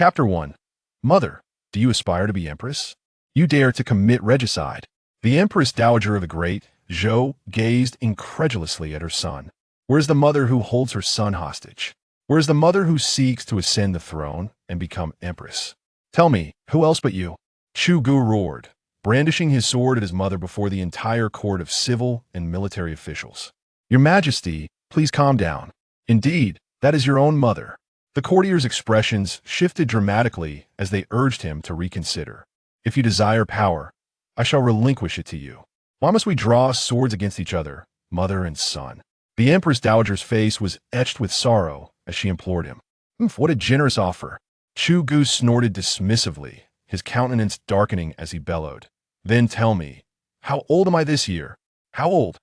Chapter 1. Mother, do you aspire to be Empress? You dare to commit regicide. The Empress Dowager of the Great Zhou gazed incredulously at her son. Where's the mother who holds her son hostage? Where's the mother who seeks to ascend the throne and become Empress? Tell me, who else but you? Chu Gu roared, brandishing his sword at his mother before the entire court of civil and military officials. Your Majesty, please calm down. Indeed, that is your own mother. The courtiers' expressions shifted dramatically as they urged him to reconsider. If you desire power, I shall relinquish it to you. Why must we draw swords against each other, mother and son? The Empress Dowager's face was etched with sorrow as she implored him. What a generous offer. Chu Gu snorted dismissively, his countenance darkening as he bellowed. Then tell me, how old am I this year? How old?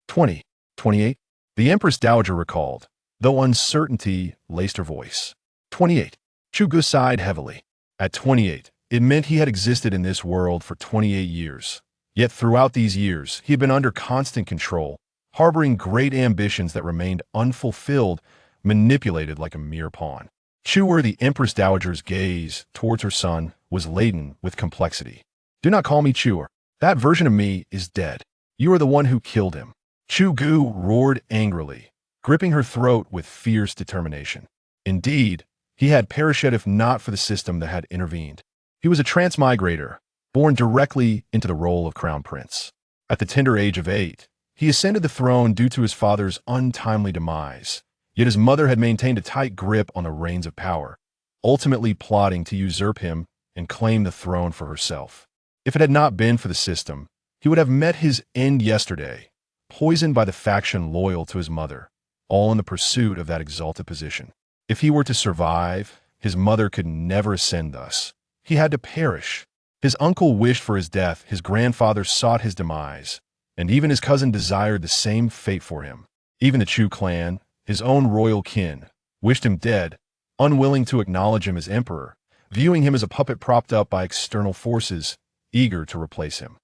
20, 28? The Empress Dowager recalled, though uncertainty laced her voice. 28. Chu Gu sighed heavily. At 28, it meant he had existed in this world for 28 years. Yet throughout these years, he had been under constant control, harboring great ambitions that remained unfulfilled, manipulated like a mere pawn. Chuer, the Empress Dowager's gaze towards her son was laden with complexity. Do not call me Chuer. That version of me is dead. You are the one who killed him. Chu Gu roared angrily, gripping her throat with fierce determination. Indeed, he had perished if not for the system that had intervened. He was a transmigrator, born directly into the role of crown prince. At the tender age of 8, he ascended the throne due to his father's untimely demise, yet his mother had maintained a tight grip on the reins of power, ultimately plotting to usurp him and claim the throne for herself. If it had not been for the system, he would have met his end yesterday, poisoned by the faction loyal to his mother, all in the pursuit of that exalted position. If he were to survive, his mother could never ascend thus. He had to perish. His uncle wished for his death, his grandfather sought his demise, and even his cousin desired the same fate for him. Even the Chu clan, his own royal kin, wished him dead, unwilling to acknowledge him as emperor, viewing him as a puppet propped up by external forces, eager to replace him.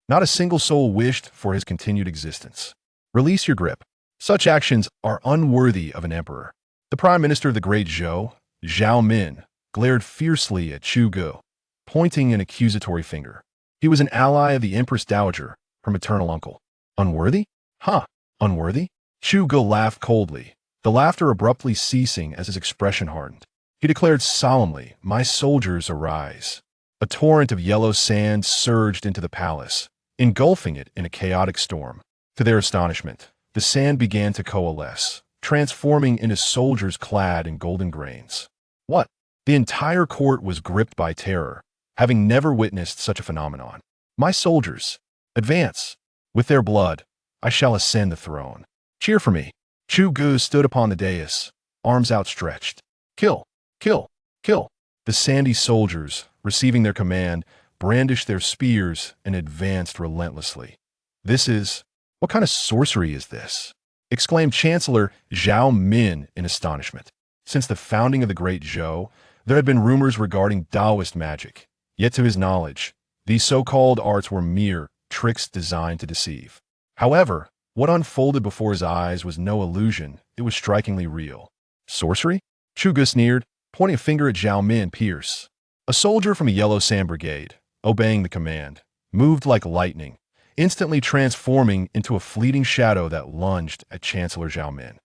Not a single soul wished for his continued existence. Release your grip. Such actions are unworthy of an emperor. The prime minister of the great Zhou, Zhao Min, glared fiercely at Chu Gu, pointing an accusatory finger. He was an ally of the Empress Dowager, her maternal uncle. Unworthy? Unworthy? Chu Gu laughed coldly, the laughter abruptly ceasing as his expression hardened. He declared solemnly, "My soldiers, arise." A torrent of yellow sand surged into the palace, engulfing it in a chaotic storm. To their astonishment, the sand began to coalesce, transforming into soldiers clad in golden grains. What? The entire court was gripped by terror, having never witnessed such a phenomenon. My soldiers, advance. With their blood, I shall ascend the throne. Cheer for me. Chu Gu stood upon the dais, arms outstretched. Kill, kill, kill. The sandy soldiers, receiving their command, brandished their spears and advanced relentlessly. What kind of sorcery is this? Exclaimed Chancellor Zhao Min in astonishment. Since the founding of the great Zhou, there had been rumors regarding Taoist magic, yet to his knowledge, these so-called arts were mere tricks designed to deceive. However, what unfolded before his eyes was no illusion, it was strikingly real. Sorcery? Chu Gu sneered, pointing a finger at Zhao Min Pierce. A soldier from a Yellow Sand Brigade, obeying the command, moved like lightning, instantly transforming into a fleeting shadow that lunged at Chancellor Zhao Min.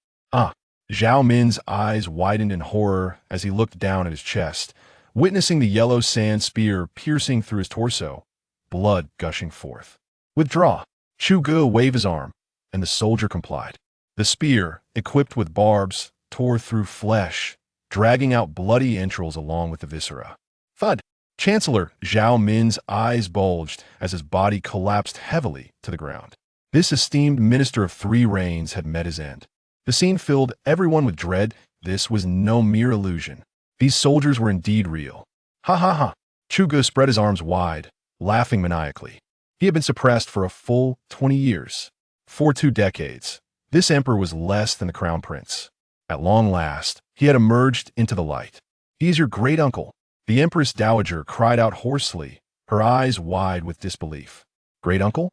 Zhao Min's eyes widened in horror as he looked down at his chest, witnessing the yellow sand spear piercing through his torso, blood gushing forth. Withdraw. Chu Gu waved his arm, and the soldier complied. The spear, equipped with barbs, tore through flesh, dragging out bloody entrails along with the viscera. Thud! Chancellor Zhao Min's eyes bulged as his body collapsed heavily to the ground. This esteemed minister of 3 reigns had met his end. The scene filled everyone with dread. This was no mere illusion. These soldiers were indeed real. Ha! Chu Gu spread his arms wide, laughing maniacally. He had been suppressed for a full 20 years. For 2 decades, this emperor was less than the crown prince. At long last, he had emerged into the light. He is your great uncle. The Empress Dowager cried out hoarsely, her eyes wide with disbelief. Great uncle?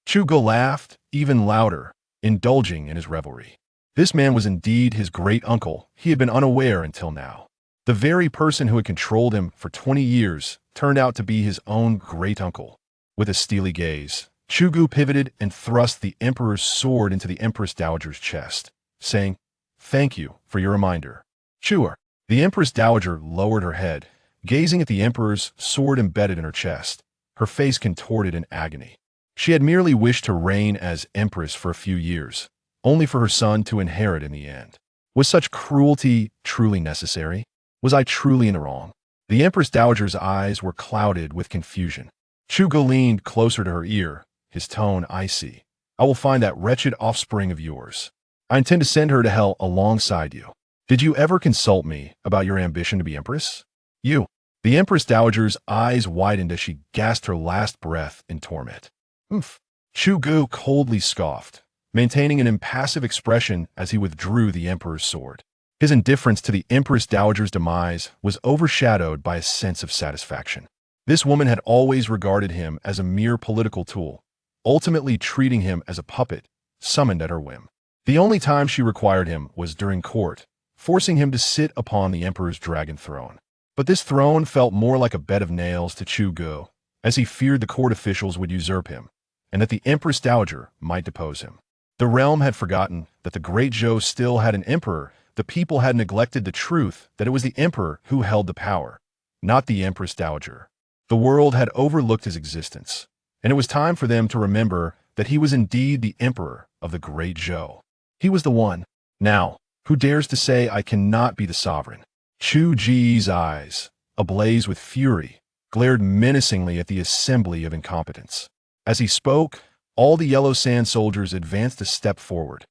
Chu Gu laughed, even louder, indulging in his revelry. This man was indeed his great uncle. He had been unaware until now. The very person who had controlled him for 20 years turned out to be his own great-uncle. With a steely gaze, Chugu pivoted and thrust the Emperor's sword into the Empress Dowager's chest, saying, "Thank you for your reminder." Sure. The Empress Dowager lowered her head, gazing at the Emperor's sword embedded in her chest, her face contorted in agony. She had merely wished to reign as Empress for a few years, only for her son to inherit in the end. Was such cruelty truly necessary? Was I truly in the wrong? The Empress Dowager's eyes were clouded with confusion. Chugu leaned closer to her ear, his tone icy. "I will find that wretched offspring of yours. I intend to send her to hell alongside you. Did you ever consult me about your ambition to be Empress? You." The Empress Dowager's eyes widened as she gasped her last breath in torment. "Oof." Chugu coldly scoffed, maintaining an impassive expression as he withdrew the Emperor's sword. His indifference to the Empress Dowager's demise was overshadowed by a sense of satisfaction. This woman had always regarded him as a mere political tool, ultimately treating him as a puppet, summoned at her whim. The only time she required him was during court, forcing him to sit upon the Emperor's dragon throne. But this throne felt more like a bed of nails to Chugu, as he feared the court officials would usurp him, and that the Empress Dowager might depose him. The realm had forgotten that the Great Zhou still had an emperor. The people had neglected the truth that it was the emperor who held the power, not the Empress Dowager. The world had overlooked his existence, and it was time for them to remember that he was indeed the emperor of the Great Zhou. He was the one, now, who dares to say, "I cannot be the sovereign." Chu Ji's eyes, ablaze with fury, glared menacingly at the assembly of incompetents. As he spoke, all the yellow sand soldiers advanced a step forward.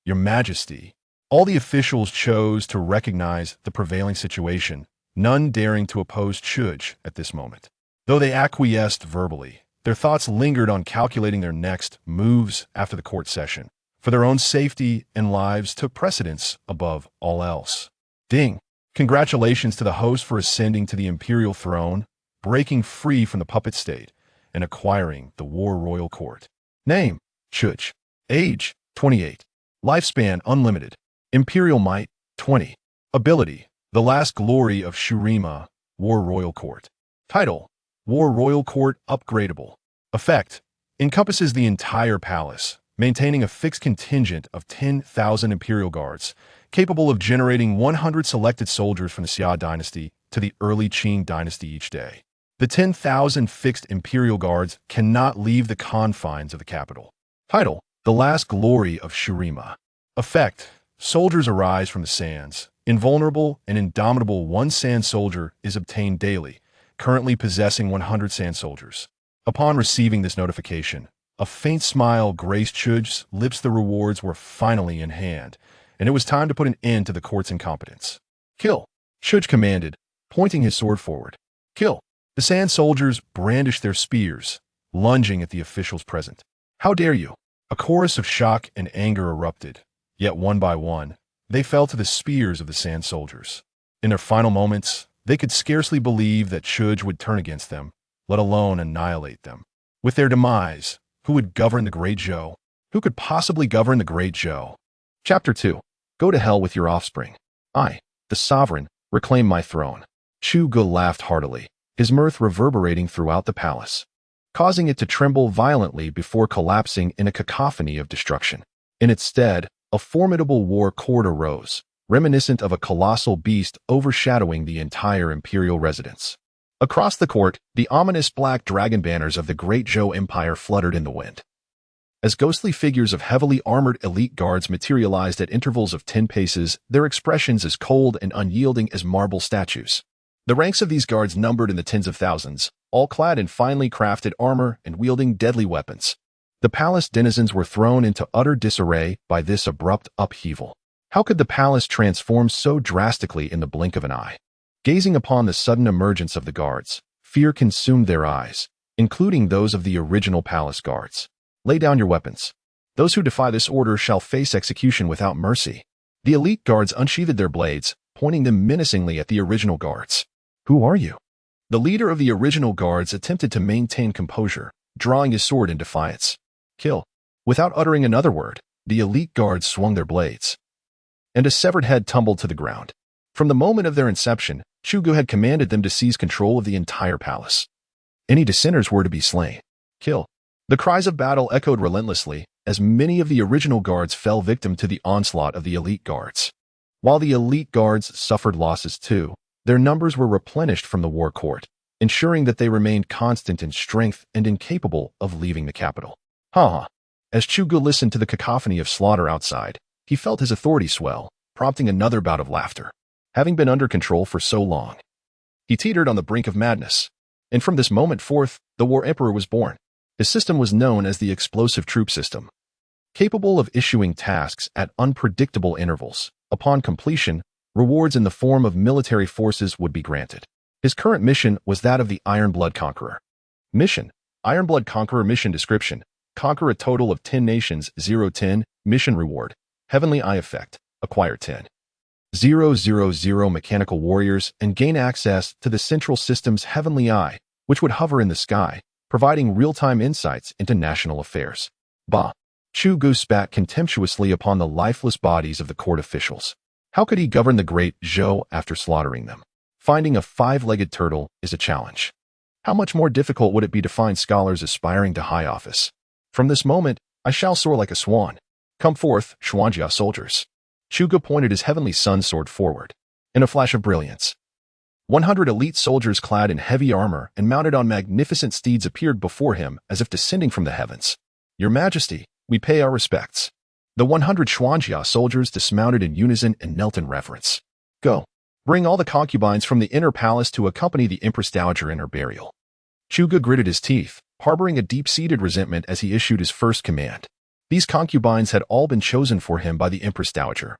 "Your Majesty." All the officials chose to recognize the prevailing situation, none daring to oppose Chuj at this moment. Though they acquiesced verbally, their thoughts lingered on calculating their next moves after the court session, for their own safety and lives took precedence above all else. Ding! Congratulations to the host for ascending to the imperial throne, breaking free from the puppet state, and acquiring the War Royal Court. Name: Chuj. Age: 28. Lifespan: unlimited. Imperial might: 20. Ability: the last glory of Shurima, War Royal Court. Title: War Royal Court upgradable. Effect: encompasses the entire palace, maintaining a fixed contingent of 10,000 Imperial Guards, capable of generating 100 selected soldiers from the Xia dynasty to the early Qing dynasty each day. The 10,000 fixed Imperial Guards cannot leave the confines of the capital. Title: the last glory of Shurima. Effect: soldiers arise from the sands. Invulnerable and indomitable one sand soldier is obtained daily, currently possessing 100 sand soldiers. Upon receiving this notification, a faint smile graced Chuj's lips. The rewards were finally in hand, and it was time to put an end to the court's incompetence. "Kill!" Chuj commanded, pointing his sword forward. "Kill!" The sand soldiers brandished their spears, lunging at the officials present. "How dare you!" A chorus of shock and anger erupted, yet one by one, they fell to the spears of the sand soldiers. In their final moments, they could scarcely believe that Chuj would turn against them, let alone annihilate them. With their demise, who would govern the Great Zhou? Who could possibly govern the Great Zhou? Chapter 2. Go to hell with your offspring. I, the sovereign, reclaim my throne. Chugu laughed heartily, his mirth reverberating throughout the palace, causing it to tremble violently before collapsing in a cacophony of destruction. In its stead, a formidable war court arose, reminiscent of a colossal beast overshadowing the entire imperial residence. Across the court, the ominous black dragon banners of the Great Zhou Empire fluttered in the wind. As ghostly figures of heavily armored elite guards materialized at intervals of 10 paces, their expressions as cold and unyielding as marble statues. The ranks of these guards numbered in the tens of thousands, all clad in finely crafted armor and wielding deadly weapons. The palace denizens were thrown into utter disarray by this abrupt upheaval. How could the palace transform so drastically in the blink of an eye? Gazing upon the sudden emergence of the guards, fear consumed their eyes, including those of the original palace guards. Lay down your weapons. Those who defy this order shall face execution without mercy. The elite guards unsheathed their blades, pointing them menacingly at the original guards. Who are you? The leader of the original guards attempted to maintain composure, drawing his sword in defiance. Kill. Without uttering another word, the elite guards swung their blades, and a severed head tumbled to the ground. From the moment of their inception, Chugu had commanded them to seize control of the entire palace. Any dissenters were to be slain. Kill. The cries of battle echoed relentlessly, as many of the original guards fell victim to the onslaught of the elite guards. While the elite guards suffered losses too, their numbers were replenished from the war court, ensuring that they remained constant in strength and incapable of leaving the capital. As Chugu listened to the cacophony of slaughter outside, he felt his authority swell, prompting another bout of laughter. Having been under control for so long, he teetered on the brink of madness. And from this moment forth, the War Emperor was born. His system was known as the Explosive Troop System. Capable of issuing tasks at unpredictable intervals, upon completion, rewards in the form of military forces would be granted. His current mission was that of the Ironblood Conqueror. Mission: Ironblood Conqueror. Mission description: conquer a total of 10 nations. 0-10. Mission reward: Heavenly Eye Effect. Acquire 10,000 mechanical warriors and gain access to the central system's Heavenly Eye, which would hover in the sky, providing real-time insights into national affairs. Bah! Chugu spat contemptuously upon the lifeless bodies of the court officials. How could he govern the great Zhou after slaughtering them? Finding a 5-legged turtle is a challenge. How much more difficult would it be to find scholars aspiring to high office? From this moment, I shall soar like a swan. Come forth, Xuanjia soldiers. Chugu pointed his heavenly sun sword forward. In a flash of brilliance, 100 elite soldiers clad in heavy armor and mounted on magnificent steeds appeared before him as if descending from the heavens. Your Majesty, we pay our respects. The 100 Xuanjia soldiers dismounted in unison and knelt in reverence. Go. Bring all the concubines from the inner palace to accompany the Empress Dowager in her burial. Chugu gritted his teeth, harboring a deep-seated resentment as he issued his first command. These concubines had all been chosen for him by the Empress Dowager,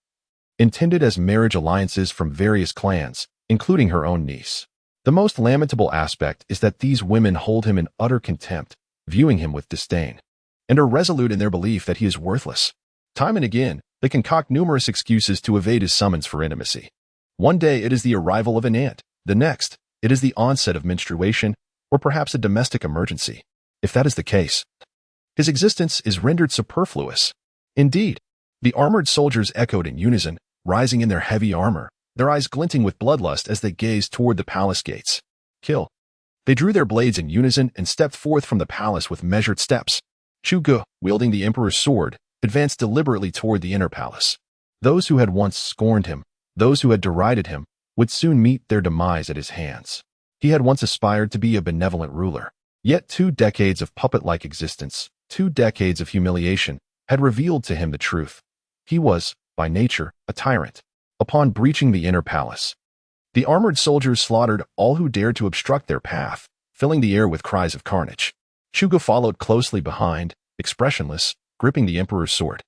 intended as marriage alliances from various clans, including her own niece. The most lamentable aspect is that these women hold him in utter contempt, viewing him with disdain, and are resolute in their belief that he is worthless. Time and again, they concoct numerous excuses to evade his summons for intimacy. One day it is the arrival of an aunt, the next, it is the onset of menstruation, or perhaps a domestic emergency. If that is the case, his existence is rendered superfluous. Indeed, the armored soldiers echoed in unison, rising in their heavy armor, their eyes glinting with bloodlust as they gazed toward the palace gates. Kill. They drew their blades in unison and stepped forth from the palace with measured steps. Chugu, wielding the emperor's sword, advanced deliberately toward the inner palace. Those who had once scorned him, those who had derided him, would soon meet their demise at his hands. He had once aspired to be a benevolent ruler, yet 2 decades of puppet-like existence, 2 decades of humiliation, had revealed to him the truth. He was, by nature, a tyrant. Upon breaching the inner palace, the armored soldiers slaughtered all who dared to obstruct their path, filling the air with cries of carnage. Chugu followed closely behind, expressionless, gripping the emperor's sword.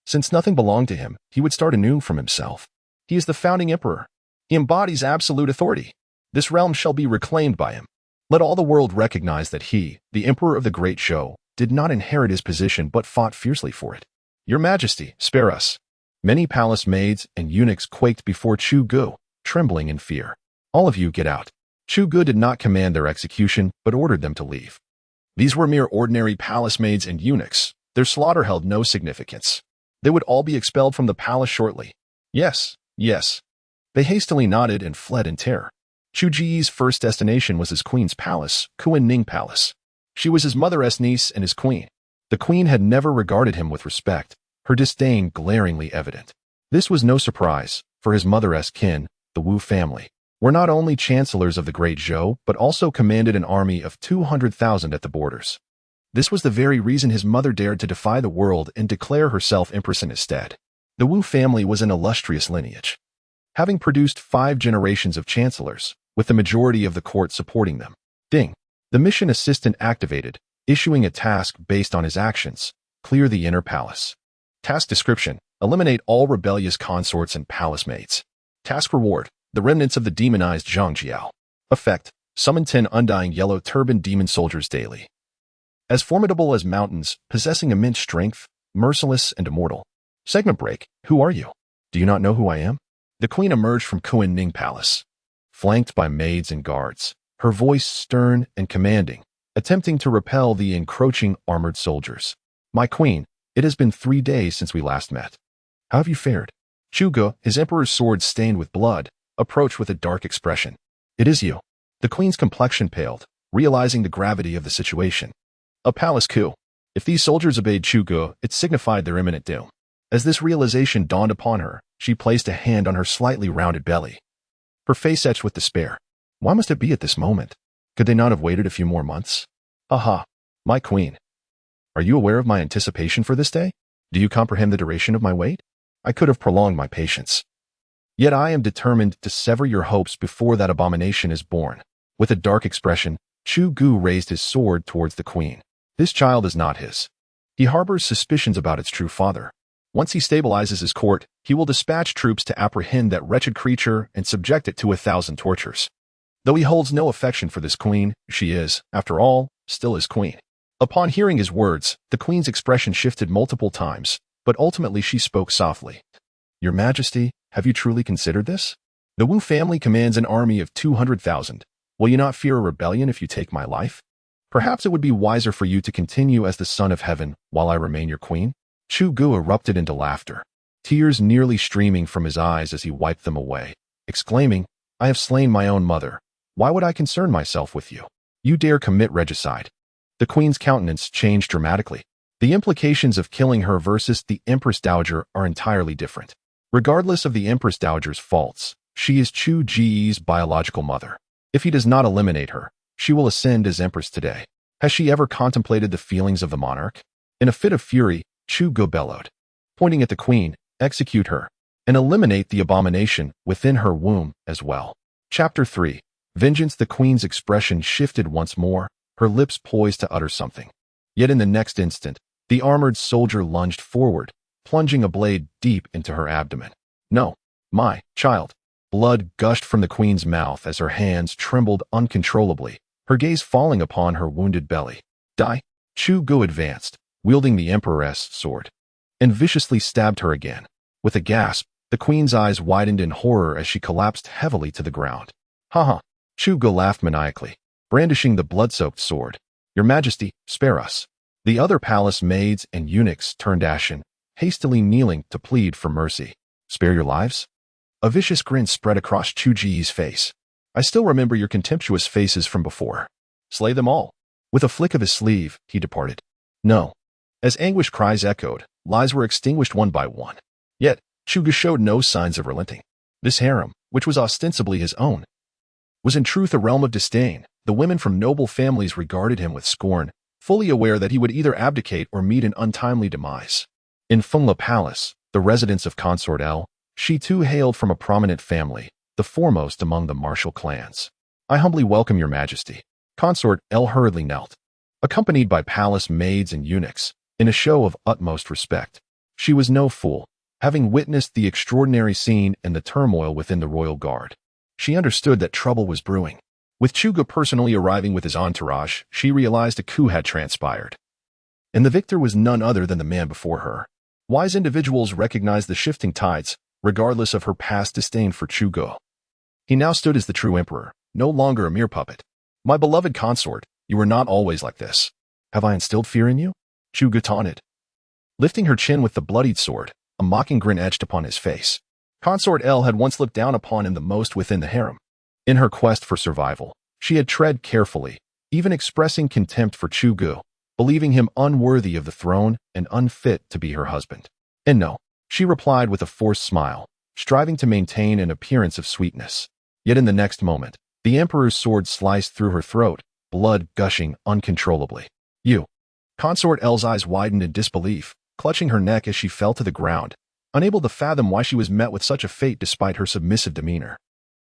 Since nothing belonged to him, he would start anew from himself. He is the founding emperor. He embodies absolute authority. This realm shall be reclaimed by him. Let all the world recognize that he, the emperor of the great Zhou, did not inherit his position but fought fiercely for it. Your Majesty, spare us. Many palace maids and eunuchs quaked before Chugu, trembling in fear. All of you get out. Chugu did not command their execution, but ordered them to leave. These were mere ordinary palace maids and eunuchs. Their slaughter held no significance. They would all be expelled from the palace shortly. Yes, yes. They hastily nodded and fled in terror. Chuji's first destination was his queen's palace, Kuan-Ning Palace. She was his mother's niece and his queen. The queen had never regarded him with respect, her disdain glaringly evident. This was no surprise, for his mother's kin, the Wu family, were not only chancellors of the great Zhou, but also commanded an army of 200,000 at the borders. This was the very reason his mother dared to defy the world and declare herself empress in his stead. The Wu family was an illustrious lineage, having produced 5 generations of chancellors, with the majority of the court supporting them. Ding. The mission assistant activated, issuing a task based on his actions: clear the inner palace. Task description: eliminate all rebellious consorts and palace maids. Task reward: the remnants of the demonized Zhangjiao. Effect: summon 10 undying yellow-turbaned demon soldiers daily. As formidable as mountains, possessing immense strength, merciless and immortal. Segment break: who are you? Do you not know who I am? The queen emerged from Kuan-Ning Palace, flanked by maids and guards, her voice stern and commanding, attempting to repel the encroaching armored soldiers. My queen, it has been 3 days since we last met. How have you fared? Chugu, his emperor's sword stained with blood, approached with a dark expression. "It is you." The queen's complexion paled, realizing the gravity of the situation. A palace coup. If these soldiers obeyed Chugo, it signified their imminent doom. As this realization dawned upon her, she placed a hand on her slightly rounded belly. Her face etched with despair. Why must it be at this moment? Could they not have waited a few more months? Aha, my queen. Are you aware of my anticipation for this day? Do you comprehend the duration of my wait? I could have prolonged my patience. Yet I am determined to sever your hopes before that abomination is born. With a dark expression, Chu Gu raised his sword towards the queen. This child is not his. He harbors suspicions about its true father. Once he stabilizes his court, he will dispatch troops to apprehend that wretched creature and subject it to 1,000 tortures. Though he holds no affection for this queen, she is, after all, still his queen. Upon hearing his words, the queen's expression shifted multiple times, but ultimately she spoke softly. Your Majesty, have you truly considered this? The Wu family commands an army of 200,000. Will you not fear a rebellion if you take my life? Perhaps it would be wiser for you to continue as the son of heaven while I remain your queen? Chu Gu erupted into laughter, tears nearly streaming from his eyes as he wiped them away, exclaiming, I have slain my own mother. Why would I concern myself with you? You dare commit regicide. The queen's countenance changed dramatically. The implications of killing her versus the Empress Dowager are entirely different. Regardless of the Empress Dowager's faults, she is Chu Ji's biological mother. If he does not eliminate her, she will ascend as Empress today. Has she ever contemplated the feelings of the monarch? In a fit of fury, Chu Gu bellowed, pointing at the queen, execute her, and eliminate the abomination within her womb as well. Chapter 3. Vengeance. The queen's expression shifted once more, her lips poised to utter something. Yet in the next instant, the armored soldier lunged forward, plunging a blade deep into her abdomen. No, my child. Blood gushed from the queen's mouth as her hands trembled uncontrollably, her gaze falling upon her wounded belly. Die. Chu Gu advanced, wielding the Empress sword, and viciously stabbed her again. With a gasp, the queen's eyes widened in horror as she collapsed heavily to the ground. Ha ha. Chu Gu laughed maniacally, brandishing the blood-soaked sword. Your Majesty, spare us. The other palace maids and eunuchs turned ashen, hastily kneeling to plead for mercy. Spare your lives? A vicious grin spread across Chu Ji's face. I still remember your contemptuous faces from before. Slay them all. With a flick of his sleeve, he departed. No. As anguished cries echoed, lives were extinguished one by one. Yet, Chu Gu showed no signs of relenting. This harem, which was ostensibly his own, was in truth a realm of disdain. The women from noble families regarded him with scorn, fully aware that he would either abdicate or meet an untimely demise. In Fengla Palace, the residence of Consort L, she too hailed from a prominent family, the foremost among the martial clans. I humbly welcome your Majesty. Consort L hurriedly knelt, accompanied by palace maids and eunuchs, in a show of utmost respect. She was no fool, having witnessed the extraordinary scene and the turmoil within the royal guard. She understood that trouble was brewing. With Chu Gu personally arriving with his entourage, she realized a coup had transpired. And the victor was none other than the man before her. Wise individuals recognized the shifting tides, regardless of her past disdain for Chu Gu. He now stood as the true emperor, no longer a mere puppet. My beloved consort, you were not always like this. Have I instilled fear in you? Chu Gu taunted, lifting her chin with the bloodied sword, a mocking grin etched upon his face. Consort L had once looked down upon him the most within the harem. In her quest for survival, she had tread carefully, even expressing contempt for Chu Gu, believing him unworthy of the throne and unfit to be her husband. And no, she replied with a forced smile, striving to maintain an appearance of sweetness. Yet in the next moment, the emperor's sword sliced through her throat, blood gushing uncontrollably. You. Consort L's eyes widened in disbelief, clutching her neck as she fell to the ground, unable to fathom why she was met with such a fate despite her submissive demeanor.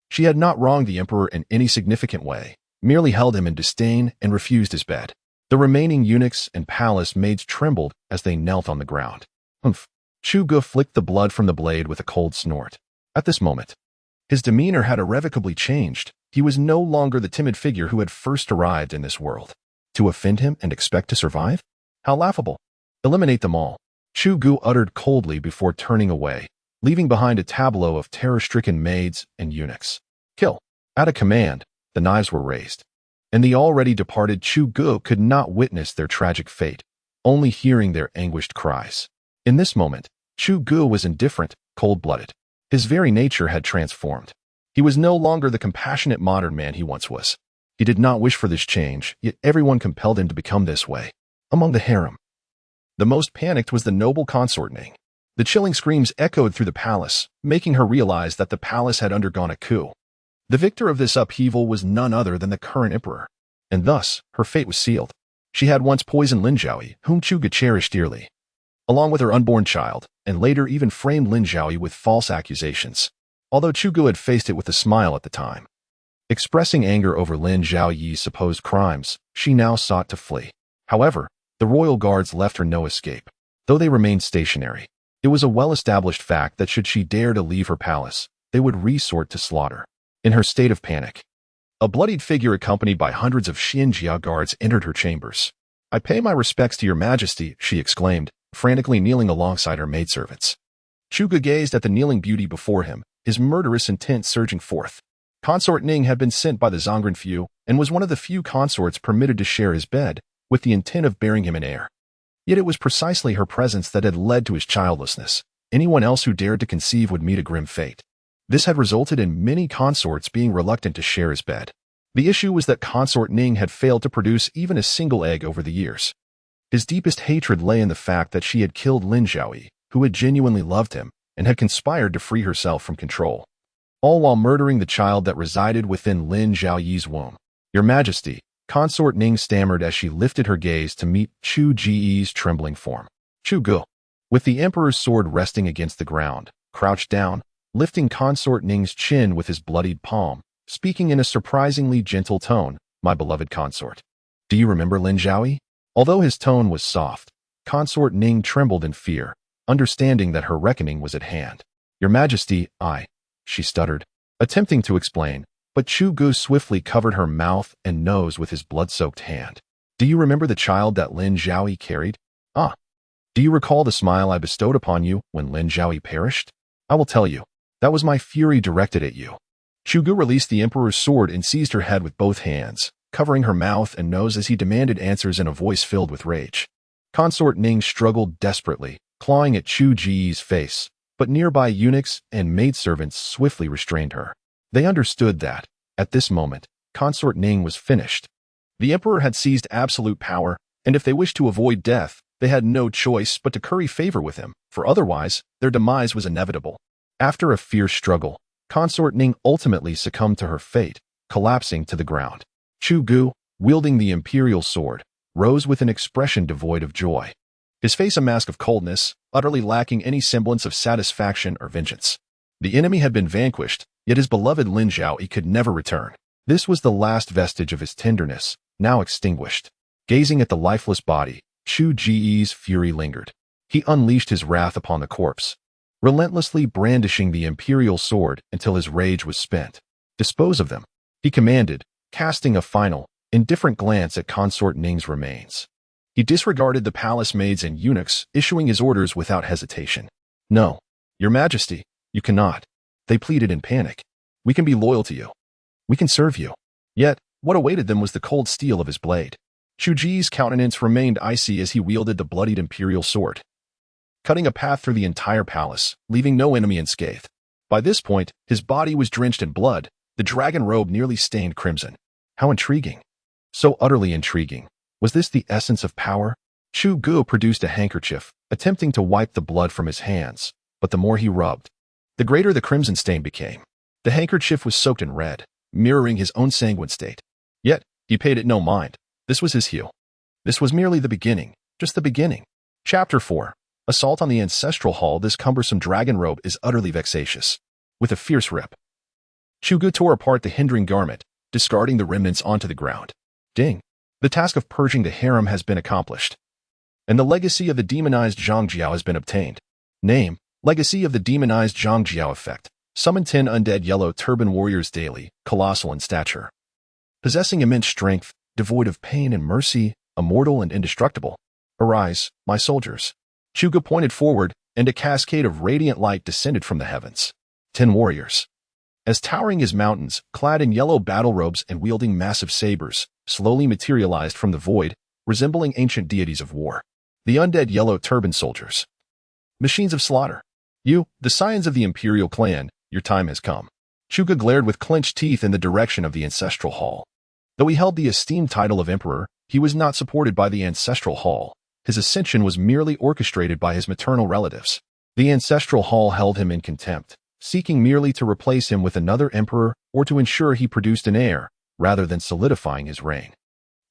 She had not wronged the emperor in any significant way, merely held him in disdain and refused his bed. The remaining eunuchs and palace maids trembled as they knelt on the ground. Humph. Chu Gu flicked the blood from the blade with a cold snort. At this moment, his demeanor had irrevocably changed. He was no longer the timid figure who had first arrived in this world. To offend him and expect to survive? How laughable. Eliminate them all. Chu Gu uttered coldly before turning away, leaving behind a tableau of terror-stricken maids and eunuchs. Kill. At a command, the knives were raised, and the already departed Chu Gu could not witness their tragic fate, only hearing their anguished cries. In this moment, Chu Gu was indifferent, cold-blooded. His very nature had transformed. He was no longer the compassionate modern man he once was. He did not wish for this change, yet everyone compelled him to become this way. Among the harem, the most panicked was the noble consort Ning. The chilling screams echoed through the palace, making her realize that the palace had undergone a coup. The victor of this upheaval was none other than the current emperor, and thus her fate was sealed. She had once poisoned Lin Zhaoyi, whom Chuga cherished dearly, along with her unborn child, and later even framed Lin Zhaoyi with false accusations, although Chuga had faced it with a smile at the time. Expressing anger over Lin Zhaoyi's supposed crimes, she now sought to flee. However, the royal guards left her no escape, though they remained stationary. It was a well-established fact that should she dare to leave her palace, they would resort to slaughter. In her state of panic, a bloodied figure accompanied by hundreds of Xinjia guards entered her chambers. "I pay my respects to your majesty," she exclaimed, frantically kneeling alongside her maidservants. Chuga gazed at the kneeling beauty before him, his murderous intent surging forth. Consort Ning had been sent by the Zongren few and was one of the few consorts permitted to share his bed, with the intent of bearing him an heir. Yet it was precisely her presence that had led to his childlessness. Anyone else who dared to conceive would meet a grim fate. This had resulted in many consorts being reluctant to share his bed. The issue was that Consort Ning had failed to produce even a single egg over the years. His deepest hatred lay in the fact that she had killed Lin Zhaoyi, who had genuinely loved him, and had conspired to free herself from control, all while murdering the child that resided within Lin Zhaoyi's womb. "Your Majesty," Consort Ning stammered as she lifted her gaze to meet Chu Ji's trembling form. Chu Gu, with the emperor's sword resting against the ground, crouched down, lifting Consort Ning's chin with his bloodied palm, speaking in a surprisingly gentle tone, "My beloved consort, do you remember Lin Zhaoyi?" Although his tone was soft, Consort Ning trembled in fear, understanding that her reckoning was at hand. "Your Majesty, she stuttered, attempting to explain, but Chu Gu swiftly covered her mouth and nose with his blood-soaked hand. "Do you remember the child that Lin Zhaoyi carried? Do you recall the smile I bestowed upon you when Lin Zhaoyi perished? I will tell you, that was my fury directed at you." Chu Gu released the emperor's sword and seized her head with both hands, covering her mouth and nose as he demanded answers in a voice filled with rage. Consort Ning struggled desperately, clawing at Chu Ji's face, but nearby eunuchs and maidservants swiftly restrained her. They understood that, at this moment, Consort Ning was finished. The emperor had seized absolute power, and if they wished to avoid death, they had no choice but to curry favor with him, for otherwise, their demise was inevitable. After a fierce struggle, Consort Ning ultimately succumbed to her fate, collapsing to the ground. Chu Gu, wielding the imperial sword, rose with an expression devoid of joy. His face a mask of coldness, utterly lacking any semblance of satisfaction or vengeance. The enemy had been vanquished, yet his beloved Lin Zhaoyi could never return. This was the last vestige of his tenderness, now extinguished. Gazing at the lifeless body, Chu Ji's fury lingered. He unleashed his wrath upon the corpse, relentlessly brandishing the imperial sword until his rage was spent. "Dispose of them," he commanded, casting a final, indifferent glance at Consort Ning's remains. He disregarded the palace maids and eunuchs, issuing his orders without hesitation. "No, Your Majesty, you cannot," they pleaded in panic. "We can be loyal to you. We can serve you." Yet, what awaited them was the cold steel of his blade. Chu Ji's countenance remained icy as he wielded the bloodied imperial sword, cutting a path through the entire palace, leaving no enemy unscathed. By this point, his body was drenched in blood, the dragon robe nearly stained crimson. How intriguing. So utterly intriguing. Was this the essence of power? Chu Gu produced a handkerchief, attempting to wipe the blood from his hands, but the more he rubbed, the greater the crimson stain became. The handkerchief was soaked in red, mirroring his own sanguine state. Yet, he paid it no mind. This was his hue. This was merely the beginning, just the beginning. Chapter 4. Assault on the Ancestral Hall. This cumbersome dragon robe is utterly vexatious. With a fierce rip, Chu Gu tore apart the hindering garment, discarding the remnants onto the ground. Ding. The task of purging the harem has been accomplished, and the legacy of the demonized Zhangjiao has been obtained. Name: Legacy of the demonized Zhangjiao effect. Summon 10 undead yellow turban warriors daily, colossal in stature, possessing immense strength, devoid of pain and mercy, immortal and indestructible. Arise, my soldiers. Chu Gu pointed forward, and a cascade of radiant light descended from the heavens. 10 warriors, as towering as mountains, clad in yellow battle robes and wielding massive sabers, slowly materialized from the void, resembling ancient deities of war. The undead yellow turban soldiers, machines of slaughter. You, the scions of the imperial clan, your time has come. Chuga glared with clenched teeth in the direction of the ancestral hall. Though he held the esteemed title of emperor, he was not supported by the ancestral hall. His ascension was merely orchestrated by his maternal relatives. The ancestral hall held him in contempt, seeking merely to replace him with another emperor or to ensure he produced an heir, rather than solidifying his reign.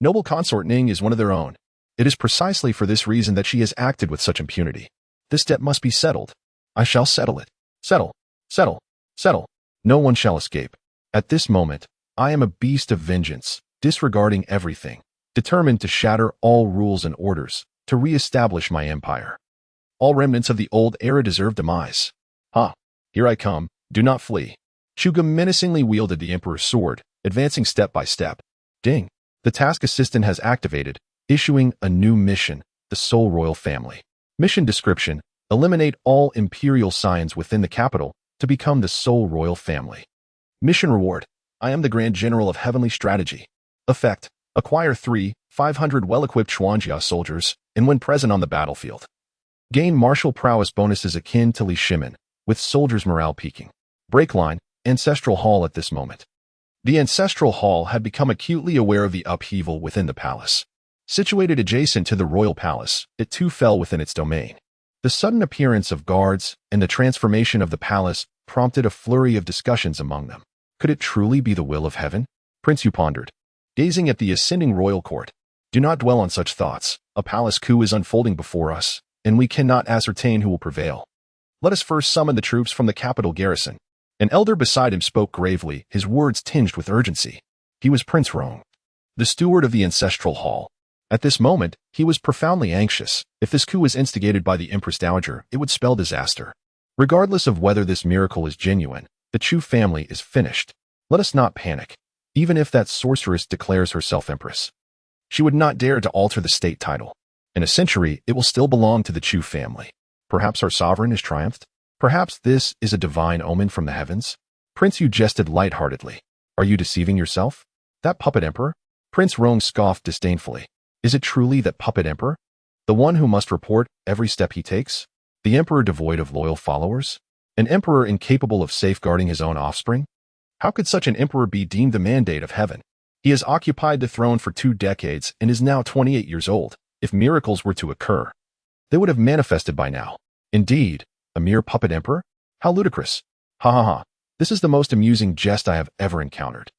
Noble consort Ning is one of their own. It is precisely for this reason that she has acted with such impunity. This debt must be settled. I shall settle it. Settle, settle, settle. No one shall escape. At this moment, I am a beast of vengeance, disregarding everything, determined to shatter all rules and orders, to re-establish my empire. All remnants of the old era deserve demise. Here I come, do not flee. Chuga menacingly wielded the emperor's sword, advancing step by step. Ding. The task assistant has activated, issuing a new mission, the Soul Royal Family. Mission description: eliminate all imperial signs within the capital to become the Soul Royal Family. Mission reward: I am the Grand General of Heavenly Strategy. Effect: acquire 500 well-equipped Xuanjia soldiers, and when present on the battlefield. Gain martial prowess bonuses akin to Li Shimin, with soldiers' morale peaking. Break line: Ancestral Hall at this moment. The Ancestral Hall had become acutely aware of the upheaval within the palace. Situated adjacent to the royal palace, it too fell within its domain. The sudden appearance of guards and the transformation of the palace prompted a flurry of discussions among them. Could it truly be the will of heaven? Prince Yu pondered, gazing at the ascending royal court. Do not dwell on such thoughts. A palace coup is unfolding before us, and we cannot ascertain who will prevail. Let us first summon the troops from the capital garrison. An elder beside him spoke gravely, his words tinged with urgency. He was Prince Rong, the steward of the Ancestral Hall. At this moment, he was profoundly anxious. If this coup was instigated by the Empress Dowager, it would spell disaster. Regardless of whether this miracle is genuine, the Chu family is finished. Let us not panic. Even if that sorceress declares herself Empress, she would not dare to alter the state title. In a century, it will still belong to the Chu family. Perhaps our sovereign has triumphed? Perhaps this is a divine omen from the heavens? Prince Yu jested lightheartedly. Are you deceiving yourself? That puppet emperor? Prince Rong scoffed disdainfully. Is it truly that puppet emperor? The one who must report every step he takes? The emperor devoid of loyal followers? An emperor incapable of safeguarding his own offspring? How could such an emperor be deemed the mandate of heaven? He has occupied the throne for 2 decades and is now 28 years old. If miracles were to occur, they would have manifested by now. Indeed, a mere puppet emperor? How ludicrous. Ha ha ha. This is the most amusing jest I have ever encountered.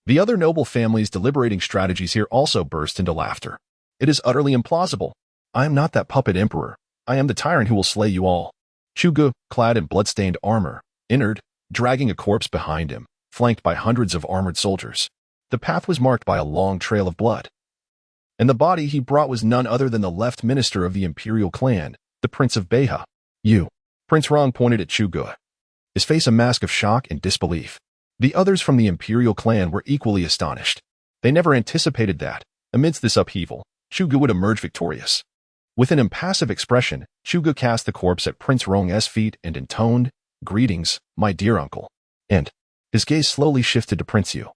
The other noble families deliberating strategies here also burst into laughter. It is utterly implausible. I am not that puppet emperor. I am the tyrant who will slay you all. Chuga, clad in blood-stained armor, entered, dragging a corpse behind him, flanked by hundreds of armored soldiers. The path was marked by a long trail of blood. And the body he brought was none other than the left minister of the imperial clan, the Prince of Beha. You. Prince Rong pointed at Chuga, his face a mask of shock and disbelief. The others from the imperial clan were equally astonished. They never anticipated that, amidst this upheaval, Chuga would emerge victorious. With an impassive expression, Chuga cast the corpse at Prince Rong's feet and intoned, "Greetings, my dear uncle." And his gaze slowly shifted to Prince Yu.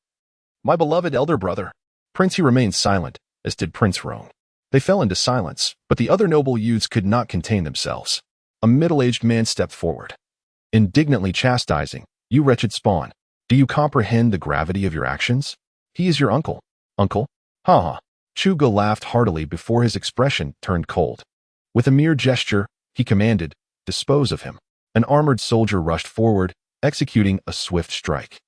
"My beloved elder brother." Prince Yu remained silent, as did Prince Rong. They fell into silence, but the other noble youths could not contain themselves. A middle-aged man stepped forward, indignantly chastising, "You wretched spawn. Do you comprehend the gravity of your actions? He is your uncle." "Uncle? Ha ha." Chuga laughed heartily before his expression turned cold. With a mere gesture, he commanded, "Dispose of him." An armored soldier rushed forward, executing a swift strike.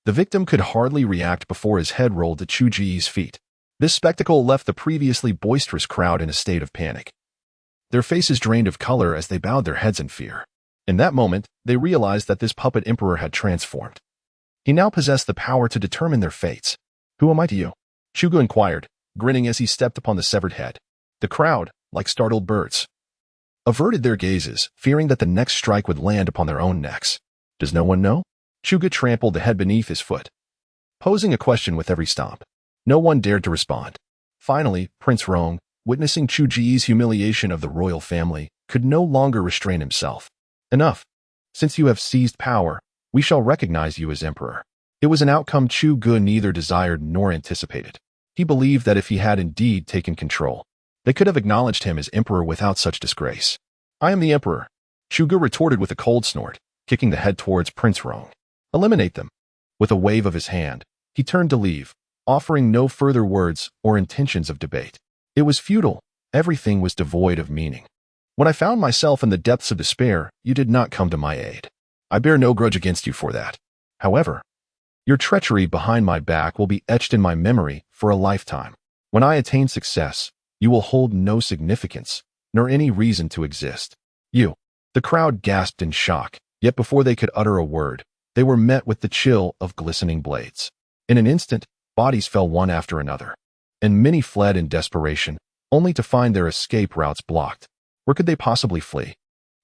The victim could hardly react before his head rolled to Chu Ji's feet. This spectacle left the previously boisterous crowd in a state of panic. Their faces drained of color as they bowed their heads in fear. In that moment, they realized that this puppet emperor had transformed. He now possessed the power to determine their fates. "Who am I to you?" Chuga inquired, grinning as he stepped upon the severed head. The crowd, like startled birds, averted their gazes, fearing that the next strike would land upon their own necks. "Does no one know?" Chuga trampled the head beneath his foot, posing a question with every stomp. No one dared to respond. Finally, Prince Rong, witnessing Chu Ji's humiliation of the royal family, could no longer restrain himself. "Enough. Since you have seized power, we shall recognize you as emperor." It was an outcome Chuga neither desired nor anticipated. He believed that if he had indeed taken control, they could have acknowledged him as emperor without such disgrace. "I am the emperor," Chuga retorted with a cold snort, kicking the head towards Prince Rong. "Eliminate them." With a wave of his hand, he turned to leave, offering no further words or intentions of debate. It was futile. Everything was devoid of meaning. When I found myself in the depths of despair, you did not come to my aid. I bear no grudge against you for that. However, your treachery behind my back will be etched in my memory for a lifetime. When I attain success, you will hold no significance, nor any reason to exist. You. The crowd gasped in shock, yet before they could utter a word, they were met with the chill of glistening blades. In an instant, bodies fell one after another, and many fled in desperation, only to find their escape routes blocked. Where could they possibly flee?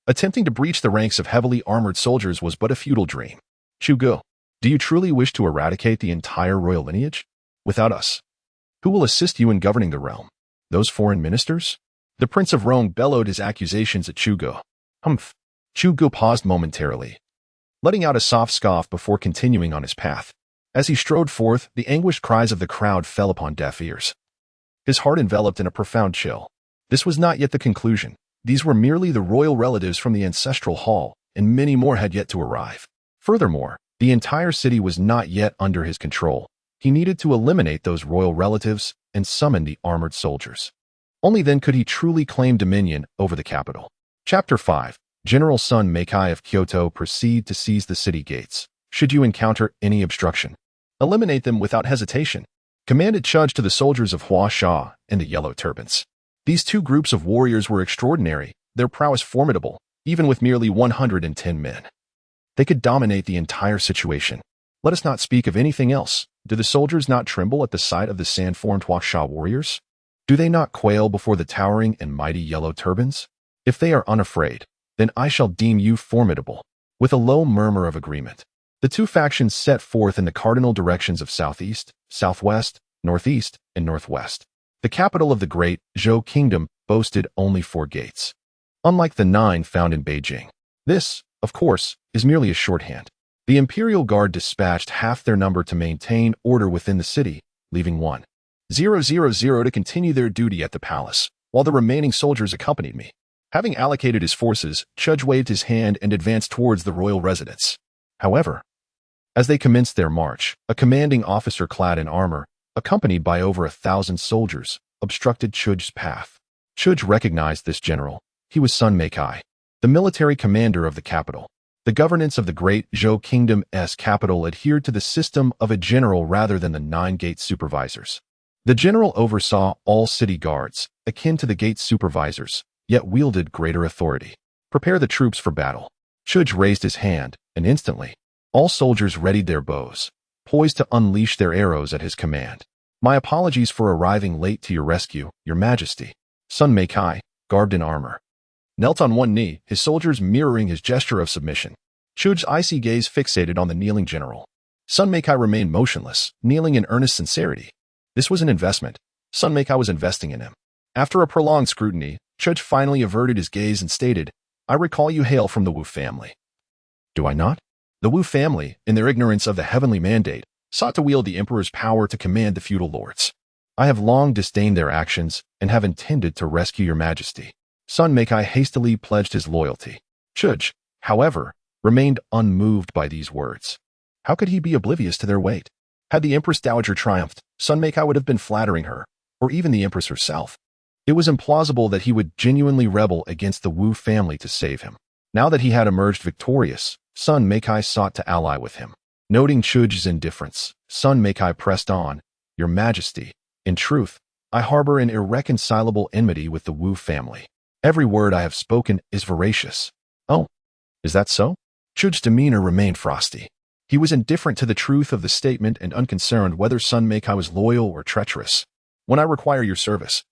Attempting to breach the ranks of heavily armored soldiers was but a futile dream. Chugo, do you truly wish to eradicate the entire royal lineage? Without us, who will assist you in governing the realm? Those foreign ministers? The Prince of Rome bellowed his accusations at Chugo. Humph. Chugo paused momentarily, letting out a soft scoff before continuing on his path. As he strode forth, the anguished cries of the crowd fell upon deaf ears. His heart enveloped in a profound chill. This was not yet the conclusion. These were merely the royal relatives from the ancestral hall, and many more had yet to arrive. Furthermore, the entire city was not yet under his control. He needed to eliminate those royal relatives and summon the armored soldiers. Only then could he truly claim dominion over the capital. Chapter 5. General Sun Meikai of Kyoto proceed to seize the city gates. Should you encounter any obstruction, eliminate them without hesitation, commanded Chudge to the soldiers of Hua Sha and the Yellow Turbans. These two groups of warriors were extraordinary, their prowess formidable, even with merely 110 men. They could dominate the entire situation. Let us not speak of anything else. Do the soldiers not tremble at the sight of the sand-formed Hua Sha warriors? Do they not quail before the towering and mighty Yellow Turbans? If they are unafraid, then I shall deem you formidable. With a low murmur of agreement, the two factions set forth in the cardinal directions of southeast, southwest, northeast, and northwest. The capital of the great Zhou kingdom boasted only 4 gates, unlike the 9 found in Beijing. This, of course, is merely a shorthand. The Imperial Guard dispatched half their number to maintain order within the city, leaving 1,000 to continue their duty at the palace, while the remaining soldiers accompanied me. Having allocated his forces, Chudge waved his hand and advanced towards the royal residence. However, as they commenced their march, a commanding officer clad in armor, accompanied by over 1,000 soldiers, obstructed Chudge's path. Chudge recognized this general. He was Sun Meikai, the military commander of the capital. The governance of the great Zhou kingdom's capital adhered to the system of a general rather than the 9 gate supervisors. The general oversaw all city guards, akin to the gate supervisors, yet wielded greater authority. Prepare the troops for battle. Chudge raised his hand, and instantly, all soldiers readied their bows, poised to unleash their arrows at his command. My apologies for arriving late to your rescue, your majesty. Sun Meikai, garbed in armor, knelt on one knee, his soldiers mirroring his gesture of submission. Chudge's icy gaze fixated on the kneeling general. Sun Meikai remained motionless, kneeling in earnest sincerity. This was an investment. Sun Meikai was investing in him. After a prolonged scrutiny, Chudge finally averted his gaze and stated, I recall you hail from the Wu family. Do I not? The Wu family, in their ignorance of the heavenly mandate, sought to wield the emperor's power to command the feudal lords. I have long disdained their actions and have intended to rescue your majesty. Sun Meikai hastily pledged his loyalty. Chudge, however, remained unmoved by these words. How could he be oblivious to their weight? Had the Empress Dowager triumphed, Sun Meikai would have been flattering her, or even the Empress herself. It was implausible that he would genuinely rebel against the Wu family to save him. Now that he had emerged victorious, Sun Meikai sought to ally with him. Noting Chudge's indifference, Sun Meikai pressed on, Your Majesty, in truth, I harbor an irreconcilable enmity with the Wu family. Every word I have spoken is veracious. Oh, is that so? Chudge's demeanor remained frosty. He was indifferent to the truth of the statement and unconcerned whether Sun Meikai was loyal or treacherous. When I require your service,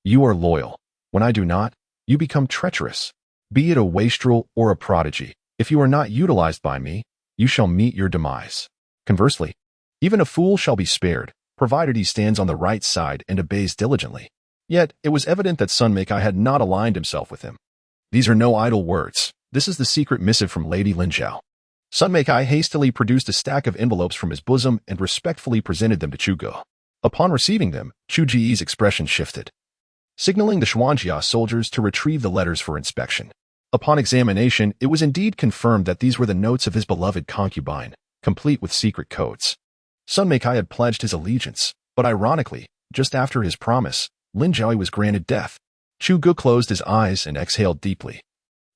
you are loyal. When I do not, you become treacherous. Be it a wastrel or a prodigy, if you are not utilized by me, you shall meet your demise. Conversely, even a fool shall be spared, provided he stands on the right side and obeys diligently. Yet, it was evident that Sun Meikai had not aligned himself with him. These are no idle words. This is the secret missive from Lady Linzhao. Sun Meikai hastily produced a stack of envelopes from his bosom and respectfully presented them to Chugo. Upon receiving them, Chu Ji's expression shifted, signaling the Xuanjia soldiers to retrieve the letters for inspection. Upon examination, it was indeed confirmed that these were the notes of his beloved concubine, complete with secret codes. Sun Meikai had pledged his allegiance, but ironically, just after his promise, Lin Jiaoyi was granted death. Chu Gu closed his eyes and exhaled deeply,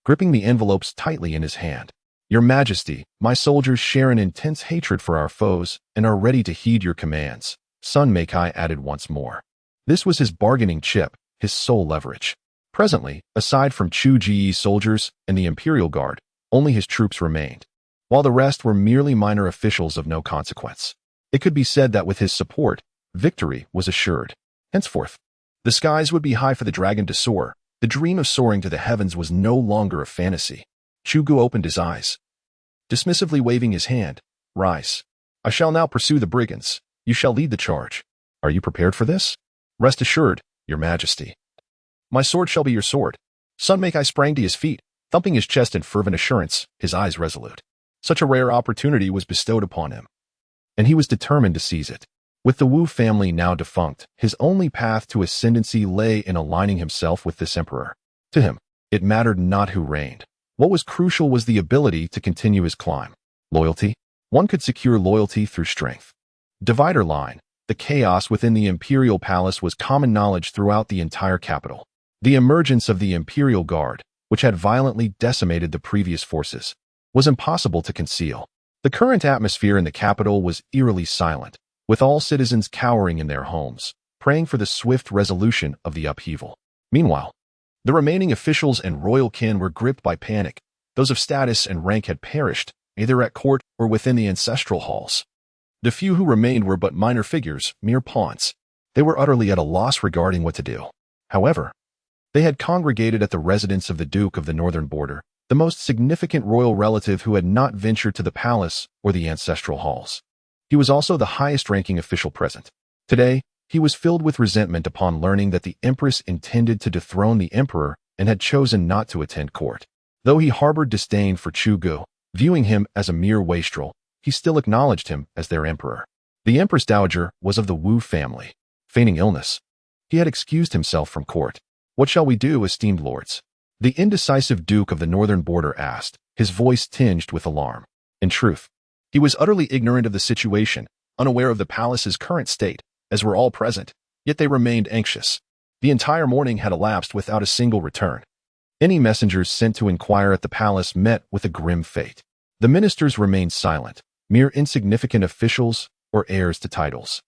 gripping the envelopes tightly in his hand. Your Majesty, my soldiers share an intense hatred for our foes and are ready to heed your commands, Sun Meikai added once more. This was his bargaining chip, his sole leverage. Presently, aside from Chu Ji's soldiers and the Imperial Guard, only his troops remained, while the rest were merely minor officials of no consequence. It could be said that with his support, victory was assured. Henceforth, the skies would be high for the dragon to soar. The dream of soaring to the heavens was no longer a fantasy. Chu Gu opened his eyes, dismissively waving his hand. Rise. I shall now pursue the brigands. You shall lead the charge. Are you prepared for this? Rest assured, Your Majesty. My sword shall be your sword. Sun Meikai sprang to his feet, thumping his chest in fervent assurance, his eyes resolute. Such a rare opportunity was bestowed upon him, and he was determined to seize it. With the Wu family now defunct, his only path to ascendancy lay in aligning himself with this emperor. To him, it mattered not who reigned. What was crucial was the ability to continue his climb. Loyalty? One could secure loyalty through strength. Divider line. The chaos within the imperial palace was common knowledge throughout the entire capital. The emergence of the Imperial Guard, which had violently decimated the previous forces, was impossible to conceal. The current atmosphere in the capital was eerily silent, with all citizens cowering in their homes, praying for the swift resolution of the upheaval. Meanwhile, the remaining officials and royal kin were gripped by panic. Those of status and rank had perished, either at court or within the ancestral halls. The few who remained were but minor figures, mere pawns. They were utterly at a loss regarding what to do. However, they had congregated at the residence of the Duke of the Northern Border, the most significant royal relative who had not ventured to the palace or the ancestral halls. He was also the highest-ranking official present. Today, he was filled with resentment upon learning that the Empress intended to dethrone the emperor and had chosen not to attend court. Though he harbored disdain for Chu Gu, viewing him as a mere wastrel, he still acknowledged him as their emperor. The Empress Dowager was of the Wu family. Feigning illness, he had excused himself from court. What shall we do, esteemed lords? The indecisive Duke of the Northern Border asked, his voice tinged with alarm. In truth, he was utterly ignorant of the situation, unaware of the palace's current state, as were all present, yet they remained anxious. The entire morning had elapsed without a single return. Any messengers sent to inquire at the palace met with a grim fate. The ministers remained silent, mere insignificant officials or heirs to titles,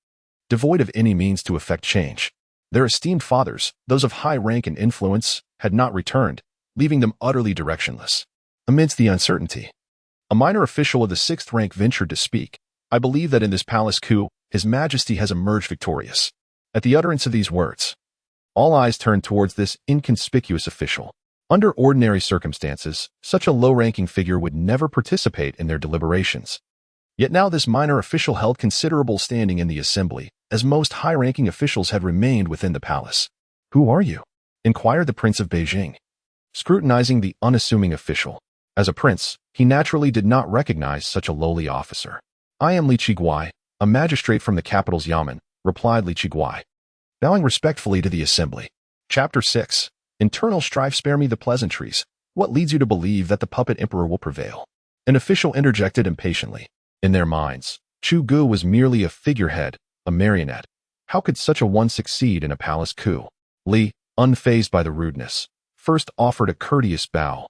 devoid of any means to effect change. Their esteemed fathers, those of high rank and influence, had not returned, leaving them utterly directionless. Amidst the uncertainty, a minor official of the 6th rank ventured to speak. I believe that in this palace coup, His Majesty has emerged victorious. At the utterance of these words, all eyes turned towards this inconspicuous official. Under ordinary circumstances, such a low-ranking figure would never participate in their deliberations. Yet now this minor official held considerable standing in the assembly, as most high-ranking officials had remained within the palace. Who are you? Inquired the Prince of Beijing, scrutinizing the unassuming official. As a prince, he naturally did not recognize such a lowly officer. I am Li Qiguai, a magistrate from the capital's Yamen, replied Li Qiguai, bowing respectfully to the assembly. Chapter 6. Internal strife. Spare me the pleasantries. What leads you to believe that the puppet emperor will prevail? An official interjected impatiently. In their minds, Chu Gu was merely a figurehead, a marionette. How could such a one succeed in a palace coup? Li, unfazed by the rudeness, first offered a courteous bow,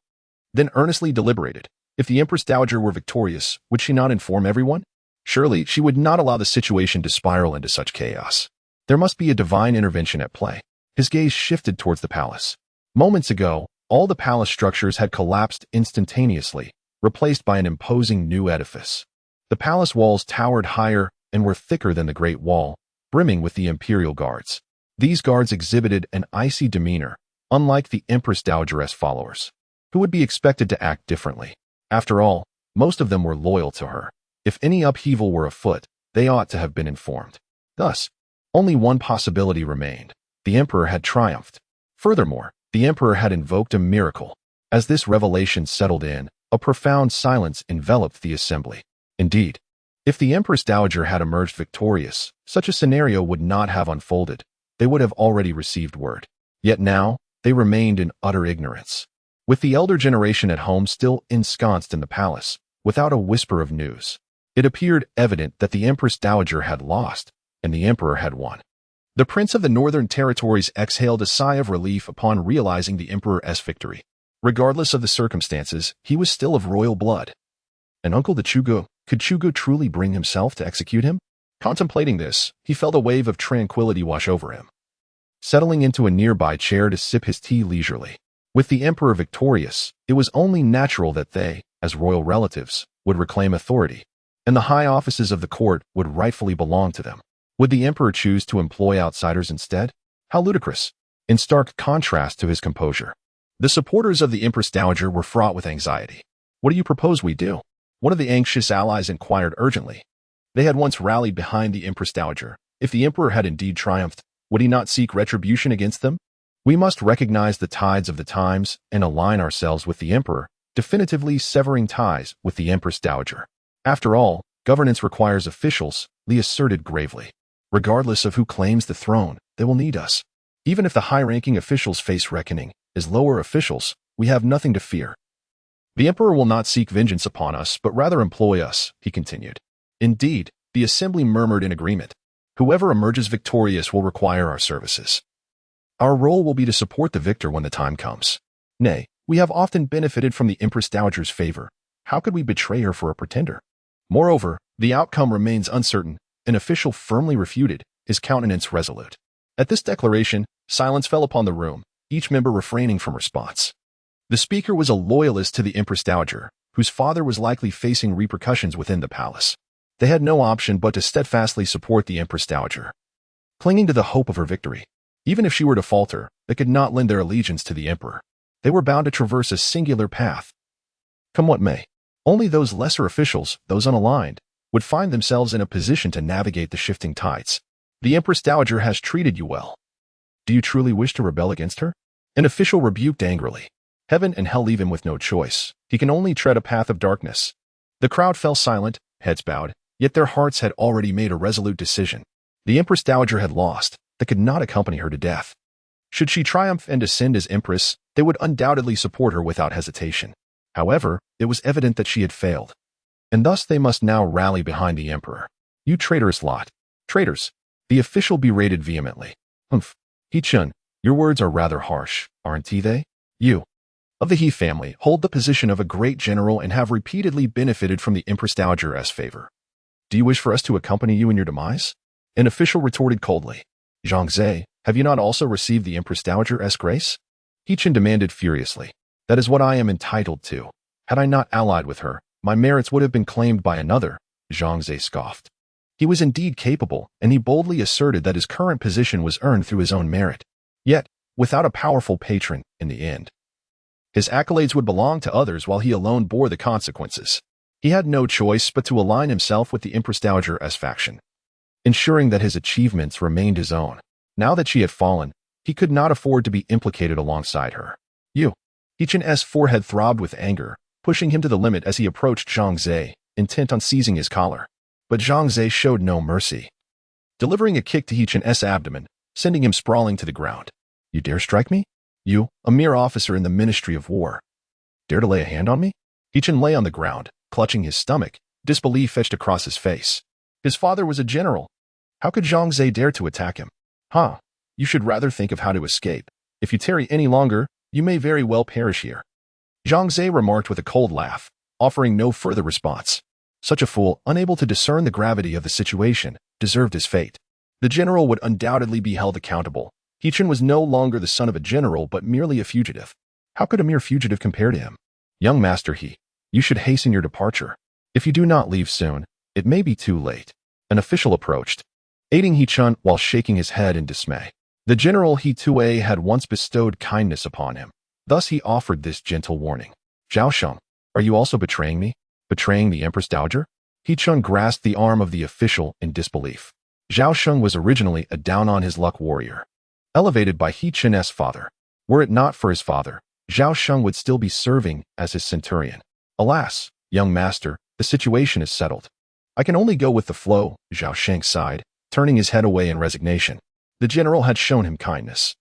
then earnestly deliberated. If the Empress Dowager were victorious, would she not inform everyone? Surely she would not allow the situation to spiral into such chaos. There must be a divine intervention at play. His gaze shifted towards the palace. Moments ago, all the palace structures had collapsed instantaneously, replaced by an imposing new edifice. The palace walls towered higher and were thicker than the Great Wall, brimming with the Imperial Guards. These guards exhibited an icy demeanor, unlike the Empress Dowager's followers, who would be expected to act differently. After all, most of them were loyal to her. If any upheaval were afoot, they ought to have been informed. Thus, only one possibility remained. The emperor had triumphed. Furthermore, the emperor had invoked a miracle. As this revelation settled in, a profound silence enveloped the assembly. Indeed, if the Empress Dowager had emerged victorious, such a scenario would not have unfolded. They would have already received word. Yet now, they remained in utter ignorance. With the elder generation at home still ensconced in the palace, without a whisper of news, It appeared evident that the Empress Dowager had lost, and the Emperor had won. The Prince of the Northern Territories exhaled a sigh of relief upon realizing the Emperor's victory. Regardless of the circumstances, he was still of royal blood. And Uncle the Chugo, could Chugo truly bring himself to execute him? Contemplating this, he felt a wave of tranquility wash over him. Settling into a nearby chair to sip his tea leisurely. With the Emperor victorious, it was only natural that they, as royal relatives, would reclaim authority, and the high offices of the court would rightfully belong to them. Would the Emperor choose to employ outsiders instead? How ludicrous! In stark contrast to his composure. The supporters of the Empress Dowager were fraught with anxiety. What do you propose we do? One of the anxious allies inquired urgently. They had once rallied behind the Empress Dowager. If the Emperor had indeed triumphed, would he not seek retribution against them? We must recognize the tides of the times and align ourselves with the Emperor, definitively severing ties with the Empress Dowager. After all, governance requires officials, Li asserted gravely. Regardless of who claims the throne, they will need us. Even if the high-ranking officials face reckoning, as lower officials, we have nothing to fear. The Emperor will not seek vengeance upon us, but rather employ us, he continued. Indeed, the assembly murmured in agreement. Whoever emerges victorious will require our services. Our role will be to support the victor when the time comes. Nay, we have often benefited from the Empress Dowager's favor. How could we betray her for a pretender? Moreover, the outcome remains uncertain. An official firmly refuted, his countenance resolute. At this declaration, silence fell upon the room, each member refraining from response. The speaker was a loyalist to the Empress Dowager, whose father was likely facing repercussions within the palace. They had no option but to steadfastly support the Empress Dowager, clinging to the hope of her victory. Even if she were to falter, they could not lend their allegiance to the Emperor. They were bound to traverse a singular path. Come what may, only those lesser officials, those unaligned, would find themselves in a position to navigate the shifting tides. The Empress Dowager has treated you well. Do you truly wish to rebel against her? An official rebuked angrily. Heaven and hell leave him with no choice. He can only tread a path of darkness. The crowd fell silent, heads bowed, yet their hearts had already made a resolute decision. The Empress Dowager had lost. They could not accompany her to death. Should she triumph and ascend as Empress, they would undoubtedly support her without hesitation. However, it was evident that she had failed. And thus they must now rally behind the Emperor. You traitorous lot. Traitors. The official berated vehemently. Humph. He-chun, your words are rather harsh, aren't they? You, of the He family, hold the position of a great general and have repeatedly benefited from the Empress Dowager's favor. Do you wish for us to accompany you in your demise? An official retorted coldly. Zhangze, have you not also received the Empress Dowager's grace? He-chun demanded furiously. That is what I am entitled to. Had I not allied with her, my merits would have been claimed by another, Zhangze scoffed. He was indeed capable, and he boldly asserted that his current position was earned through his own merit. Yet, without a powerful patron, in the end, his accolades would belong to others while he alone bore the consequences. He had no choice but to align himself with the Empress Dowager's faction, ensuring that his achievements remained his own. Now that she had fallen, he could not afford to be implicated alongside her. You. He-chun's forehead throbbed with anger, pushing him to the limit as he approached Zhangze, intent on seizing his collar. But Zhangze showed no mercy, delivering a kick to He-chun's abdomen, sending him sprawling to the ground. You dare strike me? You, a mere officer in the Ministry of War, dare to lay a hand on me? He-chun lay on the ground, clutching his stomach, disbelief etched across his face. His father was a general. How could Zhangze dare to attack him? You should rather think of how to escape. If you tarry any longer, you may very well perish here. Zhangze remarked with a cold laugh, offering no further response. Such a fool, unable to discern the gravity of the situation, deserved his fate. The general would undoubtedly be held accountable. He-chun was no longer the son of a general, but merely a fugitive. How could a mere fugitive compare to him? Young master you should hasten your departure. If you do not leave soon, it may be too late. An official approached, aiding He-chun while shaking his head in dismay. The general He-tue had once bestowed kindness upon him. Thus he offered this gentle warning. Zhao Sheng, are you also betraying me? Betraying the Empress Dowager? He-chun grasped the arm of the official in disbelief. Zhao Sheng was originally a down-on-his-luck warrior, elevated by He-chun's father. Were it not for his father, Zhao Sheng would still be serving as his centurion. Alas, young master, the situation is settled. I can only go with the flow, Zhao Sheng sighed, turning his head away in resignation. The general had shown him kindness.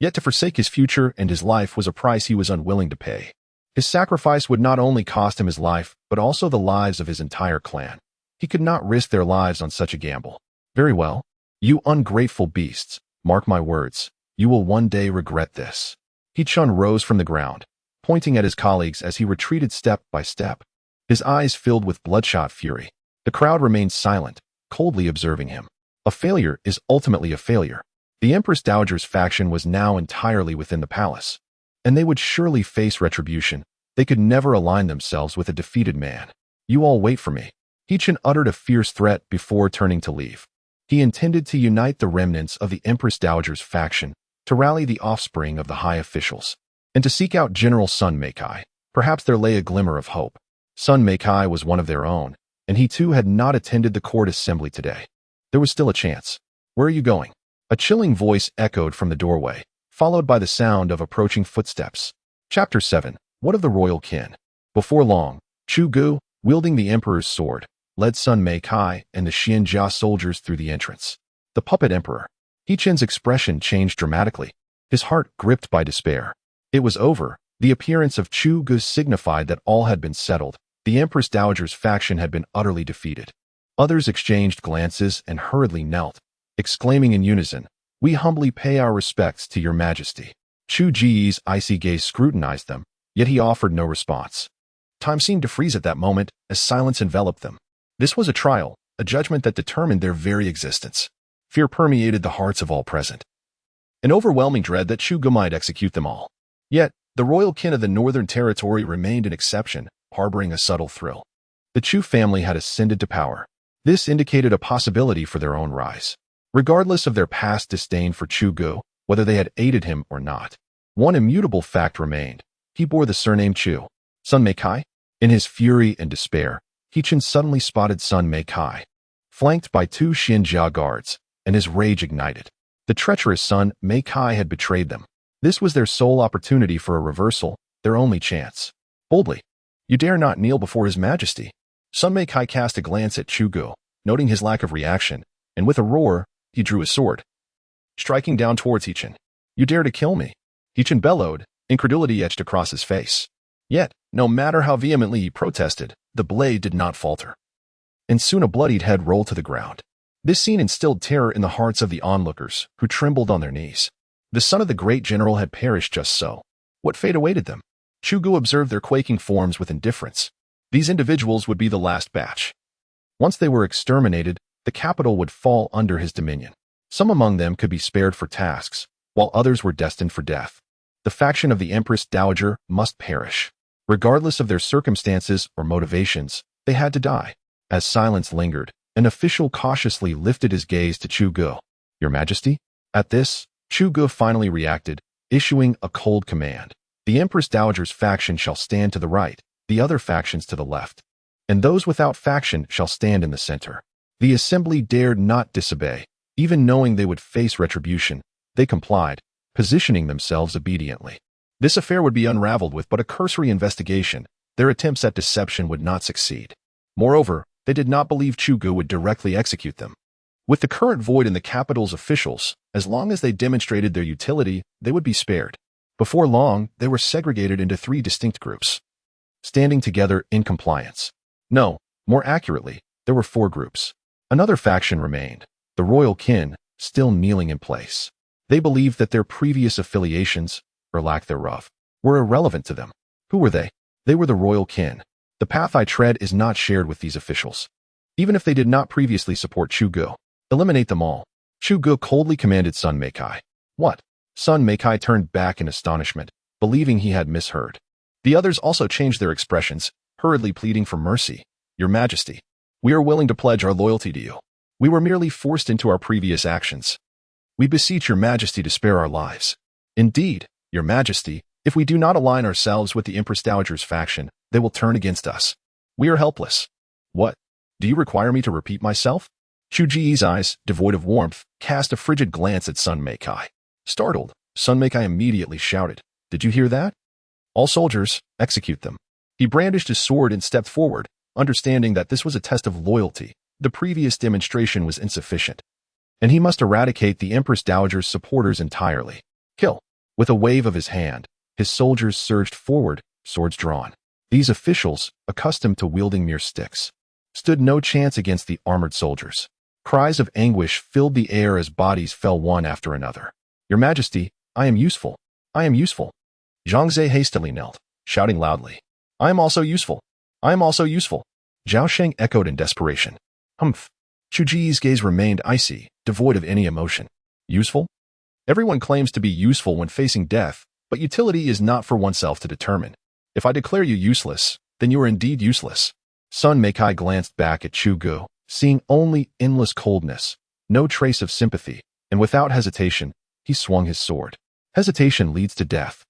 Yet to forsake his future and his life was a price he was unwilling to pay. His sacrifice would not only cost him his life, but also the lives of his entire clan. He could not risk their lives on such a gamble. Very well. You ungrateful beasts, mark my words, you will one day regret this. He-chun rose from the ground, pointing at his colleagues as he retreated step by step. His eyes filled with bloodshot fury. The crowd remained silent, coldly observing him. A failure is ultimately a failure. The Empress Dowager's faction was now entirely within the palace, and they would surely face retribution. They could never align themselves with a defeated man. You all wait for me. He-chun uttered a fierce threat before turning to leave. He intended to unite the remnants of the Empress Dowager's faction, to rally the offspring of the high officials, and to seek out General Sun Meikai. Perhaps there lay a glimmer of hope. Sun Meikai was one of their own, and he too had not attended the court assembly today. There was still a chance. Where are you going? A chilling voice echoed from the doorway, followed by the sound of approaching footsteps. Chapter 7. What of the royal kin? Before long, Chu Gu, wielding the emperor's sword, led Sun Meikai and the Xianjia soldiers through the entrance. The puppet emperor. He-chun's expression changed dramatically, his heart gripped by despair. It was over. The appearance of Chu Gu signified that all had been settled. The Empress Dowager's faction had been utterly defeated. Others exchanged glances and hurriedly knelt, exclaiming in unison, "We humbly pay our respects to your majesty." Chu Ji's icy gaze scrutinized them, yet he offered no response. Time seemed to freeze at that moment as silence enveloped them. This was a trial, a judgment that determined their very existence. Fear permeated the hearts of all present. An overwhelming dread that Chu Gu might execute them all. Yet, the royal kin of the Northern Territory remained an exception, harboring a subtle thrill. The Chu family had ascended to power. This indicated a possibility for their own rise. Regardless of their past disdain for Chu Gu, whether they had aided him or not, one immutable fact remained. He bore the surname Chu. Sun Meikai? In his fury and despair, He-chun suddenly spotted Sun Meikai, flanked by two Xianjia guards, and his rage ignited. The treacherous Sun Meikai had betrayed them. This was their sole opportunity for a reversal, their only chance. Boldly, "You dare not kneel before his majesty." Sun Meikai cast a glance at Chu Gu, noting his lack of reaction, and with a roar, he drew his sword, striking down towards He-chun. "You dare to kill me?" He-chun bellowed, incredulity etched across his face. Yet, no matter how vehemently he protested, the blade did not falter. And soon a bloodied head rolled to the ground. This scene instilled terror in the hearts of the onlookers, who trembled on their knees. The son of the great general had perished just so. What fate awaited them? Chu Gu observed their quaking forms with indifference. These individuals would be the last batch. Once they were exterminated, the capital would fall under his dominion. Some among them could be spared for tasks, while others were destined for death. The faction of the Empress Dowager must perish. Regardless of their circumstances or motivations, they had to die. As silence lingered, an official cautiously lifted his gaze to Chu Gu. "Your Majesty?" At this, Chu Gu finally reacted, issuing a cold command. "The Empress Dowager's faction shall stand to the right, the other factions to the left, and those without faction shall stand in the center." The assembly dared not disobey. Even knowing they would face retribution, they complied, positioning themselves obediently. This affair would be unraveled with but a cursory investigation. Their attempts at deception would not succeed. Moreover, they did not believe Chu Gu would directly execute them. With the current void in the capital's officials, as long as they demonstrated their utility, they would be spared. Before long, they were segregated into 3 distinct groups, standing together in compliance. No, more accurately, there were 4 groups. Another faction remained, the royal kin, still kneeling in place. They believed that their previous affiliations, or lack thereof, were irrelevant to them. Who were they? They were the royal kin. The path I tread is not shared with these officials. Even if they did not previously support Chu Gu, eliminate them all. Chu Gu coldly commanded Sun Meikai. What? Sun Meikai turned back in astonishment, believing he had misheard. The others also changed their expressions, hurriedly pleading for mercy. "Your Majesty, we are willing to pledge our loyalty to you. We were merely forced into our previous actions. We beseech your Majesty to spare our lives. Indeed, your Majesty, if we do not align ourselves with the Empress Dowager's faction, they will turn against us. We are helpless." "What? Do you require me to repeat myself?" Chu Ji's eyes, devoid of warmth, cast a frigid glance at Sun Meikai. Startled, Sun Meikai immediately shouted, "Did you hear that? All soldiers, execute them." He brandished his sword and stepped forward, understanding that this was a test of loyalty. The previous demonstration was insufficient, and he must eradicate the Empress Dowager's supporters entirely. "Kill." With a wave of his hand, his soldiers surged forward, swords drawn. These officials, accustomed to wielding mere sticks, stood no chance against the armored soldiers. Cries of anguish filled the air as bodies fell one after another. Your Majesty, I am useful. I am useful. Zhangze hastily knelt, shouting loudly. I am also useful. I am also useful. Zhao Sheng echoed in desperation. Humph. Chu Ji's gaze remained icy, devoid of any emotion. Useful? Everyone claims to be useful when facing death, but utility is not for oneself to determine. If I declare you useless, then you are indeed useless. Sun Meikai glanced back at Chu Gu, seeing only endless coldness, no trace of sympathy, and without hesitation, he swung his sword. Hesitation leads to death.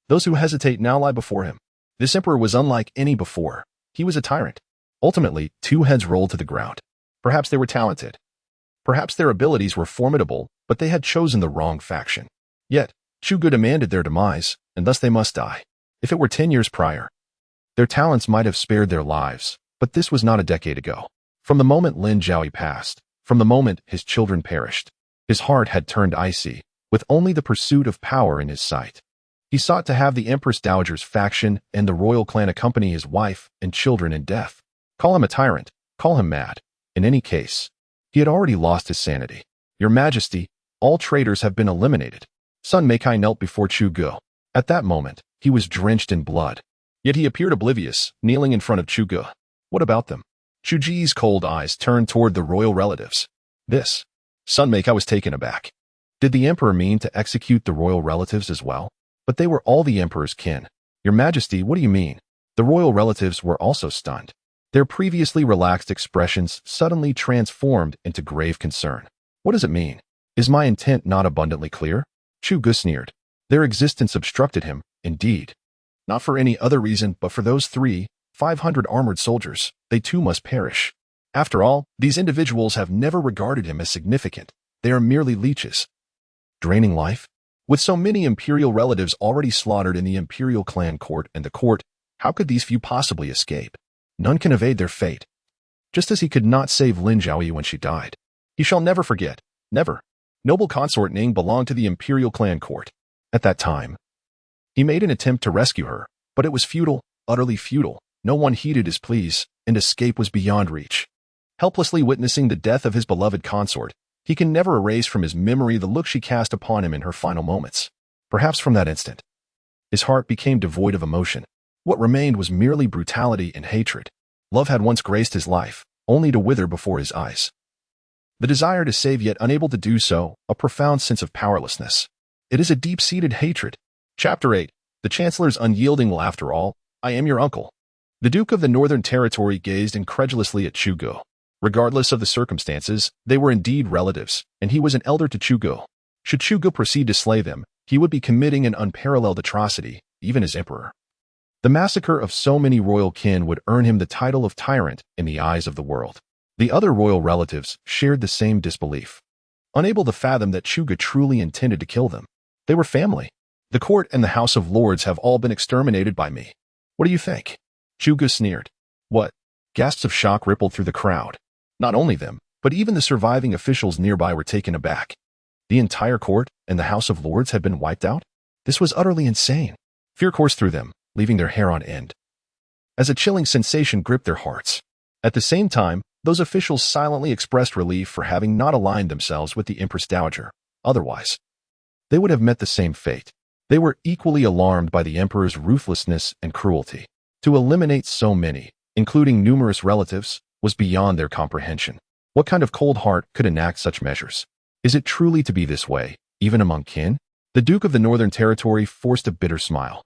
Those who hesitate now lie before him. This emperor was unlike any before. He was a tyrant. Ultimately, two heads rolled to the ground. Perhaps they were talented. Perhaps their abilities were formidable, but they had chosen the wrong faction. Yet, Chu Gu demanded their demise, and thus they must die. If it were 10 years prior, their talents might have spared their lives, but this was not a decade ago. From the moment Lin Zhaoyi passed, from the moment his children perished, his heart had turned icy, with only the pursuit of power in his sight. He sought to have the Empress Dowager's faction and the royal clan accompany his wife and children in death. Call him a tyrant, call him mad. In any case, he had already lost his sanity. Your Majesty, all traitors have been eliminated. Sun Meikai knelt before Chu Gu. At that moment, he was drenched in blood. Yet he appeared oblivious, kneeling in front of Chu Gu. What about them? Chu Ji's cold eyes turned toward the royal relatives. This. Sun Meikai was taken aback. Did the emperor mean to execute the royal relatives as well? But they were all the emperor's kin. Your Majesty, what do you mean? The royal relatives were also stunned. Their previously relaxed expressions suddenly transformed into grave concern. What does it mean? Is my intent not abundantly clear? Chu Gu sneered. Their existence obstructed him, indeed. Not for any other reason, but for those 500 armored soldiers, they too must perish. After all, these individuals have never regarded him as significant. They are merely leeches. Draining life? With so many imperial relatives already slaughtered in the imperial clan court and the court, how could these few possibly escape? None can evade their fate. Just as he could not save Lin Zhaoyi when she died. He shall never forget. Never. Noble consort Ning belonged to the imperial clan court. At that time, he made an attempt to rescue her, but it was futile, utterly futile. No one heeded his pleas, and escape was beyond reach. Helplessly witnessing the death of his beloved consort, he can never erase from his memory the look she cast upon him in her final moments. Perhaps from that instant, his heart became devoid of emotion. What remained was merely brutality and hatred. Love had once graced his life, only to wither before his eyes. The desire to save yet unable to do so, a profound sense of powerlessness. It is a deep-seated hatred. Chapter 8. The Chancellor's unyielding will. After all, I am your uncle. The Duke of the Northern Territory gazed incredulously at Chu Gu. Regardless of the circumstances, they were indeed relatives, and he was an elder to Chu Gu. Should Chu Gu proceed to slay them, he would be committing an unparalleled atrocity, even as emperor. The massacre of so many royal kin would earn him the title of tyrant in the eyes of the world. The other royal relatives shared the same disbelief, unable to fathom that Chu Gu truly intended to kill them. They were family. The court and the House of Lords have all been exterminated by me. What do you think? Chu Gu sneered. What? Gasps of shock rippled through the crowd. Not only them, but even the surviving officials nearby were taken aback. The entire court and the House of Lords had been wiped out? This was utterly insane. Fear coursed through them, leaving their hair on end, as a chilling sensation gripped their hearts. At the same time, those officials silently expressed relief for having not aligned themselves with the Empress Dowager. Otherwise, they would have met the same fate. They were equally alarmed by the emperor's ruthlessness and cruelty. To eliminate so many, including numerous relatives, was beyond their comprehension. What kind of cold heart could enact such measures? Is it truly to be this way, even among kin? The Duke of the Northern Territory forced a bitter smile.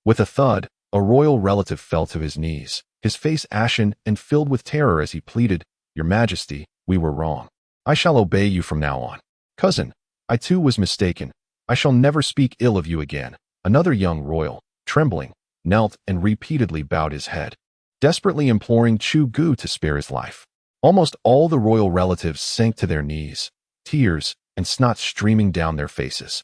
With a thud, a royal relative fell to his knees, his face ashen and filled with terror as he pleaded, Your Majesty, we were wrong. I shall obey you from now on. Cousin, I too was mistaken. I shall never speak ill of you again. Another young royal, trembling, knelt and repeatedly bowed his head, desperately imploring Chu Gu to spare his life. Almost all the royal relatives sank to their knees, tears and snot streaming down their faces.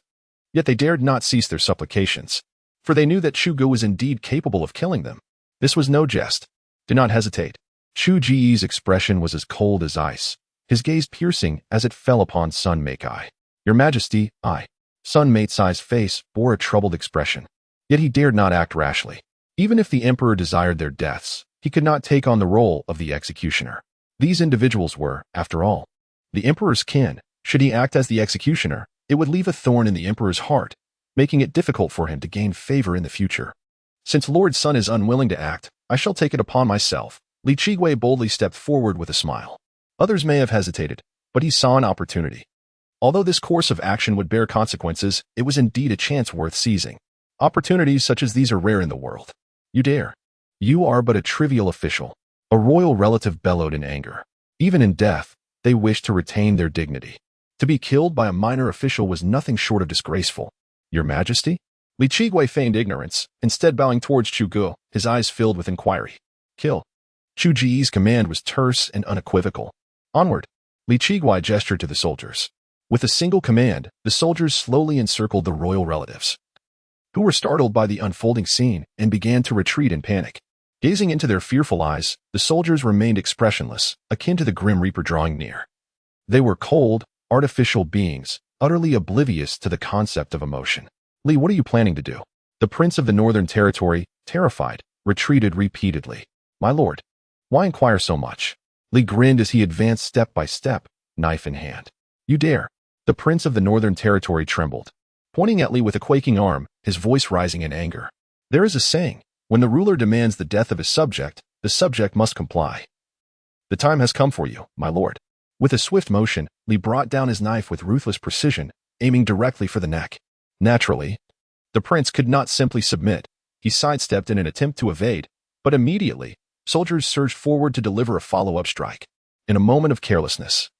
Yet they dared not cease their supplications, for they knew that Chu Gu was indeed capable of killing them. This was no jest. Do not hesitate. Chu Ji's expression was as cold as ice, his gaze piercing as it fell upon Sun Meikai. Your Majesty, I. Sun Meicai's face bore a troubled expression, yet he dared not act rashly. Even if the emperor desired their deaths, He could not take on the role of the executioner. These individuals were, after all, the emperor's kin. Should he act as the executioner, it would leave a thorn in the emperor's heart, making it difficult for him to gain favor in the future. Since Lord Sun is unwilling to act, I shall take it upon myself. Li Qigui boldly stepped forward with a smile. Others may have hesitated, but he saw an opportunity. Although this course of action would bear consequences, it was indeed a chance worth seizing. Opportunities such as these are rare in the world. You dare. You are but a trivial official. A royal relative bellowed in anger. Even in death, they wished to retain their dignity. To be killed by a minor official was nothing short of disgraceful. Your Majesty? Li Qigui feigned ignorance, instead bowing towards Chu Ge, his eyes filled with inquiry. Kill. Chu Ji's command was terse and unequivocal. Onward. Li Qigui gestured to the soldiers. With a single command, the soldiers slowly encircled the royal relatives, who were startled by the unfolding scene and began to retreat in panic. Gazing into their fearful eyes, the soldiers remained expressionless, akin to the Grim Reaper drawing near. They were cold, artificial beings, utterly oblivious to the concept of emotion. Li, what are you planning to do? The Prince of the Northern Territory, terrified, retreated repeatedly. My lord, why inquire so much? Li grinned as he advanced step by step, knife in hand. You dare. The Prince of the Northern Territory trembled, pointing at Li with a quaking arm, his voice rising in anger. There is a saying, when the ruler demands the death of his subject, the subject must comply. The time has come for you, my lord. With a swift motion, Li brought down his knife with ruthless precision, aiming directly for the neck. Naturally, the prince could not simply submit. He sidestepped in an attempt to evade, but immediately, soldiers surged forward to deliver a follow-up strike. In a moment of carelessness,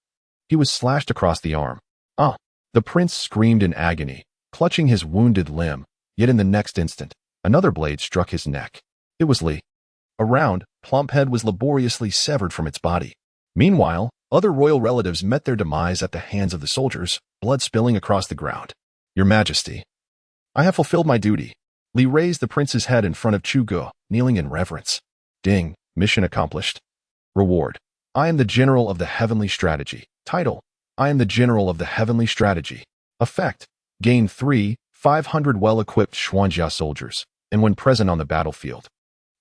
he was slashed across the arm. Ah! The prince screamed in agony, clutching his wounded limb, yet in the next instant, another blade struck his neck. It was Li. A round, plump head was laboriously severed from its body. Meanwhile, other royal relatives met their demise at the hands of the soldiers, blood spilling across the ground. Your Majesty, I have fulfilled my duty. Li raised the prince's head in front of Chu Ge, kneeling in reverence. Ding, mission accomplished. Reward. I am the General of the Heavenly Strategy. Title. I am the General of the Heavenly Strategy. Effect. Gain 500 well-equipped Xuanjia soldiers, and when present on the battlefield,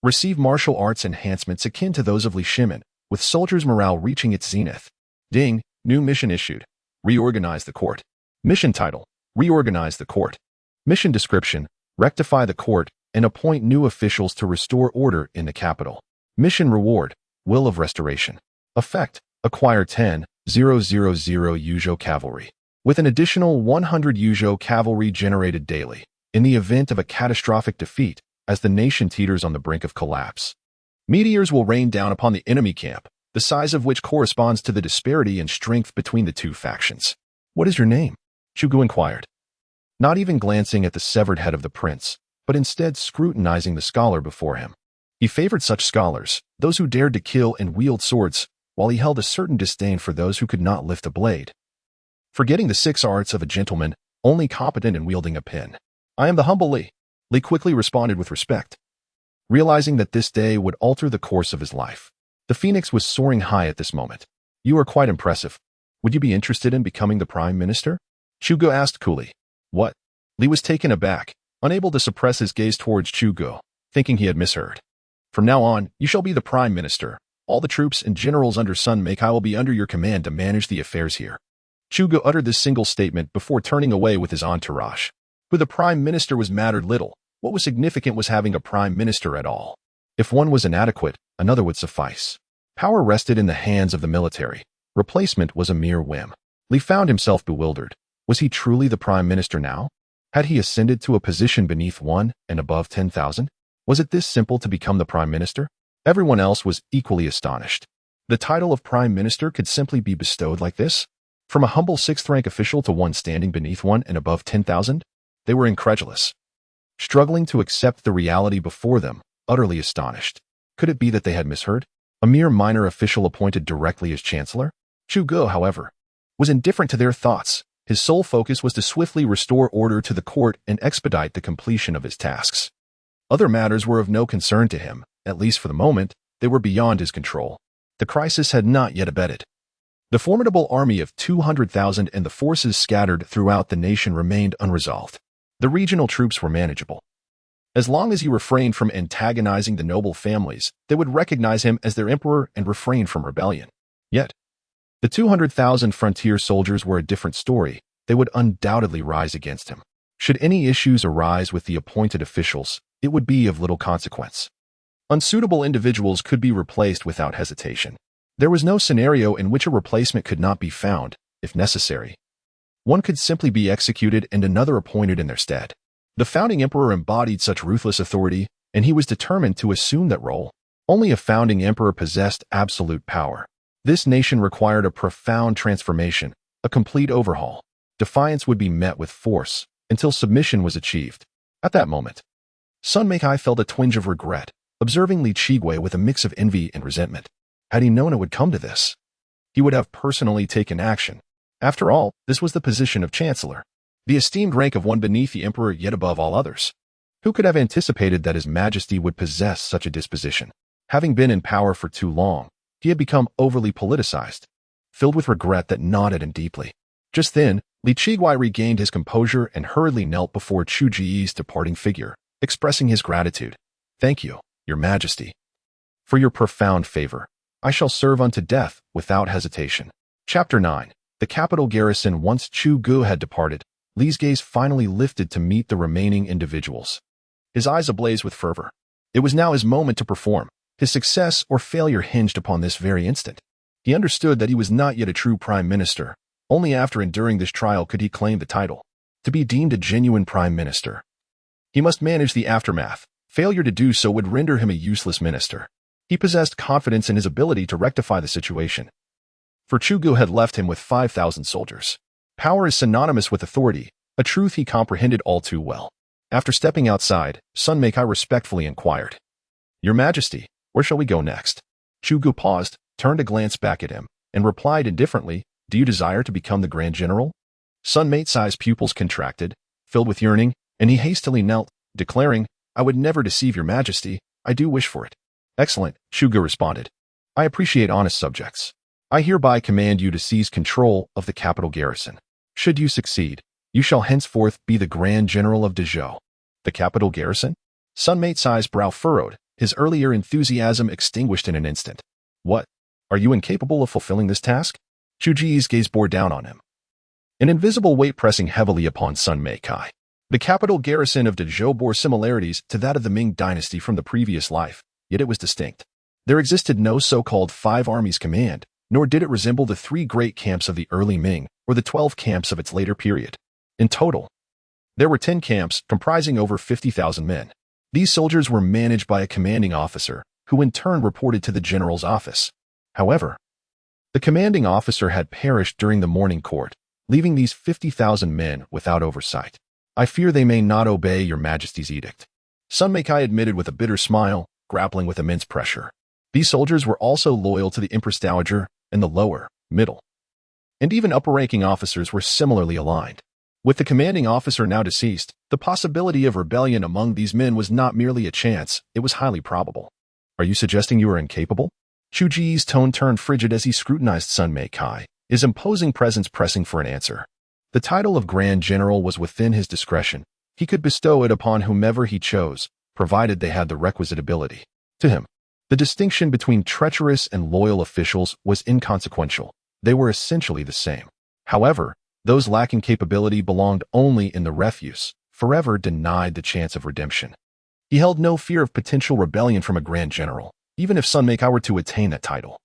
receive martial arts enhancements akin to those of Li Shimin, with soldiers' morale reaching its zenith. Ding, new mission issued. Reorganize the court. Mission title. Reorganize the court. Mission description. Rectify the court and appoint new officials to restore order in the capital. Mission reward. Will of restoration. Effect. Acquire 10,000 Yuzhou cavalry, with an additional 100 Yuzhou cavalry generated daily, in the event of a catastrophic defeat, as the nation teeters on the brink of collapse. Meteors will rain down upon the enemy camp, the size of which corresponds to the disparity in strength between the two factions. What is your name? Chu Ge inquired, not even glancing at the severed head of the prince, but instead scrutinizing the scholar before him. He favored such scholars, those who dared to kill and wield swords, while he held a certain disdain for those who could not lift a blade. Forgetting the 6 arts of a gentleman, only competent in wielding a pen. I am the humble Li. Li quickly responded with respect, realizing that this day would alter the course of his life. The phoenix was soaring high at this moment. You are quite impressive. Would you be interested in becoming the prime minister? Chu Ge asked coolly. What? Li was taken aback, unable to suppress his gaze towards Chu Ge, thinking he had misheard. From now on, you shall be the prime minister. All the troops and generals under Sun Mekai will be under your command to manage the affairs here. Chu Ge uttered this single statement before turning away with his entourage. Who the prime minister was mattered little. What was significant was having a prime minister at all. If one was inadequate, another would suffice. Power rested in the hands of the military. Replacement was a mere whim. Li found himself bewildered. Was he truly the prime minister now? Had he ascended to a position beneath 1 and above 10,000? Was it this simple to become the prime minister? Everyone else was equally astonished. The title of prime minister could simply be bestowed like this? From a humble 6th-rank official to one standing beneath 1 and above 10,000? They were incredulous, struggling to accept the reality before them, utterly astonished. Could it be that they had misheard? A mere minor official appointed directly as chancellor? Chu Ge, however, was indifferent to their thoughts. His sole focus was to swiftly restore order to the court and expedite the completion of his tasks. Other matters were of no concern to him. At least for the moment, they were beyond his control. The crisis had not yet abated. The formidable army of 200,000 and the forces scattered throughout the nation remained unresolved. The regional troops were manageable. As long as he refrained from antagonizing the noble families, they would recognize him as their emperor and refrain from rebellion. Yet, the 200,000 frontier soldiers were a different story. They would undoubtedly rise against him. Should any issues arise with the appointed officials, it would be of little consequence. Unsuitable individuals could be replaced without hesitation. There was no scenario in which a replacement could not be found, if necessary. One could simply be executed and another appointed in their stead. The founding emperor embodied such ruthless authority, and he was determined to assume that role. Only a founding emperor possessed absolute power. This nation required a profound transformation, a complete overhaul. Defiance would be met with force, until submission was achieved. At that moment, Sun Meikai felt a twinge of regret, observing Li Qigui with a mix of envy and resentment. Had he known it would come to this, he would have personally taken action. After all, this was the position of chancellor, the esteemed rank of one beneath the emperor yet above all others. Who could have anticipated that his majesty would possess such a disposition? Having been in power for too long, he had become overly politicized, filled with regret that gnawed at him deeply. Just then, Li Qigui regained his composure and hurriedly knelt before Chu Ji's departing figure, expressing his gratitude. "Thank you, your majesty, for your profound favor. I shall serve unto death without hesitation." Chapter 9. The capital garrison. Once Chu Gu had departed, Li's gaze finally lifted to meet the remaining individuals. His eyes ablaze with fervor. It was now his moment to perform. His success or failure hinged upon this very instant. He understood that he was not yet a true prime minister. Only after enduring this trial could he claim the title. To be deemed a genuine prime minister, he must manage the aftermath. Failure to do so would render him a useless minister. He possessed confidence in his ability to rectify the situation. For Chu Gu had left him with 5,000 soldiers. Power is synonymous with authority, a truth he comprehended all too well. After stepping outside, Sun Meikai respectfully inquired, "Your Majesty, where shall we go next?" Chu Gu paused, turned a glance back at him, and replied indifferently, "Do you desire to become the Grand General?" Sun Meicai's pupils contracted, filled with yearning, and he hastily knelt, declaring, "I would never deceive your Majesty. I do wish for it." "Excellent," Chu Gu responded. "I appreciate honest subjects. I hereby command you to seize control of the capital garrison. Should you succeed, you shall henceforth be the Grand General of Dezhou." The capital garrison? Sun Meicai's brow furrowed, his earlier enthusiasm extinguished in an instant. "What? Are you incapable of fulfilling this task?" Chu Ji's gaze bore down on him, an invisible weight pressing heavily upon Sun Meikai. The capital garrison of Dezhou bore similarities to that of the Ming dynasty from the previous life, yet it was distinct. There existed no so-called five armies command, nor did it resemble the 3 great camps of the early Ming or the 12 camps of its later period. In total, there were 10 camps comprising over 50,000 men. These soldiers were managed by a commanding officer, who in turn reported to the general's office. However, the commanding officer had perished during the morning court, leaving these 50,000 men without oversight. "I fear they may not obey your Majesty's edict," Sun Meikai admitted with a bitter smile, grappling with immense pressure. These soldiers were also loyal to the Empress Dowager, and the lower, middle, and even upper-ranking officers were similarly aligned. With the commanding officer now deceased, the possibility of rebellion among these men was not merely a chance, it was highly probable. "Are you suggesting you are incapable?" Chu Ji's tone turned frigid as he scrutinized Sun Meikai, his imposing presence pressing for an answer. The title of Grand General was within his discretion. He could bestow it upon whomever he chose, provided they had the requisite ability. To him, the distinction between treacherous and loyal officials was inconsequential. They were essentially the same. However, those lacking capability belonged only in the refuse, forever denied the chance of redemption. He held no fear of potential rebellion from a Grand General, even if Sun Meikai were to attain that title.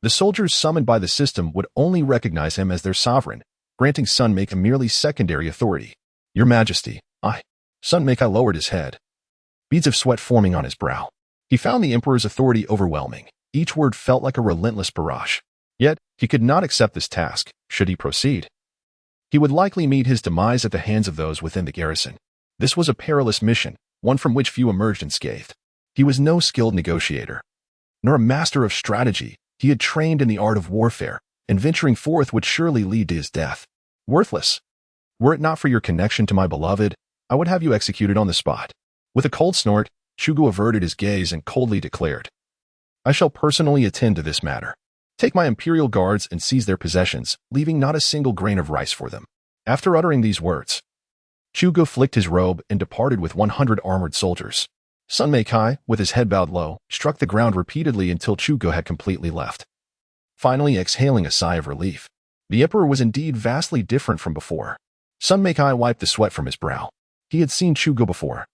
The soldiers summoned by the system would only recognize him as their sovereign, granting Sun Meikai merely secondary authority. "Your Majesty, I..." Sun Meikai lowered his head, beads of sweat forming on his brow. He found the emperor's authority overwhelming. Each word felt like a relentless barrage. Yet, he could not accept this task. Should he proceed, he would likely meet his demise at the hands of those within the garrison. This was a perilous mission, one from which few emerged unscathed. He was no skilled negotiator, nor a master of strategy. He had trained in the art of warfare, and venturing forth would surely lead to his death. Worthless. Were it not for your connection to my beloved, I would have you executed on the spot. With a cold snort, Chu Gu averted his gaze and coldly declared, "I shall personally attend to this matter. Take my imperial guards and seize their possessions, leaving not a single grain of rice for them." After uttering these words, Chugo flicked his robe and departed with 100 armored soldiers. Sun Meikai, with his head bowed low, struck the ground repeatedly until Chugo had completely left. Finally exhaling a sigh of relief. The emperor was indeed vastly different from before. Sun Meikai wiped the sweat from his brow. He had seen Chugo before.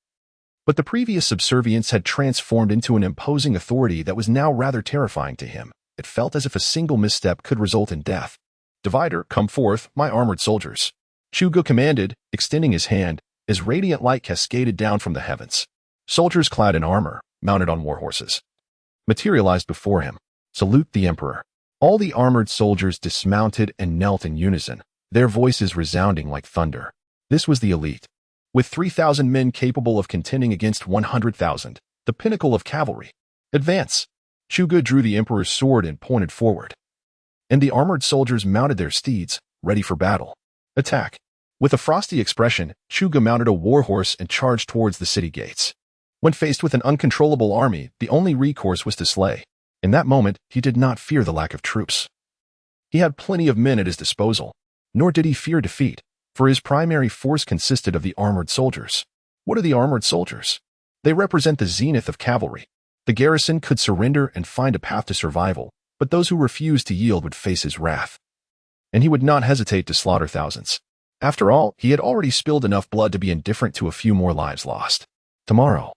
But the previous subservience had transformed into an imposing authority that was now rather terrifying to him. It felt as if a single misstep could result in death. "Divider, come forth, my armored soldiers," Chugo commanded, extending his hand, as radiant light cascaded down from the heavens. Soldiers clad in armor, mounted on war horses, materialized before him. "Salute the emperor." All the armored soldiers dismounted and knelt in unison, their voices resounding like thunder. This was the elite. With 3,000 men capable of contending against 100,000, the pinnacle of cavalry. "Advance!" Chugo drew the emperor's sword and pointed forward. And the armored soldiers mounted their steeds, ready for battle. "Attack!" With a frosty expression, Chugo mounted a war horse and charged towards the city gates. When faced with an uncontrollable army, the only recourse was to slay. In that moment, he did not fear the lack of troops. He had plenty of men at his disposal, nor did he fear defeat, for his primary force consisted of the armored soldiers. What are the armored soldiers? They represent the zenith of cavalry. The garrison could surrender and find a path to survival, but those who refused to yield would face his wrath. And he would not hesitate to slaughter thousands. After all, he had already spilled enough blood to be indifferent to a few more lives lost. Tomorrow,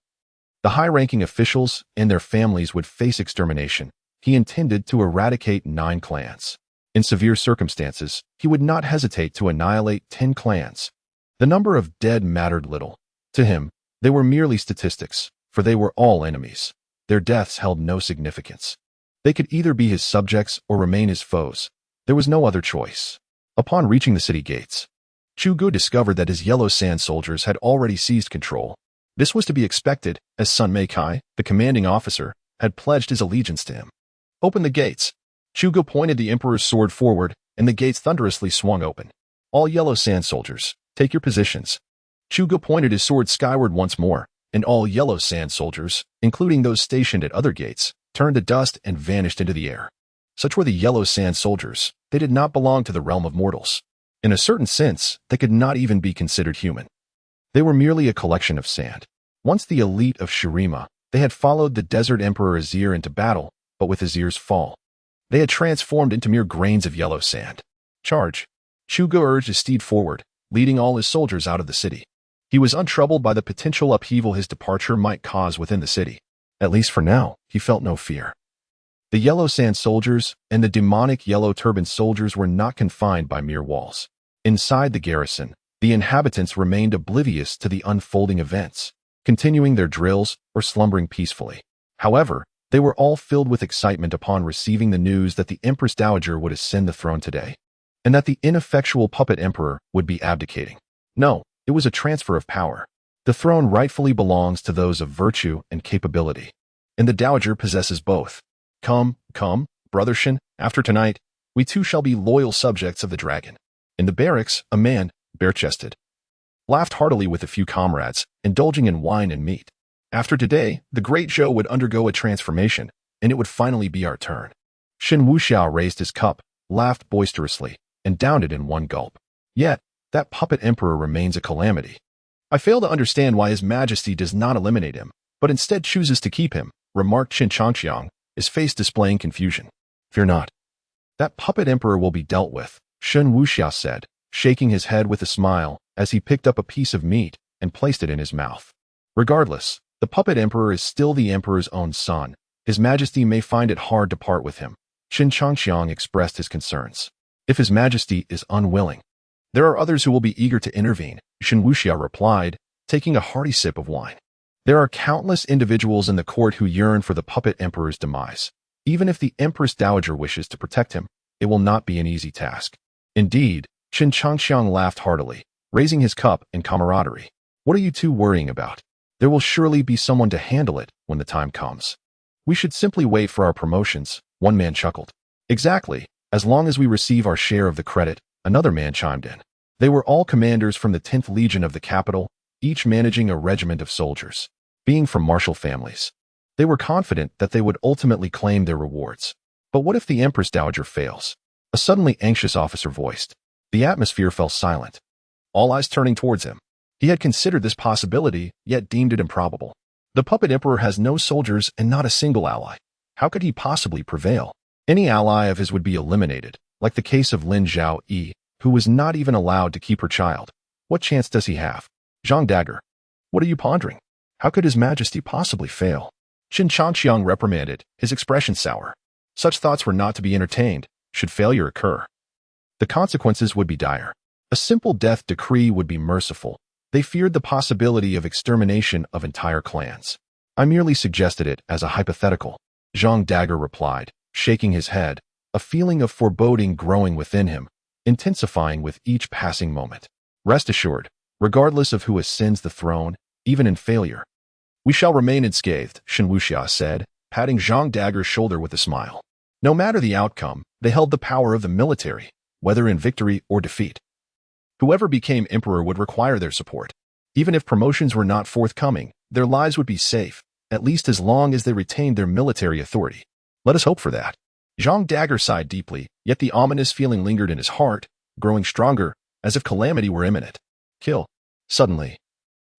the high-ranking officials and their families would face extermination. He intended to eradicate 9 clans. In severe circumstances, he would not hesitate to annihilate 10 clans. The number of dead mattered little. To him, they were merely statistics, for they were all enemies. Their deaths held no significance. They could either be his subjects or remain his foes. There was no other choice. Upon reaching the city gates, Chugo discovered that his Yellow Sand soldiers had already seized control. This was to be expected, as Sun Meikai, the commanding officer, had pledged his allegiance to him. "Open the gates." Chugo pointed the emperor's sword forward, and the gates thunderously swung open. "All Yellow Sand soldiers, take your positions." Chugo pointed his sword skyward once more, and all Yellow Sand soldiers, including those stationed at other gates, turned to dust and vanished into the air. Such were the Yellow Sand soldiers. They did not belong to the realm of mortals. In a certain sense, they could not even be considered human. They were merely a collection of sand. Once the elite of Shirima, they had followed the desert emperor Azir into battle, but with Azir's fall, they had transformed into mere grains of yellow sand. "Charge!" Chugo urged his steed forward, leading all his soldiers out of the city. He was untroubled by the potential upheaval his departure might cause within the city. At least for now, he felt no fear. The Yellow Sand soldiers and the demonic Yellow Turban soldiers were not confined by mere walls. Inside the garrison, the inhabitants remained oblivious to the unfolding events, continuing their drills or slumbering peacefully. However, they were all filled with excitement upon receiving the news that the Empress Dowager would ascend the throne today, and that the ineffectual puppet emperor would be abdicating. No, it was a transfer of power. The throne rightfully belongs to those of virtue and capability, and the Dowager possesses both. Come, brother Shin, after tonight, we too shall be loyal subjects of the dragon." In the barracks, a man, bare-chested, laughed heartily with a few comrades, indulging in wine and meat. "After today, the great Zhou would undergo a transformation, and it would finally be our turn." Shin Wuxiao raised his cup, laughed boisterously, and downed it in one gulp. "Yet, that puppet emperor remains a calamity. I fail to understand why His Majesty does not eliminate him, but instead chooses to keep him," remarked Qin Changqiang, his face displaying confusion. "Fear not. That puppet emperor will be dealt with," Shin Wuxiao said, shaking his head with a smile as he picked up a piece of meat and placed it in his mouth. "Regardless, the puppet emperor is still the emperor's own son. His Majesty may find it hard to part with him." Qin Changqiang expressed his concerns. "If His Majesty is unwilling, there are others who will be eager to intervene," Shin Wuxiao replied, taking a hearty sip of wine. "There are countless individuals in the court who yearn for the puppet emperor's demise. Even if the Empress Dowager wishes to protect him, it will not be an easy task." "Indeed," Qin Changqiang laughed heartily, raising his cup in camaraderie. "What are you two worrying about? There will surely be someone to handle it when the time comes. We should simply wait for our promotions," one man chuckled. "Exactly, as long as we receive our share of the credit," another man chimed in. They were all commanders from the 10th Legion of the capital, each managing a regiment of soldiers. Being from martial families, they were confident that they would ultimately claim their rewards. But what if the Empress Dowager fails? A suddenly anxious officer voiced. The atmosphere fell silent, all eyes turning towards him. He had considered this possibility, yet deemed it improbable. The puppet emperor has no soldiers and not a single ally. How could he possibly prevail? Any ally of his would be eliminated, like the case of Lin Zhao Yi, who was not even allowed to keep her child. What chance does he have? Zhang Dagger. What are you pondering? How could His Majesty possibly fail? Qin Changqiang reprimanded, his expression sour. Such thoughts were not to be entertained, should failure occur. The consequences would be dire. A simple death decree would be merciful. They feared the possibility of extermination of entire clans. I merely suggested it as a hypothetical. Zhang Dagger replied, shaking his head, a feeling of foreboding growing within him, intensifying with each passing moment. Rest assured, regardless of who ascends the throne, even in failure, we shall remain unscathed, Shen Wuxia said, patting Zhang Dagger's shoulder with a smile. No matter the outcome, they held the power of the military, whether in victory or defeat. Whoever became emperor would require their support. Even if promotions were not forthcoming, their lives would be safe, at least as long as they retained their military authority. Let us hope for that. Zhang Dagger sighed deeply, yet the ominous feeling lingered in his heart, growing stronger, as if calamity were imminent. Kill. Suddenly,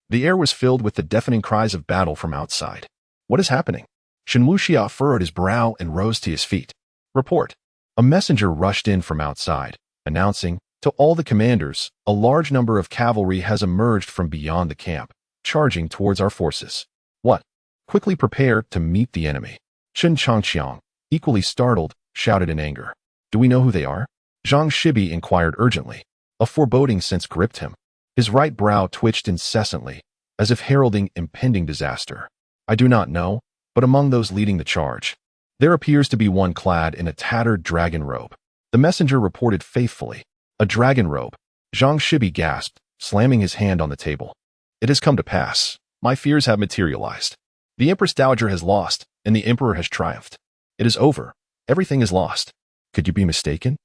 the air was filled with the deafening cries of battle from outside. What is happening? Shen Wuxia furrowed his brow and rose to his feet. Report. A messenger rushed in from outside, announcing, to all the commanders, a large number of cavalry has emerged from beyond the camp, charging towards our forces. What? Quickly prepare to meet the enemy. Qin Changqiang, equally startled, shouted in anger. Do we know who they are? Zhang Shibi inquired urgently. A foreboding sense gripped him. His right brow twitched incessantly, as if heralding impending disaster. I do not know, but among those leading the charge, there appears to be one clad in a tattered dragon robe. The messenger reported faithfully. A dragon robe. Zhang Shibi gasped, slamming his hand on the table. It has come to pass. My fears have materialized. The Empress Dowager has lost, and the Emperor has triumphed. It is over. Everything is lost. Could you be mistaken?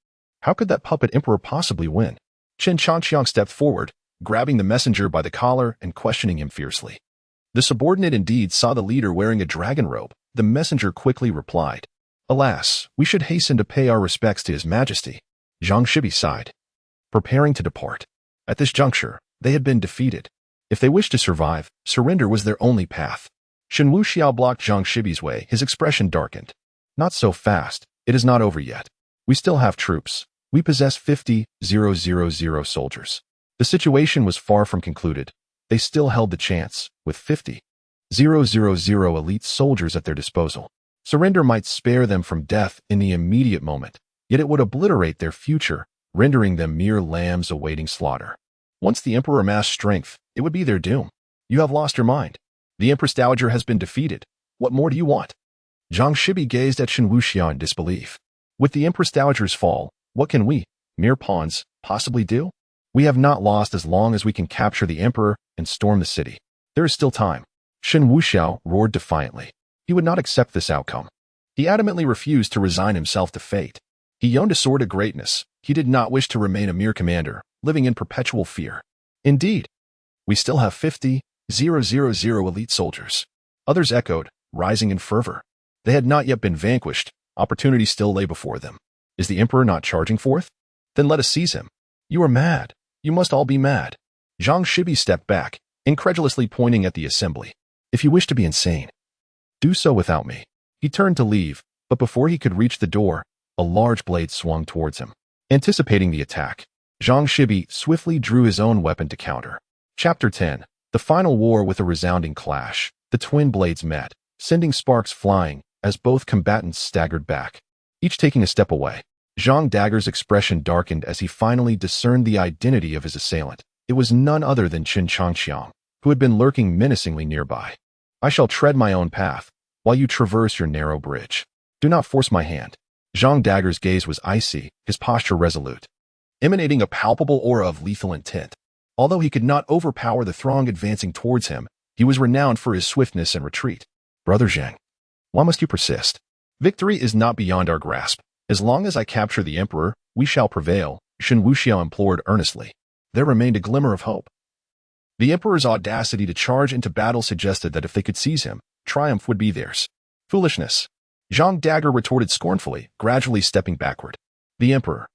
How could that puppet emperor possibly win? Qin Changqiang stepped forward, grabbing the messenger by the collar and questioning him fiercely. The subordinate indeed saw the leader wearing a dragon robe. The messenger quickly replied, Alas, we should hasten to pay our respects to His Majesty. Zhang Shibi sighed, preparing to depart. At this juncture, they had been defeated. If they wished to survive, surrender was their only path. Shen Wuxiao blocked Zhang Shibi's way, his expression darkened. Not so fast, it is not over yet. We still have troops. We possess 50,000 soldiers. The situation was far from concluded. They still held the chance, with 50,000 elite soldiers at their disposal. Surrender might spare them from death in the immediate moment, yet it would obliterate their future, rendering them mere lambs awaiting slaughter. Once the Emperor amassed strength, it would be their doom. You have lost your mind. The Empress Dowager has been defeated. What more do you want? Zhang Shibi gazed at Shen Wuxia in disbelief. With the Empress Dowager's fall, what can we, mere pawns, possibly do? We have not lost as long as we can capture the Emperor and storm the city. There is still time. Shen Wuxiao roared defiantly. He would not accept this outcome. He adamantly refused to resign himself to fate. He owned a sword of greatness. He did not wish to remain a mere commander, living in perpetual fear. Indeed, we still have 50,000 elite soldiers. Others echoed, rising in fervor. They had not yet been vanquished. Opportunity still lay before them. Is the Emperor not charging forth? Then let us seize him. You are mad. You must all be mad. Zhang Shibi stepped back, incredulously pointing at the assembly. If you wish to be insane, do so without me. He turned to leave, but before he could reach the door, a large blade swung towards him. Anticipating the attack, Zhang Shibi swiftly drew his own weapon to counter. Chapter 10. The final war. With a resounding clash, the twin blades met, sending sparks flying as both combatants staggered back, each taking a step away. Zhang Dagger's expression darkened as he finally discerned the identity of his assailant. It was none other than Qin Changqiang, who had been lurking menacingly nearby. I shall tread my own path, while you traverse your narrow bridge. Do not force my hand. Zhang Dagger's gaze was icy, his posture resolute, emanating a palpable aura of lethal intent. Although he could not overpower the throng advancing towards him, he was renowned for his swiftness and retreat. Brother Zhang, why must you persist? Victory is not beyond our grasp. As long as I capture the Emperor, we shall prevail, Shen Wuxiao implored earnestly. There remained a glimmer of hope. The Emperor's audacity to charge into battle suggested that if they could seize him, triumph would be theirs. Foolishness. Zhang Dagger retorted scornfully, gradually stepping backward. The Emperor,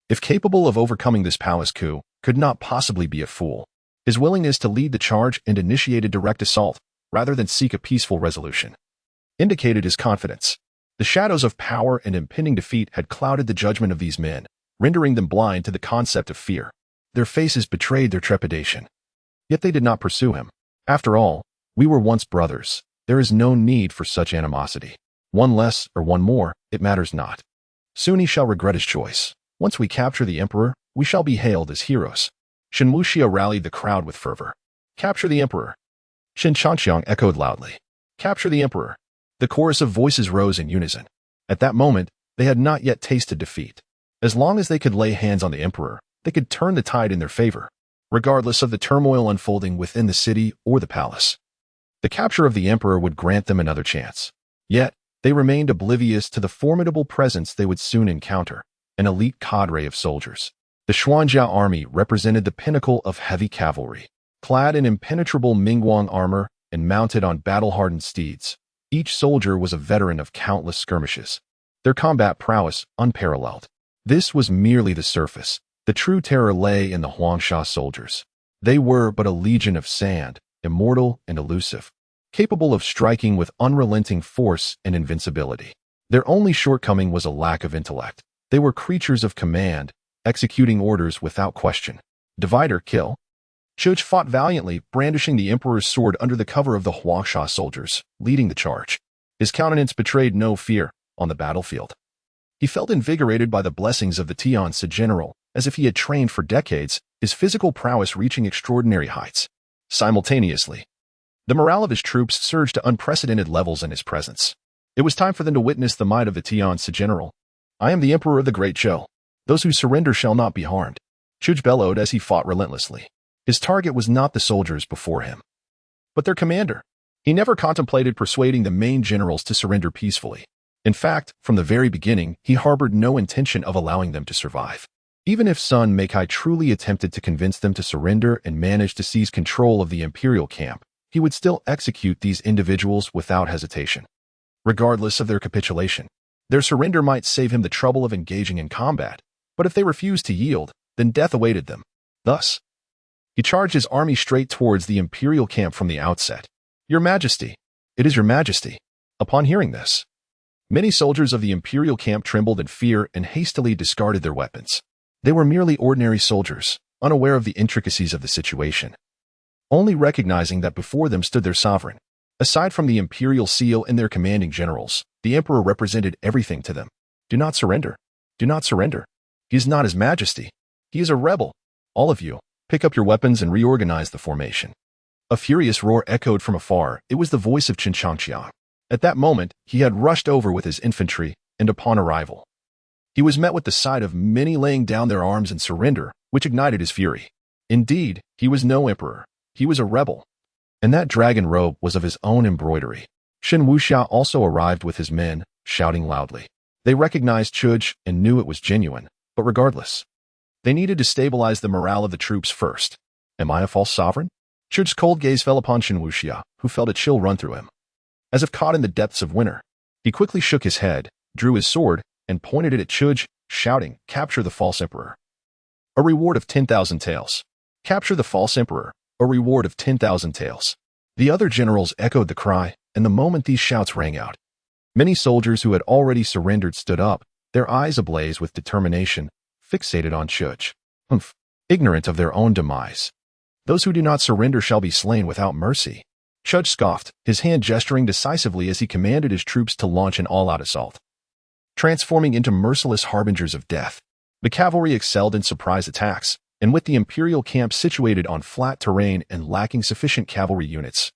if capable of overcoming this palace coup, could not possibly be a fool. His willingness to lead the charge and initiate a direct assault, rather than seek a peaceful resolution, indicated his confidence. The shadows of power and impending defeat had clouded the judgment of these men, rendering them blind to the concept of fear. Their faces betrayed their trepidation. Yet they did not pursue him. After all, we were once brothers. There is no need for such animosity. One less or one more, it matters not. Soon he shall regret his choice. Once we capture the emperor, we shall be hailed as heroes. Shen Wuxia rallied the crowd with fervor. Capture the emperor. Shen Changqiang echoed loudly. Capture the emperor. The chorus of voices rose in unison. At that moment, they had not yet tasted defeat. As long as they could lay hands on the emperor, they could turn the tide in their favor, regardless of the turmoil unfolding within the city or the palace. The capture of the emperor would grant them another chance. Yet, they remained oblivious to the formidable presence they would soon encounter, an elite cadre of soldiers. The Xuanjia army represented the pinnacle of heavy cavalry. Clad in impenetrable Mingguang armor and mounted on battle-hardened steeds, each soldier was a veteran of countless skirmishes. Their combat prowess unparalleled. This was merely the surface. The true terror lay in the Huangsha soldiers. They were but a legion of sand, immortal and elusive, capable of striking with unrelenting force and invincibility. Their only shortcoming was a lack of intellect. They were creatures of command, executing orders without question. Divide or kill. Chuj fought valiantly, brandishing the emperor's sword under the cover of the Huangsha soldiers, leading the charge. His countenance betrayed no fear on the battlefield. He felt invigorated by the blessings of the Tianzi general, as if he had trained for decades, his physical prowess reaching extraordinary heights. Simultaneously, the morale of his troops surged to unprecedented levels in his presence. It was time for them to witness the might of the Tianzi general. I am the emperor of the Great Zhou. Those who surrender shall not be harmed. Chuj bellowed as he fought relentlessly. His target was not the soldiers before him, but their commander. He never contemplated persuading the main generals to surrender peacefully. In fact, from the very beginning, he harbored no intention of allowing them to survive. Even if Sun Meikai truly attempted to convince them to surrender and managed to seize control of the imperial camp, he would still execute these individuals without hesitation. Regardless of their capitulation, their surrender might save him the trouble of engaging in combat, but if they refused to yield, then death awaited them. Thus, he charged his army straight towards the imperial camp from the outset. Your Majesty, it is your Majesty. Upon hearing this, many soldiers of the imperial camp trembled in fear and hastily discarded their weapons. They were merely ordinary soldiers, unaware of the intricacies of the situation, only recognizing that before them stood their sovereign. Aside from the imperial seal and their commanding generals, the emperor represented everything to them. Do not surrender. Do not surrender. He is not his Majesty. He is a rebel. All of you, pick up your weapons and reorganize the formation. A furious roar echoed from afar. It was the voice of Chen Changqiang. At that moment, he had rushed over with his infantry, and upon arrival, he was met with the sight of many laying down their arms in surrender, which ignited his fury. Indeed, he was no emperor. He was a rebel. And that dragon robe was of his own embroidery. Shen Wuxia also arrived with his men, shouting loudly. They recognized Chuj and knew it was genuine, but regardless, they needed to stabilize the morale of the troops first. Am I a false sovereign? Chuj's cold gaze fell upon Shen Wuxia, who felt a chill run through him. As if caught in the depths of winter, he quickly shook his head, drew his sword, and pointed it at Chuj, shouting, Capture the false emperor. A reward of 10,000 taels. Capture the false emperor. A reward of 10,000 taels. The other generals echoed the cry, and the moment these shouts rang out, many soldiers who had already surrendered stood up, their eyes ablaze with determination, fixated on Chuj. Ignorant of their own demise. Those who do not surrender shall be slain without mercy. Chuj scoffed, his hand gesturing decisively as he commanded his troops to launch an all-out assault, transforming into merciless harbingers of death. The cavalry excelled in surprise attacks, and with the imperial camp situated on flat terrain and lacking sufficient cavalry units,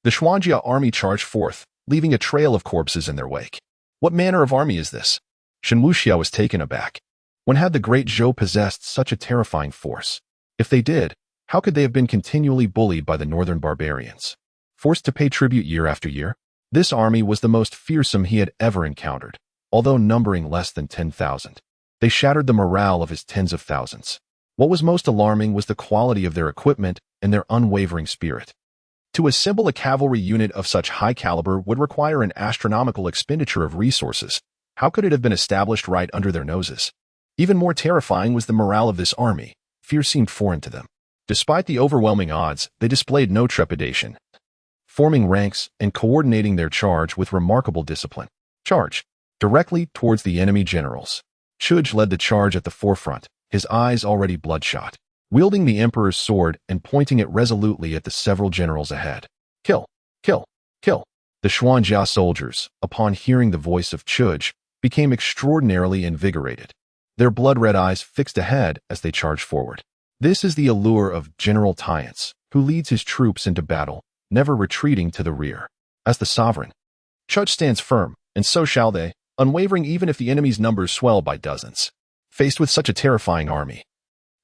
the Xuanjia army charged forth, leaving a trail of corpses in their wake. What manner of army is this? Shen Wuxia was taken aback. When had the Great Zhou possessed such a terrifying force? If they did, how could they have been continually bullied by the northern barbarians, forced to pay tribute year after year? This army was the most fearsome he had ever encountered. Although numbering less than 10,000, they shattered the morale of his tens of thousands. What was most alarming was the quality of their equipment and their unwavering spirit. To assemble a cavalry unit of such high caliber would require an astronomical expenditure of resources. How could it have been established right under their noses? Even more terrifying was the morale of this army. Fear seemed foreign to them. Despite the overwhelming odds, they displayed no trepidation, forming ranks and coordinating their charge with remarkable discipline. Charge directly towards the enemy generals. Chuj led the charge at the forefront, his eyes already bloodshot, wielding the emperor's sword and pointing it resolutely at the several generals ahead. Kill! Kill! Kill! The Xuanjia soldiers, upon hearing the voice of Chuj, became extraordinarily invigorated, their blood-red eyes fixed ahead as they charged forward. This is the allure of General Tyance, who leads his troops into battle, never retreating to the rear. As the sovereign, Chuj stands firm, and so shall they, unwavering even if the enemy's numbers swell by dozens. Faced with such a terrifying army,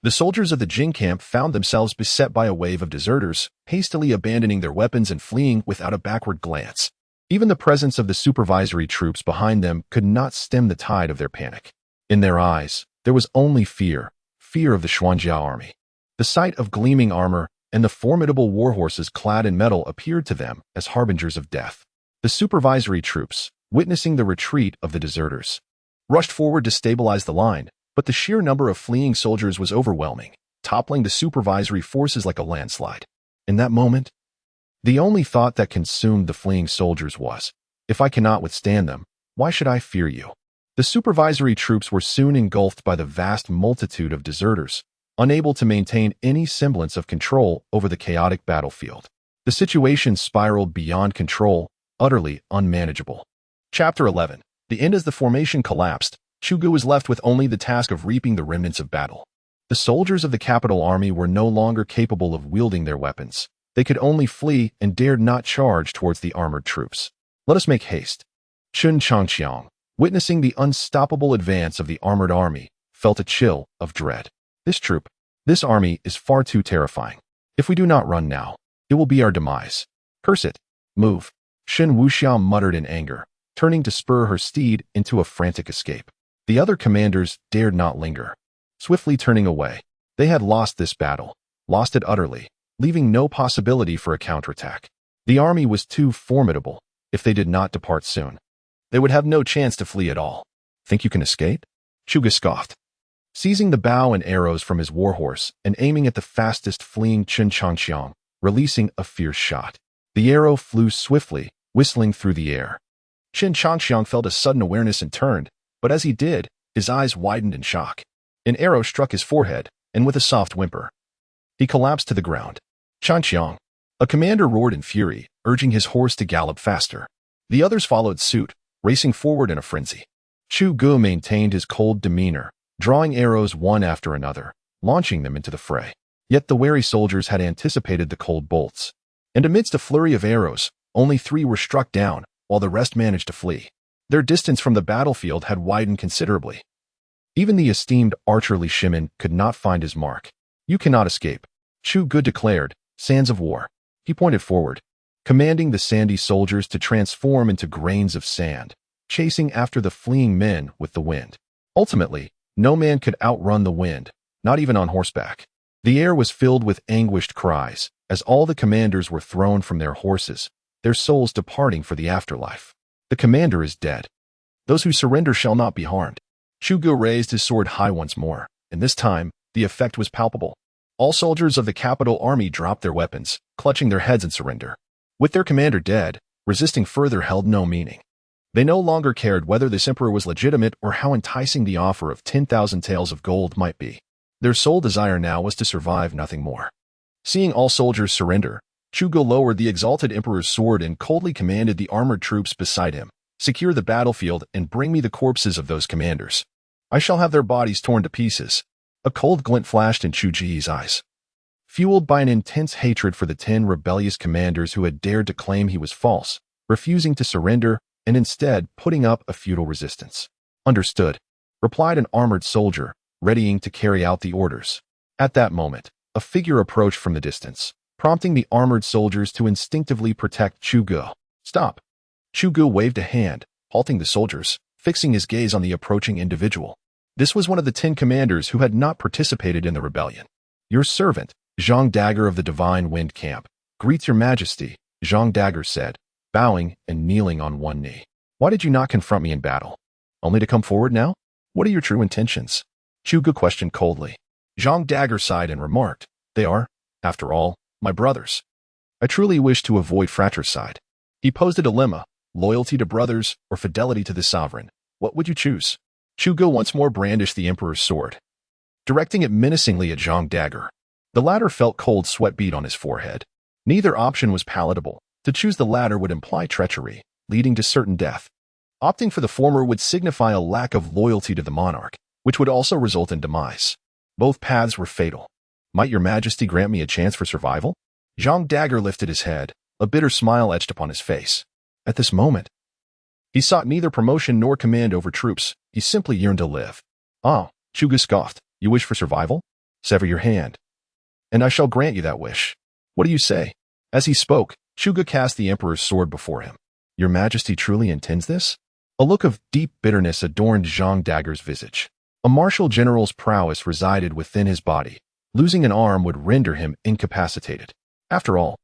the soldiers of the Jing camp found themselves beset by a wave of deserters, hastily abandoning their weapons and fleeing without a backward glance. Even the presence of the supervisory troops behind them could not stem the tide of their panic. In their eyes, there was only fear of the Xuanjia army. The sight of gleaming armor and the formidable warhorses clad in metal appeared to them as harbingers of death. The supervisory troops, witnessing the retreat of the deserters, rushed forward to stabilize the line, but the sheer number of fleeing soldiers was overwhelming, toppling the supervisory forces like a landslide. In that moment, the only thought that consumed the fleeing soldiers was, if I cannot withstand them, why should I fear you? The supervisory troops were soon engulfed by the vast multitude of deserters, unable to maintain any semblance of control over the chaotic battlefield. The situation spiraled beyond control, utterly unmanageable. Chapter 11. The end. As the formation collapsed, Chugu was left with only the task of reaping the remnants of battle. The soldiers of the capital army were no longer capable of wielding their weapons. They could only flee and dared not charge towards the armored troops. Let us make haste. Chun Changqiang, witnessing the unstoppable advance of the armored army, felt a chill of dread. This army is far too terrifying. If we do not run now, it will be our demise. Curse it. Move. Shen Wuxiao muttered in anger, turning to spur her steed into a frantic escape. The other commanders dared not linger. Swiftly turning away, they had lost this battle, lost it utterly, leaving no possibility for a counterattack. The army was too formidable. If they did not depart soon, they would have no chance to flee at all. Think you can escape? Chuga scoffed, seizing the bow and arrows from his warhorse and aiming at the fastest fleeing Chen Changqiang, releasing a fierce shot. The arrow flew swiftly, whistling through the air. Chen Changqiang felt a sudden awareness and turned, but as he did, his eyes widened in shock. An arrow struck his forehead, and with a soft whimper, he collapsed to the ground. Changqiang, a commander, roared in fury, urging his horse to gallop faster. The others followed suit, racing forward in a frenzy. Chu Gu maintained his cold demeanor, drawing arrows one after another, launching them into the fray. Yet the wary soldiers had anticipated the cold bolts, and amidst a flurry of arrows, only 3 were struck down, while the rest managed to flee. Their distance from the battlefield had widened considerably. Even the esteemed archer Li Shimin could not find his mark. You cannot escape, Chu Gu declared, sands of war. He pointed forward, commanding the sandy soldiers to transform into grains of sand, chasing after the fleeing men with the wind. Ultimately, no man could outrun the wind, not even on horseback. The air was filled with anguished cries, as all the commanders were thrown from their horses, their souls departing for the afterlife. The commander is dead. Those who surrender shall not be harmed. Chu Gu raised his sword high once more, and this time, the effect was palpable. All soldiers of the capital army dropped their weapons, clutching their heads in surrender. With their commander dead, resisting further held no meaning. They no longer cared whether this emperor was legitimate or how enticing the offer of 10,000 taels of gold might be. Their sole desire now was to survive, nothing more. Seeing all soldiers surrender, Chu Gu lowered the exalted emperor's sword and coldly commanded the armored troops beside him, secure the battlefield and bring me the corpses of those commanders. I shall have their bodies torn to pieces. A cold glint flashed in Chu Ji's eyes. Fueled by an intense hatred for the 10 rebellious commanders who had dared to claim he was false, refusing to surrender, and instead putting up a futile resistance. Understood, replied an armored soldier, readying to carry out the orders. At that moment, a figure approached from the distance, prompting the armored soldiers to instinctively protect Chu Gu. Stop! Chu Gu waved a hand, halting the soldiers, fixing his gaze on the approaching individual. This was one of the 10 commanders who had not participated in the rebellion. Your servant, Zhang Dagger of the Divine Wind Camp, greets your majesty, Zhang Dagger said, bowing and kneeling on one knee. Why did you not confront me in battle? Only to come forward now? What are your true intentions? Chu Gu questioned coldly. Zhang Dagger sighed and remarked, They are, after all, my brothers. I truly wish to avoid fratricide. He posed a dilemma, loyalty to brothers or fidelity to the sovereign. What would you choose? Chugo once more brandished the emperor's sword, directing it menacingly at Zhang Dagger. The latter felt cold sweat bead on his forehead. Neither option was palatable. To choose the latter would imply treachery, leading to certain death. Opting for the former would signify a lack of loyalty to the monarch, which would also result in demise. Both paths were fatal. Might your majesty grant me a chance for survival? Zhang Dagger lifted his head, a bitter smile etched upon his face. At this moment, he sought neither promotion nor command over troops. He simply yearned to live. Ah, Chuga scoffed. You wish for survival? Sever your hand, and I shall grant you that wish. What do you say? As he spoke, Chuga cast the emperor's sword before him. Your majesty truly intends this? A look of deep bitterness adorned Zhang Dagger's visage. A martial general's prowess resided within his body. Losing an arm would render him incapacitated. After all,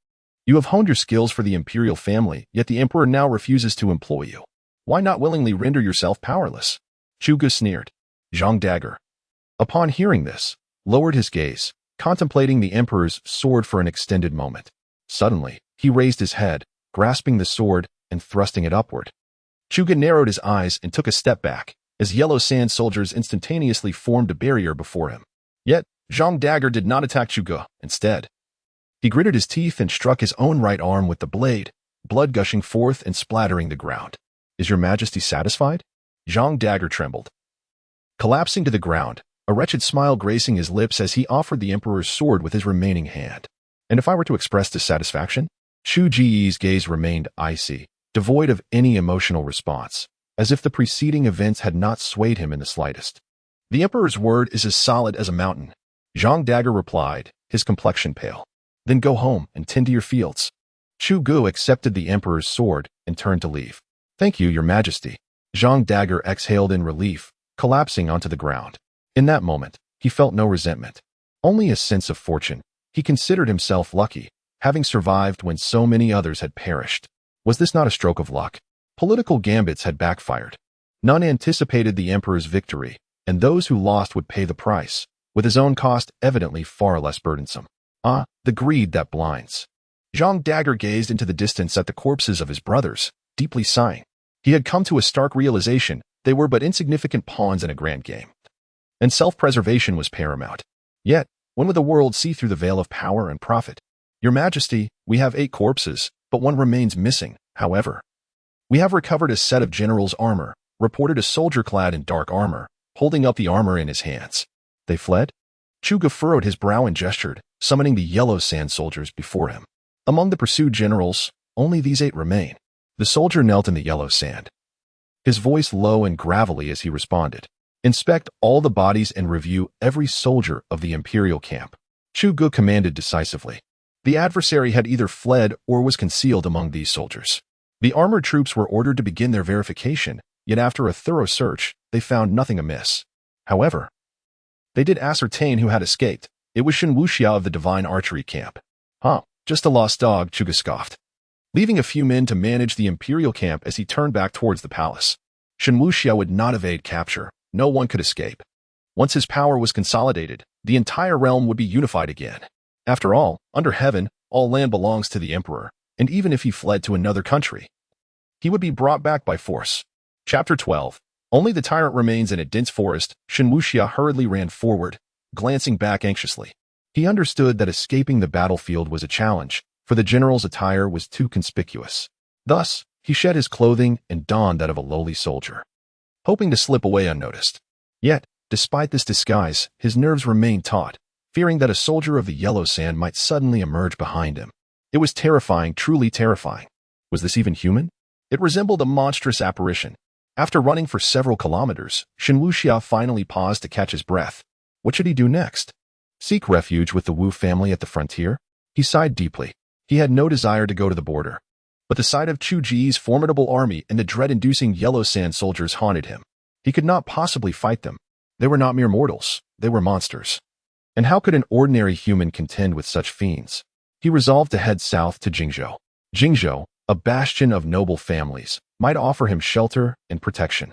you have honed your skills for the imperial family, yet the emperor now refuses to employ you. Why not willingly render yourself powerless? Chuga sneered. Zhang Dagger, upon hearing this, lowered his gaze, contemplating the emperor's sword for an extended moment. Suddenly, he raised his head, grasping the sword and thrusting it upward. Chuga narrowed his eyes and took a step back, as yellow sand soldiers instantaneously formed a barrier before him. Yet, Zhang Dagger did not attack Chuga. Instead, he gritted his teeth and struck his own right arm with the blade, blood gushing forth and splattering the ground. Is your majesty satisfied? Zhang Dagger trembled, collapsing to the ground, a wretched smile gracing his lips as he offered the emperor's sword with his remaining hand. And if I were to express dissatisfaction? Chu Ji's gaze remained icy, devoid of any emotional response, as if the preceding events had not swayed him in the slightest. The emperor's word is as solid as a mountain, Zhang Dagger replied, his complexion pale. Then go home and tend to your fields. Chu Gu accepted the emperor's sword and turned to leave. Thank you, your majesty. Zhang Dagger exhaled in relief, collapsing onto the ground. In that moment, he felt no resentment, only a sense of fortune. He considered himself lucky, having survived when so many others had perished. Was this not a stroke of luck? Political gambits had backfired. None anticipated the emperor's victory, and those who lost would pay the price, with his own cost evidently far less burdensome. Ah, the greed that blinds. Zhang Dagger gazed into the distance at the corpses of his brothers, deeply sighing. He had come to a stark realization: they were but insignificant pawns in a grand game, and self-preservation was paramount. Yet, when would the world see through the veil of power and profit? Your majesty, we have 8 corpses, but one remains missing, however. We have recovered a set of general's armor, reported a soldier clad in dark armor, holding up the armor in his hands. They fled? Chuga furrowed his brow and gestured, summoning the yellow sand soldiers before him. Among the pursued generals, only these 8 remain. The soldier knelt in the yellow sand, his voice low and gravelly as he responded. Inspect all the bodies and review every soldier of the imperial camp. Chuga commanded decisively. The adversary had either fled or was concealed among these soldiers. The armored troops were ordered to begin their verification, yet after a thorough search, they found nothing amiss. However, they did ascertain who had escaped. It was Shen Wuxia of the Divine Archery Camp. Huh, just a lost dog, Chuga scoffed, leaving a few men to manage the imperial camp as he turned back towards the palace. Shen Wuxia would not evade capture. No one could escape. Once his power was consolidated, the entire realm would be unified again. After all, under heaven, all land belongs to the emperor, and even if he fled to another country, he would be brought back by force. Chapter 12. Only the tyrant remains in a dense forest. Shen Wuxia hurriedly ran forward, glancing back anxiously. He understood that escaping the battlefield was a challenge, for the general's attire was too conspicuous. Thus, he shed his clothing and donned that of a lowly soldier, hoping to slip away unnoticed. Yet, despite this disguise, his nerves remained taut, fearing that a soldier of the yellow sand might suddenly emerge behind him. It was terrifying, truly terrifying. Was this even human? It resembled a monstrous apparition. After running for several kilometers, Shen Wuxia finally paused to catch his breath. What should he do next? Seek refuge with the Wu family at the frontier? He sighed deeply. He had no desire to go to the border. But the sight of Chu Ji's formidable army and the dread-inducing yellow sand soldiers haunted him. He could not possibly fight them. They were not mere mortals. They were monsters. And how could an ordinary human contend with such fiends? He resolved to head south to Jingzhou. Jingzhou, a bastion of noble families, might offer him shelter and protection.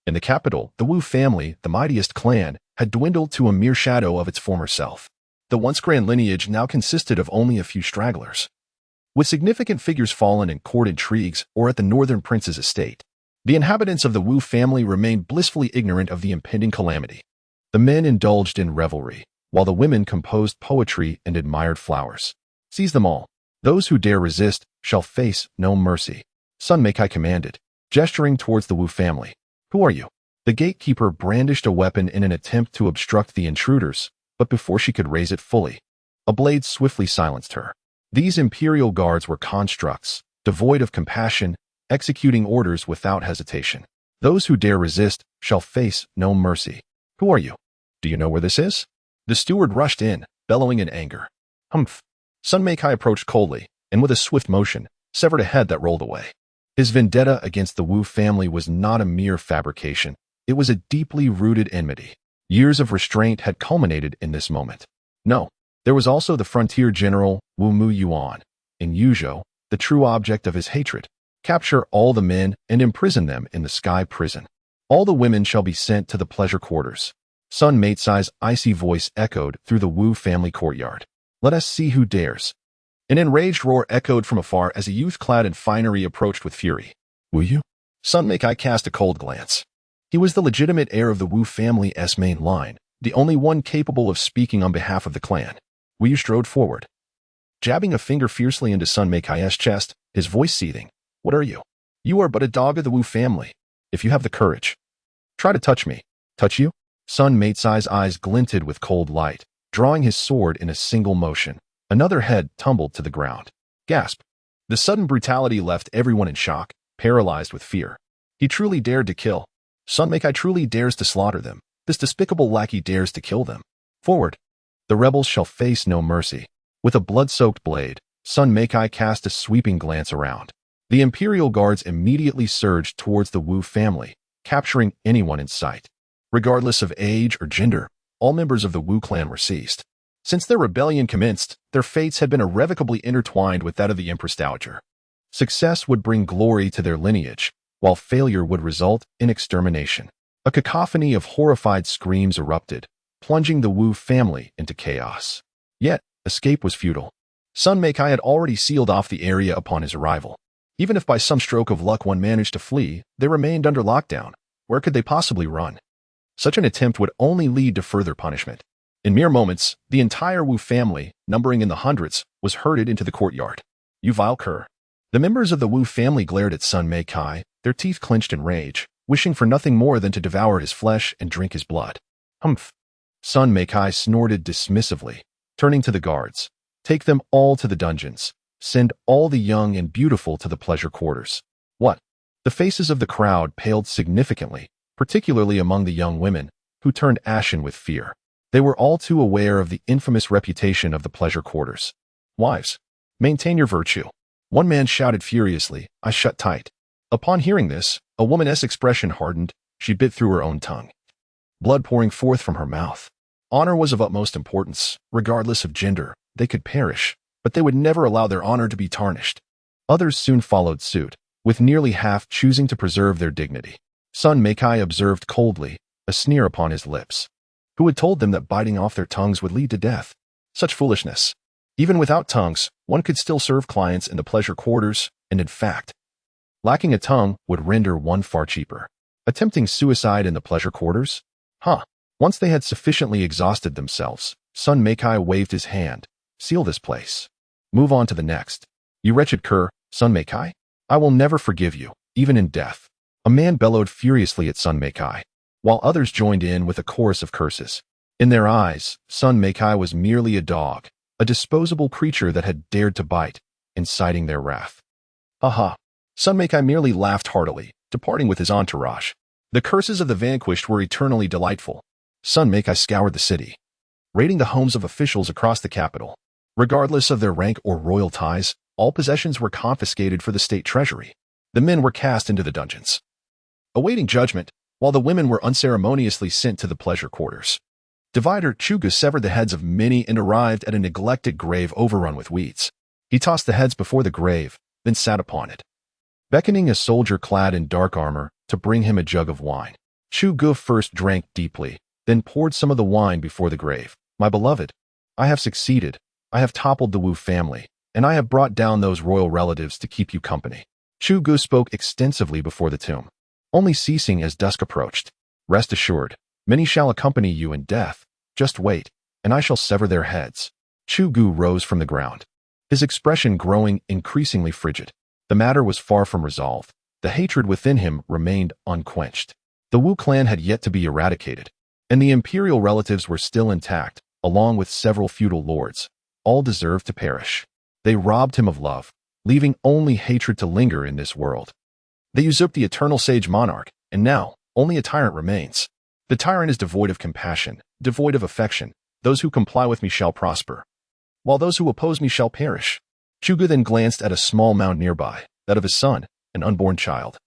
In the capital, the Wu family, the mightiest clan, had dwindled to a mere shadow of its former self. The once grand lineage now consisted of only a few stragglers, with significant figures fallen in court intrigues or at the northern prince's estate. The inhabitants of the Wu family remained blissfully ignorant of the impending calamity. The men indulged in revelry, while the women composed poetry and admired flowers. Seize them all. Those who dare resist shall face no mercy, Sun Meikai commanded, gesturing towards the Wu family. Who are you? The gatekeeper brandished a weapon in an attempt to obstruct the intruders, but before she could raise it fully, a blade swiftly silenced her. These imperial guards were constructs, devoid of compassion, executing orders without hesitation. Those who dare resist shall face no mercy. Who are you? Do you know where this is? The steward rushed in, bellowing in anger. Humph. Sun Meikai approached coldly, and with a swift motion, severed a head that rolled away. His vendetta against the Wu family was not a mere fabrication. It was a deeply rooted enmity. Years of restraint had culminated in this moment. No, there was also the frontier general, Wu Mu Yuan, in Yuzhou, the true object of his hatred. Capture all the men and imprison them in the sky prison. All the women shall be sent to the pleasure quarters. Sun Meicai's icy voice echoed through the Wu family courtyard. Let us see who dares. An enraged roar echoed from afar as a youth clad in finery approached with fury. Will you? Sun Meikai cast a cold glance. He was the legitimate heir of the Wu family's main line, the only one capable of speaking on behalf of the clan. Wu strode forward, jabbing a finger fiercely into Sun Meikai's chest, his voice seething. What are you? You are but a dog of the Wu family. If you have the courage, try to touch me. Touch you? Sun Meicai's eyes glinted with cold light, drawing his sword in a single motion. Another head tumbled to the ground. Gasp. The sudden brutality left everyone in shock, paralyzed with fear. He truly dared to kill. Sun Meikai truly dares to slaughter them. This despicable lackey dares to kill them. Forward. The rebels shall face no mercy. With a blood-soaked blade, Sun Meikai cast a sweeping glance around. The Imperial Guards immediately surged towards the Wu family, capturing anyone in sight. Regardless of age or gender, all members of the Wu clan were seized. Since their rebellion commenced, their fates had been irrevocably intertwined with that of the Empress Dowager. Success would bring glory to their lineage, while failure would result in extermination. A cacophony of horrified screams erupted, plunging the Wu family into chaos. Yet, escape was futile. Sun Meikai had already sealed off the area upon his arrival. Even if by some stroke of luck one managed to flee, they remained under lockdown. Where could they possibly run? Such an attempt would only lead to further punishment. In mere moments, the entire Wu family, numbering in the hundreds, was herded into the courtyard. You vile cur. The members of the Wu family glared at Sun Meikai, their teeth clenched in rage, wishing for nothing more than to devour his flesh and drink his blood. Humph. Sun Meikai snorted dismissively, turning to the guards. Take them all to the dungeons. Send all the young and beautiful to the pleasure quarters. What? The faces of the crowd paled significantly, particularly among the young women, who turned ashen with fear. They were all too aware of the infamous reputation of the pleasure quarters. Wives, maintain your virtue. One man shouted furiously, I shut tight. Upon hearing this, a woman's expression hardened. She bit through her own tongue, blood pouring forth from her mouth. Honor was of utmost importance. Regardless of gender, they could perish, but they would never allow their honor to be tarnished. Others soon followed suit, with nearly half choosing to preserve their dignity. Sun Meikai observed coldly, a sneer upon his lips. Who had told them that biting off their tongues would lead to death? Such foolishness. Even without tongues, one could still serve clients in the pleasure quarters, and in fact, lacking a tongue would render one far cheaper. Attempting suicide in the pleasure quarters? Once they had sufficiently exhausted themselves, Sun Meikai waved his hand. Seal this place. Move on to the next. You wretched cur, Sun Meikai. I will never forgive you, even in death. A man bellowed furiously at Sun Meikai, while others joined in with a chorus of curses. In their eyes, Sun Meikai was merely a dog, a disposable creature that had dared to bite, inciting their wrath. Sun Meikai merely laughed heartily, departing with his entourage. The curses of the vanquished were eternally delightful. Sun Meikai scoured the city, raiding the homes of officials across the capital. Regardless of their rank or royal ties, all possessions were confiscated for the state treasury. The men were cast into the dungeons, awaiting judgment, while the women were unceremoniously sent to the pleasure quarters. Divider Chuga severed the heads of many and arrived at a neglected grave overrun with weeds. He tossed the heads before the grave, then sat upon it, beckoning a soldier clad in dark armor to bring him a jug of wine. Chuga first drank deeply, then poured some of the wine before the grave. My beloved, I have succeeded. I have toppled the Wu family, and I have brought down those royal relatives to keep you company. Chu Gu spoke extensively before the tomb, only ceasing as dusk approached. Rest assured, many shall accompany you in death. Just wait, and I shall sever their heads. Chu Gu rose from the ground, his expression growing increasingly frigid. The matter was far from resolved. The hatred within him remained unquenched. The Wu clan had yet to be eradicated, and the imperial relatives were still intact, along with several feudal lords. All deserved to perish. They robbed him of love, leaving only hatred to linger in this world. They usurped the eternal sage monarch, and now only a tyrant remains. The tyrant is devoid of compassion, devoid of affection. Those who comply with me shall prosper, while those who oppose me shall perish. Chu Gu then glanced at a small mound nearby, that of his son, an unborn child,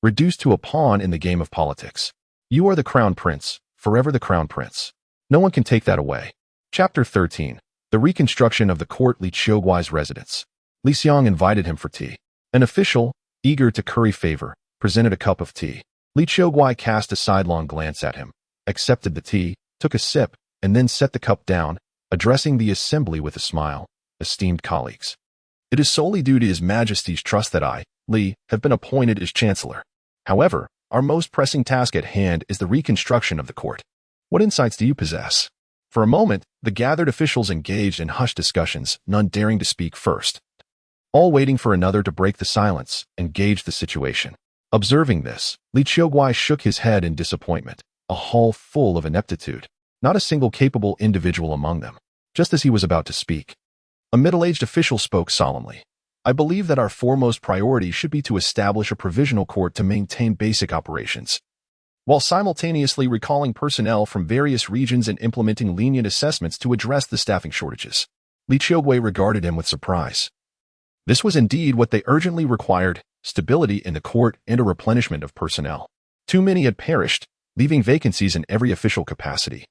reduced to a pawn in the game of politics. You are the crown prince, forever the crown prince. No one can take that away. Chapter 13. The reconstruction of the court Li Qiugui's residence. Li Xiang invited him for tea. An official, eager to curry favor, presented a cup of tea. Li Qiugui cast a sidelong glance at him, accepted the tea, took a sip, and then set the cup down, addressing the assembly with a smile. Esteemed colleagues, it is solely due to His Majesty's trust that I, Li, have been appointed as Chancellor. However, our most pressing task at hand is the reconstruction of the court. What insights do you possess? For a moment, the gathered officials engaged in hushed discussions, none daring to speak first, all waiting for another to break the silence and gauge the situation. Observing this, Li Qiugui shook his head in disappointment, a hall full of ineptitude, not a single capable individual among them. Just as he was about to speak, a middle-aged official spoke solemnly. I believe that our foremost priority should be to establish a provisional court to maintain basic operations, while simultaneously recalling personnel from various regions and implementing lenient assessments to address the staffing shortages. Li Qiugui regarded him with surprise. This was indeed what they urgently required: stability in the court and a replenishment of personnel. Too many had perished, leaving vacancies in every official capacity,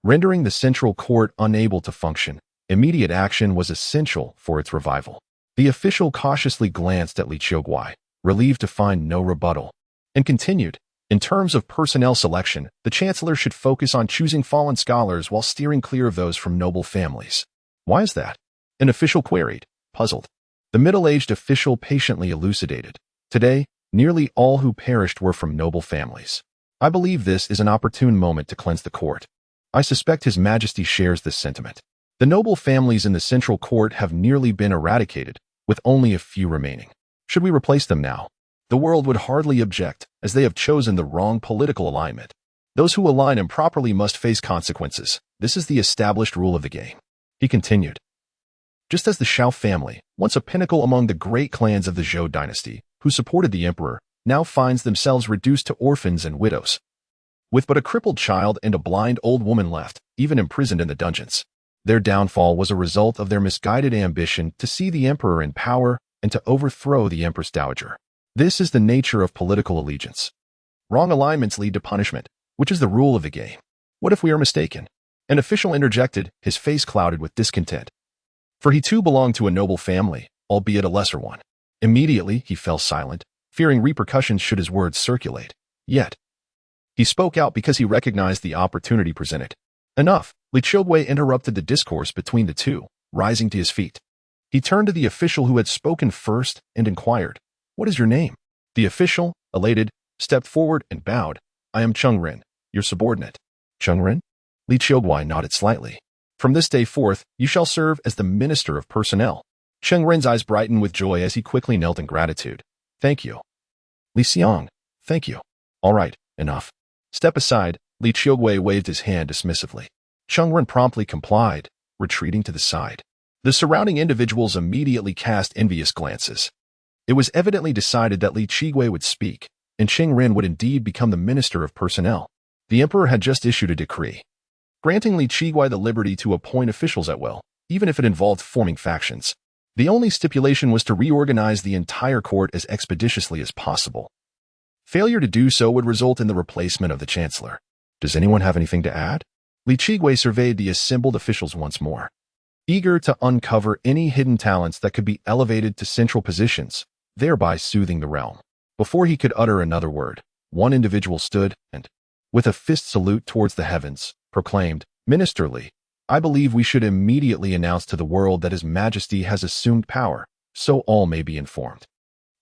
rendering the central court unable to function. Immediate action was essential for its revival. The official cautiously glanced at Li Qiugui, relieved to find no rebuttal, and continued. In terms of personnel selection, the Chancellor should focus on choosing fallen scholars while steering clear of those from noble families. Why is that? An official queried, puzzled. The middle-aged official patiently elucidated. Today, nearly all who perished were from noble families. I believe this is an opportune moment to cleanse the court. I suspect His Majesty shares this sentiment. The noble families in the central court have nearly been eradicated, with only a few remaining. Should we replace them now? The world would hardly object, as they have chosen the wrong political alignment. Those who align improperly must face consequences. This is the established rule of the game. He continued. Just as the Shao family, once a pinnacle among the great clans of the Zhou dynasty, who supported the emperor, now finds themselves reduced to orphans and widows, with but a crippled child and a blind old woman left, even imprisoned in the dungeons. Their downfall was a result of their misguided ambition to see the emperor in power and to overthrow the Empress Dowager. This is the nature of political allegiance. Wrong alignments lead to punishment, which is the rule of the game. What if we are mistaken? An official interjected, his face clouded with discontent. For he too belonged to a noble family, albeit a lesser one. Immediately he fell silent, fearing repercussions should his words circulate. Yet, he spoke out because he recognized the opportunity presented. Enough. Li Qiugui interrupted the discourse between the two, rising to his feet. He turned to the official who had spoken first and inquired, "What is your name?" The official, elated, stepped forward and bowed. "I am Cheng Ren, your subordinate." Cheng Ren? Li Qiugui nodded slightly. "From this day forth, you shall serve as the Minister of Personnel." Cheng Ren's eyes brightened with joy as he quickly knelt in gratitude. "Thank you." Li Xiang, "Thank you." "All right, enough. Step aside." Li Qiugui waved his hand dismissively. Cheng Ren promptly complied, retreating to the side. The surrounding individuals immediately cast envious glances. It was evidently decided that Li Qiugui would speak, and Cheng Ren would indeed become the Minister of Personnel. The emperor had just issued a decree, granting Li Qiugui the liberty to appoint officials at will, even if it involved forming factions. The only stipulation was to reorganize the entire court as expeditiously as possible. Failure to do so would result in the replacement of the Chancellor. Does anyone have anything to add? Li Qiugui surveyed the assembled officials once more, eager to uncover any hidden talents that could be elevated to central positions, thereby soothing the realm. Before he could utter another word, one individual stood and, with a fist salute towards the heavens, proclaimed, "Minister Li, I believe we should immediately announce to the world that His Majesty has assumed power, so all may be informed."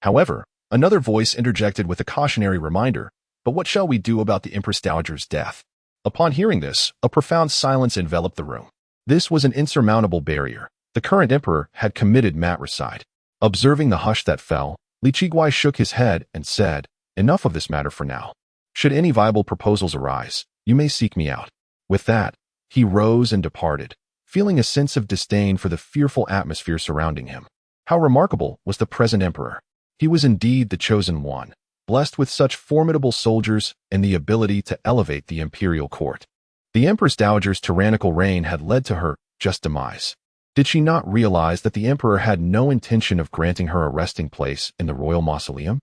However, another voice interjected with a cautionary reminder, "But what shall we do about the Empress Dowager's death?" Upon hearing this, a profound silence enveloped the room. This was an insurmountable barrier. The current emperor had committed matricide. Observing the hush that fell, Li Qiguai shook his head and said, "Enough of this matter for now. Should any viable proposals arise, you may seek me out." With that, he rose and departed, feeling a sense of disdain for the fearful atmosphere surrounding him. How remarkable was the present emperor! He was indeed the chosen one, blessed with such formidable soldiers and the ability to elevate the imperial court. The Empress Dowager's tyrannical reign had led to her just demise. Did she not realize that the emperor had no intention of granting her a resting place in the royal mausoleum?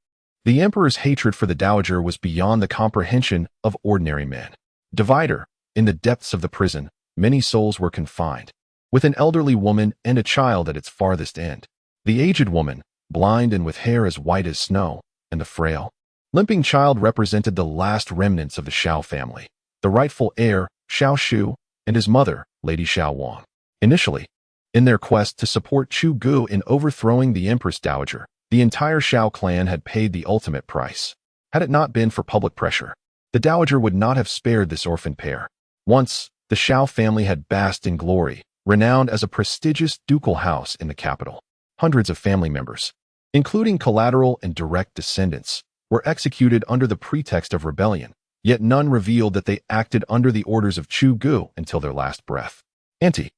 The emperor's hatred for the dowager was beyond the comprehension of ordinary men. Divider, in the depths of the prison, many souls were confined, with an elderly woman and a child at its farthest end. The aged woman, blind and with hair as white as snow, and the frail, limping child represented the last remnants of the Shao family, the rightful heir, Shao Shu, and his mother, Lady Shao Wang. Initially, in their quest to support Chu Gu in overthrowing the Empress Dowager, the entire Shao clan had paid the ultimate price. Had it not been for public pressure, the Dowager would not have spared this orphan pair. Once, the Shao family had basked in glory, renowned as a prestigious ducal house in the capital. Hundreds of family members, including collateral and direct descendants, were executed under the pretext of rebellion, yet none revealed that they acted under the orders of Chu Gu until their last breath. "Auntie,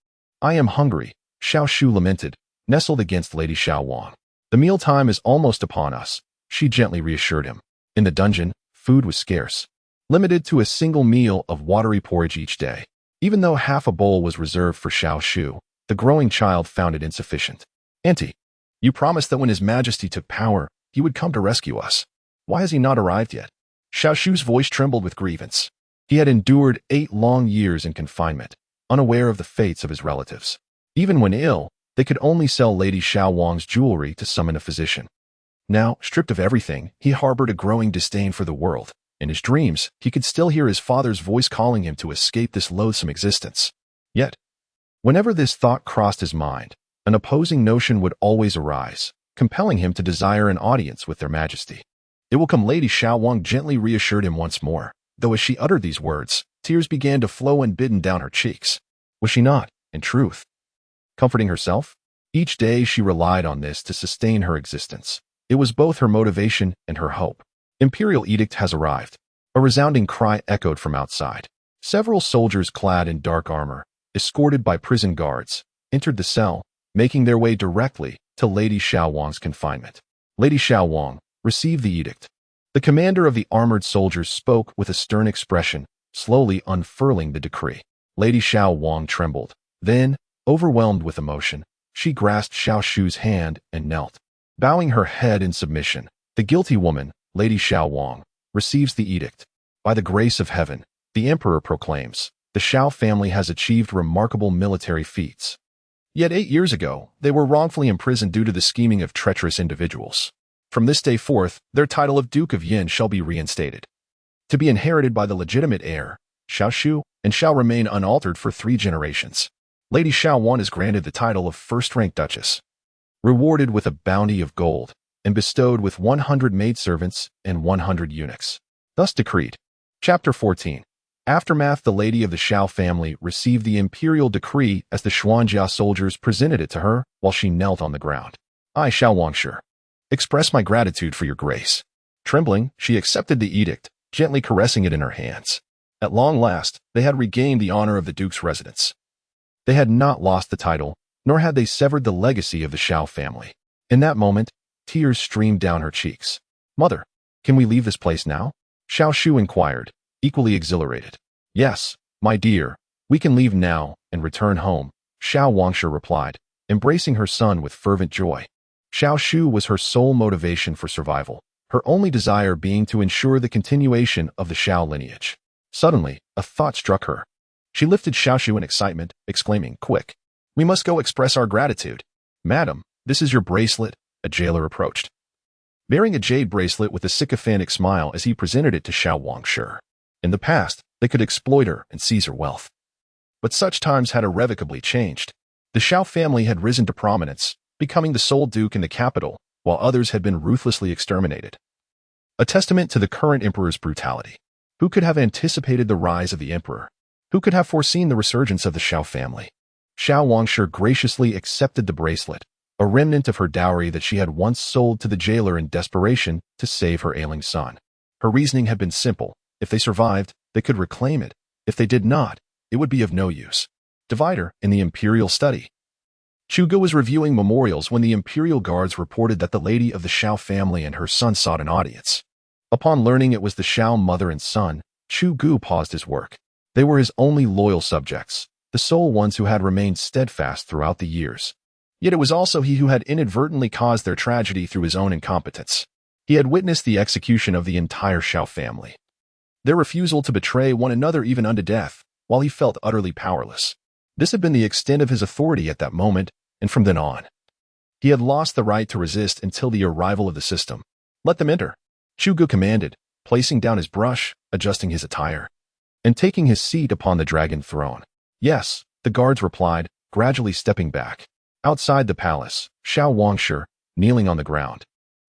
I am hungry," Shao Shu lamented, nestled against Lady Shao Wang. "The mealtime is almost upon us," she gently reassured him. In the dungeon, food was scarce, limited to a single meal of watery porridge each day. Even though half a bowl was reserved for Shao Shu, the growing child found it insufficient. "Auntie, you promised that when His Majesty took power, he would come to rescue us. Why has he not arrived yet?" Shao Shu's voice trembled with grievance. He had endured 8 long years in confinement, unaware of the fates of his relatives. Even when ill, they could only sell Lady Shao Wang's jewelry to summon a physician. Now, stripped of everything, he harbored a growing disdain for the world. In his dreams, he could still hear his father's voice calling him to escape this loathsome existence. Yet, whenever this thought crossed his mind, an opposing notion would always arise, compelling him to desire an audience with their Majesty. "It will come," Lady Shao Wang gently reassured him once more, though as she uttered these words, tears began to flow unbidden down her cheeks. Was she not, in truth, comforting herself? Each day she relied on this to sustain her existence. It was both her motivation and her hope. "Imperial edict has arrived." A resounding cry echoed from outside. Several soldiers clad in dark armor, escorted by prison guards, entered the cell, making their way directly to Lady Shao Wang's confinement. Lady Shao Wang received the edict. The commander of the armored soldiers spoke with a stern expression, slowly unfurling the decree. Lady Shao Wang trembled. Then, overwhelmed with emotion, she grasped Shao Shu's hand and knelt. Bowing her head in submission, the guilty woman, Lady Shao Wang, receives the edict. "By the grace of heaven," the emperor proclaims, "the Shao family has achieved remarkable military feats. Yet 8 years ago, they were wrongfully imprisoned due to the scheming of treacherous individuals. From this day forth, their title of Duke of Yin shall be reinstated, to be inherited by the legitimate heir, Shao Shu, and shall remain unaltered for 3 generations. Lady Shao Wan is granted the title of first-rank Duchess, rewarded with a bounty of gold, and bestowed with 100 maidservants and 100 eunuchs. Thus decreed." Chapter 14. Aftermath. The lady of the Shao family received the imperial decree as the Xuanjia soldiers presented it to her while she knelt on the ground. "I, Shao Wangshi, express my gratitude for your grace." Trembling, she accepted the edict, gently caressing it in her hands. At long last, they had regained the honor of the duke's residence. They had not lost the title, nor had they severed the legacy of the Shao family. In that moment, tears streamed down her cheeks. "Mother, can we leave this place now?" Shao Shu inquired, equally exhilarated. "Yes, my dear, we can leave now and return home," Shao Wangshi replied, embracing her son with fervent joy. Shao Shu was her sole motivation for survival, her only desire being to ensure the continuation of the Shao lineage. Suddenly, a thought struck her. She lifted Shao Shu in excitement, exclaiming, "Quick! We must go express our gratitude." "Madam, this is your bracelet," a jailer approached, bearing a jade bracelet with a sycophantic smile as he presented it to Shao Wangshi. In the past, they could exploit her and seize her wealth. But such times had irrevocably changed. The Shao family had risen to prominence, becoming the sole duke in the capital, while others had been ruthlessly exterminated. A testament to the current emperor's brutality. Who could have anticipated the rise of the emperor? Who could have foreseen the resurgence of the Shao family? Xiao Wangshi graciously accepted the bracelet, a remnant of her dowry that she had once sold to the jailer in desperation to save her ailing son. Her reasoning had been simple. If they survived, they could reclaim it. If they did not, it would be of no use. Divider in the imperial study. Chugo was reviewing memorials when the imperial guards reported that the lady of the Shao family and her son sought an audience. Upon learning it was the Shao mother and son, Chu Gu paused his work. They were his only loyal subjects, the sole ones who had remained steadfast throughout the years. Yet it was also he who had inadvertently caused their tragedy through his own incompetence. He had witnessed the execution of the entire Shao family. Their refusal to betray one another even unto death, while he felt utterly powerless. This had been the extent of his authority at that moment, and from then on. He had lost the right to resist until the arrival of the system. Let them enter, Chugo commanded, placing down his brush, adjusting his attire, and taking his seat upon the dragon throne. Yes, the guards replied, gradually stepping back. Outside the palace, Xiao Wangshi, kneeling on the ground,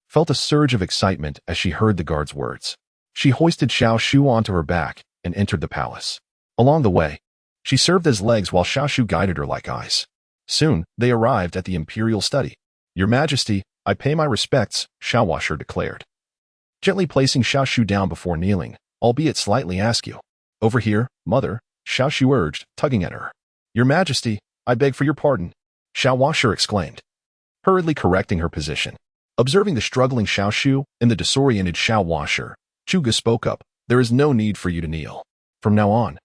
felt a surge of excitement as she heard the guard's words. She hoisted Xiao Shu onto her back and entered the palace. Along the way, she served as legs while Xiao Shu guided her like eyes. Soon, they arrived at the imperial study. Your Majesty, I pay my respects, Xiao Wangshi declared. Gently placing Xiao Shu down before kneeling, albeit slightly askew. Over here, mother, Xiao Shu urged, tugging at her. Your Majesty, I beg for your pardon, Xiao Wangshi exclaimed, hurriedly correcting her position. Observing the struggling Xiao Shu and the disoriented Xiao Wangshi, Chuga spoke up, there is no need for you to kneel. From now on,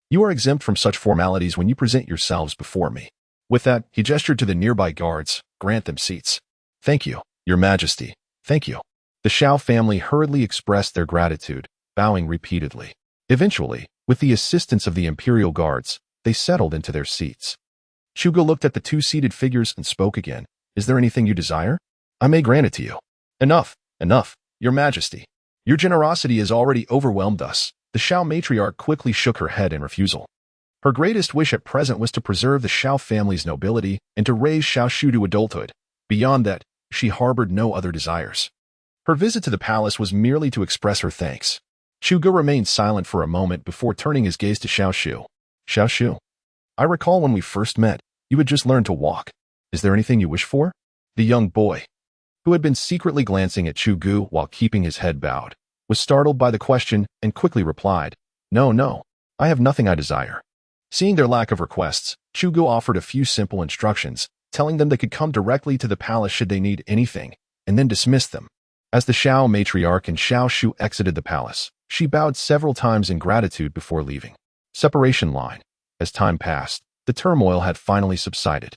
you are exempt from such formalities when you present yourselves before me. With that, he gestured to the nearby guards, grant them seats. Thank you, Your Majesty, thank you. The Shao family hurriedly expressed their gratitude, bowing repeatedly. Eventually, with the assistance of the imperial guards, they settled into their seats. Chugo looked at the two seated figures and spoke again. Is there anything you desire? I may grant it to you. Enough, enough, Your Majesty. Your generosity has already overwhelmed us. The Shao matriarch quickly shook her head in refusal. Her greatest wish at present was to preserve the Shao family's nobility and to raise Xiao Shu to adulthood. Beyond that, she harbored no other desires. Her visit to the palace was merely to express her thanks. Chugo remained silent for a moment before turning his gaze to Xiao Shu. Xiao Shu, I recall when we first met, you had just learned to walk. Is there anything you wish for? The young boy, who had been secretly glancing at Chugo while keeping his head bowed, was startled by the question and quickly replied, No, I have nothing I desire. Seeing their lack of requests, Chugo offered a few simple instructions, telling them they could come directly to the palace should they need anything, and then dismissed them. As the Shao matriarch and Xiao Shu exited the palace, she bowed several times in gratitude before leaving. Separation line. As time passed, the turmoil had finally subsided,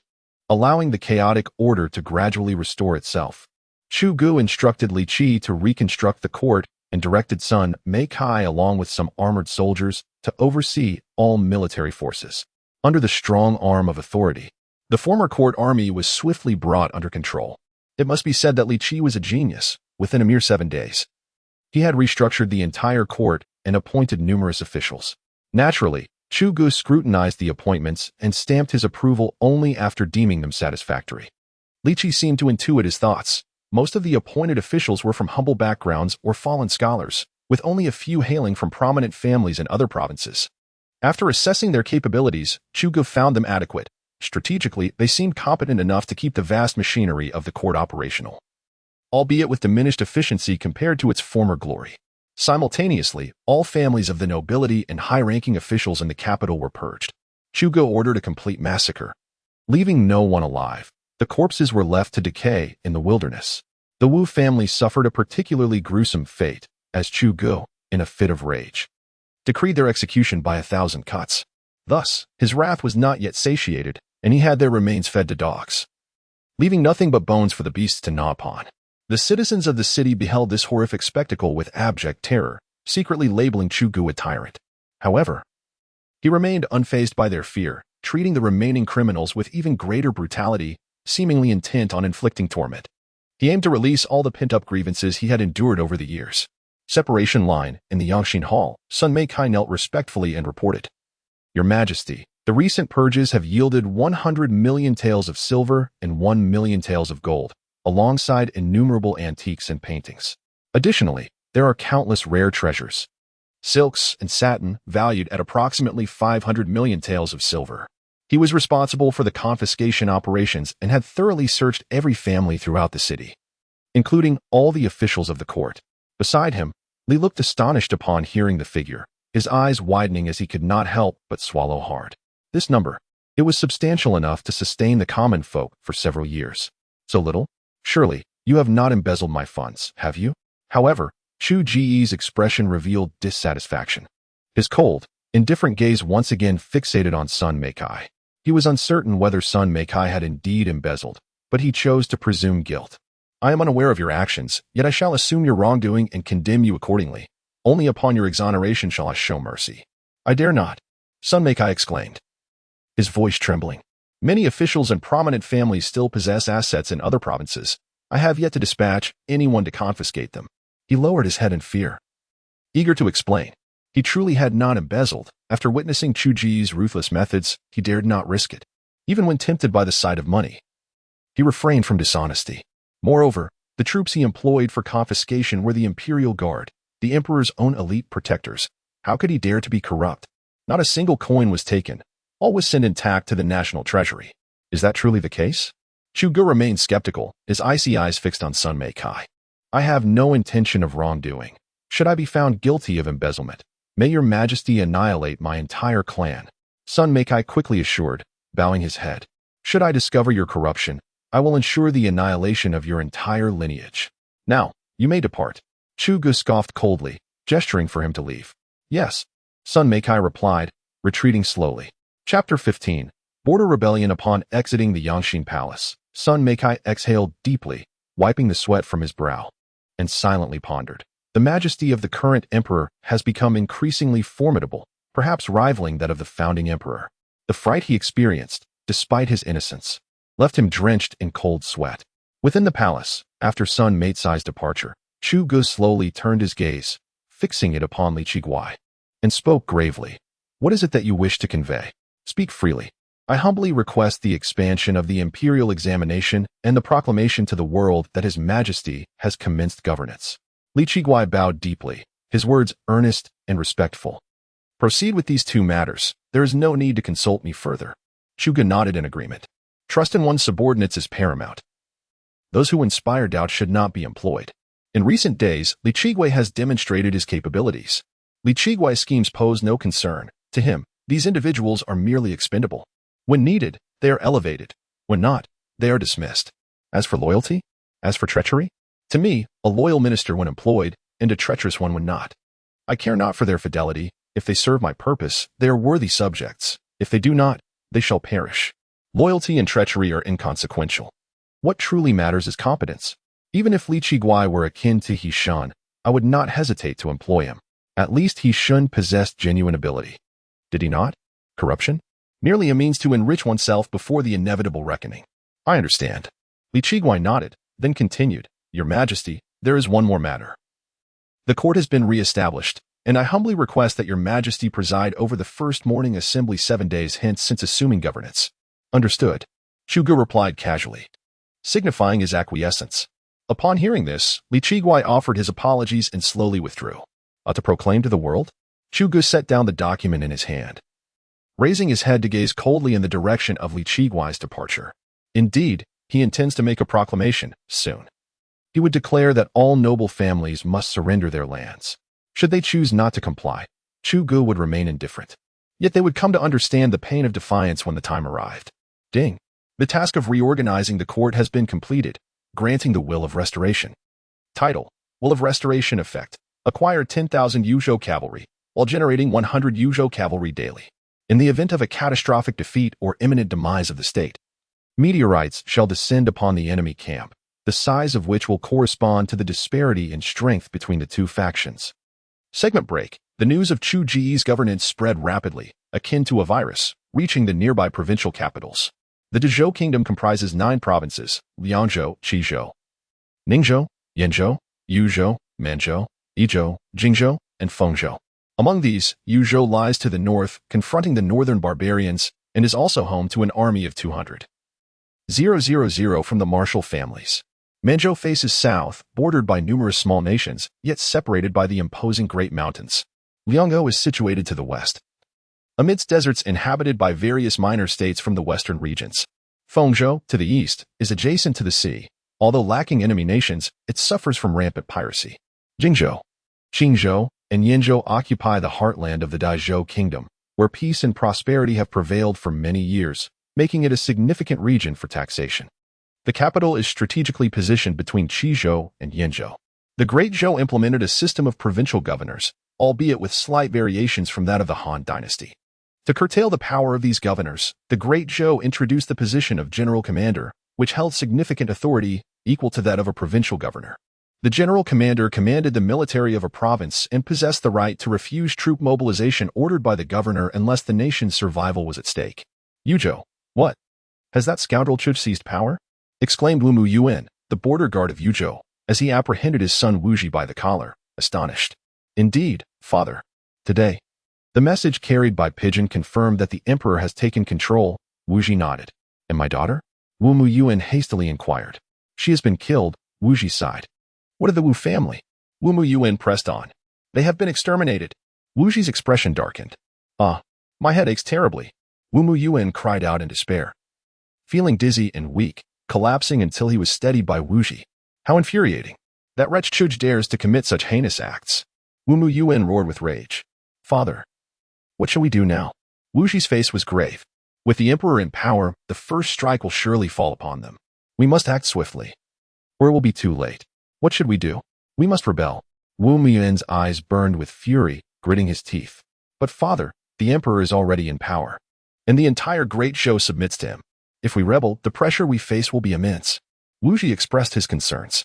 allowing the chaotic order to gradually restore itself. Chu Gu instructed Li Qi to reconstruct the court and directed son Mei Kai along with some armored soldiers to oversee all military forces. Under the strong arm of authority, the former court army was swiftly brought under control. It must be said that Li Qi was a genius. Within a mere 7 days, he had restructured the entire court and appointed numerous officials. Naturally, Chu Gu scrutinized the appointments and stamped his approval only after deeming them satisfactory. Li Qi seemed to intuit his thoughts. Most of the appointed officials were from humble backgrounds or fallen scholars, with only a few hailing from prominent families in other provinces. After assessing their capabilities, Chu Gu found them adequate. Strategically, they seemed competent enough to keep the vast machinery of the court operational, albeit with diminished efficiency compared to its former glory. Simultaneously, all families of the nobility and high-ranking officials in the capital were purged. Chu Gu ordered a complete massacre, leaving no one alive. The corpses were left to decay in the wilderness. The Wu family suffered a particularly gruesome fate, as Chu Gu, in a fit of rage, decreed their execution by 1,000 cuts. Thus, his wrath was not yet satiated, and he had their remains fed to dogs, leaving nothing but bones for the beasts to gnaw upon. The citizens of the city beheld this horrific spectacle with abject terror, secretly labeling Chu Gu a tyrant. However, he remained unfazed by their fear, treating the remaining criminals with even greater brutality, seemingly intent on inflicting torment. He aimed to release all the pent-up grievances he had endured over the years. Separation line. In the Yangxin Hall, Sun Mei Kai knelt respectfully and reported, Your Majesty, the recent purges have yielded 100 million taels of silver and 1 million taels of gold, alongside innumerable antiques and paintings. Additionally, there are countless rare treasures, silks and satin valued at approximately 500 million taels of silver. He was responsible for the confiscation operations and had thoroughly searched every family throughout the city, including all the officials of the court. Beside him, Li looked astonished upon hearing the figure, his eyes widening as he could not help but swallow hard. This number, it was substantial enough to sustain the common folk for several years. So little? Surely, you have not embezzled my funds, have you? However, Chu Ji's expression revealed dissatisfaction. His cold, indifferent gaze once again fixated on Sun Meikai. He was uncertain whether Sun Meikai had indeed embezzled, but he chose to presume guilt. I am unaware of your actions, yet I shall assume your wrongdoing and condemn you accordingly. Only upon your exoneration shall I show mercy. I dare not, Sun Meikai exclaimed, his voice trembling. Many officials and prominent families still possess assets in other provinces. I have yet to dispatch anyone to confiscate them. He lowered his head in fear, eager to explain. He truly had not embezzled. After witnessing Chu Ji's ruthless methods, he dared not risk it. Even when tempted by the sight of money, he refrained from dishonesty. Moreover, the troops he employed for confiscation were the Imperial Guard, the Emperor's own elite protectors. How could he dare to be corrupt? Not a single coin was taken. All was sent intact to the national treasury. Is that truly the case? Chu Gu remained skeptical, his icy eyes fixed on Sun Meikai. I have no intention of wrongdoing. Should I be found guilty of embezzlement, may your Majesty annihilate my entire clan, Sun Meikai quickly assured, bowing his head. Should I discover your corruption, I will ensure the annihilation of your entire lineage. Now, you may depart. Chu Gu scoffed coldly, gesturing for him to leave. Yes, Sun Meikai replied, retreating slowly. Chapter 15. Border Rebellion. Upon exiting the Yangxin Palace, Sun Meikai exhaled deeply, wiping the sweat from his brow, and silently pondered. The majesty of the current emperor has become increasingly formidable, perhaps rivaling that of the founding emperor. The fright he experienced, despite his innocence, left him drenched in cold sweat. Within the palace, after Sun Meicai's departure, Chu Gu slowly turned his gaze, fixing it upon Li Qiguai, and spoke gravely. What is it that you wish to convey? Speak freely. I humbly request the expansion of the imperial examination and the proclamation to the world that His Majesty has commenced governance. Li Qiguai bowed deeply, his words earnest and respectful. Proceed with these two matters. There is no need to consult me further. Chu Gu nodded in agreement. Trust in one's subordinates is paramount. Those who inspire doubt should not be employed. In recent days, Li Qiguai has demonstrated his capabilities. Li Qiguai's schemes pose no concern. To him, these individuals are merely expendable. When needed, they are elevated. When not, they are dismissed. As for loyalty? As for treachery? To me, a loyal minister when employed, and a treacherous one when not. I care not for their fidelity. If they serve my purpose, they are worthy subjects. If they do not, they shall perish. Loyalty and treachery are inconsequential. What truly matters is competence. Even if Li Qiguai were akin to He Shun, I would not hesitate to employ him. At least He Shun possessed genuine ability. Did he not? Corruption? Merely a means to enrich oneself before the inevitable reckoning. I understand. Li Qiguai nodded, then continued. Your Majesty, there is one more matter. The court has been re-established, and I humbly request that your Majesty preside over the first morning assembly 7 days hence since assuming governance. Understood. Chu Gu replied casually, signifying his acquiescence. Upon hearing this, Li Qiguai offered his apologies and slowly withdrew. To proclaim to the world? Chu Gu set down the document in his hand, raising his head to gaze coldly in the direction of Li Qiguai's departure. Indeed, he intends to make a proclamation soon. He would declare that all noble families must surrender their lands. Should they choose not to comply, Chu Gu would remain indifferent. Yet they would come to understand the pain of defiance when the time arrived. Ding! The task of reorganizing the court has been completed, granting the Will of Restoration. Title: Will of Restoration. Effect: acquire 10,000 Yuzhou cavalry, while generating 100 Yuzhou cavalry daily. In the event of a catastrophic defeat or imminent demise of the state, meteorites shall descend upon the enemy camp, the size of which will correspond to the disparity in strength between the two factions. Segment break. The news of Chu Ji's governance spread rapidly, akin to a virus, reaching the nearby provincial capitals. The Dezhou Kingdom comprises 9 provinces: Liangzhou, Qizhou, Ningzhou, Yanzhou, Yuzhou, Manzhou, Yizhou, Jingzhou, and Fengzhou. Among these, Yuzhou lies to the north, confronting the northern barbarians, and is also home to an army of 200,000 from the martial families. Manzhou faces south, bordered by numerous small nations, yet separated by the imposing Great Mountains. Liangzhou is situated to the west, amidst deserts inhabited by various minor states from the western regions. Fengzhou, to the east, is adjacent to the sea. Although lacking enemy nations, it suffers from rampant piracy. Jingzhou, Qingzhou, and Yanzhou occupy the heartland of the Daizhou Kingdom, where peace and prosperity have prevailed for many years, making it a significant region for taxation. The capital is strategically positioned between Qizhou and Yanzhou. The Great Zhou implemented a system of provincial governors, albeit with slight variations from that of the Han dynasty. To curtail the power of these governors, the Great Zhou introduced the position of general commander, which held significant authority equal to that of a provincial governor. The general commander commanded the military of a province and possessed the right to refuse troop mobilization ordered by the governor unless the nation's survival was at stake. Yuzhou, what? Has that scoundrel Chuj seized power? Exclaimed Wu Muyuan, the border guard of Yuzhou, as he apprehended his son Wuji by the collar, astonished. Indeed, father. Today. The message carried by pigeon confirmed that the emperor has taken control. Wuji nodded. And my daughter? Wu Muyuan hastily inquired. She has been killed, Wuji sighed. What of the Wu family? Wu Muyuan pressed on. They have been exterminated. Wuji's expression darkened. Ah, my head aches terribly. Wu Muyuan cried out in despair. Feeling dizzy and weak, collapsing until he was steadied by Wuji. How infuriating. That wretch Chuj dares to commit such heinous acts. Wu Muyuan roared with rage. Father. What shall we do now? Wuji's face was grave. With the emperor in power, the first strike will surely fall upon them. We must act swiftly, or it will be too late. What should we do? We must rebel. Wu Muyuan's eyes burned with fury, gritting his teeth. But father, the emperor is already in power, and the entire Great Zhou submits to him. If we rebel, the pressure we face will be immense. Wuji expressed his concerns.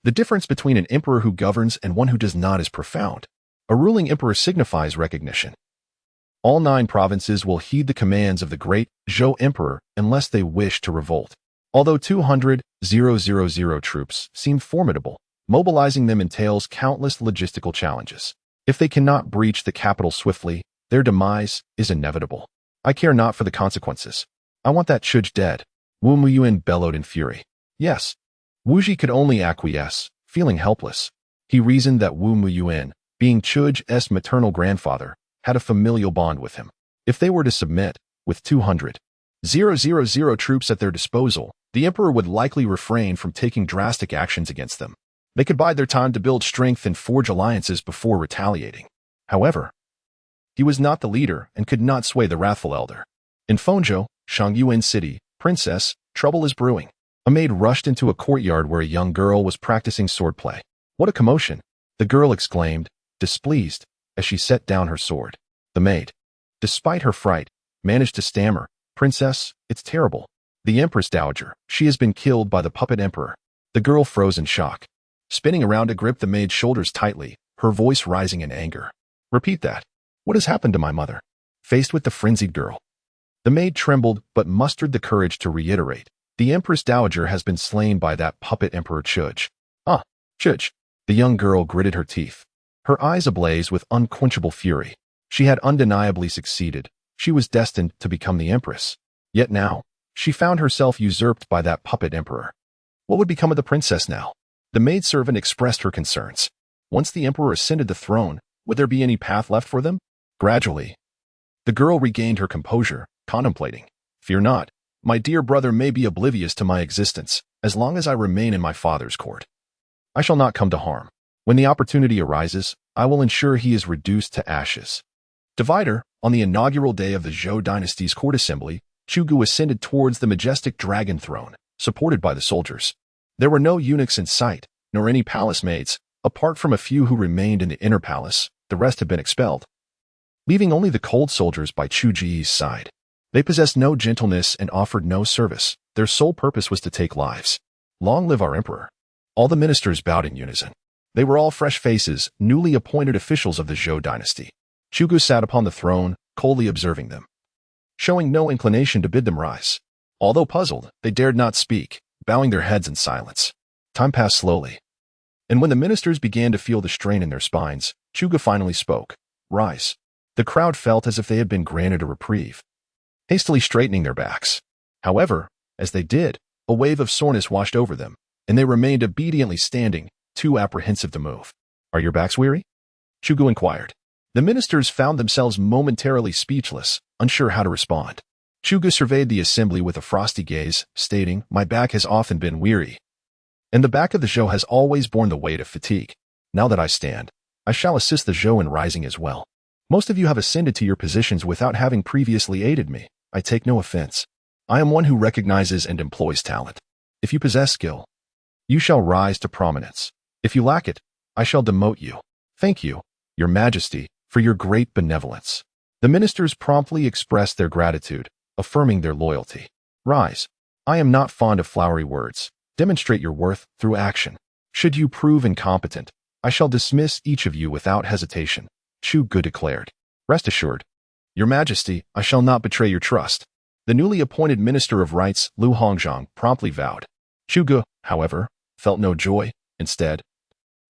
The difference between an emperor who governs and one who does not is profound. A ruling emperor signifies recognition. All 9 provinces will heed the commands of the Great Zhou Emperor unless they wish to revolt. Although 200,000 troops seem formidable, mobilizing them entails countless logistical challenges. If they cannot breach the capital swiftly, their demise is inevitable. I care not for the consequences. I want that Chuj dead. Wu Muyuan bellowed in fury. Yes. Wuji could only acquiesce, feeling helpless. He reasoned that Wu Muyuan, being Chuj's maternal grandfather, had a familial bond with him. If they were to submit, with 200,000 troops at their disposal, the emperor would likely refrain from taking drastic actions against them. They could bide their time to build strength and forge alliances before retaliating. However, he was not the leader and could not sway the wrathful elder. In Fengzhou, Shangyuan City, Princess, trouble is brewing. A maid rushed into a courtyard where a young girl was practicing swordplay. What a commotion! The girl exclaimed, displeased, as she set down her sword. The maid, despite her fright, managed to stammer, Princess, it's terrible. The Empress Dowager, she has been killed by the puppet emperor. The girl froze in shock. Spinning around to grip the maid's shoulders tightly, her voice rising in anger. Repeat that. What has happened to my mother? Faced with the frenzied girl, the maid trembled but mustered the courage to reiterate. The Empress Dowager has been slain by that puppet emperor Chuj. Ah, Chuj. The young girl gritted her teeth, her eyes ablaze with unquenchable fury. She had undeniably succeeded. She was destined to become the empress. Yet now, she found herself usurped by that puppet emperor. What would become of the princess now? The maidservant expressed her concerns. Once the emperor ascended the throne, would there be any path left for them? Gradually, the girl regained her composure, contemplating. Fear not. My dear brother may be oblivious to my existence, as long as I remain in my father's court. I shall not come to harm. When the opportunity arises, I will ensure he is reduced to ashes. Divider, on the inaugural day of the Zhou dynasty's court assembly, Chugu ascended towards the majestic dragon throne, supported by the soldiers. There were no eunuchs in sight, nor any palace maids. Apart from a few who remained in the inner palace, the rest had been expelled, leaving only the cold soldiers by Chu Ji's side. They possessed no gentleness and offered no service. Their sole purpose was to take lives. Long live our emperor. All the ministers bowed in unison. They were all fresh faces, newly appointed officials of the Zhou dynasty. Chugu sat upon the throne, coldly observing them, showing no inclination to bid them rise. Although puzzled, they dared not speak, bowing their heads in silence. Time passed slowly, and when the ministers began to feel the strain in their spines, Chuga finally spoke. rise. The crowd felt as if they had been granted a reprieve, hastily straightening their backs. However, as they did, a wave of soreness washed over them, and they remained obediently standing, too apprehensive to move. Are your backs weary? Chugu inquired. The ministers found themselves momentarily speechless, unsure how to respond. Chugu surveyed the assembly with a frosty gaze, stating, "My back has often been weary, and the back of the Zhou has always borne the weight of fatigue. Now that I stand, I shall assist the Zhou in rising as well. Most of you have ascended to your positions without having previously aided me. I take no offense. I am one who recognizes and employs talent. If you possess skill, you shall rise to prominence. If you lack it, I shall demote you. Thank you, Your Majesty, for your great benevolence." The ministers promptly expressed their gratitude, affirming their loyalty. "Rise. I am not fond of flowery words. Demonstrate your worth through action. Should you prove incompetent, I shall dismiss each of you without hesitation," Chugu declared. "Rest assured, Your Majesty, I shall not betray your trust." The newly appointed Minister of Rights, Lu Hongzhang, promptly vowed. Chugu, however, felt no joy. Instead,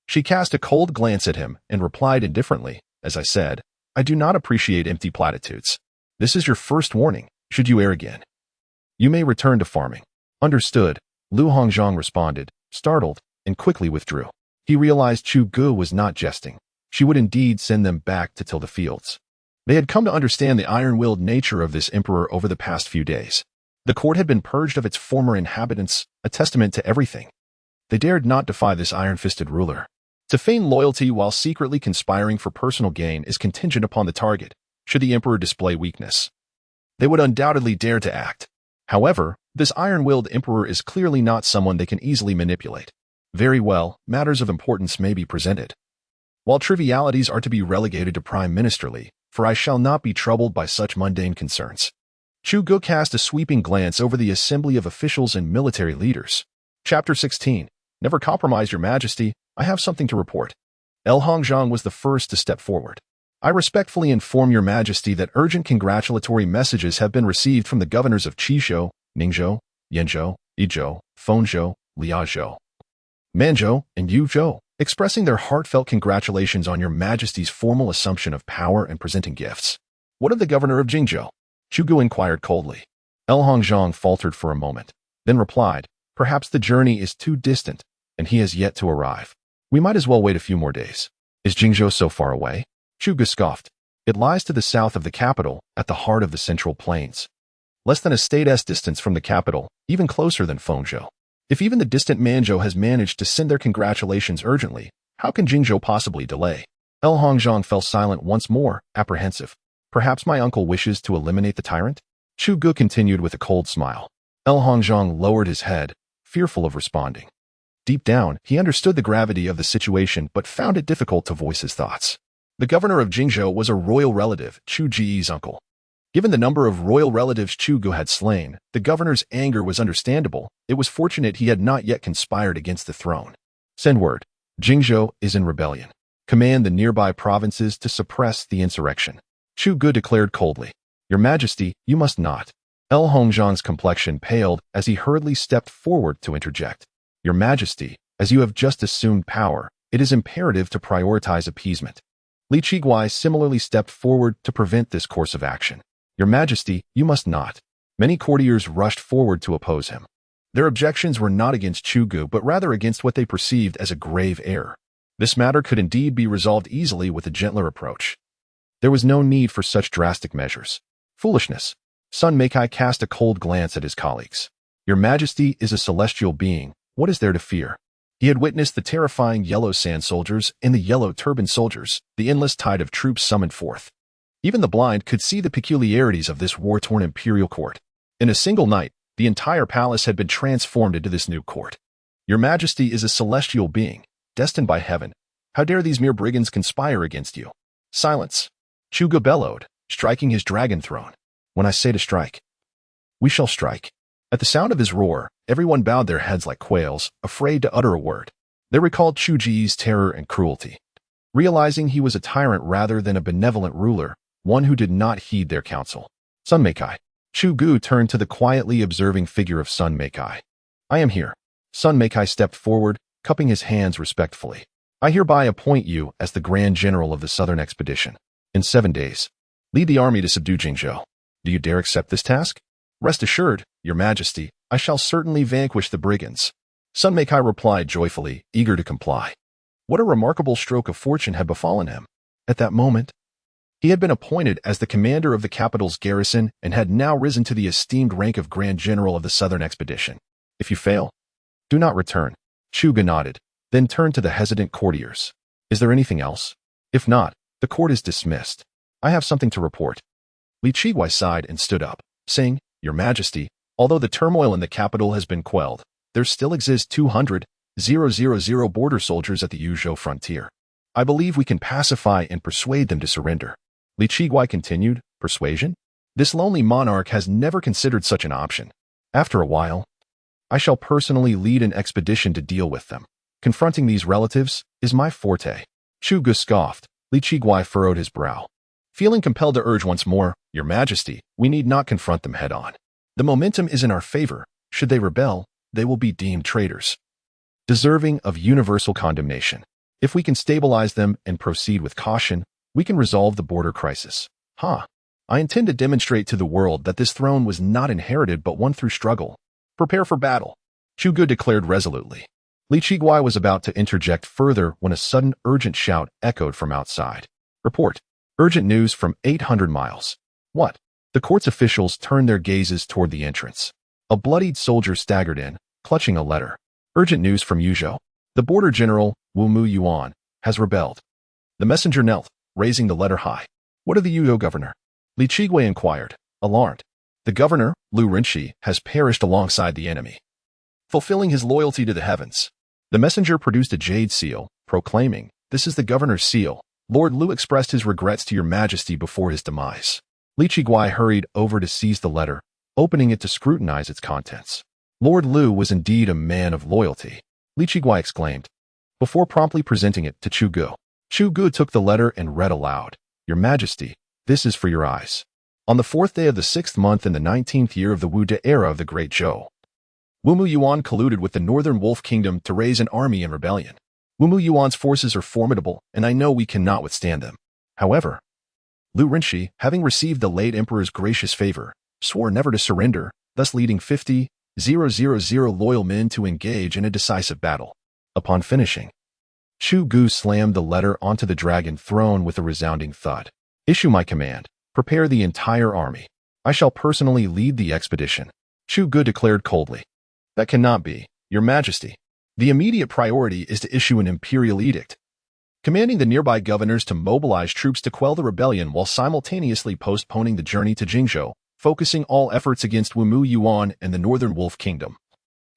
she cast a cold glance at him and replied indifferently, "As I said, I do not appreciate empty platitudes. This is your first warning. Should you err again, you may return to farming." "Understood," Lu Hongzhang responded, startled, and quickly withdrew. He realized Chugu was not jesting. She would indeed send them back to till the fields. They had come to understand the iron-willed nature of this emperor over the past few days. The court had been purged of its former inhabitants, a testament to everything. They dared not defy this iron-fisted ruler. To feign loyalty while secretly conspiring for personal gain is contingent upon the target. Should the emperor display weakness, they would undoubtedly dare to act. However, this iron-willed emperor is clearly not someone they can easily manipulate. Very well, matters of importance may be presented, while trivialities are to be relegated to prime ministerly, for I shall not be troubled by such mundane concerns. Chugu cast a sweeping glance over the assembly of officials and military leaders. Chapter 16. Never compromise, Your Majesty. I have something to report. El Hongzhang was the first to step forward. "I respectfully inform Your Majesty that urgent congratulatory messages have been received from the governors of Qizhou, Ningzhou, Yanzhou, Yizhou, Fengzhou, Liazhou, Manzhou, and Yuzhou, expressing their heartfelt congratulations on Your Majesty's formal assumption of power and presenting gifts." "What of the governor of Jingzhou?" Chugu inquired coldly. El Hongzhang faltered for a moment, then replied, "Perhaps the journey is too distant, and he has yet to arrive. We might as well wait a few more days." "Is Jingzhou so far away?" Chugu scoffed. "It lies to the south of the capital, at the heart of the Central Plains. Less than a state's distance from the capital, even closer than Fengzhou. If even the distant Manzhou has managed to send their congratulations urgently, how can Jingzhou possibly delay?" El Hongzhang fell silent once more, apprehensive. "Perhaps my uncle wishes to eliminate the tyrant?" Chugu continued with a cold smile. El Hongzhang lowered his head, fearful of responding. Deep down, he understood the gravity of the situation but found it difficult to voice his thoughts. The governor of Jingzhou was a royal relative, Chu Ji's uncle. Given the number of royal relatives Chugu had slain, the governor's anger was understandable. It was fortunate he had not yet conspired against the throne. "Send word. Jingzhou is in rebellion. Command the nearby provinces to suppress the insurrection," Chugu declared coldly. "Your Majesty, you must not." El Hongzhang's complexion paled as he hurriedly stepped forward to interject. "Your Majesty, as you have just assumed power, it is imperative to prioritize appeasement." Li Qiguai similarly stepped forward to prevent this course of action. "Your Majesty, you must not." Many courtiers rushed forward to oppose him. Their objections were not against Chugu but rather against what they perceived as a grave error. This matter could indeed be resolved easily with a gentler approach. There was no need for such drastic measures. Foolishness. Sun Meikai cast a cold glance at his colleagues. "Your Majesty is a celestial being. What is there to fear?" He had witnessed the terrifying yellow sand soldiers and the yellow turban soldiers, the endless tide of troops summoned forth. Even the blind could see the peculiarities of this war-torn imperial court. In a single night, the entire palace had been transformed into this new court. "Your Majesty is a celestial being, destined by heaven. How dare these mere brigands conspire against you?" "Silence!" Chugu bellowed, striking his dragon throne. "When I say to strike, we shall strike." At the sound of his roar, everyone bowed their heads like quails, afraid to utter a word. They recalled Chu Ji's terror and cruelty. Realizing he was a tyrant rather than a benevolent ruler, one who did not heed their counsel. "Sun Meikai." Chugu turned to the quietly observing figure of Sun Meikai. "I am here." Sun Meikai stepped forward, cupping his hands respectfully. "I hereby appoint you as the Grand General of the Southern Expedition. In 7 days, lead the army to subdue Jingzhou. Do you dare accept this task? Rest assured, Your Majesty, I shall certainly vanquish the brigands. Sun Meikai replied joyfully, eager to comply. What a remarkable stroke of fortune had befallen him. At that moment, he had been appointed as the commander of the capital's garrison and had now risen to the esteemed rank of Grand General of the Southern Expedition. If you fail, do not return. Chuga nodded, then turned to the hesitant courtiers. Is there anything else? If not, the court is dismissed. I have something to report. Li Qiguai sighed and stood up, saying, Your Majesty, although the turmoil in the capital has been quelled, there still exist 200,000 border soldiers at the Yuzhou frontier. I believe we can pacify and persuade them to surrender. Li Qiguai continued, persuasion? This lonely monarch has never considered such an option. After a while, I shall personally lead an expedition to deal with them. Confronting these relatives is my forte. Chu Gu scoffed. Li Qiguai furrowed his brow. Feeling compelled to urge once more, Your Majesty, we need not confront them head-on. The momentum is in our favor. Should they rebel, they will be deemed traitors, deserving of universal condemnation. If we can stabilize them and proceed with caution, we can resolve the border crisis. I intend to demonstrate to the world that this throne was not inherited but won through struggle. Prepare for battle, Chu Gu declared resolutely. Li Qiguai was about to interject further when a sudden urgent shout echoed from outside. Report. Urgent news from 800 miles. What? The court's officials turned their gazes toward the entrance. A bloodied soldier staggered in, clutching a letter. Urgent news from Yuzhou. The border general, Wu Mu Yuan, has rebelled. The messenger knelt, raising the letter high. What of the Yuzhou governor? Li Qiguai inquired, alarmed. The governor, Lu Rinshi, has perished alongside the enemy, fulfilling his loyalty to the heavens. The messenger produced a jade seal, proclaiming, This is the governor's seal. Lord Lu expressed his regrets to Your Majesty before his demise. Li Qiguai hurried over to seize the letter, opening it to scrutinize its contents. Lord Lu was indeed a man of loyalty, Li Qiguai exclaimed, before promptly presenting it to Chu Gu. Chu Gu took the letter and read aloud, Your Majesty, this is for your eyes. On the 4th day of the 6th month in the 19th year of the Wu De era of the Great Zhou, Wu Mu Yuan colluded with the Northern Wolf Kingdom to raise an army in rebellion. Wu Mu Yuan's forces are formidable, and I know we cannot withstand them. However, Lu Rinshi, having received the late emperor's gracious favor, swore never to surrender, thus leading 50,000 loyal men to engage in a decisive battle. Upon finishing, Chu Gu slammed the letter onto the dragon throne with a resounding thud. Issue my command. Prepare the entire army. I shall personally lead the expedition. Chu Gu declared coldly. That cannot be, Your Majesty. The immediate priority is to issue an imperial edict, commanding the nearby governors to mobilize troops to quell the rebellion while simultaneously postponing the journey to Jingzhou, focusing all efforts against Wu Mu Yuan and the Northern Wolf Kingdom.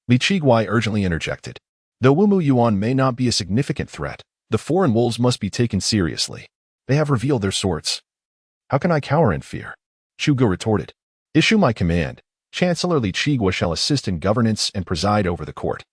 Li Qiguai urgently interjected. Though Wu Mu Yuan may not be a significant threat, the foreign wolves must be taken seriously. They have revealed their sorts. How can I cower in fear? Chu Gu retorted. Issue my command. Chancellor Li Qiguai shall assist in governance and preside over the court,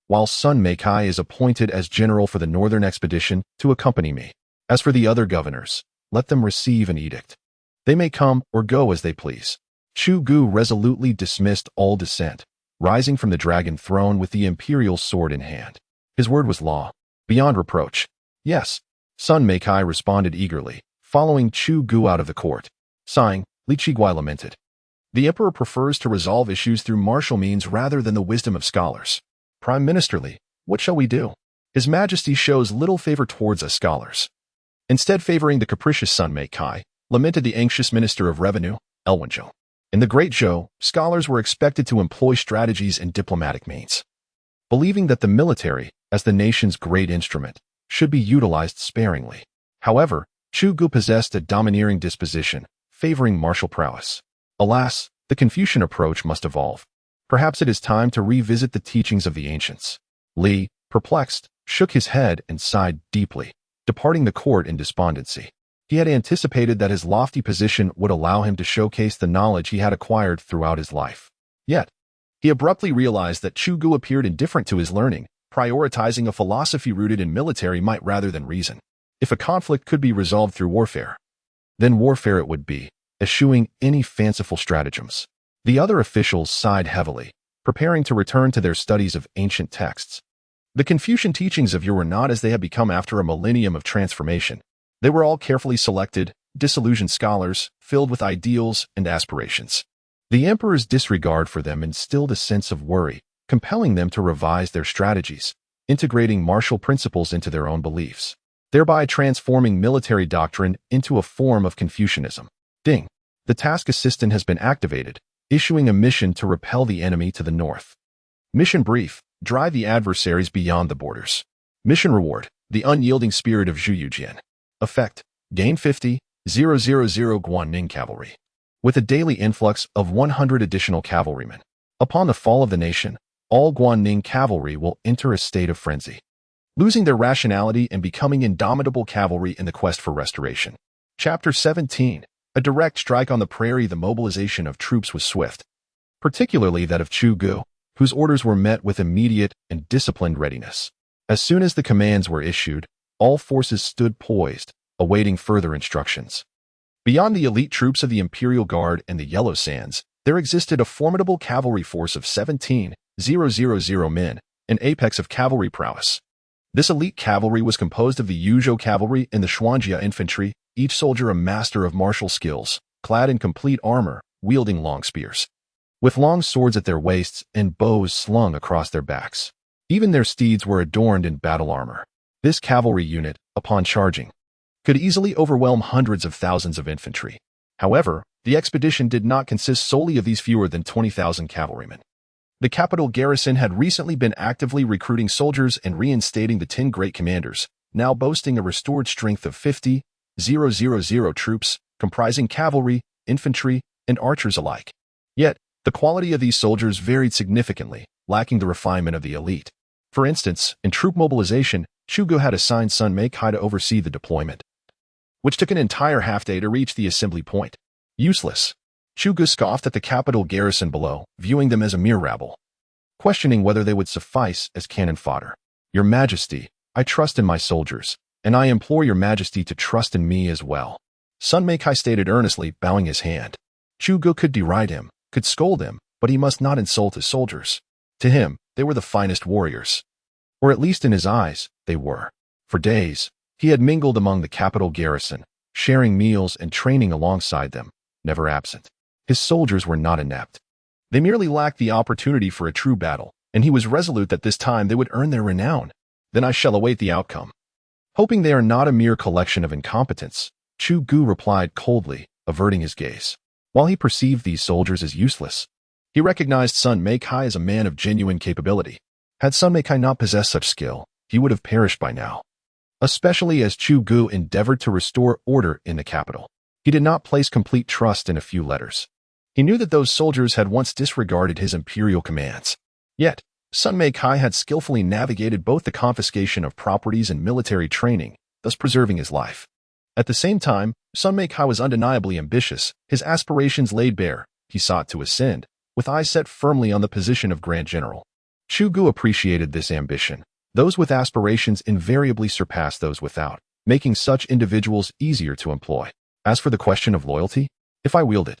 while Sun Meikai is appointed as general for the northern expedition to accompany me. As for the other governors, let them receive an edict. They may come or go as they please. Chu Gu resolutely dismissed all dissent, rising from the dragon throne with the imperial sword in hand. His word was law, beyond reproach. Yes, Sun Meikai responded eagerly, following Chu Gu out of the court. Sighing, Li Qiguai lamented. The emperor prefers to resolve issues through martial means rather than the wisdom of scholars. Prime Ministerly, what shall we do? His Majesty shows little favor towards us scholars, instead favoring the capricious Sun Meikai, lamented the anxious Minister of Revenue, Elwinzhou. In the Great Zhou, scholars were expected to employ strategies and diplomatic means, believing that the military, as the nation's great instrument, should be utilized sparingly. However, Chu Gu possessed a domineering disposition, favoring martial prowess. Alas, the Confucian approach must evolve. Perhaps it is time to revisit the teachings of the ancients. Li, perplexed, shook his head and sighed deeply, departing the court in despondency. He had anticipated that his lofty position would allow him to showcase the knowledge he had acquired throughout his life. Yet, he abruptly realized that Chu Gu appeared indifferent to his learning, prioritizing a philosophy rooted in military might rather than reason. If a conflict could be resolved through warfare, then warfare it would be, eschewing any fanciful stratagems. The other officials sighed heavily, preparing to return to their studies of ancient texts. The Confucian teachings of yore were not as they had become after a millennium of transformation. They were all carefully selected, disillusioned scholars, filled with ideals and aspirations. The emperor's disregard for them instilled a sense of worry, compelling them to revise their strategies, integrating martial principles into their own beliefs, thereby transforming military doctrine into a form of Confucianism. Ding. The task assistant has been activated, issuing a mission to repel the enemy to the north. Mission brief: drive the adversaries beyond the borders. Mission reward: the unyielding spirit of Zhu Yujian. Effect: gain 50,000 Guanning cavalry, with a daily influx of 100 additional cavalrymen. Upon the fall of the nation, all Guanning cavalry will enter a state of frenzy, losing their rationality and becoming indomitable cavalry in the quest for restoration. Chapter 17. A direct strike on the prairie. The mobilization of troops was swift, particularly that of Chu Gu, whose orders were met with immediate and disciplined readiness. As soon as the commands were issued, all forces stood poised, awaiting further instructions. Beyond the elite troops of the Imperial Guard and the Yellow Sands, there existed a formidable cavalry force of 17,000 men, an apex of cavalry prowess. This elite cavalry was composed of the Yuzhou cavalry and the Xuanjia infantry, each soldier a master of martial skills, clad in complete armor, wielding long spears, with long swords at their waists and bows slung across their backs. Even their steeds were adorned in battle armor. This cavalry unit, upon charging, could easily overwhelm hundreds of thousands of infantry. However, the expedition did not consist solely of these fewer than 20,000 cavalrymen. The capital garrison had recently been actively recruiting soldiers and reinstating the 10 great commanders, now boasting a restored strength of 50,000 troops, comprising cavalry, infantry, and archers alike. Yet, the quality of these soldiers varied significantly, lacking the refinement of the elite. For instance, in troop mobilization, Chu Gu had assigned Sun Meikai to oversee the deployment, which took an entire half-day to reach the assembly point. Useless. Chu Gu scoffed at the capital garrison below, viewing them as a mere rabble, questioning whether they would suffice as cannon fodder. Your Majesty, I trust in my soldiers, and I implore your Majesty to trust in me as well. Sun Meikai stated earnestly, bowing his hand. Chu Gu could deride him, could scold him, but he must not insult his soldiers. To him, they were the finest warriors. Or at least in his eyes, they were. For days, he had mingled among the capital garrison, sharing meals and training alongside them, never absent. His soldiers were not inept. They merely lacked the opportunity for a true battle, and he was resolute that this time they would earn their renown. Then I shall await the outcome. Hoping they are not a mere collection of incompetents, Chu Gu replied coldly, averting his gaze. While he perceived these soldiers as useless, he recognized Sun Meikai as a man of genuine capability. Had Sun Meikai not possessed such skill, he would have perished by now. Especially as Chu Gu endeavored to restore order in the capital, he did not place complete trust in a few letters. He knew that those soldiers had once disregarded his imperial commands. Yet, Sun Meikai had skillfully navigated both the confiscation of properties and military training, thus preserving his life. At the same time, Sun Meikai was undeniably ambitious, his aspirations laid bare. He sought to ascend, with eyes set firmly on the position of Grand General. Chu Gu appreciated this ambition. Those with aspirations invariably surpass those without, making such individuals easier to employ. As for the question of loyalty, if I wield it,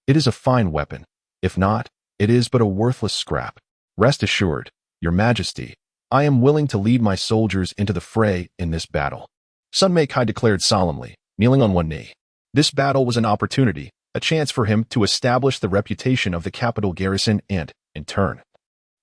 it is a fine weapon. If not, it is but a worthless scrap. Rest assured, Your Majesty, I am willing to lead my soldiers into the fray in this battle. Sun Meikai declared solemnly, kneeling on one knee. This battle was an opportunity, a chance for him to establish the reputation of the capital garrison and, in turn,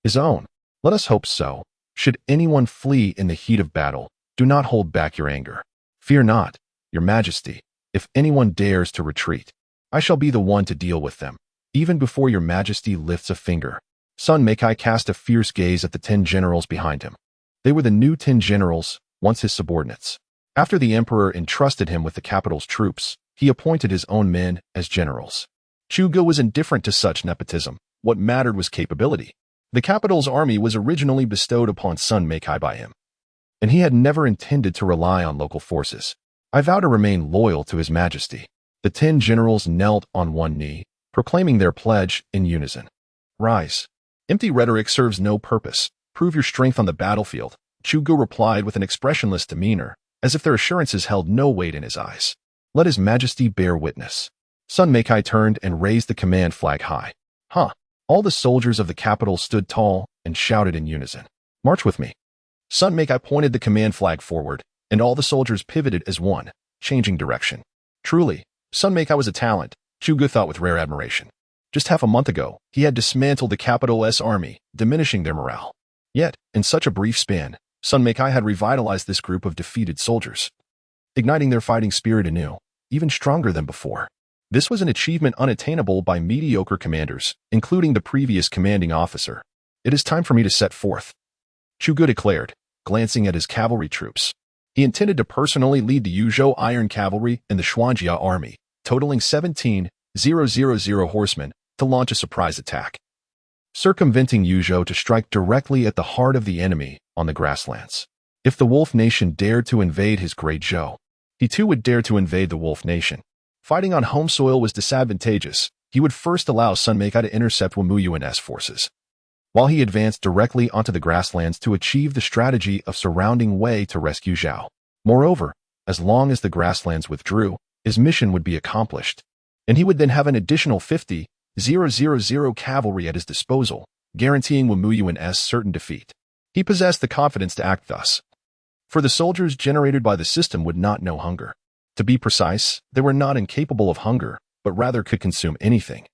his own. Let us hope so. Should anyone flee in the heat of battle, do not hold back your anger. Fear not, Your Majesty. If anyone dares to retreat, I shall be the one to deal with them, even before Your Majesty lifts a finger. Sun Meikai cast a fierce gaze at the 10 generals behind him. They were the new 10 generals, once his subordinates. After the emperor entrusted him with the capital's troops, he appointed his own men as generals. Chu Gu was indifferent to such nepotism. What mattered was capability. The capital's army was originally bestowed upon Sun Meikai by him, and he had never intended to rely on local forces. I vow to remain loyal to His Majesty. The 10 generals knelt on one knee, proclaiming their pledge in unison. Rise. Empty rhetoric serves no purpose. Prove your strength on the battlefield. Chu Gu replied with an expressionless demeanor, as if their assurances held no weight in his eyes. Let His Majesty bear witness. Sun Meikai turned and raised the command flag high. All the soldiers of the capital stood tall and shouted in unison. March with me. Sun Meikai pointed the command flag forward, and all the soldiers pivoted as one, changing direction. Truly, Sun Meikai was a talent, Zhuge thought with rare admiration. Just half a month ago, he had dismantled the capital S army, diminishing their morale. Yet, in such a brief span, Sun Meikai had revitalized this group of defeated soldiers, igniting their fighting spirit anew, even stronger than before. This was an achievement unattainable by mediocre commanders, including the previous commanding officer. It is time for me to set forth, Zhuge declared, glancing at his cavalry troops. He intended to personally lead the Yuzhou Iron Cavalry and the Xuanjia army, totaling 17,000 horsemen, to launch a surprise attack, circumventing Yuzhou to strike directly at the heart of the enemy on the grasslands. If the Wolf Nation dared to invade his great Zhou, he too would dare to invade the Wolf Nation. Fighting on home soil was disadvantageous. He would first allow Sun Meikai to intercept Wumuyuan's forces, while he advanced directly onto the grasslands to achieve the strategy of surrounding Wei to rescue Zhao. Moreover, as long as the grasslands withdrew, his mission would be accomplished, and he would then have an additional 50,000 cavalry at his disposal, guaranteeing Wumuyuan's certain defeat. He possessed the confidence to act thus, for the soldiers generated by the system would not know hunger. To be precise, they were not incapable of hunger, but rather could consume anything.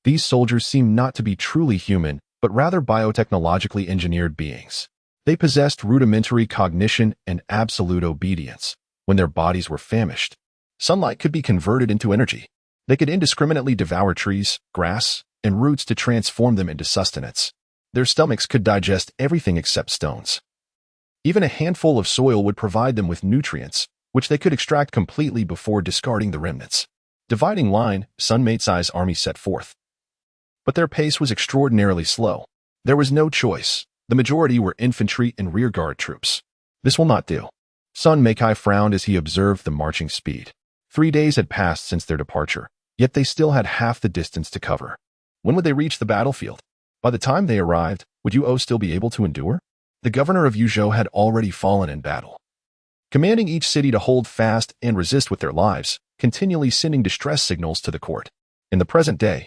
These soldiers seemed not to be truly human, but rather biotechnologically engineered beings. They possessed rudimentary cognition and absolute obedience. When their bodies were famished, sunlight could be converted into energy. They could indiscriminately devour trees, grass, and roots to transform them into sustenance. Their stomachs could digest everything except stones. Even a handful of soil would provide them with nutrients, which they could extract completely before discarding the remnants. Dividing line, Sun Meikai's army set forth. But their pace was extraordinarily slow. There was no choice. The majority were infantry and rearguard troops. This will not do. Sun Meikai frowned as he observed the marching speed. 3 days had passed since their departure, yet they still had half the distance to cover. When would they reach the battlefield? By the time they arrived, would Yuzhou still be able to endure? The governor of Yuzhou had already fallen in battle, commanding each city to hold fast and resist with their lives, continually sending distress signals to the court. In the present day,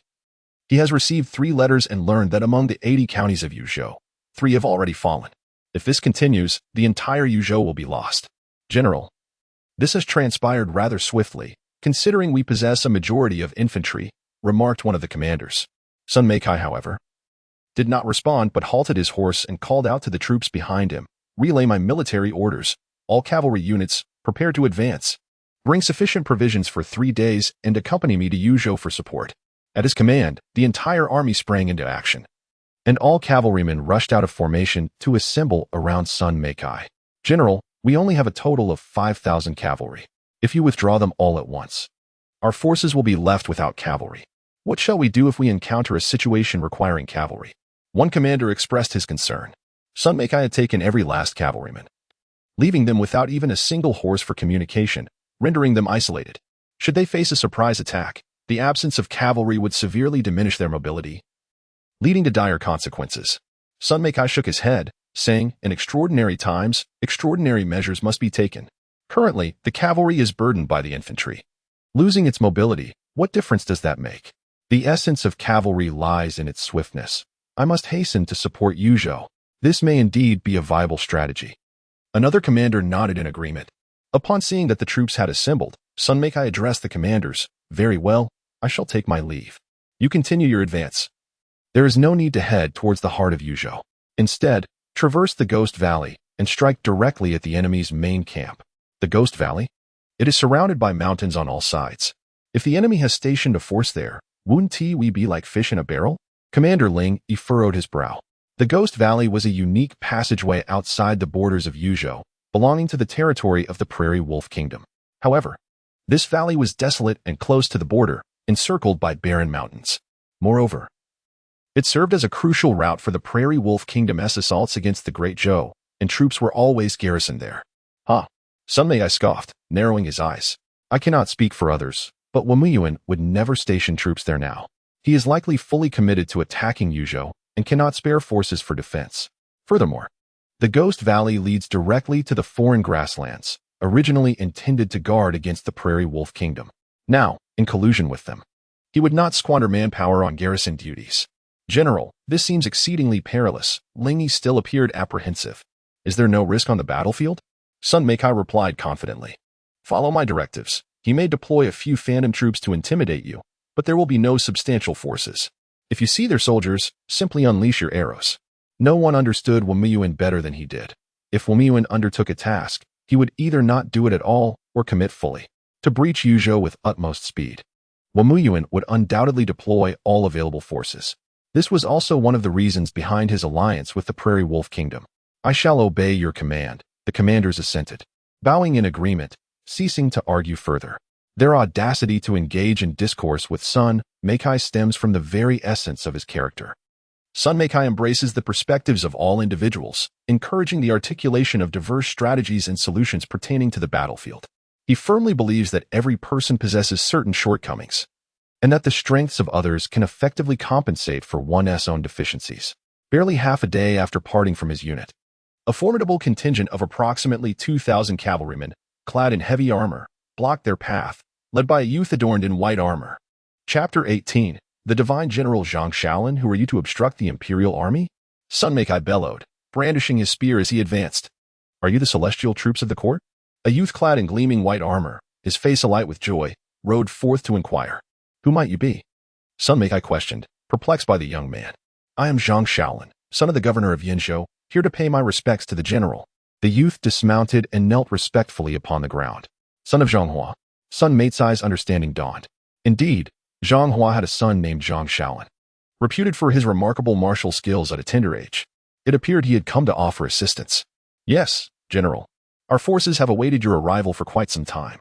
he has received 3 letters and learned that among the 80 counties of Yuzhou, 3 have already fallen. If this continues, the entire Yuzhou will be lost. General, this has transpired rather swiftly, considering we possess a majority of infantry, remarked one of the commanders. Sun Meikai, however, did not respond but halted his horse and called out to the troops behind him, "Relay my military orders. All cavalry units, prepare to advance. Bring sufficient provisions for 3 days and accompany me to Yuzhou for support." At his command, the entire army sprang into action, and all cavalrymen rushed out of formation to assemble around Sun Meikai. "General, we only have a total of 5,000 cavalry. If you withdraw them all at once, our forces will be left without cavalry. What shall we do if we encounter a situation requiring cavalry?" One commander expressed his concern. Sun Meikai had taken every last cavalryman, leaving them without even a single horse for communication, rendering them isolated. Should they face a surprise attack, the absence of cavalry would severely diminish their mobility, leading to dire consequences. Sun Meikai shook his head, saying, "In extraordinary times, extraordinary measures must be taken. Currently, the cavalry is burdened by the infantry. Losing its mobility, what difference does that make? The essence of cavalry lies in its swiftness. I must hasten to support Yuzhou. This may indeed be a viable strategy." Another commander nodded in agreement. Upon seeing that the troops had assembled, Sun Meikai addressed the commanders. "Very well, I shall take my leave. You continue your advance. There is no need to head towards the heart of Yuzhou. Instead, traverse the Ghost Valley and strike directly at the enemy's main camp." The Ghost Valley? It is surrounded by mountains on all sides. If the enemy has stationed a force there, wouldn't we be like fish in a barrel? Commander Ling furrowed his brow. The Ghost Valley was a unique passageway outside the borders of Yuzhou, belonging to the territory of the Prairie Wolf Kingdom. However, this valley was desolate and close to the border, encircled by barren mountains. Moreover, it served as a crucial route for the Prairie Wolf Kingdom's assaults against the Great Zhou, and troops were always garrisoned there. Sun Meikai scoffed, narrowing his eyes. "I cannot speak for others, but Wumuyuan would never station troops there now. He is likely fully committed to attacking Yuzhou and cannot spare forces for defense. Furthermore, the Ghost Valley leads directly to the foreign grasslands, originally intended to guard against the Prairie Wolf Kingdom. Now, in collusion with them, he would not squander manpower on garrison duties." "General, this seems exceedingly perilous." Lingy still appeared apprehensive. "Is there no risk on the battlefield?" Sun Meikai replied confidently. "Follow my directives." He may deploy a few phantom troops to intimidate you, but there will be no substantial forces. If you see their soldiers, simply unleash your arrows. No one understood Wamuyuan better than he did. If Wamuyuan undertook a task, he would either not do it at all or commit fully to breach Yuzhou with utmost speed. Wamuyuan would undoubtedly deploy all available forces. This was also one of the reasons behind his alliance with the Prairie Wolf Kingdom. I shall obey your command, the commanders assented, bowing in agreement, ceasing to argue further. Their audacity to engage in discourse with Sun Meikai stems from the very essence of his character. Sun Meikai embraces the perspectives of all individuals, encouraging the articulation of diverse strategies and solutions pertaining to the battlefield. He firmly believes that every person possesses certain shortcomings, and that the strengths of others can effectively compensate for one's own deficiencies. Barely half a day after parting from his unit, a formidable contingent of approximately 2,000 cavalrymen, clad in heavy armor, blocked their path, led by a youth adorned in white armor. Chapter 18. The Divine General Zhang Shaolin, who are you to obstruct the Imperial Army? Sun Meikai bellowed, brandishing his spear as he advanced. Are you the celestial troops of the court? A youth clad in gleaming white armor, his face alight with joy, rode forth to inquire. Who might you be? Sun Meikai questioned, perplexed by the young man. I am Zhang Shaolin, son of the governor of Yinzhou, here to pay my respects to the general. The youth dismounted and knelt respectfully upon the ground. Son of Zhanghua. Sun Meicai's understanding dawned. Indeed, Zhanghua had a son named Zhang Shaolin, reputed for his remarkable martial skills at a tender age. It appeared he had come to offer assistance. Yes, General. Our forces have awaited your arrival for quite some time.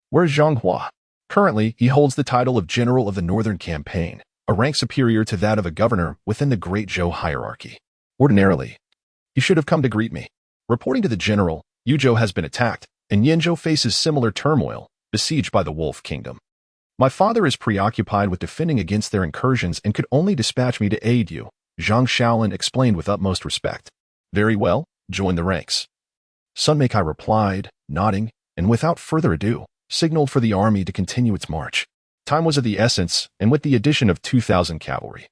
Where is Zhanghua? Currently, he holds the title of General of the Northern Campaign, a rank superior to that of a governor within the Great Zhou hierarchy. Ordinarily, he should have come to greet me. Reporting to the general, Yuzhou has been attacked, and Yinzhou faces similar turmoil, besieged by the Wolf Kingdom. My father is preoccupied with defending against their incursions and could only dispatch me to aid you, Zhang Shaolin explained with utmost respect. Very well, join the ranks. Sun Meikai replied, nodding, and without further ado, signaled for the army to continue its march. Time was of the essence, and with the addition of 2,000 cavalry,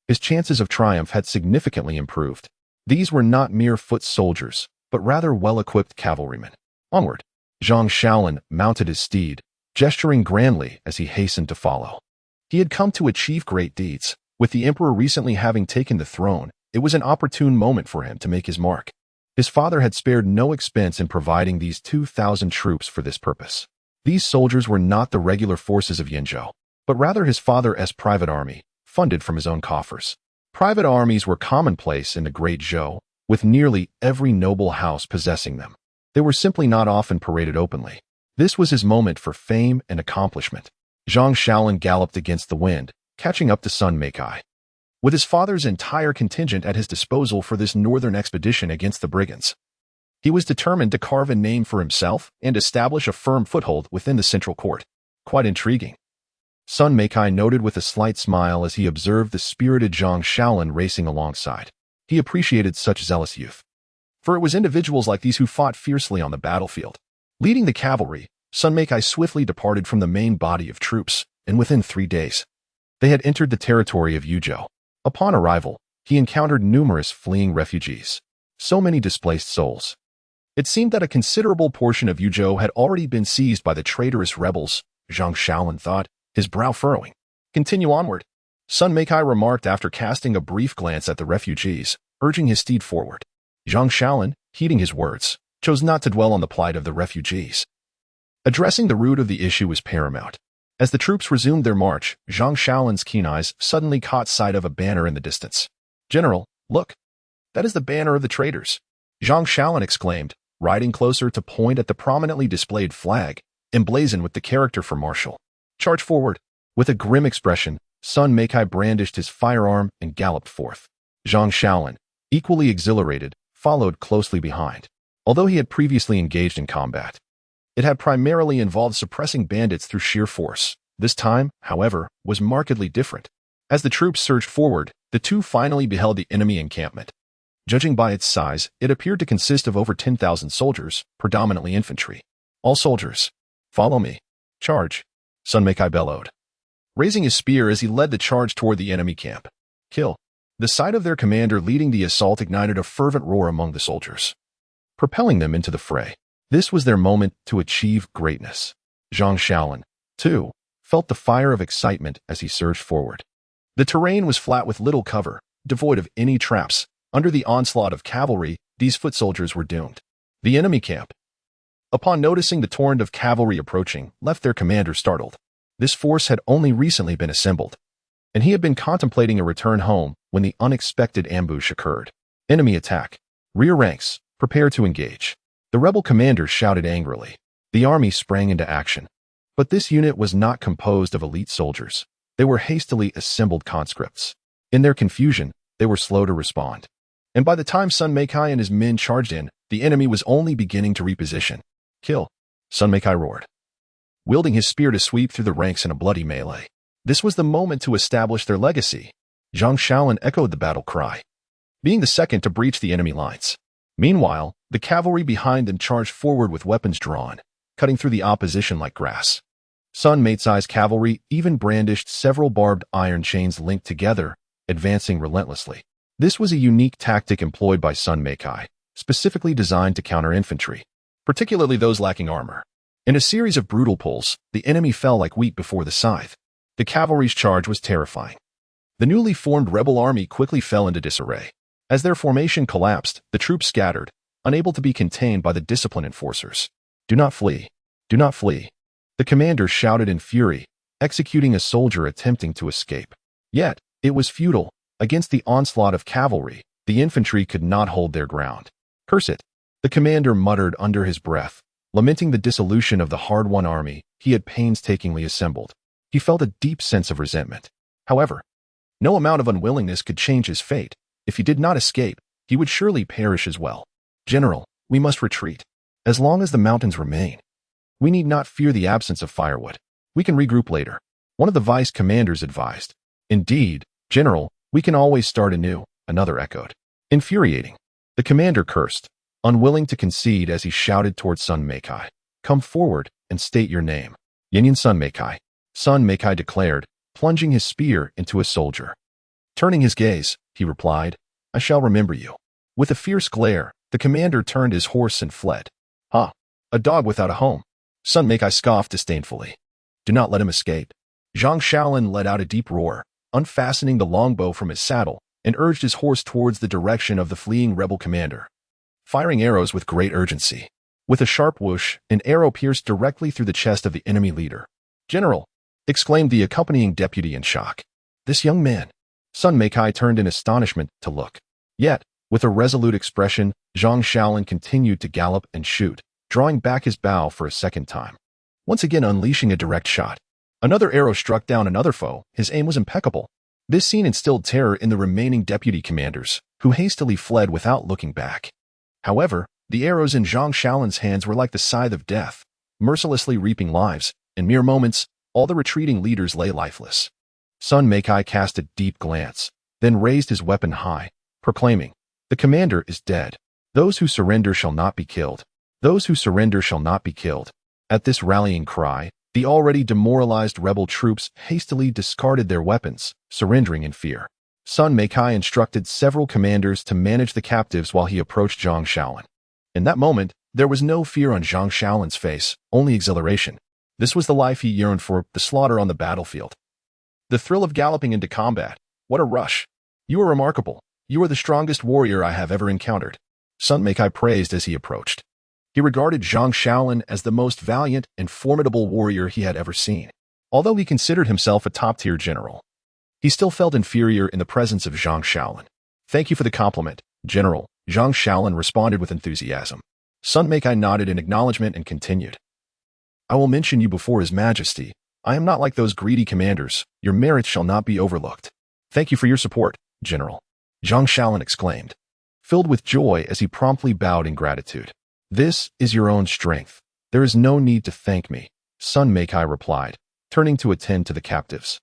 his chances of triumph had significantly improved. These were not mere foot soldiers, but rather well-equipped cavalrymen. Onward, Zhang Shaolin mounted his steed, gesturing grandly as he hastened to follow. He had come to achieve great deeds. With the emperor recently having taken the throne, it was an opportune moment for him to make his mark. His father had spared no expense in providing these 2,000 troops for this purpose. These soldiers were not the regular forces of Yinzhou, but rather his father's private army, funded from his own coffers. Private armies were commonplace in the Great Zhou, with nearly every noble house possessing them. They were simply not often paraded openly. This was his moment for fame and accomplishment. Zhang Shaolin galloped against the wind, catching up to Sun Meikai. With his father's entire contingent at his disposal for this northern expedition against the brigands, he was determined to carve a name for himself and establish a firm foothold within the central court. Quite intriguing. Sun Meikai noted with a slight smile as he observed the spirited Zhang Shaolin racing alongside. He appreciated such zealous youth, for it was individuals like these who fought fiercely on the battlefield. Leading the cavalry, Sun Meikai swiftly departed from the main body of troops, and within 3 days, they had entered the territory of Yuzhou. Upon arrival, he encountered numerous fleeing refugees, so many displaced souls. It seemed that a considerable portion of Yuzhou had already been seized by the traitorous rebels, Zhang Shaolin thought, his brow furrowing. Continue onward, Sun Meikai remarked after casting a brief glance at the refugees, urging his steed forward. Zhang Shaolin, heeding his words, chose not to dwell on the plight of the refugees. Addressing the root of the issue was paramount. As the troops resumed their march, Zhang Shaolin's keen eyes suddenly caught sight of a banner in the distance. General, look. That is the banner of the traitors, Zhang Shaolin exclaimed, riding closer to point at the prominently displayed flag, emblazoned with the character for marshal. Charge forward. With a grim expression, Sun Meikai brandished his firearm and galloped forth. Zhang Shaolin, equally exhilarated, followed closely behind. Although he had previously engaged in combat, it had primarily involved suppressing bandits through sheer force. This time, however, was markedly different. As the troops surged forward, the two finally beheld the enemy encampment. Judging by its size, it appeared to consist of over 10,000 soldiers, predominantly infantry. All soldiers, follow me. Charge, Sun Meikai bellowed, raising his spear as he led the charge toward the enemy camp. Kill. The sight of their commander leading the assault ignited a fervent roar among the soldiers, propelling them into the fray. This was their moment to achieve greatness. Zhang Shaolin, too, felt the fire of excitement as he surged forward. The terrain was flat with little cover, devoid of any traps. Under the onslaught of cavalry, these foot soldiers were doomed. The enemy camp, upon noticing the torrent of cavalry approaching, left their commander startled. This force had only recently been assembled, and he had been contemplating a return home when the unexpected ambush occurred. Enemy attack. Rear ranks, prepare to engage. The rebel commander shouted angrily. The army sprang into action. But this unit was not composed of elite soldiers. They were hastily assembled conscripts. In their confusion, they were slow to respond. And by the time Sun Meikai and his men charged in, the enemy was only beginning to reposition. Kill! Sun Meikai roared, wielding his spear to sweep through the ranks in a bloody melee. This was the moment to establish their legacy. Zhang Shaolin echoed the battle cry, being the second to breach the enemy lines. Meanwhile, the cavalry behind them charged forward with weapons drawn, cutting through the opposition like grass. Sun Meikai's cavalry even brandished several barbed iron chains linked together, advancing relentlessly. This was a unique tactic employed by Sun Meikai, specifically designed to counter infantry, particularly those lacking armor. In a series of brutal pulls, the enemy fell like wheat before the scythe. The cavalry's charge was terrifying. The newly formed rebel army quickly fell into disarray. As their formation collapsed, the troops scattered, unable to be contained by the discipline enforcers. Do not flee! Do not flee! The commander shouted in fury, executing a soldier attempting to escape. Yet, it was futile. Against the onslaught of cavalry, the infantry could not hold their ground. Curse it! The commander muttered under his breath, lamenting the dissolution of the hard-won army he had painstakingly assembled. He felt a deep sense of resentment. However, no amount of unwillingness could change his fate. If he did not escape, he would surely perish as well. General, we must retreat. As long as the mountains remain, we need not fear the absence of firewood. We can regroup later, one of the vice commanders advised. Indeed, General, we can always start anew, another echoed. Infuriating. The commander cursed, unwilling to concede as he shouted towards Sun Meikai. Come forward and state your name. Yin Sun Meikai. Sun Meikai declared, plunging his spear into a soldier. Turning his gaze, he replied, I shall remember you. With a fierce glare, the commander turned his horse and fled. Ha! A dog without a home. Sun Meikai scoffed disdainfully. Do not let him escape. Zhang Shaolin let out a deep roar, unfastening the longbow from his saddle, and urged his horse towards the direction of the fleeing rebel commander, firing arrows with great urgency. With a sharp whoosh, an arrow pierced directly through the chest of the enemy leader. General! Exclaimed the accompanying deputy in shock. This young man! Sun Meikai turned in astonishment to look. Yet, with a resolute expression, Zhang Shaolin continued to gallop and shoot, drawing back his bow for a second time, once again unleashing a direct shot. Another arrow struck down another foe. His aim was impeccable. This scene instilled terror in the remaining deputy commanders, who hastily fled without looking back. However, the arrows in Zhang Shaolin's hands were like the scythe of death, mercilessly reaping lives. In mere moments, all the retreating leaders lay lifeless. Sun Meikai cast a deep glance, then raised his weapon high, proclaiming, The commander is dead. Those who surrender shall not be killed. Those who surrender shall not be killed. At this rallying cry, the already demoralized rebel troops hastily discarded their weapons, surrendering in fear. Sun Meikai instructed several commanders to manage the captives while he approached Zhang Shaolin. In that moment, there was no fear on Zhang Shaolin's face, only exhilaration. This was the life he yearned for, the slaughter on the battlefield. The thrill of galloping into combat. What a rush! You are remarkable. You are the strongest warrior I have ever encountered. Sun Meikai praised as he approached. He regarded Zhang Shaolin as the most valiant and formidable warrior he had ever seen. Although he considered himself a top-tier general, he still felt inferior in the presence of Zhang Shaolin. Thank you for the compliment, General. Zhang Shaolin responded with enthusiasm. Sun Meikai nodded in acknowledgement and continued. I will mention you before His Majesty. I am not like those greedy commanders. Your merits shall not be overlooked. Thank you for your support, General. Zhang Shaolin exclaimed, filled with joy as he promptly bowed in gratitude. This is your own strength. There is no need to thank me, Sun Meikai replied, turning to attend to the captives.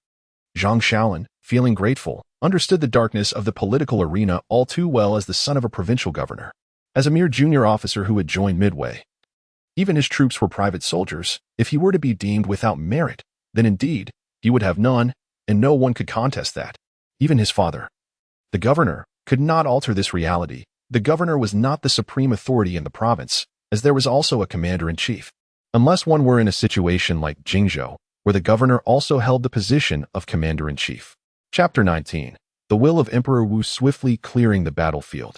Zhang Shaolin, feeling grateful, understood the darkness of the political arena all too well as the son of a provincial governor. As a mere junior officer who had joined midway, even his troops were private soldiers. If he were to be deemed without merit, then indeed, he would have none, and no one could contest that. Even his father, the governor, could not alter this reality. The governor was not the supreme authority in the province, as there was also a commander-in-chief. unless one were in a situation like Jingzhou, where the governor also held the position of commander-in-chief. Chapter 19. The will of Emperor Wu swiftly clearing the battlefield.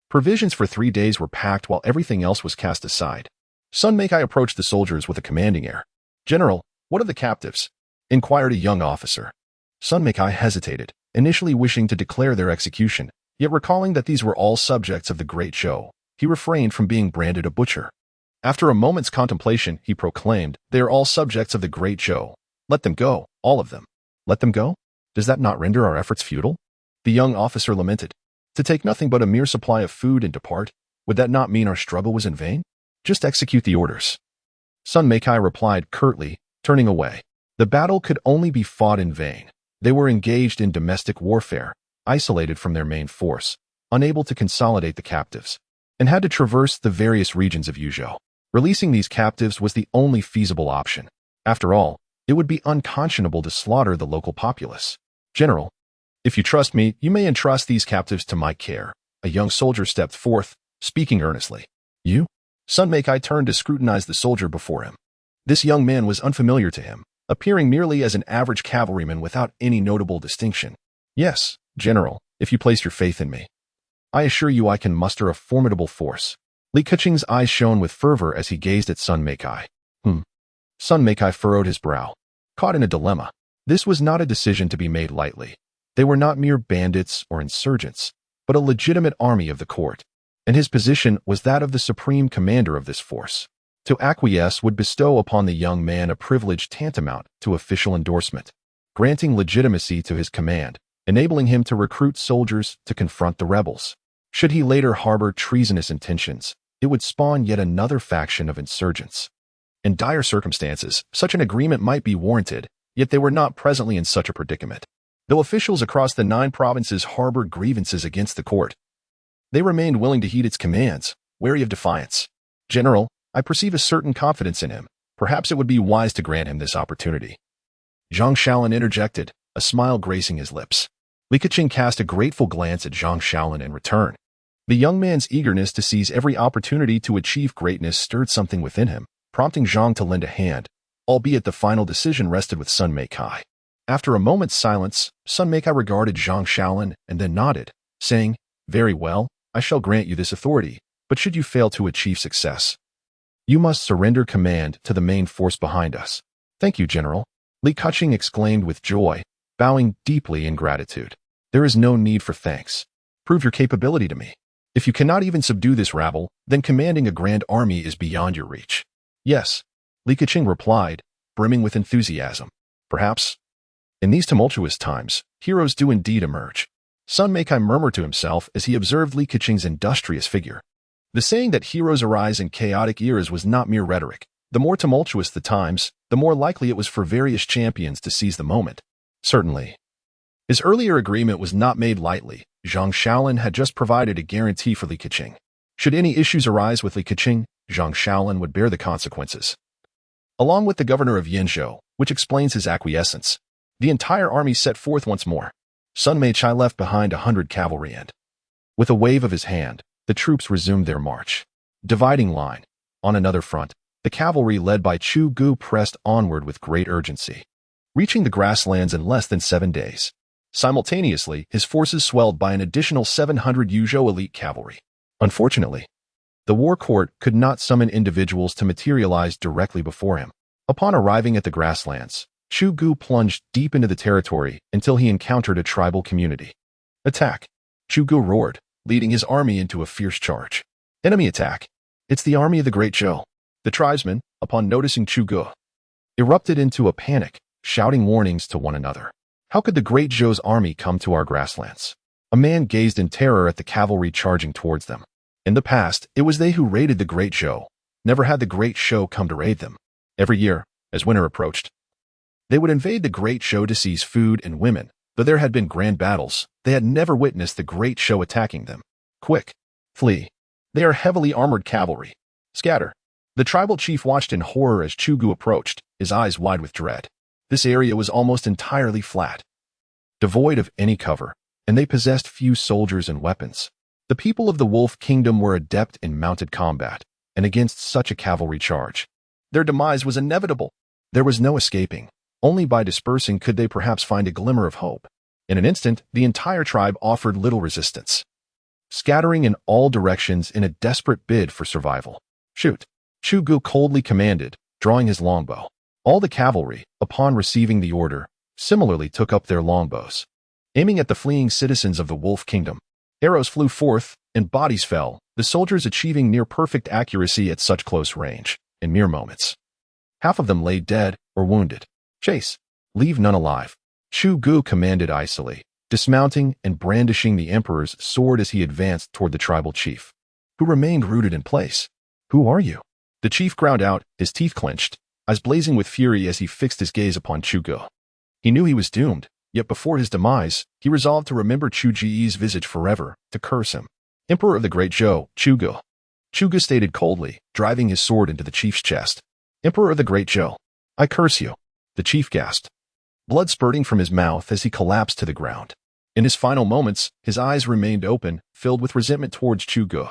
Provisions for 3 days were packed while everything else was cast aside. Sun Meikai approached the soldiers with a commanding air. "General, what of the captives?" inquired a young officer. Sun Meikai hesitated, initially wishing to declare their execution, yet recalling that these were all subjects of the Great Zhou, he refrained from being branded a butcher. After a moment's contemplation, he proclaimed, "They are all subjects of the Great Zhou. Let them go, all of them." "Let them go? Does that not render our efforts futile?" the young officer lamented. "To take nothing but a mere supply of food and depart, would that not mean our struggle was in vain? Just execute the orders." Sun Meikai replied curtly, turning away. The battle could only be fought in vain. They were engaged in domestic warfare, isolated from their main force, unable to consolidate the captives, and had to traverse the various regions of Yuzhou. Releasing these captives was the only feasible option. After all, it would be unconscionable to slaughter the local populace. "General, if you trust me, you may entrust these captives to my care." A young soldier stepped forth, speaking earnestly. "You?" Sun Meikai turned to scrutinize the soldier before him. This young man was unfamiliar to him, appearing merely as an average cavalryman without any notable distinction. "Yes, General, if you place your faith in me. I assure you I can muster a formidable force." Li Keqing's eyes shone with fervor as he gazed at Sun Meikai. Sun Meikai furrowed his brow, caught in a dilemma. This was not a decision to be made lightly. They were not mere bandits or insurgents, but a legitimate army of the court, and his position was that of the supreme commander of this force. To acquiesce would bestow upon the young man a privilege tantamount to official endorsement, granting legitimacy to his command, enabling him to recruit soldiers to confront the rebels. Should he later harbor treasonous intentions, it would spawn yet another faction of insurgents. In dire circumstances, such an agreement might be warranted, yet they were not presently in such a predicament. Though officials across the 9 provinces harbored grievances against the court, they remained willing to heed its commands, wary of defiance. "General, I perceive a certain confidence in him. Perhaps it would be wise to grant him this opportunity." Zhang Shaolin interjected, a smile gracing his lips. Li Keqing cast a grateful glance at Zhang Shaolin in return. The young man's eagerness to seize every opportunity to achieve greatness stirred something within him, prompting Zhang to lend a hand, albeit the final decision rested with Sun Meikai. After a moment's silence, Sun Meikai regarded Zhang Shaolin and then nodded, saying, "Very well, I shall grant you this authority, but should you fail to achieve success, you must surrender command to the main force behind us." "Thank you, General," Li Keqing exclaimed with joy, bowing deeply in gratitude. "There is no need for thanks. Prove your capability to me. If you cannot even subdue this rabble, then commanding a grand army is beyond your reach." "Yes," Li Keqing replied, brimming with enthusiasm. "Perhaps, in these tumultuous times, heroes do indeed emerge." Sun Meikai murmured to himself as he observed Li Keqing's industrious figure. The saying that heroes arise in chaotic eras was not mere rhetoric. The more tumultuous the times, the more likely it was for various champions to seize the moment. Certainly, his earlier agreement was not made lightly. Zhang Shaolin had just provided a guarantee for Li Keqing. Should any issues arise with Li Keqing, Zhang Shaolin would bear the consequences. Along with the governor of Yinzhou, which explains his acquiescence, the entire army set forth once more. Sun Meikai left behind 100 cavalry and, with a wave of his hand, the troops resumed their march. Dividing line. On another front, the cavalry led by Chu Gu pressed onward with great urgency, reaching the grasslands in less than 7 days. Simultaneously, his forces swelled by an additional 700 Yuzhou elite cavalry. Unfortunately, the war court could not summon individuals to materialize directly before him. Upon arriving at the grasslands, Chu Gu plunged deep into the territory until he encountered a tribal community. "Attack!" Chu Gu roared, leading his army into a fierce charge. "Enemy attack! It's the army of the Great Zhou." The tribesmen, upon noticing Chu Gu, erupted into a panic, shouting warnings to one another. "How could the Great Zhou's army come to our grasslands?" A man gazed in terror at the cavalry charging towards them. In the past, it was they who raided the Great Zhou. Never had the Great Zhou come to raid them. Every year, as winter approached, they would invade the Great Zhou to seize food and women. Though there had been grand battles, they had never witnessed the Great Zhou attacking them. "Quick! Flee! They are heavily armored cavalry. Scatter!" The tribal chief watched in horror as Chu Gu approached, his eyes wide with dread. This area was almost entirely flat, devoid of any cover, and they possessed few soldiers and weapons. The people of the Wolf Kingdom were adept in mounted combat, and against such a cavalry charge, Their demise was inevitable. There was no escaping. Only by dispersing could they perhaps find a glimmer of hope. In an instant, the entire tribe offered little resistance, scattering in all directions in a desperate bid for survival. "Shoot!" Chu Gu coldly commanded, drawing his longbow. All the cavalry, upon receiving the order, similarly took up their longbows, aiming at the fleeing citizens of the Wolf Kingdom. Arrows flew forth, and bodies fell, the soldiers achieving near-perfect accuracy at such close range, in mere moments. Half of them lay dead or wounded. "Chase! Leave none alive!" Chu Gu commanded icily, dismounting and brandishing the Emperor's sword as he advanced toward the tribal chief, who remained rooted in place. "Who are you?" The chief ground out, his teeth clenched, eyes blazing with fury as he fixed his gaze upon Chu Gu. He knew he was doomed, yet before his demise, he resolved to remember Chu Ji's visage forever, to curse him. "Emperor of the Great Zhou, Chu Gu." Chu Gu stated coldly, driving his sword into the chief's chest. "Emperor of the Great Zhou, I curse you." The chief gasped, blood spurting from his mouth as he collapsed to the ground. In his final moments, his eyes remained open, filled with resentment towards Chu Gu,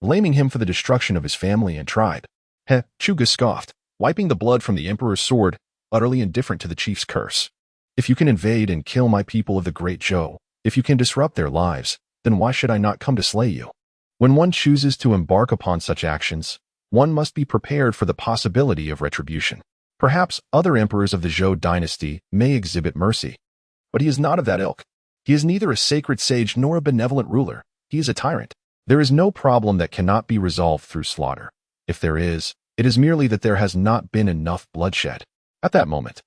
blaming him for the destruction of his family and tribe. "Heh," Chu Gu scoffed, wiping the blood from the Emperor's sword, utterly indifferent to the chief's curse. "If you can invade and kill my people of the Great Zhou, if you can disrupt their lives, then why should I not come to slay you?" When one chooses to embark upon such actions, one must be prepared for the possibility of retribution. Perhaps other emperors of the Zhou dynasty may exhibit mercy, but he is not of that ilk. He is neither a sacred sage nor a benevolent ruler. He is a tyrant. There is no problem that cannot be resolved through slaughter. If there is, it is merely that there has not been enough bloodshed. At that moment,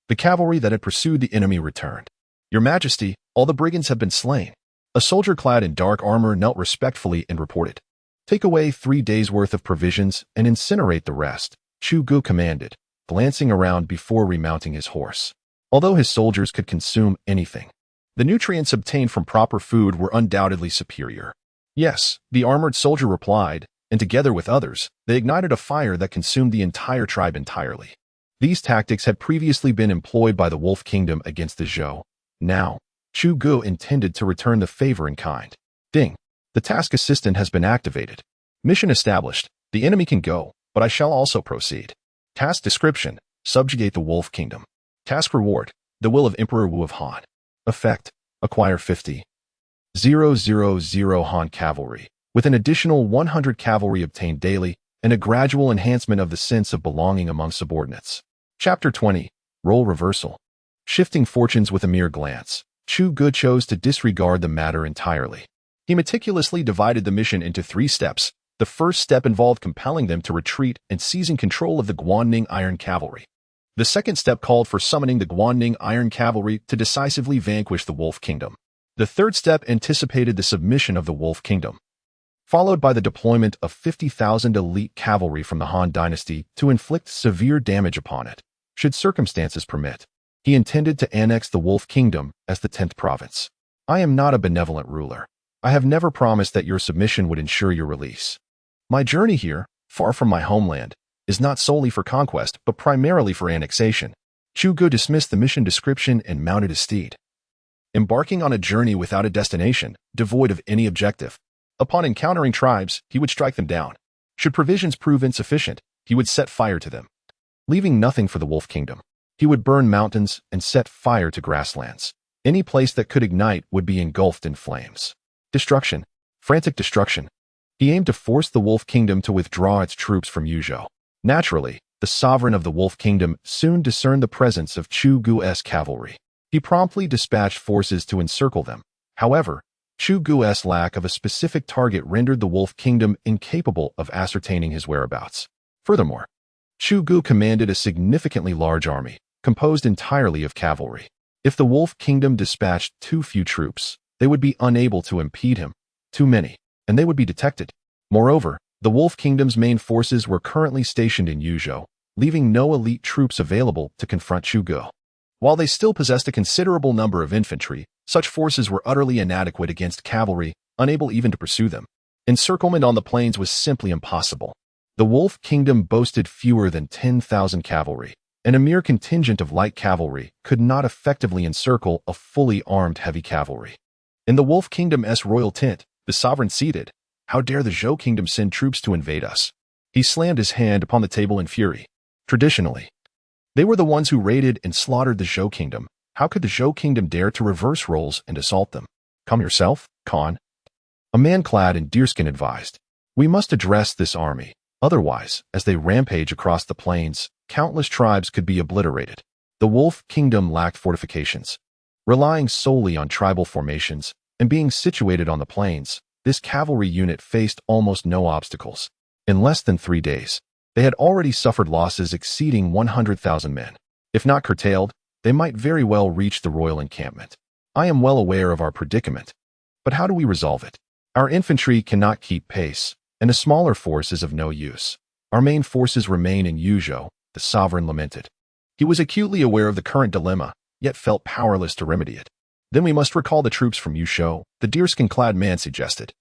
the cavalry that had pursued the enemy returned. "Your Majesty, all the brigands have been slain." A soldier clad in dark armor knelt respectfully and reported. "Take away 3 days' worth of provisions and incinerate the rest," Chu Gu commanded, glancing around before remounting his horse. Although his soldiers could consume anything, the nutrients obtained from proper food were undoubtedly superior. "Yes," the armored soldier replied, and together with others, they ignited a fire that consumed the entire tribe entirely. These tactics had previously been employed by the Wolf Kingdom against the Zhou. Now, Chu Gu intended to return the favor in kind. "Ding. The task assistant has been activated. Mission established. The enemy can go, but I shall also proceed." Task description: subjugate the Wolf Kingdom. Task reward: the will of Emperor Wu of Han. Effect: acquire 50,000 Han cavalry, with an additional 100 cavalry obtained daily, and a gradual enhancement of the sense of belonging among subordinates. Chapter 20. Role Reversal. Shifting fortunes with a mere glance, Chu Gu chose to disregard the matter entirely. He meticulously divided the mission into 3 steps. The first step involved compelling them to retreat and seizing control of the Guanning Iron Cavalry. The second step called for summoning the Guanning Iron Cavalry to decisively vanquish the Wolf Kingdom. The third step anticipated the submission of the Wolf Kingdom, followed by the deployment of 50,000 elite cavalry from the Han dynasty to inflict severe damage upon it, should circumstances permit. He intended to annex the Wolf Kingdom as the 10th province. "I am not a benevolent ruler. I have never promised that your submission would ensure your release. My journey here, far from my homeland, is not solely for conquest, but primarily for annexation." Chu Gu dismissed the mission description and mounted his steed, embarking on a journey without a destination, devoid of any objective. Upon encountering tribes, he would strike them down. Should provisions prove insufficient, he would set fire to them, leaving nothing for the Wolf Kingdom. He would burn mountains and set fire to grasslands. Any place that could ignite would be engulfed in flames. Destruction. Frantic destruction. He aimed to force the Wolf Kingdom to withdraw its troops from Yuzhou. Naturally, the sovereign of the Wolf Kingdom soon discerned the presence of Chu Gu's cavalry. He promptly dispatched forces to encircle them. However, Chu Gu's lack of a specific target rendered the Wolf Kingdom incapable of ascertaining his whereabouts. Furthermore, Chu Gu commanded a significantly large army, composed entirely of cavalry. If the Wolf Kingdom dispatched too few troops, they would be unable to impede him. Too many, and they would be detected. Moreover, the Wolf Kingdom's main forces were currently stationed in Yuzhou, leaving no elite troops available to confront Chu Gu. While they still possessed a considerable number of infantry, such forces were utterly inadequate against cavalry, unable even to pursue them. Encirclement on the plains was simply impossible. The Wolf Kingdom boasted fewer than 10,000 cavalry, and a mere contingent of light cavalry could not effectively encircle a fully armed heavy cavalry. In the Wolf Kingdom's royal tent, the sovereign seated, "How dare the Zhou Kingdom send troops to invade us?" He slammed his hand upon the table in fury. Traditionally, they were the ones who raided and slaughtered the Zhou kingdom. How could the Zhou kingdom dare to reverse roles and assault them? Come yourself, Khan. A man clad in deerskin advised. We must address this army. Otherwise, as they rampage across the plains, countless tribes could be obliterated. The Wolf Kingdom lacked fortifications. Relying solely on tribal formations and being situated on the plains, this cavalry unit faced almost no obstacles. In less than 3 days, they had already suffered losses exceeding 100,000 men. If not curtailed, they might very well reach the royal encampment. I am well aware of our predicament. But how do we resolve it? Our infantry cannot keep pace, and a smaller force is of no use. Our main forces remain in Yuzhou, the sovereign lamented. He was acutely aware of the current dilemma, yet felt powerless to remedy it. Then we must recall the troops from Yuzhou, the deerskin-clad man suggested.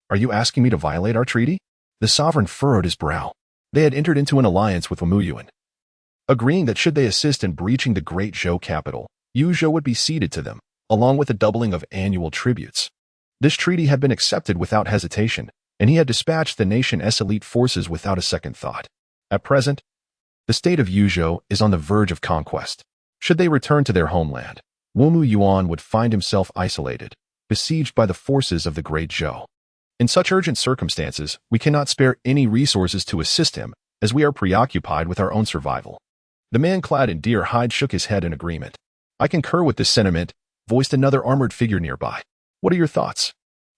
Are you asking me to violate our treaty? The sovereign furrowed his brow. They had entered into an alliance with Wumuyuan, agreeing that should they assist in breaching the great Zhou capital, Yuzhou would be ceded to them, along with a doubling of annual tributes. This treaty had been accepted without hesitation, and he had dispatched the nation's elite forces without a second thought. At present, the state of Yuzhou is on the verge of conquest. Should they return to their homeland, Wumuyuan would find himself isolated, besieged by the forces of the great Zhou. In such urgent circumstances, we cannot spare any resources to assist him, as we are preoccupied with our own survival. The man clad in deer hide shook his head in agreement. I concur with this sentiment, voiced another armored figure nearby. What are your thoughts?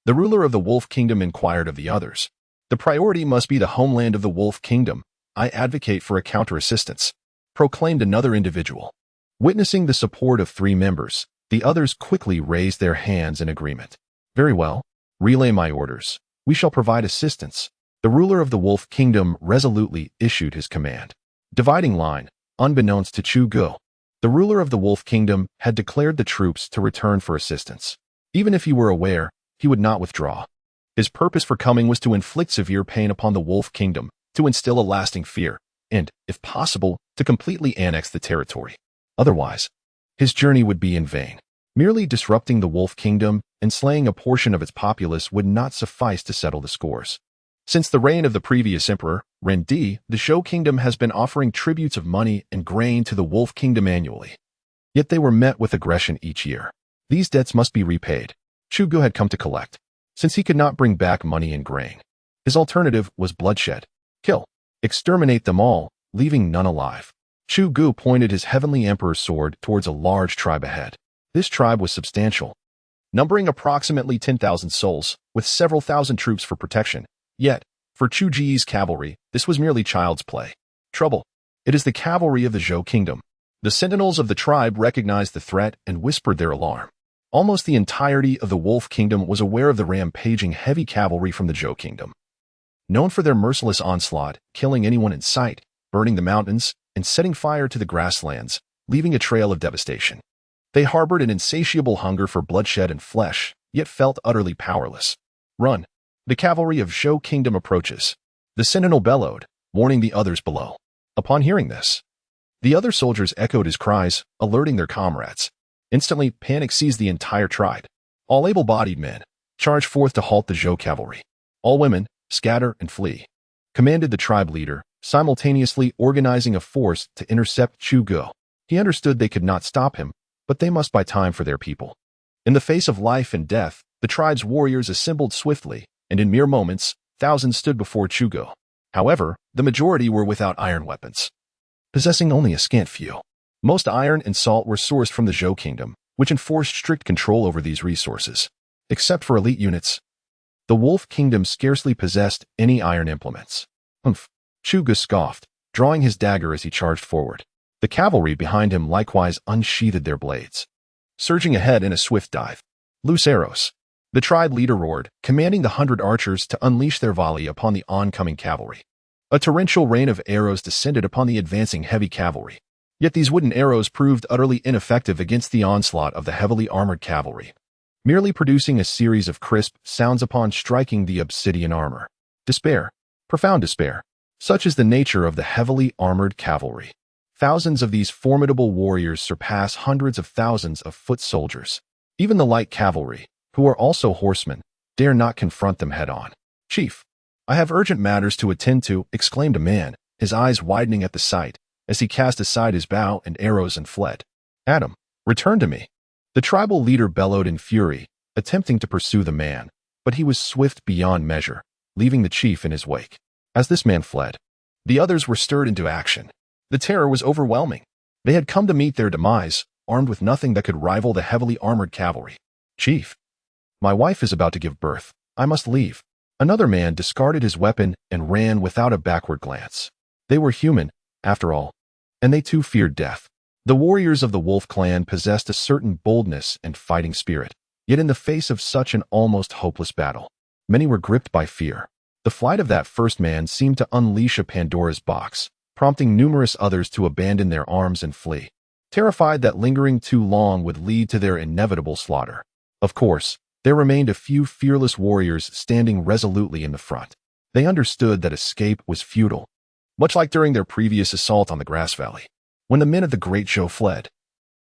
The ruler of the Wolf Kingdom inquired of the others. The priority must be the homeland of the Wolf Kingdom. I advocate for a counter-assistance, proclaimed another individual. Witnessing the support of 3 members, the others quickly raised their hands in agreement. Very well. Relay my orders. We shall provide assistance. The ruler of the Wolf Kingdom resolutely issued his command. Dividing line, unbeknownst to Chu Gu, the ruler of the Wolf Kingdom had declared the troops to return for assistance. Even if he were aware, he would not withdraw. His purpose for coming was to inflict severe pain upon the Wolf Kingdom, to instill a lasting fear, and, if possible, to completely annex the territory. Otherwise, his journey would be in vain. Merely disrupting the Wolf Kingdom and slaying a portion of its populace would not suffice to settle the scores. Since the reign of the previous emperor, Ren Di, the Zhou Kingdom has been offering tributes of money and grain to the Wolf Kingdom annually. Yet they were met with aggression each year. These debts must be repaid. Chu Gu had come to collect. Since he could not bring back money and grain, his alternative was bloodshed. Kill. Exterminate them all, leaving none alive. Chu Gu pointed his heavenly emperor's sword towards a large tribe ahead. This tribe was substantial, numbering approximately 10,000 souls, with several thousand troops for protection. Yet, for Chu Ji's cavalry, this was merely child's play. Trouble. It is the cavalry of the Zhou Kingdom. The sentinels of the tribe recognized the threat and whispered their alarm. Almost the entirety of the Wolf Kingdom was aware of the rampaging heavy cavalry from the Zhou Kingdom. Known for their merciless onslaught, killing anyone in sight, burning the mountains, and setting fire to the grasslands, leaving a trail of devastation. They harbored an insatiable hunger for bloodshed and flesh, yet felt utterly powerless. Run! The cavalry of Zhou Kingdom approaches. The sentinel bellowed, warning the others below. Upon hearing this, the other soldiers echoed his cries, alerting their comrades. Instantly, panic seized the entire tribe. All able-bodied men charged forth to halt the Zhou cavalry. All women, scatter and flee, commanded the tribe leader, simultaneously organizing a force to intercept Chu Gu. He understood they could not stop him, but they must buy time for their people. In the face of life and death, the tribe's warriors assembled swiftly, and in mere moments, thousands stood before Chu Gu. However, the majority were without iron weapons, possessing only a scant few. Most iron and salt were sourced from the Zhou Kingdom, which enforced strict control over these resources. Except for elite units, the Wolf Kingdom scarcely possessed any iron implements. Humph! Chu Gu scoffed, drawing his dagger as he charged forward. The cavalry behind him likewise unsheathed their blades, surging ahead in a swift dive. Loose arrows. The tribe leader roared, commanding the 100 archers to unleash their volley upon the oncoming cavalry. A torrential rain of arrows descended upon the advancing heavy cavalry. Yet these wooden arrows proved utterly ineffective against the onslaught of the heavily armored cavalry, merely producing a series of crisp sounds upon striking the obsidian armor. Despair. Profound despair. Such is the nature of the heavily armored cavalry. Thousands of these formidable warriors surpass hundreds of thousands of foot soldiers. Even the light cavalry, who are also horsemen, dare not confront them head-on. Chief, I have urgent matters to attend to, exclaimed a man, his eyes widening at the sight, as he cast aside his bow and arrows and fled. Adam, return to me. The tribal leader bellowed in fury, attempting to pursue the man, but he was swift beyond measure, leaving the chief in his wake. As this man fled, the others were stirred into action. The terror was overwhelming. They had come to meet their demise, armed with nothing that could rival the heavily armored cavalry. Chief, my wife is about to give birth. I must leave. Another man discarded his weapon and ran without a backward glance. They were human, after all, and they too feared death. The warriors of the Wolf clan possessed a certain boldness and fighting spirit, yet in the face of such an almost hopeless battle, many were gripped by fear. The flight of that first man seemed to unleash a Pandora's box, prompting numerous others to abandon their arms and flee, terrified that lingering too long would lead to their inevitable slaughter. Of course, there remained a few fearless warriors standing resolutely in the front. They understood that escape was futile, much like during their previous assault on the Grass Valley. When the men of the Great Joe fled,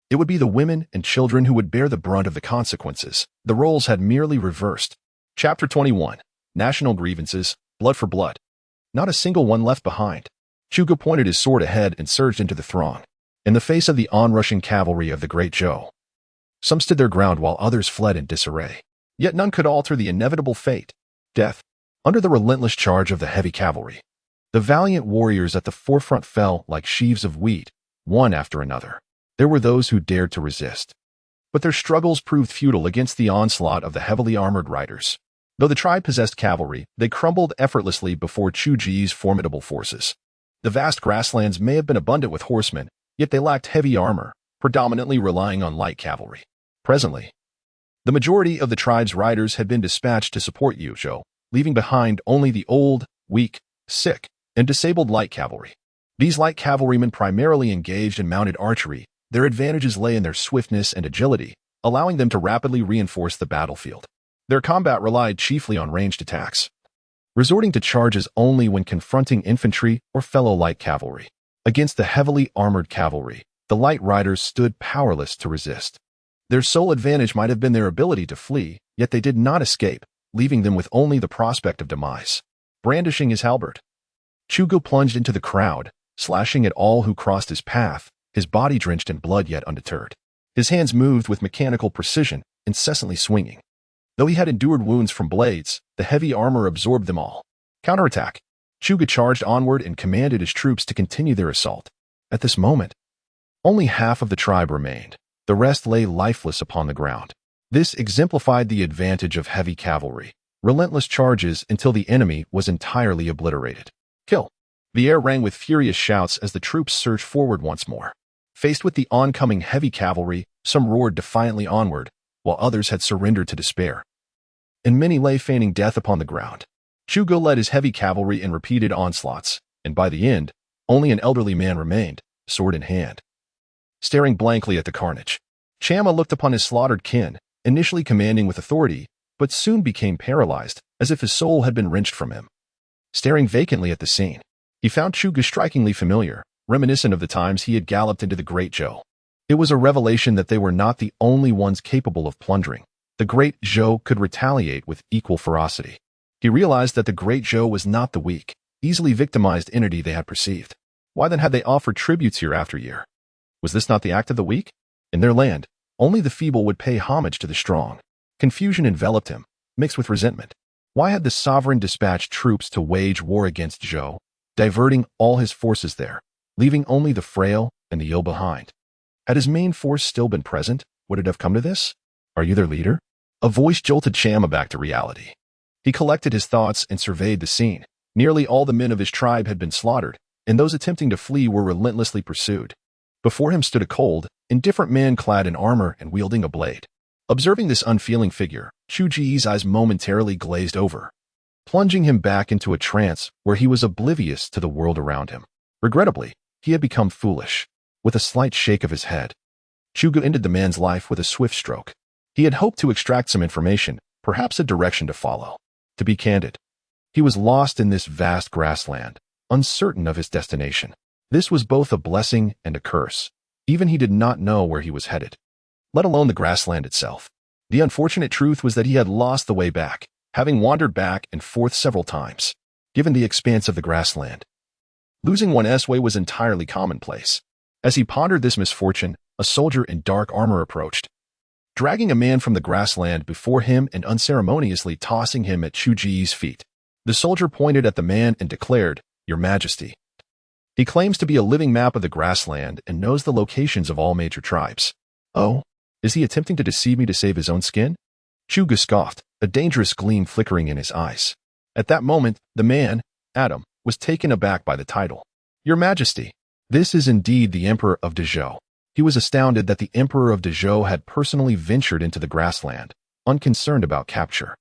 it would be the women and children who would bear the brunt of the consequences. The roles had merely reversed. Chapter 21. National Grievances, Blood for Blood. Not a single one left behind. Chugo pointed his sword ahead and surged into the throng. In the face of the onrushing cavalry of the Great Joe, some stood their ground while others fled in disarray. Yet none could alter the inevitable fate, death, under the relentless charge of the heavy cavalry. The valiant warriors at the forefront fell like sheaves of wheat, one after another. There were those who dared to resist, but their struggles proved futile against the onslaught of the heavily armored riders. Though the tribe possessed cavalry, they crumbled effortlessly before Chuji's formidable forces. The vast grasslands may have been abundant with horsemen, yet they lacked heavy armor, predominantly relying on light cavalry. Presently, the majority of the tribe's riders had been dispatched to support Yuzhou, leaving behind only the old, weak, sick, and disabled light cavalry. These light cavalrymen primarily engaged in mounted archery. Their advantages lay in their swiftness and agility, allowing them to rapidly reinforce the battlefield. Their combat relied chiefly on ranged attacks, resorting to charges only when confronting infantry or fellow light cavalry. Against the heavily armored cavalry, the light riders stood powerless to resist. Their sole advantage might have been their ability to flee, yet they did not escape, leaving them with only the prospect of demise. Brandishing his halberd, Chugo plunged into the crowd, slashing at all who crossed his path, his body drenched in blood yet undeterred. His hands moved with mechanical precision, incessantly swinging. Though he had endured wounds from blades, the heavy armor absorbed them all. Counterattack. Chuga charged onward and commanded his troops to continue their assault. At this moment, only half of the tribe remained. The rest lay lifeless upon the ground. This exemplified the advantage of heavy cavalry. Relentless charges until the enemy was entirely obliterated. Kill. The air rang with furious shouts as the troops surged forward once more. Faced with the oncoming heavy cavalry, some roared defiantly onward, while others had surrendered to despair. And many lay feigning death upon the ground. Chugo led his heavy cavalry in repeated onslaughts, and by the end, only an elderly man remained, sword in hand, staring blankly at the carnage. Chama looked upon his slaughtered kin, initially commanding with authority, but soon became paralyzed, as if his soul had been wrenched from him. Staring vacantly at the scene, he found Chuga strikingly familiar, reminiscent of the times he had galloped into the Great Joe. It was a revelation that they were not the only ones capable of plundering. The Great Joe could retaliate with equal ferocity. He realized that the Great Joe was not the weak, easily victimized entity they had perceived. Why then had they offered tributes year after year? Was this not the act of the weak? In their land, only the feeble would pay homage to the strong. Confusion enveloped him, mixed with resentment. Why had the sovereign dispatched troops to wage war against Zhou, diverting all his forces there, leaving only the frail and the ill behind? Had his main force still been present, would it have come to this? Are you their leader? A voice jolted Chama back to reality. He collected his thoughts and surveyed the scene. Nearly all the men of his tribe had been slaughtered, and those attempting to flee were relentlessly pursued. Before him stood a cold, indifferent man clad in armor and wielding a blade. Observing this unfeeling figure, Chuji's eyes momentarily glazed over, plunging him back into a trance where he was oblivious to the world around him. Regrettably, he had become foolish. With a slight shake of his head, Chuga ended the man's life with a swift stroke. He had hoped to extract some information, perhaps a direction to follow. To be candid, he was lost in this vast grassland, uncertain of his destination. This was both a blessing and a curse. Even he did not know where he was headed, let alone the grassland itself. The unfortunate truth was that he had lost the way back, having wandered back and forth several times. given the expanse of the grassland. Losing one's way was entirely commonplace. As he pondered this misfortune, a soldier in dark armor approached, dragging a man from the grassland before him and unceremoniously tossing him at Chu Ji's feet. The soldier pointed at the man and declared, "Your Majesty." He claims to be a living map of the grassland and knows the locations of all major tribes. Oh, is he attempting to deceive me to save his own skin? Chu scoffed, a dangerous gleam flickering in his eyes. At that moment, the man, Adam, was taken aback by the title. "Your Majesty, this is indeed the Emperor of Dezhou." He was astounded that the Emperor of Dezhou had personally ventured into the grassland, unconcerned about capture.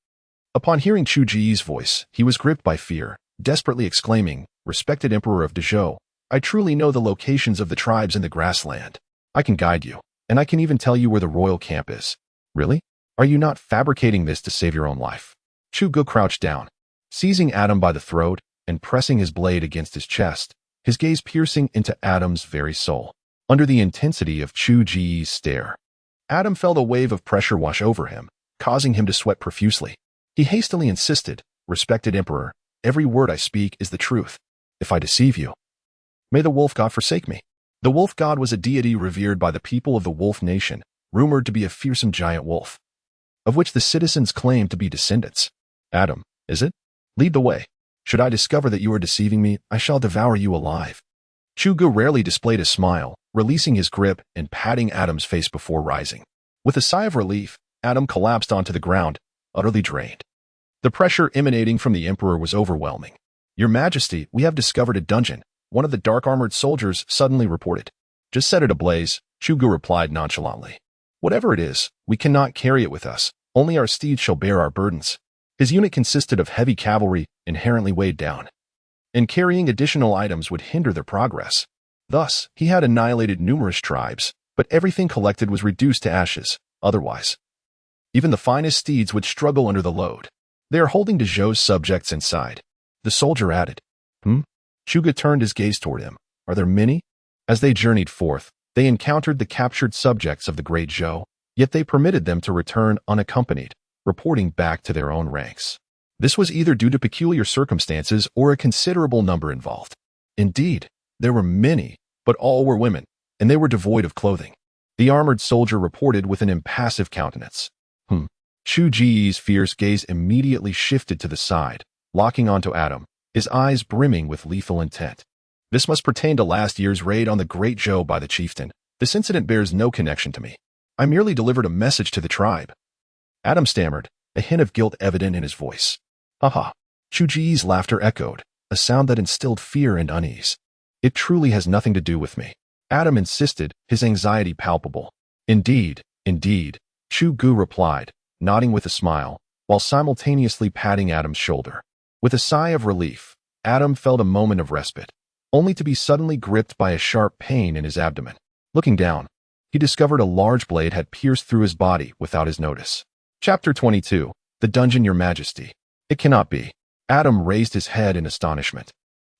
Upon hearing Chu Ji's voice, he was gripped by fear, desperately exclaiming, "Respected Emperor of Dezhou, I truly know the locations of the tribes in the grassland. I can guide you, and I can even tell you where the royal camp is." "Really? Are you not fabricating this to save your own life?" Chu crouched down, seizing Adam by the throat and pressing his blade against his chest, his gaze piercing into Adam's very soul. Under the intensity of Chu Ji's stare, Adam felt a wave of pressure wash over him, causing him to sweat profusely. He hastily insisted, "Respected Emperor, every word I speak is the truth. If I deceive you, may the wolf god forsake me." The wolf god was a deity revered by the people of the wolf nation, rumored to be a fearsome giant wolf, of which the citizens claimed to be descendants. "Adam, is it? Lead the way. Should I discover that you are deceiving me, I shall devour you alive." Chu rarely displayed a smile, releasing his grip and patting Adam's face before rising. With a sigh of relief, Adam collapsed onto the ground, utterly drained. The pressure emanating from the Emperor was overwhelming. "Your Majesty, we have discovered a dungeon," one of the dark-armored soldiers suddenly reported. "Just set it ablaze," Chu replied nonchalantly. "Whatever it is, we cannot carry it with us. Only our steeds shall bear our burdens." His unit consisted of heavy cavalry, inherently weighed down, and carrying additional items would hinder their progress. Thus, he had annihilated numerous tribes, but everything collected was reduced to ashes. Otherwise, even the finest steeds would struggle under the load. "They are holding Dezhou's subjects inside," the soldier added. Chu turned his gaze toward him. "Are there many?" As they journeyed forth, they encountered the captured subjects of the Great Zhou, yet they permitted them to return unaccompanied, reporting back to their own ranks. This was either due to peculiar circumstances or a considerable number involved. Indeed, there were many, but all were women, and they were devoid of clothing. The armored soldier reported with an impassive countenance. Chu Ji's fierce gaze immediately shifted to the side, locking onto Adam, his eyes brimming with lethal intent. "This must pertain to last year's raid on the Great Zhou by the chieftain. This incident bears no connection to me. I merely delivered a message to the tribe." Adam stammered, a hint of guilt evident in his voice. "Haha." Chu Ji's laughter echoed, a sound that instilled fear and unease. "It truly has nothing to do with me," Adam insisted, his anxiety palpable. Indeed, Chu replied, nodding with a smile, while simultaneously patting Adam's shoulder. With a sigh of relief, Adam felt a moment of respite, only to be suddenly gripped by a sharp pain in his abdomen. Looking down, he discovered a large blade had pierced through his body without his notice. Chapter 22. The Dungeon, Your Majesty. "It cannot be." Adam raised his head in astonishment,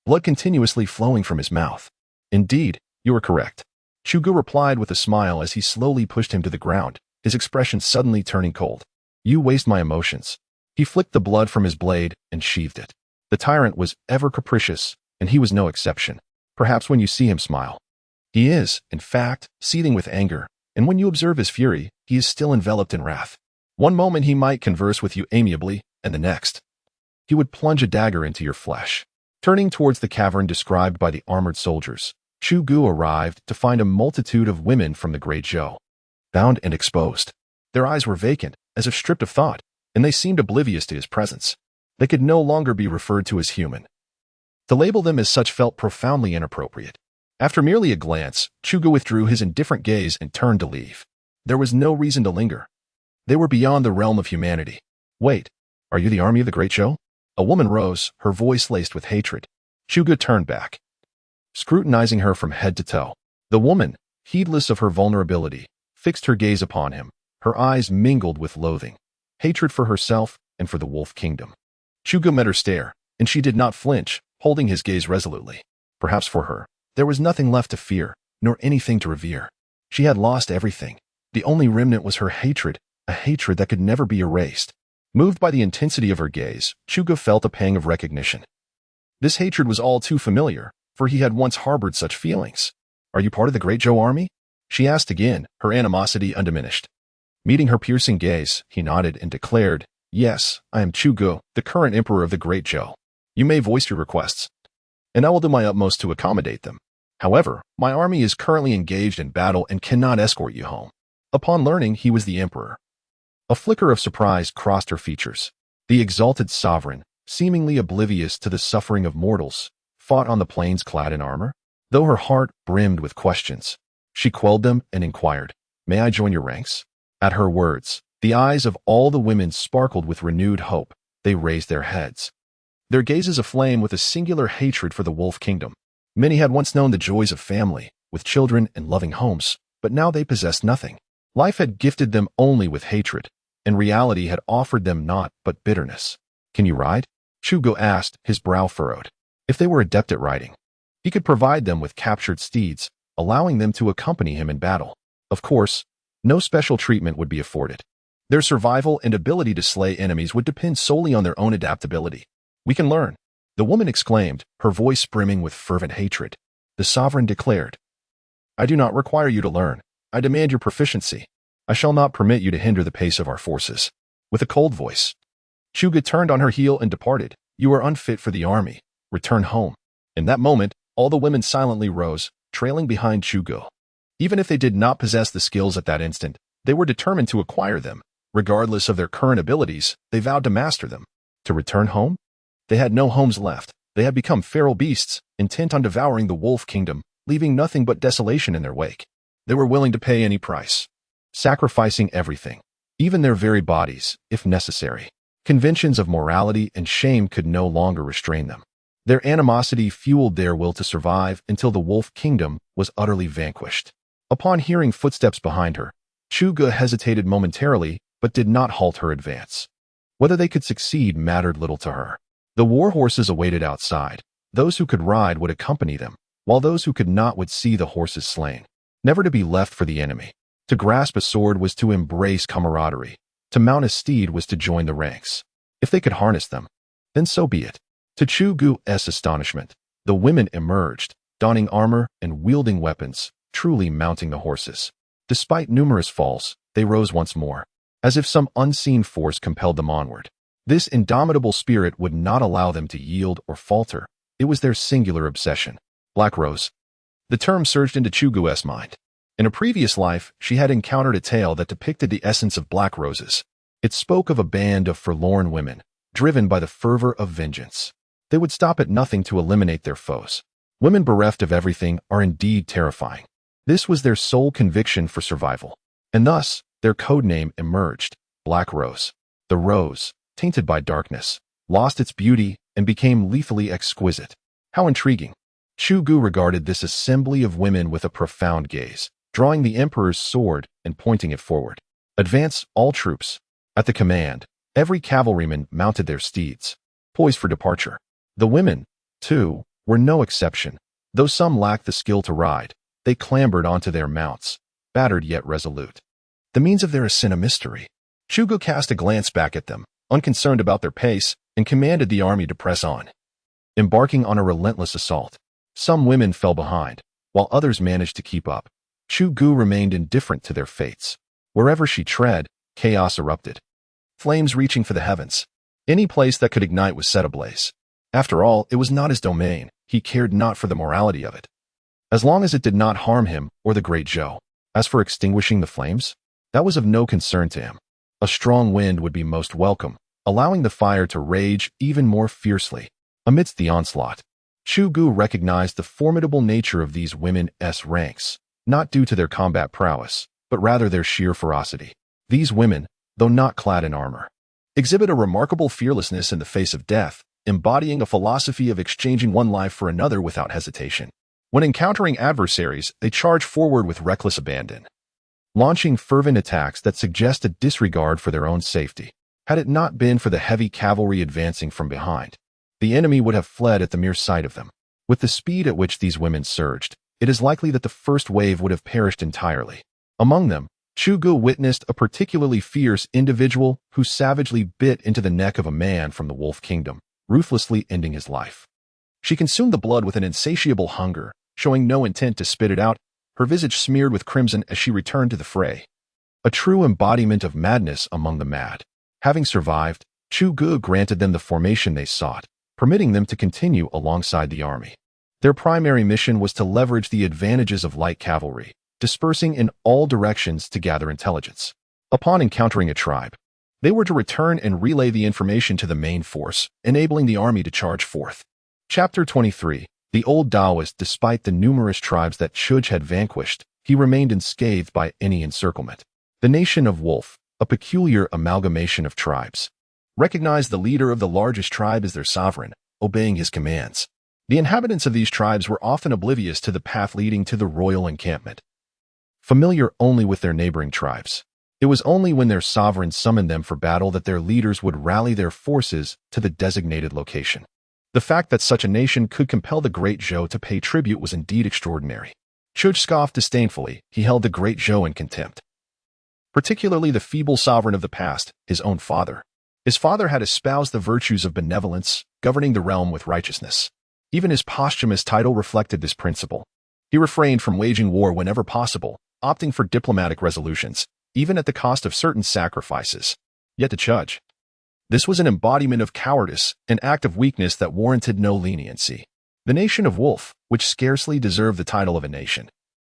blood continuously flowing from his mouth. "Indeed, you are correct," Chu replied with a smile as he slowly pushed him to the ground, his expression suddenly turning cold. "You waste my emotions." He flicked the blood from his blade and sheathed it. The tyrant was ever capricious, and he was no exception. Perhaps when you see him smile, he is, in fact, seething with anger, and when you observe his fury, he is still enveloped in wrath. One moment he might converse with you amiably, and the next, he would plunge a dagger into your flesh. Turning towards the cavern described by the armored soldiers, Chu arrived to find a multitude of women from the Great Zhou, bound and exposed. Their eyes were vacant, as if stripped of thought, and they seemed oblivious to his presence. They could no longer be referred to as human. To label them as such felt profoundly inappropriate. After merely a glance, Chu withdrew his indifferent gaze and turned to leave. There was no reason to linger. They were beyond the realm of humanity. "Wait, are you the army of the Great Zhou?" A woman rose, her voice laced with hatred. Chu turned back, scrutinizing her from head to toe. The woman, heedless of her vulnerability, fixed her gaze upon him, her eyes mingled with loathing, hatred for herself and for the Wolf Kingdom. Chu met her stare, and she did not flinch, holding his gaze resolutely. Perhaps for her, there was nothing left to fear, nor anything to revere. She had lost everything. The only remnant was her hatred, a hatred that could never be erased. Moved by the intensity of her gaze, Chu felt a pang of recognition. This hatred was all too familiar, for he had once harbored such feelings. Are you part of the Great Zhou army? She asked again, her animosity undiminished. Meeting her piercing gaze, he nodded and declared, Yes, I am Chu Gu, the current emperor of the Great Zhou. You may voice your requests, and I will do my utmost to accommodate them. However, my army is currently engaged in battle and cannot escort you home. Upon learning he was the emperor, a flicker of surprise crossed her features. The exalted sovereign, seemingly oblivious to the suffering of mortals, fought on the plains clad in armor. Though her heart brimmed with questions, she quelled them and inquired, May I join your ranks? At her words, the eyes of all the women sparkled with renewed hope. They raised their heads, their gazes aflame with a singular hatred for the Wolf Kingdom. Many had once known the joys of family, with children and loving homes, but now they possessed nothing. Life had gifted them only with hatred, and reality had offered them naught but bitterness. Can you ride? Chu Gu asked, his brow furrowed. If they were adept at riding, he could provide them with captured steeds, allowing them to accompany him in battle. Of course, no special treatment would be afforded. Their survival and ability to slay enemies would depend solely on their own adaptability. We can learn, the woman exclaimed, her voice brimming with fervent hatred. The sovereign declared, I do not require you to learn. I demand your proficiency. I shall not permit you to hinder the pace of our forces. With a cold voice, Chu Gu turned on her heel and departed. You are unfit for the army. Return home. In that moment, all the women silently rose, trailing behind Chu Gu. Even if they did not possess the skills at that instant, they were determined to acquire them. Regardless of their current abilities, they vowed to master them. To return home? They had no homes left. They had become feral beasts, intent on devouring the Wolf Kingdom, leaving nothing but desolation in their wake. They were willing to pay any price, sacrificing everything, even their very bodies, if necessary. Conventions of morality and shame could no longer restrain them. Their animosity fueled their will to survive until the Wolf Kingdom was utterly vanquished. Upon hearing footsteps behind her, Chu Gu hesitated momentarily but did not halt her advance. Whether they could succeed mattered little to her. The war horses awaited outside. Those who could ride would accompany them, while those who could not would see the horses slain. Never to be left for the enemy. To grasp a sword was to embrace camaraderie. To mount a steed was to join the ranks. If they could harness them, then so be it. To Chu Gu's astonishment, the women emerged, donning armor and wielding weapons, truly mounting the horses. Despite numerous falls, they rose once more, as if some unseen force compelled them onward. This indomitable spirit would not allow them to yield or falter. It was their singular obsession. Black Rose. The term surged into Chu Gu's mind. In a previous life, she had encountered a tale that depicted the essence of black roses. It spoke of a band of forlorn women, driven by the fervor of vengeance. They would stop at nothing to eliminate their foes. Women bereft of everything are indeed terrifying. This was their sole conviction for survival. And thus, their code name emerged, Black Rose. The rose, tainted by darkness, lost its beauty and became lethally exquisite. How intriguing. Chu Gu regarded this assembly of women with a profound gaze, drawing the emperor's sword and pointing it forward. Advance, all troops. At the command, every cavalryman mounted their steeds, poised for departure. The women, too, were no exception. Though some lacked the skill to ride, they clambered onto their mounts, battered yet resolute. The means of their ascent a mystery. Chu Gu cast a glance back at them, unconcerned about their pace, and commanded the army to press on. Embarking on a relentless assault, some women fell behind, while others managed to keep up. Chu Gu remained indifferent to their fates. Wherever she tread, chaos erupted. Flames reaching for the heavens. Any place that could ignite was set ablaze. After all, it was not his domain. He cared not for the morality of it, as long as it did not harm him or the Great Zhou. As for extinguishing the flames, that was of no concern to him. A strong wind would be most welcome, allowing the fire to rage even more fiercely. Amidst the onslaught, Chu Gu recognized the formidable nature of these women's ranks, not due to their combat prowess, but rather their sheer ferocity. These women, though not clad in armor, exhibit a remarkable fearlessness in the face of death, embodying a philosophy of exchanging one life for another without hesitation. When encountering adversaries, they charge forward with reckless abandon, launching fervent attacks that suggest a disregard for their own safety. Had it not been for the heavy cavalry advancing from behind, the enemy would have fled at the mere sight of them. With the speed at which these women surged, it is likely that the first wave would have perished entirely. Among them, Chu Gu witnessed a particularly fierce individual who savagely bit into the neck of a man from the Wolf Kingdom, ruthlessly ending his life. She consumed the blood with an insatiable hunger, showing no intent to spit it out, her visage smeared with crimson as she returned to the fray. A true embodiment of madness among the mad. Having survived, Chu Ge granted them the formation they sought, permitting them to continue alongside the army. Their primary mission was to leverage the advantages of light cavalry, dispersing in all directions to gather intelligence. Upon encountering a tribe, they were to return and relay the information to the main force, enabling the army to charge forth. Chapter 23. The old Taoist, despite the numerous tribes that Chuj had vanquished, he remained unscathed by any encirclement. The nation of Wolf, a peculiar amalgamation of tribes, recognized the leader of the largest tribe as their sovereign, obeying his commands. The inhabitants of these tribes were often oblivious to the path leading to the royal encampment, familiar only with their neighboring tribes. It was only when their sovereign summoned them for battle that their leaders would rally their forces to the designated location. The fact that such a nation could compel the Great Zhou to pay tribute was indeed extraordinary. Chuj scoffed disdainfully. He held the Great Zhou in contempt, particularly the feeble sovereign of the past, his own father. His father had espoused the virtues of benevolence, governing the realm with righteousness. Even his posthumous title reflected this principle. He refrained from waging war whenever possible, opting for diplomatic resolutions, even at the cost of certain sacrifices. Yet to Chuj, this was an embodiment of cowardice, an act of weakness that warranted no leniency. The nation of Wolf, which scarcely deserved the title of a nation,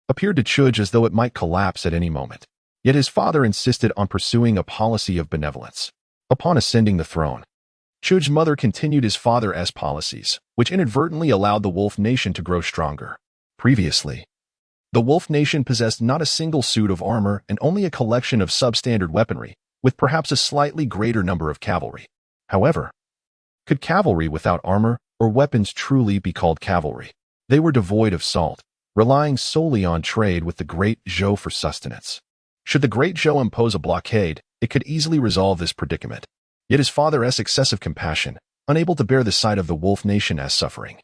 appeared to Chuj as though it might collapse at any moment. Yet his father insisted on pursuing a policy of benevolence. Upon ascending the throne, Chuj's mother continued his father's policies, which inadvertently allowed the Wolf nation to grow stronger. Previously, the Wolf nation possessed not a single suit of armor and only a collection of substandard weaponry, with perhaps a slightly greater number of cavalry. However, could cavalry without armor or weapons truly be called cavalry? They were devoid of salt, relying solely on trade with the Great Zhou for sustenance. Should the Great Zhou impose a blockade, it could easily resolve this predicament. Yet his father's excessive compassion, unable to bear the sight of the Wolf nation as suffering,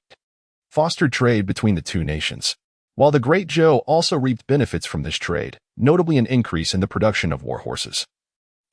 fostered trade between the two nations. While the Great Zhou also reaped benefits from this trade, notably an increase in the production of war horses.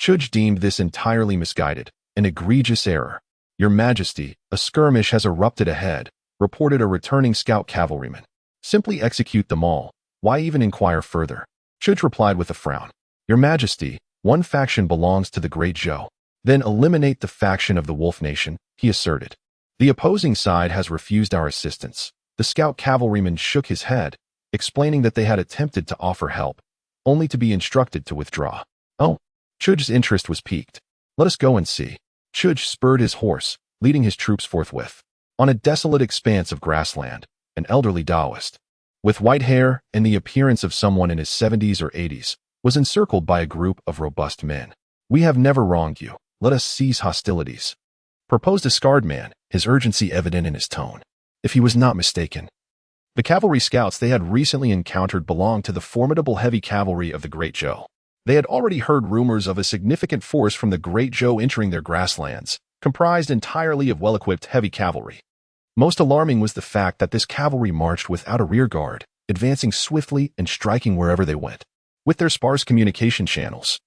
Chuj deemed this entirely misguided, an egregious error. "Your Majesty, a skirmish has erupted ahead," reported a returning scout cavalryman. "Simply execute them all. Why even inquire further?" Chuj replied with a frown. "Your Majesty, one faction belongs to the Great Zhou. Then eliminate the faction of the Wolf Nation," he asserted. "The opposing side has refused our assistance." The scout cavalryman shook his head, explaining that they had attempted to offer help, only to be instructed to withdraw. "Oh." Chuj's interest was piqued. "Let us go and see." Chuj spurred his horse, leading his troops forthwith. On a desolate expanse of grassland, an elderly Taoist, with white hair and the appearance of someone in his 70s or 80s, was encircled by a group of robust men. "We have never wronged you. Let us cease hostilities," proposed a scarred man, his urgency evident in his tone. If he was not mistaken, the cavalry scouts they had recently encountered belonged to the formidable heavy cavalry of the Great Zhou. They had already heard rumors of a significant force from the Great Zhou entering their grasslands, comprised entirely of well-equipped heavy cavalry. Most alarming was the fact that this cavalry marched without a rear guard, advancing swiftly and striking wherever they went. With their sparse communication channels,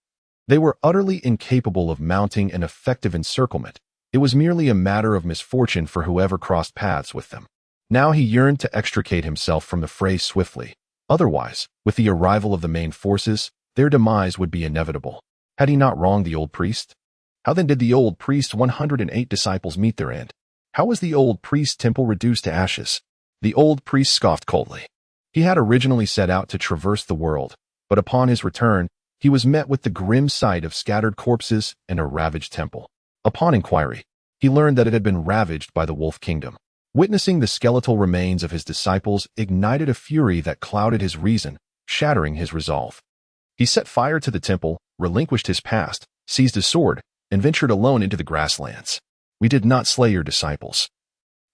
they were utterly incapable of mounting an effective encirclement. It was merely a matter of misfortune for whoever crossed paths with them. Now he yearned to extricate himself from the fray swiftly. Otherwise, with the arrival of the main forces, their demise would be inevitable. Had he not wronged the old priest? How then did the old priest's 108 disciples meet their end? How was the old priest's temple reduced to ashes? The old priest scoffed coldly. He had originally set out to traverse the world, but upon his return, he was met with the grim sight of scattered corpses and a ravaged temple. Upon inquiry, he learned that it had been ravaged by the Wolf Kingdom. Witnessing the skeletal remains of his disciples ignited a fury that clouded his reason, shattering his resolve. He set fire to the temple, relinquished his past, seized a sword, and ventured alone into the grasslands. "We did not slay your disciples."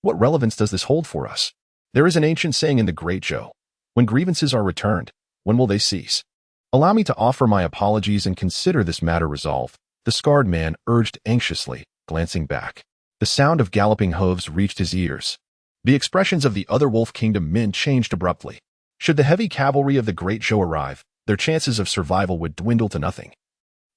What relevance does this hold for us? There is an ancient saying in the Great Zhou, "When grievances are returned, when will they cease?" "Allow me to offer my apologies and consider this matter resolved," the scarred man urged anxiously, glancing back. The sound of galloping hooves reached his ears. The expressions of the other Wolf Kingdom men changed abruptly. Should the heavy cavalry of the Great Zhou arrive, their chances of survival would dwindle to nothing.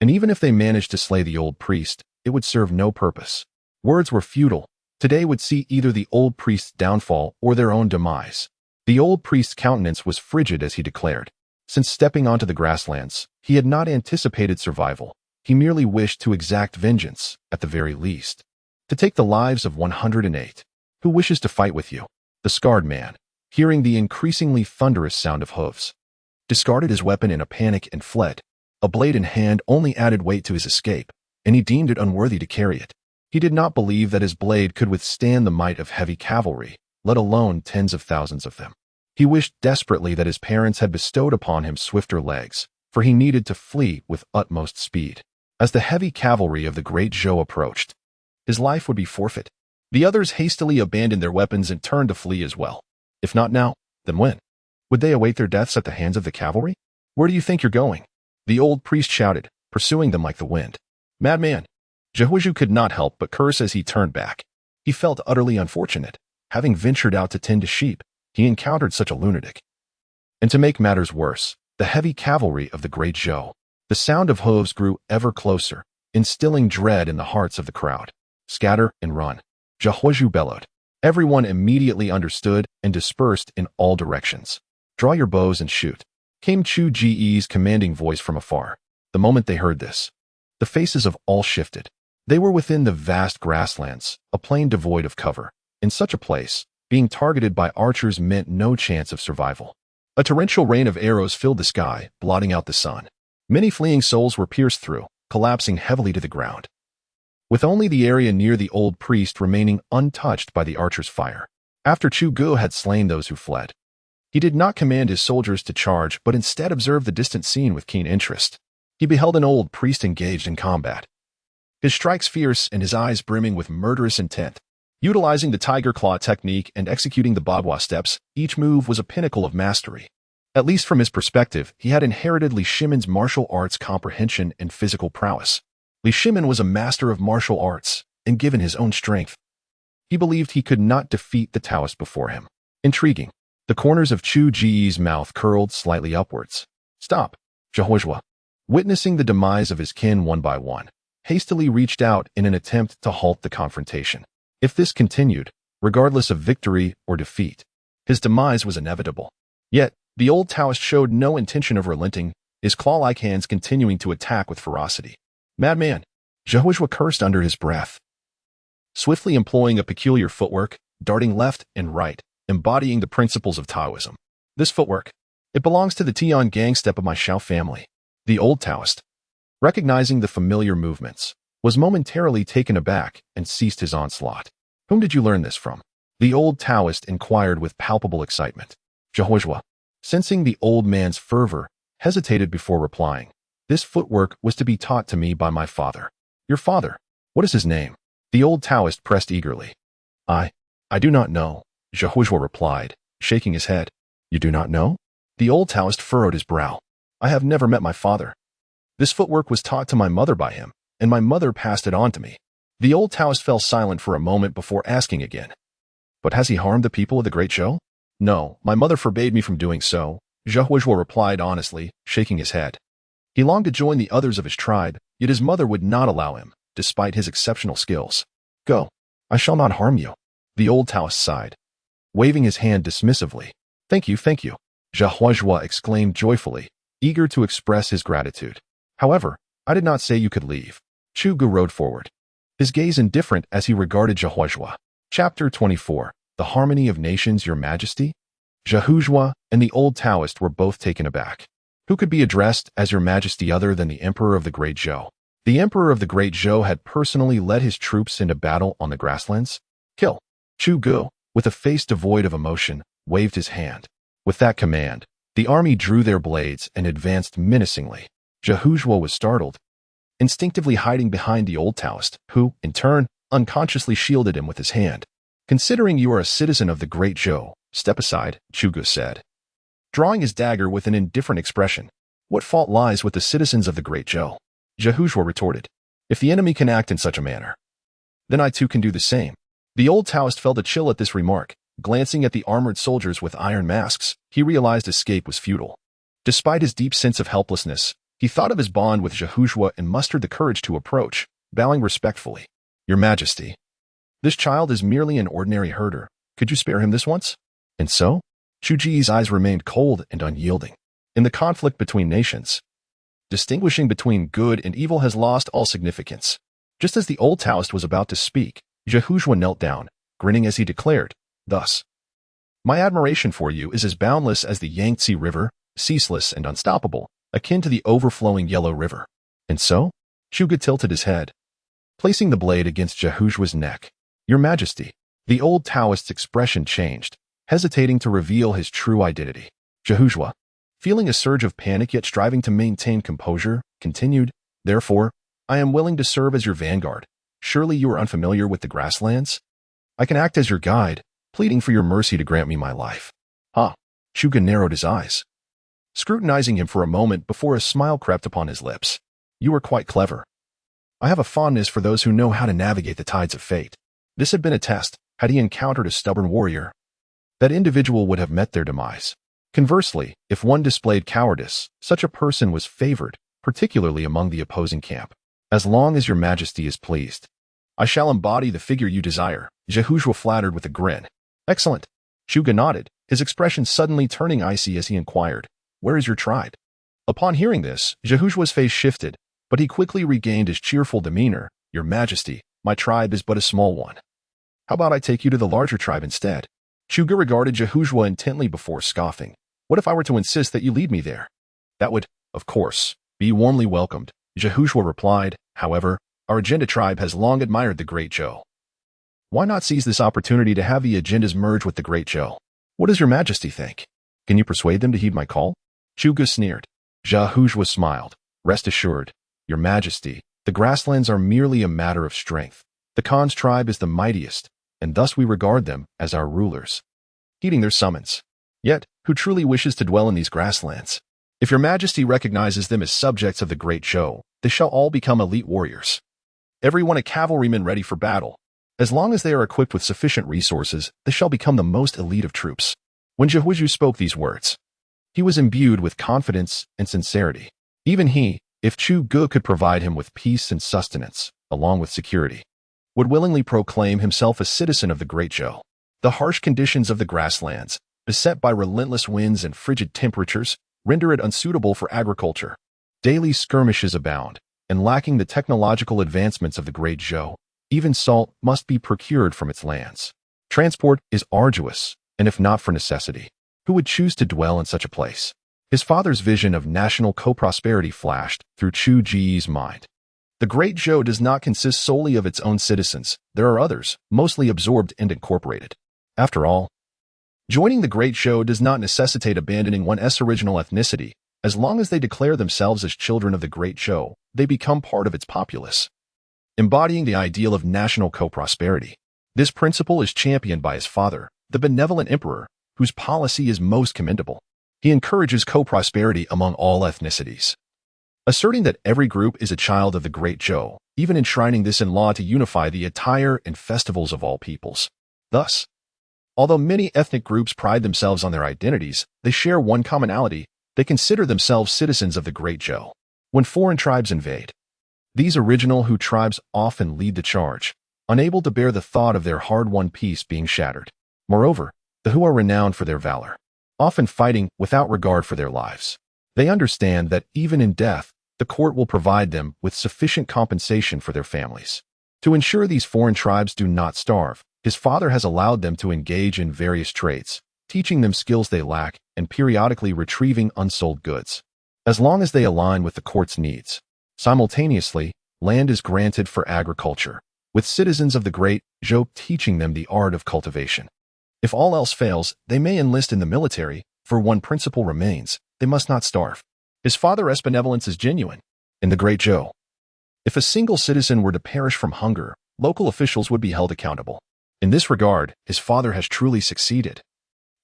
And even if they managed to slay the old priest, it would serve no purpose. Words were futile. Today would see either the old priest's downfall or their own demise. The old priest's countenance was frigid as he declared. Since stepping onto the grasslands, he had not anticipated survival. He merely wished to exact vengeance, at the very least. To take the lives of 108. Who wishes to fight with you? The scarred man, hearing the increasingly thunderous sound of hooves, discarded his weapon in a panic and fled. A blade in hand only added weight to his escape, and he deemed it unworthy to carry it. He did not believe that his blade could withstand the might of heavy cavalry, let alone tens of thousands of them. He wished desperately that his parents had bestowed upon him swifter legs, for he needed to flee with utmost speed. As the heavy cavalry of the great Zhou approached, his life would be forfeit. The others hastily abandoned their weapons and turned to flee as well. If not now, then when? Would they await their deaths at the hands of the cavalry? Where do you think you're going? The old priest shouted, pursuing them like the wind. Madman! Zhou could not help but curse as he turned back. He felt utterly unfortunate. Having ventured out to tend to sheep, he encountered such a lunatic. And to make matters worse, the heavy cavalry of the great Zhou. The sound of hooves grew ever closer, instilling dread in the hearts of the crowd. Scatter and run. Zhou bellowed. Everyone immediately understood and dispersed in all directions. Draw your bows and shoot, came Chu Ji's commanding voice from afar. The moment they heard this, the faces of all shifted. They were within the vast grasslands, a plain devoid of cover. In such a place, being targeted by archers meant no chance of survival. A torrential rain of arrows filled the sky, blotting out the sun. Many fleeing souls were pierced through, collapsing heavily to the ground, with only the area near the old priest remaining untouched by the archer's fire. After Chu Gu had slain those who fled, he did not command his soldiers to charge but instead observed the distant scene with keen interest. He beheld an old priest engaged in combat, his strikes fierce and his eyes brimming with murderous intent. Utilizing the tiger claw technique and executing the Bagua steps, each move was a pinnacle of mastery. At least from his perspective, he had inherited Li Shimin's martial arts comprehension and physical prowess. Li Shimin was a master of martial arts, and given his own strength, he believed he could not defeat the Taoist before him. Intriguing. The corners of Chu Ji's mouth curled slightly upwards. Stop, Zhou. Witnessing the demise of his kin one by one, hastily reached out in an attempt to halt the confrontation. If this continued, regardless of victory or defeat, his demise was inevitable. Yet, the old Taoist showed no intention of relenting, his claw-like hands continuing to attack with ferocity. Madman! Zhou cursed under his breath, swiftly employing a peculiar footwork, darting left and right, embodying the principles of Taoism. This footwork, it belongs to the Tian gang step of my Xiao family. The old Taoist, recognizing the familiar movements, was momentarily taken aback and ceased his onslaught. Whom did you learn this from? The old Taoist inquired with palpable excitement. Zhou, sensing the old man's fervor, hesitated before replying. This footwork was to be taught to me by my father. Your father? What is his name? The old Taoist pressed eagerly. I do not know, Zhou replied, shaking his head. You do not know? The old Taoist furrowed his brow. I have never met my father. This footwork was taught to my mother by him, and my mother passed it on to me. The old Taoist fell silent for a moment before asking again. But has he harmed the people of the Great Zhou? No, my mother forbade me from doing so, Zhou replied honestly, shaking his head. He longed to join the others of his tribe, yet his mother would not allow him, despite his exceptional skills. Go, I shall not harm you. The old Taoist sighed, waving his hand dismissively. Thank you, Zhou exclaimed joyfully, eager to express his gratitude. However, I did not say you could leave. Chu Gu rode forward, his gaze indifferent as he regarded Zhou. Chapter 24. The Harmony of Nations, Your Majesty? Zhou and the old Taoist were both taken aback. Who could be addressed as Your Majesty other than the Emperor of the Great Zhou? The Emperor of the Great Zhou had personally led his troops into battle on the grasslands. Kill. Chu Gu, with a face devoid of emotion, waved his hand. With that command, the army drew their blades and advanced menacingly. Zhou was startled, instinctively hiding behind the old Taoist, who, in turn, unconsciously shielded him with his hand. Considering you are a citizen of the Great Zhou, step aside, Chu Gu said, drawing his dagger with an indifferent expression. What fault lies with the citizens of the Great Zhou? Zhou retorted. If the enemy can act in such a manner, then I too can do the same. The old Taoist felt a chill at this remark. Glancing at the armored soldiers with iron masks, he realized escape was futile. Despite his deep sense of helplessness, he thought of his bond with Zhou and mustered the courage to approach, bowing respectfully. Your Majesty. This child is merely an ordinary herder. Could you spare him this once? And so? Chu Ji's eyes remained cold and unyielding. In the conflict between nations, distinguishing between good and evil has lost all significance. Just as the old Taoist was about to speak, Zhehuzhua knelt down, grinning as he declared, "Thus, my admiration for you is as boundless as the Yangtze River, ceaseless and unstoppable, akin to the overflowing Yellow River." And so? Zhuge tilted his head, placing the blade against Zhehuzhua's neck. "Your Majesty." The old Taoist's expression changed, hesitating to reveal his true identity. Zhehuzhua, feeling a surge of panic yet striving to maintain composure, continued, "Therefore, I am willing to serve as your vanguard. Surely you are unfamiliar with the grasslands? I can act as your guide, pleading for your mercy to grant me my life." "Huh?" Zhuge narrowed his eyes, scrutinizing him for a moment before a smile crept upon his lips. "You are quite clever. I have a fondness for those who know how to navigate the tides of fate." This had been a test. Had he encountered a stubborn warrior, that individual would have met their demise. Conversely, if one displayed cowardice, such a person was favored, particularly among the opposing camp. "As long as your Majesty is pleased, I shall embody the figure you desire," Zhehuzhua flattered with a grin. "Excellent." Zhuge nodded, his expression suddenly turning icy as he inquired, "Where is your tribe?" Upon hearing this, Zhehuzhua's face shifted, but he quickly regained his cheerful demeanor. "Your Majesty, my tribe is but a small one. How about I take you to the larger tribe instead?" Zhuge regarded Zhehuzhua intently before scoffing. "What if I were to insist that you lead me there?" "That would, of course, be warmly welcomed," Zhehuzhua replied. "However, our Agenda tribe has long admired the Great Zhou. Why not seize this opportunity to have the Agendas merge with the Great Zhou? What does your Majesty think? Can you persuade them to heed my call?" Zhuge sneered. Zhehuzhua smiled. "Rest assured, your Majesty, the grasslands are merely a matter of strength. The Khan's tribe is the mightiest, and thus we regard them as our rulers, heeding their summons. Yet, who truly wishes to dwell in these grasslands? If your Majesty recognizes them as subjects of the Great Zhou, they shall all become elite warriors. Everyone a cavalryman ready for battle. As long as they are equipped with sufficient resources, they shall become the most elite of troops." When Zhehuzhua spoke these words, he was imbued with confidence and sincerity. Even he, if Chu Ge could provide him with peace and sustenance, along with security, would willingly proclaim himself a citizen of the Great Zhou. The harsh conditions of the grasslands, beset by relentless winds and frigid temperatures, render it unsuitable for agriculture. Daily skirmishes abound, and lacking the technological advancements of the Great Zhou, even salt must be procured from its lands. Transport is arduous, and if not for necessity, who would choose to dwell in such a place? His father's vision of national co-prosperity flashed through Chu Ji's mind. The Great Zhou does not consist solely of its own citizens. There are others, mostly absorbed and incorporated. After all, joining the Great Zhou does not necessitate abandoning one's original ethnicity. As long as they declare themselves as children of the Great Zhou, they become part of its populace, embodying the ideal of national co-prosperity. This principle is championed by his father, the benevolent emperor, whose policy is most commendable. He encourages co-prosperity among all ethnicities, asserting that every group is a child of the Great Zhou, even enshrining this in law to unify the attire and festivals of all peoples. Thus, although many ethnic groups pride themselves on their identities, they share one commonality: they consider themselves citizens of the Great Zhou. When foreign tribes invade, these original Hu tribes often lead the charge, unable to bear the thought of their hard-won peace being shattered. Moreover, the Hu are renowned for their valor, often fighting without regard for their lives. They understand that even in death, the court will provide them with sufficient compensation for their families. To ensure these foreign tribes do not starve, his father has allowed them to engage in various trades, teaching them skills they lack and periodically retrieving unsold goods. As long as they align with the court's needs, simultaneously, land is granted for agriculture, with citizens of the Great Zhou teaching them the art of cultivation. If all else fails, they may enlist in the military, for one principle remains: they must not starve. His father's benevolence is genuine. In the Great Zhou, if a single citizen were to perish from hunger, local officials would be held accountable. In this regard, his father has truly succeeded,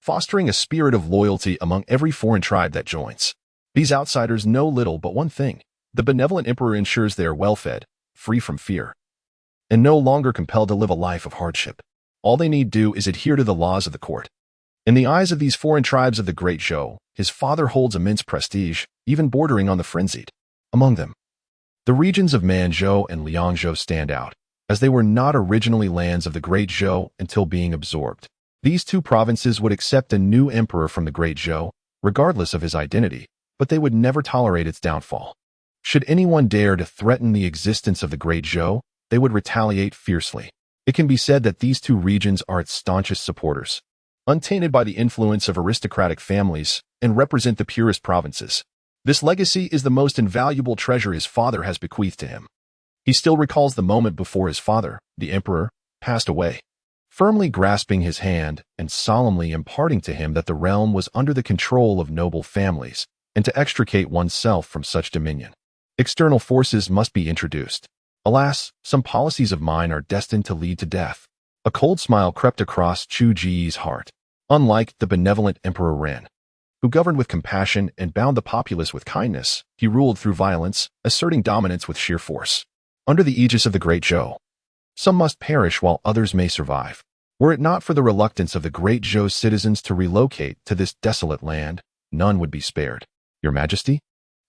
fostering a spirit of loyalty among every foreign tribe that joins. These outsiders know little but one thing: the benevolent emperor ensures they are well-fed, free from fear, and no longer compelled to live a life of hardship. All they need do is adhere to the laws of the court. In the eyes of these foreign tribes of the Great Zhou, his father holds immense prestige, even bordering on the frenzied. Among them, the regions of Manzhou and Liangzhou stand out, as they were not originally lands of the Great Zhou until being absorbed. These two provinces would accept a new emperor from the Great Zhou, regardless of his identity, but they would never tolerate its downfall. Should anyone dare to threaten the existence of the Great Zhou, they would retaliate fiercely. It can be said that these two regions are its staunchest supporters, untainted by the influence of aristocratic families, and represent the purest provinces. This legacy is the most invaluable treasure his father has bequeathed to him. He still recalls the moment before his father, the emperor, passed away, firmly grasping his hand and solemnly imparting to him that the realm was under the control of noble families, and to extricate oneself from such dominion, external forces must be introduced. Alas, some policies of mine are destined to lead to death. A cold smile crept across Chu Ji's heart. Unlike the benevolent Emperor Ren, who governed with compassion and bound the populace with kindness, he ruled through violence, asserting dominance with sheer force. Under the aegis of the Great Zhou, some must perish while others may survive. Were it not for the reluctance of the Great Zhou's citizens to relocate to this desolate land, none would be spared. Your Majesty?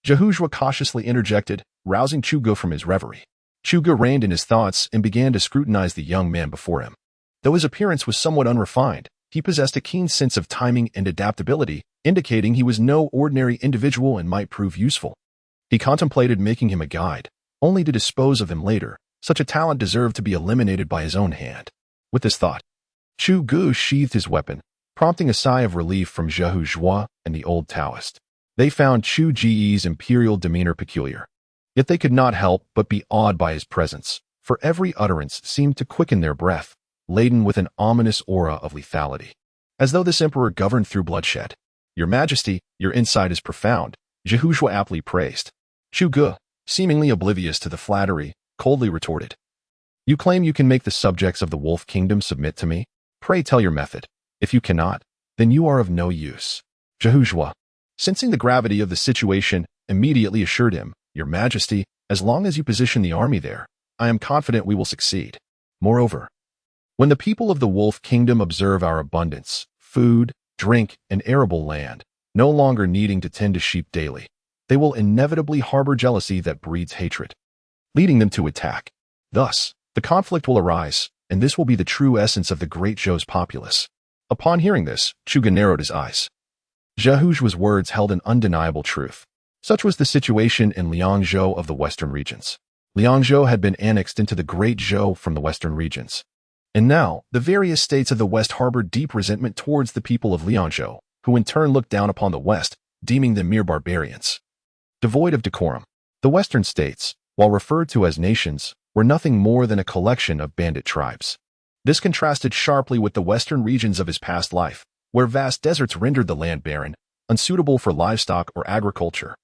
Zhehuzhua cautiously interjected, rousing Chuge from his reverie. Chuge reined in his thoughts and began to scrutinize the young man before him. Though his appearance was somewhat unrefined, he possessed a keen sense of timing and adaptability, indicating he was no ordinary individual and might prove useful. He contemplated making him a guide, only to dispose of him later. Such a talent deserved to be eliminated by his own hand. With this thought, Chu Gu sheathed his weapon, prompting a sigh of relief from Zhehuzhua and the old Taoist. They found Chu Ji's imperial demeanor peculiar. Yet they could not help but be awed by his presence, for every utterance seemed to quicken their breath, laden with an ominous aura of lethality, as though this emperor governed through bloodshed. Your Majesty, your insight is profound, Zhehuzhua aptly praised. Chu Gu, seemingly oblivious to the flattery, coldly retorted. You claim you can make the subjects of the Wolf Kingdom submit to me? Pray tell your method. If you cannot, then you are of no use. Zhehuzhua, sensing the gravity of the situation, immediately assured him, Your Majesty, as long as you position the army there, I am confident we will succeed. Moreover, when the people of the Wolf Kingdom observe our abundance, food, drink, and arable land, no longer needing to tend to sheep daily, they will inevitably harbor jealousy that breeds hatred, leading them to attack. Thus, the conflict will arise, and this will be the true essence of the Great Zhou's populace. Upon hearing this, Chuge narrowed his eyes. Zhehuzhua's words held an undeniable truth. Such was the situation in Liangzhou of the western regions. Liangzhou had been annexed into the Great Zhou from the western regions. And now, the various states of the west harbored deep resentment towards the people of Liangzhou, who in turn looked down upon the west, deeming them mere barbarians. Devoid of decorum, the western states, while referred to as nations, were nothing more than a collection of bandit tribes. This contrasted sharply with the western regions of his past life, where vast deserts rendered the land barren, unsuitable for livestock or agriculture.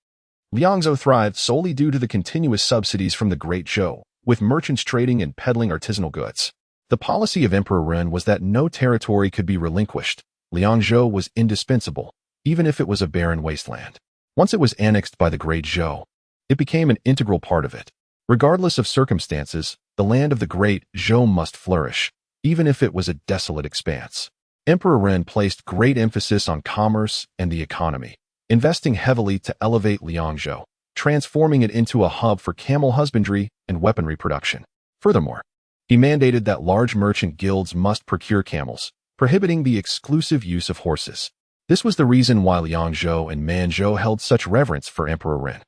Liangzhou thrived solely due to the continuous subsidies from the Great Zhou, with merchants trading and peddling artisanal goods. The policy of Emperor Ren was that no territory could be relinquished. Liangzhou was indispensable, even if it was a barren wasteland. Once it was annexed by the Great Zhou, it became an integral part of it. Regardless of circumstances, the land of the Great Zhou must flourish, even if it was a desolate expanse. Emperor Ren placed great emphasis on commerce and the economy, investing heavily to elevate Liangzhou, transforming it into a hub for camel husbandry and weaponry production. Furthermore, he mandated that large merchant guilds must procure camels, prohibiting the exclusive use of horses. This was the reason why Liangzhou and Manzhou held such reverence for Emperor Ren.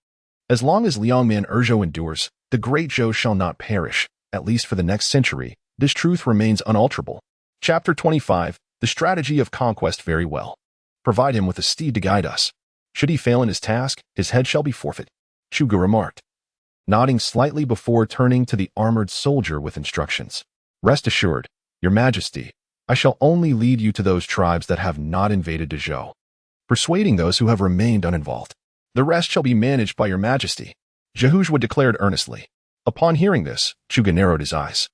As long as Liangman Erzhou endures, the Great Zhou shall not perish, at least for the next century. This truth remains unalterable. Chapter 25, The Strategy of Conquest. Very well. Provide him with a steed to guide us. Should he fail in his task, his head shall be forfeit, Chuge remarked, nodding slightly before turning to the armored soldier with instructions. Rest assured, Your Majesty, I shall only lead you to those tribes that have not invaded Zhou, persuading those who have remained uninvolved. The rest shall be managed by Your Majesty, Zhehuzhua declared earnestly. Upon hearing this, Chuge narrowed his eyes,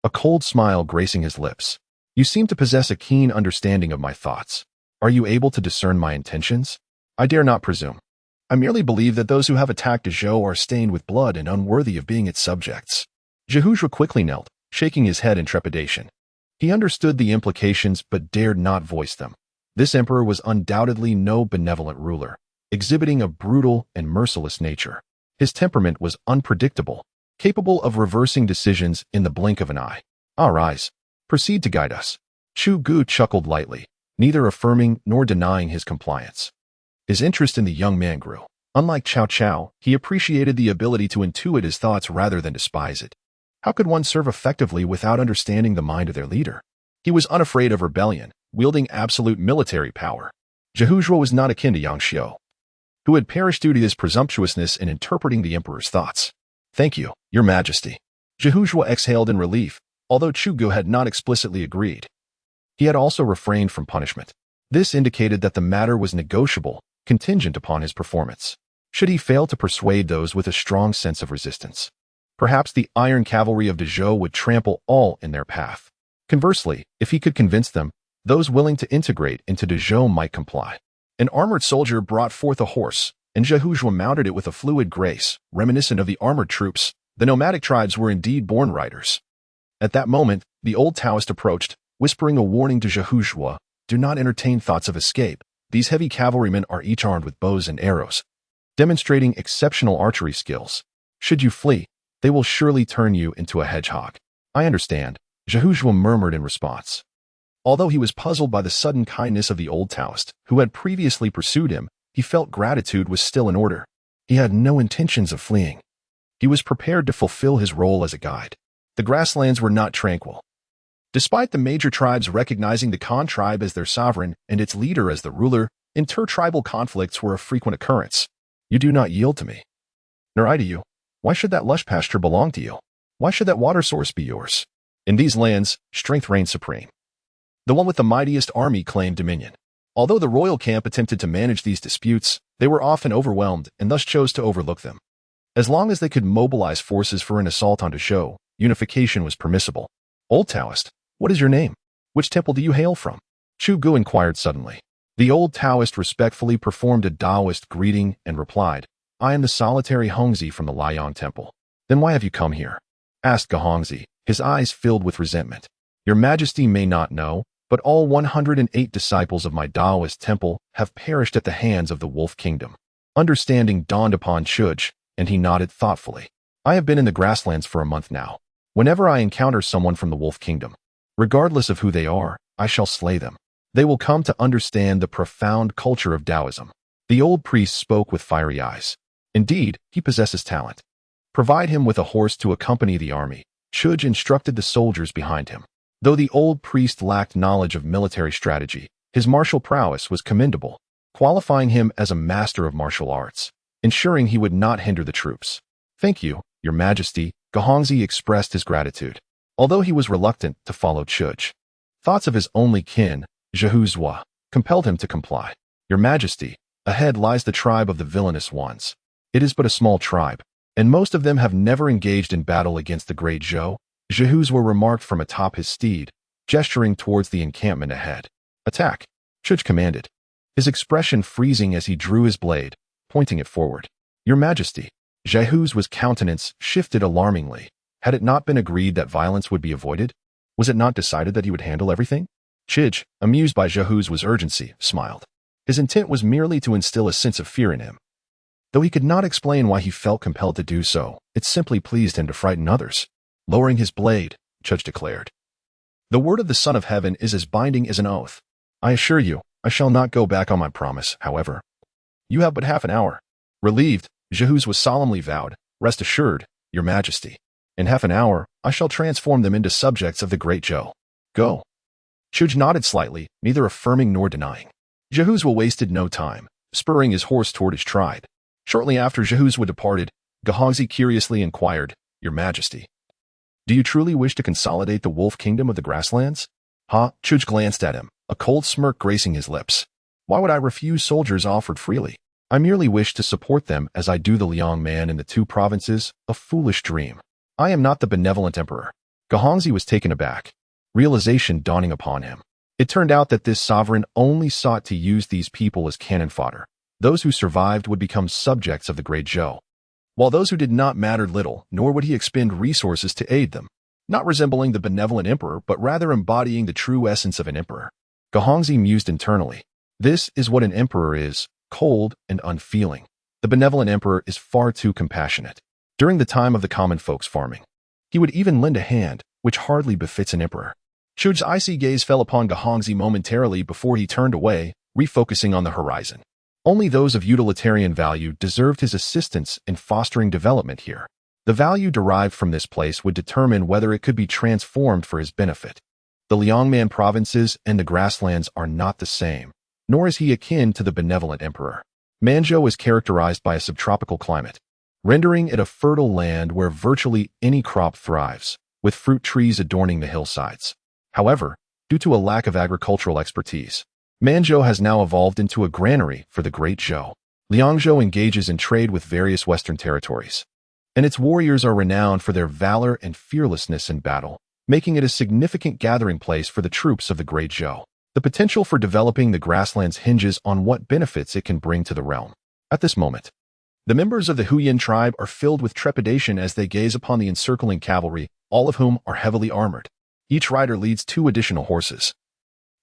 a cold smile gracing his lips. You seem to possess a keen understanding of my thoughts. Are you able to discern my intentions? I dare not presume. I merely believe that those who have attacked Zhou are stained with blood and unworthy of being its subjects. Zhehuzhua quickly knelt, shaking his head in trepidation. He understood the implications but dared not voice them. This emperor was undoubtedly no benevolent ruler, exhibiting a brutal and merciless nature. His temperament was unpredictable, capable of reversing decisions in the blink of an eye. Our eyes. Proceed to guide us. Chu Gu chuckled lightly, neither affirming nor denying his compliance. His interest in the young man grew. Unlike Cao Cao, he appreciated the ability to intuit his thoughts rather than despise it. How could one serve effectively without understanding the mind of their leader? He was unafraid of rebellion, wielding absolute military power. Zhehuzhuo was not akin to Yang Xiu, who had perished due to his presumptuousness in interpreting the emperor's thoughts. Thank you, your majesty. Zhehuzhuo exhaled in relief, although Chu Gu had not explicitly agreed. He had also refrained from punishment. This indicated that the matter was negotiable, contingent upon his performance. Should he fail to persuade those with a strong sense of resistance, perhaps the iron cavalry of Dezhou would trample all in their path. Conversely, if he could convince them, those willing to integrate into Dezhou might comply. An armored soldier brought forth a horse, and Zhehuzhuo mounted it with a fluid grace, reminiscent of the armored troops. The nomadic tribes were indeed born riders. At that moment, the old Taoist approached, whispering a warning to Zhehuzhuo, "Do not entertain thoughts of escape. These heavy cavalrymen are each armed with bows and arrows, demonstrating exceptional archery skills. Should you flee, they will surely turn you into a hedgehog." "I understand," Zhehuzhuo murmured in response. Although he was puzzled by the sudden kindness of the old Taoist, who had previously pursued him, he felt gratitude was still in order. He had no intentions of fleeing. He was prepared to fulfill his role as a guide. The grasslands were not tranquil. Despite the major tribes recognizing the Khan tribe as their sovereign and its leader as the ruler, intertribal conflicts were a frequent occurrence. "You do not yield to me, nor I to you. Why should that lush pasture belong to you? Why should that water source be yours?" In these lands, strength reigned supreme. The one with the mightiest army claimed dominion. Although the royal camp attempted to manage these disputes, they were often overwhelmed and thus chose to overlook them. As long as they could mobilize forces for an assault on Dezhou, unification was permissible. "Old Taoist, what is your name? Which temple do you hail from?" Chu Gu inquired suddenly. The old Taoist respectfully performed a Taoist greeting and replied, "I am the solitary Hongzi from the Liang Temple." "Then why have you come here?" asked Gahongzi, his eyes filled with resentment. "Your Majesty may not know, but all 108 disciples of my Taoist temple have perished at the hands of the Wolf Kingdom." Understanding dawned upon Chuj, and he nodded thoughtfully. "I have been in the grasslands for a month now. Whenever I encounter someone from the Wolf Kingdom, regardless of who they are, I shall slay them. They will come to understand the profound culture of Taoism." The old priest spoke with fiery eyes. Indeed, he possesses talent. Provide him with a horse to accompany the army. Chuj instructed the soldiers behind him. Though the old priest lacked knowledge of military strategy, his martial prowess was commendable, qualifying him as a master of martial arts, ensuring he would not hinder the troops. "Thank you, your Majesty," Gahongzi expressed his gratitude, although he was reluctant to follow Chuj. Thoughts of his only kin, Zhehuzhuo, compelled him to comply. "Your Majesty, ahead lies the tribe of the villainous ones. It is but a small tribe, and most of them have never engaged in battle against the great Zhou." Zhehuzhuo remarked from atop his steed, gesturing towards the encampment ahead. "Attack," Chuj commanded, his expression freezing as he drew his blade, pointing it forward. "Your Majesty." Zhehuzhuo's countenance shifted alarmingly. Had it not been agreed that violence would be avoided? Was it not decided that he would handle everything? Chuj, amused by Zhehuzhuo's urgency, smiled. His intent was merely to instill a sense of fear in him. Though he could not explain why he felt compelled to do so, it simply pleased him to frighten others. Lowering his blade, Chuj declared, "The word of the Son of Heaven is as binding as an oath. I assure you, I shall not go back on my promise, however. You have but half an hour." Relieved, Zhehuzhuo solemnly vowed, "Rest assured, your Majesty. In half an hour, I shall transform them into subjects of the great Zhou. Go." Chuj nodded slightly, neither affirming nor denying. Zhehuzhuo wasted no time, spurring his horse toward his tribe. Shortly after Zhehuzhuo departed, Gahongzi curiously inquired, "Your Majesty, do you truly wish to consolidate the Wolf Kingdom of the grasslands?" Chuj glanced at him, a cold smirk gracing his lips. "Why would I refuse soldiers offered freely? I merely wish to support them as I do the Liang man in the two provinces, a foolish dream. I am not the benevolent emperor." Gahongzi was taken aback, realization dawning upon him. It turned out that this sovereign only sought to use these people as cannon fodder. Those who survived would become subjects of the great Zhou, while those who did not mattered little, nor would he expend resources to aid them, not resembling the benevolent emperor, but rather embodying the true essence of an emperor. Gahongzi mused internally. This is what an emperor is, cold and unfeeling. The benevolent emperor is far too compassionate. during the time of the common folks farming. He would even lend a hand, which hardly befits an emperor. Chu's icy gaze fell upon Gahongzi momentarily before he turned away, refocusing on the horizon. Only those of utilitarian value deserved his assistance in fostering development here. The value derived from this place would determine whether it could be transformed for his benefit. The Liangman provinces and the grasslands are not the same, nor is he akin to the benevolent emperor. Manzhou is characterized by a subtropical climate, rendering it a fertile land where virtually any crop thrives, with fruit trees adorning the hillsides. However, due to a lack of agricultural expertise, Manzhou has now evolved into a granary for the Great Zhou. Liangzhou engages in trade with various western territories, and its warriors are renowned for their valor and fearlessness in battle, making it a significant gathering place for the troops of the Great Zhou. The potential for developing the grasslands hinges on what benefits it can bring to the realm. At this moment, the members of the Huyan tribe are filled with trepidation as they gaze upon the encircling cavalry, all of whom are heavily armored. Each rider leads 2 additional horses,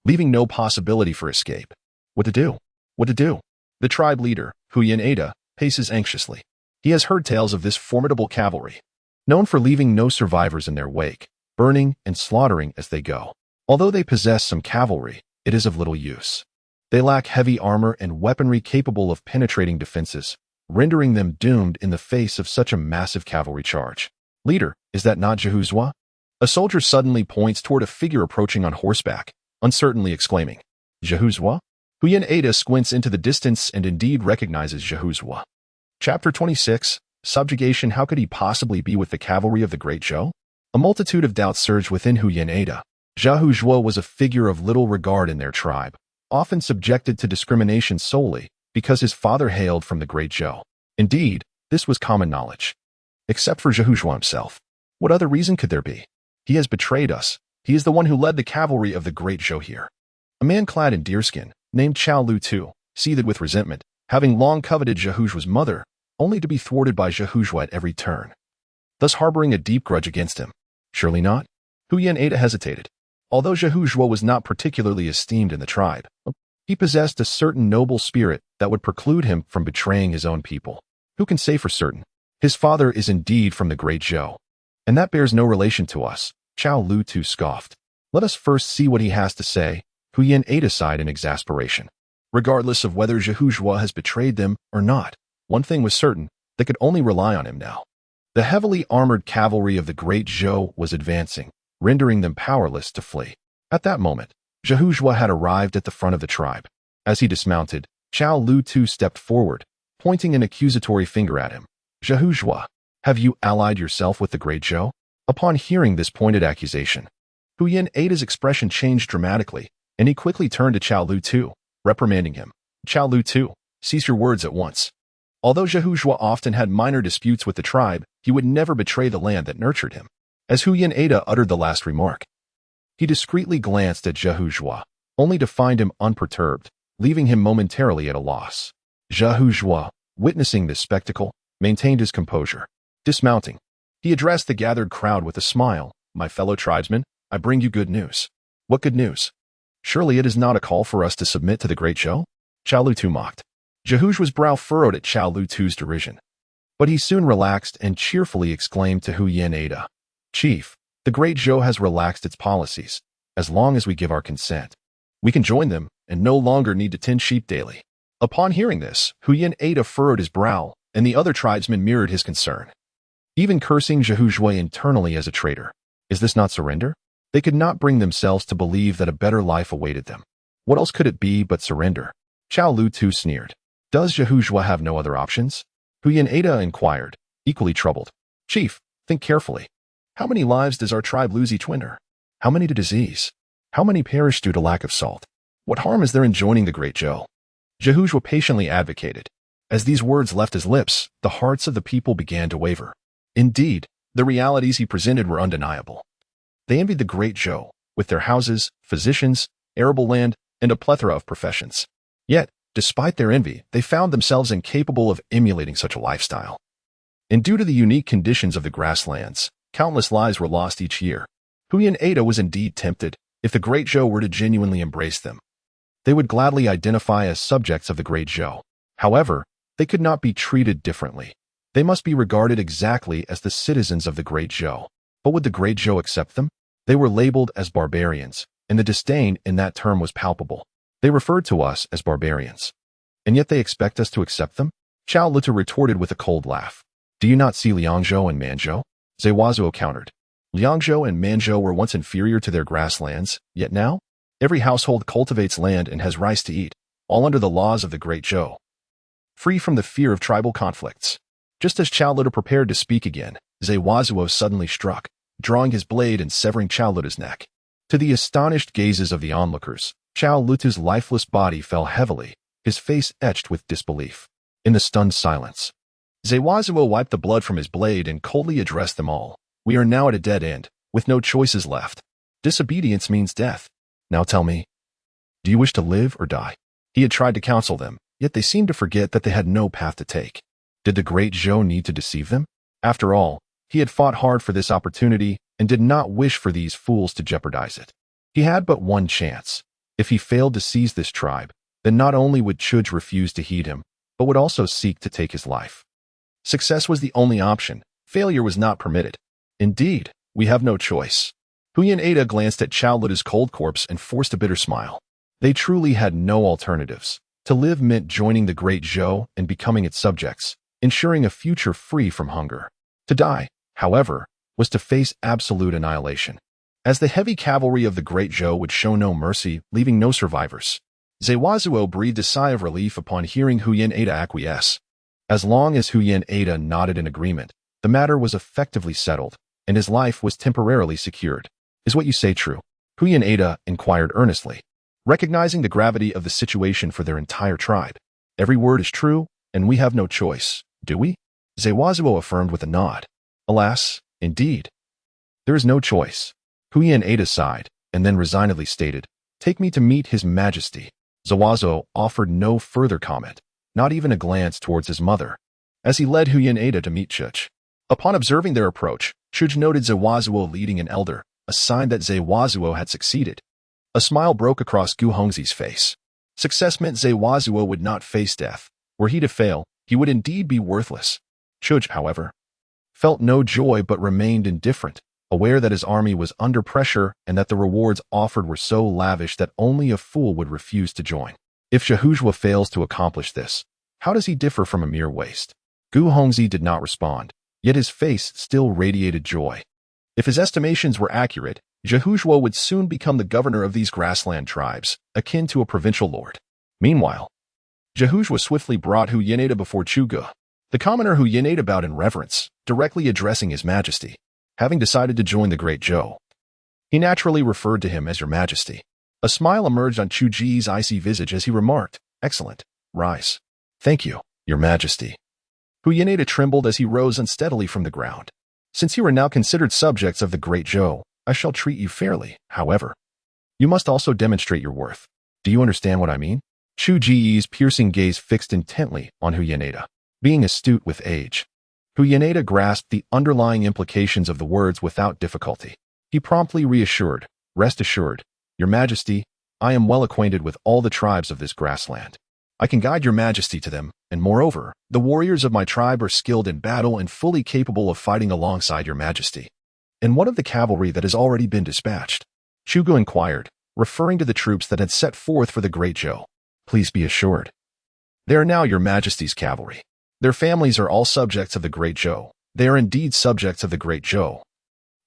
leaving no possibility for escape. What to do? What to do? The tribe leader, Huyan Ada, paces anxiously. He has heard tales of this formidable cavalry, known for leaving no survivors in their wake, burning and slaughtering as they go. Although they possess some cavalry, it is of little use. They lack heavy armor and weaponry capable of penetrating defenses, rendering them doomed in the face of such a massive cavalry charge. Leader, is that not Jehuzwa? A soldier suddenly points toward a figure approaching on horseback, uncertainly exclaiming, Jehuzwa? Huyan Ada squints into the distance and indeed recognizes Jehuzwa. Chapter 26, Subjugation. How could he possibly be with the cavalry of the Great Zhou? A multitude of doubts surged within Huyan Ada. Jehuzwa was a figure of little regard in their tribe, often subjected to discrimination solely because his father hailed from the Great Zhou. Indeed, this was common knowledge. Except for Jehuzwa himself. What other reason could there be? He has betrayed us. He is the one who led the cavalry of the Great Zhou here. A man clad in deerskin, named Chao Lu Tu, seethed with resentment, having long coveted Jehuzwa's mother, only to be thwarted by Jehuzwa at every turn, thus harboring a deep grudge against him. Surely not? Huyan Ada hesitated. Although Jehuzwa was not particularly esteemed in the tribe, he possessed a certain noble spirit that would preclude him from betraying his own people. Who can say for certain? His father is indeed from the Great Zhou, and that bears no relation to us. Chao Lu Tu scoffed. Let us first see what he has to say. Huyan Ada sighed in exasperation. Regardless of whether Jehuzwa has betrayed them or not, one thing was certain, they could only rely on him now. The heavily armored cavalry of the Great Zhou was advancing, rendering them powerless to flee. At that moment, Jehuzwa had arrived at the front of the tribe. As he dismounted, Chao Lu Tu stepped forward, pointing an accusatory finger at him. Jehuzwa, have you allied yourself with the Great Zhou? Upon hearing this pointed accusation, Huyan Ada's expression changed dramatically, and he quickly turned to Chao Lu Tu, reprimanding him. Chao Lu Tu, cease your words at once. Although Jehuzwa often had minor disputes with the tribe, he would never betray the land that nurtured him. As Huyan Ada uttered the last remark, he discreetly glanced at Jehuzwa, only to find him unperturbed, leaving him momentarily at a loss. Jehuzwa, witnessing this spectacle, maintained his composure. Dismounting, he addressed the gathered crowd with a smile. My fellow tribesmen, I bring you good news. What good news? Surely it is not a call for us to submit to the Great Zhou? Chao Lu Tu mocked. Jehuzwa's brow furrowed at Chao Lu Tu's derision, but he soon relaxed and cheerfully exclaimed to Huyan Ada, Chief, the Great Zhou has relaxed its policies. As long as we give our consent, we can join them and no longer need to tend sheep daily. Upon hearing this, Huyan Ada furrowed his brow, and the other tribesmen mirrored his concern, even cursing Jehuzwa internally as a traitor. Is this not surrender? They could not bring themselves to believe that a better life awaited them. What else could it be but surrender? Chao Lu Tu sneered. Does Jehuzwa have no other options? Huyan Ada inquired, equally troubled. Chief, think carefully. How many lives does our tribe lose each winter? How many to disease? How many perish due to lack of salt? What harm is there in joining the Great Zhou? Jehuzwa patiently advocated. As these words left his lips, the hearts of the people began to waver. Indeed, the realities he presented were undeniable. They envied the Great Zhou, with their houses, physicians, arable land, and a plethora of professions. Yet, despite their envy, they found themselves incapable of emulating such a lifestyle. And due to the unique conditions of the grasslands, countless lives were lost each year. Huyan Ada was indeed tempted. If the Great Zhou were to genuinely embrace them, they would gladly identify as subjects of the Great Zhou. However, they could not be treated differently. They must be regarded exactly as the citizens of the Great Zhou. But would the Great Zhou accept them? They were labeled as barbarians, and the disdain in that term was palpable. They referred to us as barbarians. And yet they expect us to accept them? Xiao Lutu retorted with a cold laugh. Do you not see Liangzhou and Manzhou? Zhewazuo countered. Liangzhou and Manzhou were once inferior to their grasslands, yet now? Every household cultivates land and has rice to eat, all under the laws of the Great Zhou, free from the fear of tribal conflicts. Just as Xiao Lutu prepared to speak again, Zhewazuo suddenly struck, drawing his blade and severing Xiao Lutu's neck. To the astonished gazes of the onlookers, Xiao Lutu's lifeless body fell heavily, his face etched with disbelief. In the stunned silence, Zhewazuo wiped the blood from his blade and coldly addressed them all. We are now at a dead end, with no choices left. Disobedience means death. Now tell me, do you wish to live or die? He had tried to counsel them, yet they seemed to forget that they had no path to take. Did the Great Zhou need to deceive them? After all, he had fought hard for this opportunity and did not wish for these fools to jeopardize it. He had but one chance. If he failed to seize this tribe, then not only would Chuj refuse to heed him, but would also seek to take his life. Success was the only option. Failure was not permitted. Indeed, we have no choice. Huyan Ada glanced at Xiao Lutu's cold corpse and forced a bitter smile. They truly had no alternatives. To live meant joining the Great Zhou and becoming its subjects, ensuring a future free from hunger. To die, however, was to face absolute annihilation, as the heavy cavalry of the Great Zhou would show no mercy, leaving no survivors. Zhewazuo breathed a sigh of relief upon hearing Huyan Ada acquiesce. As long as Huyan Ada nodded in agreement, the matter was effectively settled, and his life was temporarily secured. Is what you say true? Huyan Ada inquired earnestly, recognizing the gravity of the situation for their entire tribe. Every word is true, and we have no choice, do we? Zhewazuo affirmed with a nod. Alas, indeed. There is no choice. Huyan Ada sighed, and then resignedly stated, Take me to meet His Majesty. Zhewazuo offered no further comment, not even a glance towards his mother, as he led Huyan Ada to meet Chuj. Upon observing their approach, Chuj noted Zhewazuo leading an elder, a sign that Zhewazuo had succeeded. A smile broke across Gu Hongzi's face. Success meant Zhewazuo would not face death. Were he to fail, he would indeed be worthless. Chuj, however, felt no joy but remained indifferent, aware that his army was under pressure and that the rewards offered were so lavish that only a fool would refuse to join. If Zhehushua fails to accomplish this, how does he differ from a mere waste? Gu Hongzi did not respond, yet his face still radiated joy. If his estimations were accurate, Zhehushua would soon become the governor of these grassland tribes, akin to a provincial lord. Meanwhile, Zhehushua swiftly brought Huyan Ada before Chuge. The commoner Huyan Ada bowed in reverence, directly addressing His Majesty. Having decided to join the Great Zhou, he naturally referred to him as Your Majesty. A smile emerged on Chuji's icy visage as he remarked, Excellent. Rise. Thank you, Your Majesty. Huyan Ada trembled as he rose unsteadily from the ground. Since you are now considered subjects of the Great Zhou, I shall treat you fairly, however. You must also demonstrate your worth. Do you understand what I mean? Chuji's piercing gaze fixed intently on Huyan Ada. Being astute with age, Huyan Ada grasped the underlying implications of the words without difficulty. He promptly reassured, Rest assured, Your Majesty, I am well acquainted with all the tribes of this grassland. I can guide Your Majesty to them, and moreover, the warriors of my tribe are skilled in battle and fully capable of fighting alongside Your Majesty. And what of the cavalry that has already been dispatched? Chuge inquired, referring to the troops that had set forth for the Great Zhou. Please be assured. They are now Your Majesty's cavalry. Their families are all subjects of the Great Zhou. They are indeed subjects of the Great Zhou.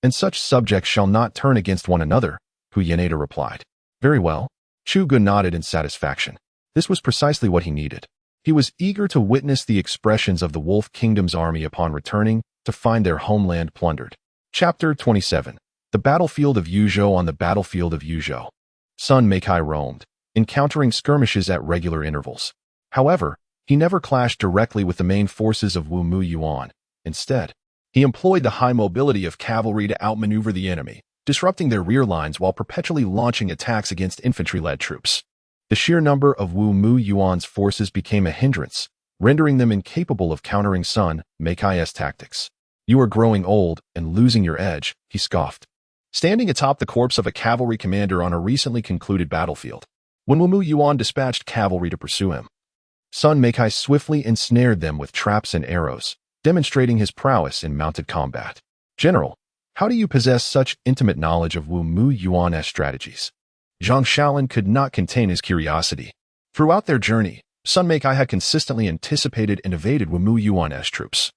And such subjects shall not turn against one another, Huyan Ada replied. Very well. Chuge nodded in satisfaction. This was precisely what he needed. He was eager to witness the expressions of the Wolf Kingdom's army upon returning to find their homeland plundered. Chapter 27. The Battlefield of Yuzhou. On the battlefield of Yuzhou, Sun Meikai roamed, encountering skirmishes at regular intervals. However, he never clashed directly with the main forces of Wu Mu Yuan. Instead, he employed the high mobility of cavalry to outmaneuver the enemy, disrupting their rear lines while perpetually launching attacks against infantry-led troops. The sheer number of Wu Mu Yuan's forces became a hindrance, rendering them incapable of countering Sun Meikai's tactics. You are growing old and losing your edge, he scoffed, standing atop the corpse of a cavalry commander on a recently concluded battlefield. When Wu Mu Yuan dispatched cavalry to pursue him, Sun Meikai swiftly ensnared them with traps and arrows, demonstrating his prowess in mounted combat. General, how do you possess such intimate knowledge of Wu Mu Yuan's strategies? Zhang Shaolin could not contain his curiosity. Throughout their journey, Sun Meikai had consistently anticipated and evaded Wu Mu Yuan's troops,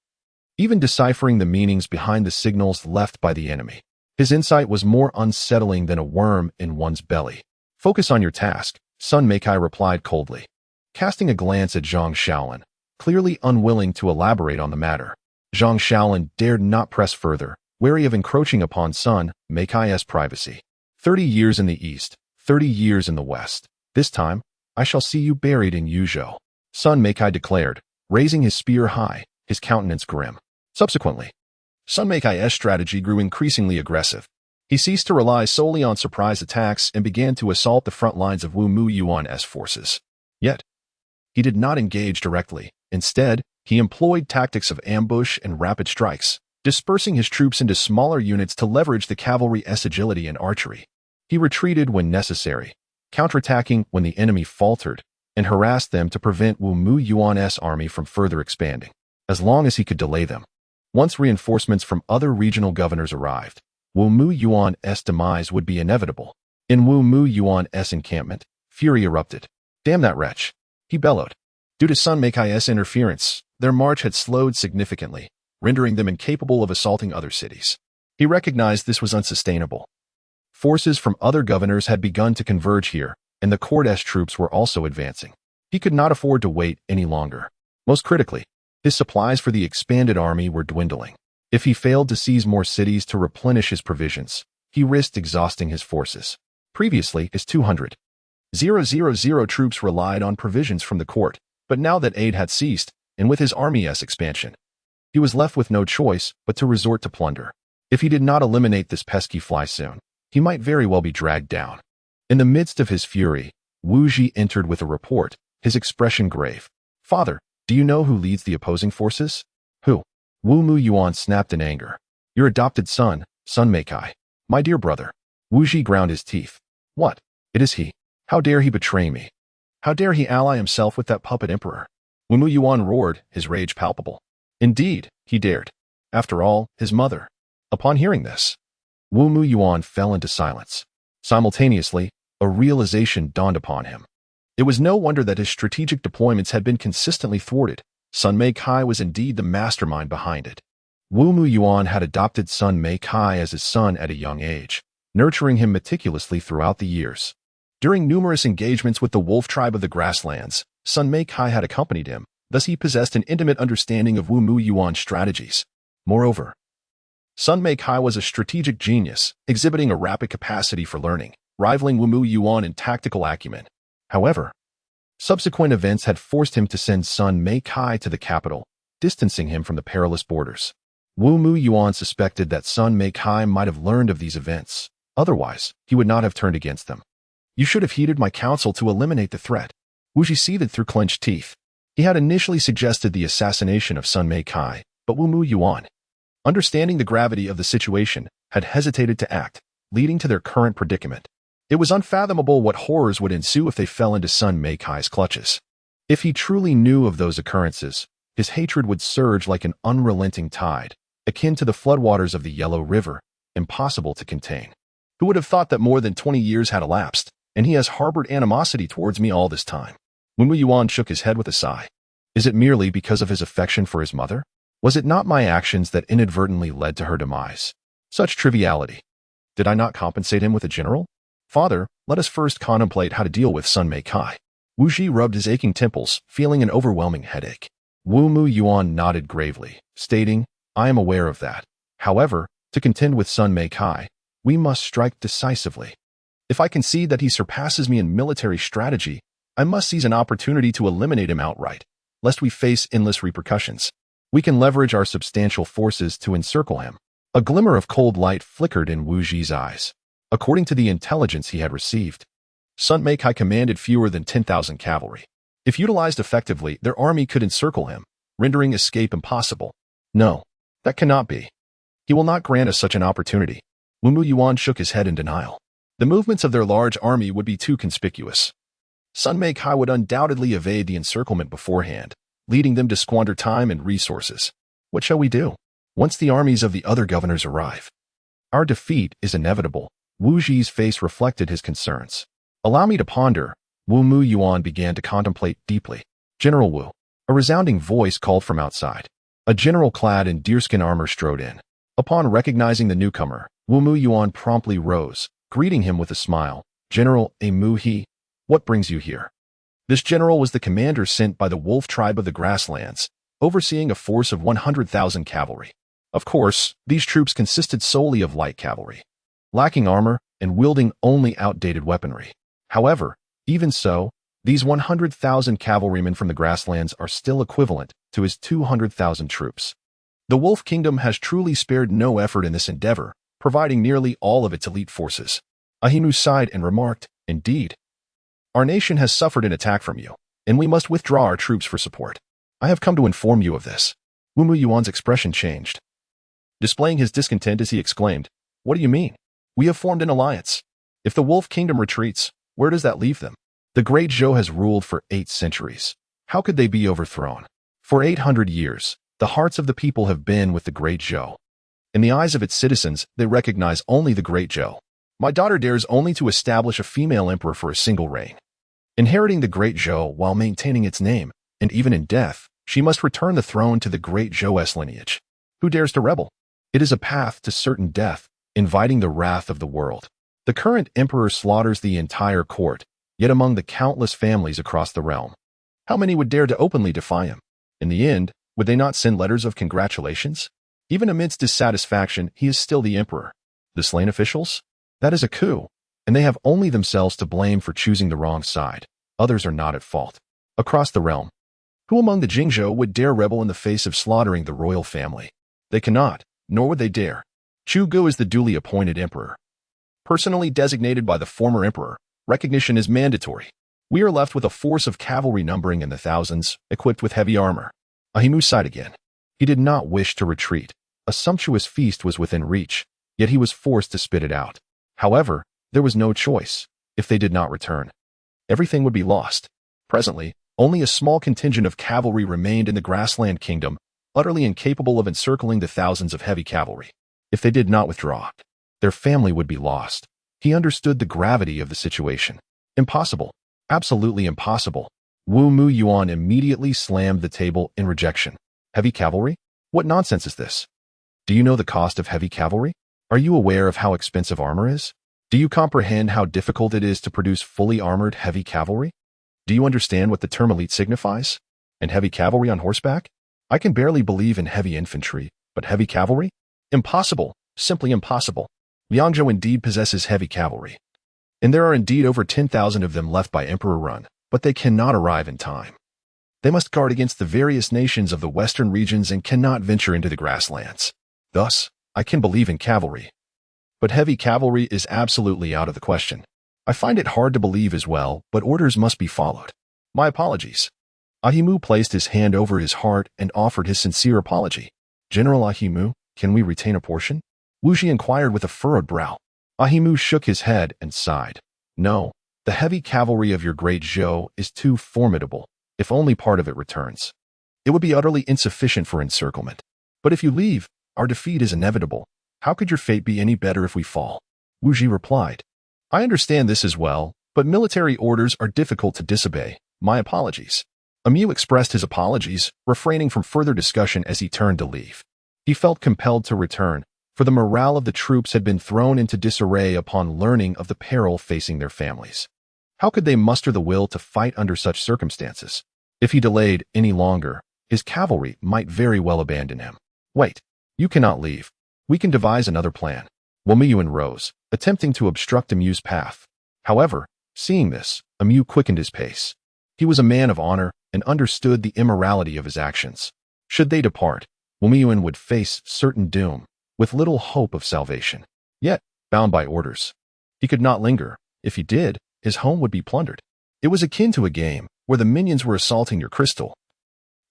even deciphering the meanings behind the signals left by the enemy. His insight was more unsettling than a worm in one's belly. Focus on your task, Sun Meikai replied coldly, casting a glance at Zhang Shaolin, clearly unwilling to elaborate on the matter. Zhang Shaolin dared not press further, wary of encroaching upon Sun Meikai's privacy. 30 years in the east, 30 years in the west. This time, I shall see you buried in Yuzhou, Sun Meikai declared, raising his spear high, his countenance grim. Subsequently, Sun Meikai's strategy grew increasingly aggressive. He ceased to rely solely on surprise attacks and began to assault the front lines of Wu Mu Yuan's forces. Yet, he did not engage directly. Instead, he employed tactics of ambush and rapid strikes, dispersing his troops into smaller units to leverage the cavalry's agility and archery. He retreated when necessary, counterattacking when the enemy faltered, and harassed them to prevent Wu Mu Yuan's army from further expanding, as long as he could delay them. Once reinforcements from other regional governors arrived, Wu Mu Yuan's demise would be inevitable. In Wu Mu Yuan's encampment, fury erupted. Damn that wretch, he bellowed. Due to Sun Meikai's interference, their march had slowed significantly, rendering them incapable of assaulting other cities. He recognized this was unsustainable. Forces from other governors had begun to converge here, and the court's troops were also advancing. He could not afford to wait any longer. Most critically, his supplies for the expanded army were dwindling. If he failed to seize more cities to replenish his provisions, he risked exhausting his forces. Previously, his 200,000 troops relied on provisions from the court, but now that aid had ceased, and with his army's expansion, he was left with no choice but to resort to plunder. If he did not eliminate this pesky fly soon, he might very well be dragged down. In the midst of his fury, Wu Ji entered with a report, his expression grave. Father, do you know who leads the opposing forces? Who? Wu Mu Yuan snapped in anger. Your adopted son, Sun Meikai. My dear brother. Wu Ji ground his teeth. What? It is he. How dare he betray me? How dare he ally himself with that puppet emperor? Wu Mu Yuan roared, his rage palpable. Indeed, he dared. After all, his mother. Upon hearing this, Wu Mu Yuan fell into silence. Simultaneously, a realization dawned upon him. It was no wonder that his strategic deployments had been consistently thwarted. Sun Meikai was indeed the mastermind behind it. Wu Mu Yuan had adopted Sun Meikai as his son at a young age, nurturing him meticulously throughout the years. During numerous engagements with the wolf tribe of the grasslands, Sun Meikai had accompanied him, thus he possessed an intimate understanding of Wu Mu Yuan's strategies. Moreover, Sun Meikai was a strategic genius, exhibiting a rapid capacity for learning, rivaling Wu Mu Yuan in tactical acumen. However, subsequent events had forced him to send Sun Meikai to the capital, distancing him from the perilous borders. Wu Mu Yuan suspected that Sun Meikai might have learned of these events. Otherwise, he would not have turned against them. You should have heeded my counsel to eliminate the threat. Wu Ji seethed through clenched teeth. He had initially suggested the assassination of Sun Meikai, but Wu Mu Yuan, understanding the gravity of the situation, had hesitated to act, leading to their current predicament. It was unfathomable what horrors would ensue if they fell into Sun Meikai's clutches. If he truly knew of those occurrences, his hatred would surge like an unrelenting tide, akin to the floodwaters of the Yellow River, impossible to contain. Who would have thought that more than 20 years had elapsed, and he has harbored animosity towards me all this time? Wu Mu Yuan shook his head with a sigh. Is it merely because of his affection for his mother? Was it not my actions that inadvertently led to her demise? Such triviality. Did I not compensate him with a general? Father, let us first contemplate how to deal with Sun Meikai. Wu Ji rubbed his aching temples, feeling an overwhelming headache. Wu Mu Yuan nodded gravely, stating, I am aware of that. However, to contend with Sun Meikai, we must strike decisively. If I concede that he surpasses me in military strategy, I must seize an opportunity to eliminate him outright, lest we face endless repercussions. We can leverage our substantial forces to encircle him. A glimmer of cold light flickered in Wu Ji's eyes. According to the intelligence he had received, Sun Meikai commanded fewer than 10,000 cavalry. If utilized effectively, their army could encircle him, rendering escape impossible. No, that cannot be. He will not grant us such an opportunity. Wu Mu Yuan shook his head in denial. The movements of their large army would be too conspicuous. Sun Meikai would undoubtedly evade the encirclement beforehand, leading them to squander time and resources. What shall we do? Once the armies of the other governors arrive, our defeat is inevitable. Wu Ji's face reflected his concerns. Allow me to ponder. Wu Mu Yuan began to contemplate deeply. General Wu. A resounding voice called from outside. A general clad in deerskin armor strode in. Upon recognizing the newcomer, Wu Mu Yuan promptly rose, greeting him with a smile. General Mu He, what brings you here? This general was the commander sent by the wolf tribe of the grasslands, overseeing a force of 100,000 cavalry. Of course, these troops consisted solely of light cavalry, lacking armor and wielding only outdated weaponry. However, even so, these 100,000 cavalrymen from the grasslands are still equivalent to his 200,000 troops. The Wolf Kingdom has truly spared no effort in this endeavor, providing nearly all of its elite forces. Ahimu sighed and remarked, indeed. Our nation has suffered an attack from you, and we must withdraw our troops for support. I have come to inform you of this. Wu Mu Yuan's expression changed, displaying his discontent as he exclaimed, what do you mean? We have formed an alliance. If the Wolf Kingdom retreats, where does that leave them? The Great Zhou has ruled for 8 centuries. How could they be overthrown? For 800 years, the hearts of the people have been with the Great Zhou. In the eyes of its citizens, they recognize only the Great Zhou. My daughter dares only to establish a female emperor for a single reign. Inheriting the Great Zhou while maintaining its name, and even in death, she must return the throne to the Great Zhou's lineage. Who dares to rebel? It is a path to certain death, inviting the wrath of the world. The current emperor slaughters the entire court, yet among the countless families across the realm, how many would dare to openly defy him? In the end, would they not send letters of congratulations? Even amidst dissatisfaction, he is still the emperor. The slain officials? That is a coup, and they have only themselves to blame for choosing the wrong side. Others are not at fault. Across the realm, who among the Jingzhou would dare rebel in the face of slaughtering the royal family? They cannot, nor would they dare. Chu Gu is the duly appointed emperor. Personally designated by the former emperor, recognition is mandatory. We are left with a force of cavalry numbering in the thousands, equipped with heavy armor. Ahimu sighed again. He did not wish to retreat. A sumptuous feast was within reach, yet he was forced to spit it out. However, there was no choice. If they did not return, everything would be lost. Presently, only a small contingent of cavalry remained in the grassland kingdom, utterly incapable of encircling the thousands of heavy cavalry. If they did not withdraw, their family would be lost. He understood the gravity of the situation. Impossible. Absolutely impossible. Wu Mu Yuan immediately slammed the table in rejection. Heavy cavalry? What nonsense is this? Do you know the cost of heavy cavalry? Are you aware of how expensive armor is? Do you comprehend how difficult it is to produce fully armored heavy cavalry? Do you understand what the term elite signifies? And heavy cavalry on horseback? I can barely believe in heavy infantry, but heavy cavalry? Impossible. Simply impossible. Liangzhou indeed possesses heavy cavalry, and there are indeed over 10,000 of them left by Emperor Run, but they cannot arrive in time. They must guard against the various nations of the western regions and cannot venture into the grasslands. Thus, I can believe in cavalry, but heavy cavalry is absolutely out of the question. I find it hard to believe as well, but orders must be followed. My apologies. Ahimu placed his hand over his heart and offered his sincere apology. General Ahimu, can we retain a portion? Wu Ji inquired with a furrowed brow. Ahimu shook his head and sighed. No, the heavy cavalry of your Great Zhou is too formidable. If only part of it returns, it would be utterly insufficient for encirclement. But if you leave, our defeat is inevitable. How could your fate be any better if we fall? Wu Ji replied. I understand this as well, but military orders are difficult to disobey. My apologies. Amu expressed his apologies, refraining from further discussion as he turned to leave. He felt compelled to return, for the morale of the troops had been thrown into disarray upon learning of the peril facing their families. How could they muster the will to fight under such circumstances? If he delayed any longer, his cavalry might very well abandon him. Wait, you cannot leave. We can devise another plan. Womiyuan rose, attempting to obstruct Amu's path. However, seeing this, Amu quickened his pace. He was a man of honor and understood the immorality of his actions. Should they depart, Womiyuan would face certain doom, with little hope of salvation. Yet, bound by orders, he could not linger. If he did, his home would be plundered. It was akin to a game where the minions were assaulting your crystal,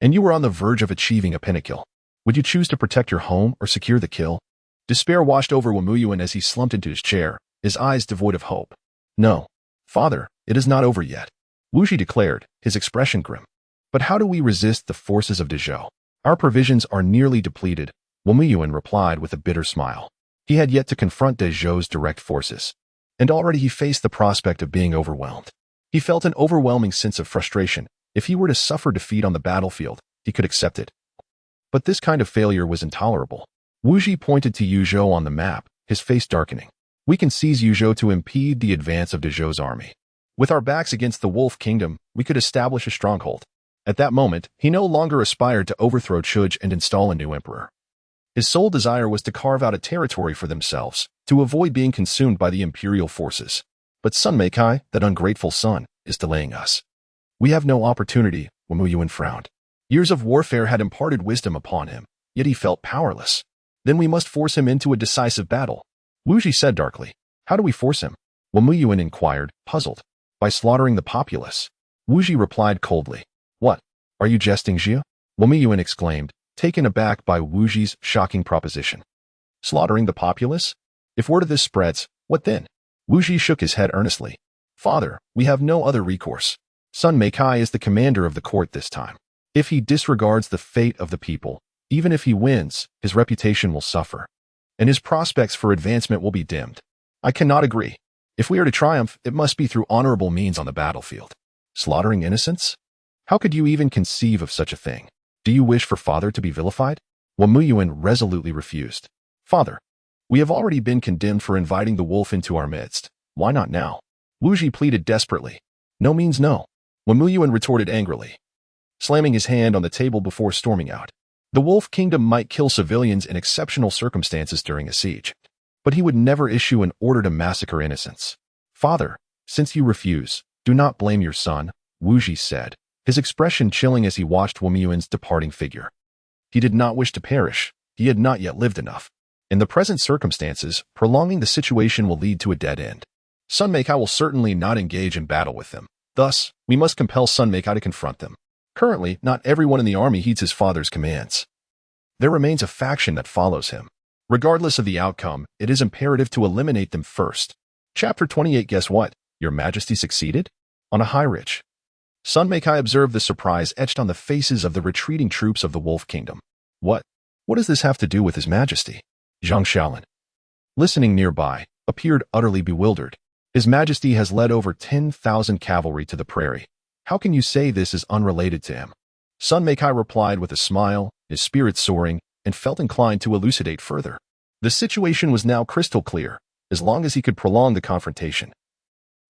and you were on the verge of achieving a pinnacle. Would you choose to protect your home or secure the kill? Despair washed over Womiyuan as he slumped into his chair, his eyes devoid of hope. No, father, it is not over yet, Wu Ji declared, his expression grim. But how do we resist the forces of Dezhou? Our provisions are nearly depleted, Wu Muyuan replied with a bitter smile. He had yet to confront De Zhou's direct forces, and already he faced the prospect of being overwhelmed. He felt an overwhelming sense of frustration. If he were to suffer defeat on the battlefield, he could accept it. But this kind of failure was intolerable. Wu Ji pointed to Yuzhou on the map, his face darkening. We can seize Yuzhou to impede the advance of De Zhou's army. With our backs against the Wolf Kingdom, we could establish a stronghold. At that moment, he no longer aspired to overthrow Chuj and install a new emperor. His sole desire was to carve out a territory for themselves, to avoid being consumed by the imperial forces. But Sun Meikai, that ungrateful son, is delaying us. We have no opportunity, Wu Muyuan frowned. Years of warfare had imparted wisdom upon him, yet he felt powerless. Then we must force him into a decisive battle. Wu Ji said darkly. How do we force him? Wu Muyuan inquired, puzzled. By slaughtering the populace. Wu Ji replied coldly. What? Are you jesting, Jia? Wu Muyuan exclaimed, taken aback by Wu Ji's shocking proposition. Slaughtering the populace? If word of this spreads, what then? Wu Ji shook his head earnestly. Father, we have no other recourse. Sun Meikai is the commander of the court this time. If he disregards the fate of the people, even if he wins, his reputation will suffer, and his prospects for advancement will be dimmed. I cannot agree. If we are to triumph, it must be through honorable means on the battlefield. Slaughtering innocents? How could you even conceive of such a thing? Do you wish for father to be vilified? Wu Muyuan resolutely refused. Father, we have already been condemned for inviting the wolf into our midst. Why not now? Wu Ji pleaded desperately. No means no. Wu Muyuan retorted angrily, slamming his hand on the table before storming out. The Wolf Kingdom might kill civilians in exceptional circumstances during a siege, but he would never issue an order to massacre innocents. Father, since you refuse, do not blame your son, Wu Ji said, his expression chilling as he watched Wu Muyuan's departing figure. He did not wish to perish. He had not yet lived enough. In the present circumstances, prolonging the situation will lead to a dead end. Sun Meikai will certainly not engage in battle with them. Thus, we must compel Sun Meikai to confront them. Currently, not everyone in the army heeds his father's commands. There remains a faction that follows him. Regardless of the outcome, it is imperative to eliminate them first. Chapter 28. Guess what? Your Majesty succeeded? On a high ridge. Sun Meikai observed the surprise etched on the faces of the retreating troops of the Wolf Kingdom. What does this have to do with His Majesty? Zhang Shaolin, listening nearby, appeared utterly bewildered. His Majesty has led over 10,000 cavalry to the prairie. How can you say this is unrelated to him? Sun Meikai replied with a smile, his spirits soaring, and felt inclined to elucidate further. The situation was now crystal clear. As long as he could prolong the confrontation,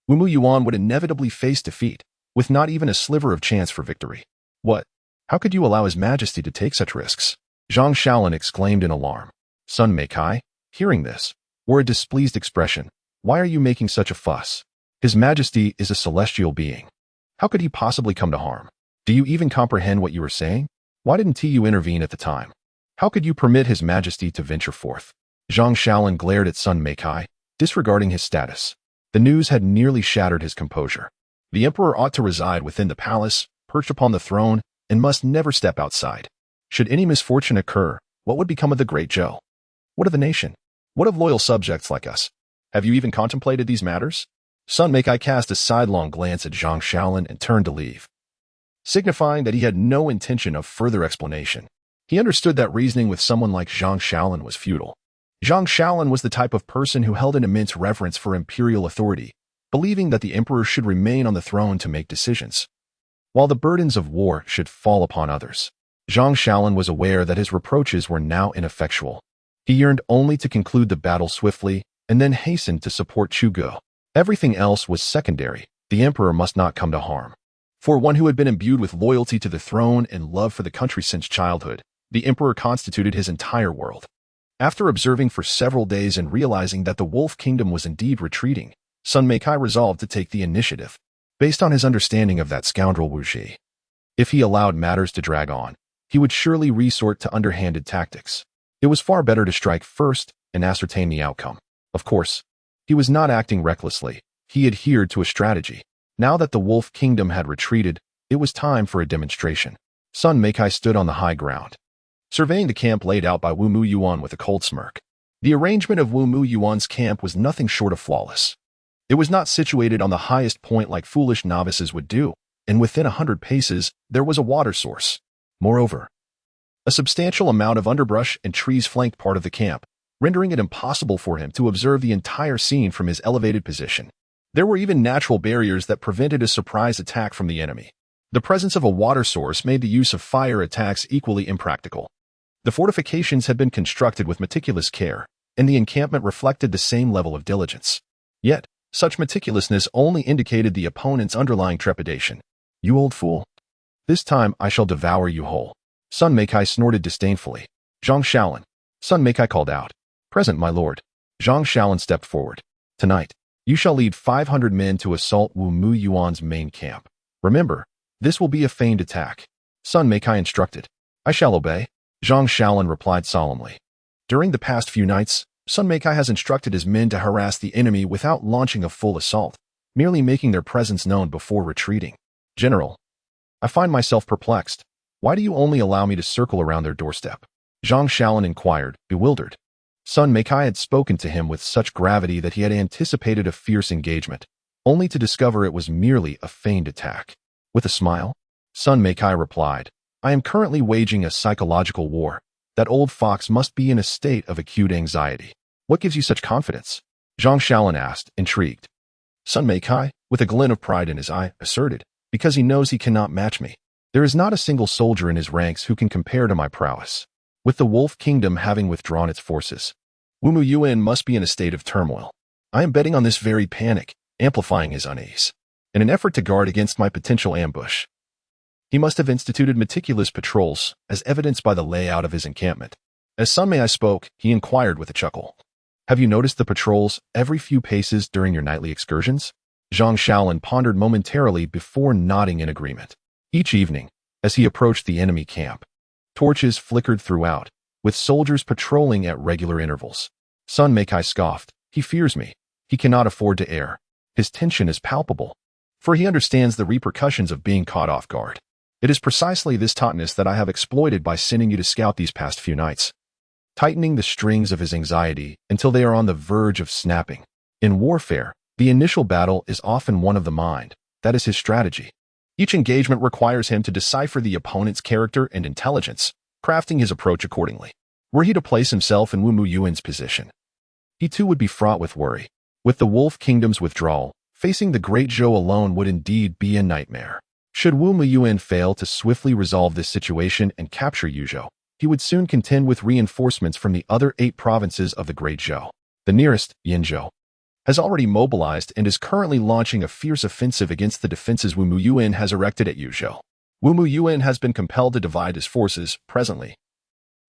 Wu Muyuan would inevitably face defeat, with not even a sliver of chance for victory. What? How could you allow His Majesty to take such risks? Zhang Shaolin exclaimed in alarm. Sun Meikai, hearing this, wore a displeased expression. Why are you making such a fuss? His Majesty is a celestial being. How could he possibly come to harm? Do you even comprehend what you are saying? Why didn't you intervene at the time? How could you permit His Majesty to venture forth? Zhang Shaolin glared at Sun Meikai, disregarding his status. The news had nearly shattered his composure. The emperor ought to reside within the palace, perched upon the throne, and must never step outside. Should any misfortune occur, what would become of the great Zhou? What of the nation? What of loyal subjects like us? Have you even contemplated these matters? Sun Meikai cast a sidelong glance at Zhang Shaolin and turned to leave, signifying that he had no intention of further explanation. He understood that reasoning with someone like Zhang Shaolin was futile. Zhang Shaolin was the type of person who held an immense reverence for imperial authority, believing that the emperor should remain on the throne to make decisions, while the burdens of war should fall upon others. Zhang Shaolin was aware that his reproaches were now ineffectual. He yearned only to conclude the battle swiftly and then hasten to support Chu Ge. Everything else was secondary. The emperor must not come to harm. For one who had been imbued with loyalty to the throne and love for the country since childhood, the emperor constituted his entire world. After observing for several days and realizing that the Wolf Kingdom was indeed retreating, Sun Meikai resolved to take the initiative, based on his understanding of that scoundrel Wu Ji. If he allowed matters to drag on, he would surely resort to underhanded tactics. It was far better to strike first and ascertain the outcome. Of course, he was not acting recklessly. He adhered to a strategy. Now that the Wolf Kingdom had retreated, it was time for a demonstration. Sun Meikai stood on the high ground, surveying the camp laid out by Wu Muyuan with a cold smirk. The arrangement of Wu Muyuan's camp was nothing short of flawless. It was not situated on the highest point like foolish novices would do, and within 100 paces, there was a water source. Moreover, A substantial amount of underbrush and trees flanked part of the camp, rendering it impossible for him to observe the entire scene from his elevated position. There were even natural barriers that prevented a surprise attack from the enemy. The presence of a water source made the use of fire attacks equally impractical. The fortifications had been constructed with meticulous care, and the encampment reflected the same level of diligence. Yet, such meticulousness only indicated the opponent's underlying trepidation. "You old fool. This time I shall devour you whole." Sun Meikai snorted disdainfully. "Zhang Shaolin." Sun Meikai called out. "Present, my lord." Zhang Shaolin stepped forward. "Tonight, you shall lead 500 men to assault Wu Mu Yuan's main camp. Remember, this will be a feigned attack." Sun Meikai instructed. "I shall obey," Zhang Shaolin replied solemnly. During the past few nights, Sun Meikai has instructed his men to harass the enemy without launching a full assault, merely making their presence known before retreating. "General, I find myself perplexed. Why do you only allow me to circle around their doorstep?" Zhang Shaolin inquired, bewildered. Sun Meikai had spoken to him with such gravity that he had anticipated a fierce engagement, only to discover it was merely a feigned attack. With a smile, Sun Meikai replied, "I am currently waging a psychological war. That old fox must be in a state of acute anxiety." "What gives you such confidence?" Zhang Shaolin asked, intrigued. Sun Meikai, with a glint of pride in his eye, asserted, "Because he knows he cannot match me. There is not a single soldier in his ranks who can compare to my prowess. With the Wolf Kingdom having withdrawn its forces, Wu Mu Yuan must be in a state of turmoil. I am betting on this very panic, amplifying his unease. In an effort to guard against my potential ambush, he must have instituted meticulous patrols, as evidenced by the layout of his encampment." As Sun Mei spoke, he inquired with a chuckle, "Have you noticed the patrols every few paces during your nightly excursions?" Zhang Shaolin pondered momentarily before nodding in agreement. Each evening, as he approached the enemy camp, torches flickered throughout, with soldiers patrolling at regular intervals. Sun Meikai scoffed. "He fears me. He cannot afford to err. His tension is palpable, for he understands the repercussions of being caught off guard. It is precisely this tautness that I have exploited by sending you to scout these past few nights," tightening the strings of his anxiety until they are on the verge of snapping. In warfare, the initial battle is often one of the mind. That is his strategy. Each engagement requires him to decipher the opponent's character and intelligence, crafting his approach accordingly. Were he to place himself in Wu Mu Yuan's position, he too would be fraught with worry. With the Wolf Kingdom's withdrawal, facing the Great Zhou alone would indeed be a nightmare. Should Wu Mu Yuan fail to swiftly resolve this situation and capture Yuzhou, he would soon contend with reinforcements from the other 8 provinces of the Great Zhou. The nearest, Yinzhou, has already mobilized and is currently launching a fierce offensive against the defenses Wu Mu Yuan has erected at Yuzhou. Wu Mu Yuan has been compelled to divide his forces, presently.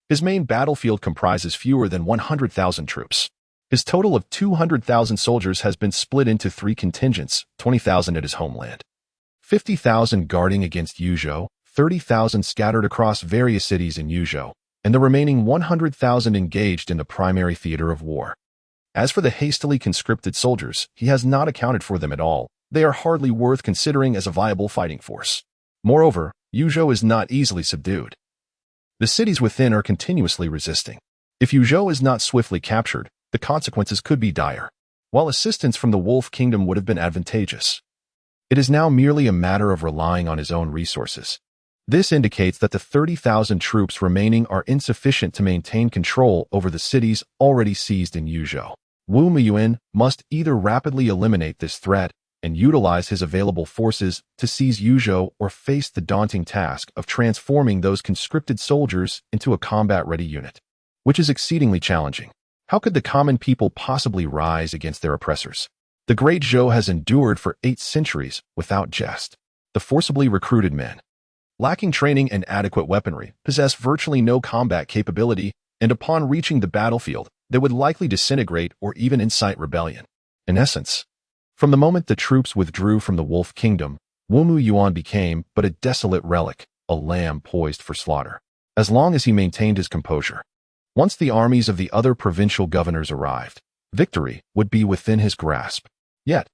His main battlefield comprises fewer than 100,000 troops. His total of 200,000 soldiers has been split into 3 contingents, 20,000 at his homeland, 50,000 guarding against Yuzhou, 30,000 scattered across various cities in Yuzhou, and the remaining 100,000 engaged in the primary theater of war. As for the hastily conscripted soldiers, he has not accounted for them at all. They are hardly worth considering as a viable fighting force. Moreover, Yuzhou is not easily subdued. The cities within are continuously resisting. If Yuzhou is not swiftly captured, the consequences could be dire. While assistance from the Wolf Kingdom would have been advantageous, it is now merely a matter of relying on his own resources. This indicates that the 30,000 troops remaining are insufficient to maintain control over the cities already seized in Yuzhou. Wu Mu Yuan must either rapidly eliminate this threat and utilize his available forces to seize Yuzhou or face the daunting task of transforming those conscripted soldiers into a combat-ready unit, which is exceedingly challenging. How could the common people possibly rise against their oppressors? The Great Zhou has endured for 8 centuries without jest. The forcibly recruited men, lacking training and adequate weaponry, possess virtually no combat capability, and upon reaching the battlefield, they would likely disintegrate or even incite rebellion. In essence, from the moment the troops withdrew from the Wolf Kingdom, Wu Mu Yuan became but a desolate relic, a lamb poised for slaughter. As long as he maintained his composure, once the armies of the other provincial governors arrived, victory would be within his grasp. Yet,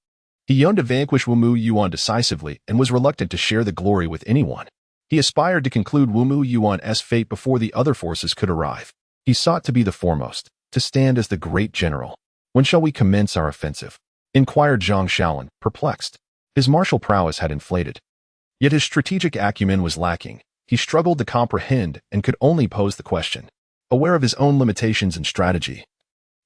he yearned to vanquish Wu Mu Yuan decisively and was reluctant to share the glory with anyone. He aspired to conclude Wu Mu Yuan's fate before the other forces could arrive. He sought to be the foremost, to stand as the great general. "When shall we commence our offensive?" inquired Zhang Shaolin, perplexed. His martial prowess had inflated, yet his strategic acumen was lacking. he struggled to comprehend and could only pose the question. Aware of his own limitations and strategy,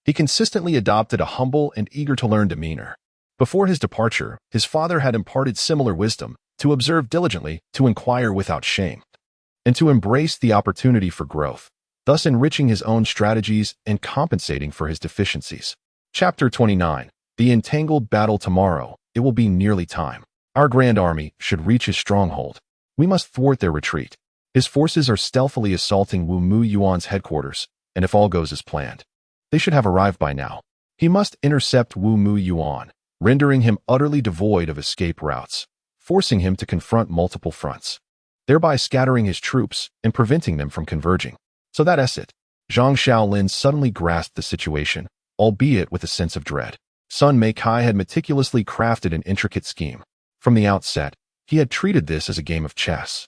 he consistently adopted a humble and eager-to-learn demeanor. Before his departure, his father had imparted similar wisdom: to observe diligently, to inquire without shame, and to embrace the opportunity for growth, thus enriching his own strategies and compensating for his deficiencies. Chapter 29. The entangled battle tomorrow. It will be nearly time. Our grand army should reach his stronghold. We must thwart their retreat. His forces are stealthily assaulting Wu Mu Yuan's headquarters, and if all goes as planned, they should have arrived by now. He must intercept Wu Mu Yuan, rendering him utterly devoid of escape routes, forcing him to confront multiple fronts, thereby scattering his troops and preventing them from converging. So that's it. Zhang Shaolin suddenly grasped the situation, albeit with a sense of dread. Sun Meikai had meticulously crafted an intricate scheme. From the outset, he had treated this as a game of chess,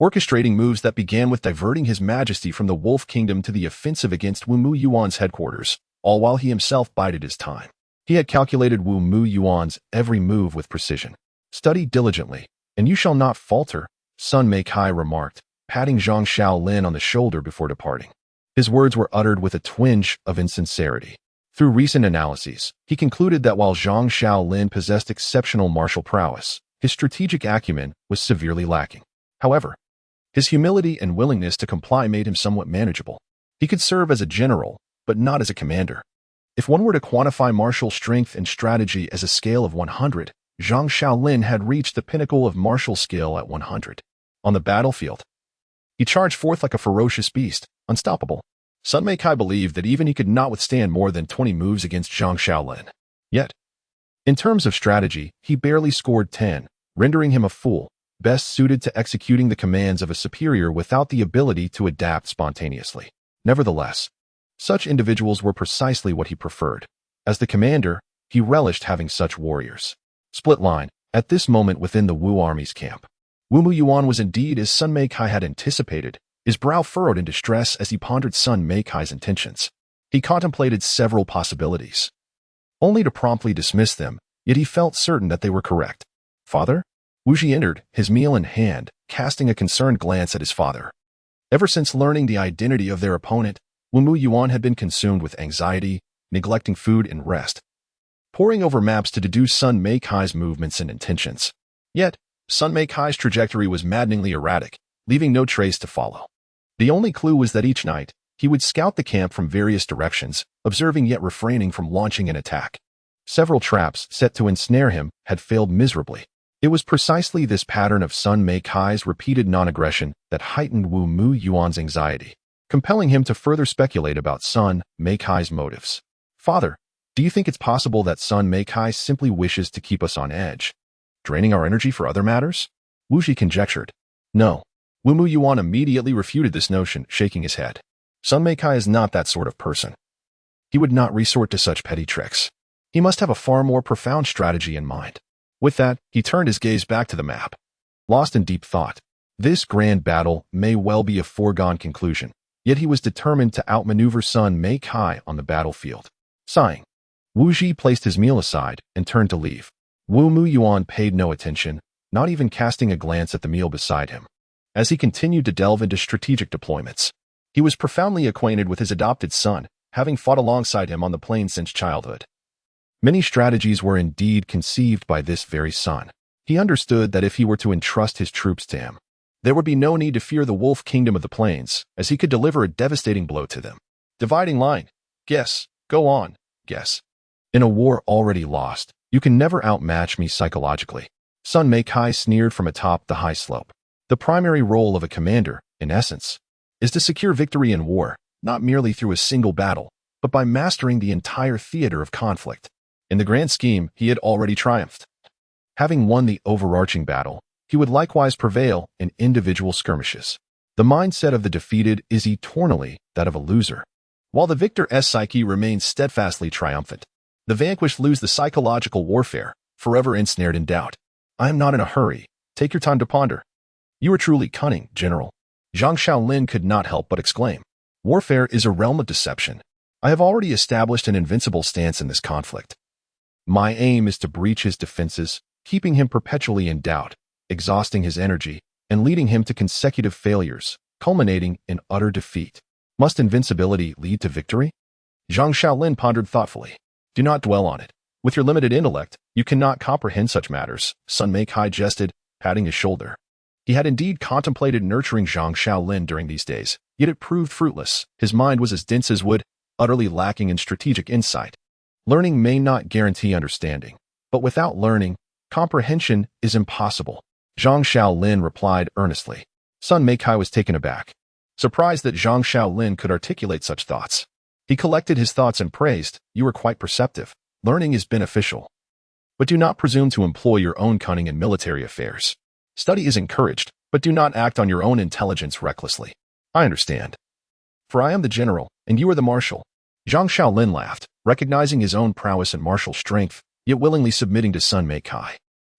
orchestrating moves that began with diverting His Majesty from the Wolf Kingdom to the offensive against Wu Mu Yuan's headquarters, all while he himself bided his time. He had calculated Wu Mu Yuan's every move with precision. Study diligently, and you shall not falter, Sun Meikai remarked, patting Zhang Shaolin on the shoulder before departing. His words were uttered with a twinge of insincerity. Through recent analyses, he concluded that while Zhang Shaolin possessed exceptional martial prowess, his strategic acumen was severely lacking. However, his humility and willingness to comply made him somewhat manageable. He could serve as a general, but not as a commander. If one were to quantify martial strength and strategy as a scale of 100, Zhang Shaolin had reached the pinnacle of martial skill at 100. On the battlefield, he charged forth like a ferocious beast, unstoppable. Sun Meikai believed that even he could not withstand more than 20 moves against Zhang Shaolin. Yet, in terms of strategy, he barely scored 10, rendering him a fool, best suited to executing the commands of a superior without the ability to adapt spontaneously. Nevertheless, such individuals were precisely what he preferred. As the commander, he relished having such warriors. Split line. At this moment within the Wu army's camp, Wu Mu Yuan was indeed as Sun Meikai had anticipated, his brow furrowed in distress as he pondered Sun Meikai's intentions. He contemplated several possibilities, only to promptly dismiss them, yet he felt certain that they were correct. Father? Wu Ji entered, his meal in hand, casting a concerned glance at his father. Ever since learning the identity of their opponent, Wu Mu Yuan had been consumed with anxiety, neglecting food and rest, poring over maps to deduce Sun Meikai's movements and intentions. Yet, Sun Meikai's trajectory was maddeningly erratic, leaving no trace to follow. The only clue was that each night, he would scout the camp from various directions, observing yet refraining from launching an attack. Several traps set to ensnare him had failed miserably. It was precisely this pattern of Sun Meikai's repeated non-aggression that heightened Wu Mu Yuan's anxiety, compelling him to further speculate about Sun Meikai's motives. Father, do you think it's possible that Sun Meikai simply wishes to keep us on edge, draining our energy for other matters? Wu Ji conjectured. No. Wu Mu Yuan immediately refuted this notion, shaking his head. Sun Meikai is not that sort of person. He would not resort to such petty tricks. He must have a far more profound strategy in mind. With that, he turned his gaze back to the map. Lost in deep thought, this grand battle may well be a foregone conclusion, yet he was determined to outmaneuver Sun Meikai on the battlefield. Sighing, Wu Ji placed his meal aside and turned to leave. Wu Mu Yuan paid no attention, not even casting a glance at the meal beside him. As he continued to delve into strategic deployments, he was profoundly acquainted with his adopted son, having fought alongside him on the plains since childhood. Many strategies were indeed conceived by this very son. He understood that if he were to entrust his troops to him, there would be no need to fear the Wolf Kingdom of the Plains, as he could deliver a devastating blow to them. Dividing line. Guess. Go on. Guess. In a war already lost, you can never outmatch me psychologically. Sun Meikai sneered from atop the high slope. The primary role of a commander, in essence, is to secure victory in war, not merely through a single battle, but by mastering the entire theater of conflict. In the grand scheme, he had already triumphed. Having won the overarching battle, he would likewise prevail in individual skirmishes. The mindset of the defeated is eternally that of a loser, while the victor's psyche remains steadfastly triumphant. The vanquished lose the psychological warfare, forever ensnared in doubt. I am not in a hurry. Take your time to ponder. You are truly cunning, General. Zhang Shaolin could not help but exclaim. Warfare is a realm of deception. I have already established an invincible stance in this conflict. My aim is to breach his defenses, keeping him perpetually in doubt, exhausting his energy, and leading him to consecutive failures, culminating in utter defeat. Must invincibility lead to victory? Zhang Shaolin pondered thoughtfully. Do not dwell on it. With your limited intellect, you cannot comprehend such matters, Sun Meikai jested, patting his shoulder. He had indeed contemplated nurturing Zhang Shaolin during these days, yet it proved fruitless. His mind was as dense as wood, utterly lacking in strategic insight. Learning may not guarantee understanding, but without learning, comprehension is impossible. Zhang Shaolin replied earnestly. Sun Meikai was taken aback, surprised that Zhang Shaolin could articulate such thoughts. He collected his thoughts and praised, "You are quite perceptive. Learning is beneficial. But do not presume to employ your own cunning in military affairs. Study is encouraged, but do not act on your own intelligence recklessly." "I understand. For I am the general, and you are the marshal." Zhang Shaolin laughed, recognizing his own prowess and martial strength, yet willingly submitting to Sun Meikai.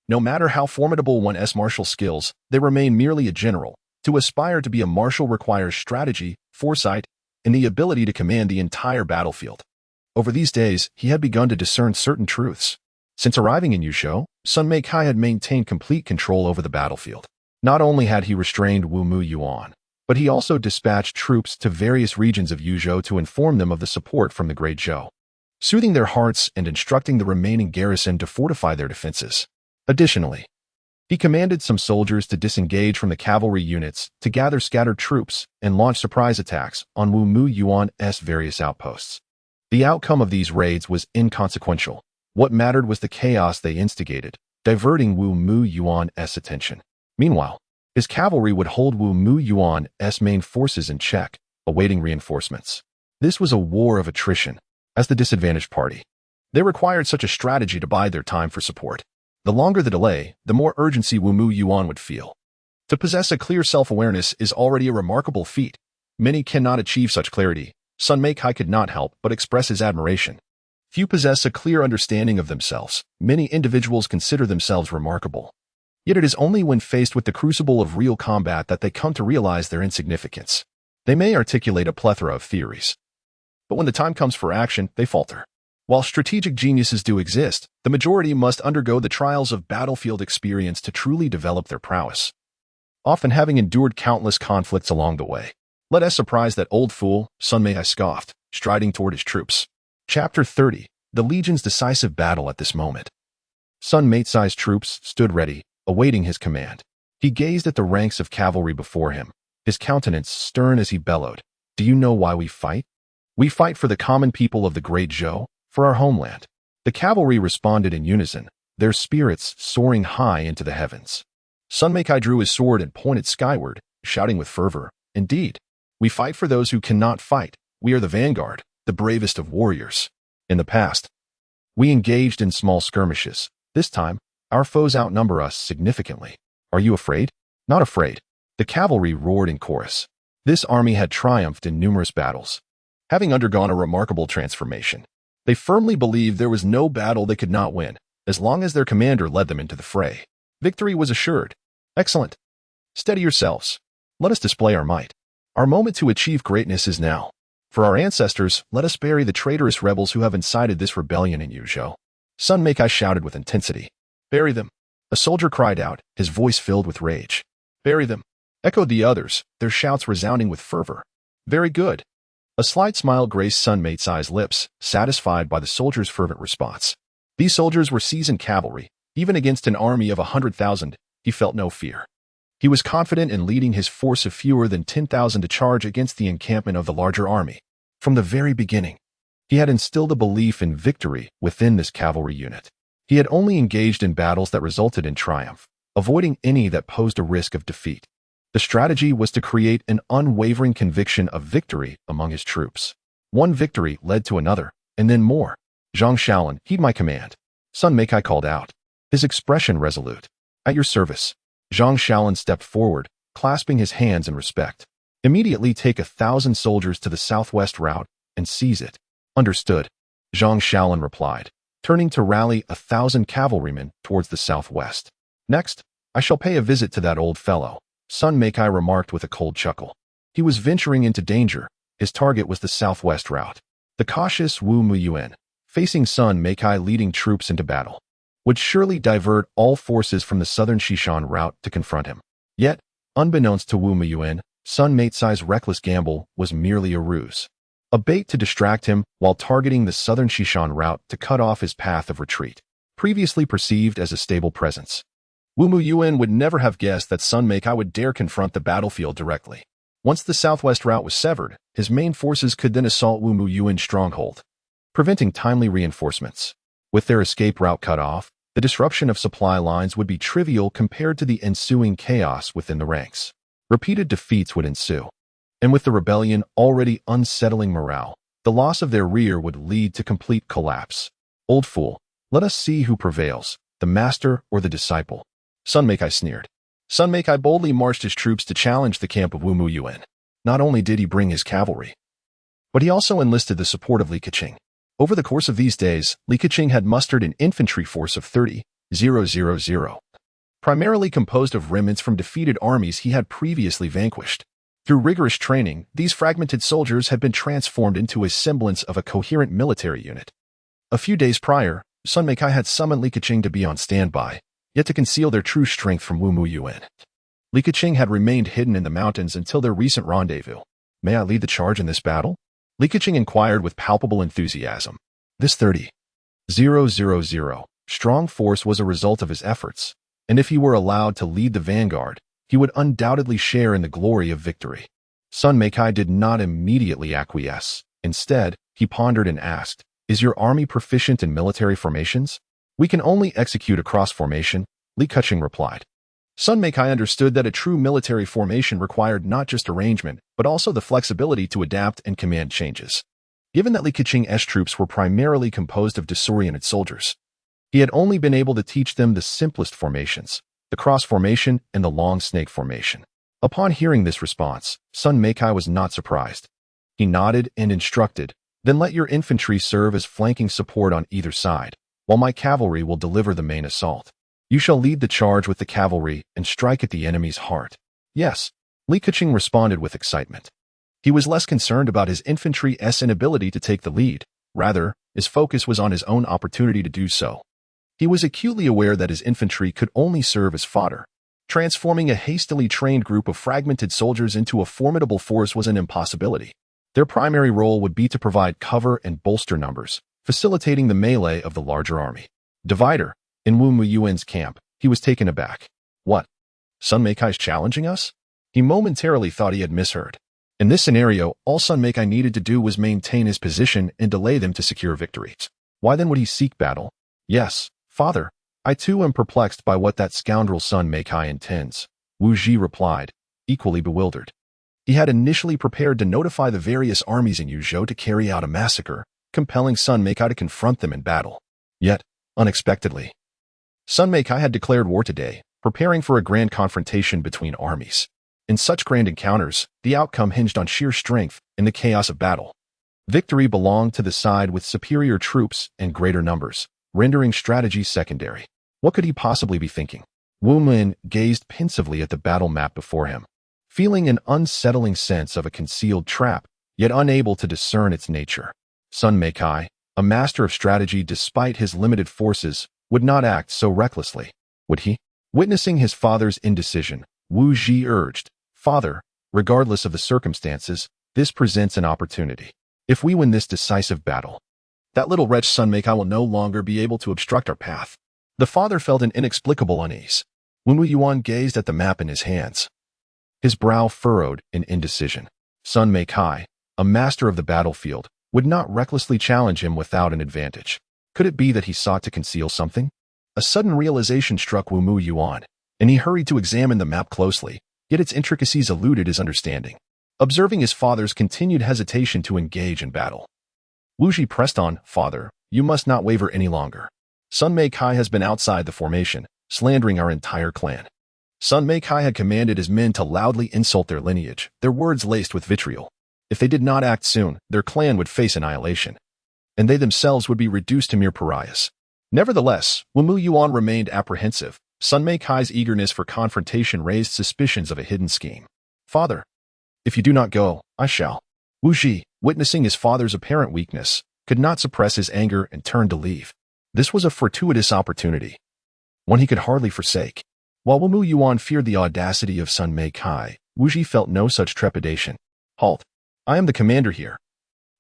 No matter how formidable one's martial skills, they remain merely a general. To aspire to be a marshal requires strategy, foresight, and the ability to command the entire battlefield. Over these days, he had begun to discern certain truths. Since arriving in Yuzhou, Sun Meikai had maintained complete control over the battlefield. Not only had he restrained Wu Mu Yuan, but he also dispatched troops to various regions of Yuzhou to inform them of the support from the Great Zhou, soothing their hearts and instructing the remaining garrison to fortify their defenses. Additionally, he commanded some soldiers to disengage from the cavalry units to gather scattered troops and launch surprise attacks on Wu Mu Yuan's various outposts. The outcome of these raids was inconsequential. What mattered was the chaos they instigated, diverting Wu Mu Yuan's attention. Meanwhile, his cavalry would hold Wu Mu Yuan's main forces in check, awaiting reinforcements. This was a war of attrition. As the disadvantaged party, they required such a strategy to bide their time for support. The longer the delay, the more urgency Wu Mu Yuan would feel. To possess a clear self-awareness is already a remarkable feat. Many cannot achieve such clarity. Sun Meikai could not help but express his admiration. Few possess a clear understanding of themselves. Many individuals consider themselves remarkable. Yet it is only when faced with the crucible of real combat that they come to realize their insignificance. They may articulate a plethora of theories, but when the time comes for action, they falter. While strategic geniuses do exist, the majority must undergo the trials of battlefield experience to truly develop their prowess, often having endured countless conflicts along the way. "Let us surprise that old fool," Sun Meikai scoffed, striding toward his troops. Chapter 30. The Legion's decisive battle at this moment. Sun Meikai's troops stood ready, awaiting his command. He gazed at the ranks of cavalry before him, his countenance stern as he bellowed, "Do you know why we fight? We fight for the common people of the Great Zhou, for our homeland." The cavalry responded in unison, their spirits soaring high into the heavens. Sun Meikai drew his sword and pointed skyward, shouting with fervor, "Indeed, we fight for those who cannot fight. We are the vanguard, the bravest of warriors. In the past, we engaged in small skirmishes. This time, our foes outnumber us significantly. Are you afraid?" "Not afraid." The cavalry roared in chorus. This army had triumphed in numerous battles, having undergone a remarkable transformation. They firmly believed there was no battle they could not win, as long as their commander led them into the fray. Victory was assured. "Excellent. Steady yourselves. Let us display our might. Our moment to achieve greatness is now. For our ancestors, let us bury the traitorous rebels who have incited this rebellion in Yuzhou." Sun Meikai shouted with intensity. "Bury them." A soldier cried out, his voice filled with rage. "Bury them," echoed the others, their shouts resounding with fervor. "Very good." A slight smile graced Sun Meikai's lips, satisfied by the soldiers' fervent response. These soldiers were seasoned cavalry. Even against an army of 100,000, he felt no fear. He was confident in leading his force of fewer than 10,000 to charge against the encampment of the larger army. From the very beginning, he had instilled a belief in victory within this cavalry unit. He had only engaged in battles that resulted in triumph, avoiding any that posed a risk of defeat. The strategy was to create an unwavering conviction of victory among his troops. One victory led to another, and then more. "Zhang Shaolin, heed my command," Sun Meikai called out, his expression resolute. "At your service." Zhang Shaolin stepped forward, clasping his hands in respect. "Immediately take 1,000 soldiers to the southwest route and seize it." "Understood," Zhang Shaolin replied, turning to rally 1,000 cavalrymen towards the southwest. "Next, I shall pay a visit to that old fellow," Sun Meikai remarked with a cold chuckle. He was venturing into danger. His target was the southwest route. The cautious Wu Mu Yuan, facing Sun Meikai leading troops into battle, would surely divert all forces from the southern Xishan route to confront him. Yet, Unbeknownst to Wu Muyuan, Sun Meicai's reckless gamble was merely a ruse. A bait to distract him while targeting the southern Xishan route to cut off his path of retreat, previously perceived as a stable presence. Wu Muyuan would never have guessed that Sun Meicai would dare confront the battlefield directly. Once the southwest route was severed, his main forces could then assault Wu Muyuan's stronghold, preventing timely reinforcements. With their escape route cut off, the disruption of supply lines would be trivial compared to the ensuing chaos within the ranks. Repeated defeats would ensue. And with the rebellion already unsettling morale, the loss of their rear would lead to complete collapse. Old fool, let us see who prevails, the master or the disciple. Sun Meicai sneered. Sun Meicai boldly marched his troops to challenge the camp of Wu Muyuan. Not only did he bring his cavalry, but he also enlisted the support of Li Keqing. Over the course of these days, Li Keqing had mustered an infantry force of 30,000, primarily composed of remnants from defeated armies he had previously vanquished. Through rigorous training, these fragmented soldiers had been transformed into a semblance of a coherent military unit. A few days prior, Sun Meicai had summoned Li Keqing to be on standby, yet to conceal their true strength from Wu Muyuan. Li Keqing had remained hidden in the mountains until their recent rendezvous. May I lead the charge in this battle? Li Keqing inquired with palpable enthusiasm. This 30,000 strong force was a result of his efforts, and if he were allowed to lead the vanguard, he would undoubtedly share in the glory of victory. Sun Meicai did not immediately acquiesce. Instead, he pondered and asked, "Is your army proficient in military formations?" "We can only execute a cross formation," Li Keqing replied. Sun Meicai understood that a true military formation required not just arrangement, but also the flexibility to adapt and command changes. Given that Li Keqing's troops were primarily composed of disoriented soldiers, he had only been able to teach them the simplest formations, the cross formation and the long snake formation. Upon hearing this response, Sun Meicai was not surprised. He nodded and instructed, "Then let your infantry serve as flanking support on either side, while my cavalry will deliver the main assault. You shall lead the charge with the cavalry and strike at the enemy's heart." "Yes," Li Keqing responded with excitement. He was less concerned about his infantry's inability to take the lead. Rather, his focus was on his own opportunity to do so. He was acutely aware that his infantry could only serve as fodder. Transforming a hastily trained group of fragmented soldiers into a formidable force was an impossibility. Their primary role would be to provide cover and bolster numbers, facilitating the melee of the larger army. Divider, in Wu Muyuan's camp, he was taken aback. "What? Sun Meicai's challenging us?" He momentarily thought he had misheard. In this scenario, all Sun Meicai needed to do was maintain his position and delay them to secure victories. Why then would he seek battle? "Yes, Father, I too am perplexed by what that scoundrel Sun Meicai intends," Wu Ji replied, equally bewildered. He had initially prepared to notify the various armies in Yuzhou to carry out a massacre, compelling Sun Meicai to confront them in battle. Yet, unexpectedly, Sun Meicai had declared war today, preparing for a grand confrontation between armies. In such grand encounters, the outcome hinged on sheer strength and the chaos of battle. Victory belonged to the side with superior troops and greater numbers, rendering strategy secondary. What could he possibly be thinking? Wu Min gazed pensively at the battle map before him, feeling an unsettling sense of a concealed trap, yet unable to discern its nature. Sun Meicai, a master of strategy despite his limited forces, would not act so recklessly, would he? Witnessing his father's indecision, Wu Ji urged, "Father, regardless of the circumstances, this presents an opportunity. If we win this decisive battle, that little wretch Sun Meicai will no longer be able to obstruct our path." The father felt an inexplicable unease. Wu Muyuan gazed at the map in his hands, his brow furrowed in indecision. Sun Meicai, a master of the battlefield, would not recklessly challenge him without an advantage. Could it be that he sought to conceal something? A sudden realization struck Wu Muyuan, and he hurried to examine the map closely, yet its intricacies eluded his understanding. Observing his father's continued hesitation to engage in battle, Wu Ji pressed on, "Father, you must not waver any longer. Sun Meicai has been outside the formation, slandering our entire clan." Sun Meicai had commanded his men to loudly insult their lineage, their words laced with vitriol. If they did not act soon, their clan would face annihilation, and they themselves would be reduced to mere pariahs. Nevertheless, Wu Muyuan remained apprehensive. Sun Meicai's eagerness for confrontation raised suspicions of a hidden scheme. "Father, if you do not go, I shall." Wu Ji, witnessing his father's apparent weakness, could not suppress his anger and turned to leave. This was a fortuitous opportunity, one he could hardly forsake. While Wu Mu Yuan feared the audacity of Sun Mei Kai, Wu Ji felt no such trepidation. Halt! I am the commander here,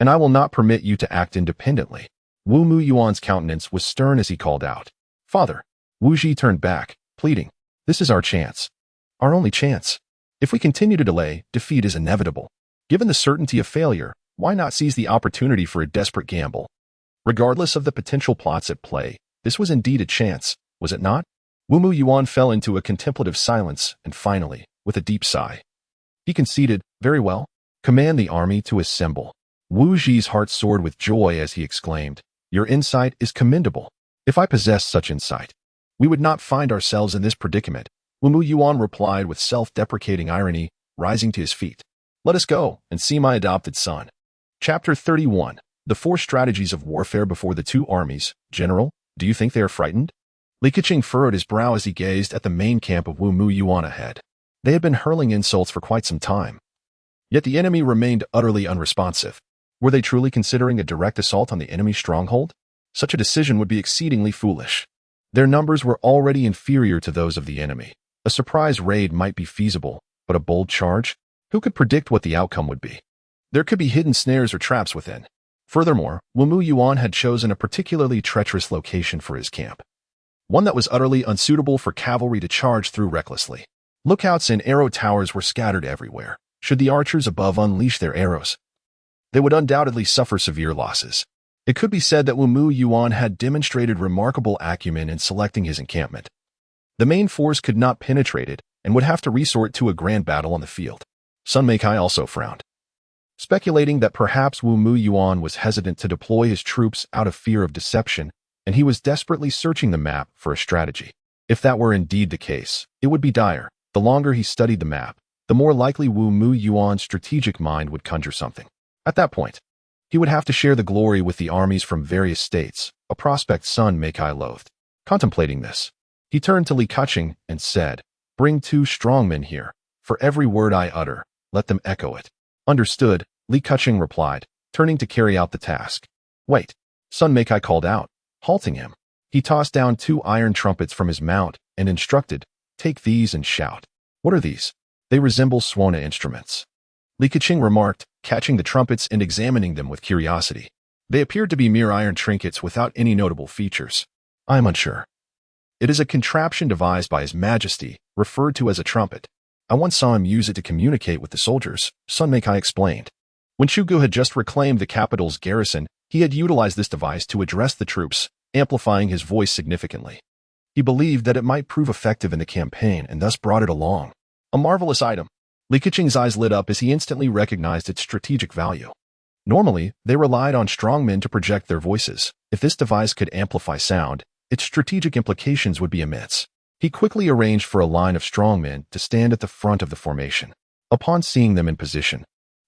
and I will not permit you to act independently. Wu Mu Yuan's countenance was stern as he called out. Father! Wu Ji turned back, pleading. This is our chance. Our only chance. If we continue to delay, defeat is inevitable. Given the certainty of failure, why not seize the opportunity for a desperate gamble? Regardless of the potential plots at play, this was indeed a chance, was it not? Wu Mu Yuan fell into a contemplative silence, and finally, with a deep sigh, he conceded, very well. Command the army to assemble. Wu Ji's heart soared with joy as he exclaimed, Your insight is commendable. If I possessed such insight, we would not find ourselves in this predicament. Wu Mu Yuan replied with self-deprecating irony, rising to his feet. Let us go and see my adopted son. Chapter 31. The 4 strategies of warfare before the 2 armies. General, do you think they are frightened? Li Keqing furrowed his brow as he gazed at the main camp of Wu Mu Yuan ahead. They had been hurling insults for quite some time. Yet the enemy remained utterly unresponsive. Were they truly considering a direct assault on the enemy's stronghold? Such a decision would be exceedingly foolish. Their numbers were already inferior to those of the enemy. A surprise raid might be feasible, but a bold charge? Who could predict what the outcome would be? There could be hidden snares or traps within. Furthermore, Wu Mu Yuan had chosen a particularly treacherous location for his camp. One that was utterly unsuitable for cavalry to charge through recklessly. Lookouts and arrow towers were scattered everywhere. Should the archers above unleash their arrows, they would undoubtedly suffer severe losses. It could be said that Wu Mu Yuan had demonstrated remarkable acumen in selecting his encampment. The main force could not penetrate it and would have to resort to a grand battle on the field. Sun Mei Kai also frowned, speculating that perhaps Wu Mu Yuan was hesitant to deploy his troops out of fear of deception, and he was desperately searching the map for a strategy. If that were indeed the case, it would be dire. The longer he studied the map, the more likely Wu Mu Yuan's strategic mind would conjure something. At that point, he would have to share the glory with the armies from various states, a prospect Sun Mei Kai loathed. Contemplating this, he turned to Li Keqing and said, Bring 2 strong men here. For every word I utter, let them echo it. Understood, Li Keqing replied, turning to carry out the task. Wait, Sun Mei Kai called out, halting him. He tossed down 2 iron trumpets from his mount and instructed, Take these and shout. What are these? They resemble Swana instruments. Li Keqing remarked, catching the trumpets and examining them with curiosity. They appeared to be mere iron trinkets without any notable features. I am unsure. It is a contraption devised by His Majesty, referred to as a trumpet. I once saw him use it to communicate with the soldiers, Sun Mei Kai explained. When Shugu had just reclaimed the capital's garrison, he had utilized this device to address the troops, amplifying his voice significantly. He believed that it might prove effective in the campaign and thus brought it along. A marvelous item. Li Keqing's eyes lit up as he instantly recognized its strategic value. Normally, they relied on strong men to project their voices. If this device could amplify sound, its strategic implications would be immense. He quickly arranged for a line of strong men to stand at the front of the formation. Upon seeing them in position,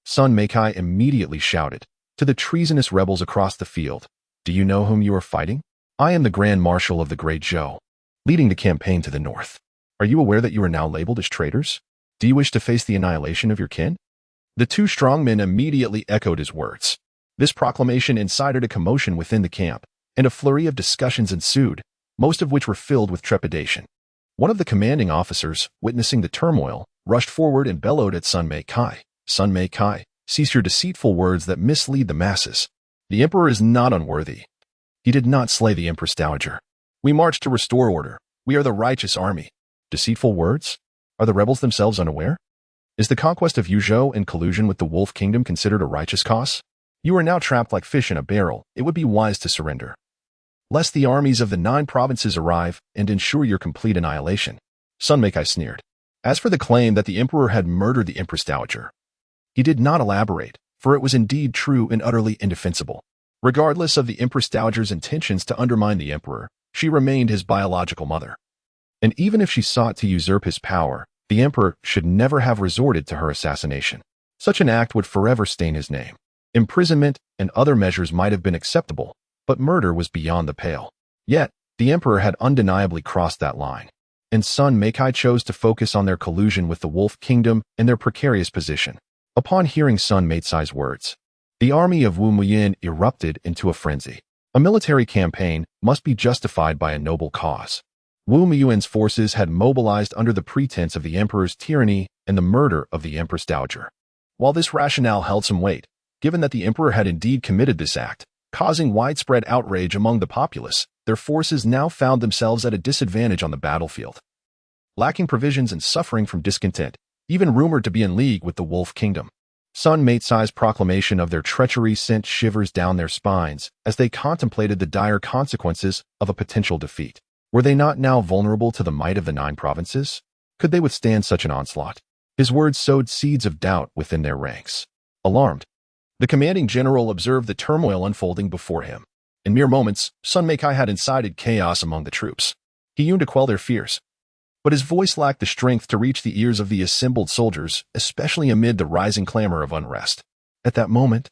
Sun Mei Kai immediately shouted to the treasonous rebels across the field, Do you know whom you are fighting? I am the Grand Marshal of the Great Zhou, leading the campaign to the north. Are you aware that you are now labeled as traitors? Do you wish to face the annihilation of your kin? The 2 strong men immediately echoed his words. This proclamation incited a commotion within the camp, and a flurry of discussions ensued, most of which were filled with trepidation. One of the commanding officers, witnessing the turmoil, rushed forward and bellowed at Sun Mei Kai. Sun Mei Kai, cease your deceitful words that mislead the masses. The emperor is not unworthy. He did not slay the Empress Dowager. We march to restore order. We are the righteous army. Deceitful words? Are the rebels themselves unaware? Is the conquest of Yuzhou in collusion with the Wolf Kingdom considered a righteous cause? You are now trapped like fish in a barrel. It would be wise to surrender, lest the armies of the 9 provinces arrive and ensure your complete annihilation. Sun Mei Kai sneered. As for the claim that the emperor had murdered the Empress Dowager, he did not elaborate, for it was indeed true and utterly indefensible. Regardless of the Empress Dowager's intentions to undermine the emperor, she remained his biological mother. And even if she sought to usurp his power, the emperor should never have resorted to her assassination. Such an act would forever stain his name. Imprisonment and other measures might have been acceptable, but murder was beyond the pale. Yet, the emperor had undeniably crossed that line, and Sun Mei Kai chose to focus on their collusion with the Wolf Kingdom and their precarious position. Upon hearing Sun Mei Kai's words, the army of Wu Muyin erupted into a frenzy. A military campaign must be justified by a noble cause. Wu Miyuan's forces had mobilized under the pretense of the emperor's tyranny and the murder of the Empress Dowager. While this rationale held some weight, given that the emperor had indeed committed this act, causing widespread outrage among the populace, their forces now found themselves at a disadvantage on the battlefield. Lacking provisions and suffering from discontent, even rumored to be in league with the Wolf Kingdom. Sun Meicai's proclamation of their treachery sent shivers down their spines as they contemplated the dire consequences of a potential defeat. Were they not now vulnerable to the might of the 9 provinces? Could they withstand such an onslaught? His words sowed seeds of doubt within their ranks. Alarmed, the commanding general observed the turmoil unfolding before him. In mere moments, Sun Meicai had incited chaos among the troops. He yearned to quell their fears, but his voice lacked the strength to reach the ears of the assembled soldiers, especially amid the rising clamor of unrest. At that moment,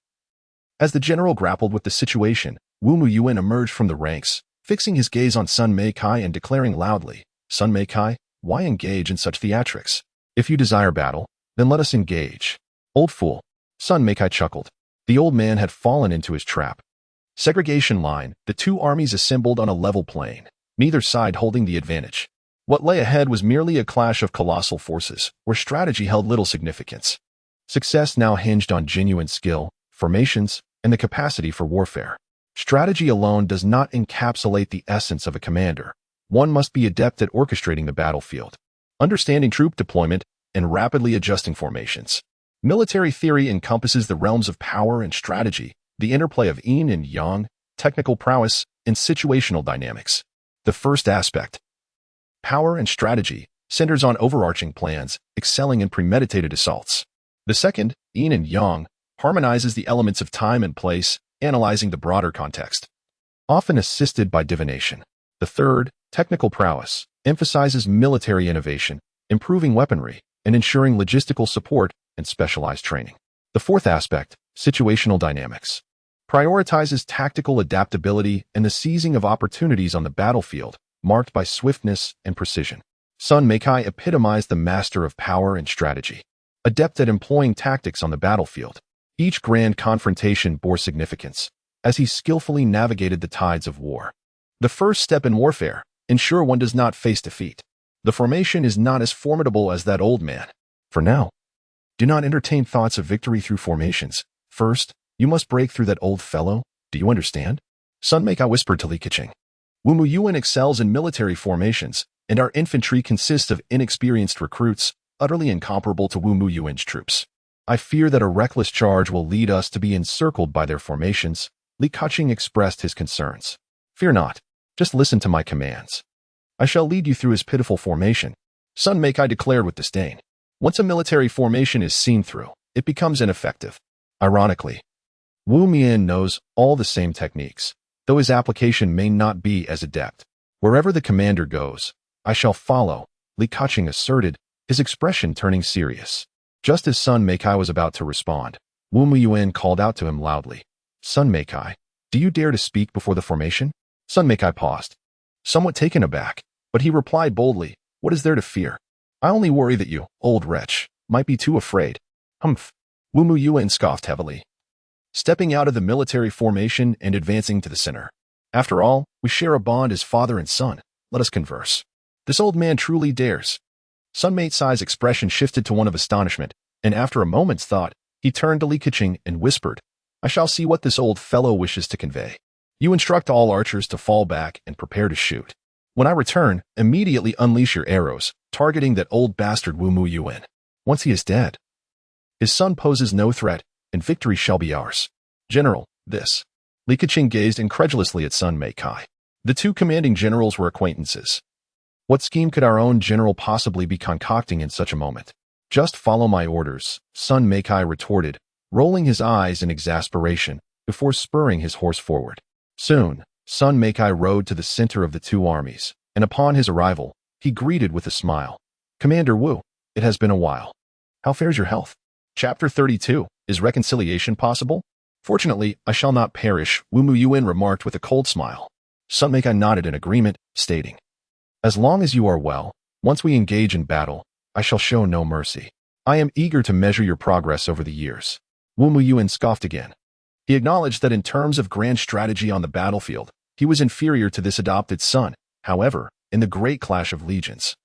as the general grappled with the situation, Wu Miyuan emerged from the ranks, fixing his gaze on Sun Meicai and declaring loudly, "Sun Meicai, why engage in such theatrics? If you desire battle, then let us engage." "Old fool," Sun Meicai chuckled. The old man had fallen into his trap. Segregation line, the 2 armies assembled on a level plain, neither side holding the advantage. What lay ahead was merely a clash of colossal forces, where strategy held little significance. Success now hinged on genuine skill, formations, and the capacity for warfare. Strategy alone does not encapsulate the essence of a commander. One must be adept at orchestrating the battlefield, understanding troop deployment, and rapidly adjusting formations. Military theory encompasses the realms of power and strategy, the interplay of yin and yang, technical prowess, and situational dynamics. The first aspect, power and strategy, centers on overarching plans, excelling in premeditated assaults. The second, yin and yang, harmonizes the elements of time and place, analyzing the broader context, often assisted by divination. The third, technical prowess, emphasizes military innovation, improving weaponry, and ensuring logistical support and specialized training. The fourth aspect, situational dynamics, prioritizes tactical adaptability and the seizing of opportunities on the battlefield, marked by swiftness and precision. Sun Meicai epitomized the master of power and strategy, adept at employing tactics on the battlefield. Each grand confrontation bore significance, as he skillfully navigated the tides of war. The first step in warfare, ensure one does not face defeat. The formation is not as formidable as that old man. For now, do not entertain thoughts of victory through formations. First, you must break through that old fellow. Do you understand? Sun Meicai whispered to Li Keqing. Wu Miyuan excels in military formations, and our infantry consists of inexperienced recruits, utterly incomparable to Wu Miyuan's troops. I fear that a reckless charge will lead us to be encircled by their formations. Li Keqing expressed his concerns. Fear not, just listen to my commands. I shall lead you through his pitiful formation, Sun Meicai declared with disdain. Once a military formation is seen through, it becomes ineffective. Ironically, Wu Mian knows all the same techniques, though his application may not be as adept. Wherever the commander goes, I shall follow, Li Keqing asserted, his expression turning serious. Just as Sun Meicai was about to respond, Wu Miyuan called out to him loudly. Sun Meicai, do you dare to speak before the formation? Sun Meicai paused, somewhat taken aback, but he replied boldly, what is there to fear? I only worry that you, old wretch, might be too afraid. Humph. Wu Miyuan scoffed heavily, stepping out of the military formation and advancing to the center. After all, we share a bond as father and son. Let us converse. This old man truly dares. Sun Meicai's expression shifted to one of astonishment, and after a moment's thought, he turned to Li Keqing and whispered, I shall see what this old fellow wishes to convey. You instruct all archers to fall back and prepare to shoot. When I return, immediately unleash your arrows, targeting that old bastard Wu Miyuan. Once he is dead, his son poses no threat, and victory shall be ours. General, this. Li Keqing gazed incredulously at Sun Meicai. The two commanding generals were acquaintances. What scheme could our own general possibly be concocting in such a moment? Just follow my orders, Sun Meicai retorted, rolling his eyes in exasperation before spurring his horse forward. Soon, Sun Meicai rode to the center of the two armies, and upon his arrival, he greeted with a smile. Commander Wu, it has been a while. How fares your health? Chapter 32, Is Reconciliation Possible? Fortunately, I shall not perish, Wu Miyuan remarked with a cold smile. Sun Meicai nodded in agreement, stating, As long as you are well, once we engage in battle, I shall show no mercy. I am eager to measure your progress over the years. Wu Miyuan scoffed again. He acknowledged that in terms of grand strategy on the battlefield, he was inferior to this adopted son. However, in the great clash of legions.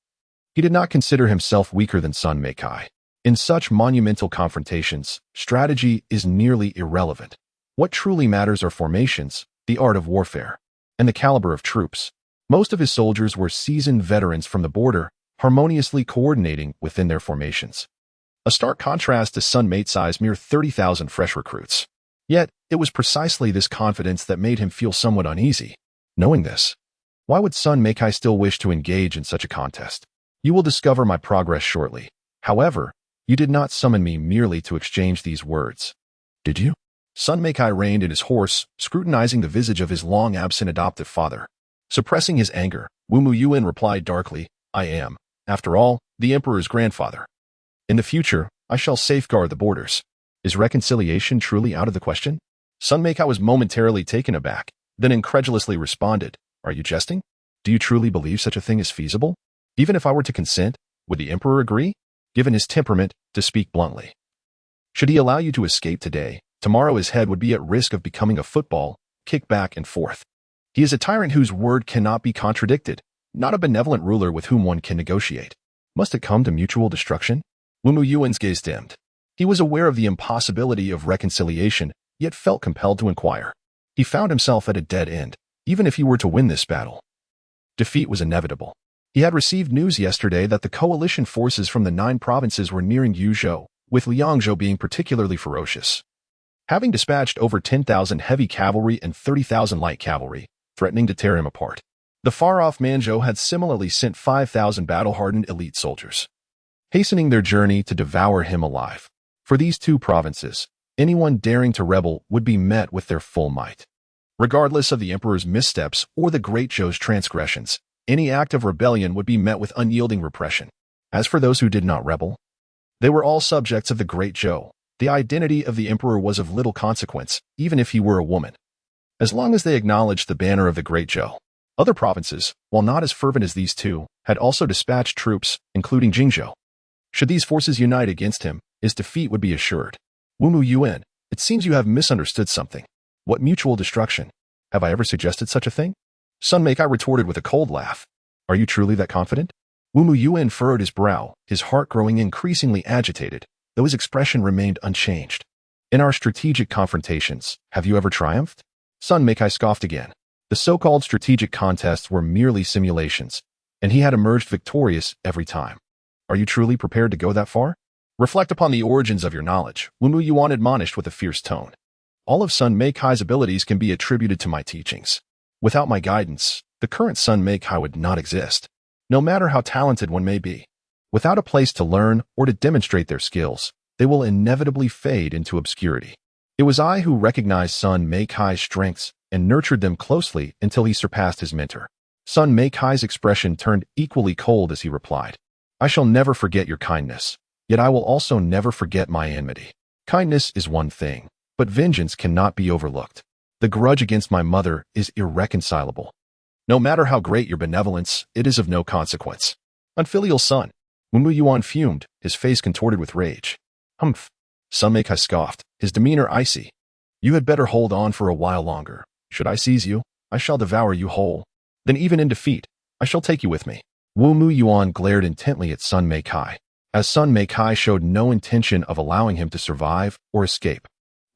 He did not consider himself weaker than Sun Meikai. In such monumental confrontations, strategy is nearly irrelevant. What truly matters are formations, the art of warfare, and the caliber of troops. Most of his soldiers were seasoned veterans from the border, harmoniously coordinating within their formations. A stark contrast to Sun Meikai's mere 30,000 fresh recruits. Yet, it was precisely this confidence that made him feel somewhat uneasy. Knowing this, why would Sun Meikai still wish to engage in such a contest? You will discover my progress shortly. However, you did not summon me merely to exchange these words. Did you? Sun Meikai reined in his horse, scrutinizing the visage of his long-absent adoptive father. Suppressing his anger, Wu Mu Yuan replied darkly, I am, after all, the emperor's grandfather. In the future, I shall safeguard the borders. Is reconciliation truly out of the question? Sun Meikai was momentarily taken aback, then incredulously responded, Are you jesting? Do you truly believe such a thing is feasible? Even if I were to consent, would the emperor agree? Given his temperament, to speak bluntly. Should he allow you to escape today, tomorrow his head would be at risk of becoming a football, kicked back and forth. He is a tyrant whose word cannot be contradicted, not a benevolent ruler with whom one can negotiate. Must it come to mutual destruction? Wu Mu Yuan's gaze dimmed. He was aware of the impossibility of reconciliation, yet felt compelled to inquire. He found himself at a dead end, even if he were to win this battle. Defeat was inevitable. He had received news yesterday that the coalition forces from the 9 provinces were nearing Yuzhou, with Liangzhou being particularly ferocious. Having dispatched over 10,000 heavy cavalry and 30,000 light cavalry, threatening to tear him apart. The far-off Manzhou had similarly sent 5,000 battle-hardened elite soldiers, hastening their journey to devour him alive. For these 2 provinces, anyone daring to rebel would be met with their full might. Regardless of the emperor's missteps or the Great Zhou's transgressions, any act of rebellion would be met with unyielding repression. As for those who did not rebel, they were all subjects of the Great Zhou. The identity of the emperor was of little consequence, even if he were a woman, as long as they acknowledged the banner of the Great Zhou. Other provinces, while not as fervent as these 2, had also dispatched troops, including Jingzhou. Should these forces unite against him, his defeat would be assured. Wu Mu Yuan, it seems you have misunderstood something. What mutual destruction? Have I ever suggested such a thing? Sun Meikai retorted with a cold laugh. Are you truly that confident? Wu Mu Yuan furrowed his brow, his heart growing increasingly agitated, though his expression remained unchanged. In our strategic confrontations, have you ever triumphed? Sun Meikai scoffed again. The so-called strategic contests were merely simulations, and he had emerged victorious every time. Are you truly prepared to go that far? Reflect upon the origins of your knowledge, Wu Mu Yuan admonished with a fierce tone. All of Sun Meikai's abilities can be attributed to my teachings. Without my guidance, the current Sun Meikai would not exist, no matter how talented one may be. Without a place to learn or to demonstrate their skills, they will inevitably fade into obscurity. It was I who recognized Sun Meikai's strengths and nurtured them closely until he surpassed his mentor. Sun Meikai's expression turned equally cold as he replied, I shall never forget your kindness, yet I will also never forget my enmity. Kindness is one thing, but vengeance cannot be overlooked. The grudge against my mother is irreconcilable. No matter how great your benevolence, it is of no consequence. Unfilial son. Wu Mu Yuan fumed, his face contorted with rage. Humph. Sun Meikai scoffed, his demeanor icy. You had better hold on for a while longer. Should I seize you, I shall devour you whole. Then even in defeat, I shall take you with me. Wu Mu Yuan glared intently at Sun Meikai, as Sun Meikai showed no intention of allowing him to survive or escape.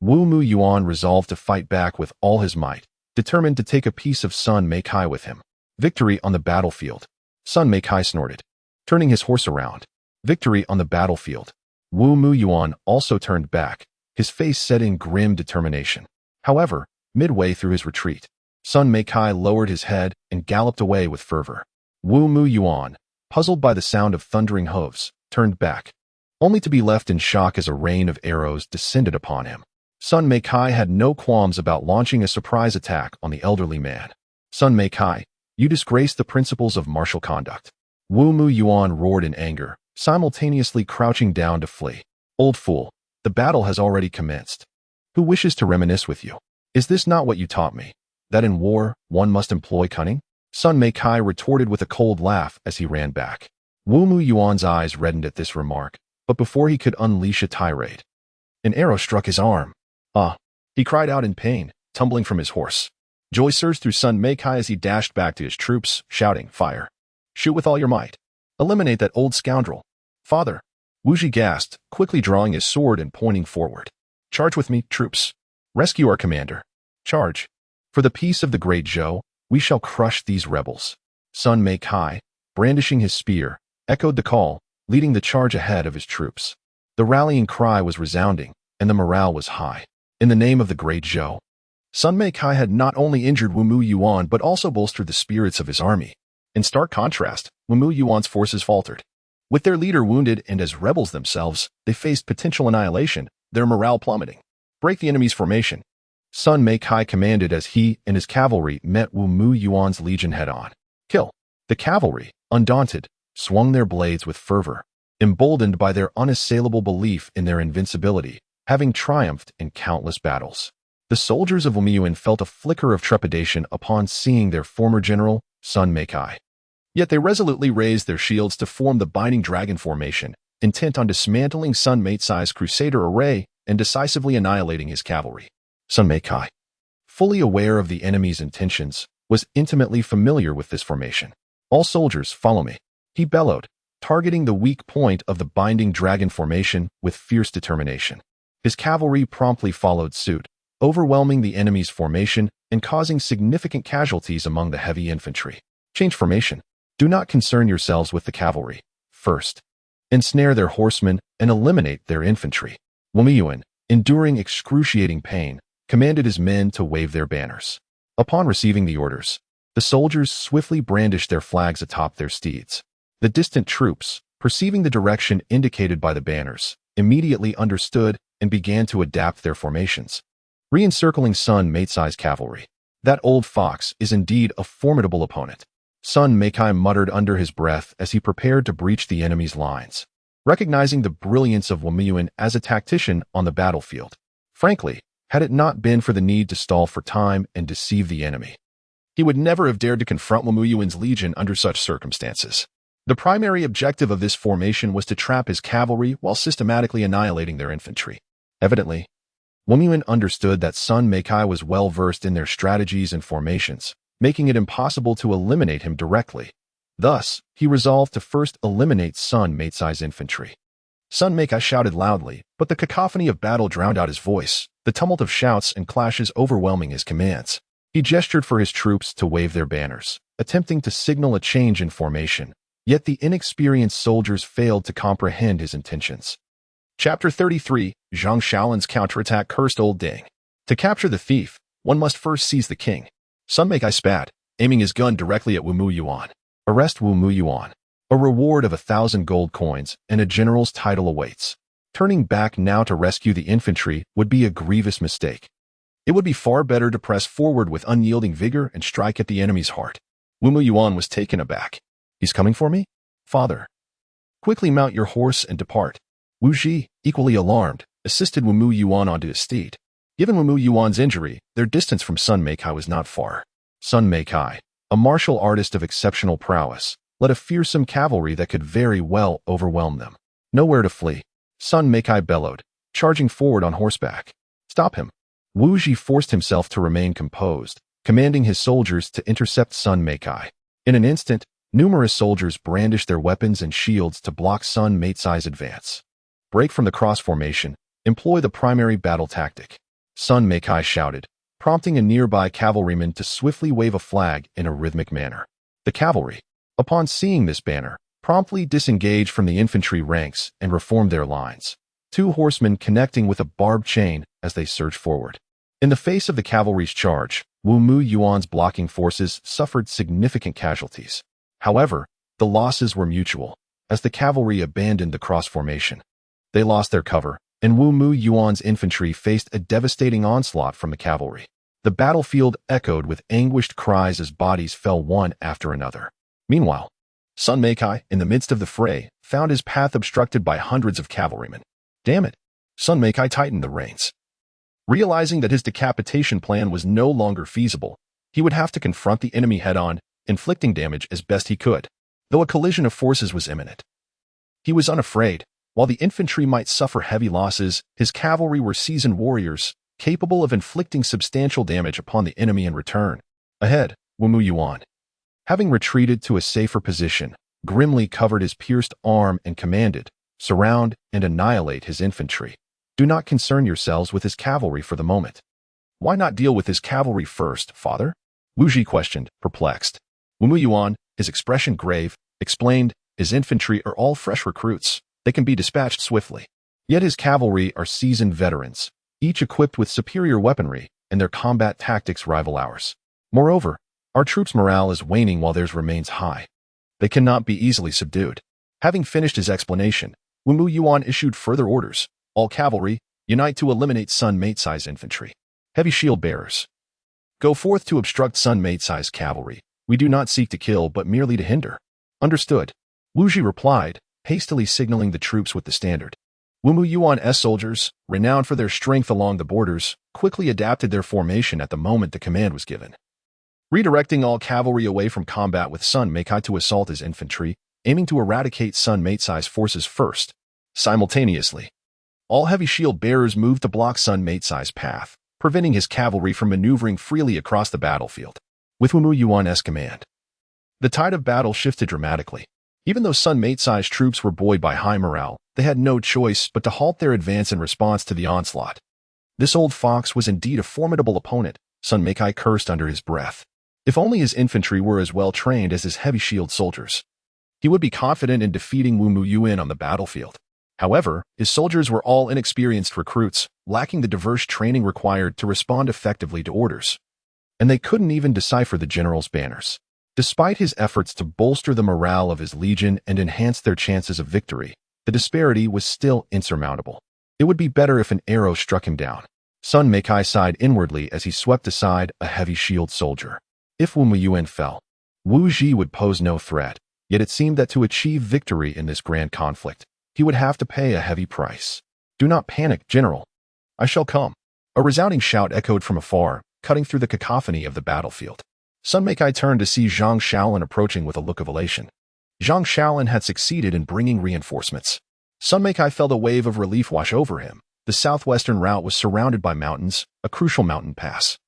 Wu Mu Yuan resolved to fight back with all his might, determined to take a piece of Sun Meikai with him. Victory on the battlefield. Sun Meikai snorted, turning his horse around. Victory on the battlefield. Wu Mu Yuan also turned back, his face set in grim determination. However, midway through his retreat, Sun Meikai lowered his head and galloped away with fervor. Wu Mu Yuan, puzzled by the sound of thundering hooves, turned back, only to be left in shock as a rain of arrows descended upon him. Sun Meikai had no qualms about launching a surprise attack on the elderly man. Sun Meikai, you disgrace the principles of martial conduct. Wu Mu Yuan roared in anger, simultaneously crouching down to flee. Old fool, the battle has already commenced. Who wishes to reminisce with you? Is this not what you taught me? That in war, one must employ cunning? Sun Meikai retorted with a cold laugh as he ran back. Wu Mu Yuan's eyes reddened at this remark, but before he could unleash a tirade, an arrow struck his arm. Ah! He cried out in pain, tumbling from his horse. Joy surged through Sun Meikai as he dashed back to his troops, shouting, Fire! Shoot with all your might. Eliminate that old scoundrel. Father. Wu Ji gasped, quickly drawing his sword and pointing forward. Charge with me, troops. Rescue our commander. Charge. For the peace of the great Zhou, we shall crush these rebels. Sun Meikai, brandishing his spear, echoed the call, leading the charge ahead of his troops. The rallying cry was resounding, and the morale was high. In the name of the great Zhou. Sun Meikai had not only injured Wu Mu Yuan but also bolstered the spirits of his army. In stark contrast, Wu Mu Yuan's forces faltered. With their leader wounded and as rebels themselves, they faced potential annihilation, their morale plummeting. Break the enemy's formation. Sun Meikai commanded as he and his cavalry met Wu Mu Yuan's legion head-on. Kill. The cavalry, undaunted, swung their blades with fervor, emboldened by their unassailable belief in their invincibility, having triumphed in countless battles. The soldiers of Wu Muyuan felt a flicker of trepidation upon seeing their former general, Sun Meikai. Yet they resolutely raised their shields to form the Binding Dragon formation, intent on dismantling Sun Meikai's crusader array and decisively annihilating his cavalry. Sun Meikai, fully aware of the enemy's intentions, was intimately familiar with this formation. All soldiers, follow me, he bellowed, targeting the weak point of the Binding Dragon formation with fierce determination. His cavalry promptly followed suit, overwhelming the enemy's formation and causing significant casualties among the heavy infantry. Change formation. Do not concern yourselves with the cavalry. First, ensnare their horsemen and eliminate their infantry. Wu Muyuan, enduring excruciating pain, commanded his men to wave their banners. Upon receiving the orders, the soldiers swiftly brandished their flags atop their steeds. The distant troops, perceiving the direction indicated by the banners, immediately understood and began to adapt their formations. Re-encircling Sun Meikai's cavalry. That old fox is indeed a formidable opponent. Sun Meikai muttered under his breath as he prepared to breach the enemy's lines, recognizing the brilliance of Wu Muyuan as a tactician on the battlefield. Frankly, had it not been for the need to stall for time and deceive the enemy, he would never have dared to confront Wu Muyuan's legion under such circumstances. The primary objective of this formation was to trap his cavalry while systematically annihilating their infantry. Evidently, Wu Muyuan understood that Sun Meikai was well versed in their strategies and formations, making it impossible to eliminate him directly. Thus, he resolved to first eliminate Sun Meikai's infantry. Sun Meikai shouted loudly, but the cacophony of battle drowned out his voice, the tumult of shouts and clashes overwhelming his commands. He gestured for his troops to wave their banners, attempting to signal a change in formation, yet the inexperienced soldiers failed to comprehend his intentions. Chapter 33, Zhang Shaolin's counterattack. Cursed old ding. To capture the thief, one must first seize the king. Sun Meikai spat, aiming his gun directly at Wu Mu Yuan. Arrest Wu Mu Yuan. A reward of 1,000 gold coins and a general's title awaits. Turning back now to rescue the infantry would be a grievous mistake. It would be far better to press forward with unyielding vigor and strike at the enemy's heart. Wu Mu Yuan was taken aback. He's coming for me? Father. Quickly mount your horse and depart. Wu Ji, equally alarmed, assisted Wu Mu Yuan onto his steed. Given Wu Mu Yuan's injury, their distance from Sun Meikai was not far. Sun Meikai, a martial artist of exceptional prowess, led a fearsome cavalry that could very well overwhelm them. Nowhere to flee. Sun Meikai bellowed, charging forward on horseback. Stop him. Wu Ji forced himself to remain composed, commanding his soldiers to intercept Sun Meikai. In an instant, numerous soldiers brandished their weapons and shields to block Sun Meikai's advance. Break from the cross formation. Employ the primary battle tactic. Sun Meikai shouted, prompting a nearby cavalryman to swiftly wave a flag in a rhythmic manner. The cavalry, upon seeing this banner, promptly disengaged from the infantry ranks and reformed their lines, 2 horsemen connecting with a barbed chain as they surged forward. In the face of the cavalry's charge, Wu Mu Yuan's blocking forces suffered significant casualties. However, the losses were mutual, as the cavalry abandoned the cross formation. They lost their cover, and Wu Mu Yuan's infantry faced a devastating onslaught from the cavalry. The battlefield echoed with anguished cries as bodies fell one after another. Meanwhile, Sun Meikai, in the midst of the fray, found his path obstructed by hundreds of cavalrymen. Damn it! Sun Meikai tightened the reins. Realizing that his decapitation plan was no longer feasible, he would have to confront the enemy head-on, inflicting damage as best he could, though a collision of forces was imminent. He was unafraid. While the infantry might suffer heavy losses, his cavalry were seasoned warriors, capable of inflicting substantial damage upon the enemy in return. Ahead, Wu Mu Yuan. Having retreated to a safer position, grimly covered his pierced arm and commanded, "Surround and annihilate his infantry. Do not concern yourselves with his cavalry for the moment." "Why not deal with his cavalry first, father?" Wu Ji questioned, perplexed. Wu Muyuan, his expression grave, explained, "His infantry are all fresh recruits. They can be dispatched swiftly. Yet his cavalry are seasoned veterans, each equipped with superior weaponry, and their combat tactics rival ours. Moreover, our troops' morale is waning while theirs remains high. They cannot be easily subdued." Having finished his explanation, Wu Muyuan issued further orders. "All cavalry, unite to eliminate Sun Mate-size infantry. Heavy shield bearers, go forth to obstruct Sun Mate-size cavalry. We do not seek to kill, but merely to hinder." "Understood," Wu Ji replied, hastily signaling the troops with the standard. Wu Muyuan's soldiers, renowned for their strength along the borders, quickly adapted their formation at the moment the command was given. Redirecting all cavalry away from combat with Sun Mate to assault his infantry, aiming to eradicate Sun Mate-size forces first. Simultaneously, all heavy shield bearers moved to block Sun Mate-size path, preventing his cavalry from maneuvering freely across the battlefield. With Wu Muyuan's command, the tide of battle shifted dramatically. Even though Sun Mate-size troops were buoyed by high morale, they had no choice but to halt their advance in response to the onslaught. This old fox was indeed a formidable opponent, Sun Mate cursed under his breath. If only his infantry were as well trained as his heavy shield soldiers, he would be confident in defeating Wu Muyuan on the battlefield. However, his soldiers were all inexperienced recruits, lacking the diverse training required to respond effectively to orders. And they couldn't even decipher the general's banners. Despite his efforts to bolster the morale of his legion and enhance their chances of victory, the disparity was still insurmountable. It would be better if an arrow struck him down. Sun Mate sighed inwardly as he swept aside a heavy shield soldier. If Wu Muyuan fell, Wu Ji would pose no threat, yet it seemed that to achieve victory in this grand conflict, he would have to pay a heavy price. "Do not panic, General. I shall come." A resounding shout echoed from afar, cutting through the cacophony of the battlefield. Sun Mate turned to see Zhang Shaolin approaching with a look of elation. Zhang Shaolin had succeeded in bringing reinforcements. Sun Mate felt a wave of relief wash over him. The southwestern route was surrounded by mountains, a crucial mountain pass.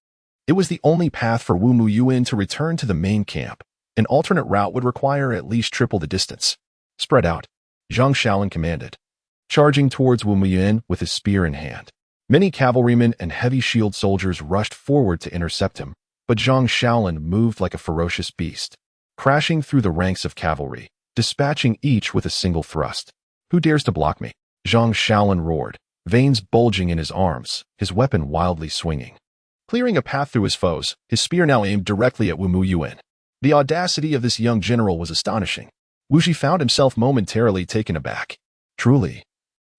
It was the only path for Wu Muyuan to return to the main camp. An alternate route would require at least triple the distance. "Spread out," Zhang Shaolin commanded, charging towards Wu Muyuan with his spear in hand. Many cavalrymen and heavy shield soldiers rushed forward to intercept him, but Zhang Shaolin moved like a ferocious beast, crashing through the ranks of cavalry, dispatching each with a single thrust. "Who dares to block me?" Zhang Shaolin roared, veins bulging in his arms, his weapon wildly swinging. Clearing a path through his foes, his spear now aimed directly at Wu Muyuan. The audacity of this young general was astonishing. Wu Ji found himself momentarily taken aback. Truly,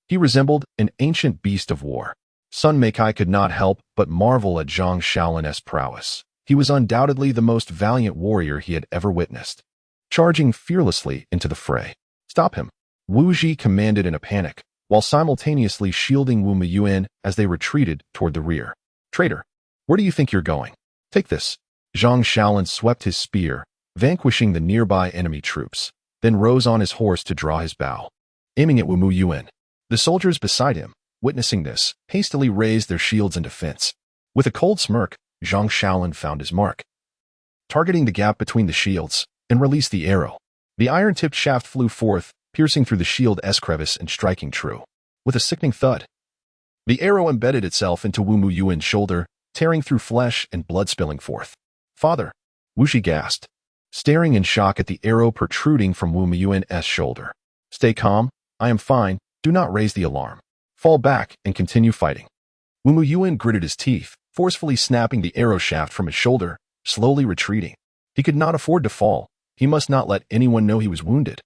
he resembled an ancient beast of war. Sun Mate could not help but marvel at Zhang Shaolin's prowess. He was undoubtedly the most valiant warrior he had ever witnessed. Charging fearlessly into the fray. "Stop him," Wu Ji commanded in a panic, while simultaneously shielding Wu Muyuan as they retreated toward the rear. "Traitor, where do you think you're going? Take this." Zhang Shaolin swept his spear, vanquishing the nearby enemy troops, then rose on his horse to draw his bow, aiming at Wu Muyuan. The soldiers beside him, witnessing this, hastily raised their shields in defense. With a cold smirk, Zhang Shaolin found his mark, targeting the gap between the shields, and released the arrow. The iron-tipped shaft flew forth, piercing through the shield's crevice and striking true. With a sickening thud, the arrow embedded itself into Wu Muyuan's shoulder, tearing through flesh and blood spilling forth. "Father," Wu Ji gasped, staring in shock at the arrow protruding from Wu Muyuan's shoulder. "Stay calm. I am fine. Do not raise the alarm. Fall back and continue fighting." Wu Muyuan gritted his teeth, forcefully snapping the arrow shaft from his shoulder, slowly retreating. He could not afford to fall. He must not let anyone know he was wounded,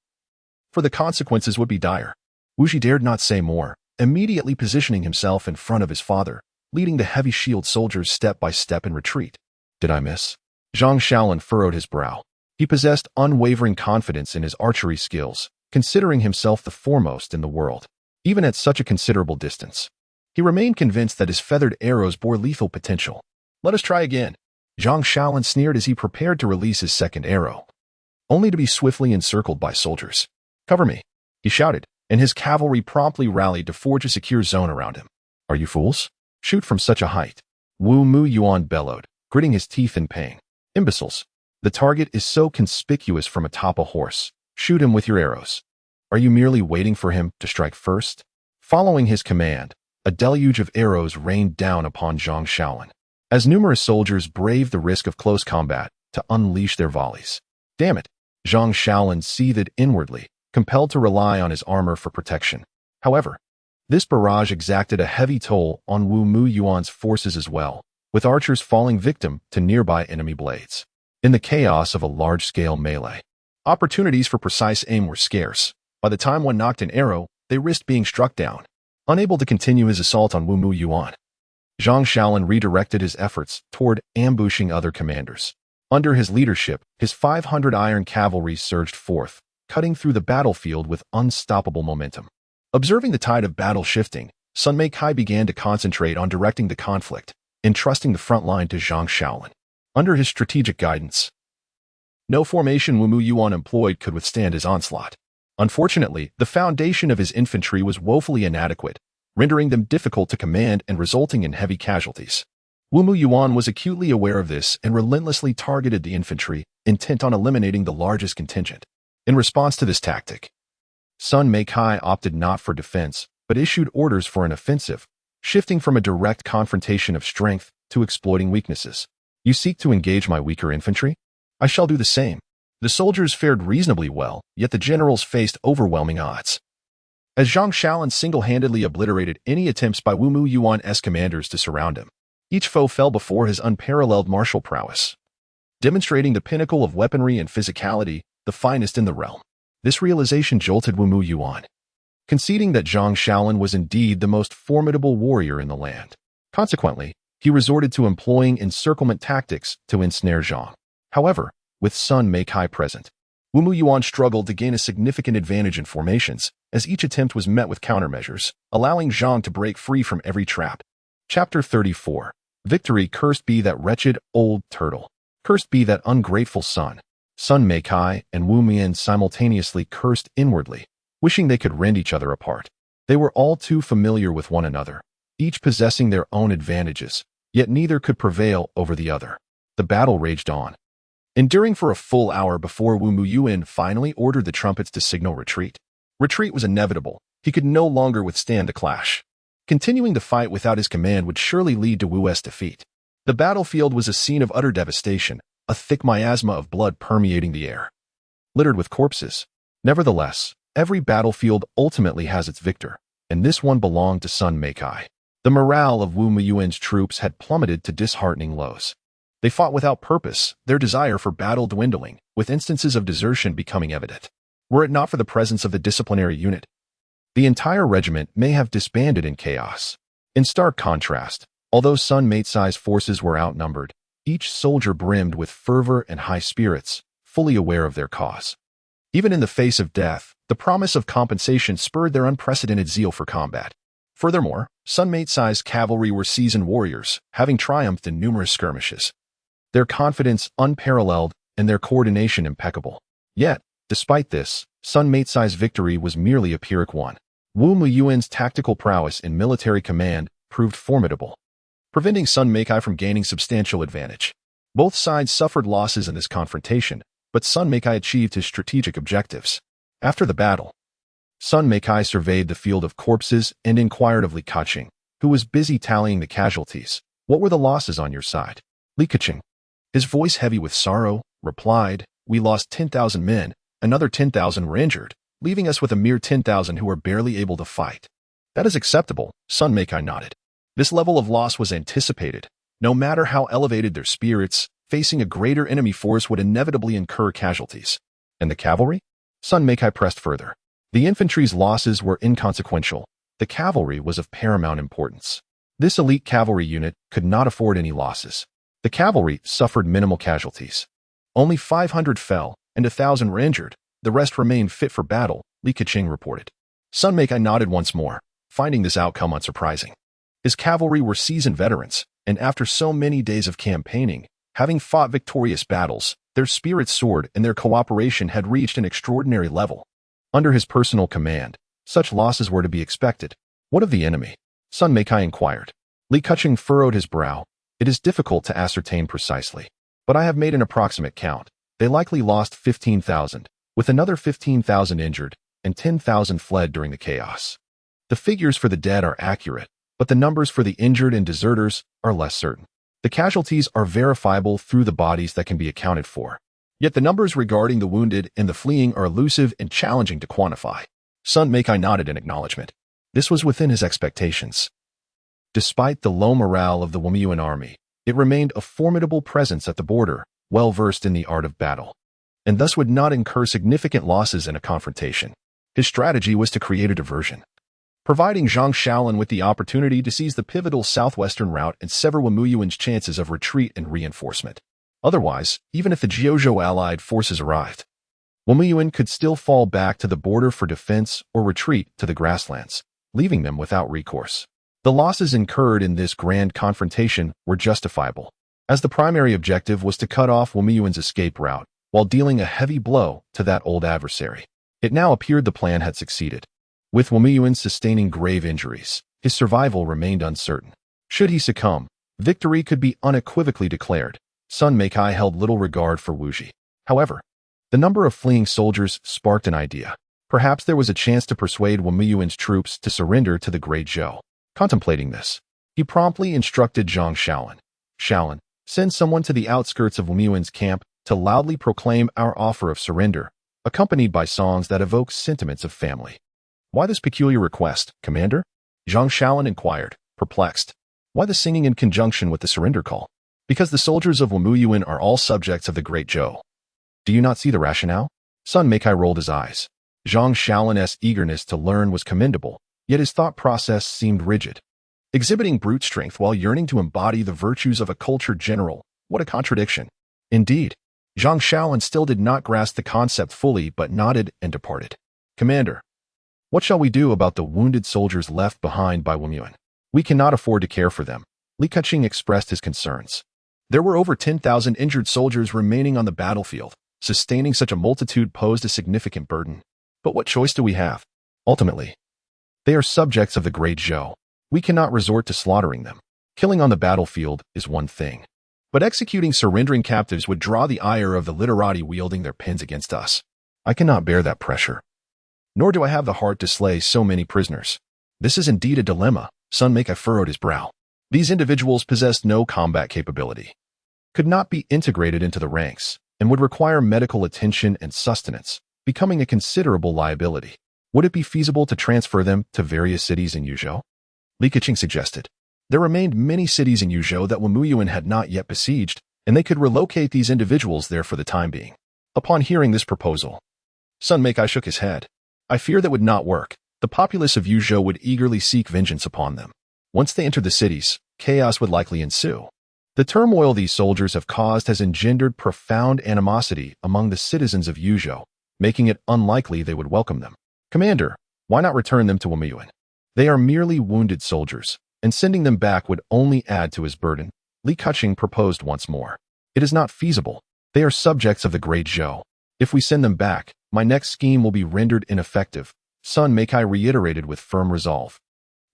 for the consequences would be dire. Wu Ji dared not say more, immediately positioning himself in front of his father, leading the heavy shield soldiers step by step in retreat. "Did I miss?" Zhang Shaolin furrowed his brow. He possessed unwavering confidence in his archery skills, considering himself the foremost in the world, even at such a considerable distance. He remained convinced that his feathered arrows bore lethal potential. "Let us try again," Zhang Shaolin sneered as he prepared to release his second arrow, only to be swiftly encircled by soldiers. "Cover me," he shouted, and his cavalry promptly rallied to forge a secure zone around him. "Are you fools? Shoot from such a height," Wu Muyuan bellowed, gritting his teeth in pain. "Imbeciles, The target is so conspicuous from atop a horse. Shoot him with your arrows. Are you merely waiting for him to strike first? Following his command, a deluge of arrows rained down upon Zhang Shaolin, as numerous soldiers braved the risk of close combat to unleash their volleys. Damn it! Zhang Shaolin seethed inwardly, compelled to rely on his armor for protection. However, this barrage exacted a heavy toll on Wu Mu Yuan's forces as well, with archers falling victim to nearby enemy blades. In the chaos of a large-scale melee, opportunities for precise aim were scarce. By the time one knocked an arrow, they risked being struck down. Unable to continue his assault on Wu Mu Yuan, Zhang Shaolin redirected his efforts toward ambushing other commanders. Under his leadership, his 500 iron cavalry surged forth, cutting through the battlefield with unstoppable momentum. Observing the tide of battle shifting, Sun Meikai began to concentrate on directing the conflict, entrusting the front line to Zhang Shaolin. Under his strategic guidance, no formation Wu Mu Yuan employed could withstand his onslaught. Unfortunately, the foundation of his infantry was woefully inadequate, rendering them difficult to command and resulting in heavy casualties. Wu Mu Yuan was acutely aware of this and relentlessly targeted the infantry, intent on eliminating the largest contingent. In response to this tactic, Sun Meikai opted not for defense, but issued orders for an offensive, shifting from a direct confrontation of strength to exploiting weaknesses. You seek to engage my weaker infantry? I shall do the same. The soldiers fared reasonably well, yet the generals faced overwhelming odds. As Zhang Shaolin single-handedly obliterated any attempts by Wu Mu Yuan's commanders to surround him, each foe fell before his unparalleled martial prowess, demonstrating the pinnacle of weaponry and physicality, the finest in the realm. This realization jolted Wu Mu Yuan, conceding that Zhang Shaolin was indeed the most formidable warrior in the land. Consequently, he resorted to employing encirclement tactics to ensnare Zhang. However, with Sun Meikai present, Wu Mu Yuan struggled to gain a significant advantage in formations, as each attempt was met with countermeasures, allowing Zhang to break free from every trap. Chapter 34. Victory. Cursed be that wretched old turtle. Cursed be that ungrateful son. Sun Meikai and Wu Mian simultaneously cursed inwardly, wishing they could rend each other apart. They were all too familiar with one another, each possessing their own advantages, yet neither could prevail over the other. The battle raged on, enduring for a full hour before Wu Mu Yuan finally ordered the trumpets to signal retreat. Retreat was inevitable. He could no longer withstand the clash. Continuing the fight without his command would surely lead to Wu's defeat. The battlefield was a scene of utter devastation, a thick miasma of blood permeating the air, littered with corpses. Nevertheless, every battlefield ultimately has its victor, and this one belonged to Sun Meikai. The morale of Wu Mu Yuan's troops had plummeted to disheartening lows. They fought without purpose, their desire for battle dwindling, with instances of desertion becoming evident. Were it not for the presence of the disciplinary unit, the entire regiment may have disbanded in chaos. In stark contrast, although Sun Meikai's forces were outnumbered, each soldier brimmed with fervor and high spirits, fully aware of their cause. Even in the face of death, the promise of compensation spurred their unprecedented zeal for combat. Furthermore, Sun Meikai's cavalry were seasoned warriors, having triumphed in numerous skirmishes. Their confidence unparalleled and their coordination impeccable. Yet, despite this, Sun Meikai's victory was merely a Pyrrhic one. Wu Mu Yuan's tactical prowess in military command proved formidable, preventing Sun Meikai from gaining substantial advantage. Both sides suffered losses in this confrontation, but Sun Meikai achieved his strategic objectives. After the battle, Sun Meikai surveyed the field of corpses and inquired of Li Keqing, who was busy tallying the casualties. What were the losses on your side? Li Keqing, his voice heavy with sorrow, replied, "We lost 10,000 men, another 10,000 were injured, leaving us with a mere 10,000 who were barely able to fight." "That is acceptable," Sun Meikai nodded. This level of loss was anticipated. No matter how elevated their spirits, facing a greater enemy force would inevitably incur casualties. And the cavalry? Sun Meikai pressed further. The infantry's losses were inconsequential. The cavalry was of paramount importance. This elite cavalry unit could not afford any losses. The cavalry suffered minimal casualties. Only 500 fell, and 1,000 were injured. The rest remained fit for battle, Li Keqing reported. Sun Meikai nodded once more, finding this outcome unsurprising. His cavalry were seasoned veterans, and after so many days of campaigning, having fought victorious battles, their spirits soared and their cooperation had reached an extraordinary level. Under his personal command, such losses were to be expected. What of the enemy? Sun Meikai inquired. Li Keqing furrowed his brow. It is difficult to ascertain precisely. but I have made an approximate count. They likely lost 15,000, with another 15,000 injured, and 10,000 fled during the chaos. The figures for the dead are accurate, but the numbers for the injured and deserters are less certain. The casualties are verifiable through the bodies that can be accounted for. Yet the numbers regarding the wounded and the fleeing are elusive and challenging to quantify. Sun Meikai nodded in acknowledgement. This was within his expectations. Despite the low morale of the Wumyuan army, it remained a formidable presence at the border, well versed in the art of battle, and thus would not incur significant losses in a confrontation. His strategy was to create a diversion, providing Zhang Shaolin with the opportunity to seize the pivotal southwestern route and sever Wumyuan's chances of retreat and reinforcement. Otherwise, even if the Jiuzhou allied forces arrived, Wumyuan could still fall back to the border for defense or retreat to the grasslands, leaving them without recourse. The losses incurred in this grand confrontation were justifiable, as the primary objective was to cut off Wumyuan's escape route while dealing a heavy blow to that old adversary. It now appeared the plan had succeeded. With Wumyuan sustaining grave injuries, his survival remained uncertain. Should he succumb, victory could be unequivocally declared. Sun Meikai held little regard for Wuji. However, the number of fleeing soldiers sparked an idea. Perhaps there was a chance to persuade Wumyuan's troops to surrender to the Great Zhou. Contemplating this, he promptly instructed Zhang Shaolin. Shaolin, send someone to the outskirts of Wumyuan's camp to loudly proclaim our offer of surrender, accompanied by songs that evoke sentiments of family. Why this peculiar request, Commander? Zhang Shaolin inquired, perplexed. Why the singing in conjunction with the surrender call? Because the soldiers of Wumyuan are all subjects of the Great Zhou. Do you not see the rationale? Sun Meikai rolled his eyes. Zhang Shaolin's eagerness to learn was commendable, yet his thought process seemed rigid. Exhibiting brute strength while yearning to embody the virtues of a cultured general, what a contradiction. Indeed, Zhang Shaolin still did not grasp the concept fully but nodded and departed. Commander, what shall we do about the wounded soldiers left behind by Wumyuan? We cannot afford to care for them. Li Keqing expressed his concerns. There were over 10,000 injured soldiers remaining on the battlefield. Sustaining such a multitude posed a significant burden. But what choice do we have? Ultimately, they are subjects of the Great Zhou. We cannot resort to slaughtering them. Killing on the battlefield is one thing, but executing surrendering captives would draw the ire of the literati wielding their pens against us. I cannot bear that pressure. Nor do I have the heart to slay so many prisoners. This is indeed a dilemma. Sun Meikai furrowed his brow. These individuals possessed no combat capability, could not be integrated into the ranks, and would require medical attention and sustenance, becoming a considerable liability. Would it be feasible to transfer them to various cities in Yuzhou? Li Keqing suggested. There remained many cities in Yuzhou that Wumyuan had not yet besieged, and they could relocate these individuals there for the time being. Upon hearing this proposal, Sun Meikai shook his head. I fear that would not work. The populace of Yuzhou would eagerly seek vengeance upon them. Once they entered the cities, chaos would likely ensue. The turmoil these soldiers have caused has engendered profound animosity among the citizens of Yuzhou, making it unlikely they would welcome them. Commander, why not return them to Wumyuan? They are merely wounded soldiers, and sending them back would only add to his burden. Li Keqing proposed once more. It is not feasible. They are subjects of the Great Zhou. If we send them back, my next scheme will be rendered ineffective. Sun Meikai reiterated with firm resolve.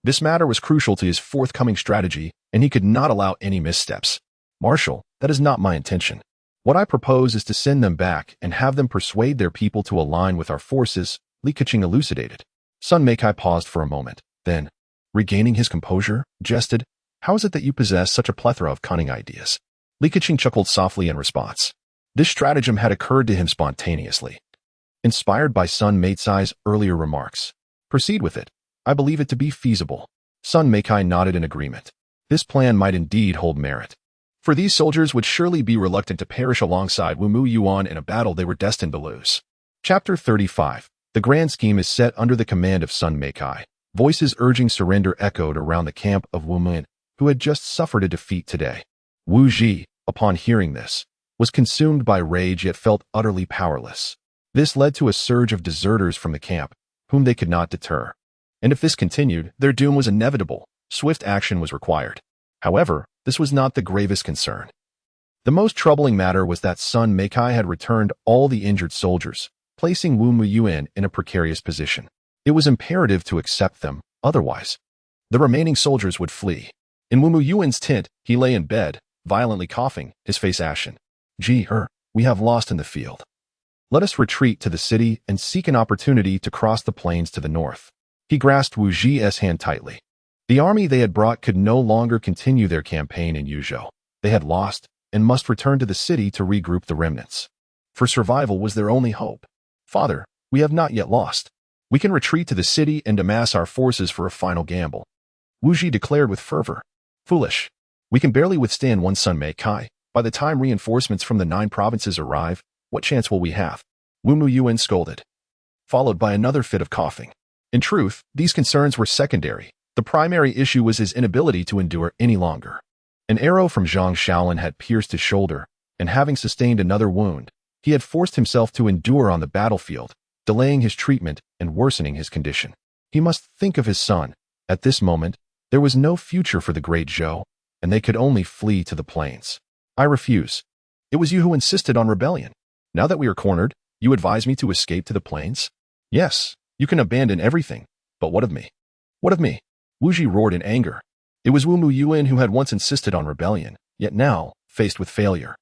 This matter was crucial to his forthcoming strategy, and he could not allow any missteps. Marshal, that is not my intention. What I propose is to send them back and have them persuade their people to align with our forces, Li Keqing elucidated. Sun Meikai paused for a moment, then, regaining his composure, jested, How is it that you possess such a plethora of cunning ideas? Li Keqing chuckled softly in response. This stratagem had occurred to him spontaneously, inspired by Sun Meikai's earlier remarks. Proceed with it. I believe it to be feasible. Sun Meikai nodded in agreement. This plan might indeed hold merit. For these soldiers would surely be reluctant to perish alongside Wumyuan in a battle they were destined to lose. Chapter 35. The grand scheme is set under the command of Sun Meikai. Voices urging surrender echoed around the camp of Wumyuan, who had just suffered a defeat today. Wu Ji, upon hearing this, was consumed by rage yet felt utterly powerless. This led to a surge of deserters from the camp, whom they could not deter. And if this continued, their doom was inevitable. Swift action was required. However, this was not the gravest concern. The most troubling matter was that Sun Meikai had returned all the injured soldiers, placing Wumyuan in a precarious position. It was imperative to accept them, otherwise, the remaining soldiers would flee. In Wumyuan's tent, he lay in bed, violently coughing, his face ashen. We have lost in the field. Let us retreat to the city and seek an opportunity to cross the plains to the north. He grasped Wu Ji's hand tightly. The army they had brought could no longer continue their campaign in Yuzhou. They had lost and must return to the city to regroup the remnants. For survival was their only hope. Father, we have not yet lost. We can retreat to the city and amass our forces for a final gamble. Wu Ji declared with fervor. Foolish. We can barely withstand one Sun Mei Kai. By the time reinforcements from the 9 provinces arrive, what chance will we have? Wu Mu Yuan scolded, followed by another fit of coughing. In truth, these concerns were secondary. The primary issue was his inability to endure any longer. An arrow from Zhang Shaolin had pierced his shoulder, and having sustained another wound, he had forced himself to endure on the battlefield, delaying his treatment and worsening his condition. He must think of his son. At this moment, there was no future for the great Zhou, and they could only flee to the plains. I refuse. It was you who insisted on rebellion. Now that we are cornered, you advise me to escape to the plains? Yes, you can abandon everything, but what of me? What of me? Wu Ji roared in anger. It was Wu Mu Yuan who had once insisted on rebellion, yet now, faced with failure,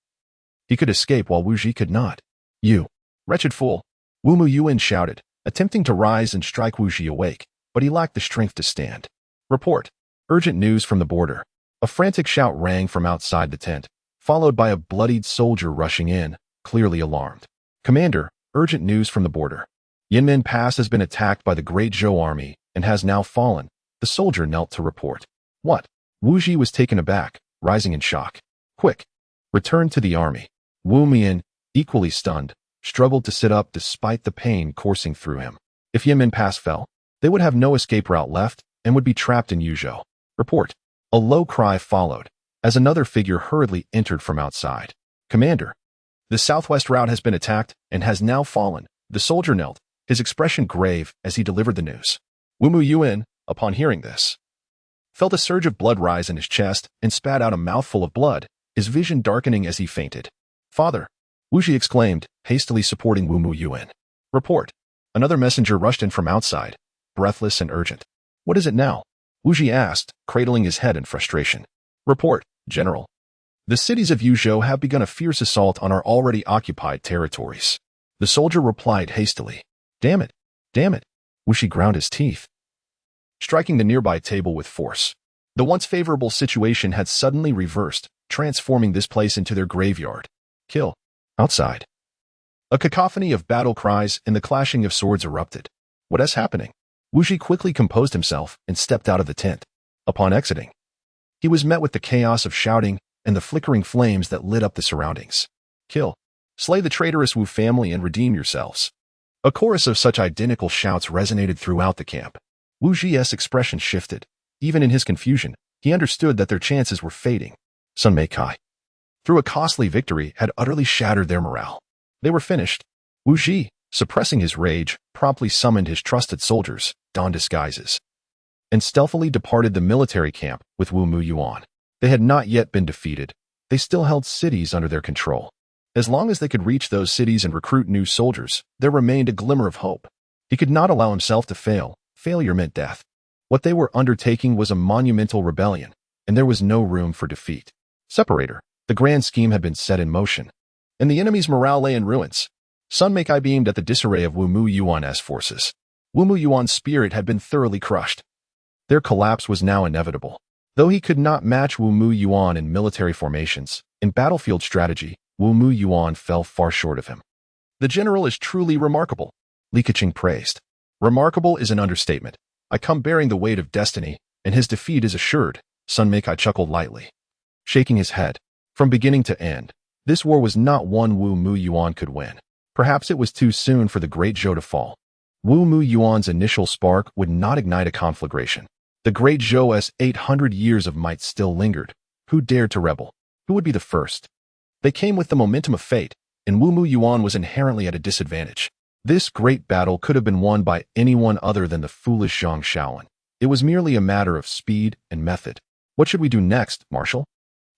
he could escape while Wu Ji could not. You, wretched fool! Wu Mu Yuan shouted, attempting to rise and strike Wu Ji awake, but he lacked the strength to stand. Report. Urgent news from the border. A frantic shout rang from outside the tent, followed by a bloodied soldier rushing in, clearly alarmed. Commander, urgent news from the border. Yinmen Pass has been attacked by the Great Zhou army and has now fallen. The soldier knelt to report. What? Wu Ji was taken aback, rising in shock. Quick! Return to the army. Wu Mian, equally stunned, struggled to sit up despite the pain coursing through him. If Yinmen Pass fell, they would have no escape route left and would be trapped in Yuzhou. Report. A low cry followed, as another figure hurriedly entered from outside. Commander, the southwest route has been attacked and has now fallen. The soldier knelt, his expression grave as he delivered the news. Wu Mu Yuan, upon hearing this, felt a surge of blood rise in his chest and spat out a mouthful of blood, his vision darkening as he fainted. Father, Wu Ji exclaimed, hastily supporting Wu Mu Yuan. Report. Another messenger rushed in from outside, breathless and urgent. What is it now? Wu Ji asked, cradling his head in frustration. Report, General. The cities of Yuzhou have begun a fierce assault on our already occupied territories. The soldier replied hastily. Damn it! Damn it! Wu Ji ground his teeth, striking the nearby table with force. The once favorable situation had suddenly reversed, transforming this place into their graveyard. Kill. Outside. A cacophony of battle cries and the clashing of swords erupted. What is happening? Wu Ji quickly composed himself and stepped out of the tent. Upon exiting, he was met with the chaos of shouting and the flickering flames that lit up the surroundings. Kill. Slay the traitorous Wu family and redeem yourselves. A chorus of such identical shouts resonated throughout the camp. Wu Ji's expression shifted. Even in his confusion, he understood that their chances were fading. Sun Mei Kai, through a costly victory, had utterly shattered their morale. They were finished. Wu Ji, suppressing his rage, promptly summoned his trusted soldiers, donned disguises, and stealthily departed the military camp with Wu Mu Yuan. They had not yet been defeated. They still held cities under their control. As long as they could reach those cities and recruit new soldiers, there remained a glimmer of hope. He could not allow himself to fail. Failure meant death. What they were undertaking was a monumental rebellion, and there was no room for defeat. Separator. The grand scheme had been set in motion, and the enemy's morale lay in ruins. Sun Mei Kai beamed at the disarray of Wu Mu Yuan's forces. Wu Mu Yuan's spirit had been thoroughly crushed. Their collapse was now inevitable. Though he could not match Wu Mu Yuan in military formations, in battlefield strategy, Wu Mu Yuan fell far short of him. The general is truly remarkable, Li Keqing praised. Remarkable is an understatement. I come bearing the weight of destiny, and his defeat is assured, Sun Mei Kai chuckled lightly, shaking his head. From beginning to end, this war was not one Wu Mu Yuan could win. Perhaps it was too soon for the Great Zhou to fall. Wu Mu Yuan's initial spark would not ignite a conflagration. The Great Zhou's 800 years of might still lingered. Who dared to rebel? Who would be the first? They came with the momentum of fate, and Wu Mu Yuan was inherently at a disadvantage. This great battle could have been won by anyone other than the foolish Zhang Shaolin. It was merely a matter of speed and method. What should we do next, Marshal?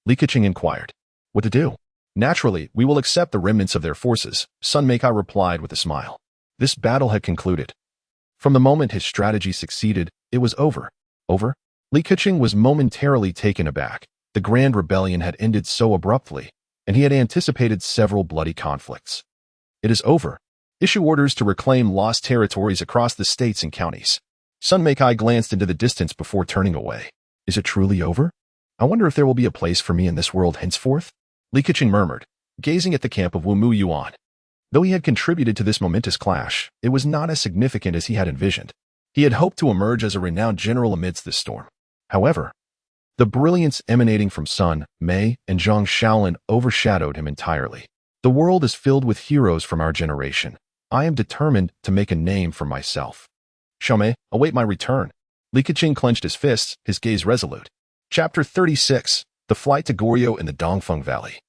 Li Keqing inquired. What to do? Naturally, we will accept the remnants of their forces, Sun Mei Kai replied with a smile. This battle had concluded. From the moment his strategy succeeded, it was over. Over? Li Keqing was momentarily taken aback. The grand rebellion had ended so abruptly. and he had anticipated several bloody conflicts. It is over. Issue orders to reclaim lost territories across the states and counties. Sun Meikai glanced into the distance before turning away. Is it truly over? I wonder if there will be a place for me in this world henceforth? Li Keqing murmured, gazing at the camp of Wumu Yuan. Though he had contributed to this momentous clash, it was not as significant as he had envisioned. He had hoped to emerge as a renowned general amidst this storm. However, the brilliance emanating from Sun, Mei, and Zhang Shaolin overshadowed him entirely. The world is filled with heroes from our generation. I am determined to make a name for myself. Xiaomei, await my return. Li Keqing clenched his fists, his gaze resolute. Chapter 36. The Flight to Goryeo in the Dongfeng Valley.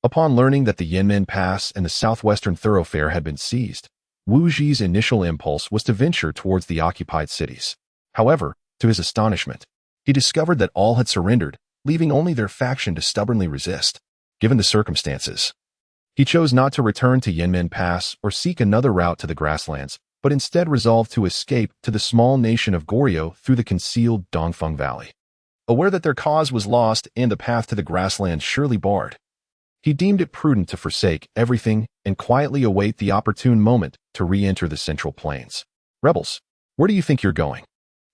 Upon learning that the Yanmen Pass and the southwestern thoroughfare had been seized, Wu Zhi's initial impulse was to venture towards the occupied cities. However, to his astonishment, he discovered that all had surrendered, leaving only their faction to stubbornly resist. Given the circumstances, he chose not to return to Yanmen Pass or seek another route to the grasslands, but instead resolved to escape to the small nation of Goryeo through the concealed Dongfeng Valley. Aware that their cause was lost and the path to the grasslands surely barred, he deemed it prudent to forsake everything and quietly await the opportune moment to re-enter the central plains. Rebels, where do you think you're going?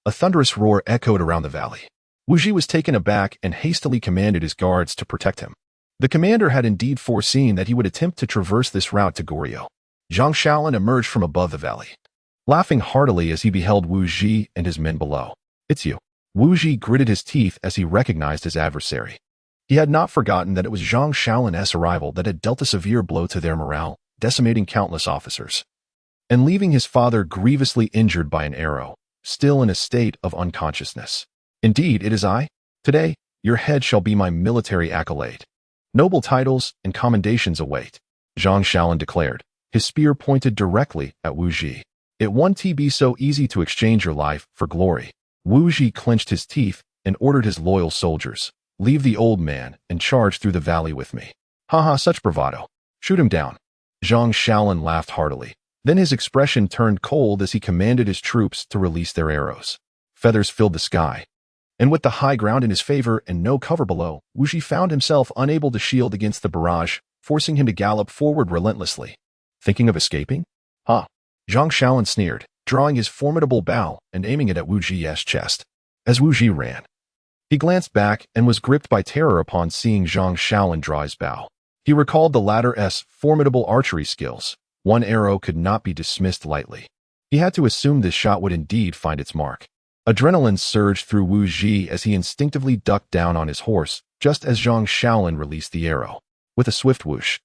A thunderous roar echoed around the valley. Wu Zhi was taken aback and hastily commanded his guards to protect him. The commander had indeed foreseen that he would attempt to traverse this route to Goryeo. Zhang Shaolin emerged from above the valley, laughing heartily as he beheld Wu Zhi and his men below. It's you. Wu Zhi gritted his teeth as he recognized his adversary. He had not forgotten that it was Zhang Shaolin's arrival that had dealt a severe blow to their morale, decimating countless officers, and leaving his father grievously injured by an arrow, still in a state of unconsciousness. Indeed, it is I. Today, your head shall be my military accolade. Noble titles and commendations await, Zhang Shaolin declared, his spear pointed directly at Wu Zhi. It won't be so easy to exchange your life for glory. Wu Zhi clenched his teeth and ordered his loyal soldiers, leave the old man and charge through the valley with me. Haha, such bravado. Shoot him down. Zhang Shaolin laughed heartily. Then his expression turned cold as he commanded his troops to release their arrows. Feathers filled the sky, and with the high ground in his favor and no cover below, Wu Zhi found himself unable to shield against the barrage, forcing him to gallop forward relentlessly. Thinking of escaping? Ha! Zhang Shaolin sneered, drawing his formidable bow and aiming it at Wu Zhi's chest. As Wu Zhi ran, he glanced back and was gripped by terror upon seeing Zhang Shaolin draw his bow. He recalled the latter's formidable archery skills. One arrow could not be dismissed lightly. He had to assume this shot would indeed find its mark. Adrenaline surged through Wu Zhi as he instinctively ducked down on his horse, just as Zhang Shaolin released the arrow. With a swift whoosh,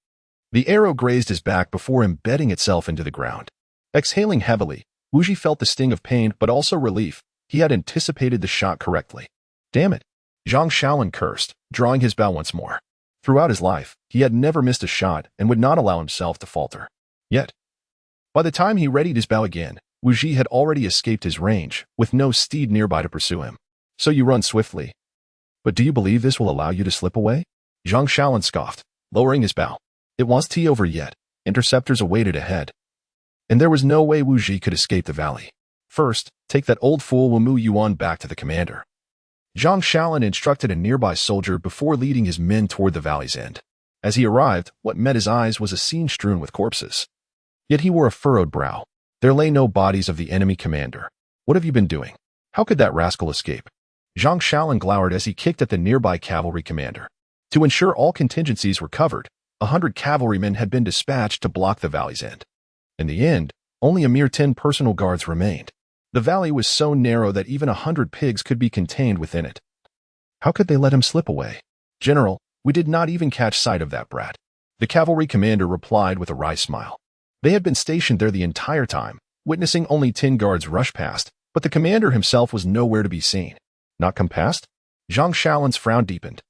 the arrow grazed his back before embedding itself into the ground. Exhaling heavily, Wu Zhi felt the sting of pain but also relief. He had anticipated the shot correctly. Damn it! Zhang Shaolin cursed, drawing his bow once more. Throughout his life, he had never missed a shot and would not allow himself to falter. Yet, by the time he readied his bow again, Wu Zhi had already escaped his range, with no steed nearby to pursue him. So you run swiftly. But do you believe this will allow you to slip away? Zhang Shaolin scoffed, lowering his bow. It wasn't over yet. Interceptors awaited ahead, and there was no way Wu Zhi could escape the valley. First, take that old fool Wumu Yuan back to the commander. Zhang Shaolin instructed a nearby soldier before leading his men toward the valley's end. As he arrived, what met his eyes was a scene strewn with corpses. Yet he wore a furrowed brow. There lay no bodies of the enemy commander. What have you been doing? How could that rascal escape? Zhang Shaolin glowered as he kicked at the nearby cavalry commander. To ensure all contingencies were covered, 100 cavalrymen had been dispatched to block the valley's end. In the end, only a mere 10 personal guards remained. The valley was so narrow that even 100 pigs could be contained within it. How could they let him slip away? General, we did not even catch sight of that brat. The cavalry commander replied with a wry smile. They had been stationed there the entire time, witnessing only 10 guards rush past, but the commander himself was nowhere to be seen. Not come past? Zhang Shaolin's frown deepened.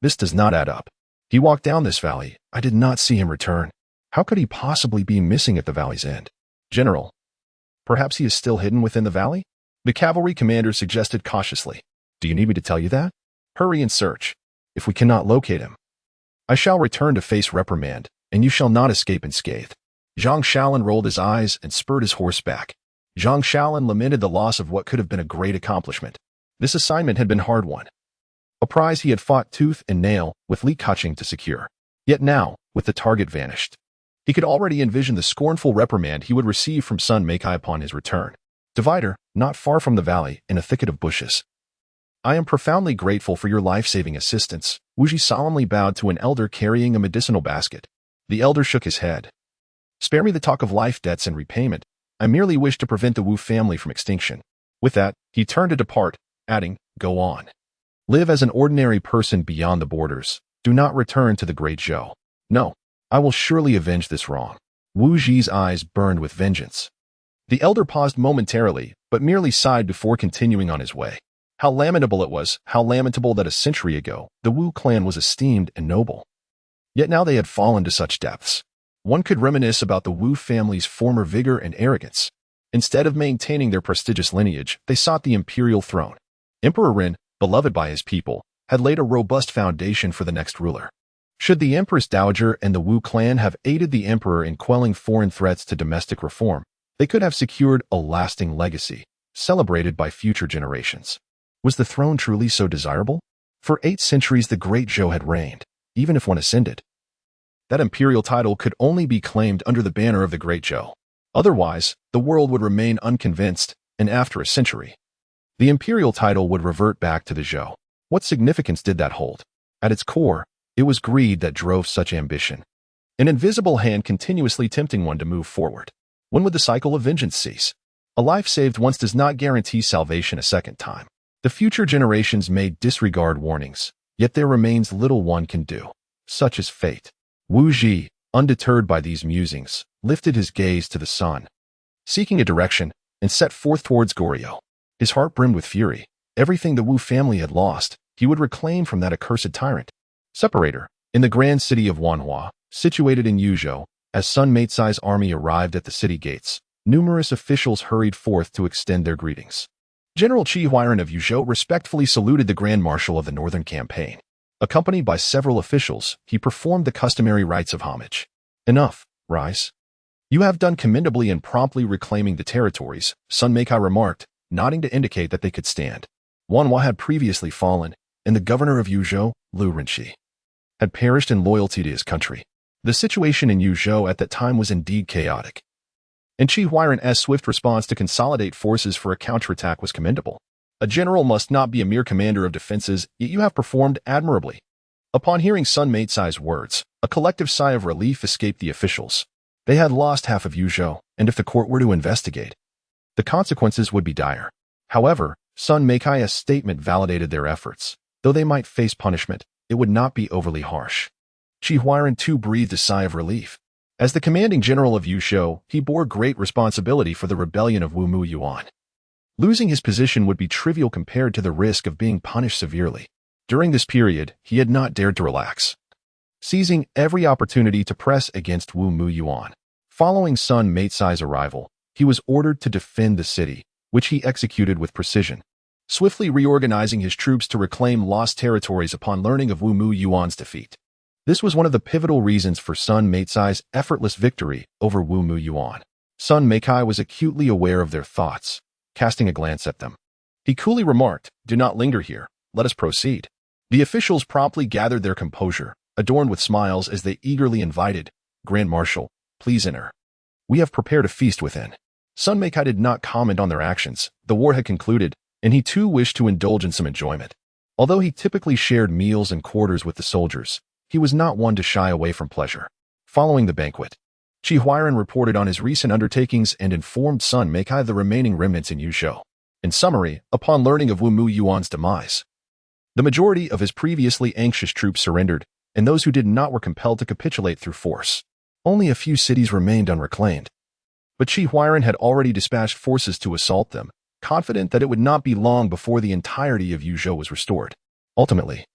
This does not add up. He walked down this valley. I did not see him return. How could he possibly be missing at the valley's end? General, perhaps he is still hidden within the valley? The cavalry commander suggested cautiously. Do you need me to tell you that? Hurry and search. If we cannot locate him, I shall return to face reprimand, and you shall not escape unscathed. Zhang Shaolin rolled his eyes and spurred his horse back. Zhang Shaolin lamented the loss of what could have been a great accomplishment. This assignment had been hard won, a prize he had fought tooth and nail with Li Keqing to secure. Yet now, with the target vanished, he could already envision the scornful reprimand he would receive from Sun Meikai upon his return. Divider, not far from the valley, in a thicket of bushes. I am profoundly grateful for your life-saving assistance. Wuji solemnly bowed to an elder carrying a medicinal basket. The elder shook his head. Spare me the talk of life debts and repayment. I merely wish to prevent the Wu family from extinction. With that, he turned to depart, adding, go on. Live as an ordinary person beyond the borders. Do not return to the Great Zhou. No, I will surely avenge this wrong. Wu Ji's eyes burned with vengeance. The elder paused momentarily, but merely sighed before continuing on his way. How lamentable it was, how lamentable that a century ago, the Wu clan was esteemed and noble. Yet now they had fallen to such depths. One could reminisce about the Wu family's former vigor and arrogance. Instead of maintaining their prestigious lineage, they sought the imperial throne. Emperor Ren, beloved by his people, had laid a robust foundation for the next ruler. Should the Empress Dowager and the Wu clan have aided the emperor in quelling foreign threats to domestic reform, they could have secured a lasting legacy, celebrated by future generations. Was the throne truly so desirable? For 8 centuries the Great Zhou had reigned, even if one ascended. That imperial title could only be claimed under the banner of the Great Zhou. Otherwise, the world would remain unconvinced, and after a century, the imperial title would revert back to the Zhou. What significance did that hold? At its core, it was greed that drove such ambition. An invisible hand continuously tempting one to move forward. When would the cycle of vengeance cease? A life saved once does not guarantee salvation a second time. The future generations may disregard warnings, yet there remains little one can do. Such is fate. Wu Ji, undeterred by these musings, lifted his gaze to the sun, seeking a direction, and set forth towards Goryeo. His heart brimmed with fury. Everything the Wu family had lost, he would reclaim from that accursed tyrant. Separator. In the grand city of Wanhua, situated in Yuzhou, as Sun Meicai's army arrived at the city gates, numerous officials hurried forth to extend their greetings. General Qi Huairan of Yuzhou respectfully saluted the Grand Marshal of the Northern Campaign. Accompanied by several officials, he performed the customary rites of homage. Enough, rise. You have done commendably in promptly reclaiming the territories, Sun Meikai remarked, nodding to indicate that they could stand. Wanhua had previously fallen, and the governor of Yuzhou, Lu Renqi, had perished in loyalty to his country. The situation in Yuzhou at that time was indeed chaotic, and Qi Huairan's swift response to consolidate forces for a counterattack was commendable. A general must not be a mere commander of defenses, yet you have performed admirably. Upon hearing Sun Meicai's words, a collective sigh of relief escaped the officials. They had lost half of Yuzhou, and if the court were to investigate, the consequences would be dire. However, Sun Meicai's statement validated their efforts. Though they might face punishment, it would not be overly harsh. Qi Huairan too breathed a sigh of relief. As the commanding general of Yuzhou, he bore great responsibility for the rebellion of Wu Mu Yuan. Losing his position would be trivial compared to the risk of being punished severely. During this period, he had not dared to relax, seizing every opportunity to press against Wu Mu Yuan. Following Sun Meicai's arrival, he was ordered to defend the city, which he executed with precision, swiftly reorganizing his troops to reclaim lost territories upon learning of Wu Mu Yuan's defeat. This was one of the pivotal reasons for Sun Meicai's effortless victory over Wu Mu Yuan. Sun Meikai was acutely aware of their thoughts, casting a glance at them. He coolly remarked, "Do not linger here. Let us proceed." The officials promptly gathered their composure, adorned with smiles as they eagerly invited, "Grand Marshal, please enter. We have prepared a feast within." Sun Meikai did not comment on their actions. The war had concluded, and he too wished to indulge in some enjoyment. Although he typically shared meals and quarters with the soldiers, he was not one to shy away from pleasure. Following the banquet, Qi Huairan reported on his recent undertakings and informed Sun Meikai of the remaining remnants in Yuzhou. In summary, upon learning of Wu Mu Yuan's demise, the majority of his previously anxious troops surrendered, and those who did not were compelled to capitulate through force. Only a few cities remained unreclaimed. But Qi Huairan had already dispatched forces to assault them, confident that it would not be long before the entirety of Yuzhou was restored. Ultimately,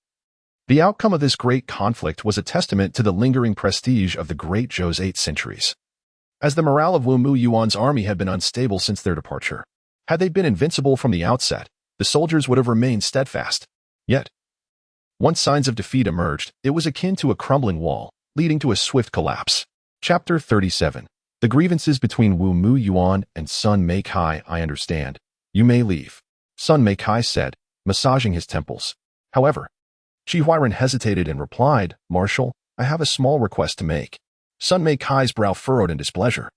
the outcome of this great conflict was a testament to the lingering prestige of the Great Zhou's 8 centuries. As the morale of Wu Mu Yuan's army had been unstable since their departure, had they been invincible from the outset, the soldiers would have remained steadfast. Yet, once signs of defeat emerged, it was akin to a crumbling wall, leading to a swift collapse. Chapter 37. The grievances between Wu Mu Yuan and Sun Meikai. I understand. You may leave, Sun Meikai said, massaging his temples. However, Qi Huairan hesitated and replied, "Marshal, I have a small request to make. Sun Mei Kai's brow furrowed in displeasure.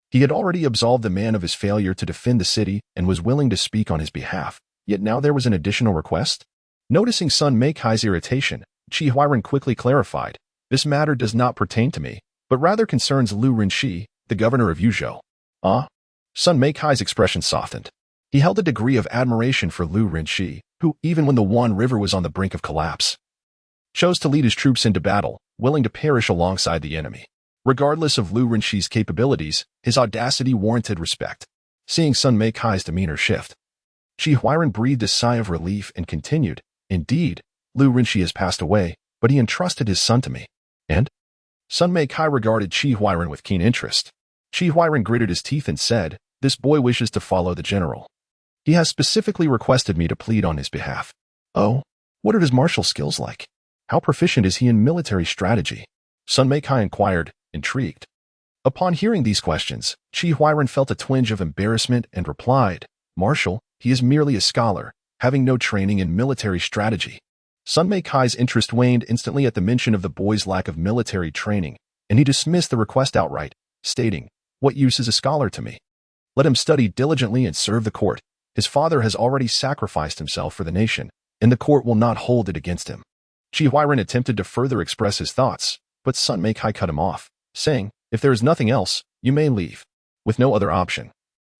He had already absolved the man of his failure to defend the city and was willing to speak on his behalf, yet now there was an additional request? Noticing Sun Mei Kai's irritation, Qi Huairen quickly clarified, "This matter does not pertain to me, but rather concerns Lu Rinxi, the governor of Yuzhou." Sun Mei Kai's expression softened. He held a degree of admiration for Lu Rinxi, who, even when the Wan River was on the brink of collapse, chose to lead his troops into battle, willing to perish alongside the enemy. Regardless of Lu Rinxi's capabilities, his audacity warranted respect. Seeing Sun Mei Kai's demeanor shift, Qi Huairen breathed a sigh of relief and continued, "Indeed, Lu Rinxi has passed away, but he entrusted his son to me." And? Sun Mei Kai regarded Qi Huairen with keen interest. Qi Huairen gritted his teeth and said, "This boy wishes to follow the general. He has specifically requested me to plead on his behalf." "Oh, what are his martial skills like? How proficient is he in military strategy?" Sun Mei Kai inquired, intrigued. Upon hearing these questions, Qi Huairen felt a twinge of embarrassment and replied, "Martial, he is merely a scholar, having no training in military strategy." Sun Mei Kai's interest waned instantly at the mention of the boy's lack of military training, and he dismissed the request outright, stating, "What use is a scholar to me? Let him study diligently and serve the court. His father has already sacrificed himself for the nation, and the court will not hold it against him." Qi Huairen attempted to further express his thoughts, but Sun Mei Kai cut him off, saying, "If there is nothing else, you may leave." With no other option,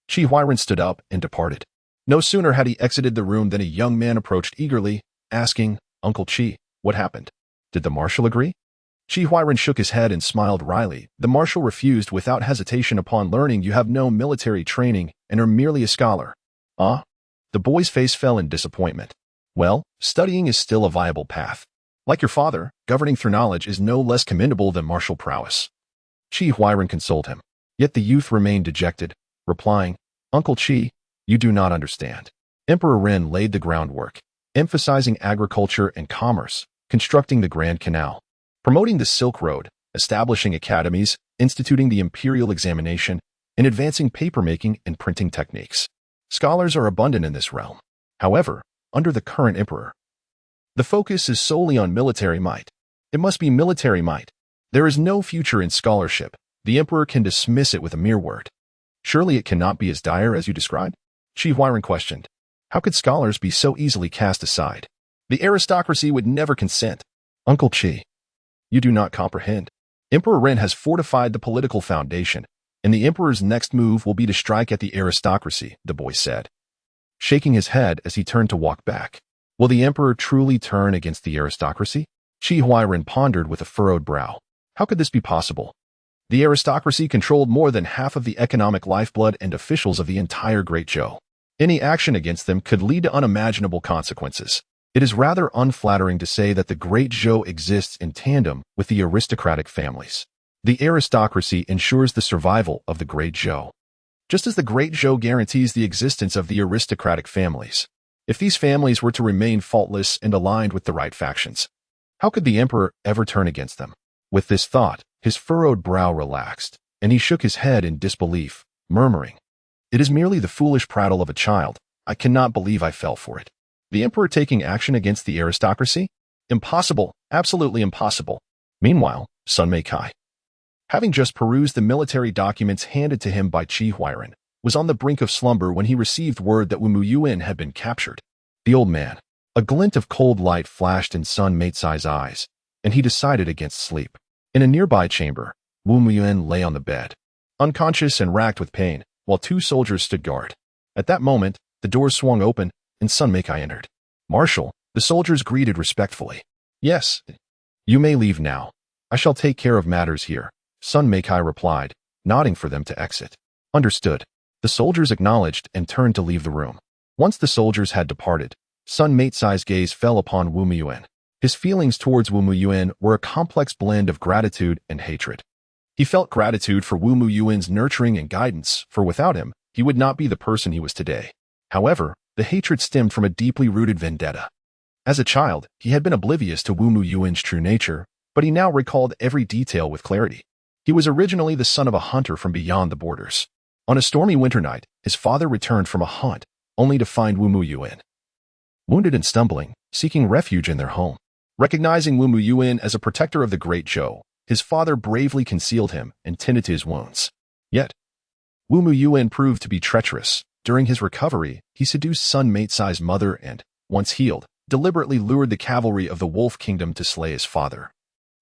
Qi Huairen stood up and departed. No sooner had he exited the room than a young man approached eagerly, asking, "Uncle Qi, what happened? Did the marshal agree?" Qi Huairen shook his head and smiled wryly. "The marshal refused without hesitation upon learning you have no military training and are merely a scholar." The boy's face fell in disappointment. "Well, studying is still a viable path. Like your father, governing through knowledge is no less commendable than martial prowess." Qi Huairen consoled him. Yet the youth remained dejected, replying, "Uncle Qi, you do not understand. Emperor Ren laid the groundwork, emphasizing agriculture and commerce, constructing the Grand Canal, promoting the Silk Road, establishing academies, instituting the imperial examination, and advancing papermaking and printing techniques. Scholars are abundant in this realm. However, under the current emperor, the focus is solely on military might. It must be military might. There is no future in scholarship. The emperor can dismiss it with a mere word. Surely it cannot be as dire as you described?" Qi Huairen questioned. "How could scholars be so easily cast aside? The aristocracy would never consent." "Uncle Qi, you do not comprehend. Emperor Ren has fortified the political foundation, and the emperor's next move will be to strike at the aristocracy," the boy said, shaking his head as he turned to walk back. "Will the emperor truly turn against the aristocracy?" Qi Huairen pondered with a furrowed brow. How could this be possible? The aristocracy controlled more than half of the economic lifeblood and officials of the entire Great Zhou. Any action against them could lead to unimaginable consequences. It is rather unflattering to say that the Great Zhou exists in tandem with the aristocratic families. The aristocracy ensures the survival of the Great Zhou, just as the Great Zhou guarantees the existence of the aristocratic families. If these families were to remain faultless and aligned with the right factions, how could the emperor ever turn against them? With this thought, his furrowed brow relaxed, and he shook his head in disbelief, murmuring, "It is merely the foolish prattle of a child. I cannot believe I fell for it. The emperor taking action against the aristocracy? Impossible, absolutely impossible." Meanwhile, Sun Mei Kai, having just perused the military documents handed to him by Qi Huairen, was on the brink of slumber when he received word that Wu Muyuan had been captured. The old man, a glint of cold light flashed in Sun Mei Cai's eyes, and he decided against sleep. In a nearby chamber, Wu Muyuan lay on the bed, unconscious and racked with pain, while two soldiers stood guard. At that moment, the doors swung open, and Sun Mei Kai entered. "Marshal," the soldiers greeted respectfully. "Yes, you may leave now. I shall take care of matters here," Sun Mei Kai replied, nodding for them to exit. "Understood." The soldiers acknowledged and turned to leave the room. Once the soldiers had departed, Sun Mei Cai's gaze fell upon Wu Muyuan. His feelings towards Wu Muyuan were a complex blend of gratitude and hatred. He felt gratitude for Wu Muyuan's nurturing and guidance, for without him, he would not be the person he was today. However, the hatred stemmed from a deeply rooted vendetta. As a child, he had been oblivious to Wu Muyuan's true nature, but he now recalled every detail with clarity. He was originally the son of a hunter from beyond the borders. On a stormy winter night, his father returned from a hunt, only to find Wu Muyuan wounded and stumbling, seeking refuge in their home. Recognizing Wu Muyuan as a protector of the great Zhou, his father bravely concealed him and tended to his wounds. Yet, Wu Muyuan proved to be treacherous. During his recovery, he seduced Sun Meicai's mother and, once healed, deliberately lured the cavalry of the Wolf Kingdom to slay his father,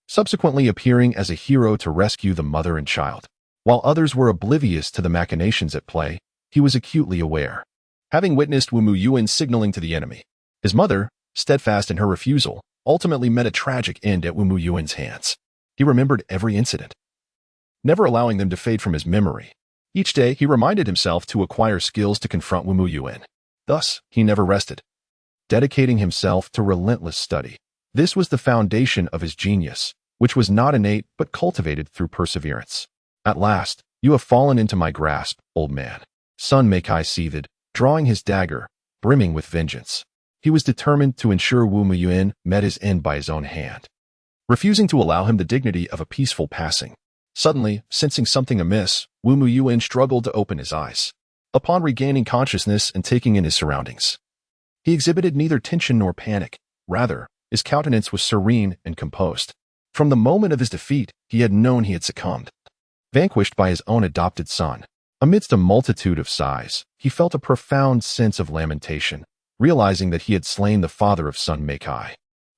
subsequently appearing as a hero to rescue the mother and child. While others were oblivious to the machinations at play, he was acutely aware. Having witnessed Wu Muyuan signaling to the enemy, his mother, steadfast in her refusal, ultimately met a tragic end at Wu Muyuan's hands. He remembered every incident, never allowing them to fade from his memory. Each day, he reminded himself to acquire skills to confront Wu Muyuan. Thus, he never rested, dedicating himself to relentless study. This was the foundation of his genius, which was not innate but cultivated through perseverance. At last, you have fallen into my grasp, old man. Sun Meicai seethed, drawing his dagger, brimming with vengeance. He was determined to ensure Wu Muyuan met his end by his own hand, refusing to allow him the dignity of a peaceful passing. Suddenly, sensing something amiss, Wu Muyuan struggled to open his eyes. Upon regaining consciousness and taking in his surroundings, he exhibited neither tension nor panic. Rather, his countenance was serene and composed. From the moment of his defeat, he had known he had succumbed. Vanquished by his own adopted son, amidst a multitude of sighs, he felt a profound sense of lamentation, realizing that he had slain the father of Sun Meicai,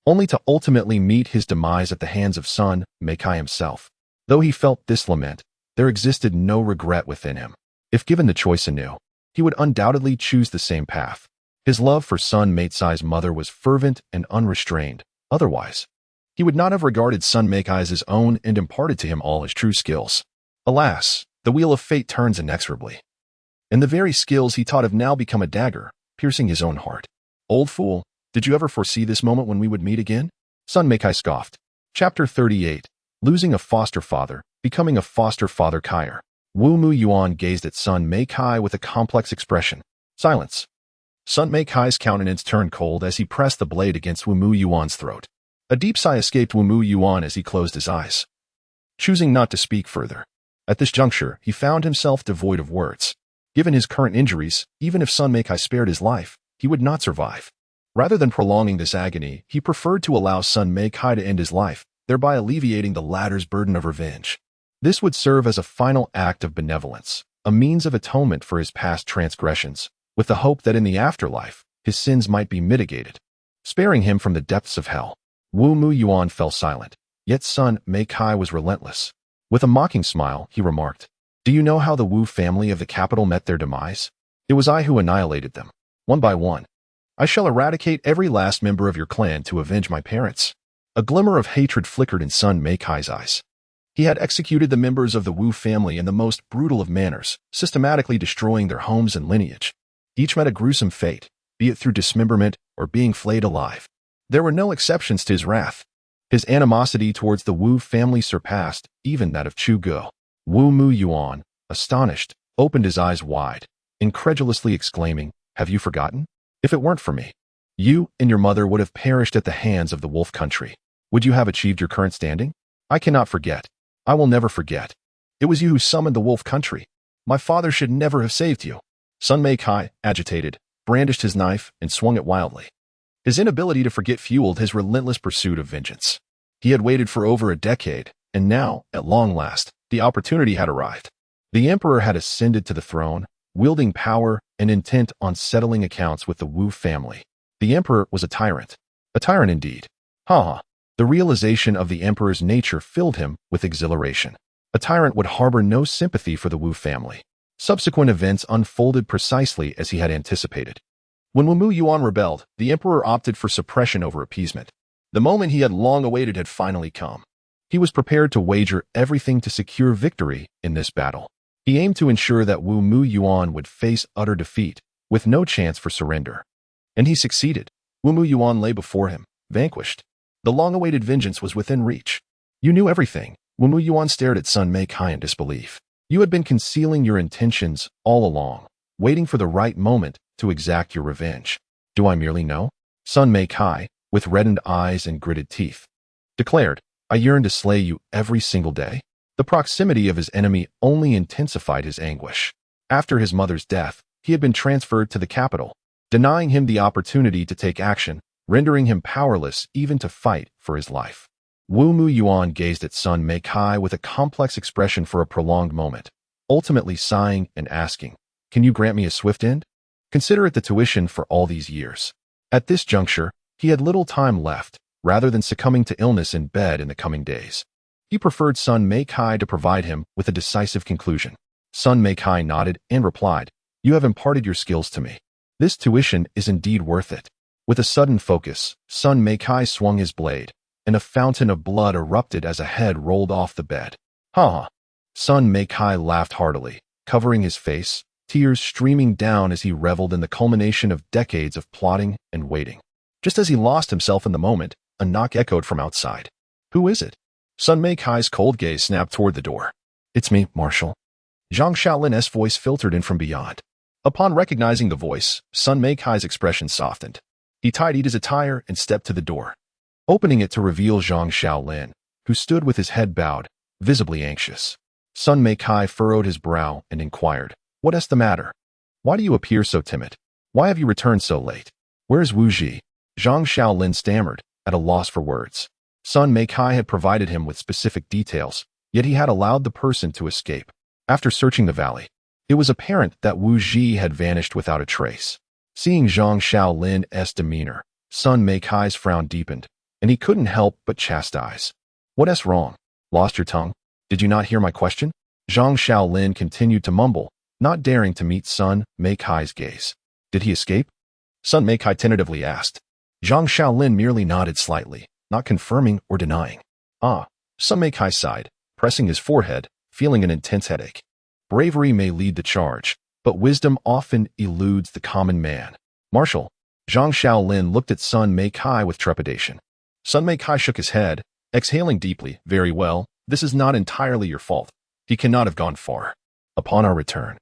only to ultimately meet his demise at the hands of Sun Meicai himself. Though he felt this lament, there existed no regret within him. If given the choice anew, he would undoubtedly choose the same path. His love for Sun Meicai's mother was fervent and unrestrained. Otherwise, he would not have regarded Sun Meicai as his own and imparted to him all his true skills. Alas, the wheel of fate turns inexorably, and the very skills he taught have now become a dagger, piercing his own heart. Old fool, did you ever foresee this moment when we would meet again? Sun Meicai scoffed. Chapter 38. Losing a foster father, becoming a foster father Kair. Wu Muyuan gazed at Sun Meicai with a complex expression. Silence. Sun Meicai's countenance turned cold as he pressed the blade against Wu Muyuan's throat. A deep sigh escaped Wu Muyuan as he closed his eyes, choosing not to speak further. At this juncture, he found himself devoid of words. Given his current injuries, even if Sun Meicai spared his life, he would not survive. Rather than prolonging this agony, he preferred to allow Sun Meicai to end his life, thereby alleviating the latter's burden of revenge. This would serve as a final act of benevolence, a means of atonement for his past transgressions, with the hope that in the afterlife, his sins might be mitigated, sparing him from the depths of hell. Wu Muyuan fell silent, yet Sun Meicai was relentless. With a mocking smile, he remarked, Do you know how the Wu family of the capital met their demise? It was I who annihilated them, one by one. I shall eradicate every last member of your clan to avenge my parents. A glimmer of hatred flickered in Sun Meicai's eyes. He had executed the members of the Wu family in the most brutal of manners, systematically destroying their homes and lineage. Each met a gruesome fate, be it through dismemberment or being flayed alive. There were no exceptions to his wrath. His animosity towards the Wu family surpassed even that of Chu Ge. Wu Muyuan, astonished, opened his eyes wide, incredulously exclaiming, Have you forgotten? If it weren't for me, you and your mother would have perished at the hands of the Wolf Country. Would you have achieved your current standing? I cannot forget. I will never forget. It was you who summoned the Wolf Country. My father should never have saved you. Sun Meicai, agitated, brandished his knife and swung it wildly. His inability to forget fueled his relentless pursuit of vengeance. He had waited for over a decade, and now, at long last, the opportunity had arrived. The emperor had ascended to the throne, wielding power and intent on settling accounts with the Wu family. The emperor was a tyrant indeed. The realization of the emperor's nature filled him with exhilaration. A tyrant would harbor no sympathy for the Wu family. Subsequent events unfolded precisely as he had anticipated. When Wu Muyuan rebelled, the emperor opted for suppression over appeasement. The moment he had long awaited had finally come. He was prepared to wager everything to secure victory in this battle. He aimed to ensure that Wu Muyuan would face utter defeat, with no chance for surrender. And he succeeded. Wu Muyuan lay before him, vanquished. The long-awaited vengeance was within reach. You knew everything. Wu Muyuan stared at Sun Meicai in disbelief. You had been concealing your intentions all along, waiting for the right moment to exact your revenge. Do I merely know? Sun Meicai, with reddened eyes and gritted teeth, declared, I yearn to slay you every single day. The proximity of his enemy only intensified his anguish. After his mother's death, he had been transferred to the capital, denying him the opportunity to take action, rendering him powerless even to fight for his life. Wu Mu Yuan gazed at Sun Meikai with a complex expression for a prolonged moment, ultimately sighing and asking, "Can you grant me a swift end? Consider it the tuition for all these years." At this juncture, he had little time left. Rather than succumbing to illness in bed in the coming days, he preferred Sun Meikai to provide him with a decisive conclusion. Sun Meikai nodded and replied, "You have imparted your skills to me. This tuition is indeed worth it." With a sudden focus, Sun Meikai swung his blade, and a fountain of blood erupted as a head rolled off the bed. "Ha ha!" Sun Meikai laughed heartily, covering his face, tears streaming down as he reveled in the culmination of decades of plotting and waiting. Just as he lost himself in the moment, a knock echoed from outside. "Who is it?" Sun Meikai's cold gaze snapped toward the door. "It's me, Marshal." Zhang Shaolin's voice filtered in from beyond. Upon recognizing the voice, Sun Meikai's expression softened. He tidied his attire and stepped to the door, opening it to reveal Zhang Shaolin, who stood with his head bowed, visibly anxious. Sun Meikai furrowed his brow and inquired, "What is the matter? Why do you appear so timid? Why have you returned so late? Where is Wu Ji?" Zhang Shaolin stammered, at a loss for words. Sun Meikai had provided him with specific details, yet he had allowed the person to escape. After searching the valley, it was apparent that Wu Ji had vanished without a trace. Seeing Zhang Shaolin's demeanor, Sun Meikai's frown deepened, and he couldn't help but chastise. "What's wrong? Lost your tongue? Did you not hear my question?" Zhang Shaolin continued to mumble, not daring to meet Sun Meikai's gaze. "Did he escape?" Sun Meikai tentatively asked. Zhang Shaolin merely nodded slightly, not confirming or denying. "Ah," Sun Meikai sighed, pressing his forehead, feeling an intense headache. Bravery may lead the charge, but wisdom often eludes the common man. "Marshal." Zhang Shaolin looked at Sun Meikai with trepidation. Sun Meikai shook his head, exhaling deeply. "Very well, this is not entirely your fault. He cannot have gone far. Upon our return,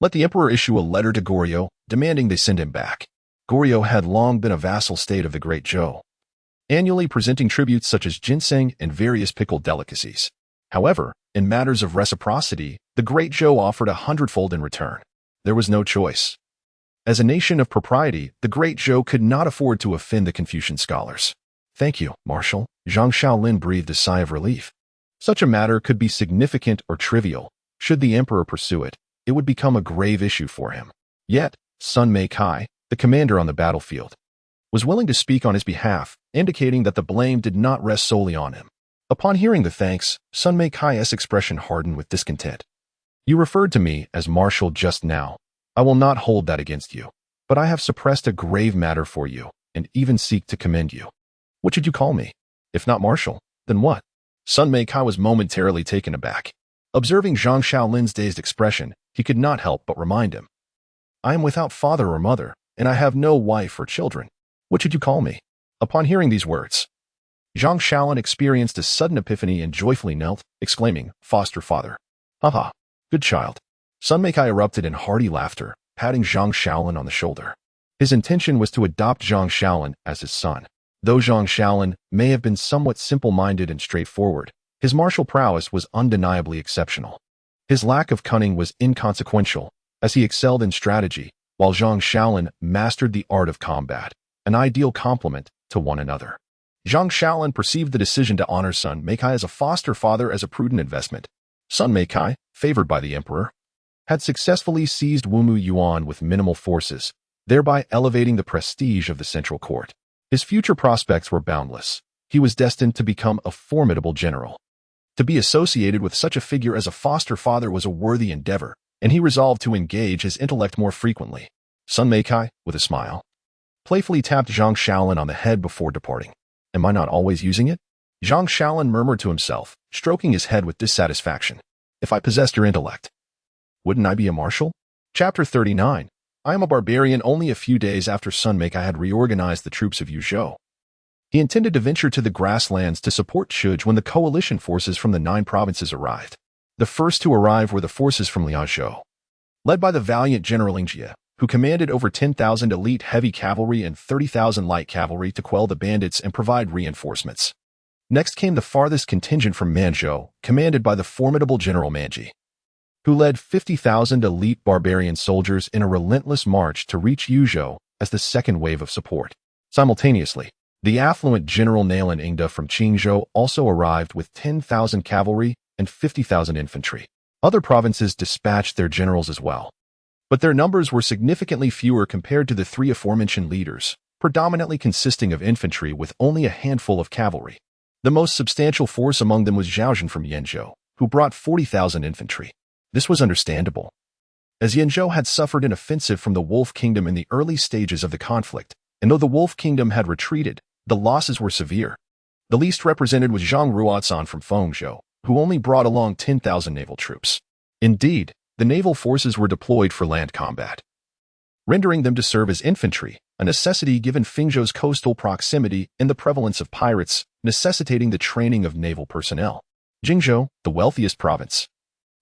let the Emperor issue a letter to Goryeo, demanding they send him back." Goryeo had long been a vassal state of the Great Zhou, annually presenting tributes such as ginseng and various pickled delicacies. However, in matters of reciprocity, the Great Zhou offered 100-fold in return. There was no choice. As a nation of propriety, the Great Zhou could not afford to offend the Confucian scholars. "Thank you, Marshal." Zhang Shaolin breathed a sigh of relief. Such a matter could be significant or trivial. Should the Emperor pursue it, it would become a grave issue for him. Yet, Sun Meikai, the commander on the battlefield, was willing to speak on his behalf, indicating that the blame did not rest solely on him. Upon hearing the thanks, Sun Meikai's expression hardened with discontent. "You referred to me as Marshal just now. I will not hold that against you, but I have suppressed a grave matter for you, and even seek to commend you. What should you call me? If not Marshal, then what?" Sun Meikai was momentarily taken aback. Observing Zhang Shaolin's dazed expression, he could not help but remind him. "I am without father or mother, and I have no wife or children. What should you call me?" Upon hearing these words, Zhang Shaolin experienced a sudden epiphany and joyfully knelt, exclaiming, "Foster father." "Haha, good child." Sun Meikai erupted in hearty laughter, patting Zhang Shaolin on the shoulder. His intention was to adopt Zhang Shaolin as his son. Though Zhang Shaolin may have been somewhat simple-minded and straightforward, his martial prowess was undeniably exceptional. His lack of cunning was inconsequential, as he excelled in strategy, while Zhang Shaolin mastered the art of combat, an ideal complement to one another. Zhang Shaolin perceived the decision to honor Sun Meikai as a foster father as a prudent investment. Sun Meikai, favored by the Emperor, had successfully seized Wu Mu Yuan with minimal forces, thereby elevating the prestige of the central court. His future prospects were boundless. He was destined to become a formidable general. To be associated with such a figure as a foster father was a worthy endeavor, and he resolved to engage his intellect more frequently. Sun Meikai, with a smile, playfully tapped Zhang Shaolin on the head before departing. "Am I not always using it?" Zhang Shaolin murmured to himself, stroking his head with dissatisfaction. "If I possessed your intellect, wouldn't I be a marshal?" Chapter 39. I am a barbarian. Only a few days after Sun Meikai had reorganized the troops of Yuzhou, he intended to venture to the grasslands to support Chuj when the coalition forces from the 9 provinces arrived. The first to arrive were the forces from Liaozhou, led by the valiant General Lingjie, who commanded over 10,000 elite heavy cavalry and 30,000 light cavalry to quell the bandits and provide reinforcements. Next came the farthest contingent from Manzhou, commanded by the formidable General Manji, who led 50,000 elite barbarian soldiers in a relentless march to reach Yuzhou as the second wave of support. Simultaneously, the affluent General Nailan Ingda from Qingzhou also arrived with 10,000 cavalry and 50,000 infantry. Other provinces dispatched their generals as well, but their numbers were significantly fewer compared to the three aforementioned leaders, predominantly consisting of infantry with only a handful of cavalry. The most substantial force among them was Zhaozhen from Yanzhou, who brought 40,000 infantry. This was understandable, as Yanzhou had suffered an offensive from the Wolf Kingdom in the early stages of the conflict, and though the Wolf Kingdom had retreated, the losses were severe. The least represented was Zhang Ruozhan from Fengzhou, who only brought along 10,000 naval troops. Indeed, the naval forces were deployed for land combat, rendering them to serve as infantry, a necessity given Fengzhou's coastal proximity and the prevalence of pirates, necessitating the training of naval personnel. Jingzhou, the wealthiest province,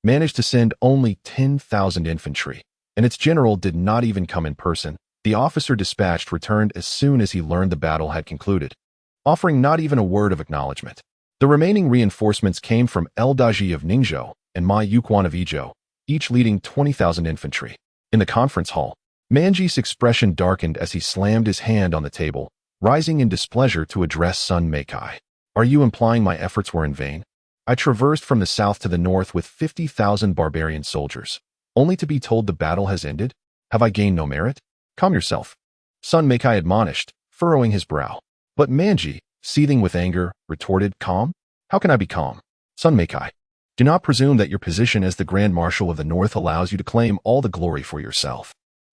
managed to send only 10,000 infantry, and its general did not even come in person. The officer dispatched returned as soon as he learned the battle had concluded, offering not even a word of acknowledgement. The remaining reinforcements came from El Daji of Ningzhou and Ma Yuquan of Yizhou, each leading 20,000 infantry. In the conference hall, Manji's expression darkened as he slammed his hand on the table, rising in displeasure to address Sun Meikai. Are you implying my efforts were in vain? I traversed from the south to the north with 50,000 barbarian soldiers, only to be told the battle has ended? Have I gained no merit? Calm yourself, Sun Meikai admonished, furrowing his brow. But Manji, seething with anger, retorted, calm? How can I be calm? Sun Meikai, do not presume that your position as the Grand Marshal of the North allows you to claim all the glory for yourself.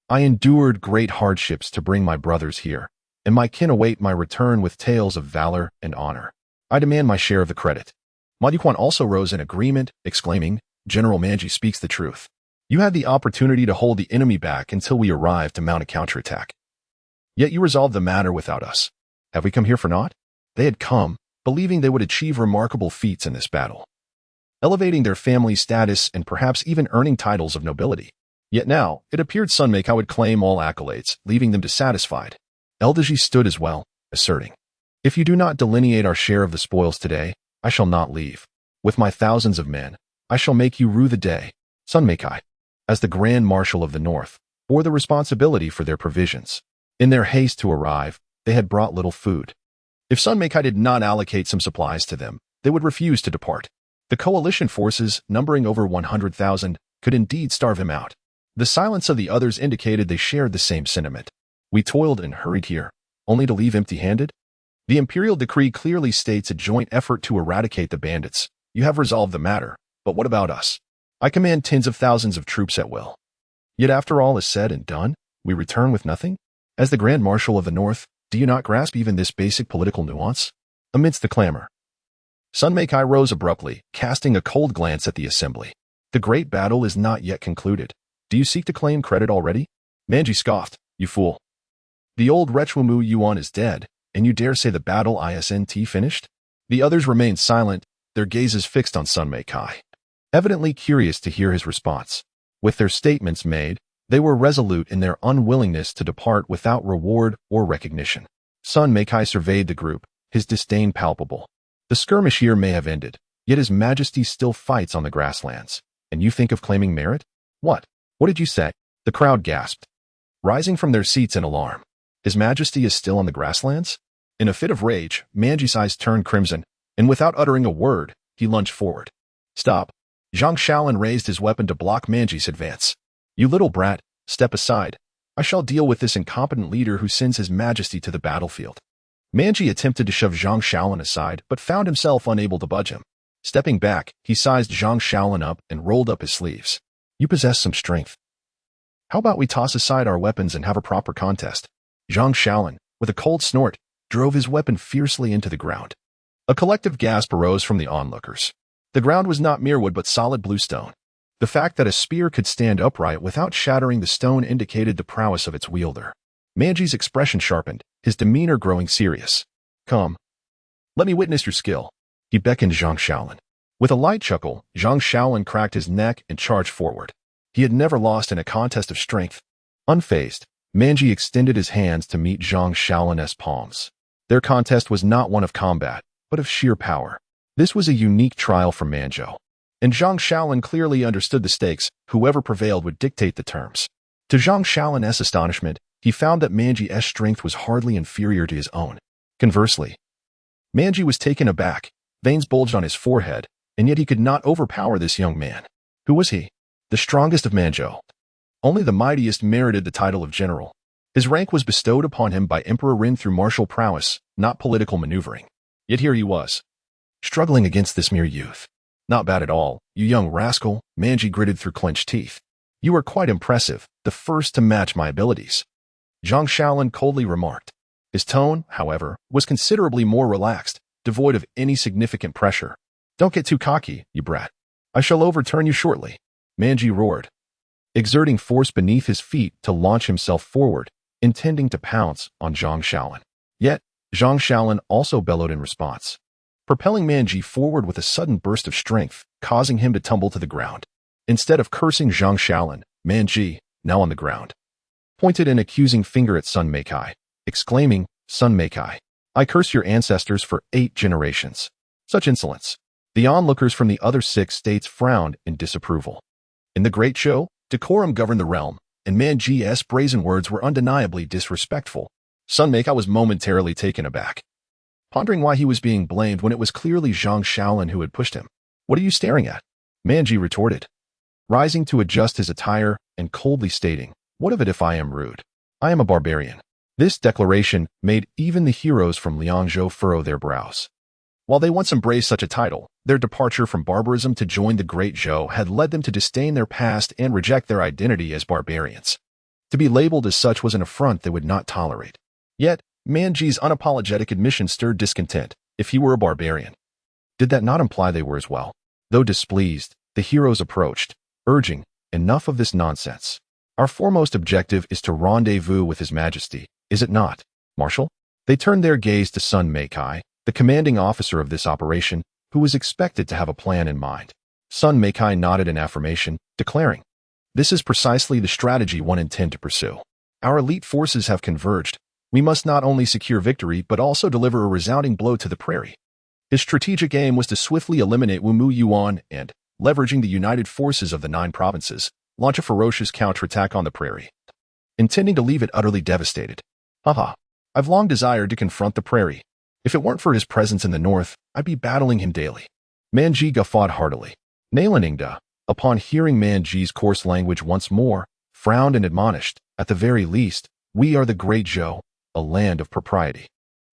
I endured great hardships to bring my brothers here, and my kin await my return with tales of valor and honor. I demand my share of the credit. Ma Yuquan also rose in agreement, exclaiming, General Manji speaks the truth. You had the opportunity to hold the enemy back until we arrived to mount a counterattack. Yet you resolved the matter without us. Have we come here for naught? They had come, believing they would achieve remarkable feats in this battle, elevating their family status and perhaps even earning titles of nobility. Yet now, it appeared Sun Meikai would claim all accolades, leaving them dissatisfied. Eldaji stood as well, asserting, if you do not delineate our share of the spoils today, I shall not leave. With my thousands of men, I shall make you rue the day. Sun Meikai, as the Grand Marshal of the North, bore the responsibility for their provisions. In their haste to arrive, they had brought little food. If Sun Meikai did not allocate some supplies to them, they would refuse to depart. The coalition forces, numbering over 100,000, could indeed starve him out. The silence of the others indicated they shared the same sentiment. We toiled and hurried here, only to leave empty-handed? The imperial decree clearly states a joint effort to eradicate the bandits. You have resolved the matter, but what about us? I command tens of thousands of troops at will. Yet after all is said and done, we return with nothing? As the Grand Marshal of the North, do you not grasp even this basic political nuance? Amidst the clamor, Sun Meikai rose abruptly, casting a cold glance at the assembly. The great battle is not yet concluded. Do you seek to claim credit already? Manji scoffed, you fool. The old Rechwamu Yuan is dead, and you dare say the battle isn't finished? The others remained silent, their gazes fixed on Sun Meikai, evidently curious to hear his response. With their statements made, they were resolute in their unwillingness to depart without reward or recognition. Sun Meikai surveyed the group, his disdain palpable. The skirmish here may have ended, yet His Majesty still fights on the grasslands, and you think of claiming merit? What? What did you say? The crowd gasped, rising from their seats in alarm. His Majesty is still on the grasslands? In a fit of rage, Manji's eyes turned crimson, and without uttering a word, he lunged forward. Stop. Zhang Shaolin raised his weapon to block Manji's advance. You little brat, step aside. I shall deal with this incompetent leader who sends His Majesty to the battlefield. Manji attempted to shove Zhang Shaolin aside, but found himself unable to budge him. Stepping back, he sized Zhang Shaolin up and rolled up his sleeves. You possess some strength. How about we toss aside our weapons and have a proper contest? Zhang Shaolin, with a cold snort, drove his weapon fiercely into the ground. A collective gasp arose from the onlookers. The ground was not mere wood but solid blue stone. The fact that a spear could stand upright without shattering the stone indicated the prowess of its wielder. Manji's expression sharpened, his demeanor growing serious. Come. Let me witness your skill. He beckoned Zhang Shaolin. With a light chuckle, Zhang Shaolin cracked his neck and charged forward. He had never lost in a contest of strength. Unfazed, Manji extended his hands to meet Zhang Shaolin's palms. Their contest was not one of combat, but of sheer power. This was a unique trial for Manzhou, and Zhang Shaolin clearly understood the stakes. Whoever prevailed would dictate the terms. To Zhang Shaolin's astonishment, he found that Manji's strength was hardly inferior to his own. Conversely, Manji was taken aback, veins bulged on his forehead, and yet he could not overpower this young man. Who was he? The strongest of Manzhou. Only the mightiest merited the title of general. His rank was bestowed upon him by Emperor Rin through martial prowess, not political maneuvering. Yet here he was, struggling against this mere youth. Not bad at all, you young rascal, Manji gritted through clenched teeth. You are quite impressive, the first to match my abilities. Zhang Shaolin coldly remarked. His tone, however, was considerably more relaxed, devoid of any significant pressure. Don't get too cocky, you brat. I shall overturn you shortly. Manji roared, exerting force beneath his feet to launch himself forward, intending to pounce on Zhang Shaolin. Yet, Zhang Shaolin also bellowed in response, propelling Manji forward with a sudden burst of strength, causing him to tumble to the ground. Instead of cursing Zhang Shaolin, Manji, now on the ground, pointed an accusing finger at Sun Meikai, exclaiming, Sun Meikai, I curse your ancestors for 8 generations. Such insolence. The onlookers from the other 6 states frowned in disapproval. In the Great Show, decorum governed the realm, and Manji's brazen words were undeniably disrespectful. Sun Meikai was momentarily taken aback, pondering why he was being blamed when it was clearly Zhang Shaolin who had pushed him. What are you staring at? Manji retorted, rising to adjust his attire and coldly stating, what of it if I am rude? I am a barbarian. This declaration made even the heroes from Liangzhou furrow their brows. While they once embraced such a title, their departure from barbarism to join the Great Zhou had led them to disdain their past and reject their identity as barbarians. To be labeled as such was an affront they would not tolerate. Yet, Manji's unapologetic admission stirred discontent. If he were a barbarian, did that not imply they were as well? Though displeased, the heroes approached, urging, enough of this nonsense. Our foremost objective is to rendezvous with His Majesty, is it not, Marshal? They turned their gaze to Sun Meikai, the commanding officer of this operation, who was expected to have a plan in mind. Sun Meikai nodded in affirmation, declaring, this is precisely the strategy one intends to pursue. Our elite forces have converged. We must not only secure victory but also deliver a resounding blow to the prairie. His strategic aim was to swiftly eliminate Wumu Yuan and, leveraging the united forces of the 9 provinces, launch a ferocious counterattack on the prairie, intending to leave it utterly devastated. Haha, I've long desired to confront the prairie. If it weren't for his presence in the north, I'd be battling him daily. Manji guffawed heartily. Nalaningda, upon hearing Manji's coarse language once more, frowned and admonished, at the very least, we are the Great Zhou, a land of propriety.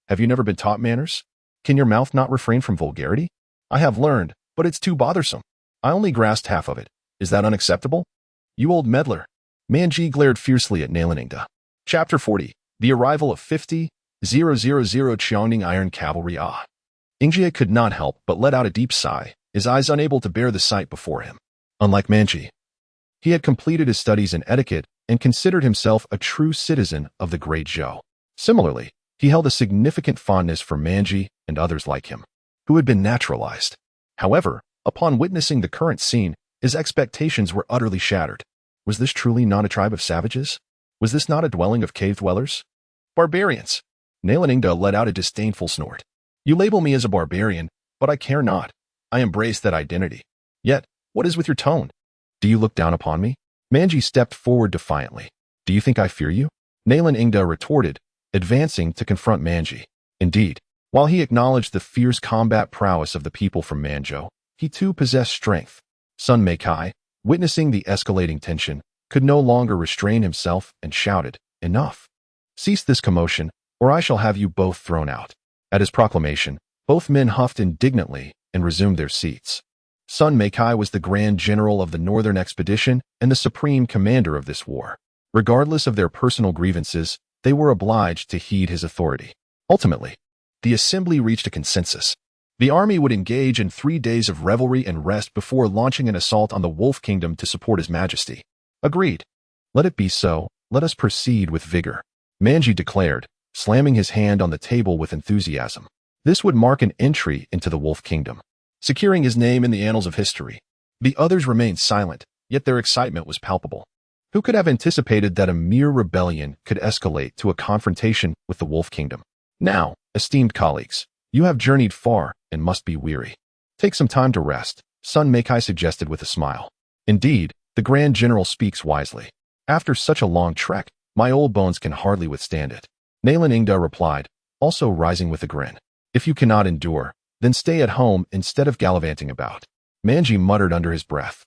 Have you never been taught manners? Can your mouth not refrain from vulgarity? I have learned, but it's too bothersome. I only grasped half of it. Is that unacceptable? You old meddler. Manji glared fiercely at Nalaningda. Chapter 40. The arrival of 50,000 Qiangning Iron Cavalry. Ingjie could not help but let out a deep sigh, his eyes unable to bear the sight before him. Unlike Manji, he had completed his studies in etiquette and considered himself a true citizen of the Great Zhou. Similarly, he held a significant fondness for Manji and others like him, who had been naturalized. However, upon witnessing the current scene, his expectations were utterly shattered. Was this truly not a tribe of savages? Was this not a dwelling of cave dwellers? Barbarians! Nalaningda let out a disdainful snort. You label me as a barbarian, but I care not. I embrace that identity. Yet, what is with your tone? Do you look down upon me? Manji stepped forward defiantly. Do you think I fear you? Nalaningda retorted, advancing to confront Manji. Indeed, while he acknowledged the fierce combat prowess of the people from Manzhou, he too possessed strength. Sun Meikai, witnessing the escalating tension, could no longer restrain himself and shouted, enough. Cease this commotion, or I shall have you both thrown out. At his proclamation, both men huffed indignantly and resumed their seats. Sun Meikai was the Grand General of the Northern Expedition and the supreme commander of this war. Regardless of their personal grievances, they were obliged to heed his authority. Ultimately, the assembly reached a consensus. The army would engage in 3 days of revelry and rest before launching an assault on the Wolf Kingdom to support His Majesty. Agreed. Let it be so. Let us proceed with vigor. Manji declared, slamming his hand on the table with enthusiasm. This would mark an entry into the Wolf Kingdom, securing his name in the annals of history. The others remained silent, yet their excitement was palpable. Who could have anticipated that a mere rebellion could escalate to a confrontation with the Wolf Kingdom? Now, esteemed colleagues, you have journeyed far and must be weary. Take some time to rest, Sun Meikai suggested with a smile. Indeed, the Grand General speaks wisely. After such a long trek, My old bones can hardly withstand it. Nalan Ingda replied, also rising with a grin. If you cannot endure, then stay at home instead of gallivanting about. Manji muttered under his breath.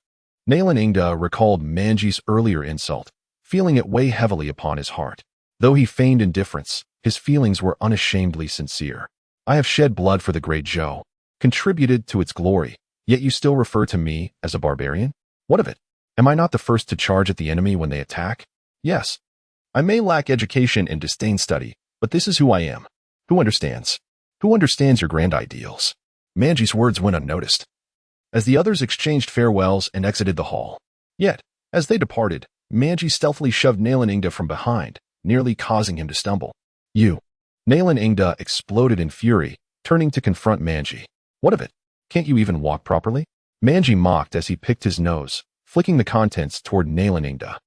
Nalan Ingda recalled Manji's earlier insult, feeling it weigh heavily upon his heart. Though he feigned indifference, his feelings were unashamedly sincere. I have shed blood for the great Zhou, contributed to its glory, yet you still refer to me as a barbarian? What of it? Am I not the first to charge at the enemy when they attack? Yes. I may lack education and disdain study, but this is who I am. Who understands? Who understands your grand ideals? Manji's words went unnoticed, as the others exchanged farewells and exited the hall. Yet, as they departed, Manji stealthily shoved Nalan Ingda from behind, nearly causing him to stumble. You. Nalan Ingda exploded in fury, turning to confront Manji. What of it? Can't you even walk properly? Manji mocked as he picked his nose, flicking the contents toward Nalan Ingda.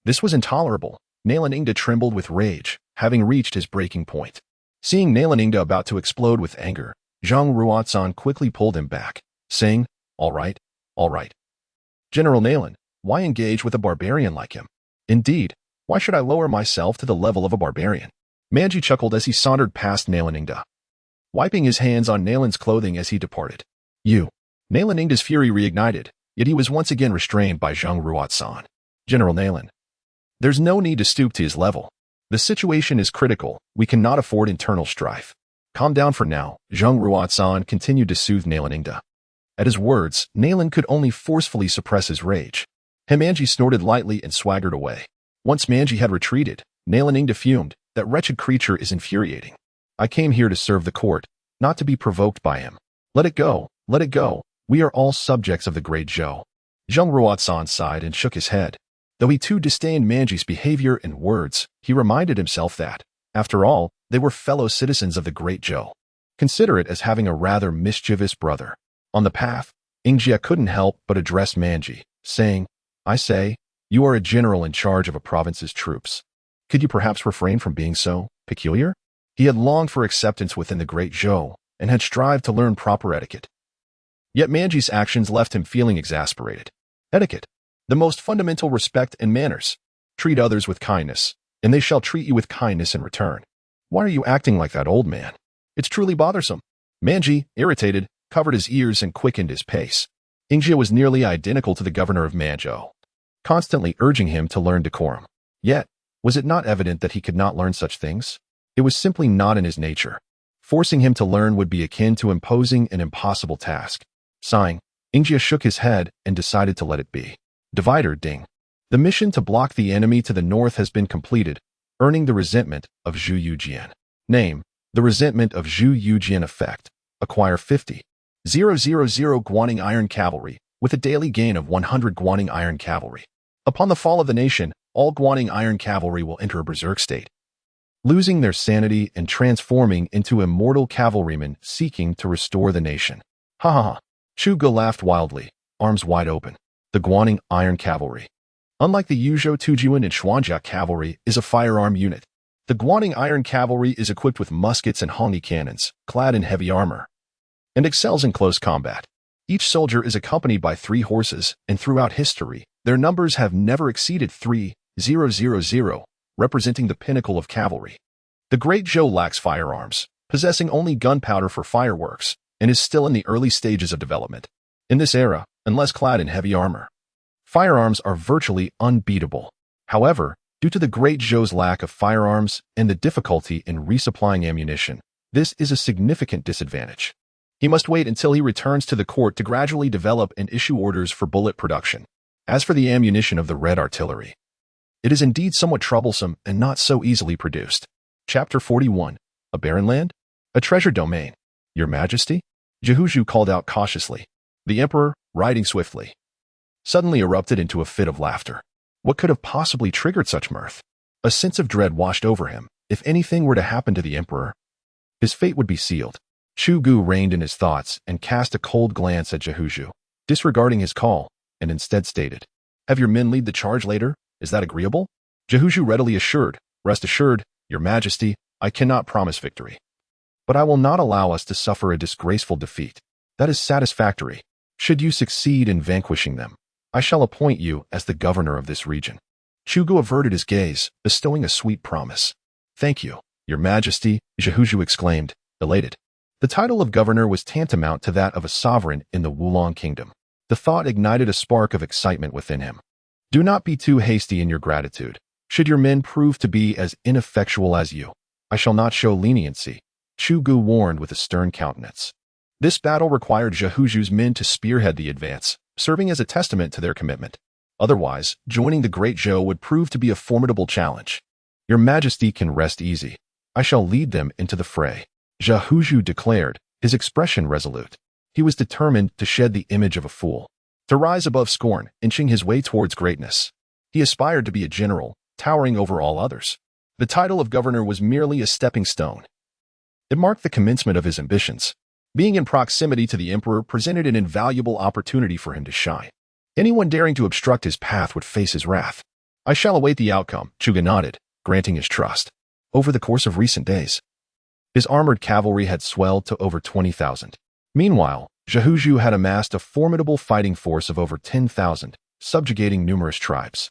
This was intolerable. Nalan Ingda trembled with rage, having reached his breaking point. Seeing Nalan Ingda about to explode with anger, Zhang Ruotzan quickly pulled him back, saying, all right. General Nalan, why engage with a barbarian like him? Indeed, why should I lower myself to the level of a barbarian? Manji chuckled as he sauntered past Nalan Ingda, wiping his hands on Nalan's clothing as he departed. You. Nalan Ingda's fury reignited, yet he was once again restrained by Zhang Ruotzan. General Nalan, there's no need to stoop to his level. The situation is critical. We cannot afford internal strife. Calm down for now, Zhang Ruotzan continued to soothe Nalan Ingda. At his words, Nalan could only forcefully suppress his rage. Manji snorted lightly and swaggered away. Once Manji had retreated, Nalan Ingda fumed. That wretched creature is infuriating. I came here to serve the court, not to be provoked by him. Let it go. We are all subjects of the great Zhou. Zhang Ruotzan sighed and shook his head. Though he too disdained Manji's behavior and words, he reminded himself that, after all, they were fellow citizens of the great Zhou. Consider it as having a rather mischievous brother. On the path, Ingjia couldn't help but address Manji, saying, I say, you are a general in charge of a province's troops. Could you perhaps refrain from being so peculiar? He had longed for acceptance within the great Zhou and had strived to learn proper etiquette. Yet Manji's actions left him feeling exasperated. Etiquette, the most fundamental respect and manners. Treat others with kindness, and they shall treat you with kindness in return. Why are you acting like that old man? It's truly bothersome. Manji, irritated, covered his ears and quickened his pace. Ingjia was nearly identical to the governor of Manzhou, constantly urging him to learn decorum. Yet, was it not evident that he could not learn such things? It was simply not in his nature. Forcing him to learn would be akin to imposing an impossible task. Sighing, Ingjia shook his head and decided to let it be. Divider Ding. The mission to block the enemy to the north has been completed, earning the resentment of Zhu Yujian. Name, the resentment of Zhu Yujian effect. Acquire 50,000 Guaning Iron Cavalry, with a daily gain of 100 Guaning Iron Cavalry. Upon the fall of the nation, all Guaning Iron Cavalry will enter a berserk state, losing their sanity and transforming into immortal cavalrymen seeking to restore the nation. Ha ha ha. Chu Ge laughed wildly, arms wide open. The Guaning Iron Cavalry, unlike the Yuzhou Tujuan and Xuanjia Cavalry, is a firearm unit. The Guaning Iron Cavalry is equipped with muskets and Hongyi cannons, clad in heavy armor, and excels in close combat. Each soldier is accompanied by 3 horses, and throughout history, their numbers have never exceeded 3,000, representing the pinnacle of cavalry. The Great Zhou lacks firearms, possessing only gunpowder for fireworks, and is still in the early stages of development. In this era, unless clad in heavy armor, firearms are virtually unbeatable. However, due to the Great Zhou's lack of firearms and the difficulty in resupplying ammunition, this is a significant disadvantage. He must wait until he returns to the court to gradually develop and issue orders for bullet production. As for the ammunition of the Red Artillery, it is indeed somewhat troublesome and not so easily produced. Chapter 41. A barren land? A treasure domain. Your Majesty? Jehuju called out cautiously. The Emperor, riding swiftly, suddenly erupted into a fit of laughter. What could have possibly triggered such mirth? A sense of dread washed over him. If anything were to happen to the Emperor, his fate would be sealed. Chu Gu reined in his thoughts and cast a cold glance at Jehuju, disregarding his call, and instead stated, Have your men lead the charge later? Is that agreeable? Jehuju readily assured, Rest assured, Your Majesty, I cannot promise victory, but I will not allow us to suffer a disgraceful defeat. That is satisfactory. Should you succeed in vanquishing them, I shall appoint you as the governor of this region. Chugu averted his gaze, bestowing a sweet promise. "Thank you, Your Majesty," Zhehuju exclaimed, elated. The title of governor was tantamount to that of a sovereign in the Wulong kingdom. The thought ignited a spark of excitement within him. "Do not be too hasty in your gratitude. Should your men prove to be as ineffectual as you, I shall not show leniency," Chugu warned with a stern countenance. This battle required Zhehuju's men to spearhead the advance, serving as a testament to their commitment. Otherwise, joining the Great Zhou would prove to be a formidable challenge. "Your Majesty can rest easy. I shall lead them into the fray," Zhehuju declared, his expression resolute. He was determined to shed the image of a fool, to rise above scorn, inching his way towards greatness. He aspired to be a general, towering over all others. The title of governor was merely a stepping stone. It marked the commencement of his ambitions. Being in proximity to the emperor presented an invaluable opportunity for him to shine. Anyone daring to obstruct his path would face his wrath. "I shall await the outcome," Chuga nodded, granting his trust. Over the course of recent days, his armored cavalry had swelled to over 20,000. Meanwhile, Zhehuju had amassed a formidable fighting force of over 10,000, subjugating numerous tribes.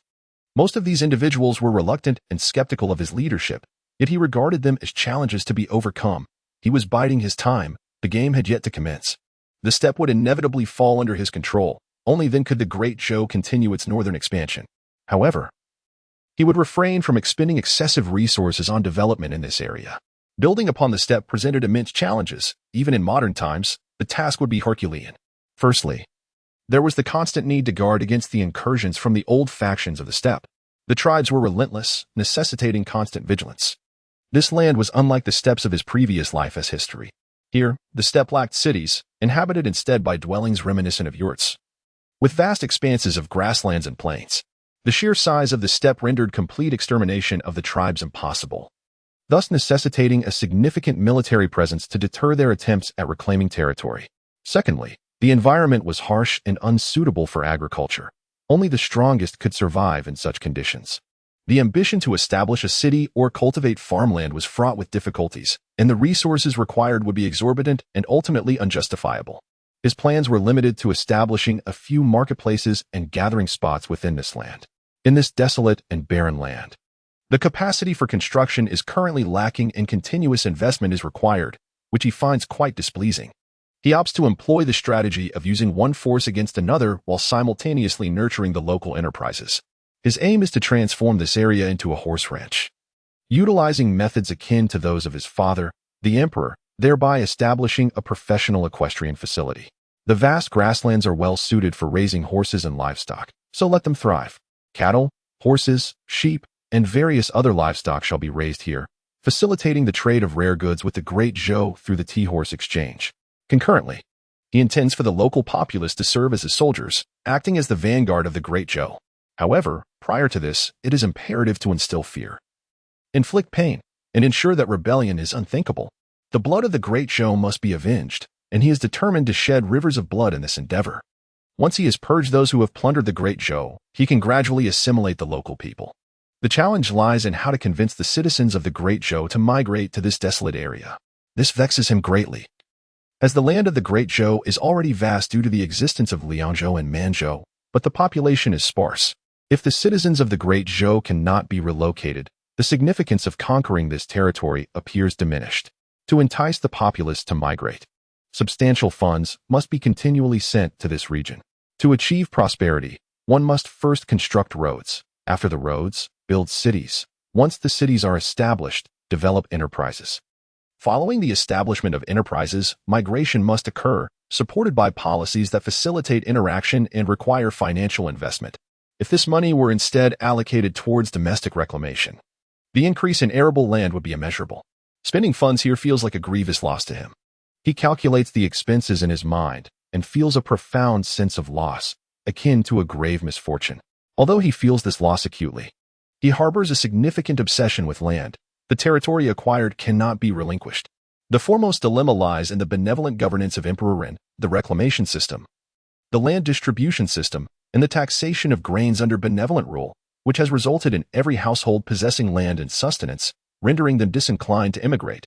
Most of these individuals were reluctant and skeptical of his leadership, yet he regarded them as challenges to be overcome. He was biding his time. The game had yet to commence. The steppe would inevitably fall under his control. Only then could the Great Zhou continue its northern expansion. However, he would refrain from expending excessive resources on development in this area. Building upon the steppe presented immense challenges. Even in modern times, the task would be Herculean. Firstly, there was the constant need to guard against the incursions from the old factions of the steppe. The tribes were relentless, necessitating constant vigilance. This land was unlike the steppes of his previous life as history. Here, the steppe lacked cities, inhabited instead by dwellings reminiscent of yurts. With vast expanses of grasslands and plains, the sheer size of the steppe rendered complete extermination of the tribes impossible, thus necessitating a significant military presence to deter their attempts at reclaiming territory. Secondly, the environment was harsh and unsuitable for agriculture. Only the strongest could survive in such conditions. The ambition to establish a city or cultivate farmland was fraught with difficulties, and the resources required would be exorbitant and ultimately unjustifiable. His plans were limited to establishing a few marketplaces and gathering spots within this land. In this desolate and barren land, the capacity for construction is currently lacking and continuous investment is required, which he finds quite displeasing. He opts to employ the strategy of using one force against another while simultaneously nurturing the local enterprises. His aim is to transform this area into a horse ranch, utilizing methods akin to those of his father, the emperor, thereby establishing a professional equestrian facility. The vast grasslands are well suited for raising horses and livestock, so let them thrive. Cattle, horses, sheep, and various other livestock shall be raised here, facilitating the trade of rare goods with the Great Zhou through the tea-horse exchange. Concurrently, he intends for the local populace to serve as his soldiers, acting as the vanguard of the Great Zhou. However, prior to this, it is imperative to instill fear, inflict pain, and ensure that rebellion is unthinkable. The blood of the Great Zhou must be avenged, and he is determined to shed rivers of blood in this endeavor. Once he has purged those who have plundered the Great Zhou, he can gradually assimilate the local people. The challenge lies in how to convince the citizens of the Great Zhou to migrate to this desolate area. This vexes him greatly, as the land of the Great Zhou is already vast due to the existence of Liangzhou and Manzhou, but the population is sparse. If the citizens of the Great Zhou cannot be relocated, the significance of conquering this territory appears diminished. To entice the populace to migrate, substantial funds must be continually sent to this region. To achieve prosperity, one must first construct roads. After the roads, build cities. Once the cities are established, develop enterprises. Following the establishment of enterprises, migration must occur, supported by policies that facilitate interaction and require financial investment. If this money were instead allocated towards domestic reclamation, the increase in arable land would be immeasurable. Spending funds here feels like a grievous loss to him. He calculates the expenses in his mind and feels a profound sense of loss, akin to a grave misfortune. Although he feels this loss acutely, he harbors a significant obsession with land. The territory acquired cannot be relinquished. The foremost dilemma lies in the benevolent governance of Emperor Ren, the reclamation system, the land distribution system, and the taxation of grains under benevolent rule, which has resulted in every household possessing land and sustenance, rendering them disinclined to immigrate.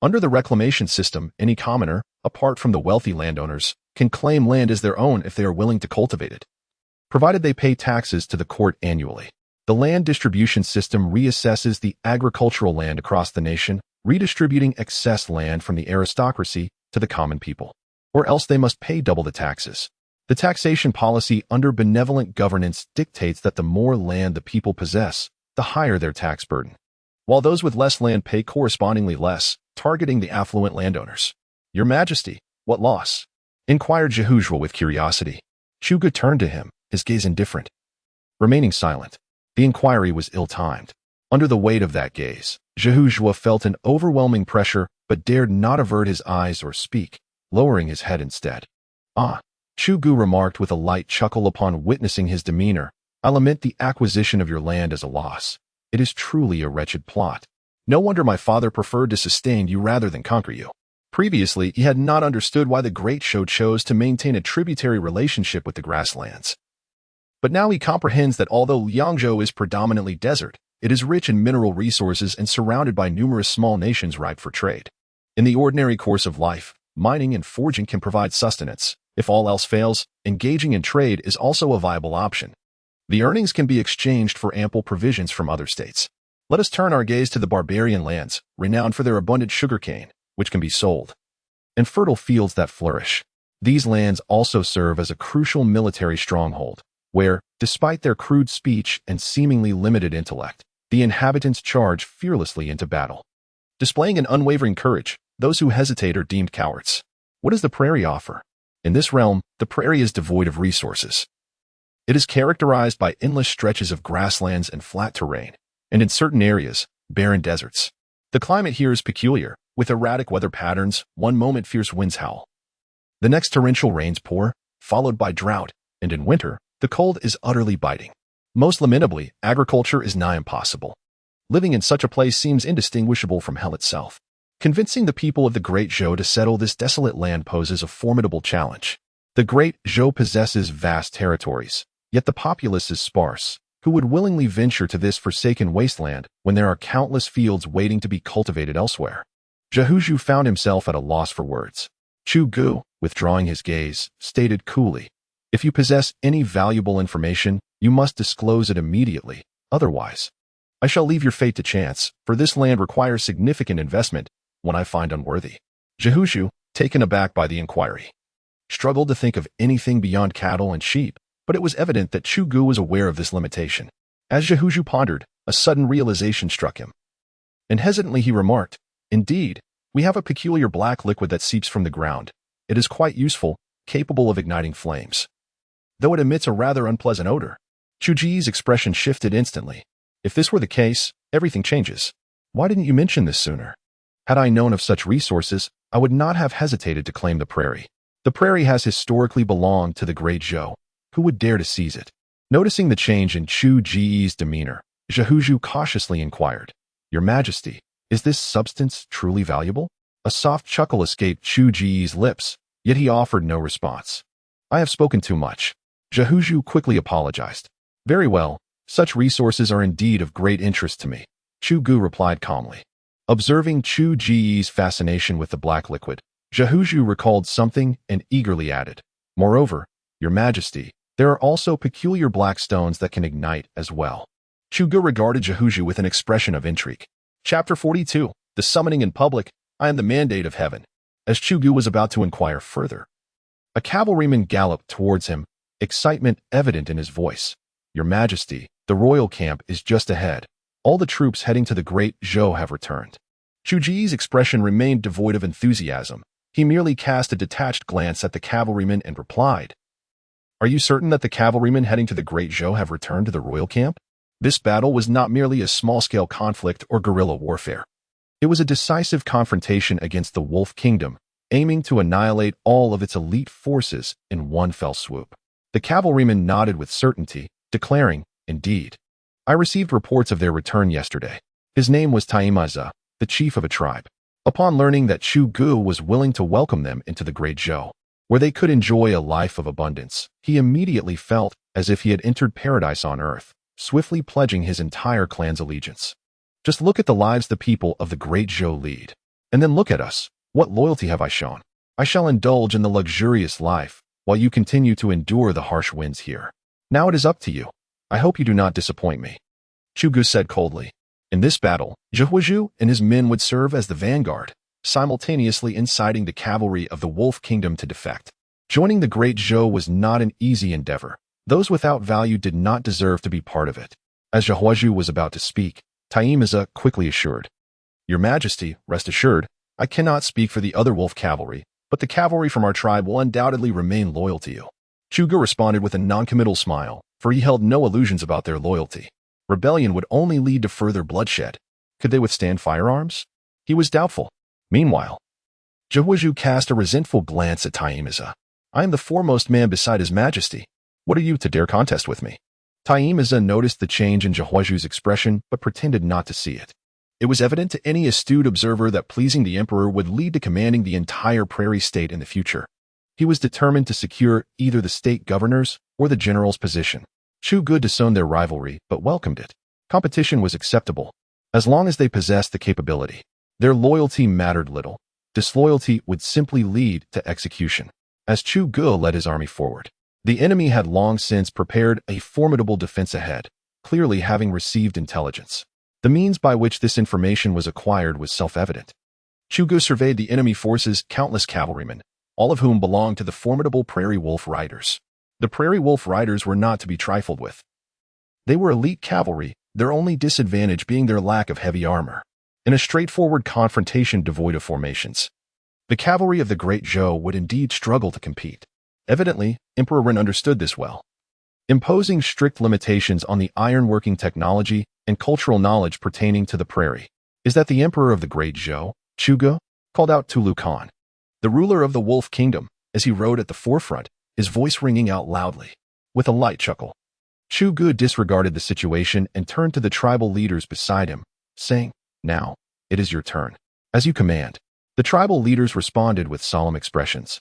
Under the reclamation system, any commoner, apart from the wealthy landowners, can claim land as their own if they are willing to cultivate it, provided they pay taxes to the court annually. The land distribution system reassesses the agricultural land across the nation, redistributing excess land from the aristocracy to the common people, or else they must pay double the taxes. The taxation policy under benevolent governance dictates that the more land the people possess, the higher their tax burden, while those with less land pay correspondingly less, targeting the affluent landowners. "Your Majesty, what loss?" inquired Jehushua with curiosity. Chugu turned to him, his gaze indifferent, remaining silent. The inquiry was ill-timed. Under the weight of that gaze, Jehushua felt an overwhelming pressure but dared not avert his eyes or speak, lowering his head instead. "Ah," Chugu remarked with a light chuckle upon witnessing his demeanor, "I lament the acquisition of your land as a loss. It is truly a wretched plot. No wonder my father preferred to sustain you rather than conquer you." Previously, he had not understood why the Great Zhou chose to maintain a tributary relationship with the grasslands. But now he comprehends that although Liangzhou is predominantly desert, it is rich in mineral resources and surrounded by numerous small nations ripe for trade. In the ordinary course of life, mining and forging can provide sustenance. If all else fails, engaging in trade is also a viable option. The earnings can be exchanged for ample provisions from other states. Let us turn our gaze to the barbarian lands, renowned for their abundant sugarcane, which can be sold, and fertile fields that flourish. These lands also serve as a crucial military stronghold, where, despite their crude speech and seemingly limited intellect, the inhabitants charge fearlessly into battle. Displaying an unwavering courage, those who hesitate are deemed cowards. What does the prairie offer? In this realm, the prairie is devoid of resources. It is characterized by endless stretches of grasslands and flat terrain, and in certain areas, barren deserts. The climate here is peculiar, with erratic weather patterns. One moment fierce winds howl. The next torrential rains pour, followed by drought, and in winter, the cold is utterly biting. Most lamentably, agriculture is nigh impossible. Living in such a place seems indistinguishable from hell itself. Convincing the people of the Great Zhou to settle this desolate land poses a formidable challenge. The Great Zhou possesses vast territories, yet the populace is sparse. Who would willingly venture to this forsaken wasteland when there are countless fields waiting to be cultivated elsewhere? Jehushua found himself at a loss for words. Chugu, withdrawing his gaze, stated coolly, "If you possess any valuable information, you must disclose it immediately. Otherwise, I shall leave your fate to chance, for this land requires significant investment when I find unworthy." Jehushua, taken aback by the inquiry, struggled to think of anything beyond cattle and sheep, but it was evident that Chugu was aware of this limitation. As Jehushua pondered, a sudden realization struck him, and hesitantly he remarked, "Indeed, we have a peculiar black liquid that seeps from the ground. It is quite useful, capable of igniting flames, though it emits a rather unpleasant odor." Chuji's expression shifted instantly. If this were the case, everything changes. "Why didn't you mention this sooner? Had I known of such resources, I would not have hesitated to claim the prairie. The prairie has historically belonged to the Great Zhou. Who would dare to seize it?" Noticing the change in Chu Ji's demeanor, Jehushua cautiously inquired, "Your Majesty, is this substance truly valuable?" A soft chuckle escaped Chu Ji's lips, yet he offered no response. "I have spoken too much." Jehushua quickly apologized. "Very well, such resources are indeed of great interest to me," Chugu replied calmly. Observing Chu Ji's fascination with the black liquid, Jehushua recalled something and eagerly added, "Moreover, Your Majesty, there are also peculiar black stones that can ignite as well." Chugu regarded Jehushua with an expression of intrigue. Chapter 42, The Summoning in Public, I Am the Mandate of Heaven. As Chugu was about to inquire further, a cavalryman galloped towards him, excitement evident in his voice. "Your Majesty, the royal camp is just ahead. All the troops heading to the Great Zhou have returned." Chuji's expression remained devoid of enthusiasm. He merely cast a detached glance at the cavalryman and replied, "Are you certain that the cavalrymen heading to the Great Zhou have returned to the royal camp?" This battle was not merely a small-scale conflict or guerrilla warfare. It was a decisive confrontation against the Wolf Kingdom, aiming to annihilate all of its elite forces in one fell swoop. The cavalryman nodded with certainty, declaring, "Indeed. I received reports of their return yesterday." His name was Taimaza, the chief of a tribe. Upon learning that Chugu was willing to welcome them into the Great Zhou, where they could enjoy a life of abundance, he immediately felt as if he had entered paradise on earth, swiftly pledging his entire clan's allegiance. "Just look at the lives the people of the Great Zhou lead. And then look at us. What loyalty have I shown? I shall indulge in the luxurious life, while you continue to endure the harsh winds here. Now it is up to you. I hope you do not disappoint me." Chu Gu said coldly. In this battle, Zhe and his men would serve as the vanguard, simultaneously inciting the cavalry of the Wolf Kingdom to defect. Joining the Great Zhou was not an easy endeavor. Those without value did not deserve to be part of it. As Zhe was about to speak, Taimiza quickly assured, Your Majesty, rest assured, I cannot speak for the other wolf cavalry, but the cavalry from our tribe will undoubtedly remain loyal to you. Chu Gu responded with a noncommittal smile, for he held no illusions about their loyalty. Rebellion would only lead to further bloodshed. Could they withstand firearms? He was doubtful. Meanwhile, Zhe cast a resentful glance at Taimiza. I am the foremost man beside His Majesty. What are you to dare contest with me? Taimiza noticed the change in Zhehuaju's expression, but pretended not to see it. It was evident to any astute observer that pleasing the emperor would lead to commanding the entire prairie state in the future. He was determined to secure either the state governor's or the general's position. Chu Gu disowned their rivalry, but welcomed it. Competition was acceptable, as long as they possessed the capability. Their loyalty mattered little. Disloyalty would simply lead to execution. As Chu Gu led his army forward, the enemy had long since prepared a formidable defense ahead, clearly having received intelligence. The means by which this information was acquired was self-evident. Chu Gu surveyed the enemy forces' countless cavalrymen, all of whom belonged to the formidable Prairie Wolf Riders. The Prairie Wolf Riders were not to be trifled with. They were elite cavalry, their only disadvantage being their lack of heavy armor. In a straightforward confrontation devoid of formations, the cavalry of the Great Zhou would indeed struggle to compete. Evidently, Emperor Ren understood this well. Imposing strict limitations on the ironworking technology and cultural knowledge pertaining to the prairie. Is that the Emperor of the Great Zhou? Chu Gu called out to Lu Khan, the ruler of the Wolf Kingdom, as he rode at the forefront, his voice ringing out loudly. With a light chuckle, Chu Gu disregarded the situation and turned to the tribal leaders beside him, saying, Now, it is your turn. As you command. The tribal leaders responded with solemn expressions,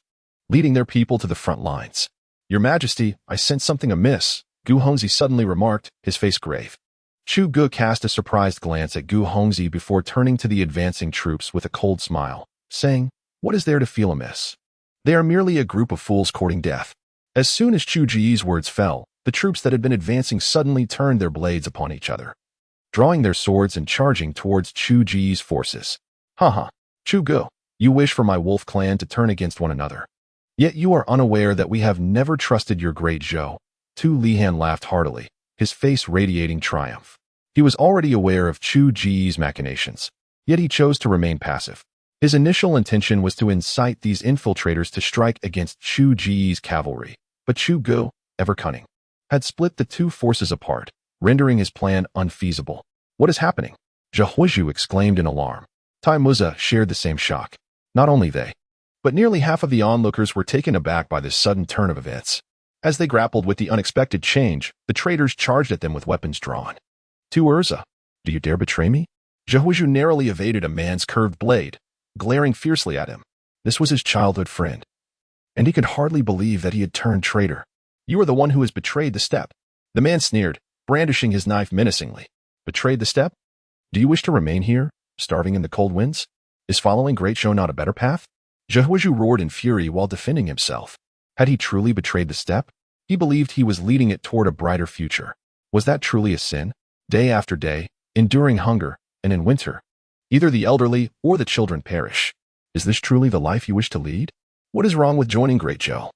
leading their people to the front lines. Your Majesty, I sense something amiss, Gu Hongzi suddenly remarked, his face grave. Chu Gu cast a surprised glance at Gu Hongzi before turning to the advancing troops with a cold smile, saying, What is there to feel amiss? They are merely a group of fools courting death. As soon as Chu Ji's words fell, the troops that had been advancing suddenly turned their blades upon each other, drawing their swords and charging towards Chu Ji's forces. Ha! Chu Gu, you wish for my wolf clan to turn against one another. Yet you are unaware that we have never trusted your Great Zhou. Tu Lihan laughed heartily, his face radiating triumph. He was already aware of Chu Ji's machinations, yet he chose to remain passive. His initial intention was to incite these infiltrators to strike against Chu Ji's cavalry, but Chu Gu, ever cunning, had split the two forces apart, rendering his plan unfeasible. What is happening? Zhe exclaimed in alarm. Taimiza shared the same shock. Not only they, but nearly half of the onlookers were taken aback by this sudden turn of events. As they grappled with the unexpected change, the traitors charged at them with weapons drawn. Tu Erza, do you dare betray me? Zhe narrowly evaded a man's curved blade, glaring fiercely at him. This was his childhood friend, and he could hardly believe that he had turned traitor. You are the one who has betrayed the steppe. The man sneered, brandishing his knife menacingly. Betrayed the steppe? Do you wish to remain here, starving in the cold winds? Is following Great Zhou not a better path? Zhe roared in fury while defending himself. Had he truly betrayed the steppe? He believed he was leading it toward a brighter future. Was that truly a sin? Day after day, enduring hunger, and in winter, either the elderly or the children perish. Is this truly the life you wish to lead? What is wrong with joining Great Zhou?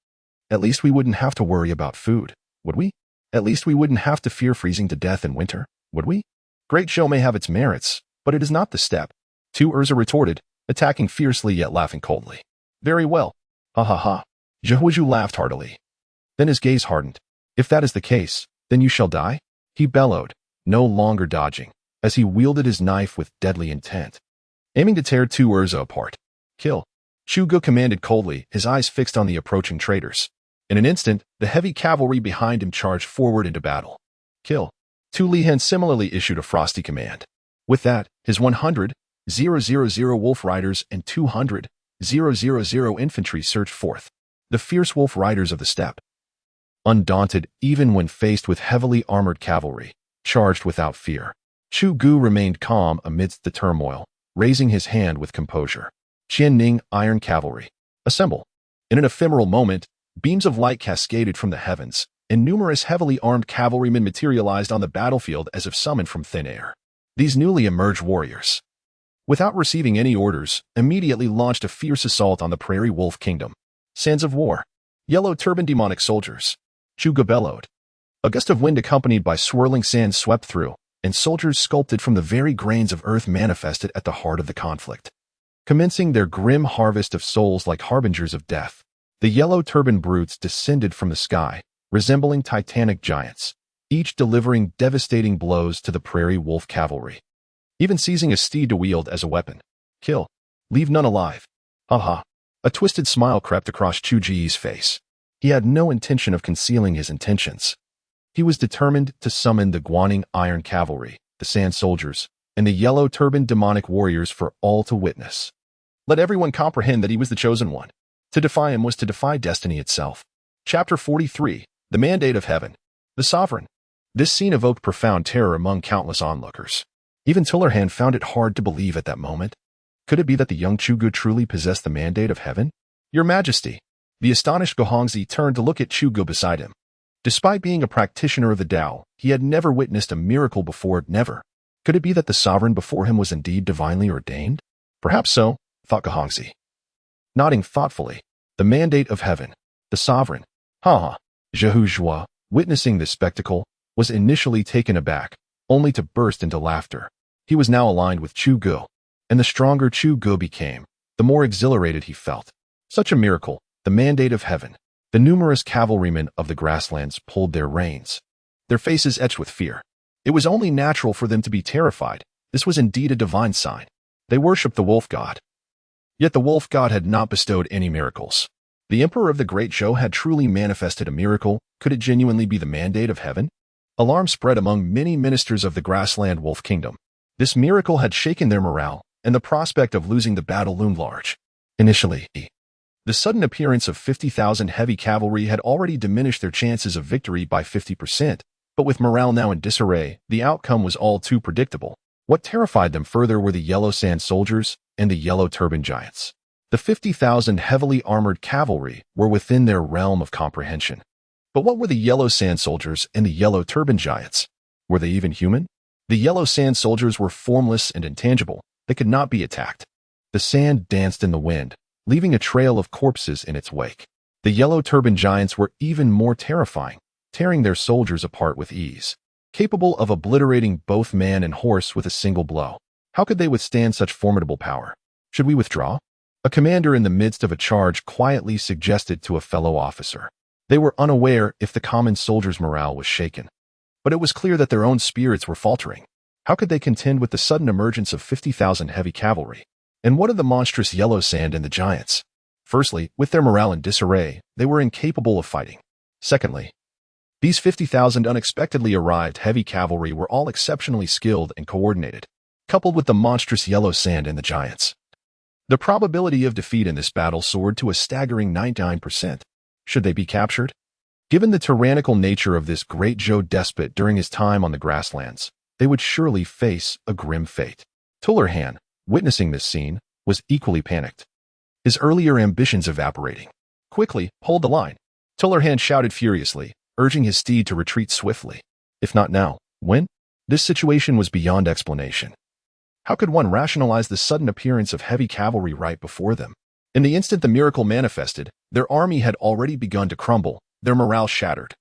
At least we wouldn't have to worry about food, would we? At least we wouldn't have to fear freezing to death in winter, would we? Great Zhou may have its merits, but it is not the steppe. Tu Erza retorted, attacking fiercely yet laughing coldly. Very well. Ha ha ha. Zhe laughed heartily. Then his gaze hardened. If that is the case, then you shall die? He bellowed, no longer dodging, as he wielded his knife with deadly intent, aiming to tear Tu Erza apart. Kill. Chu Gu commanded coldly, his eyes fixed on the approaching traitors. In an instant, the heavy cavalry behind him charged forward into battle. Kill. Tu Lihan similarly issued a frosty command. With that, his 100,000 Wolf Riders and 200,000 infantry surged forth, the fierce Wolf Riders of the steppe. Undaunted even when faced with heavily armored cavalry, charged without fear. Chu Gu remained calm amidst the turmoil, raising his hand with composure. Qianning Iron Cavalry, assemble. In an ephemeral moment, beams of light cascaded from the heavens, and numerous heavily armed cavalrymen materialized on the battlefield as if summoned from thin air. These newly emerged warriors, without receiving any orders, immediately launched a fierce assault on the Prairie Wolf Kingdom. Sands of war. Yellow turban demonic soldiers. Chuga bellowed. A gust of wind accompanied by swirling sand swept through, and soldiers sculpted from the very grains of earth manifested at the heart of the conflict. Commencing their grim harvest of souls like harbingers of death, the yellow turban brutes descended from the sky, resembling titanic giants, each delivering devastating blows to the Prairie Wolf cavalry, even seizing a steed to wield as a weapon. Kill. Leave none alive. Ha. A twisted smile crept across Chu Ji's face. He had no intention of concealing his intentions. He was determined to summon the Guaning Iron Cavalry, the Sand Soldiers, and the Yellow Turban Demonic Warriors for all to witness. Let everyone comprehend that he was the chosen one. To defy him was to defy destiny itself. Chapter 43. The Mandate of Heaven. The Sovereign. This scene evoked profound terror among countless onlookers. Even Tullerhan found it hard to believe at that moment. Could it be that the young Chugu truly possessed the Mandate of Heaven? Your Majesty. The astonished Gohongzi turned to look at Chugu beside him. Despite being a practitioner of the Tao, he had never witnessed a miracle before, never. Could it be that the sovereign before him was indeed divinely ordained? Perhaps so, thought Gohongzi. Nodding thoughtfully, the Mandate of Heaven, the sovereign. Zhehu Zhua, witnessing this spectacle, was initially taken aback, only to burst into laughter. He was now aligned with Chu Gu, and the stronger Chu Gu became, the more exhilarated he felt. Such a miracle, the Mandate of Heaven. The numerous cavalrymen of the grasslands pulled their reins, their faces etched with fear. It was only natural for them to be terrified. This was indeed a divine sign. They worshipped the wolf god. Yet the wolf god had not bestowed any miracles. The emperor of the Great Zhou had truly manifested a miracle. Could it genuinely be the Mandate of Heaven? Alarm spread among many ministers of the grassland wolf kingdom. This miracle had shaken their morale, and the prospect of losing the battle loomed large. Initially, the sudden appearance of 50,000 heavy cavalry had already diminished their chances of victory by 50%, but with morale now in disarray, the outcome was all too predictable. What terrified them further were the Yellow Sand Soldiers and the Yellow Turban Giants. The 50,000 heavily armored cavalry were within their realm of comprehension. But what were the Yellow Sand Soldiers and the Yellow Turban Giants? Were they even human? The Yellow Sand Soldiers were formless and intangible. They could not be attacked. The sand danced in the wind, leaving a trail of corpses in its wake. The Yellow Turban Giants were even more terrifying, tearing their soldiers apart with ease, capable of obliterating both man and horse with a single blow. How could they withstand such formidable power? Should we withdraw? A commander in the midst of a charge quietly suggested to a fellow officer. They were unaware if the common soldiers' morale was shaken, but it was clear that their own spirits were faltering. How could they contend with the sudden emergence of 50,000 heavy cavalry? And what of the monstrous Yellow Sand and the Giants? Firstly, with their morale in disarray, they were incapable of fighting. Secondly, these 50,000 unexpectedly arrived heavy cavalry were all exceptionally skilled and coordinated, coupled with the monstrous Yellow Sand and the Giants. The probability of defeat in this battle soared to a staggering 99%. Should they be captured? Given the tyrannical nature of this great Zhou despot during his time on the grasslands, they would surely face a grim fate. Tullerhan, witnessing this scene, was equally panicked, his earlier ambitions evaporating. Quickly, hold the line. Tullerhan shouted furiously, urging his steed to retreat swiftly. If not now, when? This situation was beyond explanation. How could one rationalize the sudden appearance of heavy cavalry right before them? In the instant the miracle manifested, their army had already begun to crumble, their morale shattered,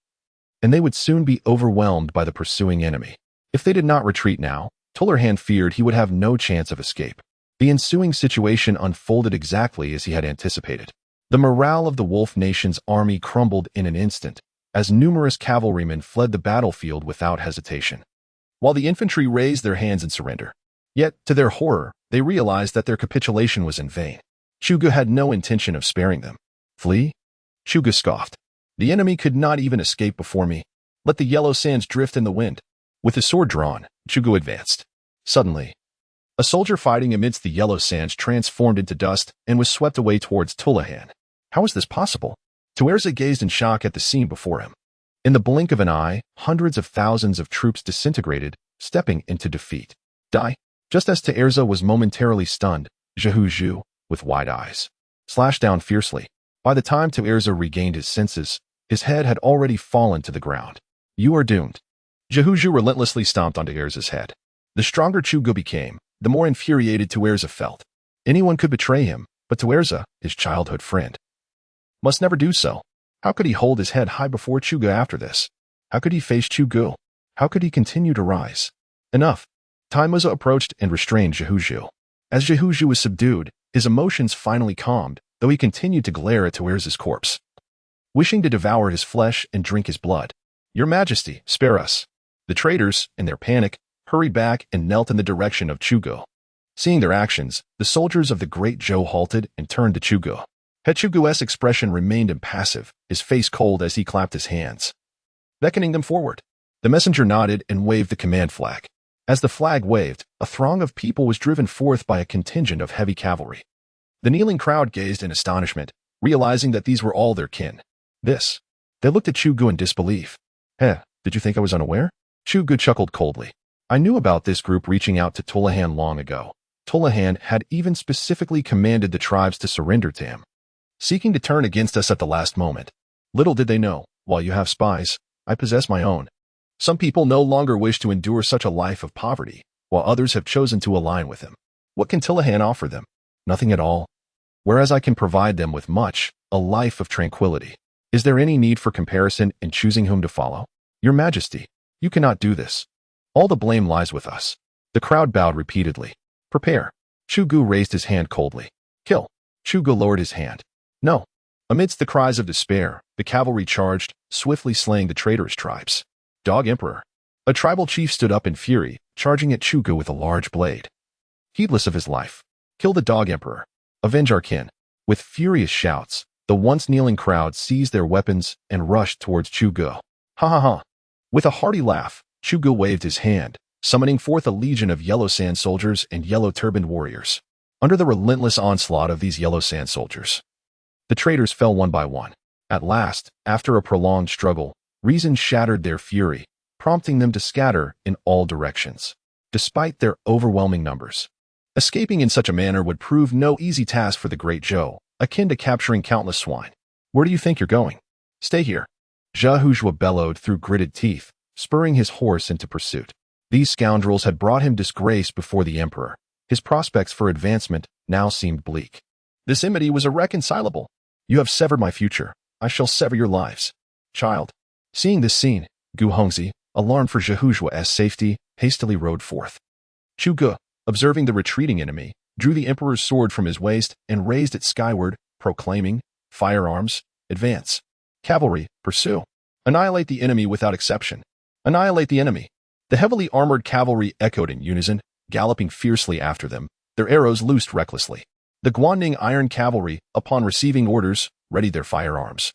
and they would soon be overwhelmed by the pursuing enemy. If they did not retreat now, Tullerhan feared he would have no chance of escape. The ensuing situation unfolded exactly as he had anticipated. The morale of the Wolf Nation's army crumbled in an instant, as numerous cavalrymen fled the battlefield without hesitation, while the infantry raised their hands in surrender. Yet, to their horror, they realized that their capitulation was in vain. Chugu had no intention of sparing them. Flee? Chugu scoffed. The enemy could not even escape before me. Let the yellow sands drift in the wind. With his sword drawn, Chugu advanced. Suddenly, a soldier fighting amidst the yellow sands transformed into dust and was swept away towards Tullerhan. How was this possible? Tuerza gazed in shock at the scene before him. In the blink of an eye, hundreds of thousands of troops disintegrated, stepping into defeat. Die. Just as Tuerza was momentarily stunned, Zhehu Zhu, with wide eyes, slashed down fiercely. By the time Tuerza regained his senses, His head had already fallen to the ground. You are doomed. Jehuju relentlessly stomped onto Erza's head. The stronger Chugo became, the more infuriated Erza felt. Anyone could betray him, but Erza, his childhood friend, must never do so. How could he hold his head high before Chugo after this? How could he face Chugo? How could he continue to rise? Enough. Taimuza approached and restrained Jehuju. As Jehuju was subdued, his emotions finally calmed, though he continued to glare at Erza's corpse, wishing to devour his flesh and drink his blood. Your Majesty, spare us. The traitors, in their panic, hurried back and knelt in the direction of Chugo. Seeing their actions, the soldiers of the great Zhou halted and turned to Chugo. Chugo's expression remained impassive, his face cold as he clapped his hands, beckoning them forward. The messenger nodded and waved the command flag. As the flag waved, a throng of people was driven forth by a contingent of heavy cavalry. The kneeling crowd gazed in astonishment, realizing that these were all their kin. They looked at Chugo in disbelief. Did you think I was unaware? Chugo chuckled coldly. I knew about this group reaching out to Tulahan long ago. Tulahan had even specifically commanded the tribes to surrender to him, seeking to turn against us at the last moment. Little did they know, while you have spies, I possess my own. Some people no longer wish to endure such a life of poverty, while others have chosen to align with him. What can Tulahan offer them? Nothing at all. Whereas I can provide them with much, a life of tranquility. Is there any need for comparison in choosing whom to follow? Your Majesty, you cannot do this. All the blame lies with us. The crowd bowed repeatedly. Prepare. Chugo raised his hand coldly. Kill. Chugo lowered his hand. No. Amidst the cries of despair, the cavalry charged, swiftly slaying the traitorous tribes. Dog Emperor. A tribal chief stood up in fury, charging at Chugo with a large blade. Heedless of his life. Kill the Dog Emperor. Avenge our kin. With furious shouts, the once kneeling crowd seized their weapons and rushed towards Chugo. Ha ha ha. With a hearty laugh, Chugo waved his hand, summoning forth a legion of yellow sand soldiers and yellow-turbaned warriors. Under the relentless onslaught of these yellow sand soldiers, the traitors fell one by one. At last, after a prolonged struggle, reason shattered their fury, prompting them to scatter in all directions. Despite their overwhelming numbers, escaping in such a manner would prove no easy task for the great Zhou, akin to capturing countless swine. Where do you think you're going? Stay here. Jehuju bellowed through gritted teeth, spurring his horse into pursuit. These scoundrels had brought him disgrace before the emperor. His prospects for advancement now seemed bleak. This enmity was irreconcilable. You have severed my future. I shall sever your lives. Child. Seeing this scene, Gu Hongzi, alarmed for Jehuju's safety, hastily rode forth. Chugo, observing the retreating enemy, drew the emperor's sword from his waist and raised it skyward, proclaiming, Firearms, advance. Cavalry, pursue. Annihilate the enemy without exception. Annihilate the enemy. The heavily armored cavalry echoed in unison, galloping fiercely after them, their arrows loosed recklessly. The Guanning Iron Cavalry, upon receiving orders, readied their firearms,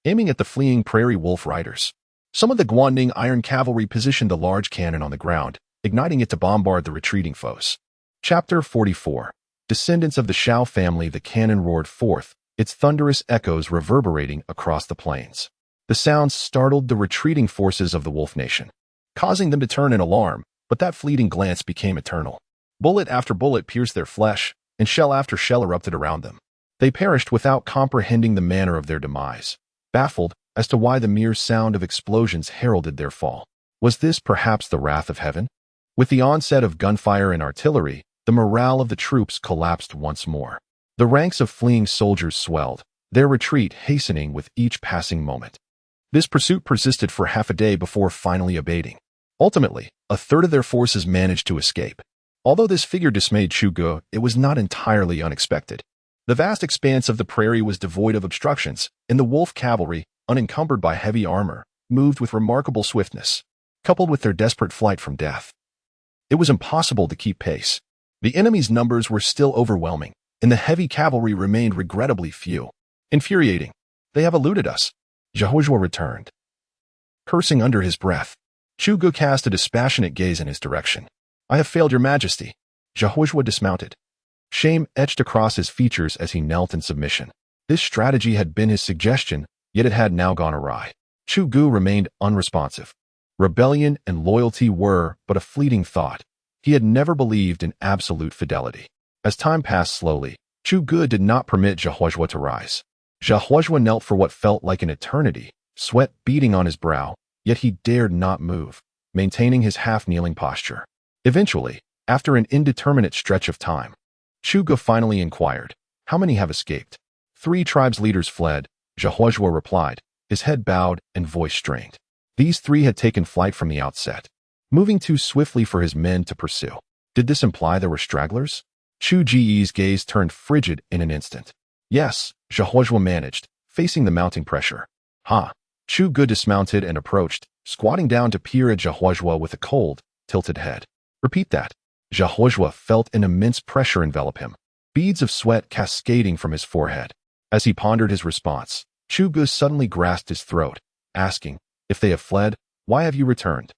aiming at the fleeing prairie wolf riders. Some of the Guanning Iron Cavalry positioned a large cannon on the ground, igniting it to bombard the retreating foes. Chapter 44. Descendants of the Shao family. The cannon roared forth, its thunderous echoes reverberating across the plains. The sounds startled the retreating forces of the Wolf Nation, causing them to turn in alarm, but that fleeting glance became eternal. Bullet after bullet pierced their flesh, and shell after shell erupted around them. They perished without comprehending the manner of their demise, baffled as to why the mere sound of explosions heralded their fall. Was this perhaps the wrath of heaven? With the onset of gunfire and artillery, the morale of the troops collapsed once more. The ranks of fleeing soldiers swelled, their retreat hastening with each passing moment. This pursuit persisted for half a day before finally abating. Ultimately, a third of their forces managed to escape. Although this figure dismayed Chugo, it was not entirely unexpected. The vast expanse of the prairie was devoid of obstructions, and the wolf cavalry, unencumbered by heavy armor, moved with remarkable swiftness. Coupled with their desperate flight from death, it was impossible to keep pace. The enemy's numbers were still overwhelming, and the heavy cavalry remained regrettably few. Infuriating. They have eluded us. Jehuju returned, cursing under his breath. Chugo cast a dispassionate gaze in his direction. I have failed your majesty. Jehuju dismounted. Shame etched across his features as he knelt in submission. This strategy had been his suggestion, yet it had now gone awry. Chugo remained unresponsive. Rebellion and loyalty were but a fleeting thought. He had never believed in absolute fidelity. As time passed slowly, Chugo did not permit Jehuju to rise. Zhao knelt for what felt like an eternity, sweat beading on his brow, yet he dared not move, maintaining his half-kneeling posture. Eventually, after an indeterminate stretch of time, Chu Gu finally inquired, "How many have escaped?" "3 tribes leaders fled," Zhao replied, his head bowed and voice strained. These 3 had taken flight from the outset, moving too swiftly for his men to pursue. Did this imply there were stragglers? Chu Ji's gaze turned frigid in an instant. Yes, Zhao managed, facing the mounting pressure. Ha! Chu Gu dismounted and approached, squatting down to peer at Zhao with a cold, tilted head. Repeat that. Zhao felt an immense pressure envelop him, beads of sweat cascading from his forehead. As he pondered his response, Chu Gu suddenly grasped his throat, asking, "If they have fled, why have you returned?"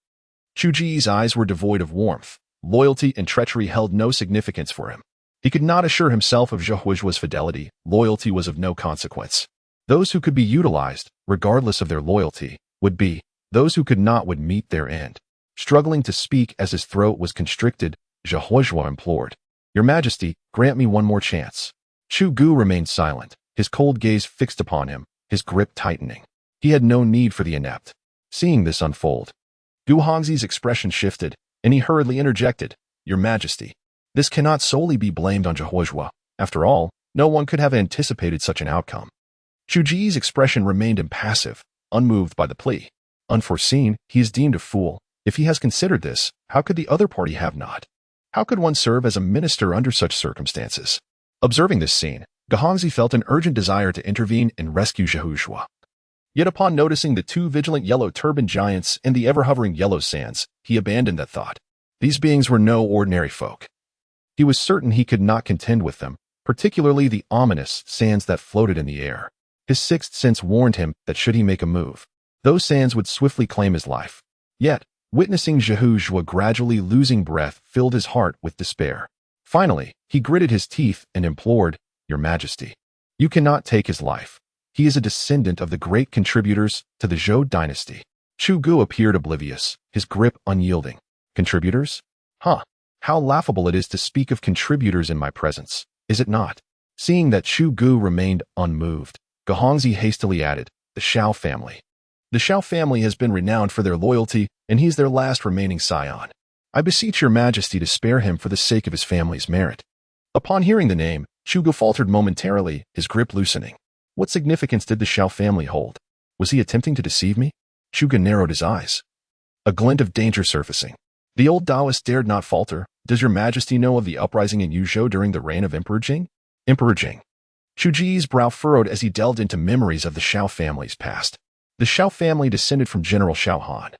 Chu Ji's eyes were devoid of warmth. Loyalty and treachery held no significance for him. He could not assure himself of Zhao fidelity. Loyalty was of no consequence. Those who could be utilized, regardless of their loyalty, would be. Those who could not would meet their end. Struggling to speak as his throat was constricted, Zhao implored, "Your Majesty, grant me one more chance." Chu Gu remained silent, his cold gaze fixed upon him, his grip tightening. He had no need for the inept. Seeing this unfold, Gu Hongxi's expression shifted, and he hurriedly interjected, "Your Majesty, this cannot solely be blamed on Zhao. After all, no one could have anticipated such an outcome." Chu Ji's expression remained impassive, unmoved by the plea. Unforeseen, he is deemed a fool. If he has considered this, how could the other party have not? How could one serve as a minister under such circumstances? Observing this scene, Gu Hongxi felt an urgent desire to intervene and rescue Zhao. Yet upon noticing the 2 vigilant yellow turban giants and the ever-hovering yellow sands, he abandoned that thought. These beings were no ordinary folk. He was certain he could not contend with them, particularly the ominous sands that floated in the air. His sixth sense warned him that should he make a move, those sands would swiftly claim his life. Yet, witnessing Zhao gradually losing breath filled his heart with despair. Finally, he gritted his teeth and implored, "Your Majesty, you cannot take his life. He is a descendant of the great contributors to the Zhou dynasty." Chu Gu appeared oblivious, his grip unyielding. Contributors? Huh. How laughable it is to speak of contributors in my presence, is it not? Seeing that Chu Gu remained unmoved, Gu Hongxi hastily added, "The Shao family. The Shao family has been renowned for their loyalty, and he's their last remaining scion. I beseech your Majesty to spare him for the sake of his family's merit." Upon hearing the name, Chu Gu faltered momentarily, his grip loosening. What significance did the Shao family hold? Was he attempting to deceive me? Chu Gu narrowed his eyes. A glint of danger surfacing. The old Taoist dared not falter. "Does your Majesty know of the uprising in Yuzhou during the reign of Emperor Jing?" Emperor Jing. Chu Ji's brow furrowed as he delved into memories of the Shao family's past. The Shao family descended from General Shao Han,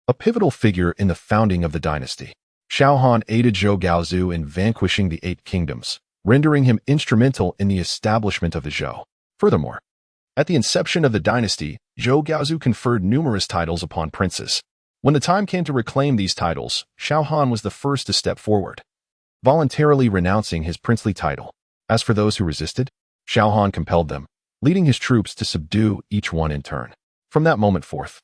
a pivotal figure in the founding of the dynasty. Shao Han aided Zhou Gaozu in vanquishing the 8 kingdoms, rendering him instrumental in the establishment of the Zhou. Furthermore, at the inception of the dynasty, Zhou Gaozu conferred numerous titles upon princes. When the time came to reclaim these titles, Shao Han was the first to step forward, voluntarily renouncing his princely title. As for those who resisted, Shao Han compelled them, leading his troops to subdue each one in turn. From that moment forth,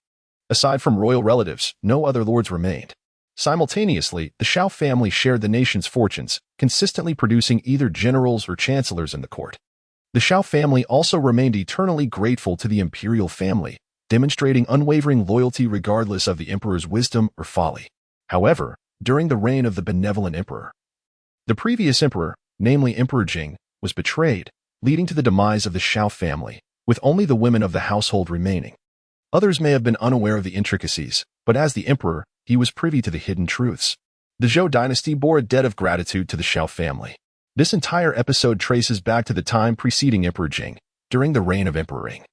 aside from royal relatives, no other lords remained. Simultaneously, the Shao family shared the nation's fortunes, consistently producing either generals or chancellors in the court. The Shao family also remained eternally grateful to the imperial family, demonstrating unwavering loyalty regardless of the emperor's wisdom or folly. However, during the reign of the benevolent emperor, the previous emperor, namely Emperor Jing, was betrayed, leading to the demise of the Shao family, with only the women of the household remaining. Others may have been unaware of the intricacies, but as the emperor, he was privy to the hidden truths. The Zhou dynasty bore a debt of gratitude to the Shao family. This entire episode traces back to the time preceding Emperor Jing, during the reign of Emperor Ing.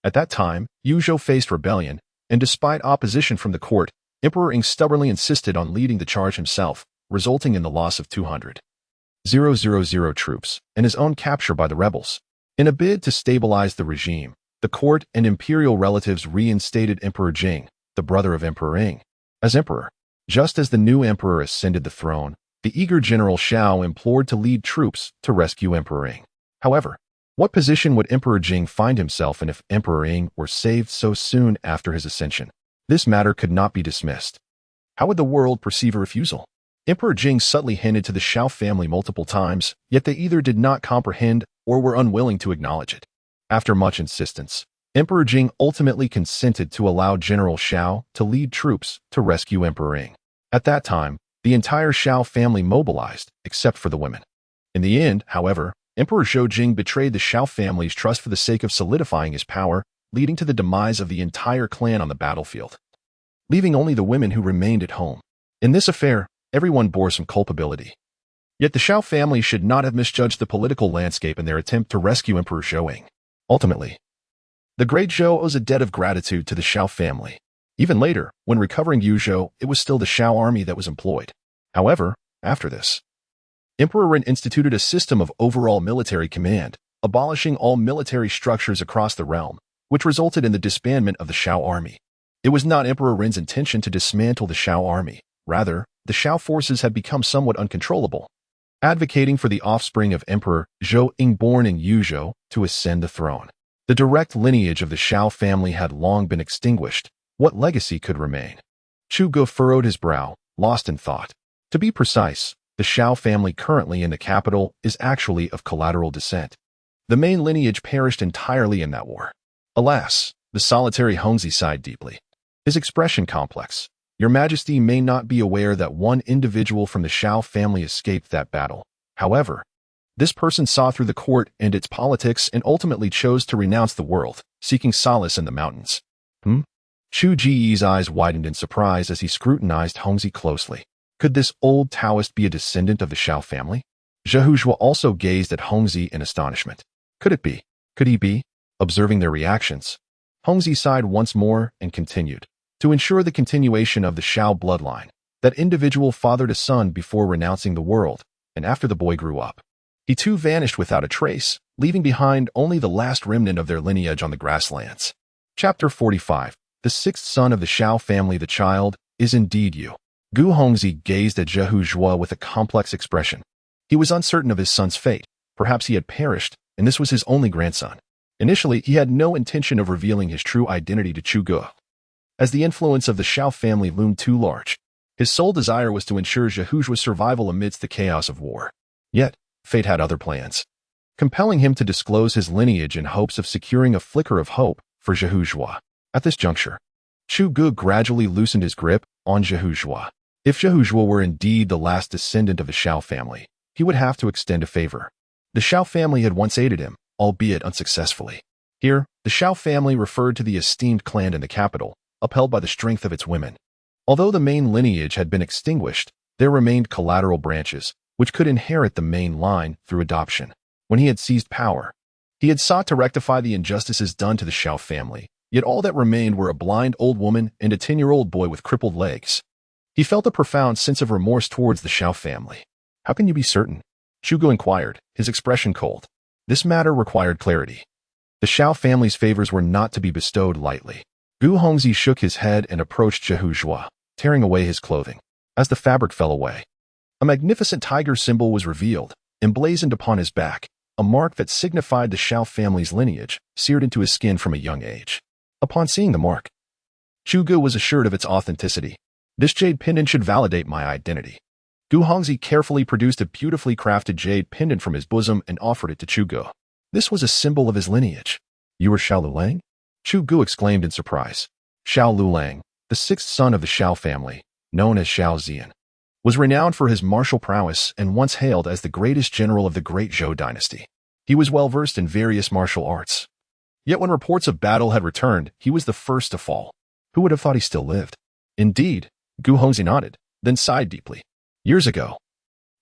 At that time, Yuzhou faced rebellion, and despite opposition from the court, Emperor Ing stubbornly insisted on leading the charge himself, resulting in the loss of 200,000 troops and his own capture by the rebels. In a bid to stabilize the regime, the court and imperial relatives reinstated Emperor Jing, the brother of Emperor Ing, as emperor. Just as the new emperor ascended the throne, the eager General Shao implored to lead troops to rescue Emperor Ing. However, what position would Emperor Jing find himself in if Emperor Ing were saved so soon after his ascension? This matter could not be dismissed. How would the world perceive a refusal? Emperor Jing subtly hinted to the Shao family multiple times, yet they either did not comprehend or were unwilling to acknowledge it. After much insistence, Emperor Jing ultimately consented to allow General Xiao to lead troops to rescue Emperor Ying. At that time, the entire Xiao family mobilized, except for the women. In the end, however, Emperor Zhou Jing betrayed the Xiao family's trust for the sake of solidifying his power, leading to the demise of the entire clan on the battlefield, leaving only the women who remained at home. In this affair, everyone bore some culpability. Yet the Xiao family should not have misjudged the political landscape in their attempt to rescue Emperor Zhou Ying. Ultimately, the great Zhou owes a debt of gratitude to the Xiao family. Even later, when recovering Yuzhou, it was still the Xiao army that was employed. However, after this, Emperor Ren instituted a system of overall military command, abolishing all military structures across the realm, which resulted in the disbandment of the Xiao army. It was not Emperor Ren's intention to dismantle the Xiao army. Rather, the Xiao forces had become somewhat uncontrollable, advocating for the offspring of Emperor Zhou Ying born in Yuzhou to ascend the throne. The direct lineage of the Xiao family had long been extinguished. What legacy could remain? Chu Ge furrowed his brow, lost in thought. To be precise, the Xiao family currently in the capital is actually of collateral descent. The main lineage perished entirely in that war. Alas, the solitary Hongzi sighed deeply. His expression complex. Your Majesty may not be aware that one individual from the Xiao family escaped that battle. However, this person saw through the court and its politics and ultimately chose to renounce the world, seeking solace in the mountains. Chu Ji's eyes widened in surprise as he scrutinized Hongzi closely. Could this old Taoist be a descendant of the Xiao family? Zhehuzhua also gazed at Hongzi in astonishment. Could it be? Could he be? Observing their reactions, Hongzi sighed once more and continued. To ensure the continuation of the Xiao bloodline, that individual fathered a son before renouncing the world, and after the boy grew up, he too vanished without a trace, leaving behind only the last remnant of their lineage on the grasslands. Chapter 45. The sixth son of the Xiao family. The child is indeed you. Gu Hongzi gazed at Zhehuzhua with a complex expression. He was uncertain of his son's fate. Perhaps he had perished, and this was his only grandson. Initially, he had no intention of revealing his true identity to Chu Ge. As the influence of the Xiao family loomed too large, his sole desire was to ensure Zhehuzhua's survival amidst the chaos of war. Yet, fate had other plans, compelling him to disclose his lineage in hopes of securing a flicker of hope for Zhehuzhua. At this juncture, Chu Ge gradually loosened his grip on Zhehuzhua. If Zhehuzhua were indeed the last descendant of the Xiao family, he would have to extend a favor. The Xiao family had once aided him, albeit unsuccessfully. Here, the Xiao family referred to the esteemed clan in the capital, upheld by the strength of its women. Although the main lineage had been extinguished, there remained collateral branches, which could inherit the main line through adoption. When he had seized power, he had sought to rectify the injustices done to the Xiao family, yet all that remained were a blind old woman and a 10-year-old boy with crippled legs. He felt a profound sense of remorse towards the Xiao family. How can you be certain? Chu Ge inquired, his expression cold. This matter required clarity. The Xiao family's favors were not to be bestowed lightly. Gu Hongzi shook his head and approached Zhehuzhua, tearing away his clothing. As the fabric fell away, a magnificent tiger symbol was revealed, emblazoned upon his back, a mark that signified the Xiao family's lineage, seared into his skin from a young age. Upon seeing the mark, Chu Ge was assured of its authenticity. This jade pendant should validate my identity. Gu Hongzi carefully produced a beautifully crafted jade pendant from his bosom and offered it to Chu Ge. This was a symbol of his lineage. You are Xiao Lulang? Chu Ge exclaimed in surprise. Xiao Lulang, the sixth son of the Xiao family, known as Xiao Zian, was renowned for his martial prowess and once hailed as the greatest general of the great Zhou dynasty. He was well versed in various martial arts. Yet when reports of battle had returned, he was the first to fall. Who would have thought he still lived? Indeed, Gu Hongzi nodded, then sighed deeply. Years ago,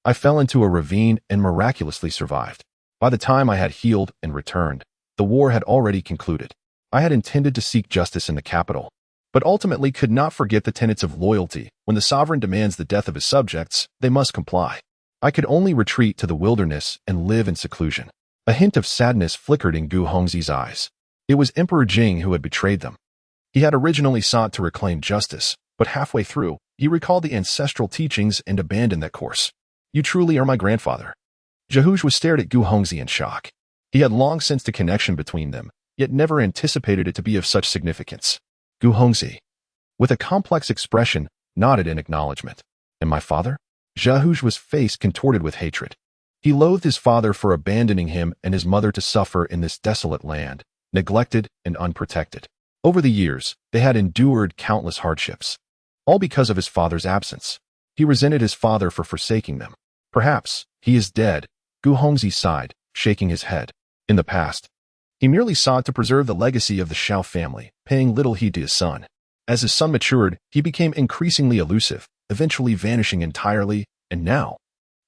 I fell into a ravine and miraculously survived. By the time I had healed and returned, the war had already concluded. I had intended to seek justice in the capital, but ultimately could not forget the tenets of loyalty. When the sovereign demands the death of his subjects, they must comply. I could only retreat to the wilderness and live in seclusion. A hint of sadness flickered in Gu Hongzi's eyes. It was Emperor Jing who had betrayed them. He had originally sought to reclaim justice, but halfway through, he recalled the ancestral teachings and abandoned that course. You truly are my grandfather. Zhehuzhua stared at Gu Hongzi in shock. He had long sensed a connection between them, yet never anticipated it to be of such significance. Gu Hongzi, with a complex expression, nodded in acknowledgement. And my father? Zhehuzhua's face contorted with hatred. He loathed his father for abandoning him and his mother to suffer in this desolate land, neglected and unprotected. Over the years, they had endured countless hardships, all because of his father's absence. He resented his father for forsaking them. Perhaps he is dead, Gu Hongzi sighed, shaking his head. In the past, he merely sought to preserve the legacy of the Xiao family, paying little heed to his son. As his son matured, he became increasingly elusive, eventually vanishing entirely, and now,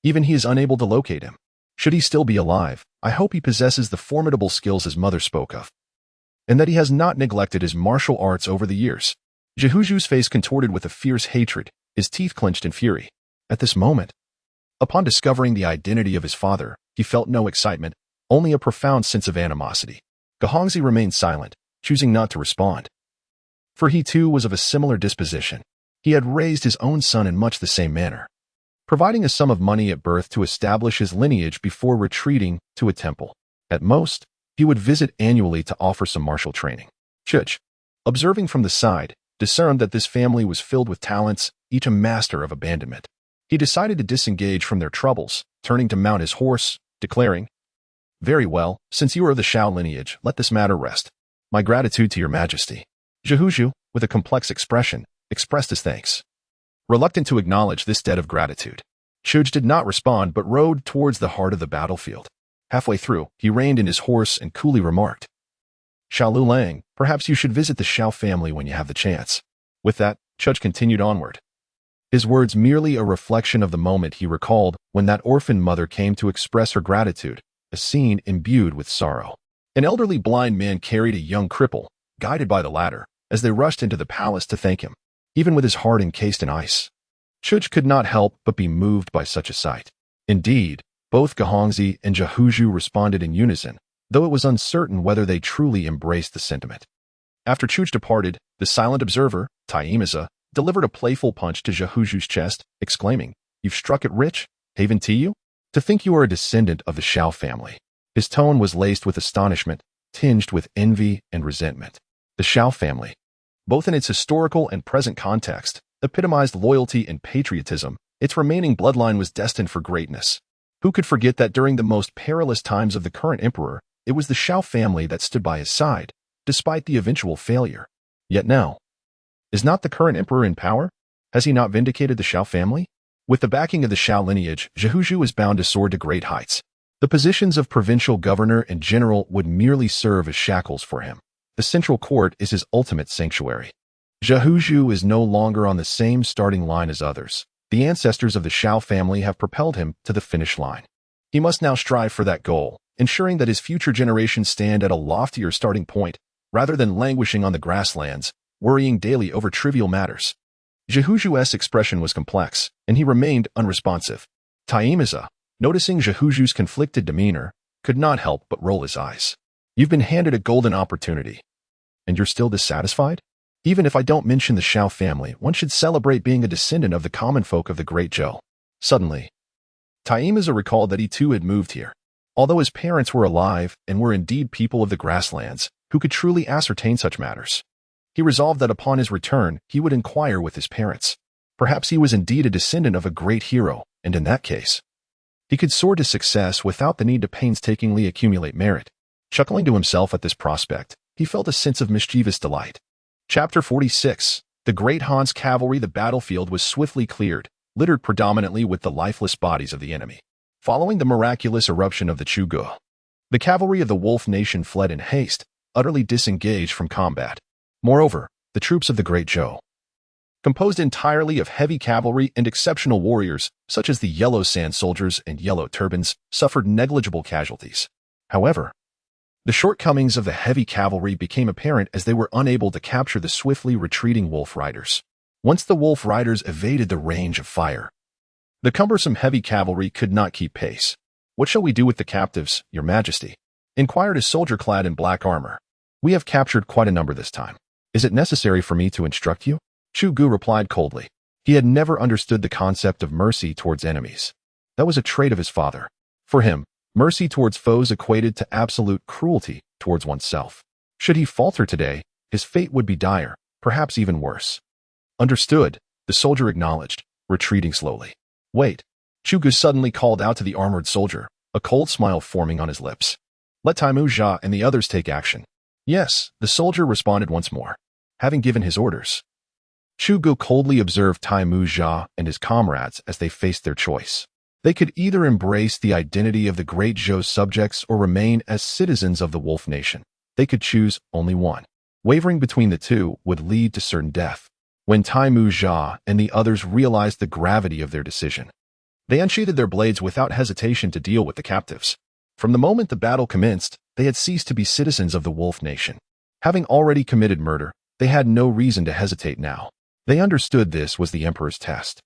even he is unable to locate him. Should he still be alive, I hope he possesses the formidable skills his mother spoke of, and that he has not neglected his martial arts over the years. Zhihuju's face contorted with a fierce hatred, his teeth clenched in fury. At this moment, upon discovering the identity of his father, he felt no excitement, only a profound sense of animosity. Gahongzi remained silent, choosing not to respond. For he too was of a similar disposition. He had raised his own son in much the same manner, providing a sum of money at birth to establish his lineage before retreating to a temple. At most, he would visit annually to offer some martial training. Chuch, observing from the side, discerned that this family was filled with talents, each a master of abandonment. He decided to disengage from their troubles, turning to mount his horse, declaring, "Very well, since you are of the Xiao lineage, let this matter rest. My gratitude to your majesty." Zhihuju, with a complex expression, expressed his thanks, reluctant to acknowledge this debt of gratitude. Chuj did not respond but rode towards the heart of the battlefield. Halfway through, he reined in his horse and coolly remarked, "Xiaolu Lang, perhaps you should visit the Xiao family when you have the chance." With that, Chuj continued onward, his words merely a reflection of the moment he recalled when that orphan mother came to express her gratitude, a scene imbued with sorrow. An elderly blind man carried a young cripple, guided by the latter, as they rushed into the palace to thank him, even with his heart encased in ice. Chuj could not help but be moved by such a sight. Indeed, both Gahongzi and Zhihuju responded in unison, though it was uncertain whether they truly embraced the sentiment. After Chuj departed, the silent observer, Taimiza, delivered a playful punch to Zhihuju's chest, exclaiming, "You've struck it rich, haven to you? To think you are a descendant of the Xiao family." His tone was laced with astonishment, tinged with envy and resentment. The Xiao family, both in its historical and present context, epitomized loyalty and patriotism. Its remaining bloodline was destined for greatness. Who could forget that during the most perilous times of the current emperor, it was the Xiao family that stood by his side, despite the eventual failure? Yet now, is not the current emperor in power? Has he not vindicated the Xiao family? With the backing of the Xiao lineage, Zhihuju is bound to soar to great heights. The positions of provincial governor and general would merely serve as shackles for him. The central court is his ultimate sanctuary. Zhihuju is no longer on the same starting line as others. The ancestors of the Xiao family have propelled him to the finish line. He must now strive for that goal, ensuring that his future generations stand at a loftier starting point, rather than languishing on the grasslands, worrying daily over trivial matters. Zhihuju's expression was complex, and he remained unresponsive. Taimiza, noticing Zhihuju's conflicted demeanor, could not help but roll his eyes. "You've been handed a golden opportunity, and you're still dissatisfied? Even if I don't mention the Xiao family, one should celebrate being a descendant of the common folk of the Great Zhou." Suddenly, Taimiza recalled that he too had moved here. Although his parents were alive and were indeed people of the grasslands, who could truly ascertain such matters? He resolved that upon his return, he would inquire with his parents. Perhaps he was indeed a descendant of a great hero, and in that case, he could soar to success without the need to painstakingly accumulate merit. Chuckling to himself at this prospect, he felt a sense of mischievous delight. Chapter 46. The Great Han's cavalry. The battlefield was swiftly cleared, littered predominantly with the lifeless bodies of the enemy. Following the miraculous eruption of the Chugu, the cavalry of the Wolf Nation fled in haste, utterly disengaged from combat. Moreover, the troops of the Great Zhou, composed entirely of heavy cavalry and exceptional warriors, such as the Yellow Sand Soldiers and Yellow Turbans, suffered negligible casualties. However, the shortcomings of the heavy cavalry became apparent as they were unable to capture the swiftly retreating wolf riders. Once the wolf riders evaded the range of fire, the cumbersome heavy cavalry could not keep pace. "What shall we do with the captives, your majesty?" inquired a soldier clad in black armor. "We have captured quite a number this time. Is it necessary for me to instruct you?" Chu Gu replied coldly. He had never understood the concept of mercy towards enemies. That was a trait of his father. For him, mercy towards foes equated to absolute cruelty towards oneself. Should he falter today, his fate would be dire, perhaps even worse. "Understood," the soldier acknowledged, retreating slowly. "Wait, Chugu suddenly called out to the armored soldier, a cold smile forming on his lips. Let Taimu Jia and the others take action. Yes, the soldier responded once more, having given his orders. Chugu coldly observed Taimu Jia and his comrades as they faced their choice. They could either embrace the identity of the Great Zhou's subjects or remain as citizens of the Wolf Nation. They could choose only one. Wavering between the two would lead to certain death. When Taimu Jia and the others realized the gravity of their decision, they unsheathed their blades without hesitation to deal with the captives. From the moment the battle commenced, they had ceased to be citizens of the Wolf Nation. Having already committed murder, they had no reason to hesitate now. They understood this was the Emperor's test.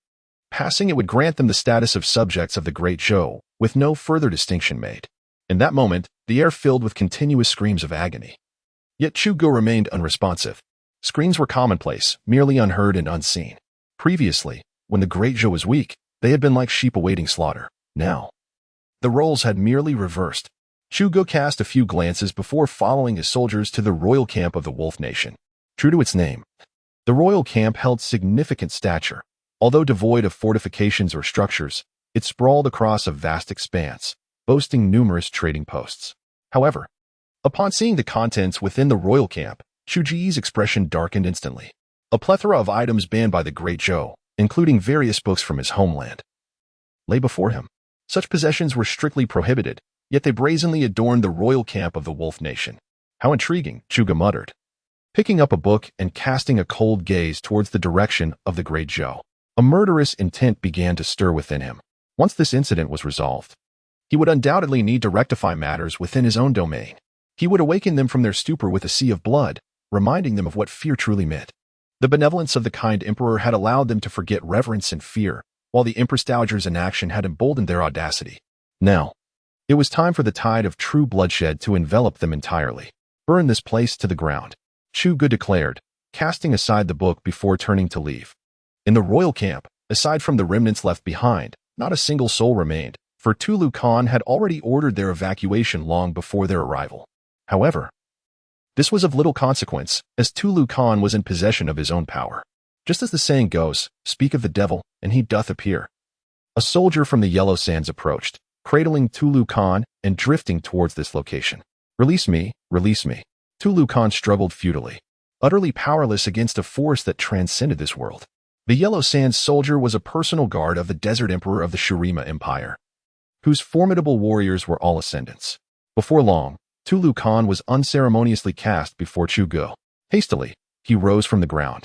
Passing it would grant them the status of subjects of the Great Zhou, with no further distinction made. In that moment, the air filled with continuous screams of agony. Yet Chugu remained unresponsive. Screams were commonplace, merely unheard and unseen. Previously, when the Great Zhou was weak, they had been like sheep awaiting slaughter. Now, the roles had merely reversed. Chugu cast a few glances before following his soldiers to the royal camp of the Wolf Nation. True to its name, the royal camp held significant stature. Although devoid of fortifications or structures, it sprawled across a vast expanse, boasting numerous trading posts. However, upon seeing the contents within the royal camp, Chuji's expression darkened instantly. A plethora of items banned by the Great Zhou, including various books from his homeland, lay before him. Such possessions were strictly prohibited, yet they brazenly adorned the royal camp of the Wolf Nation. How intriguing, Chugu muttered, picking up a book and casting a cold gaze towards the direction of the Great Zhou. A murderous intent began to stir within him. Once this incident was resolved, he would undoubtedly need to rectify matters within his own domain. He would awaken them from their stupor with a sea of blood, reminding them of what fear truly meant. The benevolence of the kind emperor had allowed them to forget reverence and fear, while the Empress Dowager's inaction had emboldened their audacity. Now, it was time for the tide of true bloodshed to envelop them entirely. Burn this place to the ground, Chugu declared, casting aside the book before turning to leave. In the royal camp, aside from the remnants left behind, not a single soul remained, for Tulu Khan had already ordered their evacuation long before their arrival. However, this was of little consequence, as Tulu Khan was in possession of his own power. Just as the saying goes, speak of the devil, and he doth appear. A soldier from the Yellow Sands approached, cradling Tulu Khan and drifting towards this location. Release me, release me. Tulu Khan struggled futilely, utterly powerless against a force that transcended this world. The Yellow Sands soldier was a personal guard of the Desert Emperor of the Shurima Empire, whose formidable warriors were all ascendants. Before long, Tulu Khan was unceremoniously cast before Chugu. Hastily, he rose from the ground,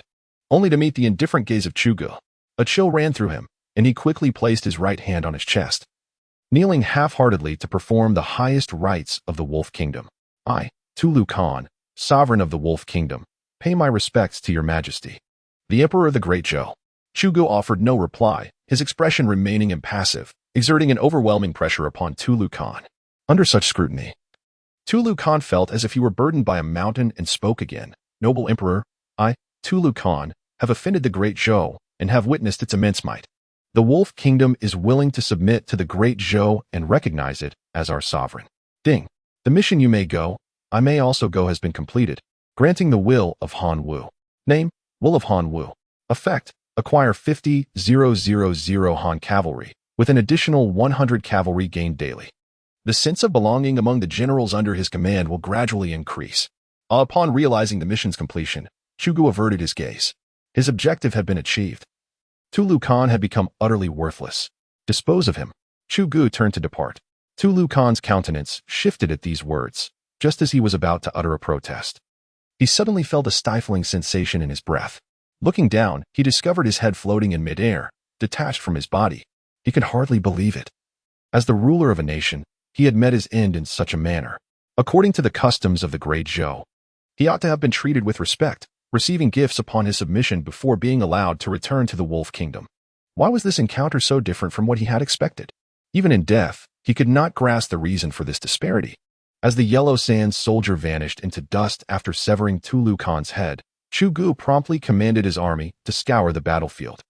only to meet the indifferent gaze of Chugu. A chill ran through him, and he quickly placed his right hand on his chest, kneeling half-heartedly to perform the highest rites of the Wolf Kingdom. I, Tulu Khan, sovereign of the Wolf Kingdom, pay my respects to your majesty. The Emperor of the Great Zhou. Chugu offered no reply, his expression remaining impassive, exerting an overwhelming pressure upon Tulu Khan. Under such scrutiny, Tulu Khan felt as if he were burdened by a mountain and spoke again. Noble Emperor, I, Tulu Khan, have offended the Great Zhou and have witnessed its immense might. The Wolf Kingdom is willing to submit to the Great Zhou and recognize it as our sovereign. Ding. The mission you may go, I may also go has been completed, granting the will of Han Wu. Name, Will of Han Wu. Effect, acquire 50,000 Han cavalry, with an additional 100 cavalry gained daily. The sense of belonging among the generals under his command will gradually increase. Upon realizing the mission's completion, Chugu averted his gaze. His objective had been achieved. Tulu Khan had become utterly worthless. Dispose of him. Chugu turned to depart. Tulu Khan's countenance shifted at these words, just as he was about to utter a protest. He suddenly felt a stifling sensation in his breath. Looking down, he discovered his head floating in midair, detached from his body. He could hardly believe it. As the ruler of a nation, he had met his end in such a manner. According to the customs of the Great Zhou, he ought to have been treated with respect, receiving gifts upon his submission before being allowed to return to the Wolf Kingdom. Why was this encounter so different from what he had expected? Even in death, he could not grasp the reason for this disparity. As the Yellow Sands soldier vanished into dust after severing Tulu Khan's head, Chugu promptly commanded his army to scour the battlefield,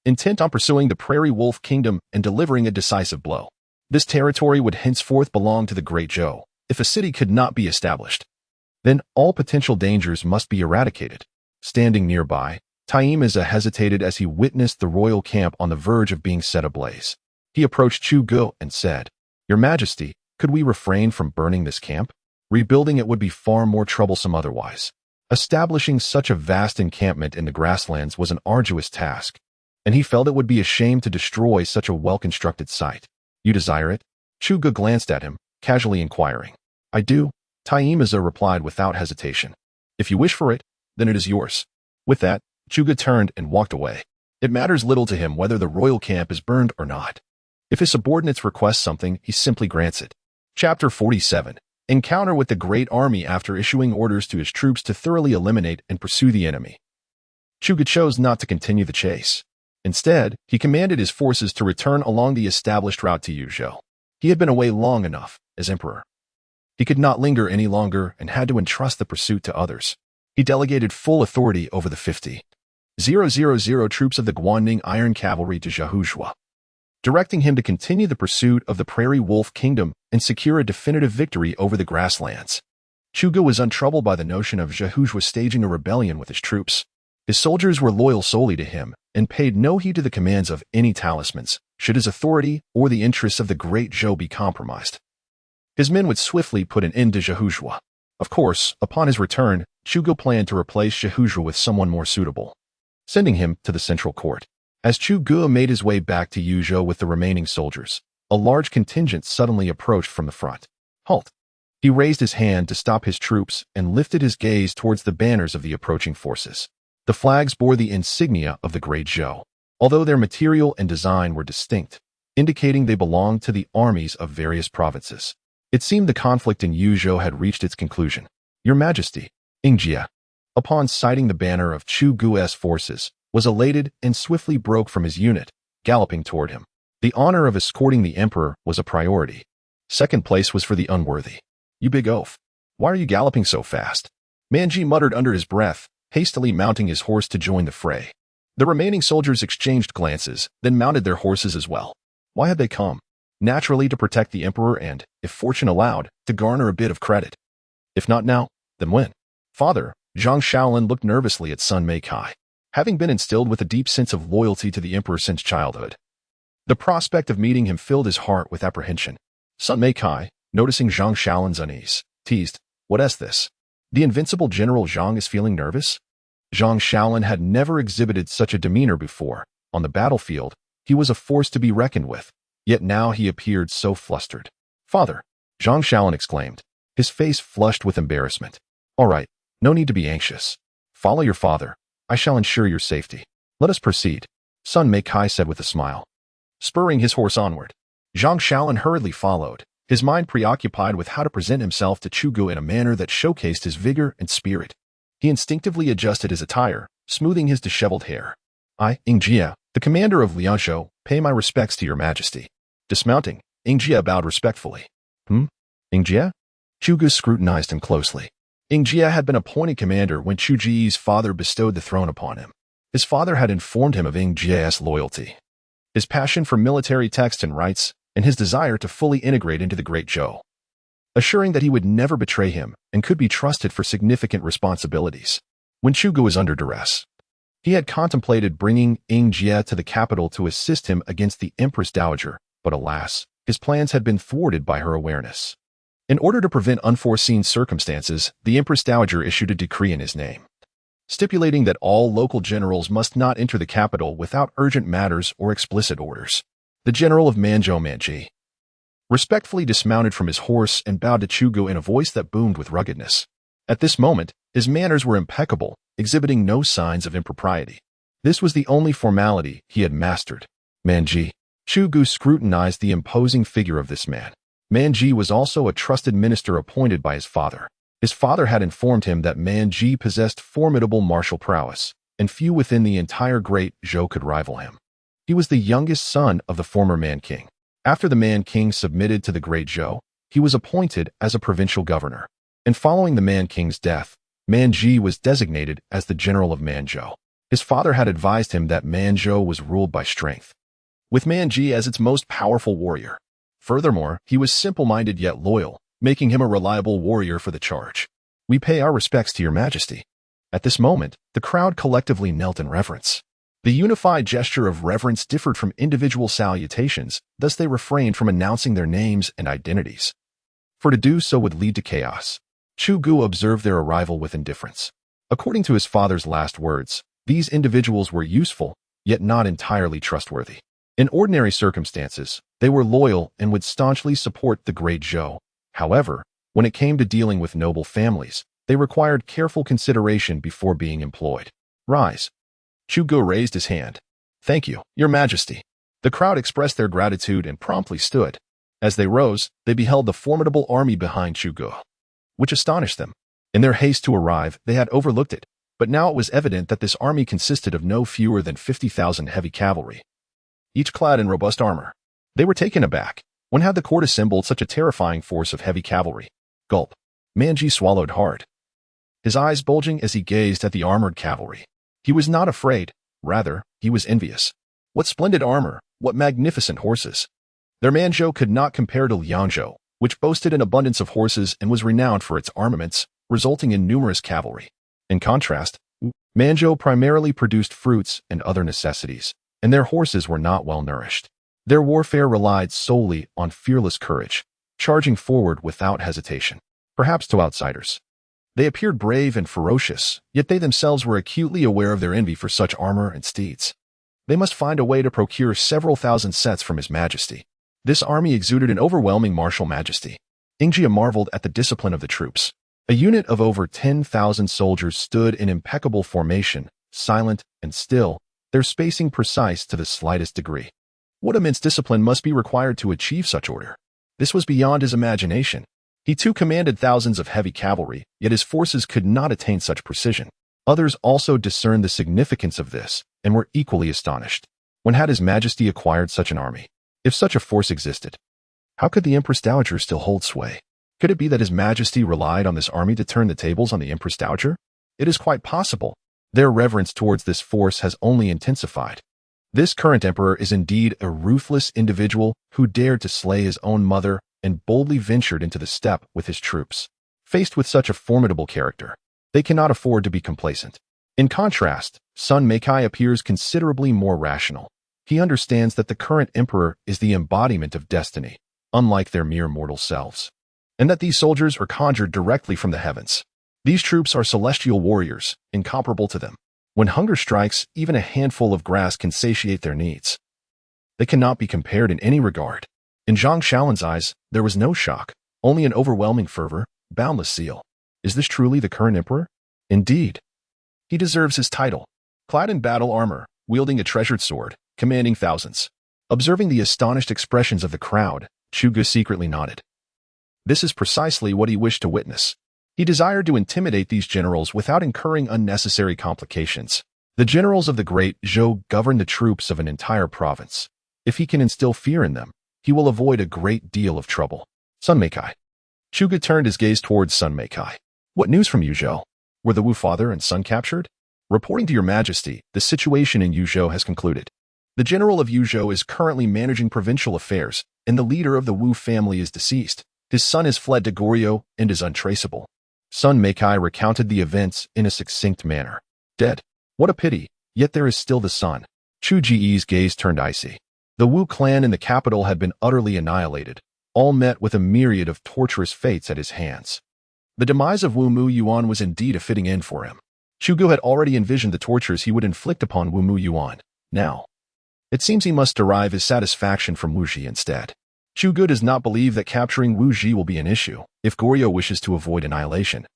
intent on pursuing the Prairie Wolf Kingdom and delivering a decisive blow. This territory would henceforth belong to the Great Zhou. If a city could not be established, then all potential dangers must be eradicated. Standing nearby, Taimiza hesitated as he witnessed the royal camp on the verge of being set ablaze. He approached Chu Gu and said, "Your Majesty, could we refrain from burning this camp? Rebuilding it would be far more troublesome otherwise. Establishing such a vast encampment in the grasslands was an arduous task, and he felt it would be a shame to destroy such a well-constructed site. You desire it?" Chu Gu glanced at him, casually inquiring. "I do," Taimaza replied without hesitation. "If you wish for it, then it is yours." With that, Chu Gu turned and walked away. It matters little to him whether the royal camp is burned or not. If his subordinates request something, he simply grants it. Chapter 47. Encounter with the Great Army. After issuing orders to his troops to thoroughly eliminate and pursue the enemy, Chu Gu chose not to continue the chase. Instead, he commanded his forces to return along the established route to Yuzhou. He had been away long enough, as emperor. He could not linger any longer and had to entrust the pursuit to others. He delegated full authority over the 50,000 troops of the Guanning Iron Cavalry to Zhahuzhua, directing him to continue the pursuit of the Prairie Wolf Kingdom and secure a definitive victory over the grasslands. Chu Gu was untroubled by the notion of Zhahuzhua staging a rebellion with his troops. His soldiers were loyal solely to him and paid no heed to the commands of any talismans, should his authority or the interests of the Great Zhou be compromised. His men would swiftly put an end to Zhahuzhua. Of course, upon his return, Chu Gu planned to replace Zhahuzhua with someone more suitable, sending him to the central court. As Chu Gu made his way back to Yuzhou with the remaining soldiers, a large contingent suddenly approached from the front. "Halt!" He raised his hand to stop his troops and lifted his gaze towards the banners of the approaching forces. The flags bore the insignia of the Great Zhou, although their material and design were distinct, indicating they belonged to the armies of various provinces. It seemed the conflict in Yuzhou had reached its conclusion. "Your Majesty," Ingjia, upon sighting the banner of Chu Gu's forces, was elated and swiftly broke from his unit, galloping toward him. The honor of escorting the emperor was a priority. Second place was for the unworthy. "You big oaf. Why are you galloping so fast?" Manji muttered under his breath, hastily mounting his horse to join the fray. The remaining soldiers exchanged glances, then mounted their horses as well. Why had they come? Naturally to protect the emperor and, if fortune allowed, to garner a bit of credit. If not now, then when? Father, Zhang Shaolin looked nervously at son Mei Kai, having been instilled with a deep sense of loyalty to the emperor since childhood. The prospect of meeting him filled his heart with apprehension. Son Mei Kai, noticing Zhang Shaolin's unease, teased, "What is this? The invincible General Zhang is feeling nervous?" Zhang Shaolin had never exhibited such a demeanor before. On the battlefield, he was a force to be reckoned with, yet now he appeared so flustered. "Father," Zhang Shaolin exclaimed, his face flushed with embarrassment. "All right, no need to be anxious. Follow your father. I shall ensure your safety. Let us proceed," son Mei Kai said with a smile. Spurring his horse onward, Zhang Shaolin hurriedly followed, his mind preoccupied with how to present himself to Chu Gu in a manner that showcased his vigor and spirit. He instinctively adjusted his attire, smoothing his disheveled hair. "I, Ingjia, the commander of Lianshu, pay my respects to your Majesty." Dismounting, Ingjia bowed respectfully. Ingjia?" Chu Gu scrutinized him closely. Ingjia had been appointed commander when Chu Ji's father bestowed the throne upon him. His father had informed him of Ingjia's loyalty, his passion for military texts and rites, and his desire to fully integrate into the Great Zhou, assuring that he would never betray him and could be trusted for significant responsibilities. When Chu Gu was under duress, he had contemplated bringing Ingjia to the capital to assist him against the Empress Dowager, but alas, his plans had been thwarted by her awareness. In order to prevent unforeseen circumstances, the Empress Dowager issued a decree in his name, stipulating that all local generals must not enter the capital without urgent matters or explicit orders. The general of Manzhou Manji respectfully dismounted from his horse and bowed to Chu Gu in a voice that boomed with ruggedness. At this moment, his manners were impeccable, exhibiting no signs of impropriety. This was the only formality he had mastered. Manji. Chu Gu scrutinized the imposing figure of this man. Manji was also a trusted minister appointed by his father. His father had informed him that Manji possessed formidable martial prowess, and few within the entire Great Zhou could rival him. He was the youngest son of the former Man King. After the Man King submitted to the Great Zhou, he was appointed as a provincial governor, and following the Man King's death, Manji was designated as the general of Manzhou. His father had advised him that Manzhou was ruled by strength, with Manji as its most powerful warrior. Furthermore, he was simple-minded yet loyal, making him a reliable warrior for the charge. "We pay our respects to your Majesty." At this moment, the crowd collectively knelt in reverence. The unified gesture of reverence differed from individual salutations, thus they refrained from announcing their names and identities. For to do so would lead to chaos. Chu Gu observed their arrival with indifference. According to his father's last words, these individuals were useful, yet not entirely trustworthy. In ordinary circumstances, they were loyal and would staunchly support the great Zhou. However, when it came to dealing with noble families, they required careful consideration before being employed. Rise. Chu Gu raised his hand. Thank you, Your Majesty. The crowd expressed their gratitude and promptly stood. As they rose, they beheld the formidable army behind Chu Gu, which astonished them. In their haste to arrive, they had overlooked it, but now it was evident that this army consisted of no fewer than 50,000 heavy cavalry, each clad in robust armor. They were taken aback. When had the court assembled such a terrifying force of heavy cavalry? Gulp. Manji swallowed hard, his eyes bulging as he gazed at the armored cavalry. He was not afraid, rather, he was envious. What splendid armor, what magnificent horses. Their Manzhou could not compare to Liangzhou, which boasted an abundance of horses and was renowned for its armaments, resulting in numerous cavalry. In contrast, Manzhou primarily produced fruits and other necessities, and their horses were not well nourished. Their warfare relied solely on fearless courage, charging forward without hesitation. Perhaps to outsiders, they appeared brave and ferocious, yet they themselves were acutely aware of their envy for such armor and steeds. They must find a way to procure several thousand sets from His Majesty. This army exuded an overwhelming martial majesty. Ingjia marveled at the discipline of the troops. A unit of over 10,000 soldiers stood in impeccable formation, silent and still, their spacing precise to the slightest degree. What immense discipline must be required to achieve such order? This was beyond his imagination. He too commanded thousands of heavy cavalry, yet his forces could not attain such precision. Others also discerned the significance of this, and were equally astonished. When had His Majesty acquired such an army? If such a force existed, how could the Empress Dowager still hold sway? Could it be that His Majesty relied on this army to turn the tables on the Empress Dowager? It is quite possible. Their reverence towards this force has only intensified. This current emperor is indeed a ruthless individual who dared to slay his own mother and boldly ventured into the steppe with his troops. Faced with such a formidable character, they cannot afford to be complacent. In contrast, Sun Meikai appears considerably more rational. He understands that the current emperor is the embodiment of destiny, unlike their mere mortal selves, and that these soldiers are conjured directly from the heavens. These troops are celestial warriors, incomparable to them. When hunger strikes, even a handful of grass can satiate their needs. They cannot be compared in any regard. In Zhang Shaolin's eyes, there was no shock, only an overwhelming fervor, boundless zeal. Is this truly the current emperor? Indeed. He deserves his title. Clad in battle armor, wielding a treasured sword, commanding thousands. Observing the astonished expressions of the crowd, Chu Gu secretly nodded. This is precisely what he wished to witness. He desired to intimidate these generals without incurring unnecessary complications. The generals of the great Zhou govern the troops of an entire province. If he can instill fear in them, he will avoid a great deal of trouble. Sun Meikai. Chu Gu turned his gaze towards Sun Meikai. What news from Yuzhou? Were the Wu father and son captured? Reporting to Your Majesty, the situation in Yuzhou has concluded. The general of Yuzhou is currently managing provincial affairs, and the leader of the Wu family is deceased. His son has fled to Goryeo and is untraceable. Sun Meikai recounted the events in a succinct manner. Dead. What a pity, yet there is still the sun. Chu Ji's gaze turned icy. The Wu clan in the capital had been utterly annihilated, all met with a myriad of torturous fates at his hands. The demise of Wu Mu Yuan was indeed a fitting end for him. Chu Gu had already envisioned the tortures he would inflict upon Wu Mu Yuan. Now, it seems he must derive his satisfaction from Wu Ji instead. Chu Gu does not believe that capturing Wu Ji will be an issue if Goryeo wishes to avoid annihilation.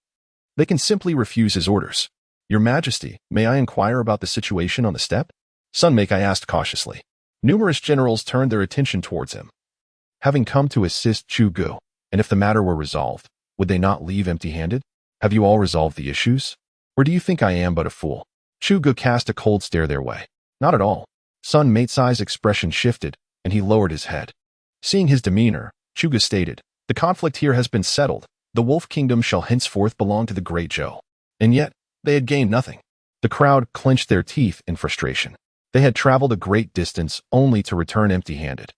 They can simply refuse his orders. Your Majesty, may I inquire about the situation on the steppe? Sun Meikai asked cautiously. Numerous generals turned their attention towards him, having come to assist Chu Gu, and if the matter were resolved, would they not leave empty-handed? Have you all resolved the issues? Or do you think I am but a fool? Chu Gu cast a cold stare their way. Not at all. Sun Meitsai's expression shifted, and he lowered his head. Seeing his demeanor, Chu Gu stated, the conflict here has been settled. The Wolf Kingdom shall henceforth belong to the Great Zhou. And yet, they had gained nothing. The crowd clenched their teeth in frustration. They had traveled a great distance only to return empty-handed.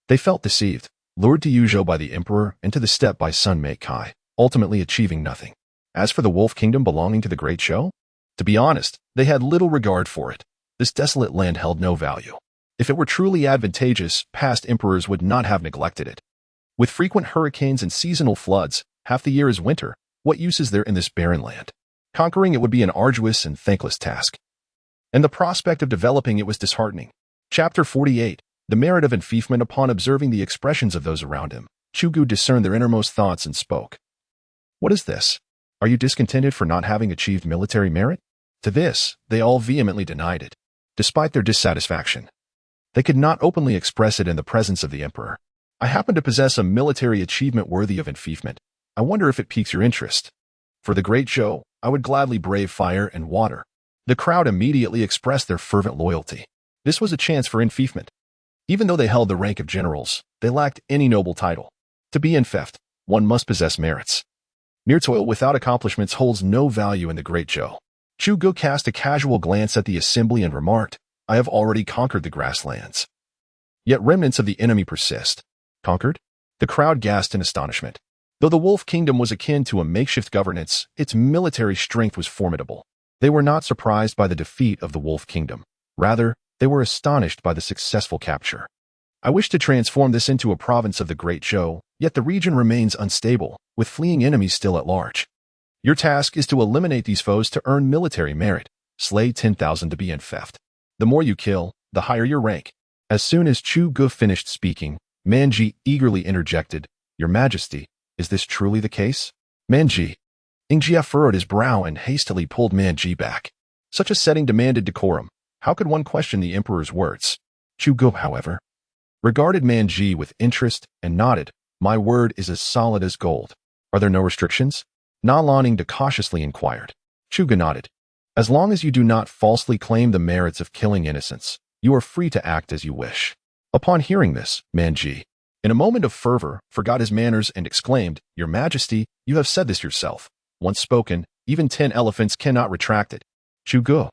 They felt deceived, lured to Yuzhou by the emperor and to the steppe by Sun Meikai, ultimately achieving nothing. As for the Wolf Kingdom belonging to the Great Zhou, to be honest, they had little regard for it. This desolate land held no value. If it were truly advantageous, past emperors would not have neglected it. With frequent hurricanes and seasonal floods, half the year is winter. What use is there in this barren land? Conquering it would be an arduous and thankless task. And the prospect of developing it was disheartening. Chapter 48. The merit of enfeoffment. Upon observing the expressions of those around him, Chugu discerned their innermost thoughts and spoke. What is this? Are you discontented for not having achieved military merit? To this, they all vehemently denied it, despite their dissatisfaction. They could not openly express it in the presence of the emperor. I happen to possess a military achievement worthy of enfeoffment. I wonder if it piques your interest. For the great Zhou, I would gladly brave fire and water. The crowd immediately expressed their fervent loyalty. This was a chance for enfeoffment. Even though they held the rank of generals, they lacked any noble title. To be enfeoffed, one must possess merits. Mere toil without accomplishments holds no value in the great Zhou. Chugu cast a casual glance at the assembly and remarked, I have already conquered the grasslands. Yet remnants of the enemy persist. Conquered? The crowd gasped in astonishment. Though the Wolf Kingdom was akin to a makeshift governance, its military strength was formidable. They were not surprised by the defeat of the Wolf Kingdom. Rather, they were astonished by the successful capture. I wish to transform this into a province of the Great Zhou, yet the region remains unstable, with fleeing enemies still at large. Your task is to eliminate these foes to earn military merit. Slay 10,000 to be enfeoffed. The more you kill, the higher your rank. As soon as Chu Gu finished speaking, Manji eagerly interjected, Your Majesty, is this truly the case? Manji. Ingjia furrowed his brow and hastily pulled Manji back. Such a setting demanded decorum. How could one question the emperor's words? Chu Gu, however, regarded Manji with interest and nodded, My word is as solid as gold. Are there no restrictions? Na Lanning cautiously inquired. Chu Gu nodded. As long as you do not falsely claim the merits of killing innocents, you are free to act as you wish. Upon hearing this, Manji, in a moment of fervor, forgot his manners and exclaimed, Your Majesty, you have said this yourself. Once spoken, even 10 elephants cannot retract it. Chu Gu,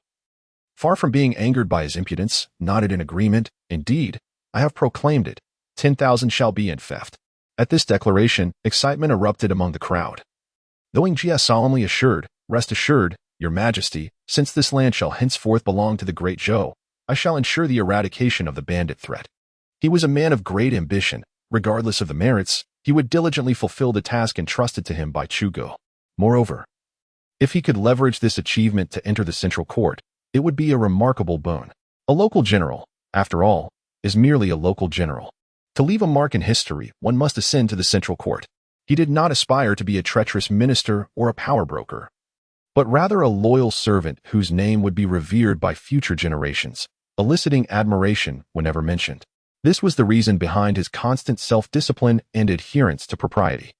far from being angered by his impudence, nodded in agreement. Indeed, I have proclaimed it. 10,000 shall be enfeoffed. At this declaration, excitement erupted among the crowd. Though Ingjia solemnly assured, Rest assured, Your Majesty, since this land shall henceforth belong to the great Zhou, I shall ensure the eradication of the bandit threat. He was a man of great ambition. Regardless of the merits, he would diligently fulfill the task entrusted to him by Chu Gu. Moreover, if he could leverage this achievement to enter the central court, it would be a remarkable boon. A local general, after all, is merely a local general. To leave a mark in history, one must ascend to the central court. He did not aspire to be a treacherous minister or a power broker, but rather a loyal servant whose name would be revered by future generations, eliciting admiration whenever mentioned. This was the reason behind his constant self-discipline and adherence to propriety.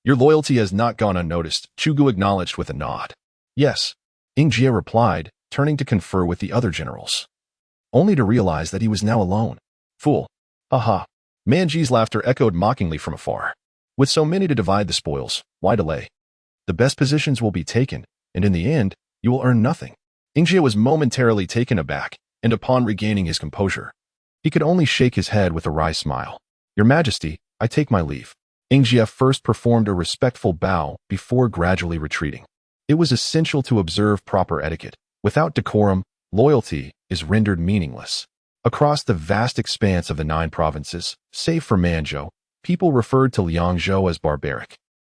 Your loyalty has not gone unnoticed, Chu Gu acknowledged with a nod. Yes, Ingjia replied, turning to confer with the other generals, only to realize that he was now alone. Fool. Aha. Manji's laughter echoed mockingly from afar. With so many to divide the spoils, why delay? The best positions will be taken, and in the end, you will earn nothing. Ingjia was momentarily taken aback, and upon regaining his composure, he could only shake his head with a wry smile. Your Majesty, I take my leave. Ingjia first performed a respectful bow before gradually retreating. It was essential to observe proper etiquette. Without decorum, loyalty is rendered meaningless. Across the vast expanse of the 9 provinces, save for Manzhou, people referred to Liangzhou as barbaric.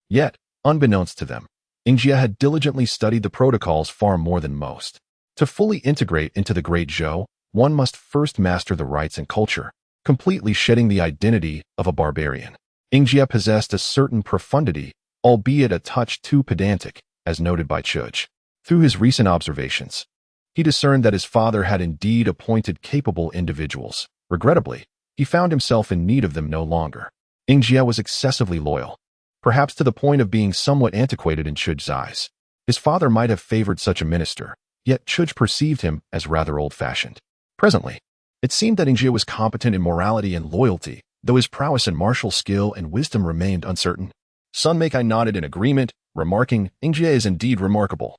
Yet, unbeknownst to them, Ingjia had diligently studied the protocols far more than most. To fully integrate into the Great Zhou, one must first master the rites and culture, completely shedding the identity of a barbarian. Ingjia possessed a certain profundity, albeit a touch too pedantic, as noted by Chuj. Through his recent observations, he discerned that his father had indeed appointed capable individuals. Regrettably, he found himself in need of them no longer. Ingjia was excessively loyal, perhaps to the point of being somewhat antiquated in Chuj's eyes. His father might have favored such a minister, yet Chuj perceived him as rather old-fashioned. Presently, it seemed that Ingjia was competent in morality and loyalty, though his prowess in martial skill and wisdom remained uncertain. Sun Meikai nodded in agreement, remarking, Ingjia is indeed remarkable.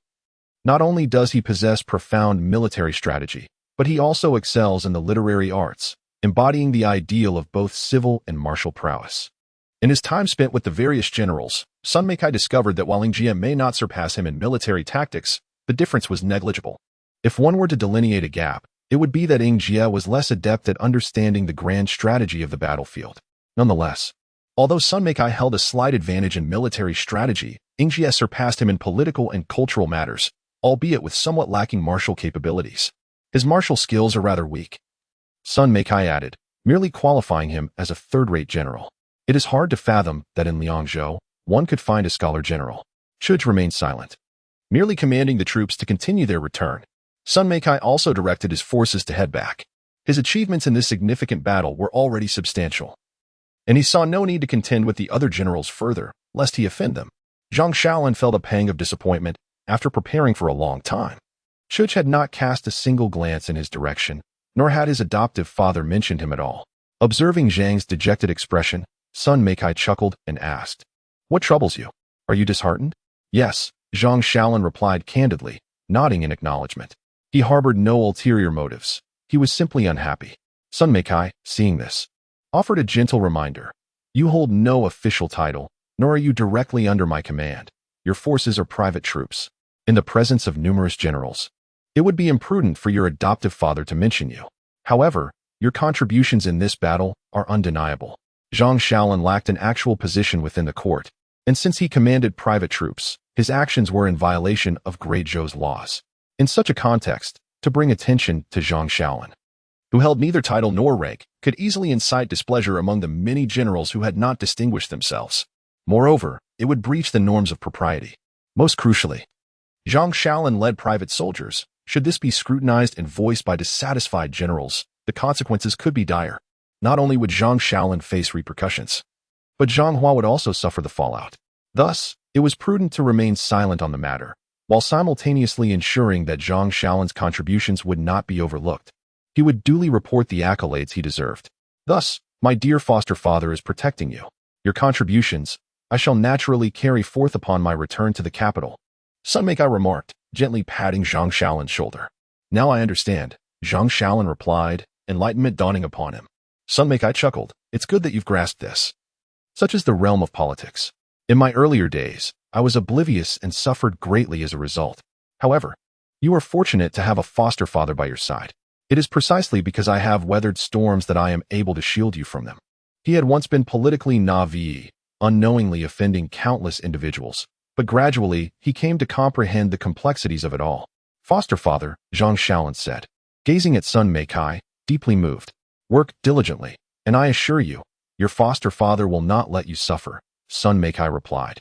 Not only does he possess profound military strategy, but he also excels in the literary arts, embodying the ideal of both civil and martial prowess. In his time spent with the various generals, Sun Meikai discovered that while Ingjia may not surpass him in military tactics, the difference was negligible. If one were to delineate a gap, it would be that Ing Jie was less adept at understanding the grand strategy of the battlefield. Nonetheless, although Sun Meikai held a slight advantage in military strategy, Ing Jie surpassed him in political and cultural matters, albeit with somewhat lacking martial capabilities. His martial skills are rather weak, Sun Meikai added, merely qualifying him as a third-rate general. It is hard to fathom that in Liangzhou, one could find a scholar general. Chuj remained silent, merely commanding the troops to continue their return. Sun Meikai also directed his forces to head back. His achievements in this significant battle were already substantial, and he saw no need to contend with the other generals further, lest he offend them. Zhang Shaolin felt a pang of disappointment after preparing for a long time. Chuj had not cast a single glance in his direction, nor had his adoptive father mentioned him at all. Observing Zhang's dejected expression, Sun Meikai chuckled and asked, "What troubles you? Are you disheartened?" "Yes," Zhang Shaolin replied candidly, nodding in acknowledgement. He harbored no ulterior motives. He was simply unhappy. Sun Meikai, seeing this, offered a gentle reminder. "You hold no official title, nor are you directly under my command. Your forces are private troops. In the presence of numerous generals, it would be imprudent for your adoptive father to mention you. However, your contributions in this battle are undeniable." Zhang Shaolin lacked an actual position within the court, and since he commanded private troops, his actions were in violation of Great Zhou's laws. In such a context, to bring attention to Zhang Shaolin, who held neither title nor rank, could easily incite displeasure among the many generals who had not distinguished themselves. Moreover, it would breach the norms of propriety. Most crucially, Zhang Shaolin led private soldiers. Should this be scrutinized and voiced by dissatisfied generals, the consequences could be dire. Not only would Zhang Shaolin face repercussions, but Zhang Hua would also suffer the fallout. Thus, it was prudent to remain silent on the matter, while simultaneously ensuring that Zhang Shaolin's contributions would not be overlooked. He would duly report the accolades he deserved. "Thus, my dear foster father is protecting you. Your contributions, I shall naturally carry forth upon my return to the capital," Sun Meikai remarked, gently patting Zhang Shaolin's shoulder. "Now I understand," Zhang Shaolin replied, enlightenment dawning upon him. Sun Meikai chuckled. "It's good that you've grasped this. Such is the realm of politics. In my earlier days, I was oblivious and suffered greatly as a result. However, you are fortunate to have a foster father by your side. It is precisely because I have weathered storms that I am able to shield you from them." He had once been politically naive, unknowingly offending countless individuals, but gradually he came to comprehend the complexities of it all. "Foster father," Zhang Shaolin said, gazing at Sun Meikai, deeply moved. "Work diligently, and I assure you, your foster father will not let you suffer," Sun Meikai replied,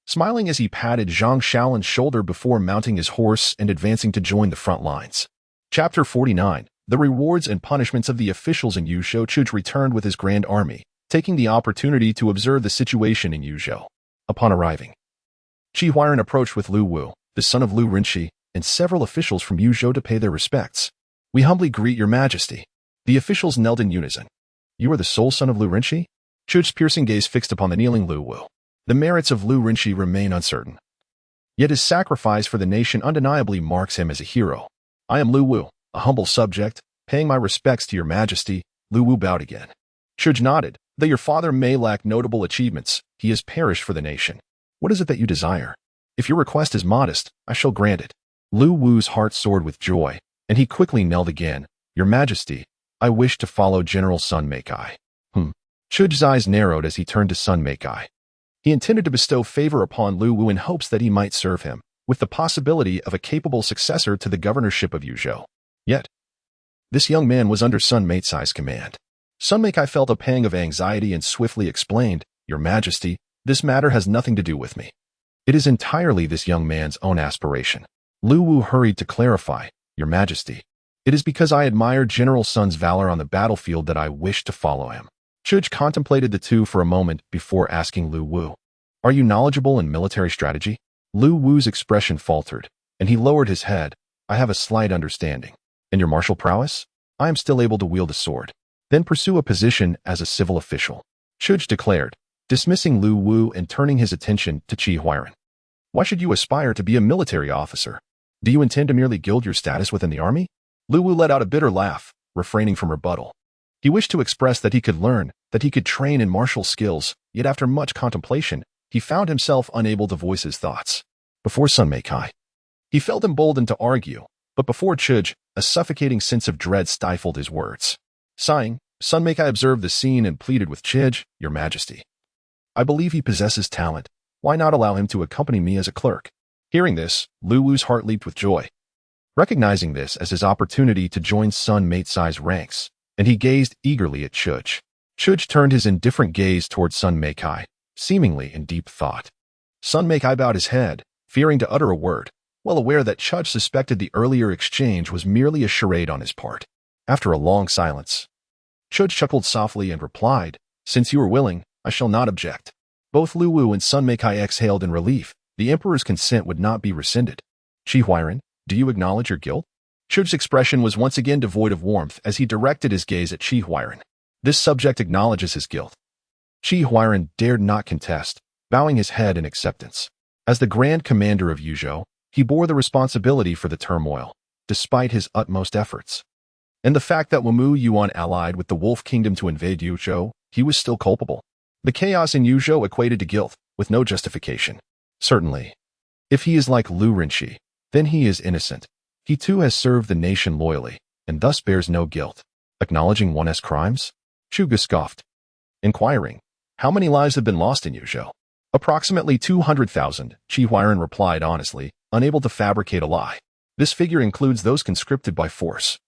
smiling as he patted Zhang Shaolin's shoulder before mounting his horse and advancing to join the front lines. Chapter 49. The rewards and punishments of the officials in Yuzhou. Chuj returned with his grand army, taking the opportunity to observe the situation in Yuzhou. Upon arriving, Qi Huairan approached with Lu Wu, the son of Lu Rinqi, and several officials from Yuzhou to pay their respects. "We humbly greet your majesty." The officials knelt in unison. "You are the sole son of Lu Rinqi?" Chuj's piercing gaze fixed upon the kneeling Lu Wu. The merits of Lu Rinqi remain uncertain, yet his sacrifice for the nation undeniably marks him as a hero. "I am Lu Wu, a humble subject, paying my respects to your majesty." Lu Wu bowed again. Chuj nodded. "Though your father may lack notable achievements, he has perished for the nation. What is it that you desire? If your request is modest, I shall grant it." Lu Wu's heart soared with joy, and he quickly knelt again. "Your majesty, I wish to follow General Sun Meikai." Chuj's eyes narrowed as he turned to Sun Meikai. He intended to bestow favor upon Lu Wu in hopes that he might serve him, with the possibility of a capable successor to the governorship of Yuzhou. Yet, this young man was under Sun Meikai's command. Sun Meikai felt a pang of anxiety and swiftly explained, "Your majesty, this matter has nothing to do with me. It is entirely this young man's own aspiration." Lu Wu hurried to clarify, "Your majesty, it is because I admire General Sun's valor on the battlefield that I wish to follow him." Chuj contemplated the two for a moment before asking Lu Wu, "Are you knowledgeable in military strategy?" Lu Wu's expression faltered, and he lowered his head. "I have a slight understanding." "And your martial prowess?" "I am still able to wield a sword." "Then pursue a position as a civil official," Chuj declared, dismissing Lu Wu and turning his attention to Qi Huairan. "Why should you aspire to be a military officer? Do you intend to merely gild your status within the army?" Lu Wu let out a bitter laugh, refraining from rebuttal. He wished to express that he could learn, that he could train in martial skills, yet after much contemplation, he found himself unable to voice his thoughts. Before Sun Meikai, he felt emboldened to argue, but before Chuj, a suffocating sense of dread stifled his words. Sighing, Sun Meikai observed the scene and pleaded with Chij, "Your Majesty, I believe he possesses talent. Why not allow him to accompany me as a clerk?" Hearing this, Lu Wu's heart leaped with joy. Recognizing this as his opportunity to join Sun Meicai's ranks, and he gazed eagerly at Chij. Chij turned his indifferent gaze towards Sun Meikai, seemingly in deep thought. Sun Meikai bowed his head, fearing to utter a word, well aware that Chij suspected the earlier exchange was merely a charade on his part. After a long silence, Chij chuckled softly and replied, "Since you are willing, I shall not object." Both Lu Wu and Sun Meikai exhaled in relief. The emperor's consent would not be rescinded. "Qi Huairan, do you acknowledge your guilt?" Chij's expression was once again devoid of warmth as he directed his gaze at Qi Huairan. This subject acknowledges his guilt. Qi Huairan dared not contest, bowing his head in acceptance. As the Grand Commander of Yuzhou, he bore the responsibility for the turmoil, despite his utmost efforts. And the fact that Wumu Yuan allied with the Wolf Kingdom to invade Yuzhou, he was still culpable. The chaos in Yuzhou equated to guilt, with no justification. Certainly, if he is like Lu Rinxi, then he is innocent. He too has served the nation loyally, and thus bears no guilt. Acknowledging one's crimes? Chu Gu scoffed, inquiring, "How many lives have been lost in Yuzhou?" "Approximately 200,000, Qi Huairan replied honestly, unable to fabricate a lie. "This figure includes those conscripted by force,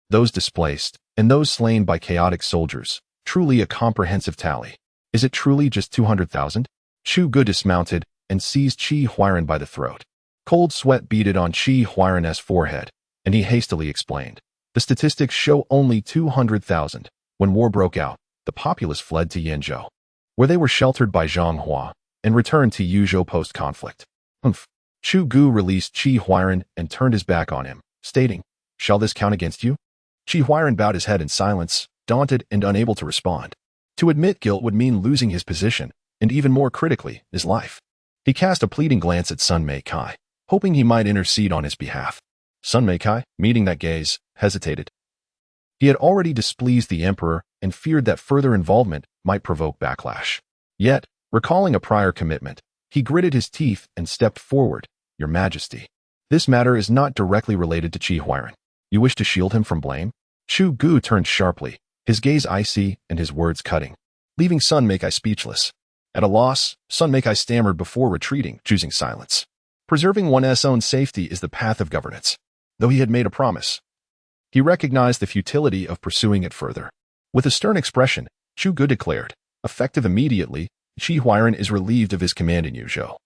those displaced, and those slain by chaotic soldiers. Truly a comprehensive tally." "Is it truly just 200,000? Chu Gu dismounted and seized Qi Huairan by the throat. Cold sweat beaded on Qi Huairan's forehead, and he hastily explained, "The statistics show only 200,000. When war broke out, the populace fled to Yanzhou, where they were sheltered by Zhang Hua, and returned to Yuzhou post-conflict." Chu Gu released Qi Huairan and turned his back on him, stating, "Shall this count against you?" Qi Huairan bowed his head in silence, daunted and unable to respond. To admit guilt would mean losing his position, and even more critically, his life. He cast a pleading glance at Sun Meikai, hoping he might intercede on his behalf. Sun Meikai, meeting that gaze, hesitated. He had already displeased the emperor and feared that further involvement might provoke backlash. Yet, recalling a prior commitment, he gritted his teeth and stepped forward. "Your Majesty, this matter is not directly related to Qi Huairan. You wish to shield him from blame?" Chu Gu turned sharply, his gaze icy and his words cutting, leaving Sun Meikai speechless. At a loss, Sun Meikai stammered before retreating, choosing silence. Preserving one's own safety is the path of governance. Though he had made a promise, he recognized the futility of pursuing it further. With a stern expression, Chu Gu declared, "Effective immediately, Qi Huairan is relieved of his command in Yuzhou.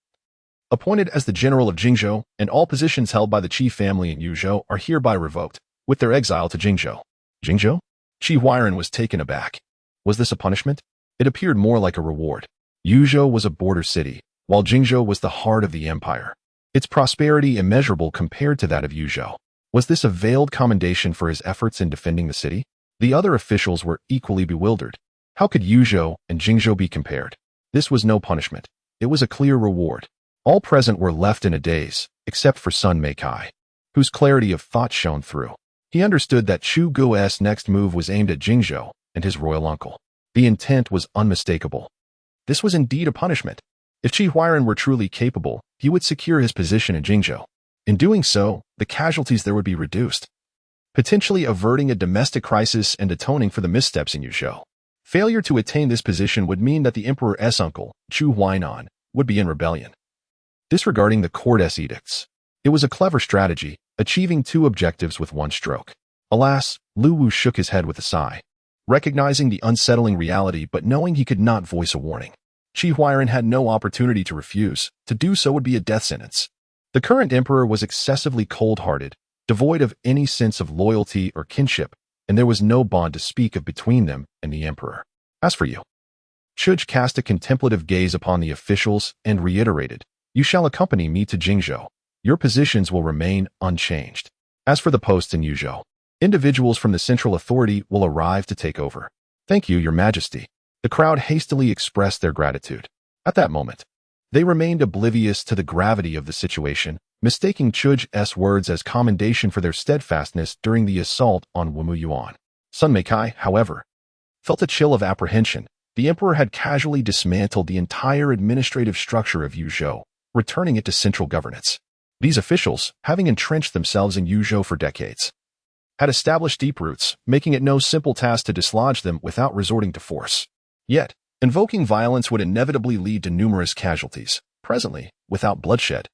Appointed as the general of Jingzhou, and all positions held by the Qi family in Yuzhou are hereby revoked, with their exile to Jingzhou." Jingzhou? Qi Huairan was taken aback. Was this a punishment? It appeared more like a reward. Yuzhou was a border city, while Jingzhou was the heart of the empire. Its prosperity immeasurable compared to that of Yuzhou. Was this a veiled commendation for his efforts in defending the city? The other officials were equally bewildered. How could Yuzhou and Jingzhou be compared? This was no punishment. It was a clear reward. All present were left in a daze, except for Sun Meikai, whose clarity of thought shone through. He understood that Chu Gu's next move was aimed at Jingzhou and his royal uncle. The intent was unmistakable. This was indeed a punishment. If Qi Huairan were truly capable, he would secure his position in Jingzhou. In doing so, the casualties there would be reduced, potentially averting a domestic crisis and atoning for the missteps in Yuzhou. Failure to attain this position would mean that the emperor's uncle, Chu Huainan, would be in rebellion. Disregarding the court's edicts, it was a clever strategy, achieving two objectives with one stroke. Alas, Lu Wu shook his head with a sigh, recognizing the unsettling reality but knowing he could not voice a warning. Qi Huairan had no opportunity to refuse. To do so would be a death sentence. The current emperor was excessively cold-hearted, devoid of any sense of loyalty or kinship, and there was no bond to speak of between them and the emperor. As for you, Chij cast a contemplative gaze upon the officials and reiterated, "You shall accompany me to Jingzhou. Your positions will remain unchanged. As for the posts in Yuzhou, individuals from the central authority will arrive to take over." "Thank you, Your Majesty." The crowd hastily expressed their gratitude. At that moment, they remained oblivious to the gravity of the situation, mistaking Chuj's words as commendation for their steadfastness during the assault on Wumu Yuan. Sun Meikai, however, felt a chill of apprehension. The emperor had casually dismantled the entire administrative structure of Yuzhou, returning it to central governance. These officials, having entrenched themselves in Yuzhou for decades, had established deep roots, making it no simple task to dislodge them without resorting to force. Yet, invoking violence would inevitably lead to numerous casualties, presently, without bloodshed.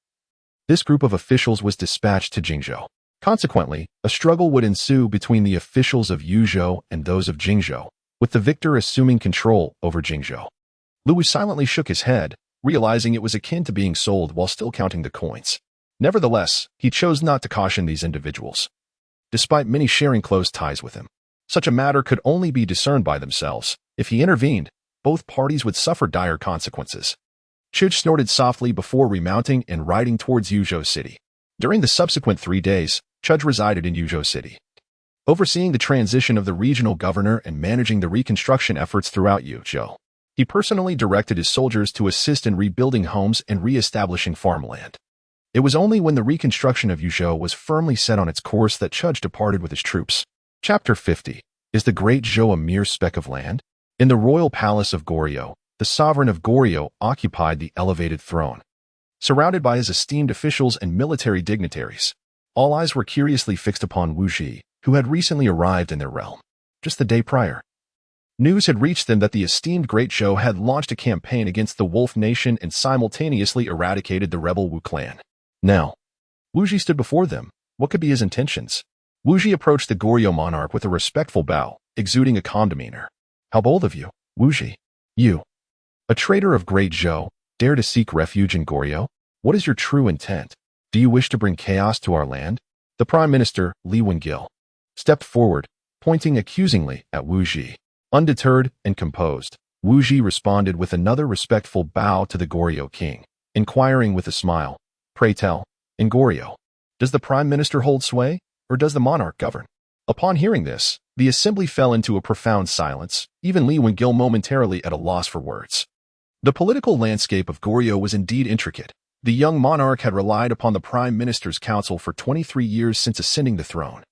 This group of officials was dispatched to Jingzhou. Consequently, a struggle would ensue between the officials of Yuzhou and those of Jingzhou, with the victor assuming control over Jingzhou. Louis silently shook his head, realizing it was akin to being sold while still counting the coins. Nevertheless, he chose not to caution these individuals. Despite many sharing close ties with him, such a matter could only be discerned by themselves. If he intervened, both parties would suffer dire consequences. Chidge snorted softly before remounting and riding towards Yuzhou City. During the subsequent 3 days, Chudge resided in Yuzhou City, overseeing the transition of the regional governor and managing the reconstruction efforts throughout Yuzhou. He personally directed his soldiers to assist in rebuilding homes and re-establishing farmland. It was only when the reconstruction of Yuzhou was firmly set on its course that Chudge departed with his troops. Chapter 50. Is the Great Zhou a mere speck of land? In the royal palace of Goryeo, the sovereign of Goryeo occupied the elevated throne. Surrounded by his esteemed officials and military dignitaries, all eyes were curiously fixed upon Wu Ji, who had recently arrived in their realm. Just the day prior, news had reached them that the esteemed Great Zhou had launched a campaign against the Wolf Nation and simultaneously eradicated the rebel Wu clan. Now, Wu Ji stood before them. What could be his intentions? Wu Ji approached the Goryeo monarch with a respectful bow, exuding a calm demeanor. How bold of you, Wu Ji. You, a traitor of Great Zhou, dare to seek refuge in Goryeo? What is your true intent? Do you wish to bring chaos to our land? The Prime Minister, Li Wengil, stepped forward, pointing accusingly at Wu Ji. Undeterred and composed, Wu Ji responded with another respectful bow to the Goryeo king, inquiring with a smile, "Pray tell, in Goryeo, does the Prime Minister hold sway, or does the monarch govern?" Upon hearing this, the assembly fell into a profound silence, even Li Wengil momentarily at a loss for words. The political landscape of Goryeo was indeed intricate. The young monarch had relied upon the Prime Minister's counsel for 23 years since ascending the throne.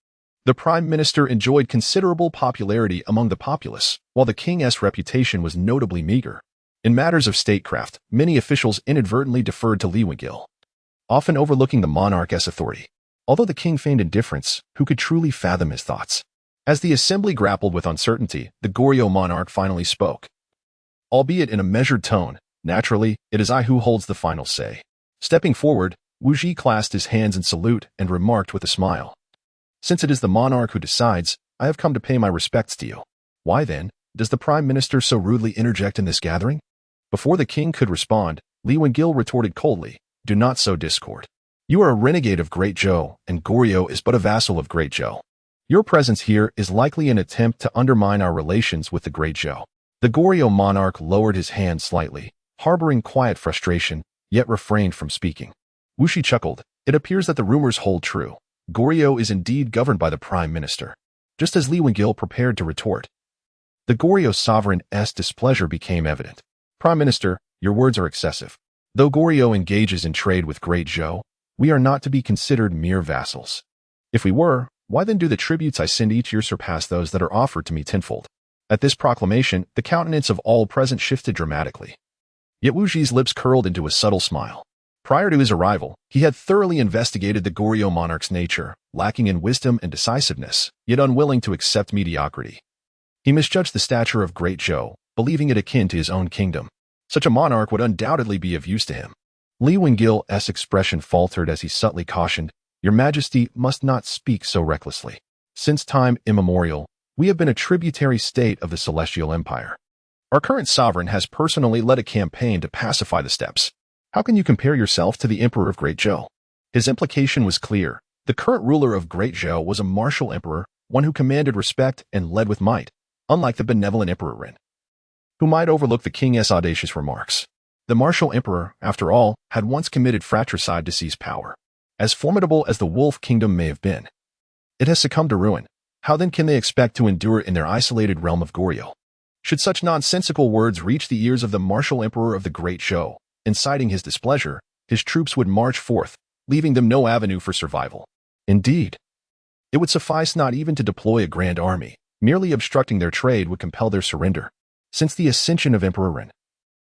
The Prime Minister enjoyed considerable popularity among the populace, while the king's reputation was notably meager. In matters of statecraft, many officials inadvertently deferred to Li Wengil, often overlooking the monarch's authority. Although the king feigned indifference, who could truly fathom his thoughts? As the assembly grappled with uncertainty, the Goryeo monarch finally spoke. Albeit in a measured tone, naturally, it is I who holds the final say. Stepping forward, Wu Ji clasped his hands in salute and remarked with a smile. Since it is the monarch who decides, I have come to pay my respects to you. Why then, does the Prime Minister so rudely interject in this gathering? Before the king could respond, Li Wengil retorted coldly, Do not sow discord. You are a renegade of Great Zhou, and Goryeo is but a vassal of Great Zhou. Your presence here is likely an attempt to undermine our relations with the Great Zhou. The Goryeo monarch lowered his hand slightly, harboring quiet frustration, yet refrained from speaking. Wu Ji chuckled. It appears that the rumors hold true. Goryeo is indeed governed by the Prime Minister. Just as Li Wengil prepared to retort, the Goryeo sovereign's displeasure became evident. Prime Minister, your words are excessive. Though Goryeo engages in trade with Great Zhou, we are not to be considered mere vassals. If we were, why then do the tributes I send each year surpass those that are offered to me tenfold? At this proclamation, the countenance of all present shifted dramatically. Yet Wu Ji's lips curled into a subtle smile. Prior to his arrival, he had thoroughly investigated the Goryeo monarch's nature, lacking in wisdom and decisiveness, yet unwilling to accept mediocrity. He misjudged the stature of Great Zhou, believing it akin to his own kingdom. Such a monarch would undoubtedly be of use to him. Li Wengil's expression faltered as he subtly cautioned, Your Majesty must not speak so recklessly. Since time immemorial, we have been a tributary state of the Celestial Empire. Our current sovereign has personally led a campaign to pacify the steppes. How can you compare yourself to the Emperor of Great Zhou? His implication was clear. The current ruler of Great Zhou was a martial emperor, one who commanded respect and led with might, unlike the benevolent Emperor Ren, who might overlook the king's audacious remarks. The martial emperor, after all, had once committed fratricide to seize power. As formidable as the Wolf Kingdom may have been, it has succumbed to ruin. How then can they expect to endure in their isolated realm of Goryeo? Should such nonsensical words reach the ears of the martial emperor of the Great Zhou, inciting his displeasure, his troops would march forth, leaving them no avenue for survival. Indeed, it would suffice not even to deploy a grand army. Merely obstructing their trade would compel their surrender. Since the ascension of Emperor Ren,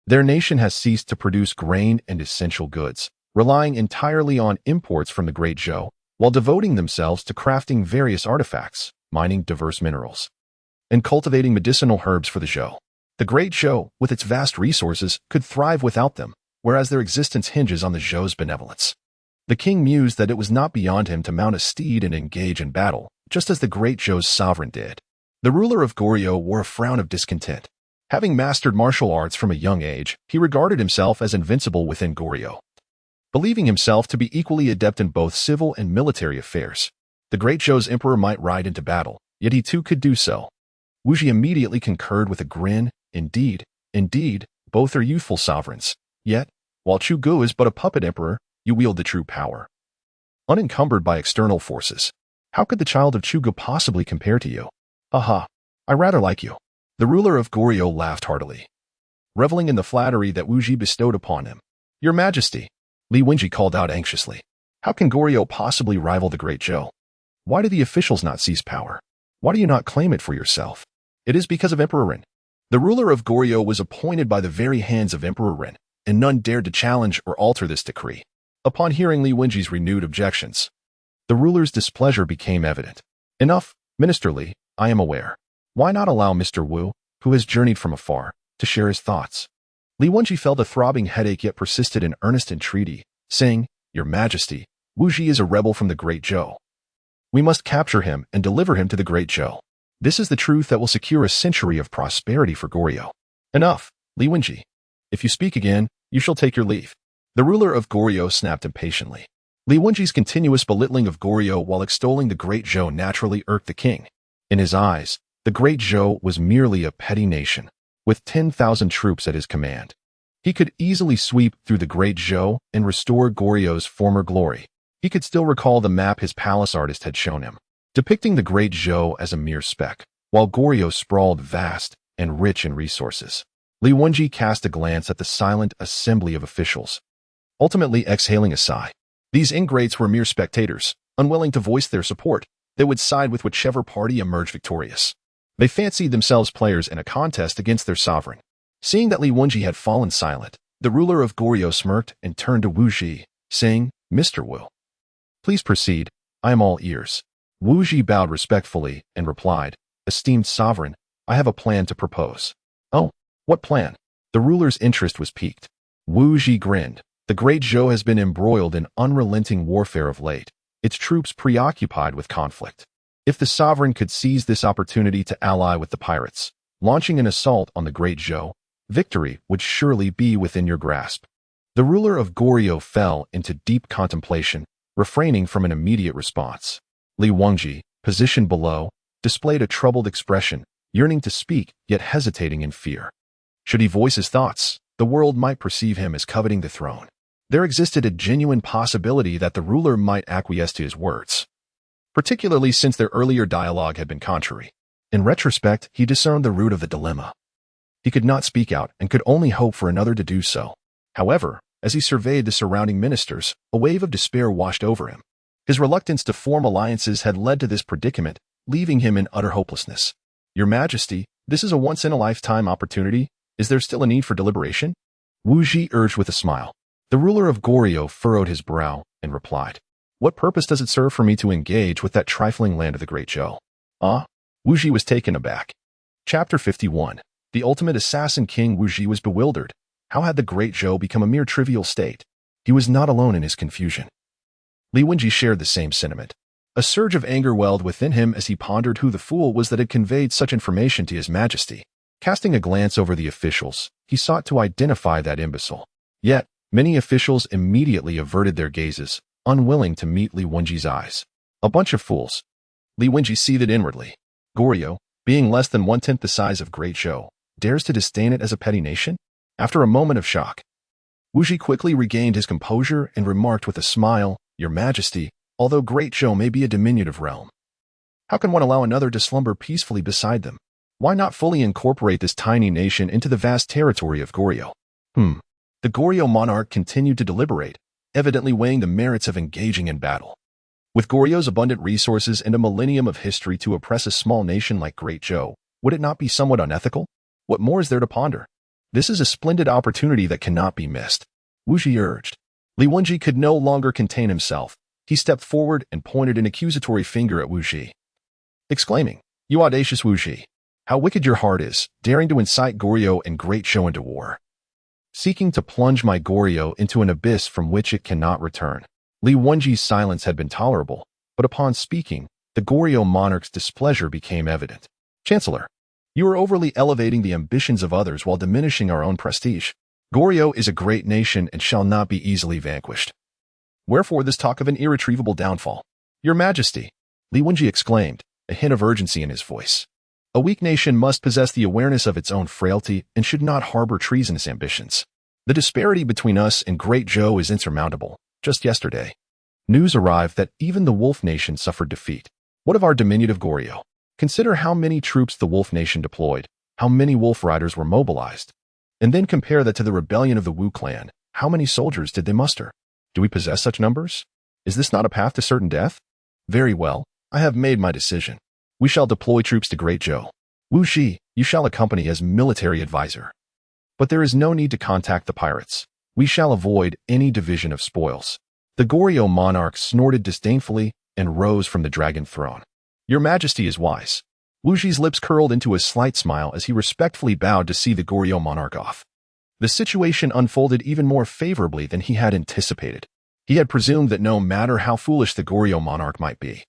their nation has ceased to produce grain and essential goods, relying entirely on imports from the Great Zhou, while devoting themselves to crafting various artifacts, mining diverse minerals, and cultivating medicinal herbs for the Zhou. The Great Zhou, with its vast resources, could thrive without them, whereas their existence hinges on the Zhou's benevolence. The king mused that it was not beyond him to mount a steed and engage in battle, just as the Great Zhou's sovereign did. The ruler of Goryeo wore a frown of discontent. Having mastered martial arts from a young age, he regarded himself as invincible within Goryeo. Believing himself to be equally adept in both civil and military affairs, the Great Zhou's emperor might ride into battle, yet he too could do so. Wuji immediately concurred with a grin. Indeed, both are youthful sovereigns. Yet, while Chu Gu is but a puppet emperor, you wield the true power. Unencumbered by external forces, how could the child of Chu Gu possibly compare to you? Aha, I rather like you. The ruler of Goryeo laughed heartily, reveling in the flattery that Wuji bestowed upon him. Your Majesty, Li Wenji called out anxiously. How can Goryeo possibly rival the Great Zhou? Why do the officials not seize power? Why do you not claim it for yourself? It is because of Emperor Ren. The ruler of Goryeo was appointed by the very hands of Emperor Ren, and none dared to challenge or alter this decree. Upon hearing Li Wenji's renewed objections, the ruler's displeasure became evident. Enough, Minister Li, I am aware. Why not allow Mr. Wu, who has journeyed from afar, to share his thoughts? Li Wenji felt a throbbing headache yet persisted in earnest entreaty, saying, Your Majesty, Wu Ji is a rebel from the Great Zhou. We must capture him and deliver him to the Great Zhou. This is the truth that will secure a century of prosperity for Goryeo. Enough, Li Wenji. If you speak again, you shall take your leave. The ruler of Goryeo snapped impatiently. Li Wenji's continuous belittling of Goryeo while extolling the Great Zhou naturally irked the king. In his eyes, the Great Zhou was merely a petty nation, with 10,000 troops at his command. He could easily sweep through the Great Zhou and restore Goryeo's former glory. He could still recall the map his palace artist had shown him, depicting the Great Zhou as a mere speck, while Goryeo sprawled vast and rich in resources. Li Wenji cast a glance at the silent assembly of officials, ultimately exhaling a sigh. These ingrates were mere spectators, unwilling to voice their support. They would side with whichever party emerged victorious. They fancied themselves players in a contest against their sovereign. Seeing that Li Wenji had fallen silent, the ruler of Goryeo smirked and turned to Wu Ji, saying, Mr. Wu, please proceed, I am all ears. Wu Ji bowed respectfully and replied, Esteemed sovereign, I have a plan to propose. Oh, what plan? The ruler's interest was piqued. Wu Ji grinned. The Great Zhou has been embroiled in unrelenting warfare of late, its troops preoccupied with conflict. If the sovereign could seize this opportunity to ally with the pirates, launching an assault on the Great Zhou, victory would surely be within your grasp. The ruler of Goryeo fell into deep contemplation, refraining from an immediate response. Li Wenji, positioned below, displayed a troubled expression, yearning to speak yet hesitating in fear. Should he voice his thoughts, the world might perceive him as coveting the throne. There existed a genuine possibility that the ruler might acquiesce to his words, particularly since their earlier dialogue had been contrary. In retrospect, he discerned the root of the dilemma. He could not speak out and could only hope for another to do so. However, as he surveyed the surrounding ministers, a wave of despair washed over him. His reluctance to form alliances had led to this predicament, leaving him in utter hopelessness. Your Majesty, this is a once-in-a-lifetime opportunity. Is there still a need for deliberation? Wu Ji urged with a smile. The ruler of Goryeo furrowed his brow and replied, What purpose does it serve for me to engage with that trifling land of the Great Zhou? Ah? Wu Ji was taken aback. Chapter 51. The ultimate assassin King Wu Ji was bewildered. How had the Great Zhou become a mere trivial state? He was not alone in his confusion. Li Wenji shared the same sentiment. A surge of anger welled within him as he pondered who the fool was that had conveyed such information to his Majesty. Casting a glance over the officials, he sought to identify that imbecile. Yet, many officials immediately averted their gazes, unwilling to meet Li Wenji's eyes. A bunch of fools. Li Wenji seethed inwardly. Goryeo, being less than 1/10 the size of Great Zhou, dares to disdain it as a petty nation? After a moment of shock, Wu Ji quickly regained his composure and remarked with a smile, Your Majesty, although Great Zhou may be a diminutive realm, how can one allow another to slumber peacefully beside them? Why not fully incorporate this tiny nation into the vast territory of Goryeo? The Goryeo monarch continued to deliberate, evidently weighing the merits of engaging in battle. With Goryeo's abundant resources and a millennium of history to oppress a small nation like Great Zhou, would it not be somewhat unethical? What more is there to ponder? This is a splendid opportunity that cannot be missed. Wu Ji urged. Li Wenji could no longer contain himself. He stepped forward and pointed an accusatory finger at Wu Ji, exclaiming, "You audacious Wu Ji! How wicked your heart is, daring to incite Goryeo and Great Zhou into war, seeking to plunge my Goryeo into an abyss from which it cannot return." Li Wenji's silence had been tolerable, but upon speaking, the Goryeo monarch's displeasure became evident. "Chancellor, you are overly elevating the ambitions of others while diminishing our own prestige. Goryeo is a great nation and shall not be easily vanquished. Wherefore this talk of an irretrievable downfall?" "Your Majesty," Li Wenji exclaimed, a hint of urgency in his voice. "A weak nation must possess the awareness of its own frailty and should not harbor treasonous ambitions. The disparity between us and Great Zhou is insurmountable. Just yesterday, news arrived that even the Wolf Nation suffered defeat. What of our diminutive Goryeo? Consider how many troops the Wolf Nation deployed, how many wolf riders were mobilized, and then compare that to the rebellion of the Wu clan. How many soldiers did they muster? Do we possess such numbers? Is this not a path to certain death? Very well, I have made my decision. We shall deploy troops to Great Zhou. Wu Ji, you shall accompany as military advisor. But there is no need to contact the pirates. We shall avoid any division of spoils." The Goryeo monarch snorted disdainfully and rose from the dragon throne. "Your Majesty is wise." Wu Ji's lips curled into a slight smile as he respectfully bowed to see the Goryeo monarch off. The situation unfolded even more favorably than he had anticipated. He had presumed that no matter how foolish the Goryeo monarch might be,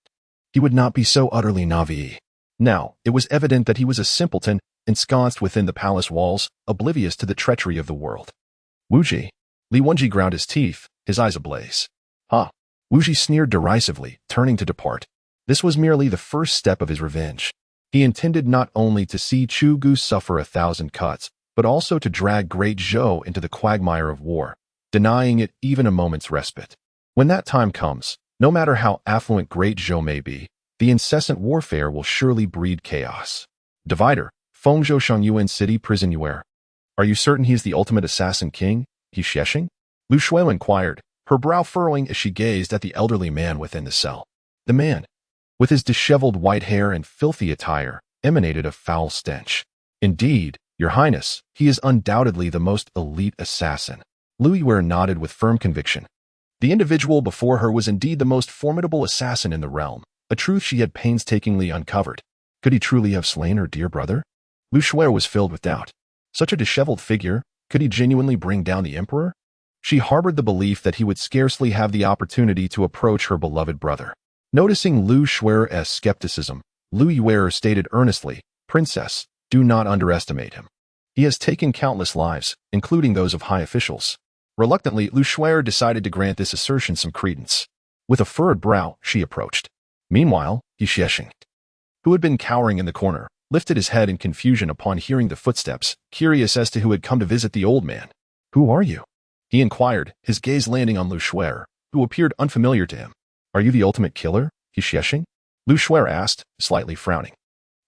he would not be so utterly naive. Now, it was evident that he was a simpleton ensconced within the palace walls, oblivious to the treachery of the world. "Wu Ji," Li Wenji ground his teeth, his eyes ablaze. "Ha!" Wu Ji sneered derisively, turning to depart. This was merely the first step of his revenge. He intended not only to see Chu Gu suffer 1,000 cuts, but also to drag Great Zhou into the quagmire of war, denying it even a moment's respite. When that time comes, no matter how affluent Great Zhou may be, the incessant warfare will surely breed chaos. Divider, Fengzhou Shangyuan City Prisonnier. Are you certain he is the ultimate assassin king, He Xiexing? Lu Shuo inquired, her brow furrowing as she gazed at the elderly man within the cell. The man, with his disheveled white hair and filthy attire, emanated a foul stench. "Indeed, Your Highness, he is undoubtedly the most elite assassin." Lu Yue nodded with firm conviction. The individual before her was indeed the most formidable assassin in the realm, a truth she had painstakingly uncovered. Could he truly have slain her dear brother? Lu Shuo was filled with doubt. Such a disheveled figure, could he genuinely bring down the emperor? She harbored the belief that he would scarcely have the opportunity to approach her beloved brother. Noticing Lu Shuo's skepticism, Lu Yue stated earnestly, "Princess, do not underestimate him. He has taken countless lives, including those of high officials." Reluctantly, Lu Shuo decided to grant this assertion some credence. With a furrowed brow, she approached. Meanwhile, He Xiexing, who had been cowering in the corner, lifted his head in confusion upon hearing the footsteps, curious as to who had come to visit the old man. "Who are you?" he inquired, his gaze landing on Lu Shuo, who appeared unfamiliar to him. "Are you the ultimate killer, He Xiexing?" Lu Shuo asked, slightly frowning.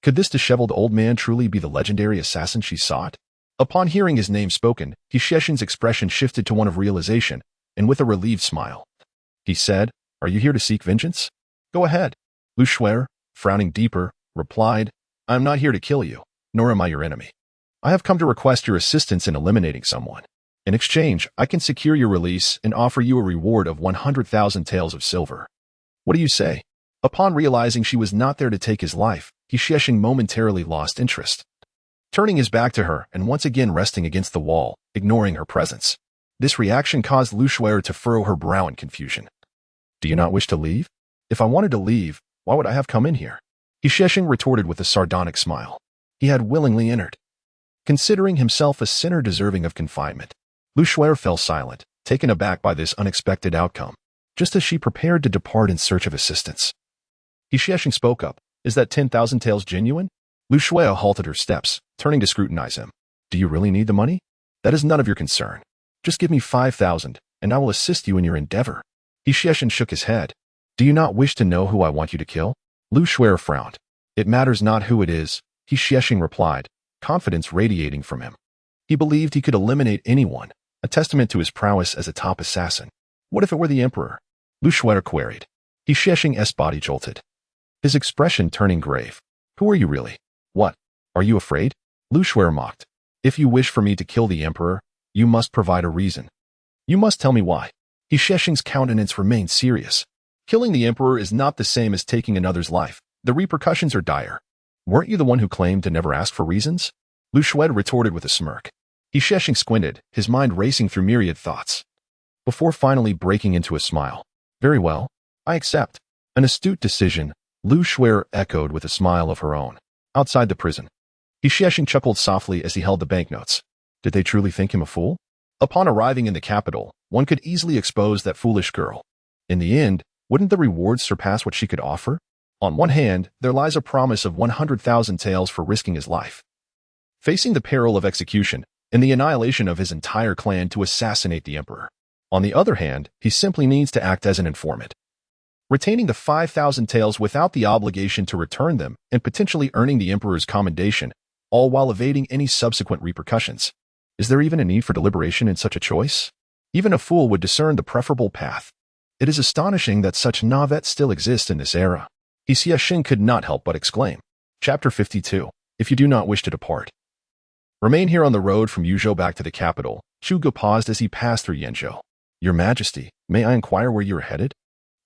Could this disheveled old man truly be the legendary assassin she sought? Upon hearing his name spoken, He Xiexing's expression shifted to one of realization, and with a relieved smile, he said, "Are you here to seek vengeance?" "Go ahead." Lu Shuo, frowning deeper, replied, "I am not here to kill you, nor am I your enemy. I have come to request your assistance in eliminating someone. In exchange, I can secure your release and offer you a reward of 100,000 taels of silver. What do you say?" Upon realizing she was not there to take his life, He Xiexing momentarily lost interest, turning his back to her and once again resting against the wall, ignoring her presence. This reaction caused Lu Shuo to furrow her brow in confusion. "Do you not wish to leave? If I wanted to leave, why would I have come in here?" He Xiexing retorted with a sardonic smile. He had willingly entered, considering himself a sinner deserving of confinement. Lu Shuo fell silent, taken aback by this unexpected outcome, just as she prepared to depart in search of assistance. He Xiexing spoke up, "Is that 10,000 taels genuine?" Lu Shuo halted her steps, turning to scrutinize him. "Do you really need the money? That is none of your concern. Just give me 5,000, and I will assist you in your endeavor." He Xiexing shook his head. "Do you not wish to know who I want you to kill?" Lu Shuo frowned. "It matters not who it is," He Xiexing replied, confidence radiating from him. He believed he could eliminate anyone, a testament to his prowess as a top assassin. "What if it were the emperor?" Lu Shuo queried. He Xiexing's body jolted, his expression turning grave. "Who are you really? What? Are you afraid?" Lu Shuo mocked. "If you wish for me to kill the emperor, you must provide a reason. You must tell me why." He Xiexing's countenance remained serious. Killing the emperor is not the same as taking another's life. The repercussions are dire. Weren't you the one who claimed to never ask for reasons? Lu Shued retorted with a smirk. He Sheshing squinted, his mind racing through myriad thoughts, before finally breaking into a smile. Very well, I accept. An astute decision, Lu Shuer echoed with a smile of her own. Outside the prison, he Sheshing chuckled softly as he held the banknotes. Did they truly think him a fool? Upon arriving in the capital, one could easily expose that foolish girl. In the end, wouldn't the rewards surpass what she could offer? On one hand, there lies a promise of 100,000 taels for risking his life, facing the peril of execution, and the annihilation of his entire clan to assassinate the emperor. On the other hand, he simply needs to act as an informant, retaining the 5,000 taels without the obligation to return them and potentially earning the emperor's commendation, all while evading any subsequent repercussions. Is there even a need for deliberation in such a choice? Even a fool would discern the preferable path. It is astonishing that such navets still exist in this era. He Xing could not help but exclaim. Chapter 52. If you do not wish to depart, remain here on the road from Yuzhou back to the capital. Chu Gu paused as he passed through Yenzhou. Your Majesty, may I inquire where you are headed?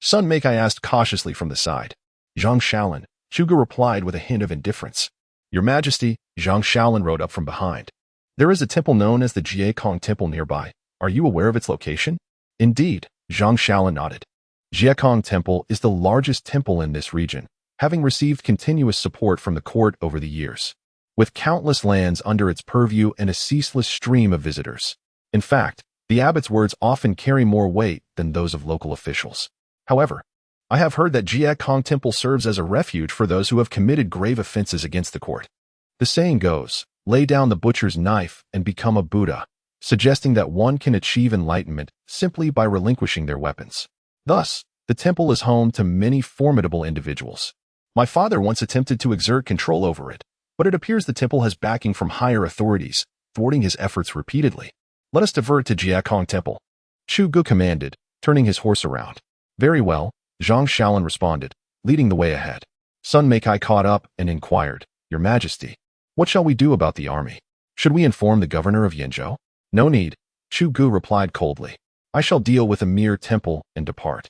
Sun Meikai asked cautiously from the side. Zhang Shaolin, Chu Gu replied with a hint of indifference. Your Majesty, Zhang Shaolin rode up from behind. There is a temple known as the Jiekong Temple nearby. Are you aware of its location? Indeed, Zhang Shaolin nodded. Jiekong Temple is the largest temple in this region, having received continuous support from the court over the years, with countless lands under its purview and a ceaseless stream of visitors. In fact, the abbot's words often carry more weight than those of local officials. However, I have heard that Jiekong Temple serves as a refuge for those who have committed grave offenses against the court. The saying goes, lay down the butcher's knife and become a Buddha, suggesting that one can achieve enlightenment simply by relinquishing their weapons. Thus, the temple is home to many formidable individuals. My father once attempted to exert control over it, but it appears the temple has backing from higher authorities, thwarting his efforts repeatedly. Let us divert to Jiekong Temple, Chu Gu commanded, turning his horse around. Very well, Zhang Shaolin responded, leading the way ahead. Sun Meikai caught up and inquired, Your Majesty, what shall we do about the army? Should we inform the governor of Yenzhou? No need, Chu Gu replied coldly. I shall deal with a mere temple and depart.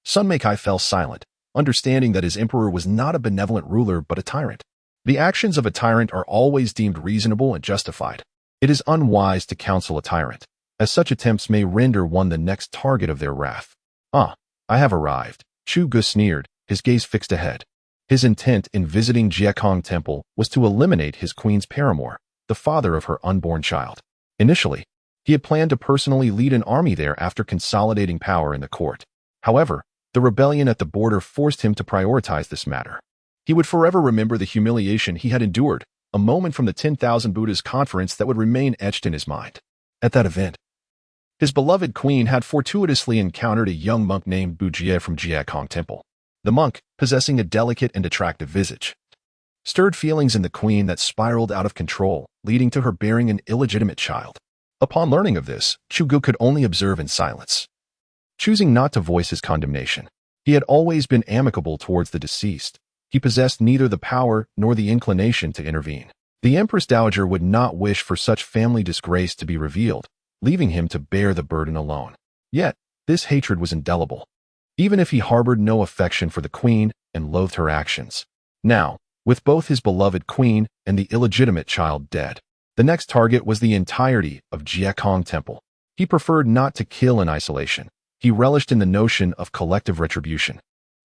Sun Meikai fell silent, understanding that his emperor was not a benevolent ruler but a tyrant. The actions of a tyrant are always deemed reasonable and justified. It is unwise to counsel a tyrant, as such attempts may render one the next target of their wrath. I have arrived, Chu Gu sneered, his gaze fixed ahead. His intent in visiting Jiekong Temple was to eliminate his queen's paramour, the father of her unborn child. Initially, he had planned to personally lead an army there after consolidating power in the court. However, the rebellion at the border forced him to prioritize this matter. He would forever remember the humiliation he had endured, a moment from the 10,000 Buddhas conference that would remain etched in his mind. At that event, his beloved queen had fortuitously encountered a young monk named Bu Jie from Jiekong Temple. The monk, possessing a delicate and attractive visage, stirred feelings in the queen that spiraled out of control, leading to her bearing an illegitimate child. Upon learning of this, Chu Gu could only observe in silence, choosing not to voice his condemnation. He had always been amicable towards the deceased. He possessed neither the power nor the inclination to intervene. The Empress Dowager would not wish for such family disgrace to be revealed, leaving him to bear the burden alone. Yet, this hatred was indelible, even if he harbored no affection for the queen and loathed her actions. Now, with both his beloved queen and the illegitimate child dead, the next target was the entirety of Jiekong Temple. He preferred not to kill in isolation. He relished in the notion of collective retribution.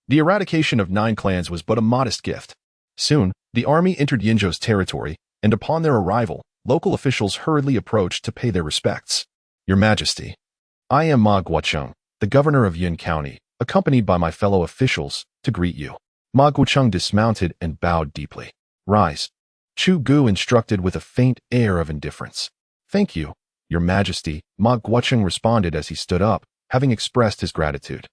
The eradication of 9 clans was but a modest gift. Soon, the army entered Yinzhou's territory, and upon their arrival, local officials hurriedly approached to pay their respects. Your Majesty, I am Ma Guocheng, the governor of Yun County, accompanied by my fellow officials, to greet you. Ma Guocheng dismounted and bowed deeply. Rise, Chu Gu instructed with a faint air of indifference. Thank you, Your Majesty, Ma Guocheng responded as he stood up, having expressed his gratitude.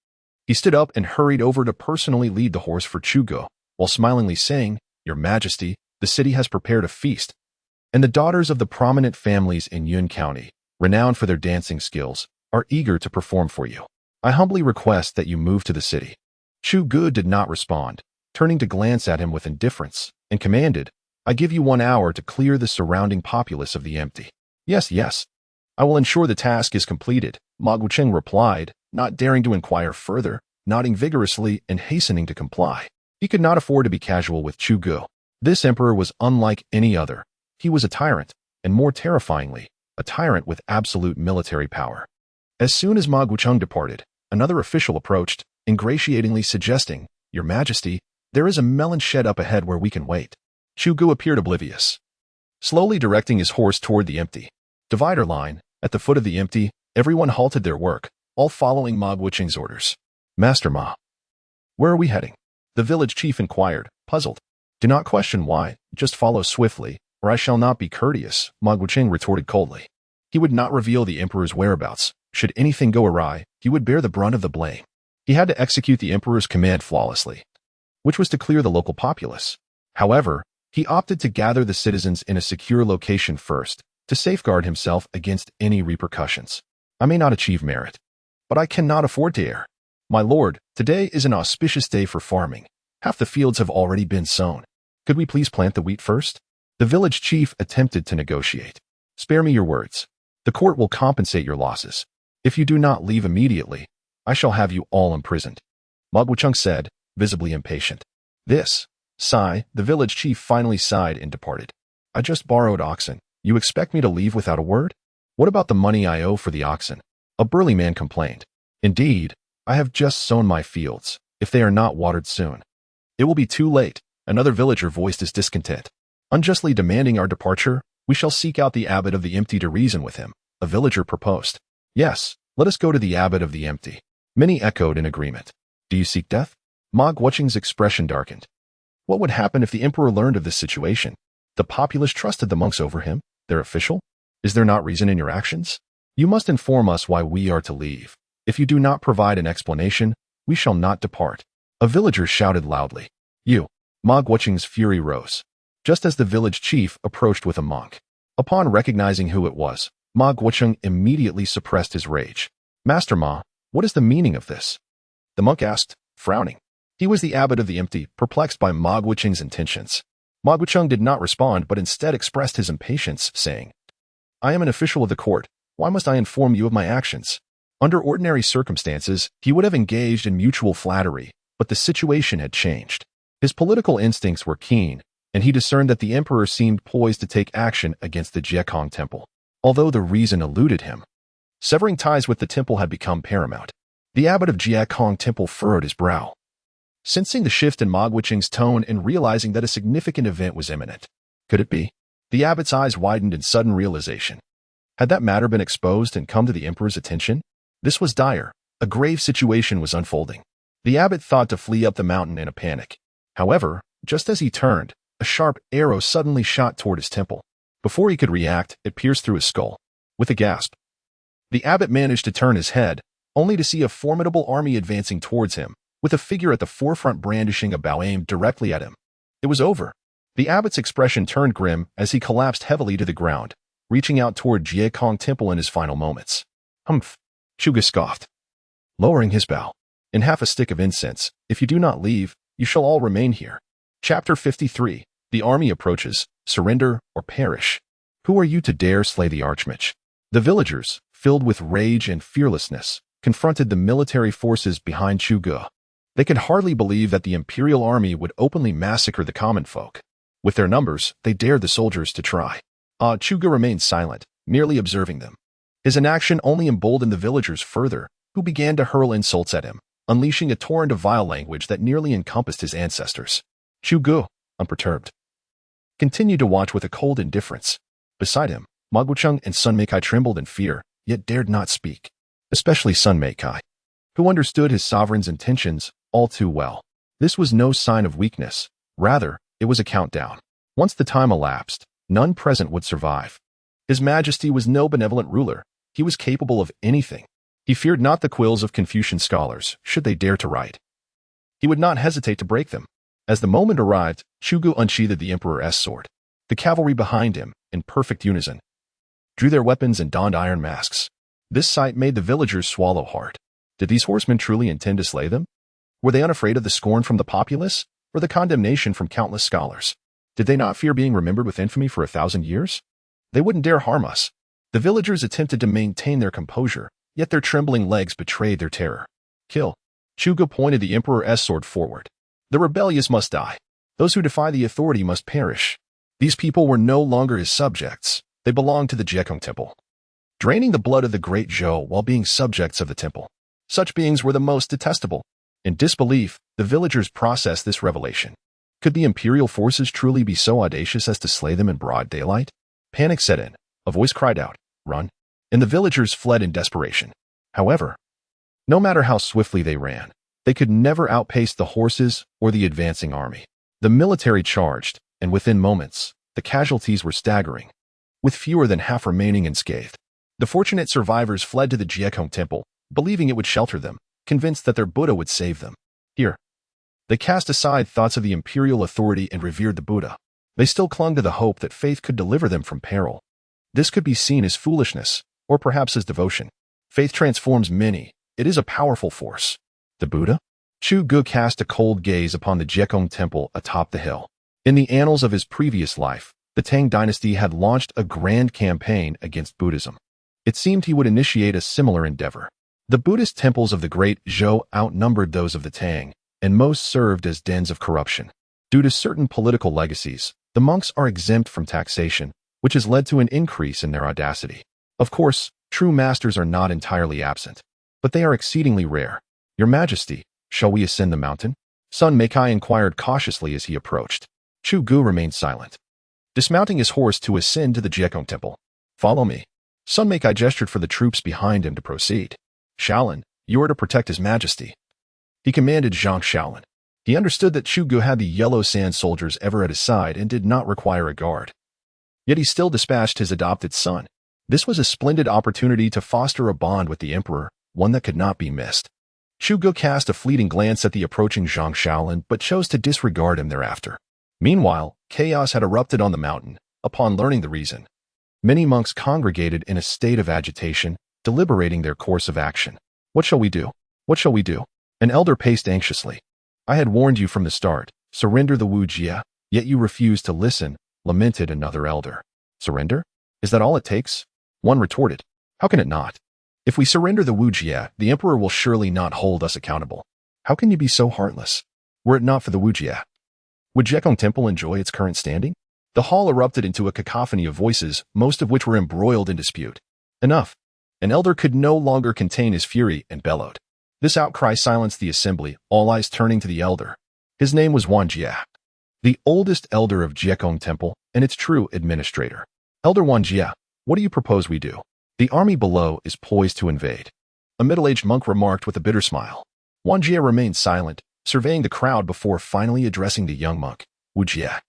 He stood up and hurried over to personally lead the horse for Chu Gu, while smilingly saying, Your Majesty, the city has prepared a feast, and the daughters of the prominent families in Yun County, renowned for their dancing skills, are eager to perform for you. I humbly request that you move to the city. Chu Gu did not respond, turning to glance at him with indifference, and commanded, I give you 1 hour to clear the surrounding populace of the empty. Yes. I will ensure the task is completed, Ma Guocheng replied, not daring to inquire further. nodding vigorously and hastening to comply. He could not afford to be casual with Chu Gu. This emperor was unlike any other. He was a tyrant, and more terrifyingly, a tyrant with absolute military power. As soon as Ma Guocheng departed, another official approached, ingratiatingly suggesting, "Your Majesty, there is a melon shed up ahead where we can wait." Chu Gu appeared oblivious. Slowly directing his horse toward the empty divider line, at the foot of the empty, everyone halted their work, all following Ma Guocheng's orders. "Master Ma, where are we heading?" the village chief inquired, puzzled. "Do not question why, just follow swiftly, or I shall not be courteous," Ma Guocheng retorted coldly. He would not reveal the emperor's whereabouts. Should anything go awry, he would bear the brunt of the blame. He had to execute the emperor's command flawlessly, which was to clear the local populace. However, he opted to gather the citizens in a secure location first, to safeguard himself against any repercussions. "I may not achieve merit, but I cannot afford to err. My lord, today is an auspicious day for farming. Half the fields have already been sown. Could we please plant the wheat first?" The village chief attempted to negotiate. "Spare me your words. The court will compensate your losses. If you do not leave immediately, I shall have you all imprisoned," Ma Guocheng said, visibly impatient. "This." Sigh, the village chief finally sighed and departed. "I just borrowed oxen. You expect me to leave without a word? What about the money I owe for the oxen?" A burly man complained. "Indeed, I have just sown my fields. If they are not watered soon, it will be too late." Another villager voiced his discontent. "Unjustly demanding our departure, we shall seek out the abbot of the empty to reason with him," a villager proposed. "Yes, let us go to the abbot of the empty." Many echoed in agreement. "Do you seek death?" Ma Guocheng's expression darkened. What would happen if the emperor learned of this situation? The populace trusted the monks over him, their official? Is there not reason in your actions? You must inform us why we are to leave. If you do not provide an explanation, we shall not depart." A villager shouted loudly. "You!" Ma Guocheng's fury rose, just as the village chief approached with a monk. Upon recognizing who it was, Ma Guocheng immediately suppressed his rage. "Master Ma, what is the meaning of this?" the monk asked, frowning. He was the abbot of the empty, perplexed by Ma Guocheng's intentions. Ma Guocheng did not respond, but instead expressed his impatience, saying, "I am an official of the court. Why must I inform you of my actions?" Under ordinary circumstances, he would have engaged in mutual flattery, but the situation had changed. His political instincts were keen, and he discerned that the emperor seemed poised to take action against the Jiekong temple. Although the reason eluded him, severing ties with the temple had become paramount. The abbot of Jiekong temple furrowed his brow, sensing the shift in Ma Guocheng's tone and realizing that a significant event was imminent. Could it be? The abbot's eyes widened in sudden realization. Had that matter been exposed and come to the emperor's attention? This was dire. A grave situation was unfolding. The abbot thought to flee up the mountain in a panic. However, just as he turned, a sharp arrow suddenly shot toward his temple. Before he could react, it pierced through his skull. With a gasp, the abbot managed to turn his head, only to see a formidable army advancing towards him, with a figure at the forefront brandishing a bow aimed directly at him. It was over. The abbot's expression turned grim as he collapsed heavily to the ground, reaching out toward Jiekong temple in his final moments. "Humph," Chu Gu scoffed, lowering his bow. "In half a stick of incense, if you do not leave, you shall all remain here." Chapter 53. The army approaches. Surrender or perish. Who are you to dare slay the archmage? The villagers, filled with rage and fearlessness, confronted the military forces behind Chu Gu. They could hardly believe that the imperial army would openly massacre the common folk. With their numbers, they dared the soldiers to try. Chu Gu remained silent, merely observing them. His inaction only emboldened the villagers further, who began to hurl insults at him, unleashing a torrent of vile language that nearly encompassed his ancestors. Chu Gu, unperturbed, continued to watch with a cold indifference. Beside him, Ma Guocheng and Sun Meikai trembled in fear, yet dared not speak. Especially Sun Meikai, who understood his sovereign's intentions all too well. This was no sign of weakness. Rather, it was a countdown. Once the time elapsed, none present would survive. His Majesty was no benevolent ruler. He was capable of anything. He feared not the quills of Confucian scholars, should they dare to write. He would not hesitate to break them. As the moment arrived, Chu Gu unsheathed the emperor's sword. The cavalry behind him, in perfect unison, drew their weapons and donned iron masks. This sight made the villagers swallow hard. Did these horsemen truly intend to slay them? Were they unafraid of the scorn from the populace, or the condemnation from countless scholars? Did they not fear being remembered with infamy for 1,000 years? They wouldn't dare harm us. The villagers attempted to maintain their composure, yet their trembling legs betrayed their terror. Kill. Chuga pointed the Emperor's sword forward. The rebellious must die. Those who defy the authority must perish. These people were no longer his subjects. They belonged to the Jiekong Temple, draining the blood of the great Zhou while being subjects of the temple. Such beings were the most detestable. In disbelief, the villagers processed this revelation. Could the imperial forces truly be so audacious as to slay them in broad daylight? Panic set in. A voice cried out, "Run!" And the villagers fled in desperation. However, no matter how swiftly they ran, they could never outpace the horses or the advancing army. The military charged, and within moments, the casualties were staggering, with fewer than half remaining unscathed. The fortunate survivors fled to the Jiekong Temple, believing it would shelter them, convinced that their Buddha would save them. Here, they cast aside thoughts of the imperial authority and revered the Buddha. They still clung to the hope that faith could deliver them from peril. This could be seen as foolishness, or perhaps as devotion. Faith transforms many. It is a powerful force. The Buddha? Chu Gu cast a cold gaze upon the Jiekong Temple atop the hill. In the annals of his previous life, the Tang dynasty had launched a grand campaign against Buddhism. It seemed he would initiate a similar endeavor. The Buddhist temples of the great Zhou outnumbered those of the Tang, and most served as dens of corruption. Due to certain political legacies, the monks are exempt from taxation, which has led to an increase in their audacity. Of course, true masters are not entirely absent, but they are exceedingly rare. Your Majesty, shall we ascend the mountain? Sun Meikai inquired cautiously as he approached. Chu Gu remained silent, dismounting his horse to ascend to the Jiekong Temple. Follow me. Sun Meikai gestured for the troops behind him to proceed. Shaolin, you are to protect His Majesty. He commanded Zhang Shaolin. He understood that Chu Gu had the yellow sand soldiers ever at his side and did not require a guard. Yet he still dispatched his adopted son. This was a splendid opportunity to foster a bond with the Emperor, one that could not be missed. Chu Gu cast a fleeting glance at the approaching Zhang Shaolin, but chose to disregard him thereafter. Meanwhile, chaos had erupted on the mountain. Upon learning the reason, many monks congregated in a state of agitation, deliberating their course of action. What shall we do? What shall we do? An elder paced anxiously. I had warned you from the start. Surrender the Wu Jie, yet you refused to listen, lamented another elder. Surrender? Is that all it takes? One retorted. How can it not? If we surrender the Wu Jie, the Emperor will surely not hold us accountable. How can you be so heartless? Were it not for the Wu Jie, would Jiekong Temple enjoy its current standing? The hall erupted into a cacophony of voices, most of which were embroiled in dispute. Enough. An elder could no longer contain his fury and bellowed. This outcry silenced the assembly, all eyes turning to the elder. His name was Wan Jie, the oldest elder of Jiekong Temple and its true administrator. Elder Wan Jie, what do you propose we do? The army below is poised to invade. A middle-aged monk remarked with a bitter smile. Wan Jie remained silent, surveying the crowd before finally addressing the young monk, Wu Jie,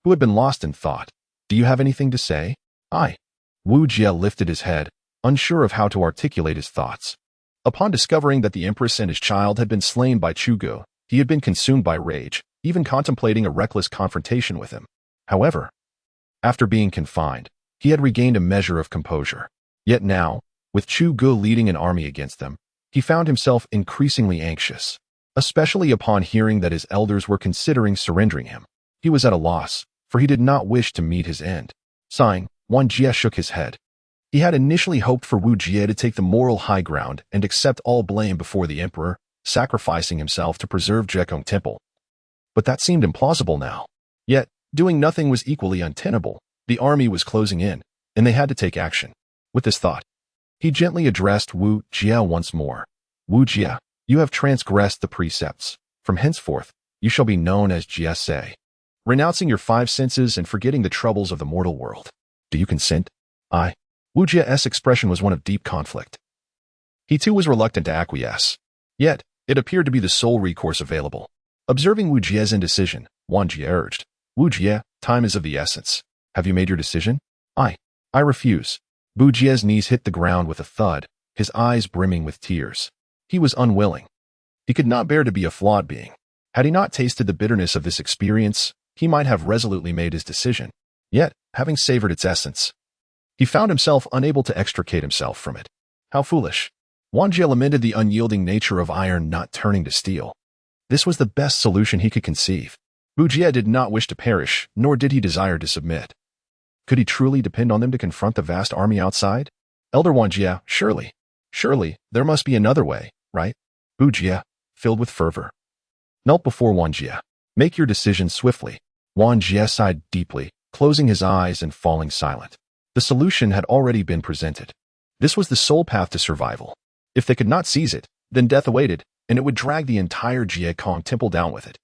who had been lost in thought. Do you have anything to say? I. Wu Jie lifted his head, unsure of how to articulate his thoughts. Upon discovering that the Empress and his child had been slain by Chu Gu, he had been consumed by rage, even contemplating a reckless confrontation with him. However, after being confined, he had regained a measure of composure. Yet now, with Chu Gu leading an army against them, he found himself increasingly anxious, especially upon hearing that his elders were considering surrendering him. He was at a loss, for he did not wish to meet his end. Sighing, Wan Jie shook his head. He had initially hoped for Wu Jie to take the moral high ground and accept all blame before the Emperor, sacrificing himself to preserve Jiekong Temple. But that seemed implausible now. Yet, doing nothing was equally untenable. The army was closing in, and they had to take action. With this thought, he gently addressed Wu Jie once more. Wu Jie, you have transgressed the precepts. From henceforth, you shall be known as Jie Se, renouncing your five senses and forgetting the troubles of the mortal world. Do you consent? I. Wu Jie's expression was one of deep conflict. He too was reluctant to acquiesce. Yet, it appeared to be the sole recourse available. Observing Wu Jie's indecision, Wan Jie urged, Wu Jie, time is of the essence. Have you made your decision? I refuse. Wu Jie's knees hit the ground with a thud, his eyes brimming with tears. He was unwilling. He could not bear to be a flawed being. Had he not tasted the bitterness of this experience, he might have resolutely made his decision. Yet, having savored its essence, he found himself unable to extricate himself from it. How foolish. Wan Jie lamented the unyielding nature of iron not turning to steel. This was the best solution he could conceive. Wu Jie did not wish to perish, nor did he desire to submit. Could he truly depend on them to confront the vast army outside? Elder Wan Jie, surely, there must be another way, right? Wu Jie, filled with fervor. Knelt before Wang Jie. Make your decision swiftly. Wang Jie sighed deeply, closing his eyes and falling silent. The solution had already been presented. This was the sole path to survival. If they could not seize it, then death awaited, and it would drag the entire Jie Kong temple down with it.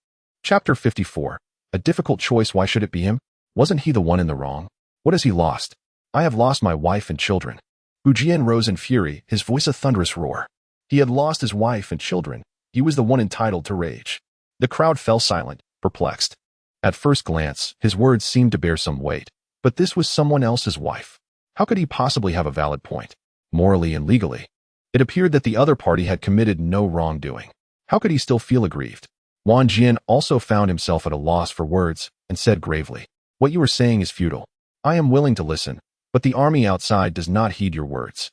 Chapter 54. A difficult choice. Why should it be him? Wasn't he the one in the wrong? What has he lost? I have lost my wife and children. Bu Jian rose in fury, his voice a thunderous roar. He had lost his wife and children. He was the one entitled to rage. The crowd fell silent, perplexed. At first glance, his words seemed to bear some weight, but this was someone else's wife. How could he possibly have a valid point, morally and legally? It appeared that the other party had committed no wrongdoing. How could he still feel aggrieved? Wang Jian also found himself at a loss for words and said gravely, "What you are saying is futile. I am willing to listen, but the army outside does not heed your words.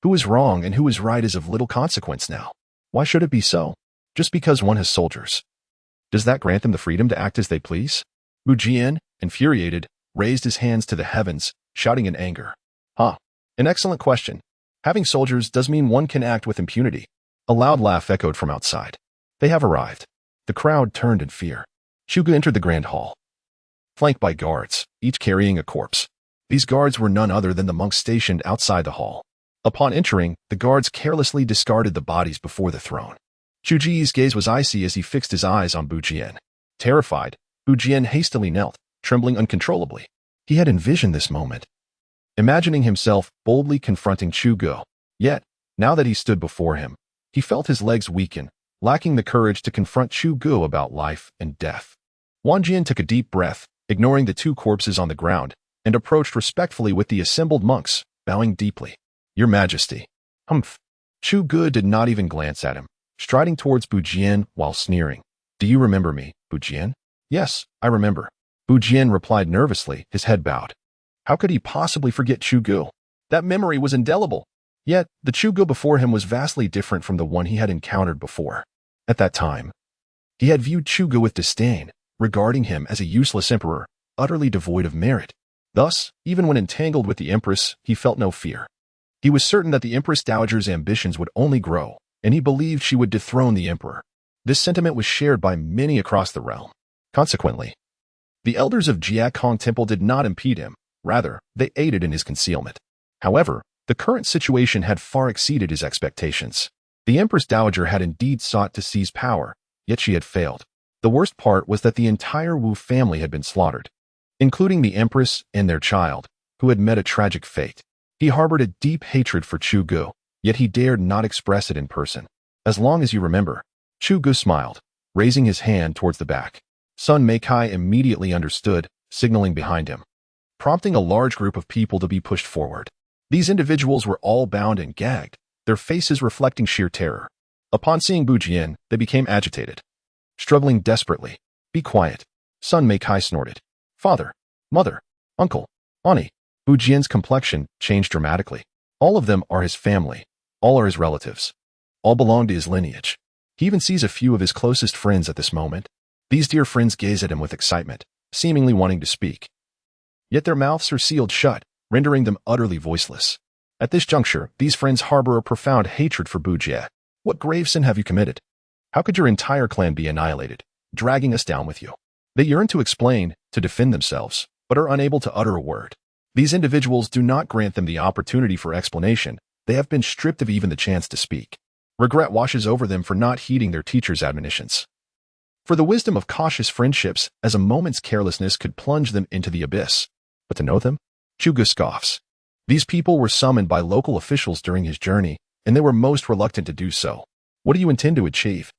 Who is wrong and who is right is of little consequence now. Why should it be so? Just because one has soldiers. Does that grant them the freedom to act as they please?" Bu Jian, infuriated, raised his hands to the heavens, shouting in anger. An excellent question. Having soldiers does mean one can act with impunity. A loud laugh echoed from outside. They have arrived. The crowd turned in fear. Shuge entered the grand hall, flanked by guards, each carrying a corpse. These guards were none other than the monks stationed outside the hall. Upon entering, the guards carelessly discarded the bodies before the throne. Shuji's gaze was icy as he fixed his eyes on Bu Jian. Terrified, Bu Jian hastily knelt, trembling uncontrollably. He had envisioned this moment, imagining himself boldly confronting Shuge. Yet, now that he stood before him, he felt his legs weaken, lacking the courage to confront Shuge about life and death. Wang Jian took a deep breath, ignoring the two corpses on the ground, and approached respectfully with the assembled monks, bowing deeply. "Your Majesty." Humph. Shuge did not even glance at him, striding towards Bu Jian while sneering. "Do you remember me, Bu Jian?" "Yes, I remember." Bu Jian replied nervously, his head bowed. How could he possibly forget Shuge? That memory was indelible. Yet, the Shuge before him was vastly different from the one he had encountered before. At that time, he had viewed Shuge with disdain, regarding him as a useless emperor, utterly devoid of merit. Thus, even when entangled with the Empress, he felt no fear. He was certain that the Empress Dowager's ambitions would only grow, and he believed she would dethrone the emperor. This sentiment was shared by many across the realm. Consequently, the elders of Jie Kong Temple did not impede him. Rather, they aided in his concealment. However, the current situation had far exceeded his expectations. The Empress Dowager had indeed sought to seize power, yet she had failed. The worst part was that the entire Wu family had been slaughtered, including the Empress and their child, who had met a tragic fate. He harbored a deep hatred for Shuge, yet he dared not express it in person. "As long as you remember." Shuge smiled, raising his hand towards the back. Sun Meikai immediately understood, signaling behind him, prompting a large group of people to be pushed forward. These individuals were all bound and gagged, their faces reflecting sheer terror. Upon seeing Bu Jian, they became agitated, struggling desperately. "Be quiet," Sun Meikai snorted. "Father, mother, uncle, auntie." Bu Jian's complexion changed dramatically. All of them are his family. All are his relatives. All belong to his lineage. He even sees a few of his closest friends at this moment. These dear friends gaze at him with excitement, seemingly wanting to speak. Yet their mouths are sealed shut, rendering them utterly voiceless. At this juncture, these friends harbor a profound hatred for Bu Jie. What grave sin have you committed? How could your entire clan be annihilated, dragging us down with you? They yearn to explain, to defend themselves, but are unable to utter a word. These individuals do not grant them the opportunity for explanation. They have been stripped of even the chance to speak. Regret washes over them for not heeding their teacher's admonitions. For the wisdom of cautious friendships, as a moment's carelessness could plunge them into the abyss. But to know them? Shuge scoffs. These people were summoned by local officials during his journey, and they were most reluctant to do so. What do you intend to achieve?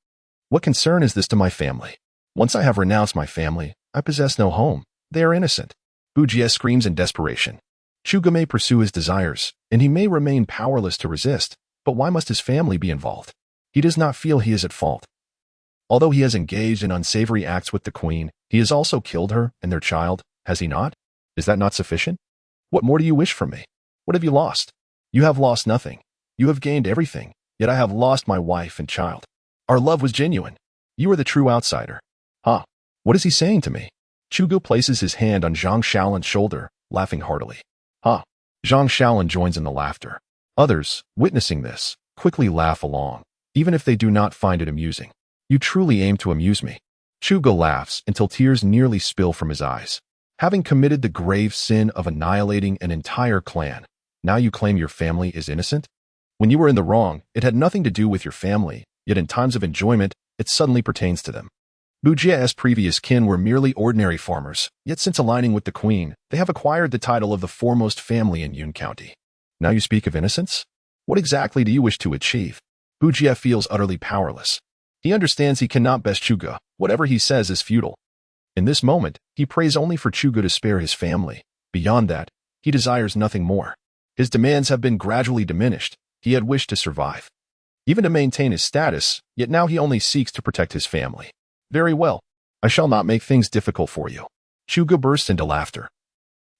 What concern is this to my family? Once I have renounced my family, I possess no home. They are innocent. Bu Jie screams in desperation. Shuge may pursue his desires, and he may remain powerless to resist, but why must his family be involved? He does not feel he is at fault. Although he has engaged in unsavory acts with the queen, he has also killed her and their child, has he not? Is that not sufficient? What more do you wish from me? What have you lost? You have lost nothing. You have gained everything, yet I have lost my wife and child. Our love was genuine. You are the true outsider. What is he saying to me? Shuge places his hand on Zhang Shaolin's shoulder, laughing heartily. Zhang Shaolin joins in the laughter. Others, witnessing this, quickly laugh along, even if they do not find it amusing. You truly aim to amuse me. Chugo laughs until tears nearly spill from his eyes. Having committed the grave sin of annihilating an entire clan, now you claim your family is innocent? When you were in the wrong, it had nothing to do with your family, yet in times of enjoyment, it suddenly pertains to them. Bujie's previous kin were merely ordinary farmers, yet since aligning with the queen, they have acquired the title of the foremost family in Yun County. Now you speak of innocence? What exactly do you wish to achieve? Bujie feels utterly powerless. He understands he cannot best Chugo. Whatever he says is futile. In this moment, he prays only for Chugo to spare his family. Beyond that, he desires nothing more. His demands have been gradually diminished. He had wished to survive, even to maintain his status, yet now he only seeks to protect his family. Very well. I shall not make things difficult for you. Chugo burst into laughter,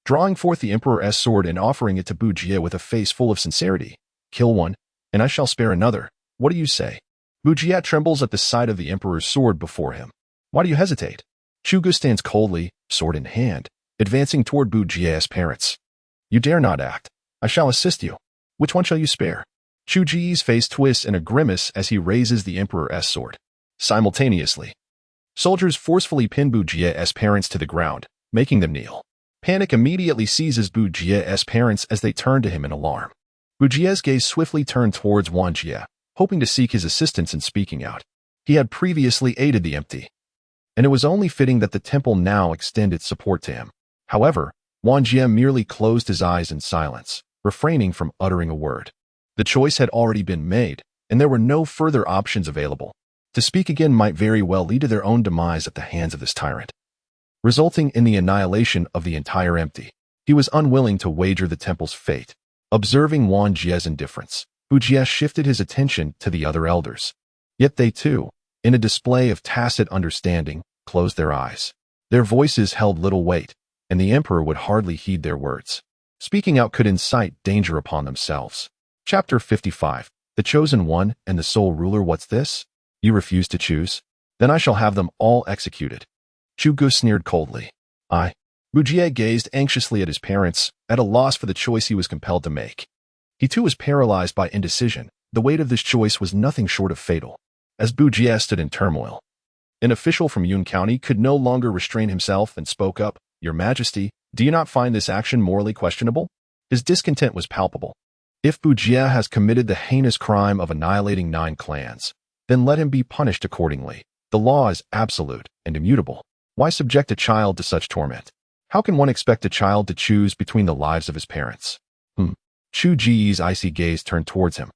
drawing forth the Emperor's sword and offering it to Bujie with a face full of sincerity. Kill one, and I shall spare another. What do you say? Bujie trembles at the sight of the Emperor's sword before him. Why do you hesitate? Chugo stands coldly, sword in hand, advancing toward Bujie's parents. You dare not act. I shall assist you. Which one shall you spare? Chuji's face twists in a grimace as he raises the Emperor's sword. Simultaneously, soldiers forcefully pin Bujie's parents to the ground, making them kneel. Panic immediately seizes Bujie's parents as they turn to him in alarm. Bujie's gaze swiftly turned towards Wanjie, hoping to seek his assistance in speaking out. He had previously aided the empty, and it was only fitting that the temple now extend its support to him. However, Wanjie merely closed his eyes in silence, refraining from uttering a word. The choice had already been made, and there were no further options available. To speak again might very well lead to their own demise at the hands of this tyrant, resulting in the annihilation of the entire empty. He was unwilling to wager the temple's fate. Observing Wanjie's indifference, Bujie shifted his attention to the other elders. Yet they too, in a display of tacit understanding, closed their eyes. Their voices held little weight, and the emperor would hardly heed their words. Speaking out could incite danger upon themselves. Chapter 55. The Chosen One and the Sole Ruler. What's this? You refuse to choose? Then I shall have them all executed. Chugo sneered coldly. Bujie gazed anxiously at his parents, at a loss for the choice he was compelled to make. He too was paralyzed by indecision. The weight of this choice was nothing short of fatal. As Bujie stood in turmoil, an official from Yun County could no longer restrain himself and spoke up. Your Majesty, do you not find this action morally questionable? His discontent was palpable. If Bujie has committed the heinous crime of annihilating 9 clans, then let him be punished accordingly. The law is absolute and immutable. Why subject a child to such torment? How can one expect a child to choose between the lives of his parents? Chu Ji's icy gaze turned towards him.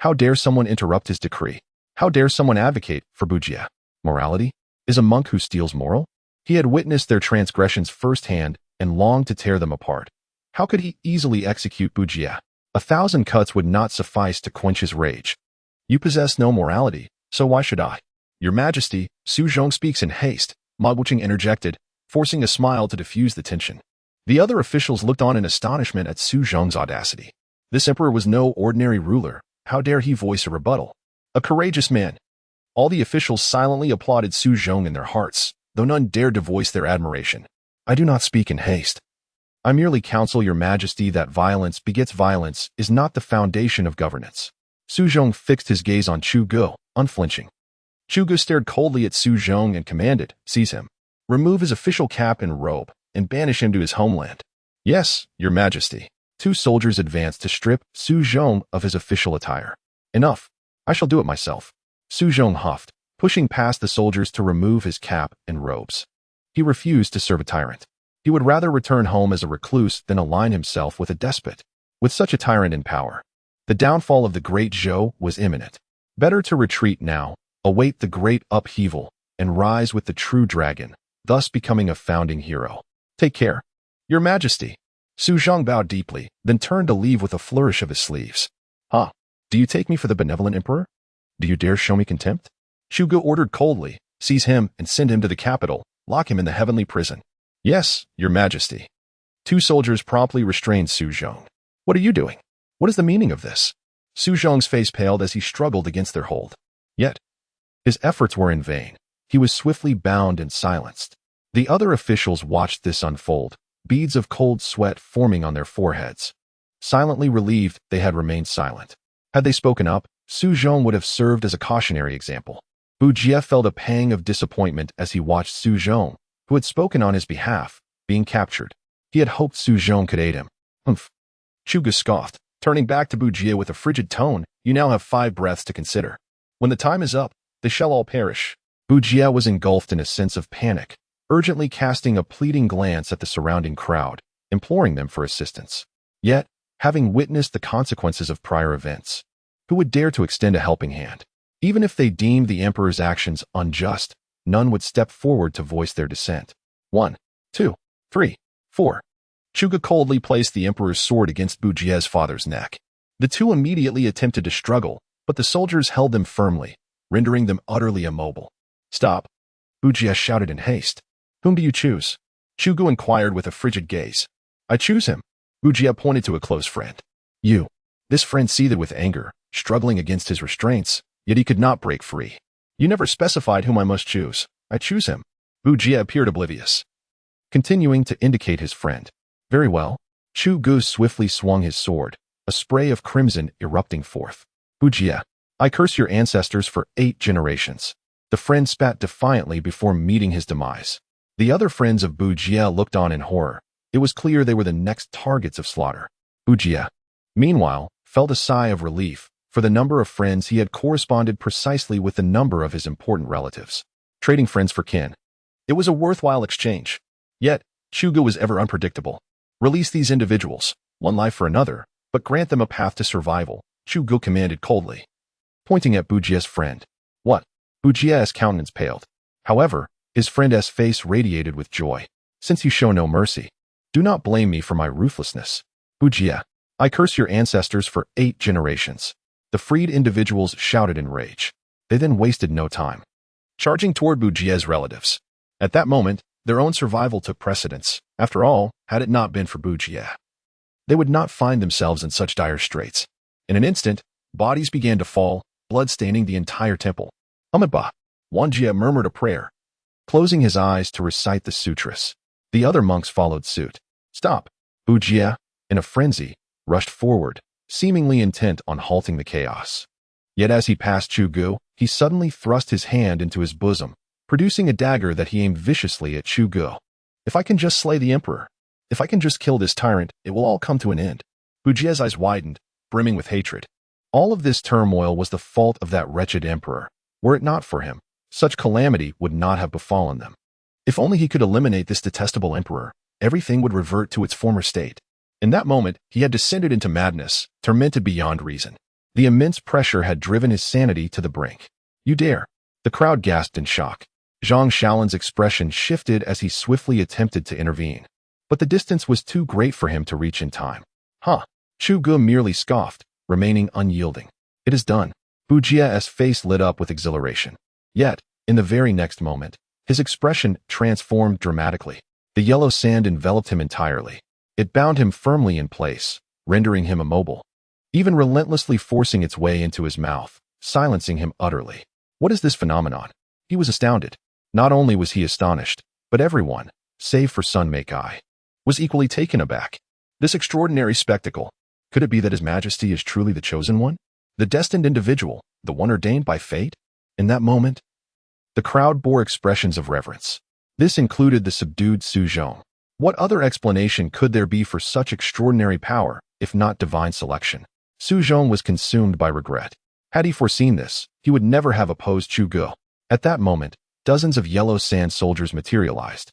How dare someone interrupt his decree? How dare someone advocate for Bujie? Morality? Is a monk who steals moral? He had witnessed their transgressions firsthand and longed to tear them apart. How could he easily execute Bujie? 1,000 cuts would not suffice to quench his rage. You possess no morality, so why should I? Your Majesty, Su Zhong speaks in haste. Mogwucheng interjected, forcing a smile to diffuse the tension. The other officials looked on in astonishment at Su Zhong's audacity. This emperor was no ordinary ruler. How dare he voice a rebuttal? A courageous man. All the officials silently applauded Su Zhong in their hearts, though none dared to voice their admiration. I do not speak in haste. I merely counsel your Majesty that violence begets violence is not the foundation of governance. Su Zhong fixed his gaze on Chugo, unflinching. Chugo stared coldly at Su Zhong and commanded, seize him. Remove his official cap and robe, and banish him to his homeland. Yes, your Majesty. 2 soldiers advanced to strip Su Zhong of his official attire. Enough. I shall do it myself. Su Zhong huffed, pushing past the soldiers to remove his cap and robes. He refused to serve a tyrant. He would rather return home as a recluse than align himself with a despot. With such a tyrant in power, the downfall of the great Zhou was imminent. Better to retreat now, await the great upheaval, and rise with the true dragon, thus becoming a founding hero. Take care. Your Majesty. Su Zhong bowed deeply, then turned to leave with a flourish of his sleeves. Do you take me for the benevolent emperor? Do you dare show me contempt? Chugo ordered coldly, seize him and send him to the capital, lock him in the heavenly prison. Yes, your Majesty. 2 soldiers promptly restrained Su Zhong. What are you doing? What is the meaning of this? Su Zhong's face paled as he struggled against their hold. Yet, his efforts were in vain. He was swiftly bound and silenced. The other officials watched this unfold, beads of cold sweat forming on their foreheads. Silently relieved, they had remained silent. Had they spoken up, Su Zhong would have served as a cautionary example. Bu Jie felt a pang of disappointment as he watched Su Zhong, who had spoken on his behalf, being captured. He had hoped Su Zhong could aid him. Humph. Chu Gu scoffed, turning back to Bu Jie with a frigid tone. You now have 5 breaths to consider. When the time is up, they shall all perish. Bu Jie was engulfed in a sense of panic, urgently casting a pleading glance at the surrounding crowd, imploring them for assistance. Yet, having witnessed the consequences of prior events, who would dare to extend a helping hand? Even if they deemed the emperor's actions unjust, none would step forward to voice their dissent. 1, 2, 3, 4. Chu Gu coldly placed the emperor's sword against Bu Jie's father's neck. The two immediately attempted to struggle, but the soldiers held them firmly, rendering them utterly immobile. Stop! Bu Jie shouted in haste. Whom do you choose? Chu Gu inquired with a frigid gaze. I choose him. Bu Jie pointed to a close friend. You. This friend seethed with anger, struggling against his restraints, yet he could not break free. You never specified whom I must choose. I choose him. Bu Jie appeared oblivious, continuing to indicate his friend. Very well. Chu Gu swiftly swung his sword, a spray of crimson erupting forth. Bu Jie, I curse your ancestors for 8 generations. The friend spat defiantly before meeting his demise. The other friends of Bu Jie looked on in horror. It was clear they were the next targets of slaughter. Bu Jie, meanwhile, felt a sigh of relief, for the number of friends he had corresponded precisely with the number of his important relatives. Trading friends for kin. It was a worthwhile exchange. Yet, Chu Gu was ever unpredictable. Release these individuals, one life for another, but grant them a path to survival, Chu Gu commanded coldly, pointing at Bu Jie's friend. What? Bu Jie's countenance paled. However, his friend's face radiated with joy. Since you show no mercy, do not blame me for my ruthlessness. Bu Jie, I curse your ancestors for 8 generations. The freed individuals shouted in rage. They then wasted no time, charging toward Bu Jie's relatives. At that moment, their own survival took precedence. After all, had it not been for Bu Jie, they would not find themselves in such dire straits. In an instant, bodies began to fall, blood staining the entire temple. Amitabha. Wan Jie murmured a prayer, closing his eyes to recite the sutras. The other monks followed suit. Stop! Bu Jie, in a frenzy, rushed forward, seemingly intent on halting the chaos. Yet as he passed Chu Gu, he suddenly thrust his hand into his bosom, producing a dagger that he aimed viciously at Chu Gu. If I can just slay the emperor, if I can just kill this tyrant, it will all come to an end. Bu Jie's eyes widened, brimming with hatred. All of this turmoil was the fault of that wretched emperor. Were it not for him, such calamity would not have befallen them. If only he could eliminate this detestable emperor, everything would revert to its former state. In that moment, he had descended into madness, tormented beyond reason. The immense pressure had driven his sanity to the brink. You dare! The crowd gasped in shock. Zhang Shaolin's expression shifted as he swiftly attempted to intervene. But the distance was too great for him to reach in time. Huh! Chu Gu merely scoffed, remaining unyielding. It is done. Bu Jie's face lit up with exhilaration. Yet, in the very next moment, his expression transformed dramatically. The yellow sand enveloped him entirely. It bound him firmly in place, rendering him immobile, even relentlessly forcing its way into his mouth, silencing him utterly. What is this phenomenon? He was astounded. Not only was he astonished, but everyone, save for Sun Meikai, was equally taken aback. This extraordinary spectacle, could it be that His Majesty is truly the chosen one? The destined individual, the one ordained by fate? In that moment, the crowd bore expressions of reverence. This included the subdued Su Zhong. What other explanation could there be for such extraordinary power, if not divine selection? Su Zhong was consumed by regret. Had he foreseen this, he would never have opposed Chu Gu. At that moment, dozens of yellow sand soldiers materialized.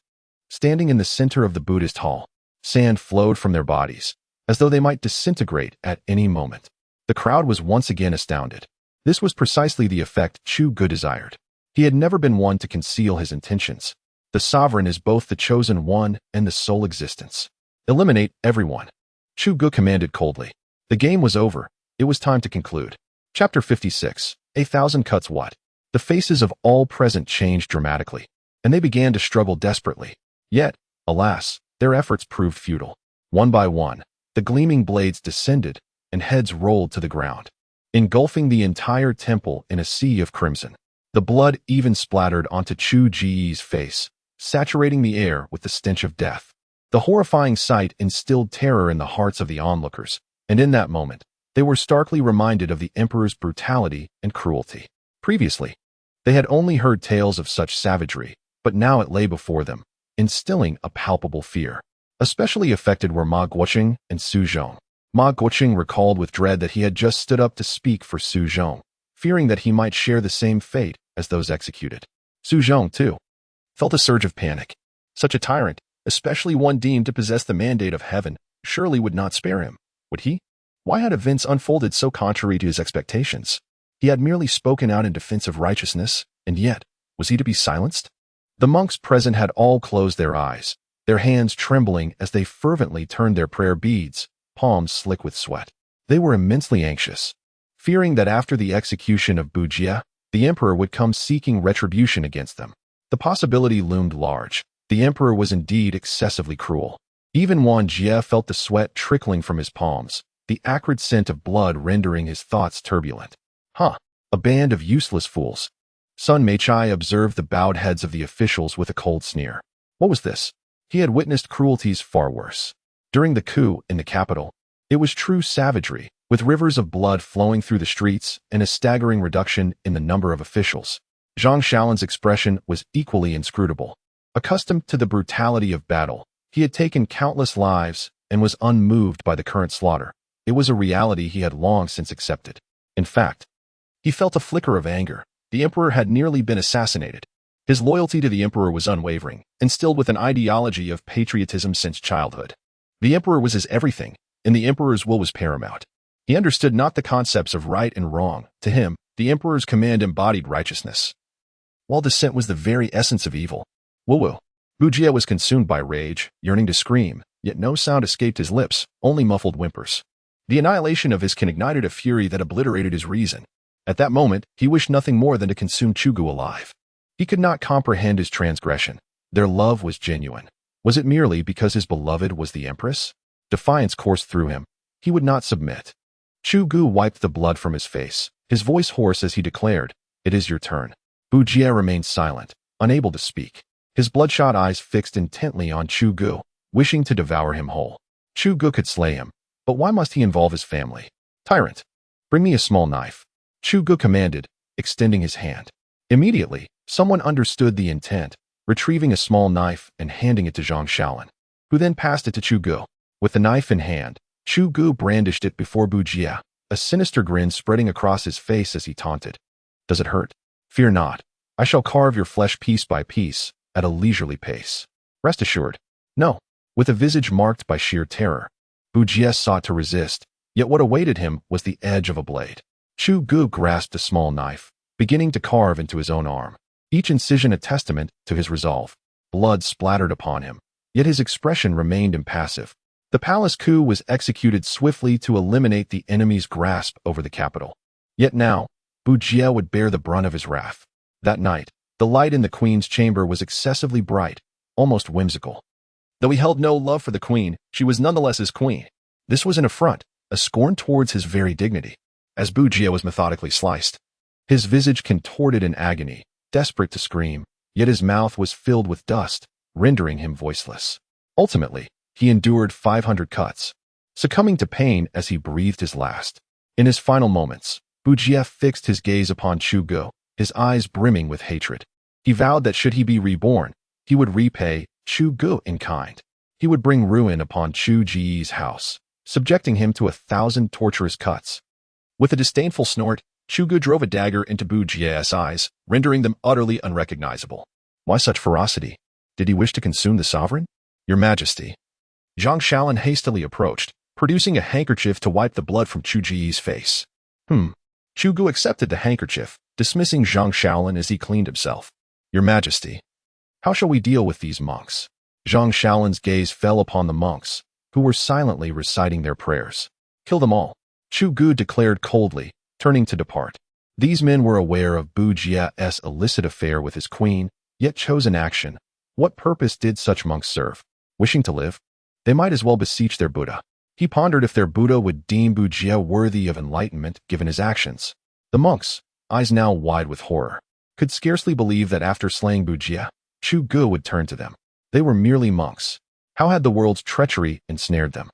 Standing in the center of the Buddhist hall, sand flowed from their bodies, as though they might disintegrate at any moment. The crowd was once again astounded. This was precisely the effect Chu Gu desired. He had never been one to conceal his intentions. The sovereign is both the chosen one and the sole existence. Eliminate everyone. Chu Gu commanded coldly. The game was over. It was time to conclude. Chapter 56. 1,000 cuts what? The faces of all present changed dramatically, and they began to struggle desperately. Yet, alas, their efforts proved futile. One by one, the gleaming blades descended, and heads rolled to the ground, engulfing the entire temple in a sea of crimson. The blood even splattered onto Chu Ji's face, saturating the air with the stench of death. The horrifying sight instilled terror in the hearts of the onlookers, and in that moment, they were starkly reminded of the emperor's brutality and cruelty. Previously, They had only heard tales of such savagery, but now it lay before them, instilling a palpable fear. Especially affected were Ma Guoqing and Su Zhong. Ma Guoqing recalled with dread that he had just stood up to speak for Su Zhong, fearing that he might share the same fate as those executed. Su Zhong, too, felt a surge of panic. Such a tyrant, especially one deemed to possess the mandate of heaven, surely would not spare him, would he? Why had events unfolded so contrary to his expectations? He had merely spoken out in defense of righteousness, and yet, was he to be silenced? The monks present had all closed their eyes, their hands trembling as they fervently turned their prayer beads, palms slick with sweat. They were immensely anxious, fearing that after the execution of Bujie, the emperor would come seeking retribution against them. The possibility loomed large. The emperor was indeed excessively cruel. Even Wang Jie felt the sweat trickling from his palms, the acrid scent of blood rendering his thoughts turbulent. A band of useless fools. Sun Meichai observed the bowed heads of the officials with a cold sneer. What was this? He had witnessed cruelties far worse. During the coup in the capital, it was true savagery, with rivers of blood flowing through the streets and a staggering reduction in the number of officials. Zhang Shaolin's expression was equally inscrutable. Accustomed to the brutality of battle, he had taken countless lives and was unmoved by the current slaughter. It was a reality he had long since accepted. In fact, he felt a flicker of anger. The emperor had nearly been assassinated. His loyalty to the emperor was unwavering, instilled with an ideology of patriotism since childhood. The emperor was his everything, and the emperor's will was paramount. He understood not the concepts of right and wrong. To him, the emperor's command embodied righteousness, while dissent was the very essence of evil. Woo-woo. Bujie was consumed by rage, yearning to scream, yet no sound escaped his lips, only muffled whimpers. The annihilation of his kin ignited a fury that obliterated his reason. At that moment, he wished nothing more than to consume Chu Gu alive. He could not comprehend his transgression. Their love was genuine. Was it merely because his beloved was the Empress? Defiance coursed through him. He would not submit. Chu Gu wiped the blood from his face, his voice hoarse as he declared, "It is your turn." Bujie remained silent, unable to speak, his bloodshot eyes fixed intently on Chu Gu, wishing to devour him whole. Chu Gu could slay him, but why must he involve his family? "Tyrant, bring me a small knife," Chu Gu commanded, extending his hand. Immediately, someone understood the intent, retrieving a small knife and handing it to Zhang Shaolin, who then passed it to Chu Gu. With the knife in hand, Chu Gu brandished it before Bujie, a sinister grin spreading across his face as he taunted. "Does it hurt? Fear not. I shall carve your flesh piece by piece, at a leisurely pace. Rest assured." No. With a visage marked by sheer terror, Bujie sought to resist, yet what awaited him was the edge of a blade. Chu Gu grasped a small knife, beginning to carve into his own arm, each incision a testament to his resolve. Blood splattered upon him, yet his expression remained impassive. The palace coup was executed swiftly to eliminate the enemy's grasp over the capital. Yet now, Bujie would bear the brunt of his wrath. That night, the light in the queen's chamber was excessively bright, almost whimsical. Though he held no love for the queen, she was nonetheless his queen. This was an affront, a scorn towards his very dignity. As Bujie was methodically sliced, his visage contorted in agony, desperate to scream, yet his mouth was filled with dust, rendering him voiceless. Ultimately, he endured 500 cuts, succumbing to pain as he breathed his last. In his final moments, Bujie fixed his gaze upon Chu Gu, his eyes brimming with hatred. He vowed that should he be reborn, he would repay Chu Gu in kind. He would bring ruin upon Chu Ji's house, subjecting him to 1,000 torturous cuts. With a disdainful snort, Chu Gu drove a dagger into Bujie's eyes, rendering them utterly unrecognizable. Why such ferocity? Did he wish to consume the sovereign? "Your Majesty." Zhang Shaolin hastily approached, producing a handkerchief to wipe the blood from Chu Ji's face. Chu Gu accepted the handkerchief, dismissing Zhang Shaolin as he cleaned himself. "Your Majesty, how shall we deal with these monks?" Zhang Shaolin's gaze fell upon the monks, who were silently reciting their prayers. "Kill them all," Chu Gu declared coldly, turning to depart. These men were aware of Bujie's illicit affair with his queen, yet chose an action. What purpose did such monks serve? Wishing to live? They might as well beseech their Buddha. He pondered if their Buddha would deem Bujie worthy of enlightenment given his actions. The monks, eyes now wide with horror, could scarcely believe that after slaying Bujie, Chu Gu would turn to them. They were merely monks. How had the world's treachery ensnared them?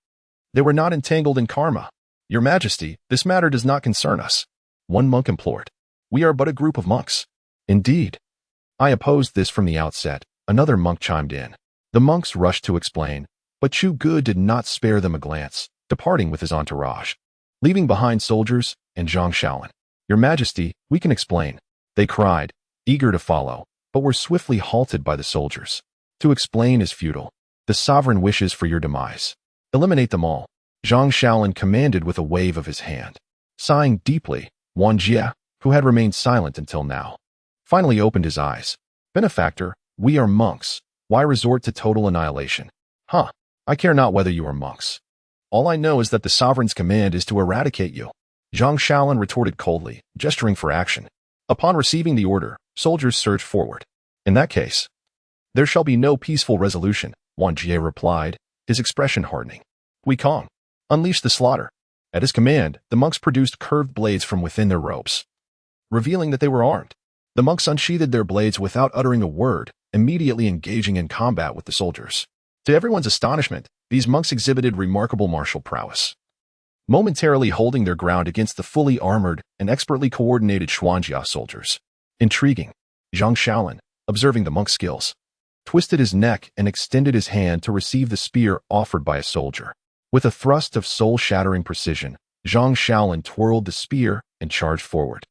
They were not entangled in karma. "Your Majesty, this matter does not concern us," one monk implored. "We are but a group of monks. Indeed. I opposed this from the outset, another monk chimed in. The monks rushed to explain, but Chu Gu did not spare them a glance, departing with his entourage, leaving behind soldiers and Zhang Shaolin. Your Majesty, we can explain, they cried, eager to follow, but were swiftly halted by the soldiers. To explain is futile. The sovereign wishes for your demise. Eliminate them all, Zhang Shaolin commanded with a wave of his hand. Sighing deeply, Wang Jie, who had remained silent until now, finally opened his eyes. Benefactor, we are monks. Why resort to total annihilation? Huh, I care not whether you are monks. All I know is that the sovereign's command is to eradicate you. Zhang Shaolin retorted coldly, gesturing for action. Upon receiving the order, soldiers surged forward. In that case, there shall be no peaceful resolution, Wang Jie replied, his expression hardening. Wei Kong, unleash the slaughter. At his command, the monks produced curved blades from within their robes, revealing that they were armed. The monks unsheathed their blades without uttering a word, immediately engaging in combat with the soldiers. To everyone's astonishment, these monks exhibited remarkable martial prowess, momentarily holding their ground against the fully armored and expertly coordinated Xuanjia soldiers. Intriguing. Zhang Shaolin, observing the monk's skills, twisted his neck and extended his hand to receive the spear offered by a soldier. With a thrust of soul-shattering precision, Zhang Shaolin twirled the spear and charged forward.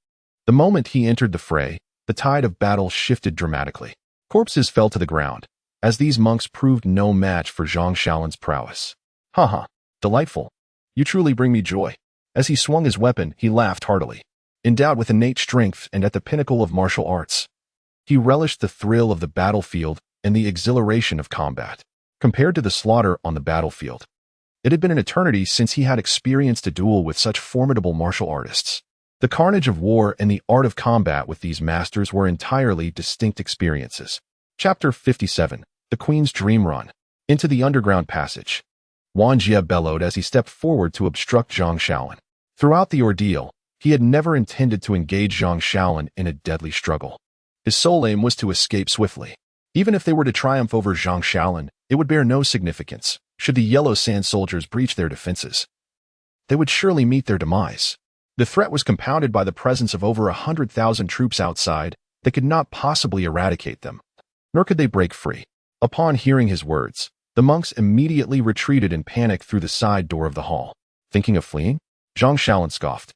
The moment he entered the fray, the tide of battle shifted dramatically. Corpses fell to the ground, as these monks proved no match for Zhang Shaolin's prowess. Haha, delightful. You truly bring me joy. As he swung his weapon, he laughed heartily. Endowed with innate strength and at the pinnacle of martial arts, he relished the thrill of the battlefield and the exhilaration of combat. Compared to the slaughter on the battlefield, it had been an eternity since he had experienced a duel with such formidable martial artists. The carnage of war and the art of combat with these masters were entirely distinct experiences. Chapter 57, The Queen's Dream Run. Into the underground passage. Wang Jie bellowed as he stepped forward to obstruct Zhang Shaolin. Throughout the ordeal, he had never intended to engage Zhang Shaolin in a deadly struggle. His sole aim was to escape swiftly. Even if they were to triumph over Zhang Shaolin, it would bear no significance. Should the Yellow Sand soldiers breach their defenses, they would surely meet their demise. The threat was compounded by the presence of over 100,000 troops outside that could not possibly eradicate them, nor could they break free. Upon hearing his words, the monks immediately retreated in panic through the side door of the hall. Thinking of fleeing? Zhang Shaolin scoffed,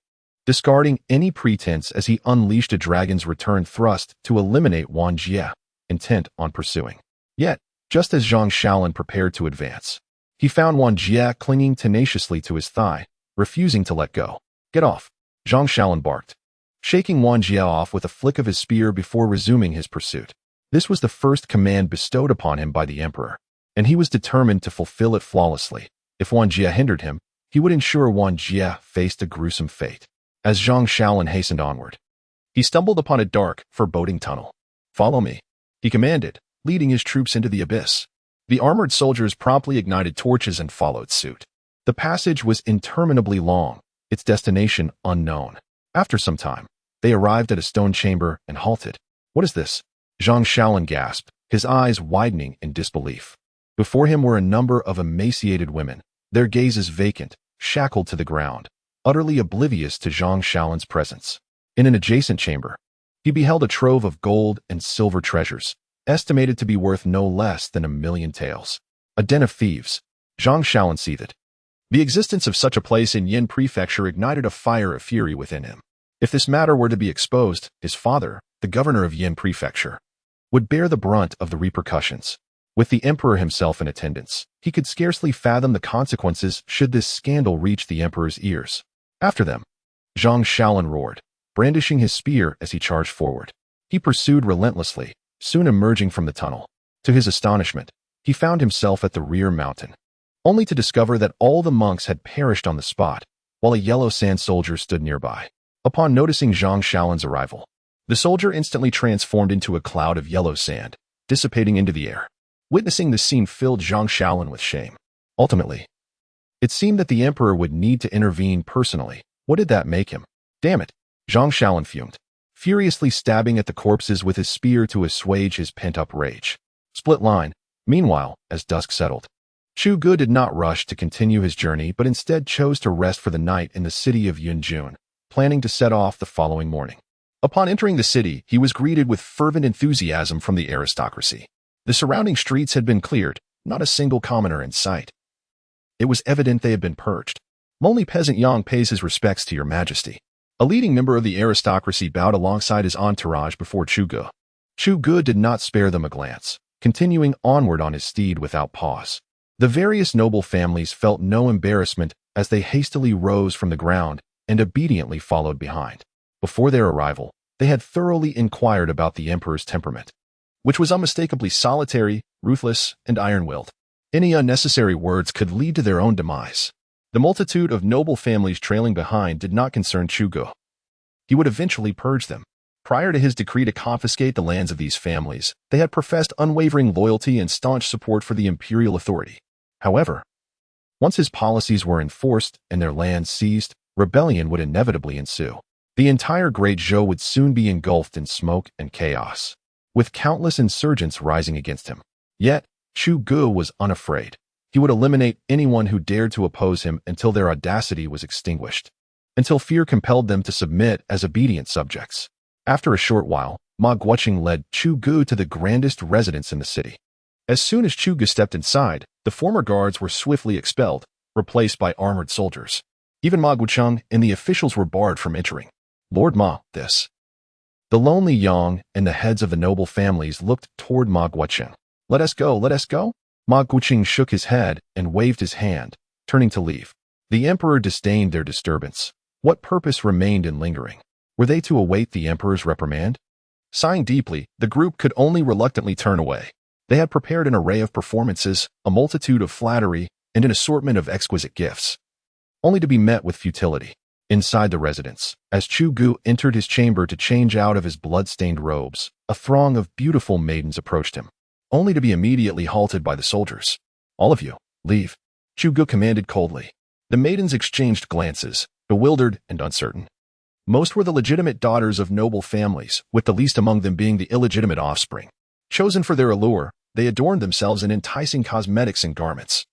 discarding any pretense as he unleashed a dragon's return thrust to eliminate Wang Jie, intent on pursuing. Yet, just as Zhang Shaolin prepared to advance, he found Wang Jie clinging tenaciously to his thigh, refusing to let go. Get off, Zhang Shaolin barked, shaking Wang Jie off with a flick of his spear before resuming his pursuit. This was the first command bestowed upon him by the emperor, and he was determined to fulfill it flawlessly. If Wang Jie hindered him, he would ensure Wang Jie faced a gruesome fate. As Zhang Shaolin hastened onward, he stumbled upon a dark, foreboding tunnel. Follow me, he commanded, leading his troops into the abyss. The armored soldiers promptly ignited torches and followed suit. The passage was interminably long, its destination unknown. After some time, they arrived at a stone chamber and halted. What is this? Zhang Shaolin gasped, his eyes widening in disbelief. Before him were a number of emaciated women, their gazes vacant, shackled to the ground, utterly oblivious to Zhang Shaolin's presence. In an adjacent chamber, he beheld a trove of gold and silver treasures, estimated to be worth no less than 1,000,000 taels. A den of thieves. Zhang Shaolin seethed. The existence of such a place in Yin Prefecture ignited a fire of fury within him. If this matter were to be exposed, his father, the governor of Yin Prefecture, would bear the brunt of the repercussions. With the emperor himself in attendance, he could scarcely fathom the consequences should this scandal reach the emperor's ears. After them, Zhang Shaolin roared, brandishing his spear as he charged forward. He pursued relentlessly, soon emerging from the tunnel. To his astonishment, he found himself at the rear mountain, only to discover that all the monks had perished on the spot, while a Yellow Sand soldier stood nearby. Upon noticing Zhang Shaolin's arrival, the soldier instantly transformed into a cloud of yellow sand, dissipating into the air. Witnessing this scene filled Zhang Shaolin with shame. Ultimately, it seemed that the emperor would need to intervene personally. What did that make him? Damn it, Zhang Shaolin fumed, furiously stabbing at the corpses with his spear to assuage his pent-up rage. Split line. Meanwhile, as dusk settled, Chu Gu did not rush to continue his journey but instead chose to rest for the night in the city of Yunjun, planning to set off the following morning. Upon entering the city, he was greeted with fervent enthusiasm from the aristocracy. The surrounding streets had been cleared, not a single commoner in sight. It was evident they had been purged. Lonely peasant Yang pays his respects to your majesty. A leading member of the aristocracy bowed alongside his entourage before Chu Ge. Chu Ge did not spare them a glance, continuing onward on his steed without pause. The various noble families felt no embarrassment as they hastily rose from the ground and obediently followed behind. Before their arrival, they had thoroughly inquired about the emperor's temperament, which was unmistakably solitary, ruthless, and iron-willed. Any unnecessary words could lead to their own demise. The multitude of noble families trailing behind did not concern Chu Ge. He would eventually purge them. Prior to his decree to confiscate the lands of these families, they had professed unwavering loyalty and staunch support for the imperial authority. However, once his policies were enforced and their lands seized, rebellion would inevitably ensue. The entire Great Zhou would soon be engulfed in smoke and chaos, with countless insurgents rising against him. Yet, Chu Ge was unafraid. He would eliminate anyone who dared to oppose him until their audacity was extinguished, until fear compelled them to submit as obedient subjects. After a short while, Ma Guoqing led Chu Ge to the grandest residence in the city. As soon as Chu Ge stepped inside, the former guards were swiftly expelled, replaced by armored soldiers. Even Ma Guoqing and the officials were barred from entering. Lord Ma, this. The lonely Yang and the heads of the noble families looked toward Ma Guoqing. Let us go, let us go. Ma Guoqing shook his head and waved his hand, turning to leave. The emperor disdained their disturbance. What purpose remained in lingering? Were they to await the emperor's reprimand? Sighing deeply, the group could only reluctantly turn away. They had prepared an array of performances, a multitude of flattery, and an assortment of exquisite gifts, only to be met with futility. Inside the residence, as Chu Ge entered his chamber to change out of his blood-stained robes, a throng of beautiful maidens approached him, only to be immediately halted by the soldiers. All of you, leave, Chu Ge commanded coldly. The maidens exchanged glances, bewildered and uncertain. Most were the legitimate daughters of noble families, with the least among them being the illegitimate offspring. Chosen for their allure, they adorned themselves in enticing cosmetics and garments,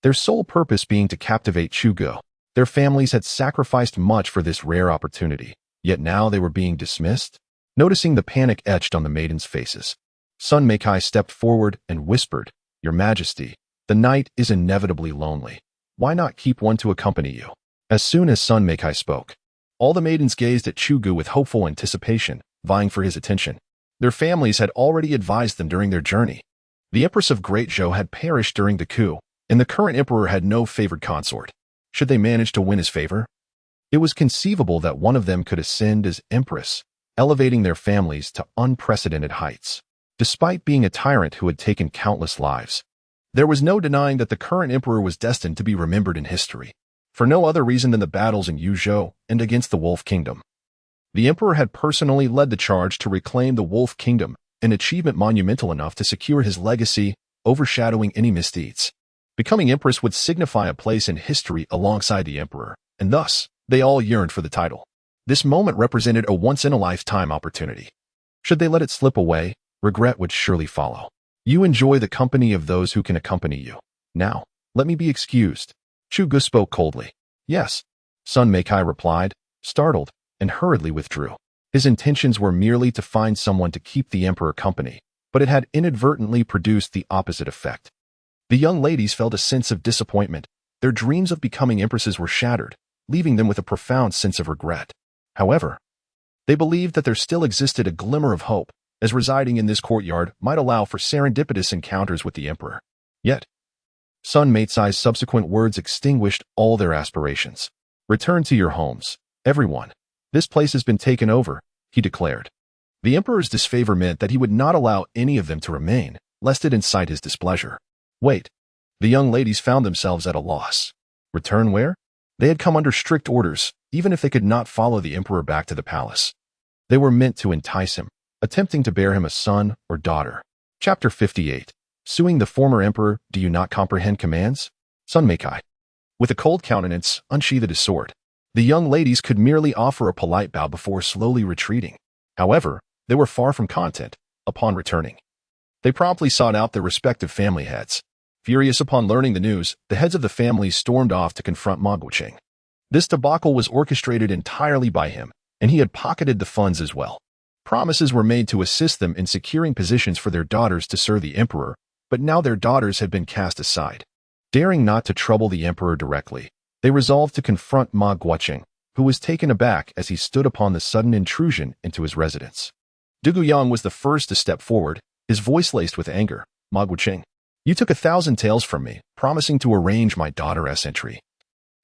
their sole purpose being to captivate Chu Ge. Their families had sacrificed much for this rare opportunity, yet now they were being dismissed. Noticing the panic etched on the maidens' faces, Sun Meikai stepped forward and whispered, Your Majesty, the night is inevitably lonely. Why not keep one to accompany you? As soon as Sun Meikai spoke, all the maidens gazed at Chu Ge with hopeful anticipation, vying for his attention. Their families had already advised them during their journey. The Empress of Great Zhou had perished during the coup, and the current emperor had no favored consort. Should they manage to win his favor? It was conceivable that one of them could ascend as Empress, elevating their families to unprecedented heights. Despite being a tyrant who had taken countless lives, there was no denying that the current emperor was destined to be remembered in history, for no other reason than the battles in Yuzhou and against the Wolf Kingdom. The emperor had personally led the charge to reclaim the Wolf Kingdom, an achievement monumental enough to secure his legacy, overshadowing any misdeeds. Becoming Empress would signify a place in history alongside the emperor, and thus, they all yearned for the title. This moment represented a once-in-a-lifetime opportunity. Should they let it slip away, regret would surely follow. You enjoy the company of those who can accompany you. Now, let me be excused. Chu Ge spoke coldly. Yes, Sun Meikai replied, startled, and hurriedly withdrew. His intentions were merely to find someone to keep the emperor company, but it had inadvertently produced the opposite effect. The young ladies felt a sense of disappointment. Their dreams of becoming empresses were shattered, leaving them with a profound sense of regret. However, they believed that there still existed a glimmer of hope, as residing in this courtyard might allow for serendipitous encounters with the emperor. Yet, Sun Meitsai's subsequent words extinguished all their aspirations. Return to your homes, everyone. This place has been taken over, he declared. The emperor's disfavor meant that he would not allow any of them to remain, lest it incite his displeasure. Wait. The young ladies found themselves at a loss. Return where? They had come under strict orders, even if they could not follow the emperor back to the palace. They were meant to entice him, attempting to bear him a son or daughter. Chapter 58. Suing the former emperor, do you not comprehend commands? Sun Meikai, with a cold countenance, unsheathed his sword. The young ladies could merely offer a polite bow before slowly retreating. However, they were far from content. Upon returning, they promptly sought out their respective family heads. Furious upon learning the news, the heads of the families stormed off to confront Ma Guoqing. This debacle was orchestrated entirely by him, and he had pocketed the funds as well. Promises were made to assist them in securing positions for their daughters to serve the emperor, but now their daughters had been cast aside. Daring not to trouble the emperor directly, they resolved to confront Ma Guoqing, who was taken aback as he stood upon the sudden intrusion into his residence. Du Guyang was the first to step forward, his voice laced with anger. Ma Guoqing, you took 1,000 taels from me, promising to arrange my daughter's entry.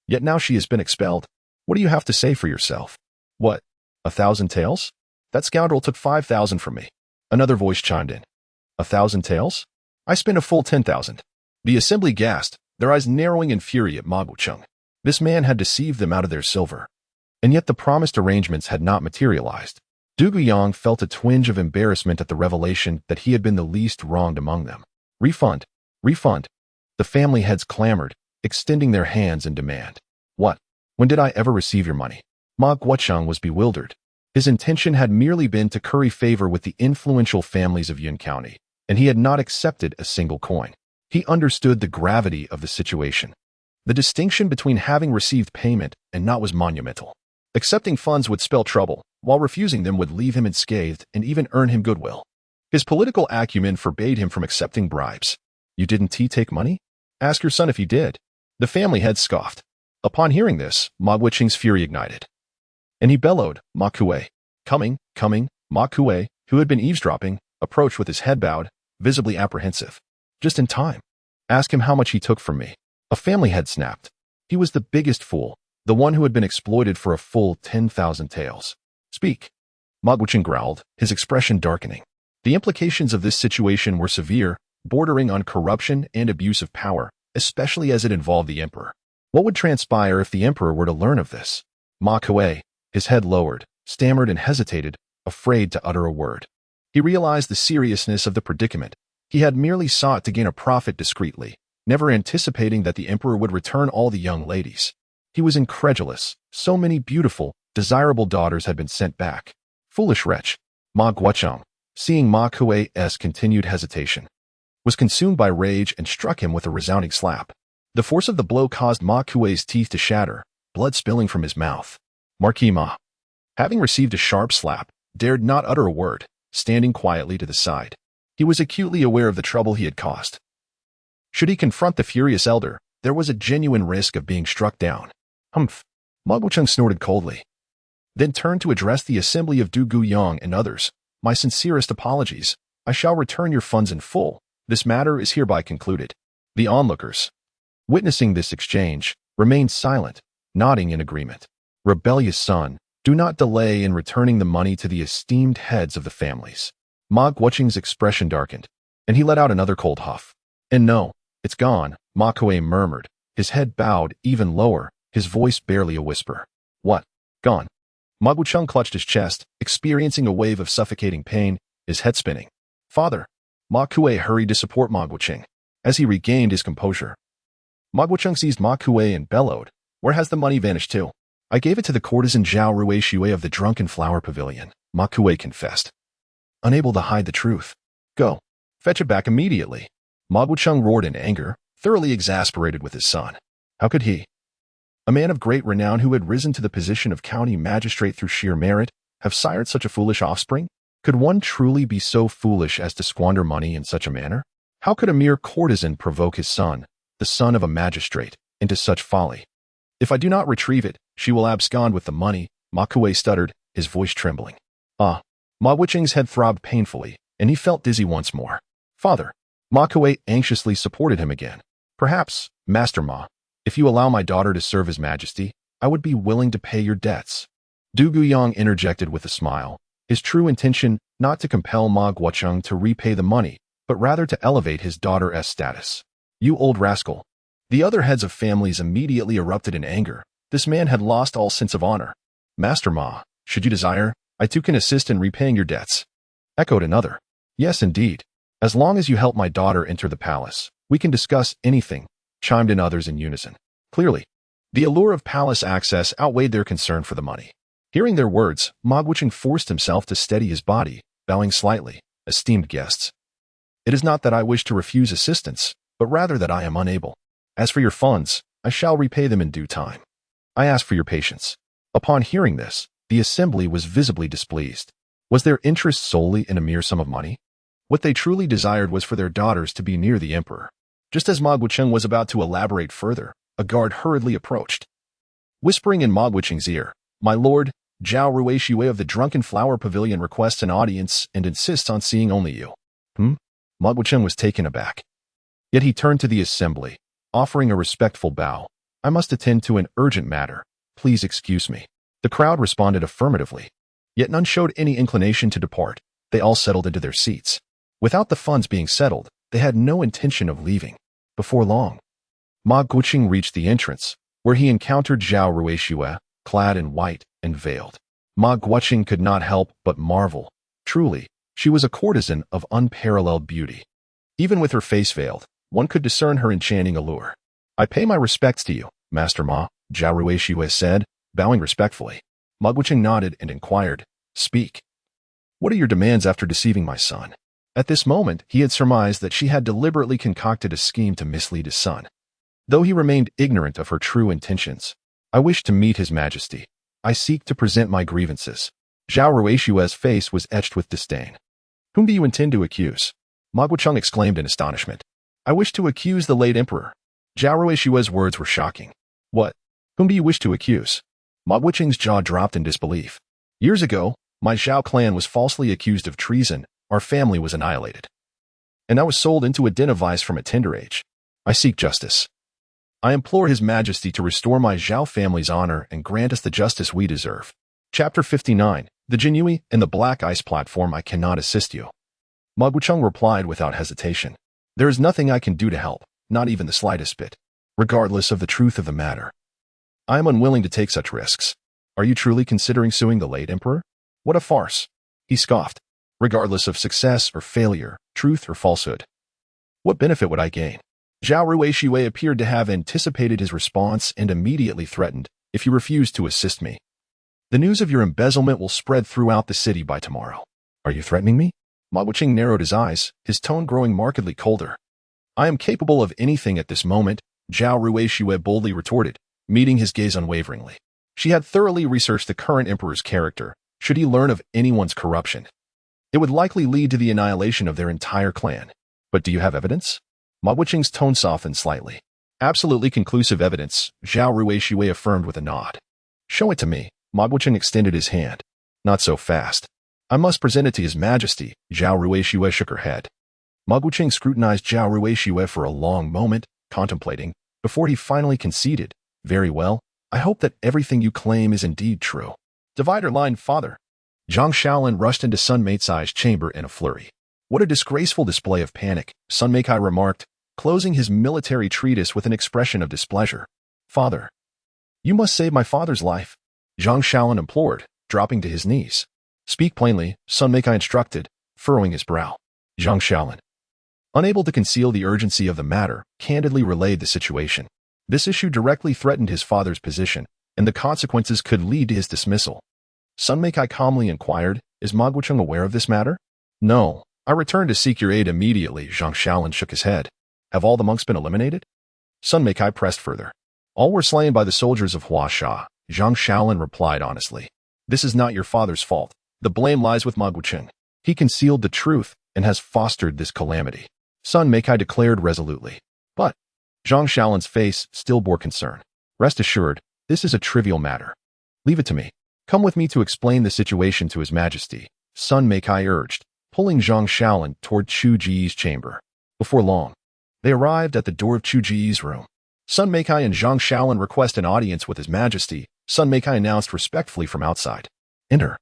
Yet now she has been expelled. What do you have to say for yourself? What? 1,000 taels? That scoundrel took 5,000 from me. Another voice chimed in. 1,000 taels? I spent a full 10,000. The assembly gasped, their eyes narrowing in fury at Ma Guoqing. This man had deceived them out of their silver. And yet the promised arrangements had not materialized. Du Guyang felt a twinge of embarrassment at the revelation that he had been the least wronged among them. Refund! Refund! The family heads clamored, extending their hands in demand. What? When did I ever receive your money? Ma Guoqing was bewildered. His intention had merely been to curry favor with the influential families of Yun County, and he had not accepted a single coin. He understood the gravity of the situation. The distinction between having received payment and not was monumental. Accepting funds would spell trouble, while refusing them would leave him unscathed and even earn him goodwill. His political acumen forbade him from accepting bribes. You didn't take money? Ask your son if he did. The family head scoffed. Upon hearing this, Ma Guoqing's fury ignited. And he bellowed, Ma Kuei. Coming. Ma Kuei, who had been eavesdropping, approached with his head bowed, visibly apprehensive. Just in time. Ask him how much he took from me. A family head snapped. He was the biggest fool, the one who had been exploited for a full 10,000 taels. Speak. Ma Guoqing growled, his expression darkening. The implications of this situation were severe, bordering on corruption and abuse of power, especially as it involved the emperor. What would transpire if the emperor were to learn of this? Ma Kuei, his head lowered, stammered and hesitated, afraid to utter a word. He realized the seriousness of the predicament. He had merely sought to gain a profit discreetly, never anticipating that the emperor would return all the young ladies. He was incredulous. So many beautiful, desirable daughters had been sent back. Foolish wretch. Ma Guoqing, seeing Ma Kuei's continued hesitation, was consumed by rage and struck him with a resounding slap. The force of the blow caused Ma Kuei's teeth to shatter, blood spilling from his mouth. Marquis Ma, having received a sharp slap, dared not utter a word, standing quietly to the side. He was acutely aware of the trouble he had caused. Should he confront the furious elder, there was a genuine risk of being struck down. Humph! Ma Guoqing snorted coldly, then turned to address the assembly of Du Guyang and others. My sincerest apologies. I shall return your funds in full. This matter is hereby concluded. The onlookers, witnessing this exchange, remained silent, nodding in agreement. Rebellious son, do not delay in returning the money to the esteemed heads of the families. Ma Guoqing's expression darkened, and he let out another cold huff. And no, it's gone, Ma Kuei murmured, his head bowed even lower, his voice barely a whisper. What? Gone? Ma Guoqing clutched his chest, experiencing a wave of suffocating pain, his head spinning. Father! Ma Kuei hurried to support Ma Guoqing. As he regained his composure, Ma Guoqing seized Ma Kuei and bellowed, Where has the money vanished to? I gave it to the courtesan Zhao Ruixue of the Drunken Flower Pavilion, Ma Kuei confessed, unable to hide the truth. Go. Fetch it back immediately. Ma Guoqing roared in anger, thoroughly exasperated with his son. How could he, a man of great renown who had risen to the position of county magistrate through sheer merit, have sired such a foolish offspring? Could one truly be so foolish as to squander money in such a manner? How could a mere courtesan provoke his son, the son of a magistrate, into such folly? If I do not retrieve it, she will abscond with the money, Ma Kuei stuttered, his voice trembling. Ah! Ma Guoqing's head throbbed painfully, and he felt dizzy once more. Father! Ma Kuei anxiously supported him again. Perhaps, Master Ma, if you allow my daughter to serve His Majesty, I would be willing to pay your debts. Du Guyang interjected with a smile, his true intention not to compel Ma Guoqing to repay the money, but rather to elevate his daughter's status. You old rascal! The other heads of families immediately erupted in anger. This man had lost all sense of honor. Master Ma, should you desire, I too can assist in repaying your debts. Echoed another. Yes, indeed. As long as you help my daughter enter the palace, we can discuss anything, chimed in others in unison. Clearly, the allure of palace access outweighed their concern for the money. Hearing their words, Ma Guoqing forced himself to steady his body, bowing slightly. Esteemed guests, it is not that I wish to refuse assistance, but rather that I am unable. As for your funds, I shall repay them in due time. I ask for your patience. Upon hearing this, The assembly was visibly displeased. Was their interest solely in a mere sum of money? What they truly desired was for their daughters to be near the emperor. Just as Ma Guocheng was about to elaborate further, a guard hurriedly approached. Whispering in Ma Guocheng's ear, "My lord, Zhao Ruixiwei of the Drunken Flower Pavilion requests an audience and insists on seeing only you." Ma Guocheng was taken aback. Yet he turned to the assembly, offering a respectful bow. "I must attend to an urgent matter. Please excuse me." The crowd responded affirmatively. Yet none showed any inclination to depart. They all settled into their seats. Without the funds being settled, they had no intention of leaving. Before long, Ma Guocheng reached the entrance, where he encountered Zhao Ruixiwei, clad in white and veiled. Ma Guocheng could not help but marvel. Truly, she was a courtesan of unparalleled beauty. Even with her face veiled, one could discern her enchanting allure. "I pay my respects to you, Master Ma," Zhao Ruixiwei said, bowing respectfully. Ma Guocheng nodded and inquired, "Speak. What are your demands after deceiving my son?" At this moment, he had surmised that she had deliberately concocted a scheme to mislead his son. Though he remained ignorant of her true intentions. "I wish to meet His Majesty. I seek to present my grievances." Zhao Ruixiwei's face was etched with disdain. "Whom do you intend to accuse?" Ma Guocheng exclaimed in astonishment. "I wish to accuse the late emperor." Zhao Ruixiwei's words were shocking. "What? Whom do you wish to accuse?" Ma Guocheng's jaw dropped in disbelief. "Years ago, my Zhao clan was falsely accused of treason. Our family was annihilated. And I was sold into a den of vice from a tender age. I seek justice. I implore His Majesty to restore my Zhao family's honor and grant us the justice we deserve." Chapter 59, The Jinyui and the Black Ice Platform. "I cannot assist you." Ma Guocheng replied without hesitation. "There is nothing I can do to help, not even the slightest bit, regardless of the truth of the matter. I am unwilling to take such risks. Are you truly considering suing the late emperor? What a farce." He scoffed. "Regardless of success or failure, truth or falsehood. What benefit would I gain?" Zhao Ruixiwei appeared to have anticipated his response and immediately threatened, "If you refuse to assist me, the news of your embezzlement will spread throughout the city by tomorrow." "Are you threatening me?" Ma Guocheng narrowed his eyes, his tone growing markedly colder. "I am capable of anything at this moment," Zhao Ruixiwei boldly retorted, meeting his gaze unwaveringly. She had thoroughly researched the current emperor's character. Should he learn of anyone's corruption, it would likely lead to the annihilation of their entire clan. "But do you have evidence?" Ma Guocheng's tone softened slightly. "Absolutely conclusive evidence," Zhao Ruixiwei affirmed with a nod. "Show it to me." Ma Guocheng extended his hand. "Not so fast. I must present it to His Majesty." Zhao Ruixiwei shook her head. Ma Guocheng scrutinized Zhao Ruixiwei for a long moment, contemplating, before he finally conceded, "Very well. I hope that everything you claim is indeed true." "Divider line, father." Zhang Shaolin rushed into Sun Meicai's chamber in a flurry. "What a disgraceful display of panic," Sun Meicai remarked, closing his military treatise with an expression of displeasure. "Father, you must save my father's life," Zhang Shaolin implored, dropping to his knees. "Speak plainly," Sun Meicai instructed, furrowing his brow. Zhang Shaolin, unable to conceal the urgency of the matter, candidly relayed the situation. This issue directly threatened his father's position, and the consequences could lead to his dismissal. Sun Meicai calmly inquired, "Is Ma Guocheng aware of this matter?" "No. I returned to seek your aid immediately." Zhang Shaolin shook his head. "Have all the monks been eliminated?" Sun Meicai pressed further. "All were slain by the soldiers of Hua Sha," Zhang Shaolin replied honestly. "This is not your father's fault. The blame lies with Ma Guocheng. He concealed the truth and has fostered this calamity," Sun Meicai declared resolutely. "But," Zhang Shaolin's face still bore concern. "Rest assured, this is a trivial matter. Leave it to me. Come with me to explain the situation to His Majesty," Sun Meicai urged, pulling Zhang Shaolin toward Chu Ji's chamber. Before long, they arrived at the door of Chu Ji's room. "Sun Meicai and Zhang Shaolin request an audience with His Majesty," Sun Meicai announced respectfully from outside. "Enter,"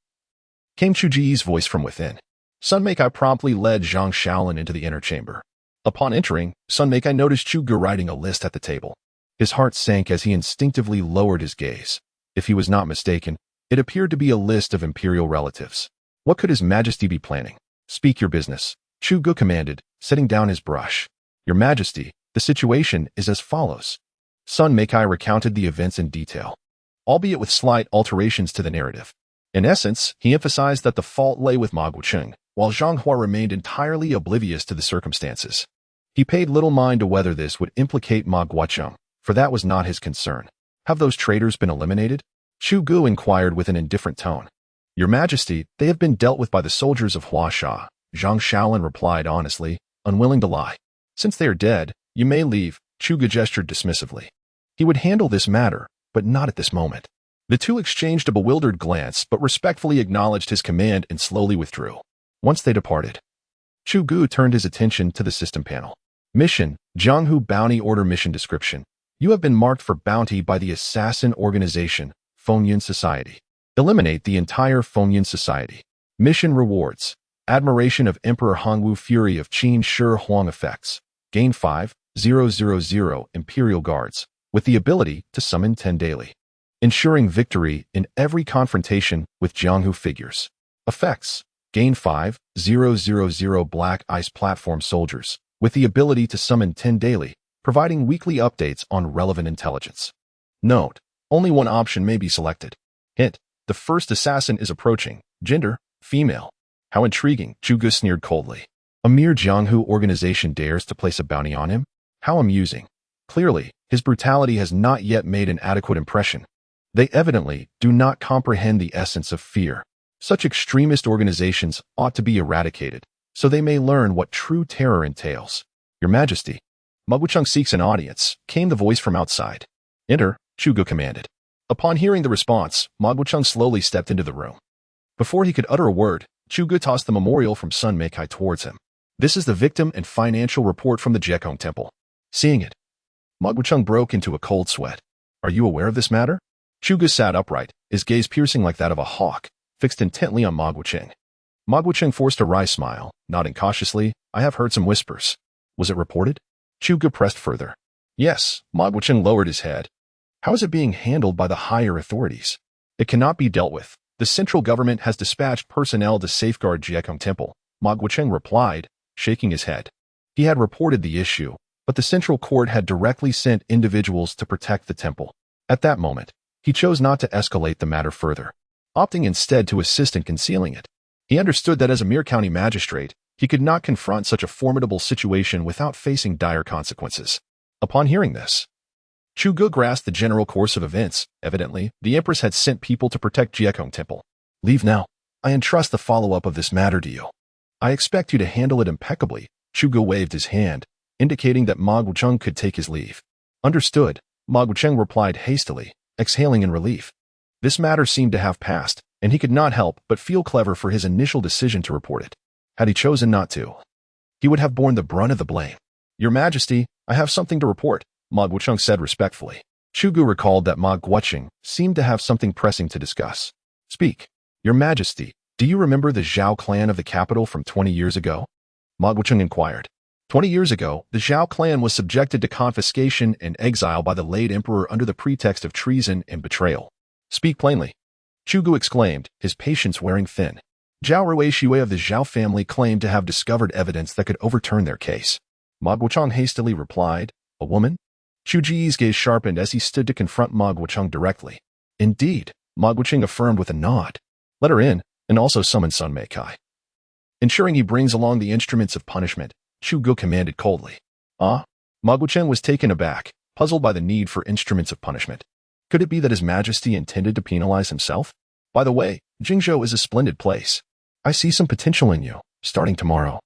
came Chu Ji's voice from within. Sun Meicai promptly led Zhang Shaolin into the inner chamber. Upon entering, Sun Meicai noticed Chu Ge writing a list at the table. His heart sank as he instinctively lowered his gaze. If he was not mistaken, it appeared to be a list of imperial relatives. What could His Majesty be planning? "Speak your business," Chu Ge commanded, setting down his brush. "Your Majesty, the situation is as follows." Sun Meicai recounted the events in detail, albeit with slight alterations to the narrative. In essence, he emphasized that the fault lay with Ma Guocheng, while Zhang Hua remained entirely oblivious to the circumstances. He paid little mind to whether this would implicate Ma Guocheng, for that was not his concern. "Have those traitors been eliminated?" Chu Gu inquired with an indifferent tone. Your Majesty, they have been dealt with by the soldiers of Huasha, Zhang Shaolin replied honestly, unwilling to lie. Since they are dead, you may leave, Chu Gu gestured dismissively. He would handle this matter, but not at this moment. The two exchanged a bewildered glance but respectfully acknowledged his command and slowly withdrew. Once they departed, Chu Gu turned his attention to the system panel. Mission, Jianghu Bounty Order Mission Description. You have been marked for bounty by the assassin organization, Fengyun Society. Eliminate the entire Fengyun Society. Mission rewards. Admiration of Emperor Hongwu Fury of Qin Shi Huang effects. Gain 5,000 Imperial Guards, with the ability to summon 10 daily. Ensuring victory in every confrontation with Jianghu figures. Effects. Gain 5,000 Black Ice Platform Soldiers, with the ability to summon 10 daily, providing weekly updates on relevant intelligence. Note, only one option may be selected. Hint, the first assassin is approaching. Gender, female. How intriguing, Chu Gu sneered coldly. A mere Jianghu organization dares to place a bounty on him? How amusing. Clearly, his brutality has not yet made an adequate impression. They evidently do not comprehend the essence of fear. Such extremist organizations ought to be eradicated, so they may learn what true terror entails. Your Majesty. Ma Guocheng seeks an audience, came the voice from outside. Enter, Chu Gu commanded. Upon hearing the response, Ma Guocheng slowly stepped into the room. Before he could utter a word, Chu Gu tossed the memorial from Sun Meikai towards him. This is the victim and financial report from the Jiekong Temple. Seeing it, Ma Guocheng broke into a cold sweat. Are you aware of this matter? Chu Gu sat upright, his gaze piercing like that of a hawk, fixed intently on Ma Guocheng. Ma Guocheng forced a wry smile, nodding cautiously. I have heard some whispers. Was it reported? Chu Gu pressed further. Yes, Ma Guocheng lowered his head. How is it being handled by the higher authorities? It cannot be dealt with. The central government has dispatched personnel to safeguard Jiekong Temple, Ma Guocheng replied, shaking his head. He had reported the issue, but the central court had directly sent individuals to protect the temple. At that moment, he chose not to escalate the matter further, opting instead to assist in concealing it. He understood that as a mere county magistrate, he could not confront such a formidable situation without facing dire consequences. Upon hearing this, Chu Gu grasped the general course of events. Evidently, the Empress had sent people to protect Jiekong Temple. Leave now. I entrust the follow-up of this matter to you. I expect you to handle it impeccably. Chu Gu waved his hand, indicating that Ma Guocheng could take his leave. Understood, Ma Guocheng replied hastily, exhaling in relief. This matter seemed to have passed, and he could not help but feel clever for his initial decision to report it. Had he chosen not to, he would have borne the brunt of the blame. Your Majesty, I have something to report, Ma Guocheng said respectfully. Chu Gu recalled that Ma Guocheng seemed to have something pressing to discuss. Speak. Your Majesty, do you remember the Zhao clan of the capital from 20 years ago? Ma Guocheng inquired. 20 years ago, the Zhao clan was subjected to confiscation and exile by the late emperor under the pretext of treason and betrayal. Speak plainly. Chu Gu exclaimed, his patience wearing thin. Zhao Ruixue of the Zhao family claimed to have discovered evidence that could overturn their case. Ma Guocheng hastily replied, a woman? Chu Ji's gaze sharpened as he stood to confront Ma Guocheng directly. Indeed, Ma Guocheng affirmed with a nod. Let her in, and also summon Sun Meikai. Ensuring he brings along the instruments of punishment, Chu Gu commanded coldly. Ah? Ma Guocheng was taken aback, puzzled by the need for instruments of punishment. Could it be that His Majesty intended to penalize himself? By the way, Jingzhou is a splendid place. I see some potential in you, starting tomorrow.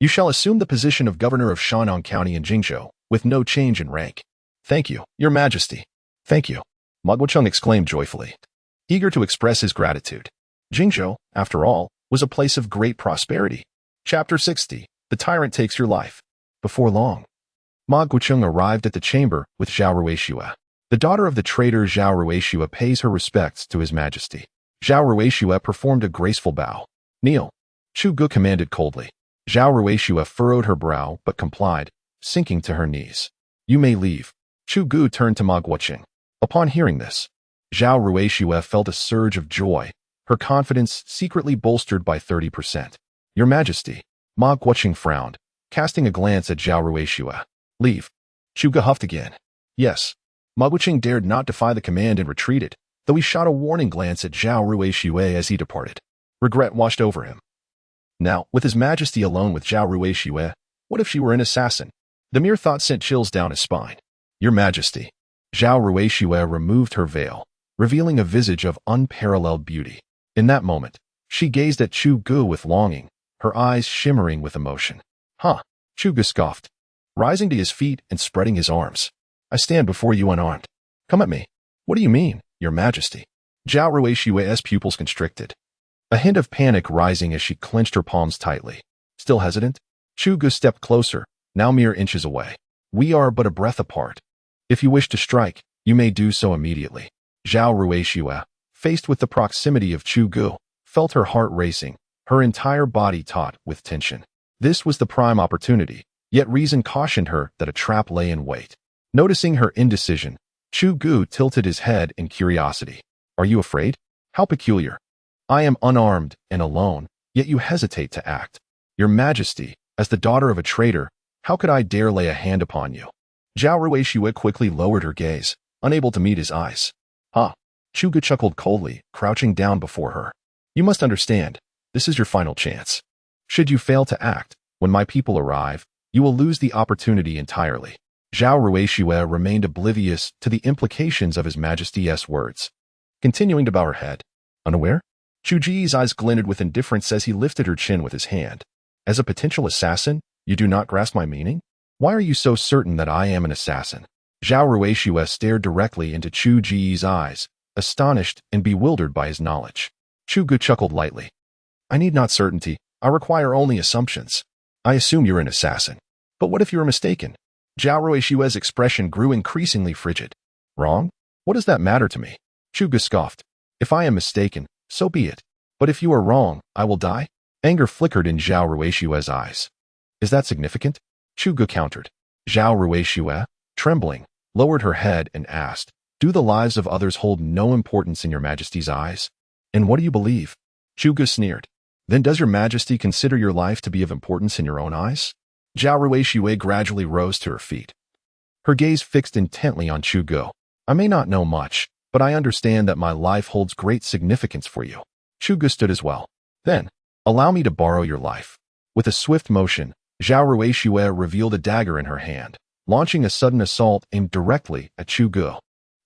You shall assume the position of governor of Shanong County in Jingzhou, with no change in rank. Thank you, Your Majesty. Thank you, Ma Guocheng exclaimed joyfully, eager to express his gratitude. Jingzhou, after all, was a place of great prosperity. Chapter 60. The Tyrant Takes Your Life. Before long, Ma Guocheng arrived at the chamber with Zhao Ruixue. The daughter of the traitor Zhao Ruixue pays her respects to His Majesty. Zhao Ruixue performed a graceful bow. Kneel. Chu Gu commanded coldly. Zhao Ruixue furrowed her brow but complied, sinking to her knees. You may leave. Chu Gu turned to Ma Guocheng. Upon hearing this, Zhao Ruixue felt a surge of joy, her confidence secretly bolstered by 30%. Your Majesty. Ma Guocheng frowned, casting a glance at Zhao Ruixue. Leave. Chu Gu huffed again. Yes. Ma Guocheng dared not defy the command and retreated, though he shot a warning glance at Zhao Ruixue as he departed. Regret washed over him. Now, with His Majesty alone with Zhao Ruixue, what if she were an assassin? The mere thought sent chills down his spine. Your Majesty. Zhao Ruixue removed her veil, revealing a visage of unparalleled beauty. In that moment, she gazed at Chu Gu with longing, her eyes shimmering with emotion. Huh, Chu Gu scoffed, rising to his feet and spreading his arms. I stand before you unarmed. Come at me. What do you mean, Your Majesty? Zhao Ruishui's pupils constricted, a hint of panic rising as she clenched her palms tightly. Still hesitant, Chu Gu stepped closer, now mere inches away. We are but a breath apart. If you wish to strike, you may do so immediately. Zhao Ruishue, faced with the proximity of Chu Gu, felt her heart racing, her entire body taut with tension. This was the prime opportunity, yet reason cautioned her that a trap lay in wait. Noticing her indecision, Chu Gu tilted his head in curiosity. Are you afraid? How peculiar. I am unarmed and alone, yet you hesitate to act. Your Majesty, as the daughter of a traitor, how could I dare lay a hand upon you? Zhao Ruishue quickly lowered her gaze, unable to meet his eyes. Huh. Chu Gu chuckled coldly, crouching down before her. You must understand, this is your final chance. Should you fail to act, when my people arrive, you will lose the opportunity entirely. Zhao Ruishue remained oblivious to the implications of His Majesty's words, continuing to bow her head. Unaware? Chu Ji's eyes glinted with indifference as he lifted her chin with his hand. As a potential assassin, you do not grasp my meaning? Why are you so certain that I am an assassin? Zhao Ruishue stared directly into Chu Ji's eyes, astonished and bewildered by his knowledge. Chu Gu chuckled lightly. I need not certainty. I require only assumptions. I assume you're an assassin. But what if you're mistaken? Zhao Ruishue's expression grew increasingly frigid. Wrong? What does that matter to me? Chu Gu scoffed. If I am mistaken, so be it. But if you are wrong, I will die? Anger flickered in Zhao Ruishue's eyes. Is that significant? Chu Gu countered. Zhao Ruishue, trembling, lowered her head and asked, Do the lives of others hold no importance in Your Majesty's eyes? And what do you believe? Chu Gu sneered. Then does Your Majesty consider your life to be of importance in your own eyes? Zhao Ruishue gradually rose to her feet, her gaze fixed intently on Chu Gu. I may not know much, but I understand that my life holds great significance for you. Chu Gu stood as well. Then, allow me to borrow your life. With a swift motion, Zhao Ruishue revealed a dagger in her hand, launching a sudden assault aimed directly at Chu Gu.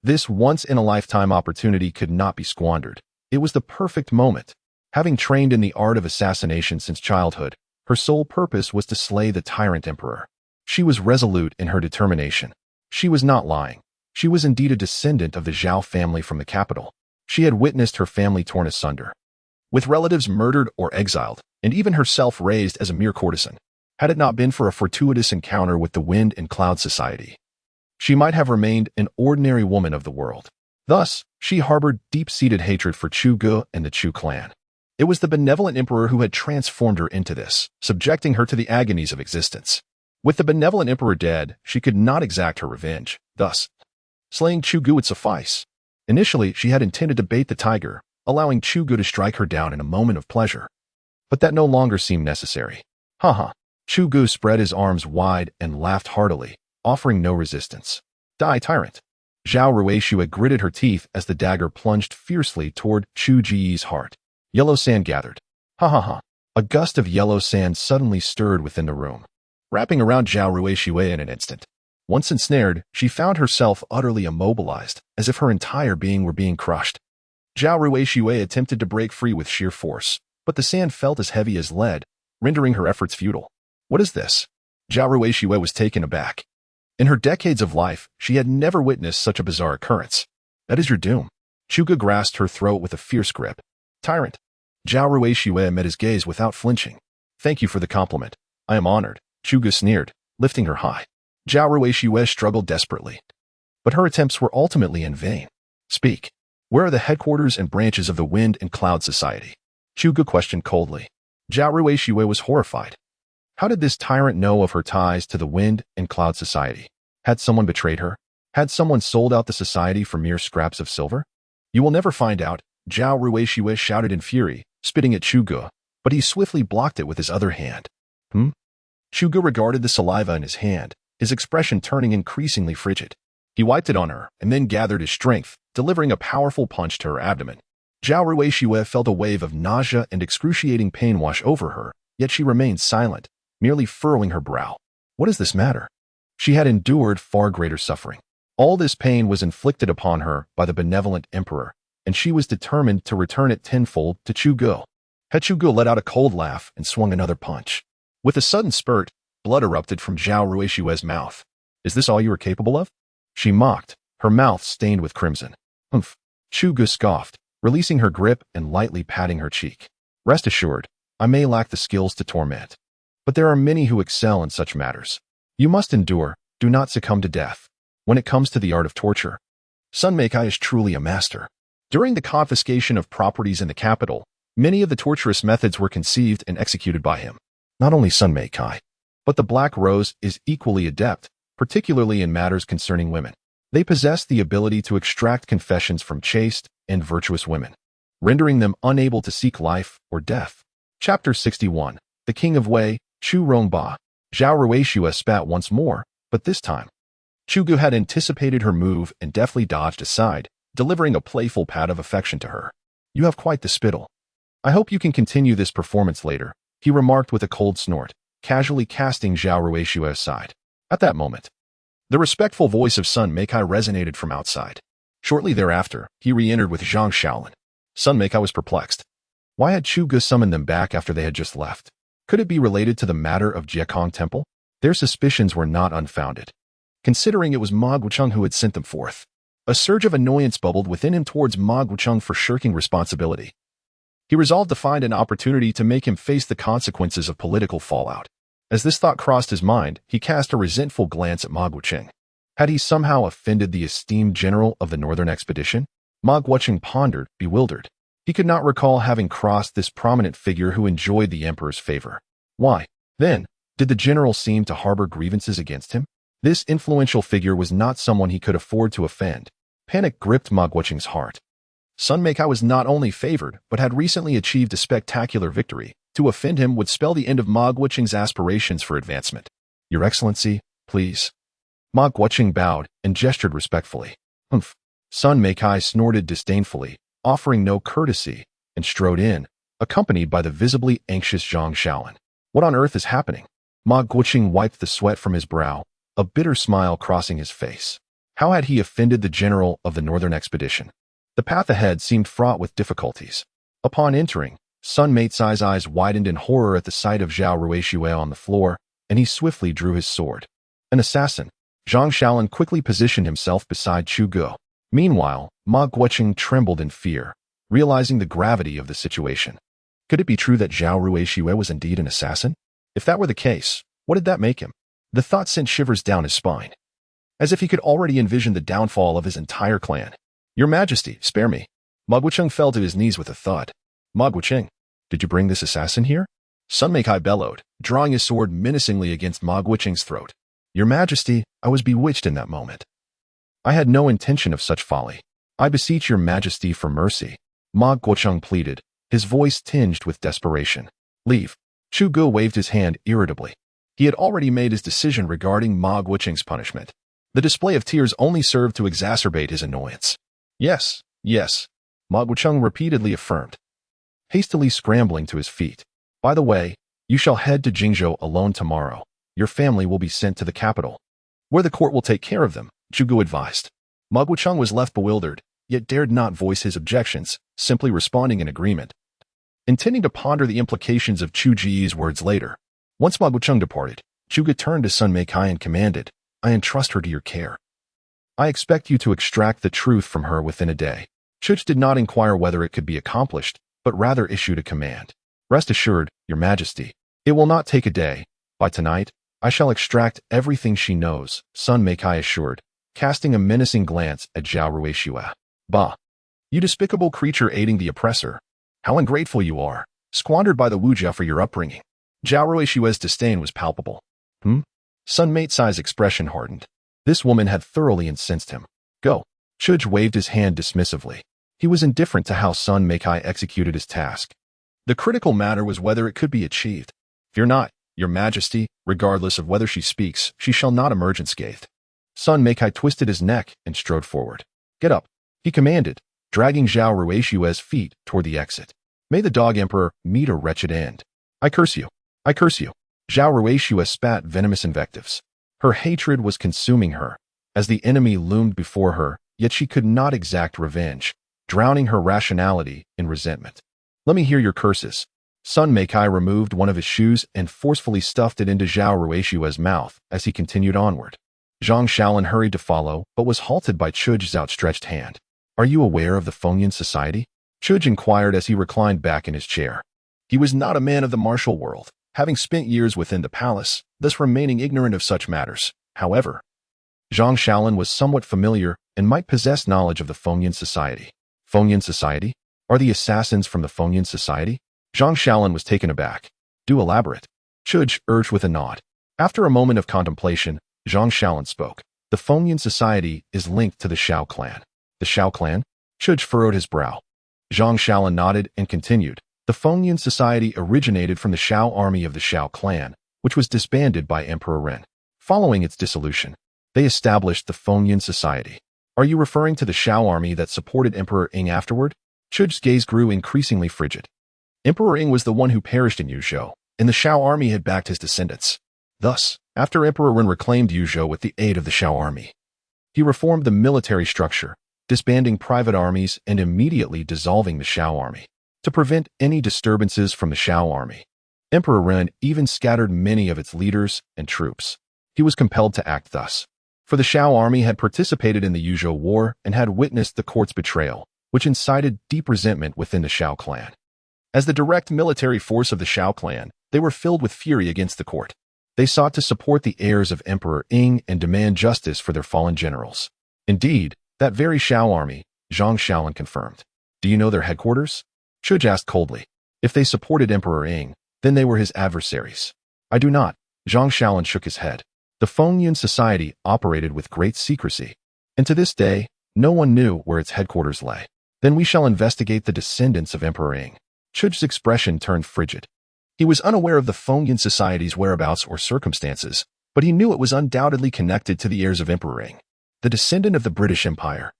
This once-in-a-lifetime opportunity could not be squandered. It was the perfect moment. Having trained in the art of assassination since childhood, her sole purpose was to slay the tyrant emperor. She was resolute in her determination. She was not lying. She was indeed a descendant of the Zhao family from the capital. She had witnessed her family torn asunder, with relatives murdered or exiled, and even herself raised as a mere courtesan. Had it not been for a fortuitous encounter with the Wind and Cloud Society, she might have remained an ordinary woman of the world. Thus, she harbored deep-seated hatred for Chu Gu and the Chu clan. It was the benevolent emperor who had transformed her into this, subjecting her to the agonies of existence. With the benevolent emperor dead, she could not exact her revenge. Thus, slaying Chu Gu would suffice. Initially, she had intended to bait the tiger, allowing Chu Gu to strike her down in a moment of pleasure. But that no longer seemed necessary. Ha. Chu Gu spread his arms wide and laughed heartily, offering no resistance. Die, tyrant. Zhao Ruishue gritted her teeth as the dagger plunged fiercely toward Chu Ji's heart. Yellow sand gathered. Ha. A gust of yellow sand suddenly stirred within the room, wrapping around Zhao Ruishue in an instant. Once ensnared, she found herself utterly immobilized, as if her entire being were being crushed. Zhao Ruishue attempted to break free with sheer force, but the sand felt as heavy as lead, rendering her efforts futile. What is this? Zhao Ruishue was taken aback. In her decades of life, she had never witnessed such a bizarre occurrence. That is your doom. Chu Gu grasped her throat with a fierce grip. Tyrant. Zhao Ruishue met his gaze without flinching. Thank you for the compliment. I am honored. Chu Gu sneered, lifting her high. Zhao Ruishue struggled desperately, but her attempts were ultimately in vain. Speak. Where are the headquarters and branches of the Wind and Cloud Society? Chu Gu questioned coldly. Zhao Ruishue was horrified. How did this tyrant know of her ties to the Wind and Cloud Society? Had someone betrayed her? Had someone sold out the society for mere scraps of silver? You will never find out, Zhao Ruishue shouted in fury, spitting at Chu Gu, but he swiftly blocked it with his other hand. Chu Gu regarded the saliva in his hand, his expression turning increasingly frigid. He wiped it on her and then gathered his strength, delivering a powerful punch to her abdomen. Zhao Ruishue felt a wave of nausea and excruciating pain wash over her, yet she remained silent, merely furrowing her brow. What does this matter? She had endured far greater suffering. All this pain was inflicted upon her by the benevolent emperor, and she was determined to return it tenfold to Chu Gu. Chu Gu let out a cold laugh and swung another punch. With a sudden spurt, blood erupted from Zhao Ruishue's mouth. Is this all you are capable of? She mocked, her mouth stained with crimson. Humph. Chu Gu scoffed, releasing her grip and lightly patting her cheek. Rest assured, I may lack the skills to torment, but there are many who excel in such matters. You must endure, do not succumb to death. When it comes to the art of torture, Sun Meikai is truly a master. During the confiscation of properties in the capital, many of the torturous methods were conceived and executed by him. Not only Sun Meikai, but the Black Rose is equally adept, particularly in matters concerning women. They possess the ability to extract confessions from chaste and virtuous women, rendering them unable to seek life or death. Chapter 61. The King of Wei, Chu Rongba. Zhao Ruishue spat once more, but this time, Chu Gu had anticipated her move and deftly dodged aside, delivering a playful pat of affection to her. You have quite the spittle. I hope you can continue this performance later, he remarked with a cold snort, casually casting Zhao Ruishue aside. At that moment, the respectful voice of Sun Meikai resonated from outside. Shortly thereafter, he re-entered with Zhang Shaolin. Sun Meikai was perplexed. Why had Chu Gu summoned them back after they had just left? Could it be related to the matter of Jiekong Temple? Their suspicions were not unfounded, considering it was Ma Guocheng who had sent them forth. A surge of annoyance bubbled within him towards Ma Guocheng for shirking responsibility. He resolved to find an opportunity to make him face the consequences of political fallout. As this thought crossed his mind, he cast a resentful glance at Ma Guocheng. Had he somehow offended the esteemed general of the Northern Expedition? Ma Guocheng pondered, bewildered. He could not recall having crossed this prominent figure who enjoyed the emperor's favor. Why, then, did the general seem to harbor grievances against him? This influential figure was not someone he could afford to offend. Panic gripped Ma Guocheng's heart. Sun Meikai was not only favored, but had recently achieved a spectacular victory. To offend him would spell the end of Ma Guocheng's aspirations for advancement. Your Excellency, please. Ma Guocheng bowed and gestured respectfully. Humph. Sun Meikai snorted disdainfully, offering no courtesy, and strode in, accompanied by the visibly anxious Zhang Shaolin. What on earth is happening? Ma Guocheng wiped the sweat from his brow, a bitter smile crossing his face. How had he offended the general of the Northern Expedition? The path ahead seemed fraught with difficulties. Upon entering, Sun Meicai's eyes widened in horror at the sight of Zhao Ruishue on the floor, and he swiftly drew his sword. An assassin. Zhang Shaolin quickly positioned himself beside Chu Gu. Meanwhile, Ma Guocheng trembled in fear, realizing the gravity of the situation. Could it be true that Zhao Ruishue was indeed an assassin? If that were the case, what did that make him? The thought sent shivers down his spine, as if he could already envision the downfall of his entire clan. Your Majesty, spare me. Ma Guocheng fell to his knees with a thud. Ma Guocheng, did you bring this assassin here? Sun Meikai bellowed, drawing his sword menacingly against Ma Guocheng's throat. Your Majesty, I was bewitched in that moment. I had no intention of such folly. I beseech your Majesty for mercy. Ma Guocheng pleaded, his voice tinged with desperation. Leave. Chu Gu waved his hand irritably. He had already made his decision regarding Ma Guocheng's punishment. The display of tears only served to exacerbate his annoyance. Yes, yes, Ma Guocheng repeatedly affirmed, hastily scrambling to his feet. By the way, you shall head to Jingzhou alone tomorrow. Your family will be sent to the capital, where the court will take care of them, Chu Gu advised. Ma Guocheng was left bewildered, yet dared not voice his objections, simply responding in agreement, intending to ponder the implications of Chu Ji's words later. Once Ma Guocheng departed, Chu Gu turned to Sun Meikai and commanded, I entrust her to your care. I expect you to extract the truth from her within a day. Chu did not inquire whether it could be accomplished, but rather issued a command. Rest assured, your Majesty, it will not take a day. By tonight, I shall extract everything she knows, Sun Meikai assured, casting a menacing glance at Zhao Ruishue. Bah! You despicable creature aiding the oppressor. How ungrateful you are, squandered by the Wujia for your upbringing. Zhao Ruishue's disdain was palpable. Sun Meicai's expression hardened. This woman had thoroughly incensed him. Go. Chuj waved his hand dismissively. He was indifferent to how Sun Meikai executed his task. The critical matter was whether it could be achieved. Fear not, your Majesty, regardless of whether she speaks, she shall not emerge unscathed. Sun Meikai twisted his neck and strode forward. Get up, he commanded, dragging Zhao Ruishue's feet toward the exit. May the dog emperor meet a wretched end. I curse you. I curse you. Zhao Ruishue spat venomous invectives. Her hatred was consuming her, as the enemy loomed before her, yet she could not exact revenge, drowning her rationality in resentment. "Let me hear your curses." Sun Meikai removed one of his shoes and forcefully stuffed it into Zhao Ruishua's mouth as he continued onward. Zhang Shaolin hurried to follow, but was halted by Chuj's outstretched hand. "Are you aware of the Fengyan Society?" Chuj inquired as he reclined back in his chair. He was not a man of the martial world, having spent years within the palace, thus remaining ignorant of such matters. However, Zhang Shaolin was somewhat familiar and might possess knowledge of the Fengyan Society. Fengyan Society? Are the assassins from the Fengyan Society? Zhang Shaolin was taken aback. "Do elaborate," Chuj urged with a nod. After a moment of contemplation, Zhang Shaolin spoke. "The Fengyan Society is linked to the Shao clan." "The Shao clan?" Chuj furrowed his brow. Zhang Shaolin nodded and continued. "The Fengyan Society originated from the Shao army of the Shao clan, which was disbanded by Emperor Ren. Following its dissolution, they established the Fengyan Society." "Are you referring to the Shao army that supported Emperor Ying afterward?" Chuj's gaze grew increasingly frigid. Emperor Ying was the one who perished in Yuzhou, and the Shao army had backed his descendants. Thus, after Emperor Ren reclaimed Yuzhou with the aid of the Shao army, he reformed the military structure, disbanding private armies and immediately dissolving the Shao army. To prevent any disturbances from the Shao army, Emperor Ren even scattered many of its leaders and troops. He was compelled to act thus, for the Shao army had participated in the Yuzhou War and had witnessed the court's betrayal, which incited deep resentment within the Shao clan. As the direct military force of the Shao clan, they were filled with fury against the court. They sought to support the heirs of Emperor Ying and demand justice for their fallen generals. Indeed, that very Shao army, Zhang Shaolin confirmed. "Do you know their headquarters?" Chuj asked coldly. "If they supported Emperor Ying, then they were his adversaries." "I do not." Zhang Shaolin shook his head. "The Fengyan Society operated with great secrecy, and to this day, no one knew where its headquarters lay. Then we shall investigate the descendants of Emperor Ying." Chuj's expression turned frigid. He was unaware of the Fengyan Society's whereabouts or circumstances, but he knew it was undoubtedly connected to the heirs of Emperor Ying. The descendant of the British Empire,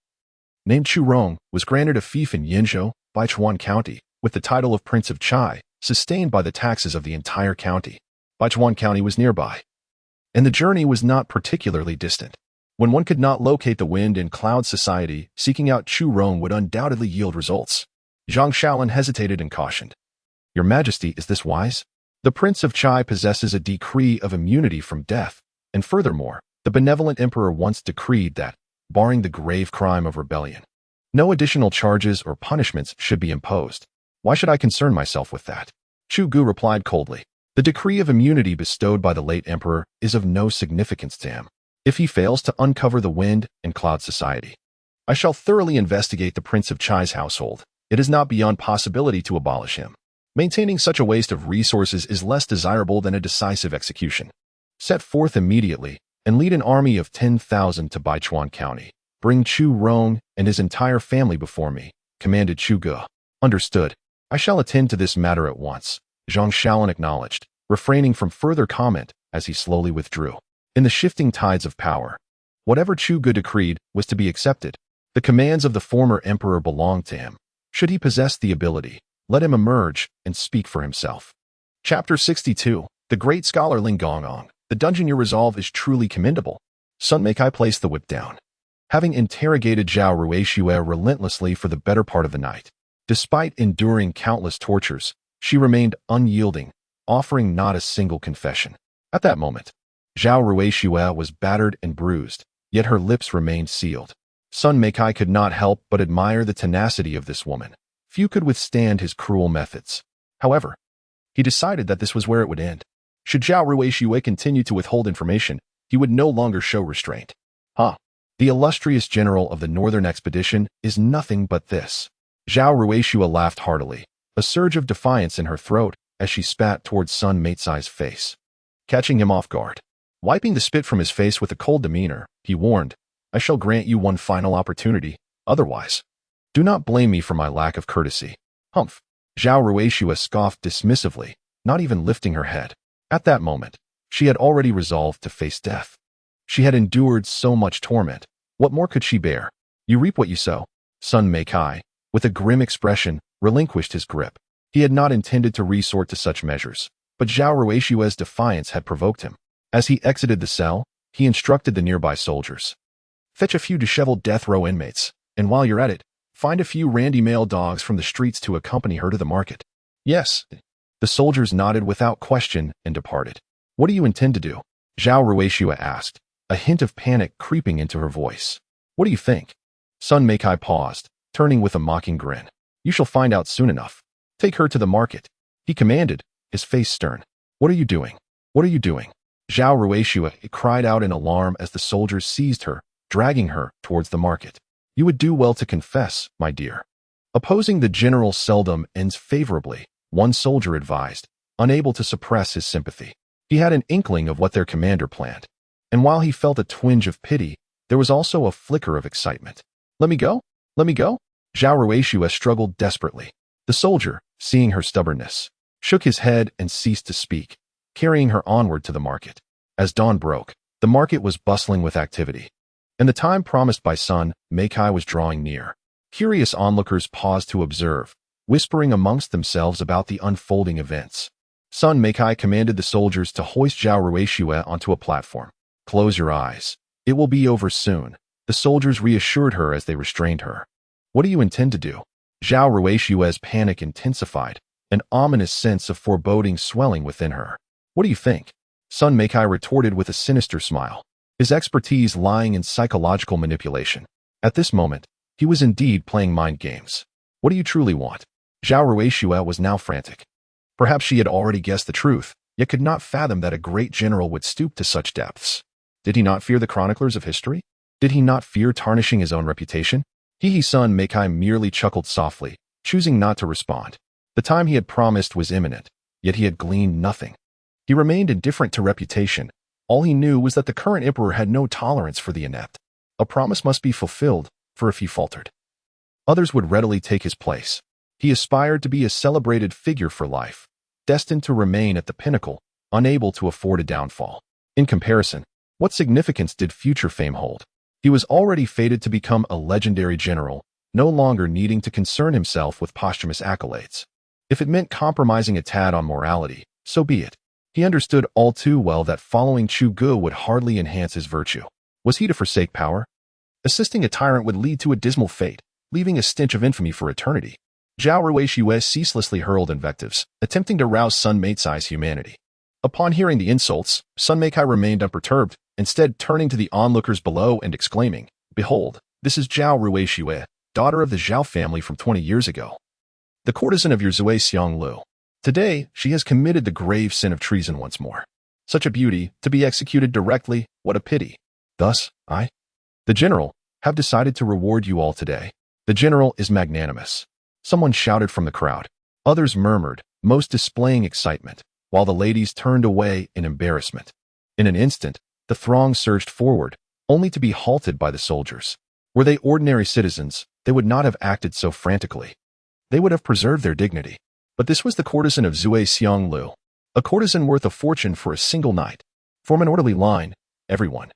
named Chu Rong, was granted a fief in Yinzhou, Baichuan County, with the title of Prince of Chai, sustained by the taxes of the entire county. Baichuan County was nearby, and the journey was not particularly distant. When one could not locate the Wind and Cloud Society, seeking out Chu Rong would undoubtedly yield results. Zhang Shaolin hesitated and cautioned. "Your Majesty, is this wise? The Prince of Chai possesses a decree of immunity from death, and furthermore, the benevolent emperor once decreed that, barring the grave crime of rebellion, no additional charges or punishments should be imposed. Why should I concern myself with that?" Chu Gu replied coldly. "The decree of immunity bestowed by the late emperor is of no significance to him. If he fails to uncover the Wind and Cloud Society, I shall thoroughly investigate the Prince of Chai's household. It is not beyond possibility to abolish him. Maintaining such a waste of resources is less desirable than a decisive execution. Set forth immediately and lead an army of 10,000 to Baichuan County. Bring Chu Rong and his entire family before me," commanded Chu Gu. "Understood. I shall attend to this matter at once," Zhang Shaolin acknowledged, refraining from further comment as he slowly withdrew. In the shifting tides of power, whatever Chu Gu decreed was to be accepted. The commands of the former emperor belonged to him. Should he possess the ability, let him emerge and speak for himself. Chapter 62. The Great Scholar Ling Gongong. "The dungeon you resolve is truly commendable." Sun Meikai placed the whip down. Having interrogated Zhao Ruishue relentlessly for the better part of the night, despite enduring countless tortures, she remained unyielding, offering not a single confession. At that moment, Zhao Ruishue was battered and bruised, yet her lips remained sealed. Sun Meikai could not help but admire the tenacity of this woman. Few could withstand his cruel methods. However, he decided that this was where it would end. Should Zhao Ruishue continue to withhold information, he would no longer show restraint. The illustrious general of the Northern Expedition is nothing but this. Zhao Ruishue laughed heartily, a surge of defiance in her throat as she spat towards Sun Meitsai's face, catching him off guard. Wiping the spit from his face with a cold demeanor, he warned, "I shall grant you one final opportunity, otherwise, do not blame me for my lack of courtesy." "Humph." Zhao Ruishue scoffed dismissively, not even lifting her head. At that moment, she had already resolved to face death. She had endured so much torment. What more could she bear? "You reap what you sow." Sun Meikai, with a grim expression, relinquished his grip. He had not intended to resort to such measures, but Zhao Ruishue's defiance had provoked him. As he exited the cell, he instructed the nearby soldiers, Fetch a few disheveled death row inmates, and while you're at it, find a few randy male dogs from the streets to accompany her to the market. Yes. The soldiers nodded without question and departed. What do you intend to do? Zhao Ruishua asked, a hint of panic creeping into her voice. What do you think? Sun Meikai paused, turning with a mocking grin. You shall find out soon enough. Take her to the market, he commanded, his face stern. What are you doing? What are you doing? Zhao Ruishua cried out in alarm as the soldiers seized her, dragging her towards the market. You would do well to confess, my dear. Opposing the general seldom ends favorably, one soldier advised, unable to suppress his sympathy. He had an inkling of what their commander planned, and while he felt a twinge of pity, there was also a flicker of excitement. Let me go? Let me go? Zhao Ruishua struggled desperately. The soldier, seeing her stubbornness, shook his head and ceased to speak, carrying her onward to the market. As dawn broke, the market was bustling with activity, and the time promised by Sun Meikai was drawing near. Curious onlookers paused to observe, whispering amongst themselves about the unfolding events. Sun Meikai commanded the soldiers to hoist Zhao Ruishua onto a platform. Close your eyes. It will be over soon, the soldiers reassured her as they restrained her. What do you intend to do? Zhao Ruishua's panic intensified, an ominous sense of foreboding swelling within her. What do you think? Sun Meikai retorted with a sinister smile, his expertise lying in psychological manipulation. At this moment, he was indeed playing mind games. What do you truly want? Zhao Ruishua was now frantic. Perhaps she had already guessed the truth, yet could not fathom that a great general would stoop to such depths. Did he not fear the chroniclers of history? Did he not fear tarnishing his own reputation? Sun Meikai merely chuckled softly, choosing not to respond. The time he had promised was imminent, yet he had gleaned nothing. He remained indifferent to reputation. All he knew was that the current emperor had no tolerance for the inept. A promise must be fulfilled, for if he faltered, others would readily take his place. He aspired to be a celebrated figure for life, destined to remain at the pinnacle, unable to afford a downfall. In comparison, what significance did future fame hold? He was already fated to become a legendary general, no longer needing to concern himself with posthumous accolades. If it meant compromising a tad on morality, so be it. He understood all too well that following Chu Gu would hardly enhance his virtue. Was he to forsake power? Assisting a tyrant would lead to a dismal fate, leaving a stench of infamy for eternity. Zhao Ruishua ceaselessly hurled invectives, attempting to rouse Sun Meikai's humanity. Upon hearing the insults, Sun Meikai remained unperturbed, instead turning to the onlookers below and exclaiming, Behold, this is Zhao Ruishua, daughter of the Zhao family from 20 years ago, the courtesan of your Zui Xionglu. Today, she has committed the grave sin of treason once more. Such a beauty, to be executed directly, what a pity. Thus, I, the general, have decided to reward you all today. The general is magnanimous. Someone shouted from the crowd. Others murmured, most displaying excitement, while the ladies turned away in embarrassment. In an instant, the throng surged forward, only to be halted by the soldiers. Were they ordinary citizens, they would not have acted so frantically. They would have preserved their dignity. But this was the courtesan of Zui Xionglu, a courtesan worth a fortune for a single night. Form an orderly line, everyone.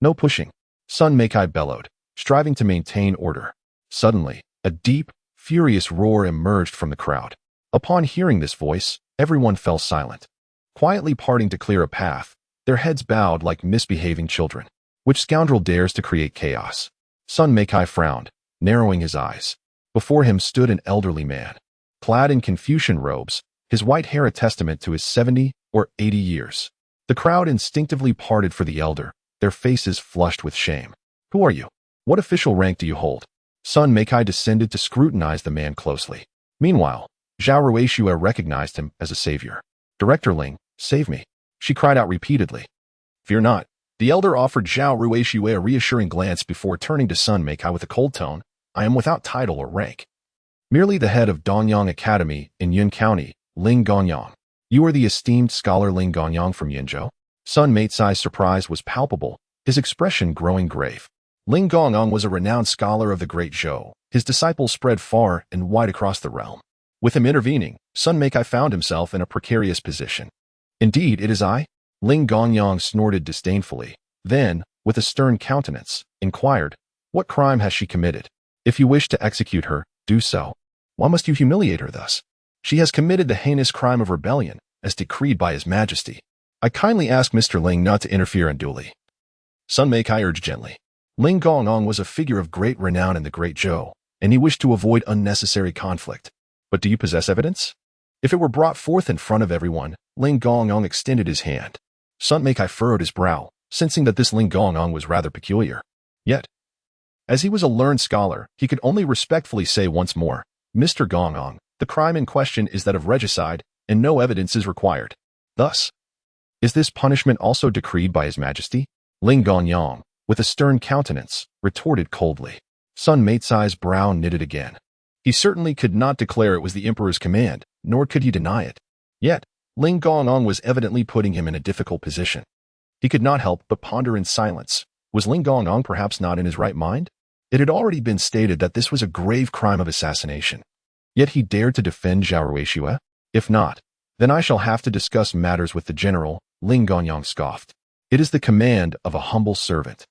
No pushing, Sun Meikai bellowed, striving to maintain order. Suddenly, a deep, furious roar emerged from the crowd. Upon hearing this voice, everyone fell silent, quietly parting to clear a path, their heads bowed like misbehaving children. Which scoundrel dares to create chaos? Sun Meikai frowned, narrowing his eyes. Before him stood an elderly man, clad in Confucian robes, his white hair a testament to his 70 or 80 years. The crowd instinctively parted for the elder, their faces flushed with shame. Who are you? What official rank do you hold? Sun Meikai descended to scrutinize the man closely. Meanwhile, Zhao Ruishua recognized him as a savior. Director Ling, save me, she cried out repeatedly. Fear not. The elder offered Zhao Ruishua a reassuring glance before turning to Sun Meikai with a cold tone. I am without title or rank. Merely the head of Donyang Academy in Yun County, Ling Gonyang. You are the esteemed scholar Ling Gonyang from Yinzhou? Sun Meikai's surprise was palpable, his expression growing grave. Ling Gonyang was a renowned scholar of the Great Zhou. His disciples spread far and wide across the realm. With him intervening, Sun Meikai found himself in a precarious position. Indeed, it is I? Ling Gonyang snorted disdainfully, then, with a stern countenance, inquired, What crime has she committed? If you wish to execute her, do so. Why must you humiliate her thus? She has committed the heinous crime of rebellion, as decreed by His Majesty. I kindly ask Mr. Ling not to interfere unduly. Sun Meikai urged gently. Ling Gongong was a figure of great renown in the Great Zhou, and he wished to avoid unnecessary conflict. But do you possess evidence? If it were brought forth in front of everyone, Ling Gongong extended his hand. Sun Meikai furrowed his brow, sensing that this Ling Gongong was rather peculiar. Yet, as he was a learned scholar, he could only respectfully say once more, Mr. Gongong, the crime in question is that of regicide, and no evidence is required. Thus, is this punishment also decreed by His Majesty? Ling Gongong, with a stern countenance, retorted coldly. Sun Meicai's brow knitted again. He certainly could not declare it was the Emperor's command, nor could he deny it. Yet, Ling Gongong was evidently putting him in a difficult position. He could not help but ponder in silence. Was Ling Gongong perhaps not in his right mind? It had already been stated that this was a grave crime of assassination. Yet he dared to defend Zhao Ruixue? If not, then I shall have to discuss matters with the general, Ling Gongong scoffed. It is the command of a humble servant.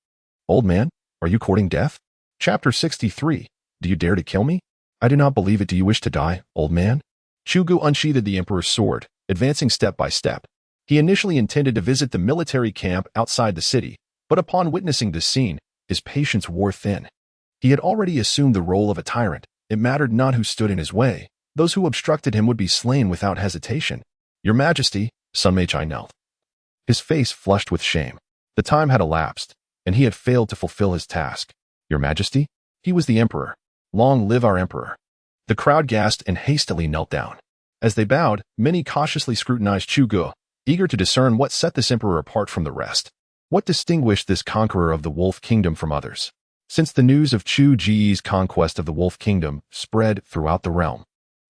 Old man, are you courting death? Chapter 63. Do you dare to kill me? I do not believe it. Do you wish to die, old man? Chu Gu unsheathed the Emperor's sword, advancing step by step. He initially intended to visit the military camp outside the city, but upon witnessing this scene, his patience wore thin. He had already assumed the role of a tyrant. It mattered not who stood in his way. Those who obstructed him would be slain without hesitation. Your Majesty, Sun Meicai knelt. His face flushed with shame. The time had elapsed, and he had failed to fulfill his task. Your Majesty? He was the Emperor. Long live our Emperor. The crowd gasped and hastily knelt down. As they bowed, many cautiously scrutinized Chu Gu, eager to discern what set this Emperor apart from the rest. What distinguished this conqueror of the Wolf Kingdom from others? Since the news of Chu Ji's conquest of the Wolf Kingdom spread throughout the realm,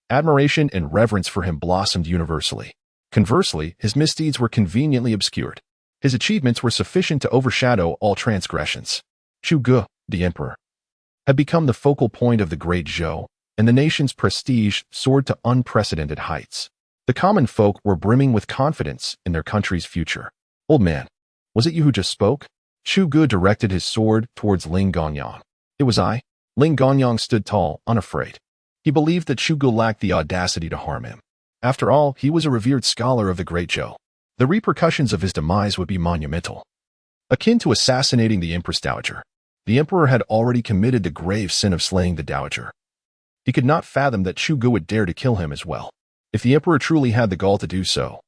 admiration and reverence for him blossomed universally. Conversely, his misdeeds were conveniently obscured. His achievements were sufficient to overshadow all transgressions. Chu Gu, the Emperor, had become the focal point of the Great Zhou, and the nation's prestige soared to unprecedented heights. The common folk were brimming with confidence in their country's future. Old man, was it you who just spoke? Chu Gu directed his sword towards Ling Gongong. It was I. Ling Gongong stood tall, unafraid. He believed that Chu Gu lacked the audacity to harm him. After all, he was a revered scholar of the Great Zhou. The repercussions of his demise would be monumental. Akin to assassinating the Empress Dowager, the Emperor had already committed the grave sin of slaying the Dowager. He could not fathom that Chu Gu would dare to kill him as well. If the Emperor truly had the gall to do so,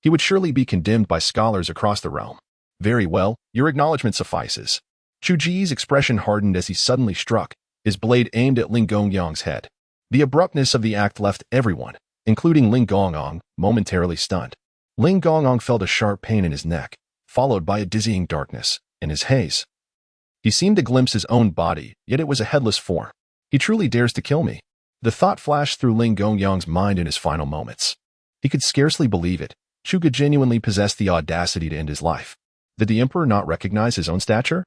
he would surely be condemned by scholars across the realm. Very well, your acknowledgement suffices. Chu Ji's expression hardened as he suddenly struck, his blade aimed at Ling Gongong's head. The abruptness of the act left everyone, including Ling Gongong, momentarily stunned. Ling Gongong felt a sharp pain in his neck, followed by a dizzying darkness in his haze. He seemed to glimpse his own body, yet it was a headless form. He truly dares to kill me. The thought flashed through Ling Gongong's mind in his final moments. He could scarcely believe it. Chu Gu genuinely possessed the audacity to end his life. Did the Emperor not recognize his own stature?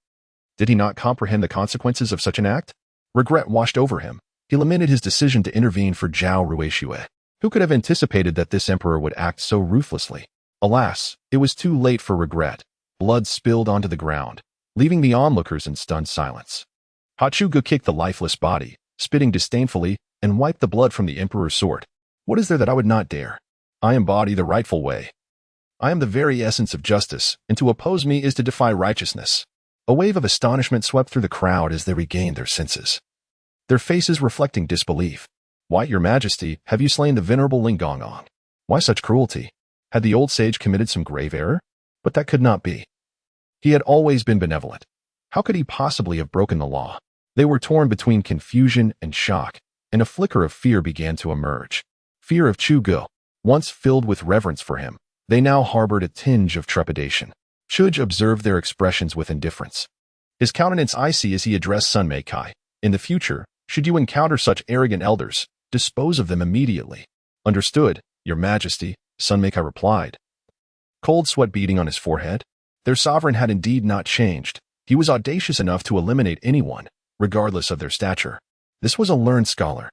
Did he not comprehend the consequences of such an act? Regret washed over him. He lamented his decision to intervene for Zhao Ruixue. Who could have anticipated that this Emperor would act so ruthlessly? Alas, it was too late for regret. Blood spilled onto the ground, leaving the onlookers in stunned silence. Chu Gu kicked the lifeless body, spitting disdainfully, and wiped the blood from the Emperor's sword. What is there that I would not dare? I embody the rightful way. I am the very essence of justice, and to oppose me is to defy righteousness. A wave of astonishment swept through the crowd as they regained their senses, their faces reflecting disbelief. Why, your Majesty, have you slain the venerable Ling Gongong? Why such cruelty? Had the old sage committed some grave error? But that could not be. He had always been benevolent. How could he possibly have broken the law? They were torn between confusion and shock, and a flicker of fear began to emerge. Fear of Chu Gu. Once filled with reverence for him, they now harbored a tinge of trepidation. Chuj observed their expressions with indifference. His countenance icy as he addressed Sun Meikai. In the future, should you encounter such arrogant elders, dispose of them immediately. Understood, your Majesty, Sun Meikai replied, cold sweat beading on his forehead. Their sovereign had indeed not changed. He was audacious enough to eliminate anyone, regardless of their stature. This was a learned scholar.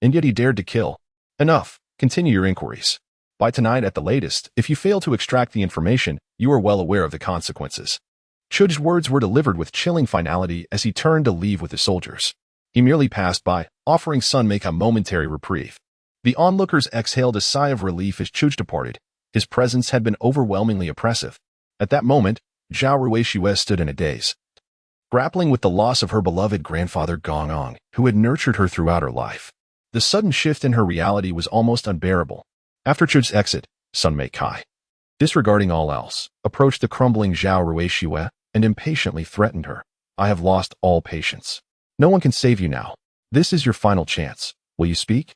And yet he dared to kill. Enough. Continue your inquiries. By tonight at the latest, if you fail to extract the information, you are well aware of the consequences. Chuj's words were delivered with chilling finality as he turned to leave with the soldiers. He merely passed by, offering Sun Meikai a momentary reprieve. The onlookers exhaled a sigh of relief as Chuj departed. His presence had been overwhelmingly oppressive. At that moment, Zhao Ruixue stood in a daze. grappling with the loss of her beloved grandfather Gong Ong, who had nurtured her throughout her life. The sudden shift in her reality was almost unbearable. After Chud's exit, Sun Mei Kai, disregarding all else, approached the crumbling Zhao Ruixue and impatiently threatened her. I have lost all patience. No one can save you now. This is your final chance. Will you speak?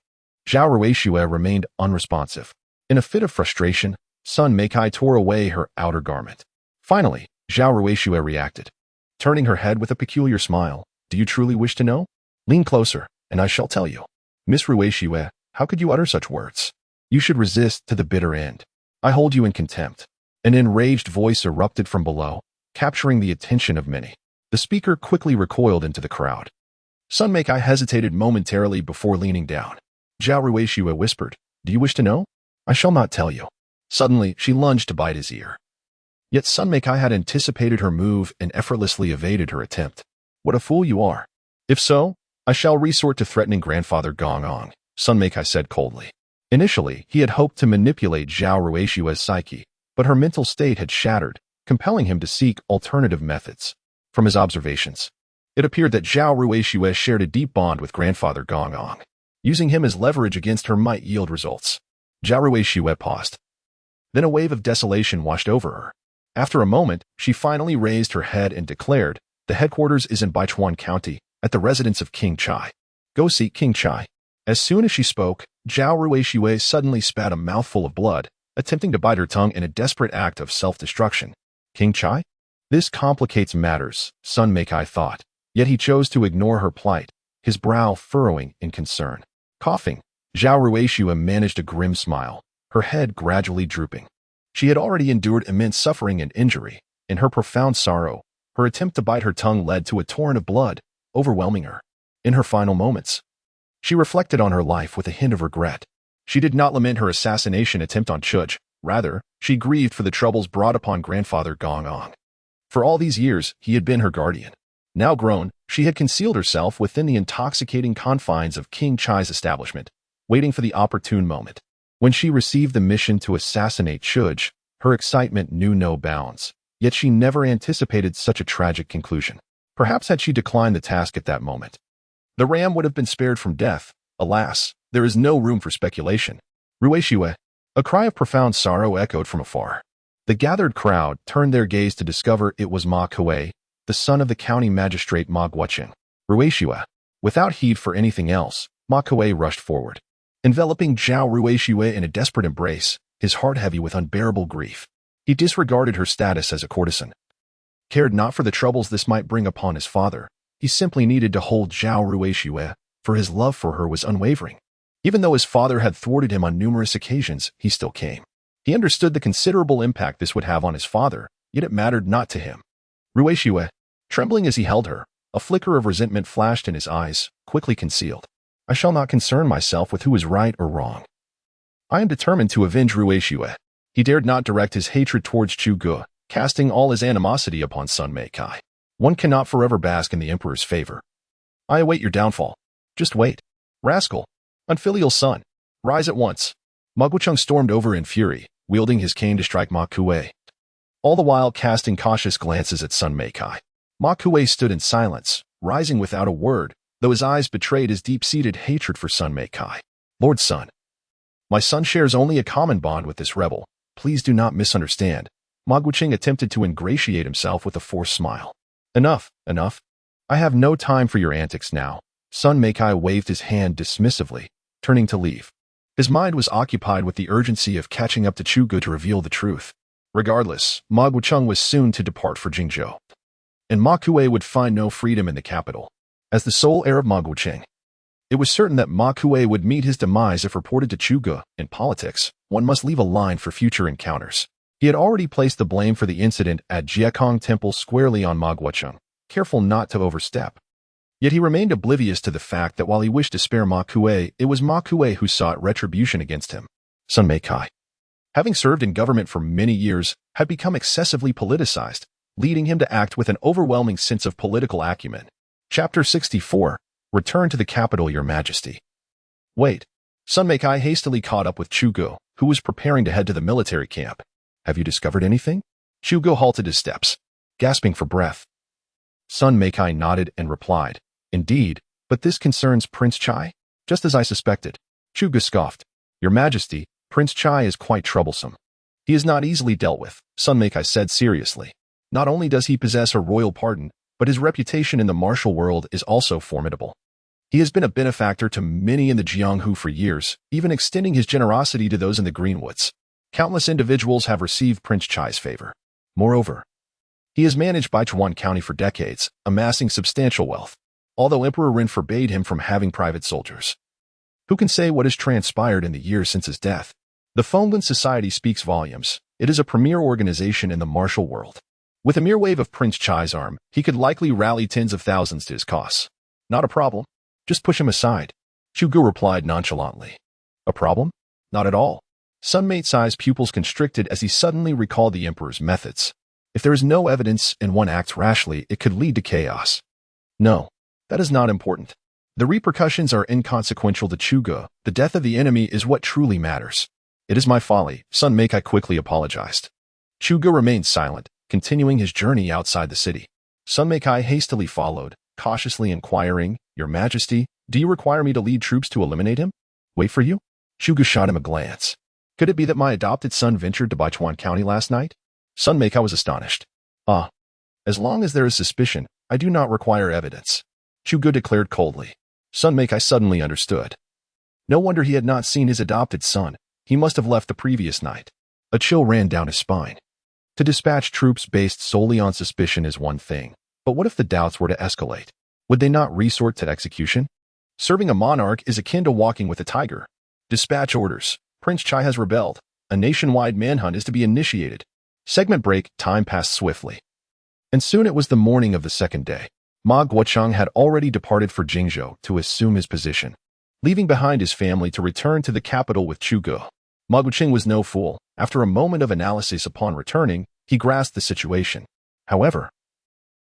Zhao Ruixue remained unresponsive. In a fit of frustration, Sun Mei Kai tore away her outer garment. Finally, Zhao Ruixue reacted, turning her head with a peculiar smile. Do you truly wish to know? Lean closer, and I shall tell you. Miss Ruixue, how could you utter such words? You should resist to the bitter end. I hold you in contempt. An enraged voice erupted from below, capturing the attention of many. The speaker quickly recoiled into the crowd. Sun Mei Kai hesitated momentarily before leaning down. Zhao Ruixue whispered, Do you wish to know? I shall not tell you. Suddenly, she lunged to bite his ear. Yet Sun Mei Kai had anticipated her move and effortlessly evaded her attempt. What a fool you are. If so, I shall resort to threatening grandfather Gong Ong, Sun Mei Kai said coldly. Initially, he had hoped to manipulate Zhao Ruixue's psyche, but her mental state had shattered, compelling him to seek alternative methods. From his observations, it appeared that Zhao Ruixue shared a deep bond with grandfather Gong Ong. Using him as leverage against her might yield results. Zhao Ruixue paused. Then a wave of desolation washed over her. After a moment, she finally raised her head and declared, The headquarters is in Baichuan County, at the residence of King Chai. Go seek King Chai. As soon as she spoke, Zhao Ruixue suddenly spat a mouthful of blood, attempting to bite her tongue in a desperate act of self-destruction. King Chai? This complicates matters, Sun Mei Kai thought. Yet he chose to ignore her plight, his brow furrowing in concern. Coughing, Zhao Ruixue managed a grim smile, her head gradually drooping. She had already endured immense suffering and injury. In her profound sorrow, her attempt to bite her tongue led to a torrent of blood, overwhelming her. In her final moments, she reflected on her life with a hint of regret. She did not lament her assassination attempt on Chuj. Rather, she grieved for the troubles brought upon grandfather Gong Ong. For all these years, he had been her guardian. Now grown, she had concealed herself within the intoxicating confines of King Chai's establishment, waiting for the opportune moment. When she received the mission to assassinate Chuj, her excitement knew no bounds. Yet she never anticipated such a tragic conclusion. Perhaps had she declined the task at that moment, the ram would have been spared from death. Alas, there is no room for speculation. Ruixue, a cry of profound sorrow echoed from afar. The gathered crowd turned their gaze to discover it was Ma Kuei, the son of the county magistrate Ma Guoqing. Ruixue. Without heed for anything else, Ma Kuei rushed forward, enveloping Zhao Ruixue in a desperate embrace, his heart heavy with unbearable grief. He disregarded her status as a courtesan, cared not for the troubles this might bring upon his father. He simply needed to hold Zhao Ruixue, for his love for her was unwavering. Even though his father had thwarted him on numerous occasions, he still came. He understood the considerable impact this would have on his father, yet it mattered not to him. Ruixue, trembling as he held her, a flicker of resentment flashed in his eyes, quickly concealed. I shall not concern myself with who is right or wrong. I am determined to avenge Ruixue. He dared not direct his hatred towards Chu Ge, casting all his animosity upon Sun Mei Kai. One cannot forever bask in the emperor's favor. I await your downfall. Just wait. Rascal. Unfilial son. Rise at once. Ma Guoqing stormed over in fury, wielding his cane to strike Ma Kuei, all the while casting cautious glances at Sun Mei Kai. Ma Kuei stood in silence, rising without a word, though his eyes betrayed his deep-seated hatred for Sun Mei Kai. Lord Sun. My son shares only a common bond with this rebel. Please do not misunderstand. Ma Guoqing attempted to ingratiate himself with a forced smile. Enough, enough. I have no time for your antics now. Sun Mei Kai waved his hand dismissively, turning to leave. His mind was occupied with the urgency of catching up to Chu Ge to reveal the truth. Regardless, Ma Guoqing was soon to depart for Jingzhou, and Ma Kuei would find no freedom in the capital. As the sole heir of Ma Guoqing, it was certain that Ma Kuei would meet his demise if reported to Chu Ge. In politics, one must leave a line for future encounters. He had already placed the blame for the incident at Jiekong Temple squarely on Ma Guoqing, careful not to overstep. Yet he remained oblivious to the fact that while he wished to spare Ma Kuei, it was Ma Kuei who sought retribution against him. Sun Mei Kai, having served in government for many years, had become excessively politicized, leading him to act with an overwhelming sense of political acumen. Chapter 64. Return to the capital, Your Majesty. Wait. Sun Mei Kai hastily caught up with Chu Ge, who was preparing to head to the military camp. Have you discovered anything? Chu Ge halted his steps, gasping for breath. Sun Meikai nodded and replied, "Indeed, but this concerns Prince Chai? Just as I suspected." Chu Gu scoffed. "Your Majesty, Prince Chai is quite troublesome. He is not easily dealt with," Sun Meikai said seriously. "Not only does he possess a royal pardon, but his reputation in the martial world is also formidable. He has been a benefactor to many in the Jianghu for years, even extending his generosity to those in the Greenwoods. Countless individuals have received Prince Chai's favor. Moreover, he has managed Baichuan County for decades, amassing substantial wealth, although Emperor Ren forbade him from having private soldiers. Who can say what has transpired in the years since his death? The Fenglan Society speaks volumes. It is a premier organization in the martial world. With a mere wave of Prince Chai's arm, he could likely rally tens of thousands to his cause. Not a problem. Just push him aside." Chu Gu replied nonchalantly. "A problem? Not at all." Sun Mei's pupils constricted as he suddenly recalled the Emperor's methods. If there is no evidence and one acts rashly, it could lead to chaos. No, that is not important. The repercussions are inconsequential to Chu Gu. The death of the enemy is what truly matters. "It is my folly," Sun Meikai quickly apologized. Chu Gu remained silent, continuing his journey outside the city. Sun Meikai hastily followed, cautiously inquiring, "Your Majesty, do you require me to lead troops to eliminate him?" "Wait for you?" Chu Gu shot him a glance. "Could it be that my adopted son ventured to Baichuan County last night?" Sun Meikai was astonished. "Ah, as long as there is suspicion, I do not require evidence," Chu Gu declared coldly. Sun Meikai suddenly understood. No wonder he had not seen his adopted son. He must have left the previous night. A chill ran down his spine. To dispatch troops based solely on suspicion is one thing, but what if the doubts were to escalate? Would they not resort to execution? Serving a monarch is akin to walking with a tiger. Dispatch orders. Prince Chai has rebelled. A nationwide manhunt is to be initiated. Segment break. Time passed swiftly. And soon it was the morning of the second day. Ma Guochang had already departed for Jingzhou to assume his position, leaving behind his family to return to the capital with Chu Gu. Ma Guochang was no fool. After a moment of analysis upon returning, he grasped the situation. However,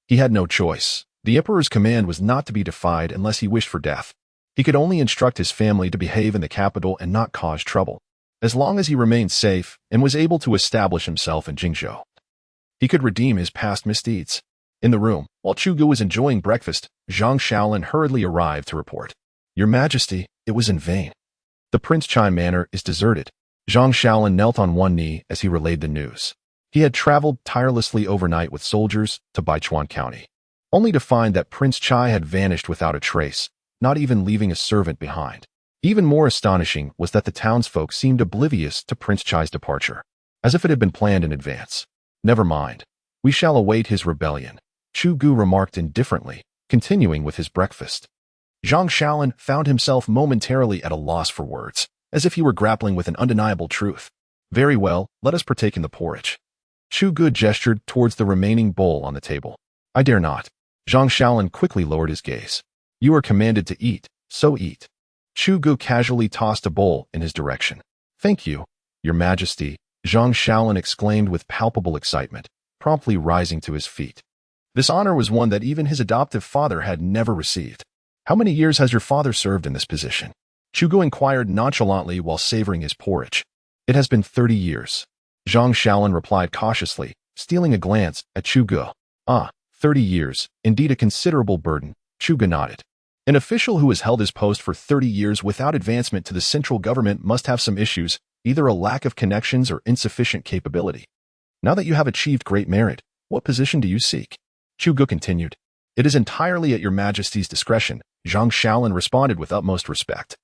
he had no choice. The Emperor's command was not to be defied unless he wished for death. He could only instruct his family to behave in the capital and not cause trouble. As long as he remained safe and was able to establish himself in Jingzhou, he could redeem his past misdeeds. In the room, while Chu Gu was enjoying breakfast, Zhang Shaolin hurriedly arrived to report, "Your Majesty, it was in vain. The Prince Chai Manor is deserted." Zhang Shaolin knelt on one knee as he relayed the news. He had traveled tirelessly overnight with soldiers to Baichuan County, only to find that Prince Chai had vanished without a trace, not even leaving a servant behind. Even more astonishing was that the townsfolk seemed oblivious to Prince Chai's departure, as if it had been planned in advance. "Never mind. We shall await his rebellion," Chu Gu remarked indifferently, continuing with his breakfast. Zhang Shaolin found himself momentarily at a loss for words, as if he were grappling with an undeniable truth. "Very well, let us partake in the porridge." Chu Gu gestured towards the remaining bowl on the table. "I dare not." Zhang Shaolin quickly lowered his gaze. "You are commanded to eat, so eat." Chu Gu casually tossed a bowl in his direction. "Thank you, Your Majesty," Zhang Shaolin exclaimed with palpable excitement, promptly rising to his feet. This honor was one that even his adoptive father had never received. "How many years has your father served in this position?" Chu Gu inquired nonchalantly while savoring his porridge. "It has been 30 years. Zhang Shaolin replied cautiously, stealing a glance at Chu Gu. "Ah, 30 years, indeed a considerable burden," Chu Gu nodded. "An official who has held his post for 30 years without advancement to the central government must have some issues, either a lack of connections or insufficient capability. Now that you have achieved great merit, what position do you seek?" Chu Gu continued. "It is entirely at your Majesty's discretion," Zhang Shaolin responded with utmost respect.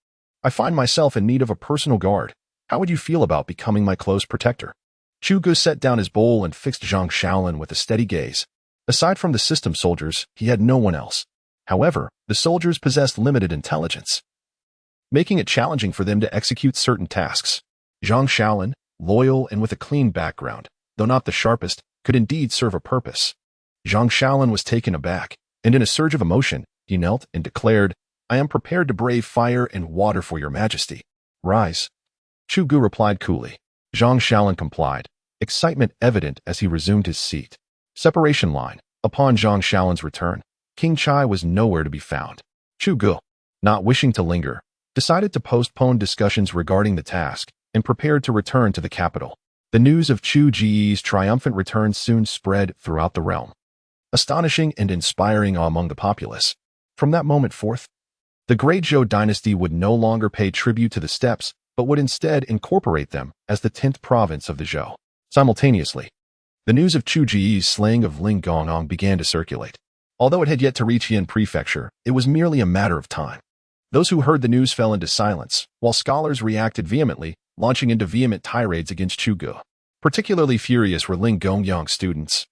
"I find myself in need of a personal guard. How would you feel about becoming my close protector?" Chu Gu set down his bowl and fixed Zhang Shaolin with a steady gaze. Aside from the system soldiers, he had no one else. However, the soldiers possessed limited intelligence, making it challenging for them to execute certain tasks. Zhang Shaolin, loyal and with a clean background, though not the sharpest, could indeed serve a purpose. Zhang Shaolin was taken aback, and in a surge of emotion, he knelt and declared, "I am prepared to brave fire and water for your Majesty. Rise." Chu Gu replied coolly. Zhang Shaolin complied, excitement evident as he resumed his seat. Separation line. Upon Zhang Shaolin's return, King Chai was nowhere to be found. Chu Gu, not wishing to linger, decided to postpone discussions regarding the task and prepared to return to the capital. The news of Chu Ji's triumphant return soon spread throughout the realm. astonishing and inspiring awe among the populace. From that moment forth, the great Zhou dynasty would no longer pay tribute to the steppes, but would instead incorporate them as the 10th province of the Zhou. Simultaneously, the news of Chu Ji's slaying of Ling Gongong began to circulate. Although it had yet to reach Yin Prefecture, it was merely a matter of time. Those who heard the news fell into silence, while scholars reacted vehemently, launching into vehement tirades against Chu Gu. Particularly furious were Ling Gongyang students,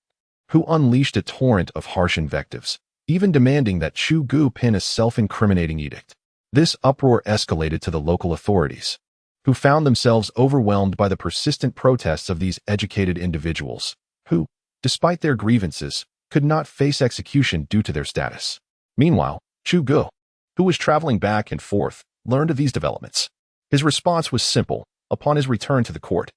who unleashed a torrent of harsh invectives, even demanding that Chu Gu pen a self-incriminating edict. This uproar escalated to the local authorities, who found themselves overwhelmed by the persistent protests of these educated individuals, who, despite their grievances, could not face execution due to their status. Meanwhile, Chu Gu, who was traveling back and forth, learned of these developments. His response was simple. Upon his return to the court,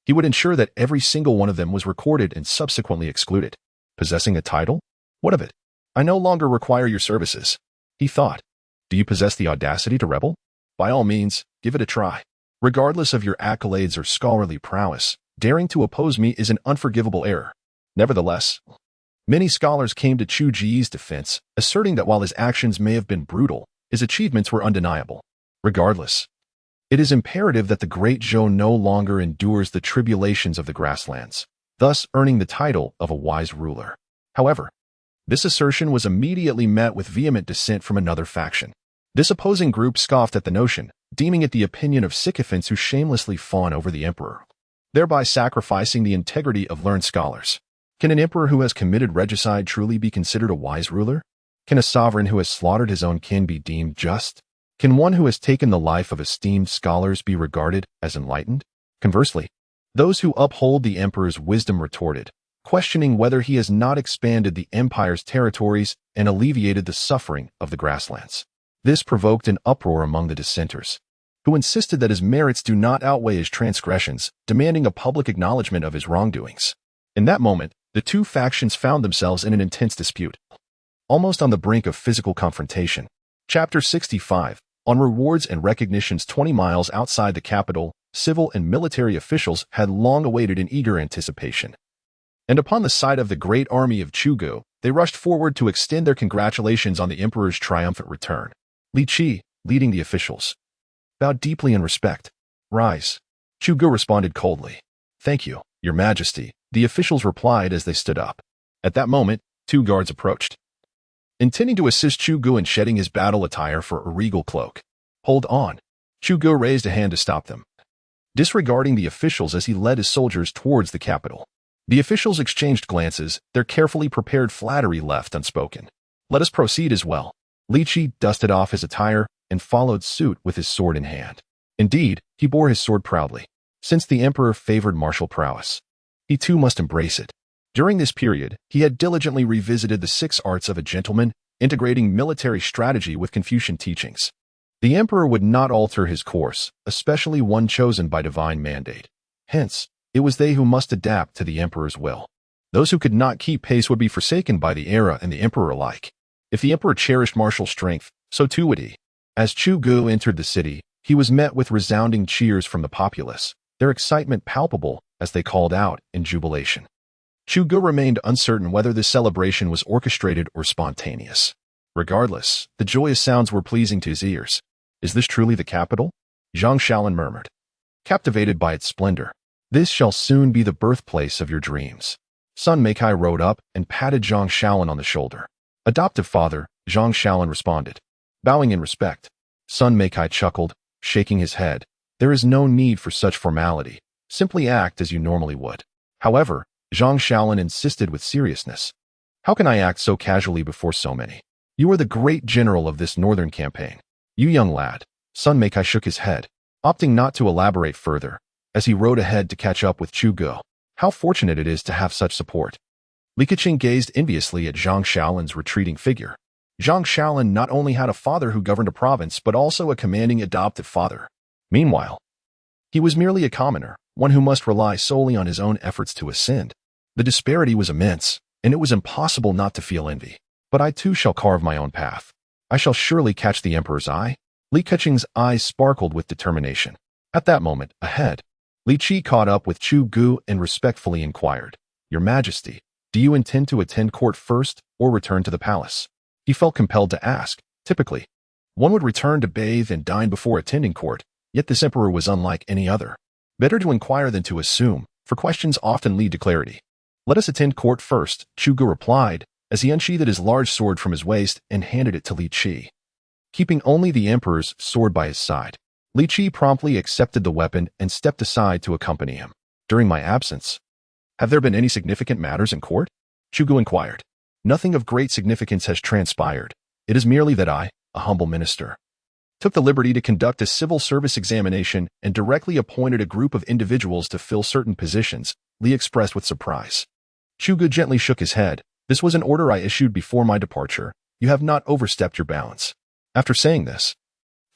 he would ensure that every single one of them was recorded and subsequently excluded. Possessing a title? What of it? I no longer require your services, he thought. Do you possess the audacity to rebel? By all means, give it a try. Regardless of your accolades or scholarly prowess, daring to oppose me is an unforgivable error. Nevertheless, many scholars came to Chu Ji's defense, asserting that while his actions may have been brutal, his achievements were undeniable. Regardless, it is imperative that the great Zhou no longer endures the tribulations of the grasslands, thus earning the title of a wise ruler. However, this assertion was immediately met with vehement dissent from another faction. This opposing group scoffed at the notion, deeming it the opinion of sycophants who shamelessly fawn over the emperor, thereby sacrificing the integrity of learned scholars. Can an emperor who has committed regicide truly be considered a wise ruler? Can a sovereign who has slaughtered his own kin be deemed just? Can one who has taken the life of esteemed scholars be regarded as enlightened? Conversely, those who uphold the emperor's wisdom retorted, questioning whether he has not expanded the empire's territories and alleviated the suffering of the grasslands. This provoked an uproar among the dissenters, who insisted that his merits do not outweigh his transgressions, demanding a public acknowledgement of his wrongdoings. In that moment, the two factions found themselves in an intense dispute, almost on the brink of physical confrontation. Chapter 65. On rewards and recognitions. 20 miles outside the capital, civil and military officials had long awaited in eager anticipation. And upon the sight of the great army of Chu Gu, they rushed forward to extend their congratulations on the emperor's triumphant return. Li Qi, leading the officials, bowed deeply in respect. Rise. Chu Gu responded coldly. Thank you, Your Majesty, the officials replied as they stood up. At that moment, two guards approached, intending to assist Chu Gu in shedding his battle attire for a regal cloak. Hold on. Chu Gu raised a hand to stop them, disregarding the officials as he led his soldiers towards the capital. The officials exchanged glances, their carefully prepared flattery left unspoken. Let us proceed as well. Li Qi dusted off his attire and followed suit with his sword in hand. Indeed, he bore his sword proudly. Since the emperor favored martial prowess, he too must embrace it. During this period, he had diligently revisited the 6 arts of a gentleman, integrating military strategy with Confucian teachings. The emperor would not alter his course, especially one chosen by divine mandate. Hence, it was they who must adapt to the emperor's will. Those who could not keep pace would be forsaken by the era and the emperor alike. If the emperor cherished martial strength, so too would he. As Chu Gu entered the city, he was met with resounding cheers from the populace, their excitement palpable as they called out in jubilation. Chu Gu remained uncertain whether this celebration was orchestrated or spontaneous. Regardless, the joyous sounds were pleasing to his ears. Is this truly the capital? Zhang Shaolin murmured, captivated by its splendor. This shall soon be the birthplace of your dreams. Sun Meikai rode up and patted Zhang Shaolin on the shoulder. Adoptive father, Zhang Shaolin responded, bowing in respect. Sun Meikai chuckled, shaking his head. There is no need for such formality. Simply act as you normally would. However, Zhang Shaolin insisted with seriousness. How can I act so casually before so many? You are the great general of this northern campaign. You young lad. Sun Meikai shook his head, opting not to elaborate further, as he rode ahead to catch up with Chu Gu. How fortunate it is to have such support. Li Keqing gazed enviously at Zhang Shaolin's retreating figure. Zhang Shaolin not only had a father who governed a province, but also a commanding adoptive father. Meanwhile, he was merely a commoner, one who must rely solely on his own efforts to ascend. The disparity was immense, and it was impossible not to feel envy. But I too shall carve my own path. I shall surely catch the emperor's eye. Li Keqing's eyes sparkled with determination. At that moment, ahead, Li Qi caught up with Chu Gu and respectfully inquired, Your Majesty, Do you intend to attend court first or return to the palace? He felt compelled to ask. Typically, one would return to bathe and dine before attending court, yet this emperor was unlike any other. Better to inquire than to assume, for questions often lead to clarity. Let us attend court first, Chugu replied, as he unsheathed his large sword from his waist and handed it to Li Qi. Keeping only the emperor's sword by his side, Li Qi promptly accepted the weapon and stepped aside to accompany him. During my absence, have there been any significant matters in court? Chugu inquired. Nothing of great significance has transpired. It is merely that I, a humble minister, took the liberty to conduct a civil service examination and directly appointed a group of individuals to fill certain positions, Li expressed with surprise. Chugu gently shook his head. This was an order I issued before my departure. You have not overstepped your bounds. After saying this,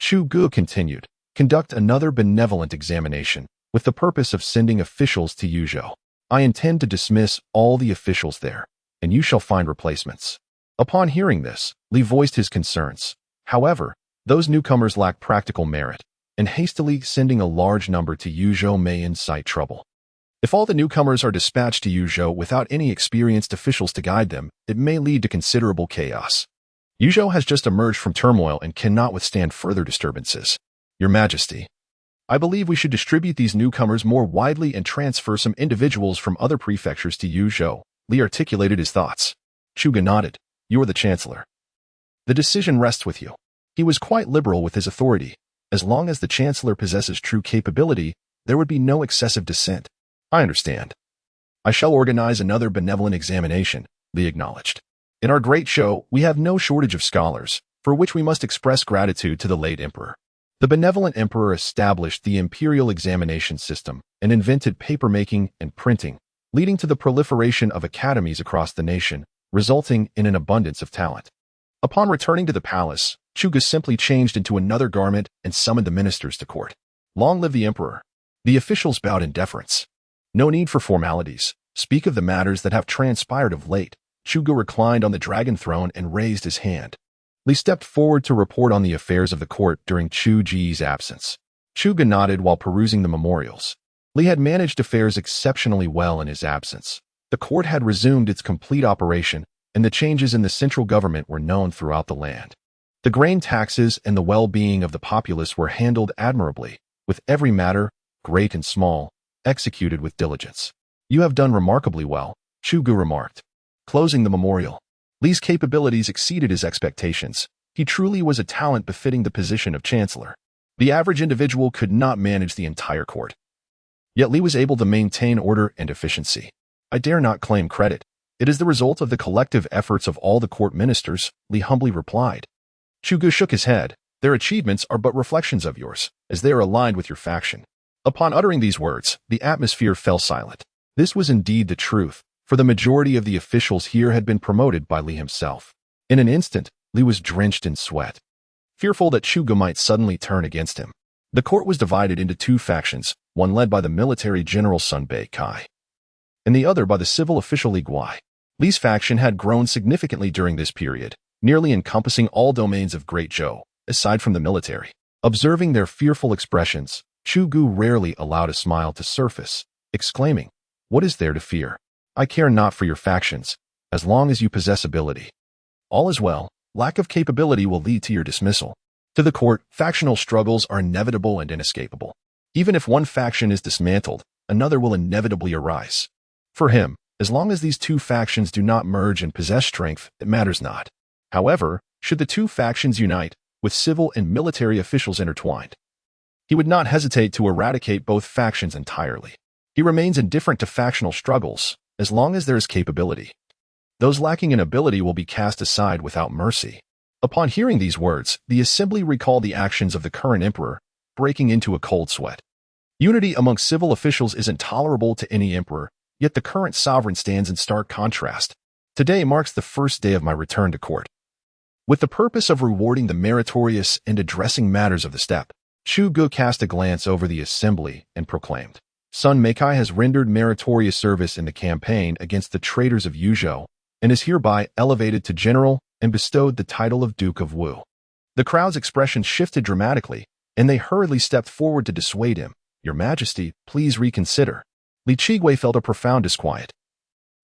Chugu continued, conduct another benevolent examination with the purpose of sending officials to Yuzhou. I intend to dismiss all the officials there, and you shall find replacements. Upon hearing this, Li voiced his concerns. However, those newcomers lack practical merit, and hastily sending a large number to Yuzhou may incite trouble. If all the newcomers are dispatched to Yuzhou without any experienced officials to guide them, it may lead to considerable chaos. Yuzhou has just emerged from turmoil and cannot withstand further disturbances. Your Majesty, I believe we should distribute these newcomers more widely and transfer some individuals from other prefectures to Yuzhou. Li articulated his thoughts. Chugu nodded. You are the chancellor. The decision rests with you. He was quite liberal with his authority. As long as the chancellor possesses true capability, there would be no excessive dissent. I understand. I shall organize another benevolent examination, Li acknowledged. In our great show, we have no shortage of scholars, for which we must express gratitude to the late emperor. The benevolent emperor established the imperial examination system and invented papermaking and printing, leading to the proliferation of academies across the nation, resulting in an abundance of talent. Upon returning to the palace, Chugu simply changed into another garment and summoned the ministers to court. Long live the emperor! The officials bowed in deference. No need for formalities. Speak of the matters that have transpired of late. Chugu reclined on the dragon throne and raised his hand. Li stepped forward to report on the affairs of the court during Chu Ji's absence. Chugu nodded while perusing the memorials. Li had managed affairs exceptionally well in his absence. The court had resumed its complete operation, and the changes in the central government were known throughout the land. The grain taxes and the well-being of the populace were handled admirably, with every matter, great and small, executed with diligence. You have done remarkably well, Chugu remarked. Closing the memorial, Li's capabilities exceeded his expectations. He truly was a talent befitting the position of chancellor. The average individual could not manage the entire court. Yet Li was able to maintain order and efficiency. I dare not claim credit. It is the result of the collective efforts of all the court ministers, Li humbly replied. Chugu shook his head. Their achievements are but reflections of yours, as they are aligned with your faction. Upon uttering these words, the atmosphere fell silent. This was indeed the truth, for the majority of the officials here had been promoted by Li himself. In an instant, Li was drenched in sweat, fearful that Chugu might suddenly turn against him. The court was divided into two factions, one led by the military general Sun Bei-kai, and the other by the civil official Li Guai. Li's faction had grown significantly during this period, nearly encompassing all domains of Great Zhou, aside from the military. Observing their fearful expressions, Chugu rarely allowed a smile to surface, exclaiming, "What is there to fear? I care not for your factions, as long as you possess ability. All is well. Lack of capability will lead to your dismissal." To the court, factional struggles are inevitable and inescapable. Even if one faction is dismantled, another will inevitably arise. For him, as long as these two factions do not merge and possess strength, it matters not. However, should the two factions unite, with civil and military officials intertwined, he would not hesitate to eradicate both factions entirely. He remains indifferent to factional struggles, as long as there is capability. Those lacking in ability will be cast aside without mercy. Upon hearing these words, the assembly recalled the actions of the current emperor, breaking into a cold sweat. Unity among civil officials is intolerable to any emperor, yet the current sovereign stands in stark contrast. Today marks the first day of my return to court. With the purpose of rewarding the meritorious and addressing matters of the steppe, Chugu cast a glance over the assembly and proclaimed, Sun Meikai has rendered meritorious service in the campaign against the traitors of Yuzhou, and is hereby elevated to general and bestowed the title of Duke of Wu. The crowd's expression shifted dramatically, and they hurriedly stepped forward to dissuade him. Your Majesty, please reconsider. Li Qigui felt a profound disquiet.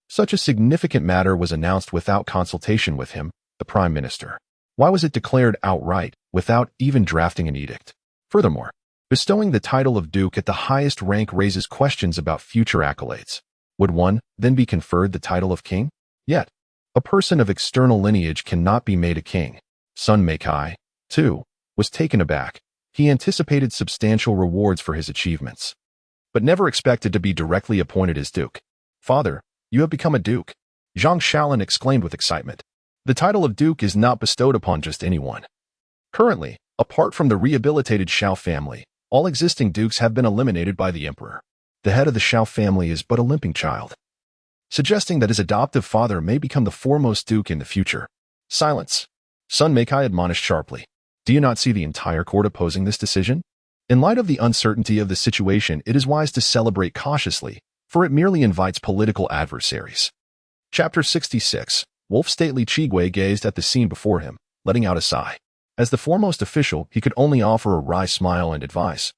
Such a significant matter was announced without consultation with him, the Prime Minister. Why was it declared outright, without even drafting an edict? Furthermore, bestowing the title of Duke at the highest rank raises questions about future accolades. Would one then be conferred the title of king? Yet, a person of external lineage cannot be made a king. Sun Meikai, too, was taken aback. He anticipated substantial rewards for his achievements, but never expected to be directly appointed as duke. Father, you have become a duke, Zhang Shaolin exclaimed with excitement. The title of duke is not bestowed upon just anyone. Currently, apart from the rehabilitated Xiao family, all existing dukes have been eliminated by the emperor. The head of the Xiao family is but a limping child, suggesting that his adoptive father may become the foremost duke in the future. Silence. Sun Meikai admonished sharply. Do you not see the entire court opposing this decision? In light of the uncertainty of the situation, it is wise to celebrate cautiously, for it merely invites political adversaries. Chapter 66. Wolf stately Chigui gazed at the scene before him, letting out a sigh. As the foremost official, he could only offer a wry smile and advise.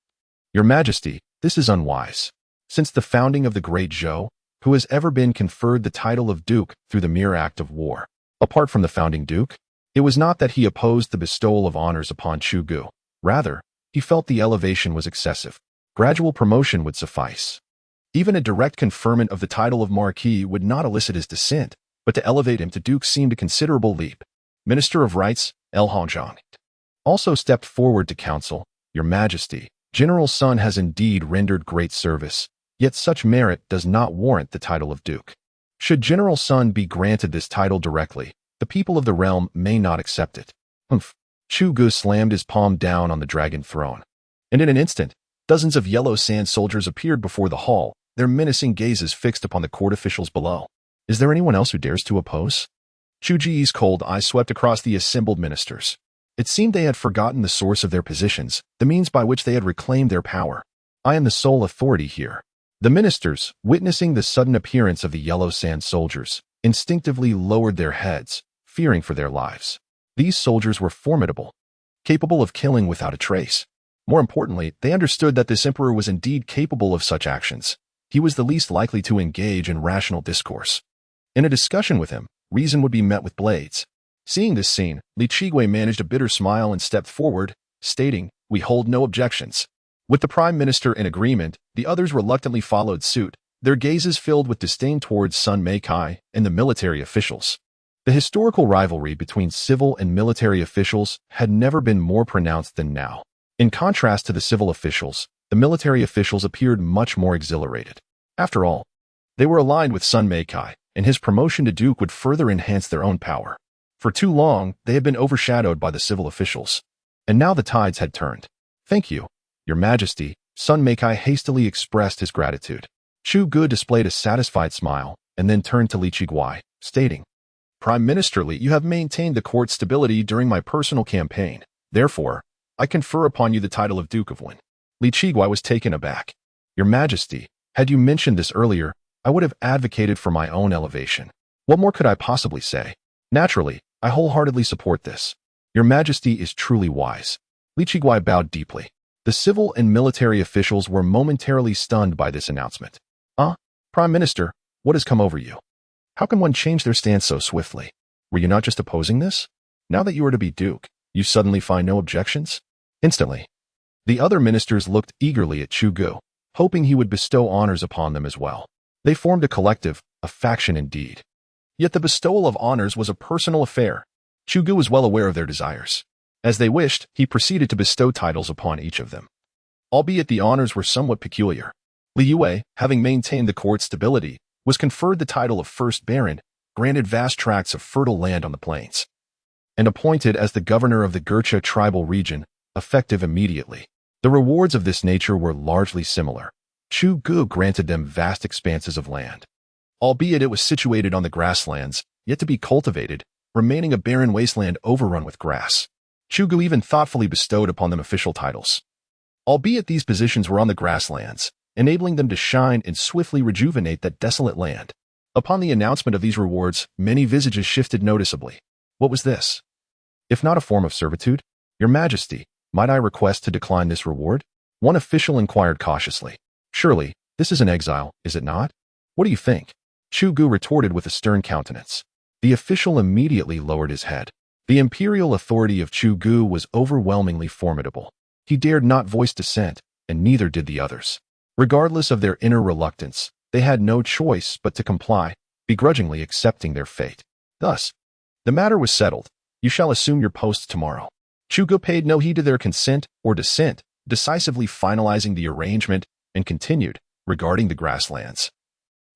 Your Majesty, this is unwise. Since the founding of the great Zhou, who has ever been conferred the title of duke through the mere act of war. Apart from the founding duke, it was not that he opposed the bestowal of honors upon Chu Gu. Rather, he felt the elevation was excessive. Gradual promotion would suffice. Even a direct conferment of the title of Marquis would not elicit his dissent, but to elevate him to duke seemed a considerable leap. Minister of Rights, El Hongzhang, also stepped forward to counsel. Your Majesty, General Sun has indeed rendered great service, yet such merit does not warrant the title of duke. Should General Sun be granted this title directly, the people of the realm may not accept it. Humph. Chu Gu slammed his palm down on the dragon throne. And in an instant, dozens of yellow sand soldiers appeared before the hall, their menacing gazes fixed upon the court officials below. Is there anyone else who dares to oppose? Chu Ji's cold eyes swept across the assembled ministers. It seemed they had forgotten the source of their positions, the means by which they had reclaimed their power. I am the sole authority here. The ministers, witnessing the sudden appearance of the yellow sand soldiers, instinctively lowered their heads, fearing for their lives. These soldiers were formidable, capable of killing without a trace. More importantly, they understood that this emperor was indeed capable of such actions. He was the least likely to engage in rational discourse. In a discussion with him, reason would be met with blades. Seeing this scene, Li Chigui managed a bitter smile and stepped forward, stating, "We hold no objections." With the Prime Minister in agreement, the others reluctantly followed suit, their gazes filled with disdain towards Sun Meikai and the military officials. The historical rivalry between civil and military officials had never been more pronounced than now. In contrast to the civil officials, the military officials appeared much more exhilarated. After all, they were aligned with Sun Meikai, and his promotion to duke would further enhance their own power. For too long, they had been overshadowed by the civil officials. And now the tides had turned. Thank you, Your Majesty, Sun Meikai hastily expressed his gratitude. Chu Gu displayed a satisfied smile, and then turned to Li Chigui, stating, Prime Minister Li, you have maintained the court's stability during my personal campaign. Therefore, I confer upon you the title of Duke of Wen. Li Chigui was taken aback. Your Majesty, had you mentioned this earlier, I would have advocated for my own elevation. What more could I possibly say? Naturally, I wholeheartedly support this. Your Majesty is truly wise. Li Chigui bowed deeply. The civil and military officials were momentarily stunned by this announcement. Prime Minister, what has come over you? How can one change their stance so swiftly? Were you not just opposing this? Now that you are to be Duke, you suddenly find no objections? Instantly, the other ministers looked eagerly at Chu Gu, hoping he would bestow honors upon them as well. They formed a collective, a faction indeed. Yet the bestowal of honors was a personal affair. Chu Gu was well aware of their desires. As they wished, he proceeded to bestow titles upon each of them. Albeit the honors were somewhat peculiar. Li Yue, having maintained the court's stability, was conferred the title of First Baron, granted vast tracts of fertile land on the plains, and appointed as the governor of the Gercha tribal region, effective immediately. The rewards of this nature were largely similar. Chu Gu granted them vast expanses of land. Albeit it was situated on the grasslands, yet to be cultivated, remaining a barren wasteland overrun with grass. Chu Gu even thoughtfully bestowed upon them official titles. Albeit these positions were on the grasslands, enabling them to shine and swiftly rejuvenate that desolate land. Upon the announcement of these rewards, many visages shifted noticeably. What was this? If not a form of servitude, Your Majesty, might I request to decline this reward? One official inquired cautiously. Surely, this is an exile, is it not? What do you think? Chu Gu retorted with a stern countenance. The official immediately lowered his head. The imperial authority of Chu Gu was overwhelmingly formidable. He dared not voice dissent, and neither did the others. Regardless of their inner reluctance, they had no choice but to comply, begrudgingly accepting their fate. Thus, the matter was settled. You shall assume your posts tomorrow. Chu Gu paid no heed to their consent or dissent, decisively finalizing the arrangement, and continued, regarding the grasslands.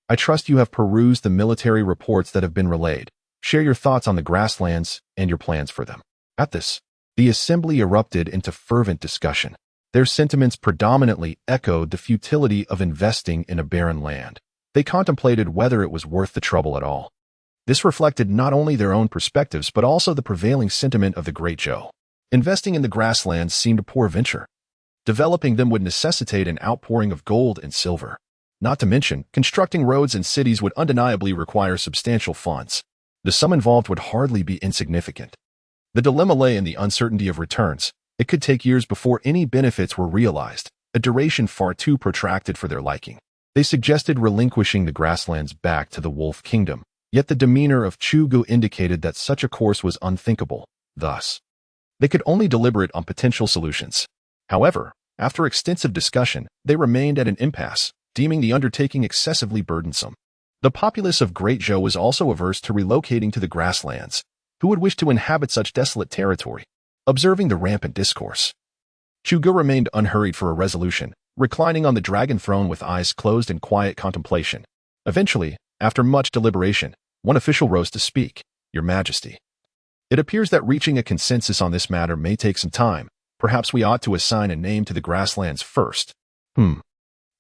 I trust you have perused the military reports that have been relayed. Share your thoughts on the grasslands and your plans for them. At this, the assembly erupted into fervent discussion. Their sentiments predominantly echoed the futility of investing in a barren land. They contemplated whether it was worth the trouble at all. This reflected not only their own perspectives but also the prevailing sentiment of the Great Zhou. Investing in the grasslands seemed a poor venture. Developing them would necessitate an outpouring of gold and silver. Not to mention, constructing roads and cities would undeniably require substantial funds. The sum involved would hardly be insignificant. The dilemma lay in the uncertainty of returns. It could take years before any benefits were realized, a duration far too protracted for their liking. They suggested relinquishing the grasslands back to the Wolf Kingdom, yet the demeanor of Chu Gu indicated that such a course was unthinkable. Thus, they could only deliberate on potential solutions. However, after extensive discussion, they remained at an impasse, deeming the undertaking excessively burdensome. The populace of Great Zhou was also averse to relocating to the grasslands. Who would wish to inhabit such desolate territory? Observing the rampant discourse, Chu Gu remained unhurried for a resolution, reclining on the dragon throne with eyes closed in quiet contemplation. Eventually, after much deliberation, one official rose to speak. Your Majesty, it appears that reaching a consensus on this matter may take some time. Perhaps we ought to assign a name to the grasslands first.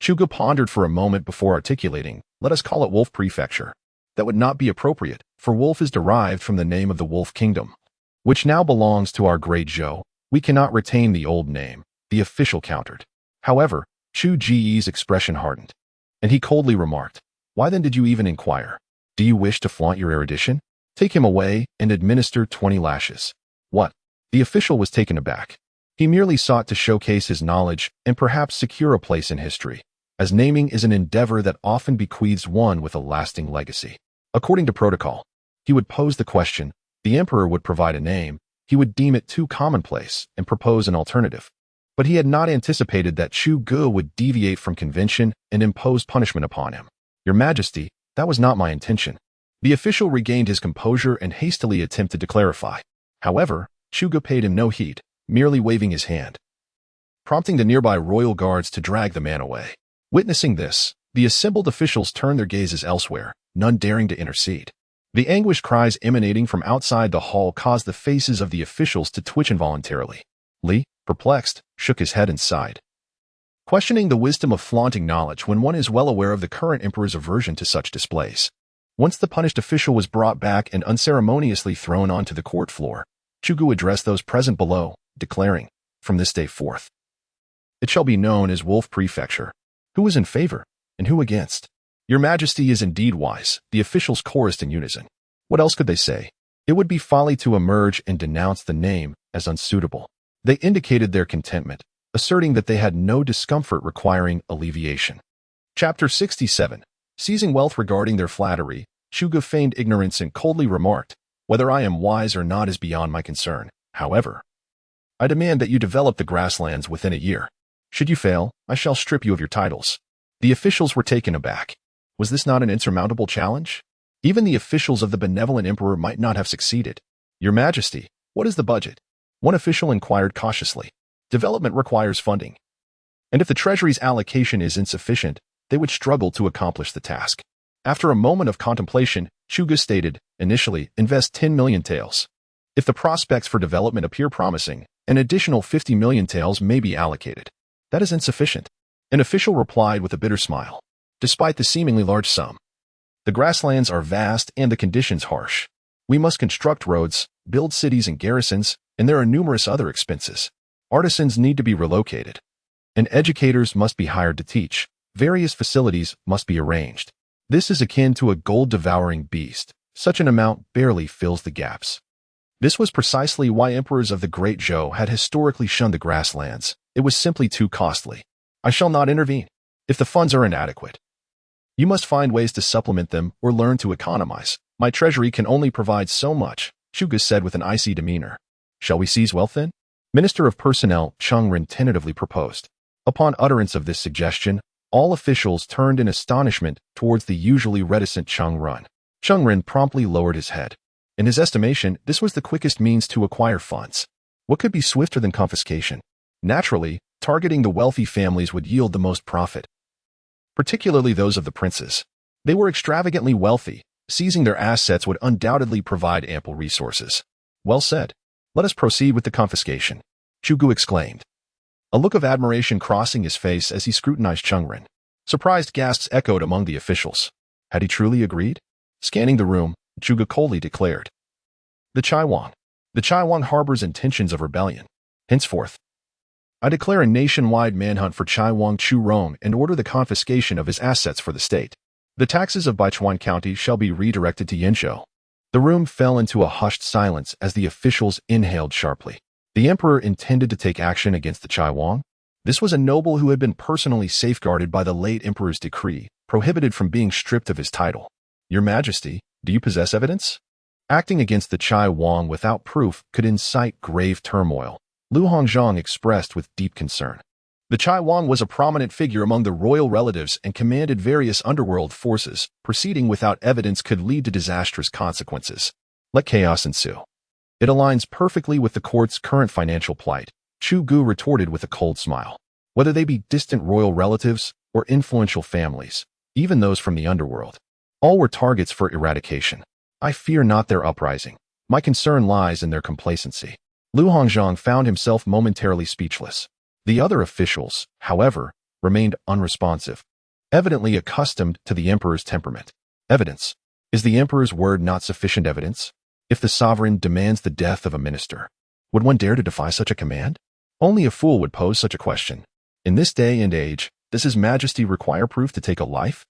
Chu Gu pondered for a moment before articulating, let us call it Wolf Prefecture. That would not be appropriate, for Wolf is derived from the name of the Wolf Kingdom, which now belongs to our Great Zhou. We cannot retain the old name, the official countered. However, Chu Ji's expression hardened, and he coldly remarked, why then did you even inquire? Do you wish to flaunt your erudition? Take him away and administer 20 lashes. What? The official was taken aback. He merely sought to showcase his knowledge and perhaps secure a place in history, as naming is an endeavor that often bequeaths one with a lasting legacy. According to protocol, he would pose the question, the emperor would provide a name, he would deem it too commonplace and propose an alternative. But he had not anticipated that Chu Gu would deviate from convention and impose punishment upon him. Your Majesty, that was not my intention. The official regained his composure and hastily attempted to clarify. However, Chu Gu paid him no heed, merely waving his hand, prompting the nearby royal guards to drag the man away. Witnessing this, the assembled officials turned their gazes elsewhere, none daring to intercede. The anguished cries emanating from outside the hall caused the faces of the officials to twitch involuntarily. Li, perplexed, shook his head and sighed, questioning the wisdom of flaunting knowledge when one is well aware of the current emperor's aversion to such displays. Once the punished official was brought back and unceremoniously thrown onto the court floor, Chu Gu addressed those present below, declaring, from this day forth, it shall be known as Wolf Prefecture. Who is in favor, and who against? Your Majesty is indeed wise, the officials chorused in unison. What else could they say? It would be folly to emerge and denounce the name as unsuitable. They indicated their contentment, asserting that they had no discomfort requiring alleviation. Chapter 67. Seizing wealth. Regarding their flattery, Chu Gu feigned ignorance and coldly remarked, whether I am wise or not is beyond my concern. However, I demand that you develop the grasslands within a year. Should you fail, I shall strip you of your titles. The officials were taken aback. Was this not an insurmountable challenge? Even the officials of the benevolent emperor might not have succeeded. Your Majesty, what is the budget? One official inquired cautiously. Development requires funding, and if the treasury's allocation is insufficient, they would struggle to accomplish the task. After a moment of contemplation, Chu Gu stated, initially, invest 10 million taels. If the prospects for development appear promising, an additional 50 million taels may be allocated. That is insufficient. An official replied with a bitter smile. Despite the seemingly large sum, the grasslands are vast and the conditions harsh. We must construct roads, build cities and garrisons, and there are numerous other expenses. Artisans need to be relocated, and educators must be hired to teach. Various facilities must be arranged. This is akin to a gold-devouring beast. Such an amount barely fills the gaps. This was precisely why emperors of the Great Zhou had historically shunned the grasslands. It was simply too costly. I shall not intervene if the funds are inadequate. You must find ways to supplement them or learn to economize. My treasury can only provide so much, Chuga said with an icy demeanor. Shall we seize wealth then? Minister of Personnel Cheng Ren tentatively proposed. Upon utterance of this suggestion, all officials turned in astonishment towards the usually reticent Cheng Ren. Cheng Ren promptly lowered his head. In his estimation, this was the quickest means to acquire funds. What could be swifter than confiscation? Naturally, targeting the wealthy families would yield the most profit, particularly those of the princes. They were extravagantly wealthy. Seizing their assets would undoubtedly provide ample resources. Well said. Let us proceed with the confiscation, Chugu exclaimed. A look of admiration crossing his face as he scrutinized Cheng Ren. Surprised gasps echoed among the officials. Had he truly agreed? Scanning the room, Chuga coldly declared. The Chaiwang harbors intentions of rebellion. Henceforth, I declare a nationwide manhunt for Chaiwang Churong and order the confiscation of his assets for the state. The taxes of Baichuan County shall be redirected to Yanzhou. The room fell into a hushed silence as the officials inhaled sharply. The emperor intended to take action against the Chaiwang. This was a noble who had been personally safeguarded by the late emperor's decree, prohibited from being stripped of his title. Your Majesty, do you possess evidence? Acting against the Chaiwang without proof could incite grave turmoil, Lu Hongzhang expressed with deep concern. The Chaiwang was a prominent figure among the royal relatives and commanded various underworld forces. Proceeding without evidence could lead to disastrous consequences. Let chaos ensue. It aligns perfectly with the court's current financial plight, Chu Gu retorted with a cold smile. Whether they be distant royal relatives or influential families, even those from the underworld, all were targets for eradication. I fear not their uprising. My concern lies in their complacency. Lu Hongzhang found himself momentarily speechless. The other officials, however, remained unresponsive, evidently accustomed to the emperor's temperament. Evidence. Is the emperor's word not sufficient evidence? If the sovereign demands the death of a minister, would one dare to defy such a command? Only a fool would pose such a question. In this day and age, does His Majesty require proof to take a life?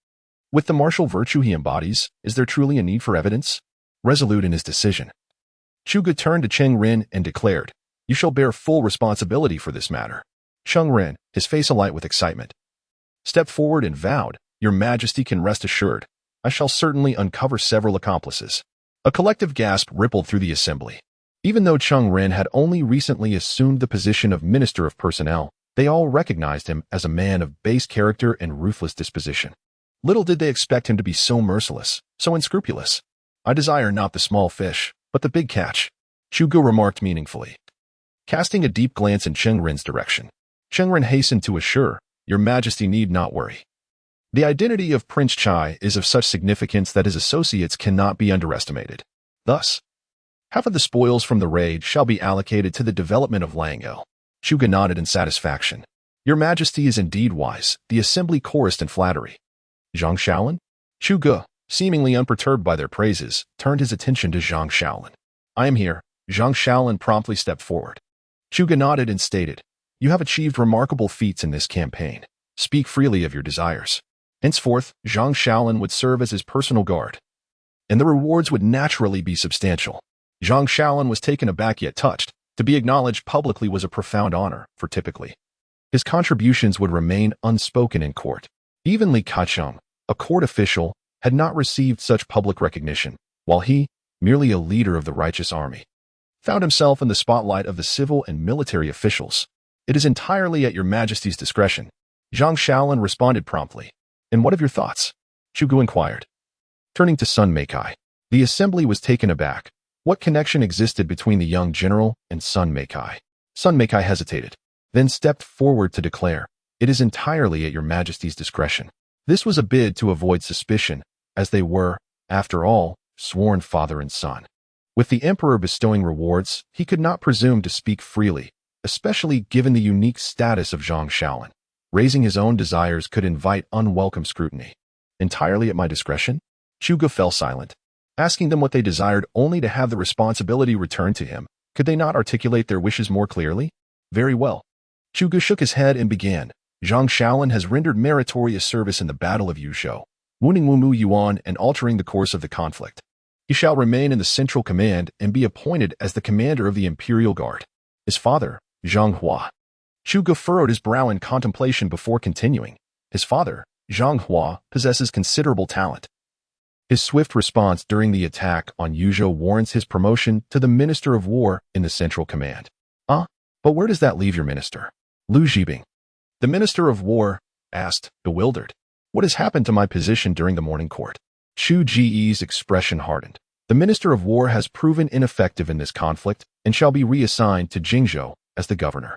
With the martial virtue he embodies, is there truly a need for evidence? Resolute in his decision, Chuga turned to Cheng Ren and declared, You shall bear full responsibility for this matter. Cheng Ren, his face alight with excitement, stepped forward and vowed, Your Majesty can rest assured, I shall certainly uncover several accomplices. A collective gasp rippled through the assembly. Even though Cheng Ren had only recently assumed the position of Minister of Personnel, they all recognized him as a man of base character and ruthless disposition. Little did they expect him to be so merciless, so unscrupulous. I desire not the small fish, but the big catch, Chugu remarked meaningfully. Casting a deep glance in Cheng Ren's direction, Cheng Ren hastened to assure, Your Majesty need not worry. The identity of Prince Chai is of such significance that his associates cannot be underestimated. Thus, half of the spoils from the raid shall be allocated to the development of Langel. Chuga nodded in satisfaction. Your Majesty is indeed wise, the assembly chorused in flattery. Zhang Shaolin? Chuga, seemingly unperturbed by their praises, turned his attention to Zhang Shaolin. I am here. Zhang Shaolin promptly stepped forward. Chuga nodded and stated, You have achieved remarkable feats in this campaign. Speak freely of your desires. Henceforth, Zhang Shaolin would serve as his personal guard, and the rewards would naturally be substantial. Zhang Shaolin was taken aback yet touched. To be acknowledged publicly was a profound honor, for typically, his contributions would remain unspoken in court. Even Li Kaicheng, a court official, had not received such public recognition, while he, merely a leader of the righteous army, found himself in the spotlight of the civil and military officials. It is entirely at Your Majesty's discretion. Zhang Shaolin responded promptly. And what of your thoughts? Chugu inquired. Turning to Sun Meikai, the assembly was taken aback. What connection existed between the young general and Sun Meikai? Sun Meikai hesitated, then stepped forward to declare, It is entirely at Your Majesty's discretion. This was a bid to avoid suspicion, as they were, after all, sworn father and son. With the emperor bestowing rewards, he could not presume to speak freely, especially given the unique status of Zhang Shaolin. Raising his own desires could invite unwelcome scrutiny. Entirely at my discretion? Chuga fell silent, asking them what they desired only to have the responsibility returned to him. Could they not articulate their wishes more clearly? Very well. Chuga shook his head and began. Zhang Shaolin has rendered meritorious service in the Battle of Yuzhou, wounding Wumu Yuan and altering the course of the conflict. He shall remain in the Central Command and be appointed as the commander of the Imperial Guard. His father, Zhang Hua. Chuga furrowed his brow in contemplation before continuing. His father, Zhang Hua possesses considerable talent. His swift response during the attack on Yuzhou warrants his promotion to the Minister of War in the Central Command. But where does that leave your minister? Lu Zhibing, the Minister of War, asked, bewildered. What has happened to my position during the morning court? Chu Ji's expression hardened. The Minister of War has proven ineffective in this conflict and shall be reassigned to Jingzhou as the governor.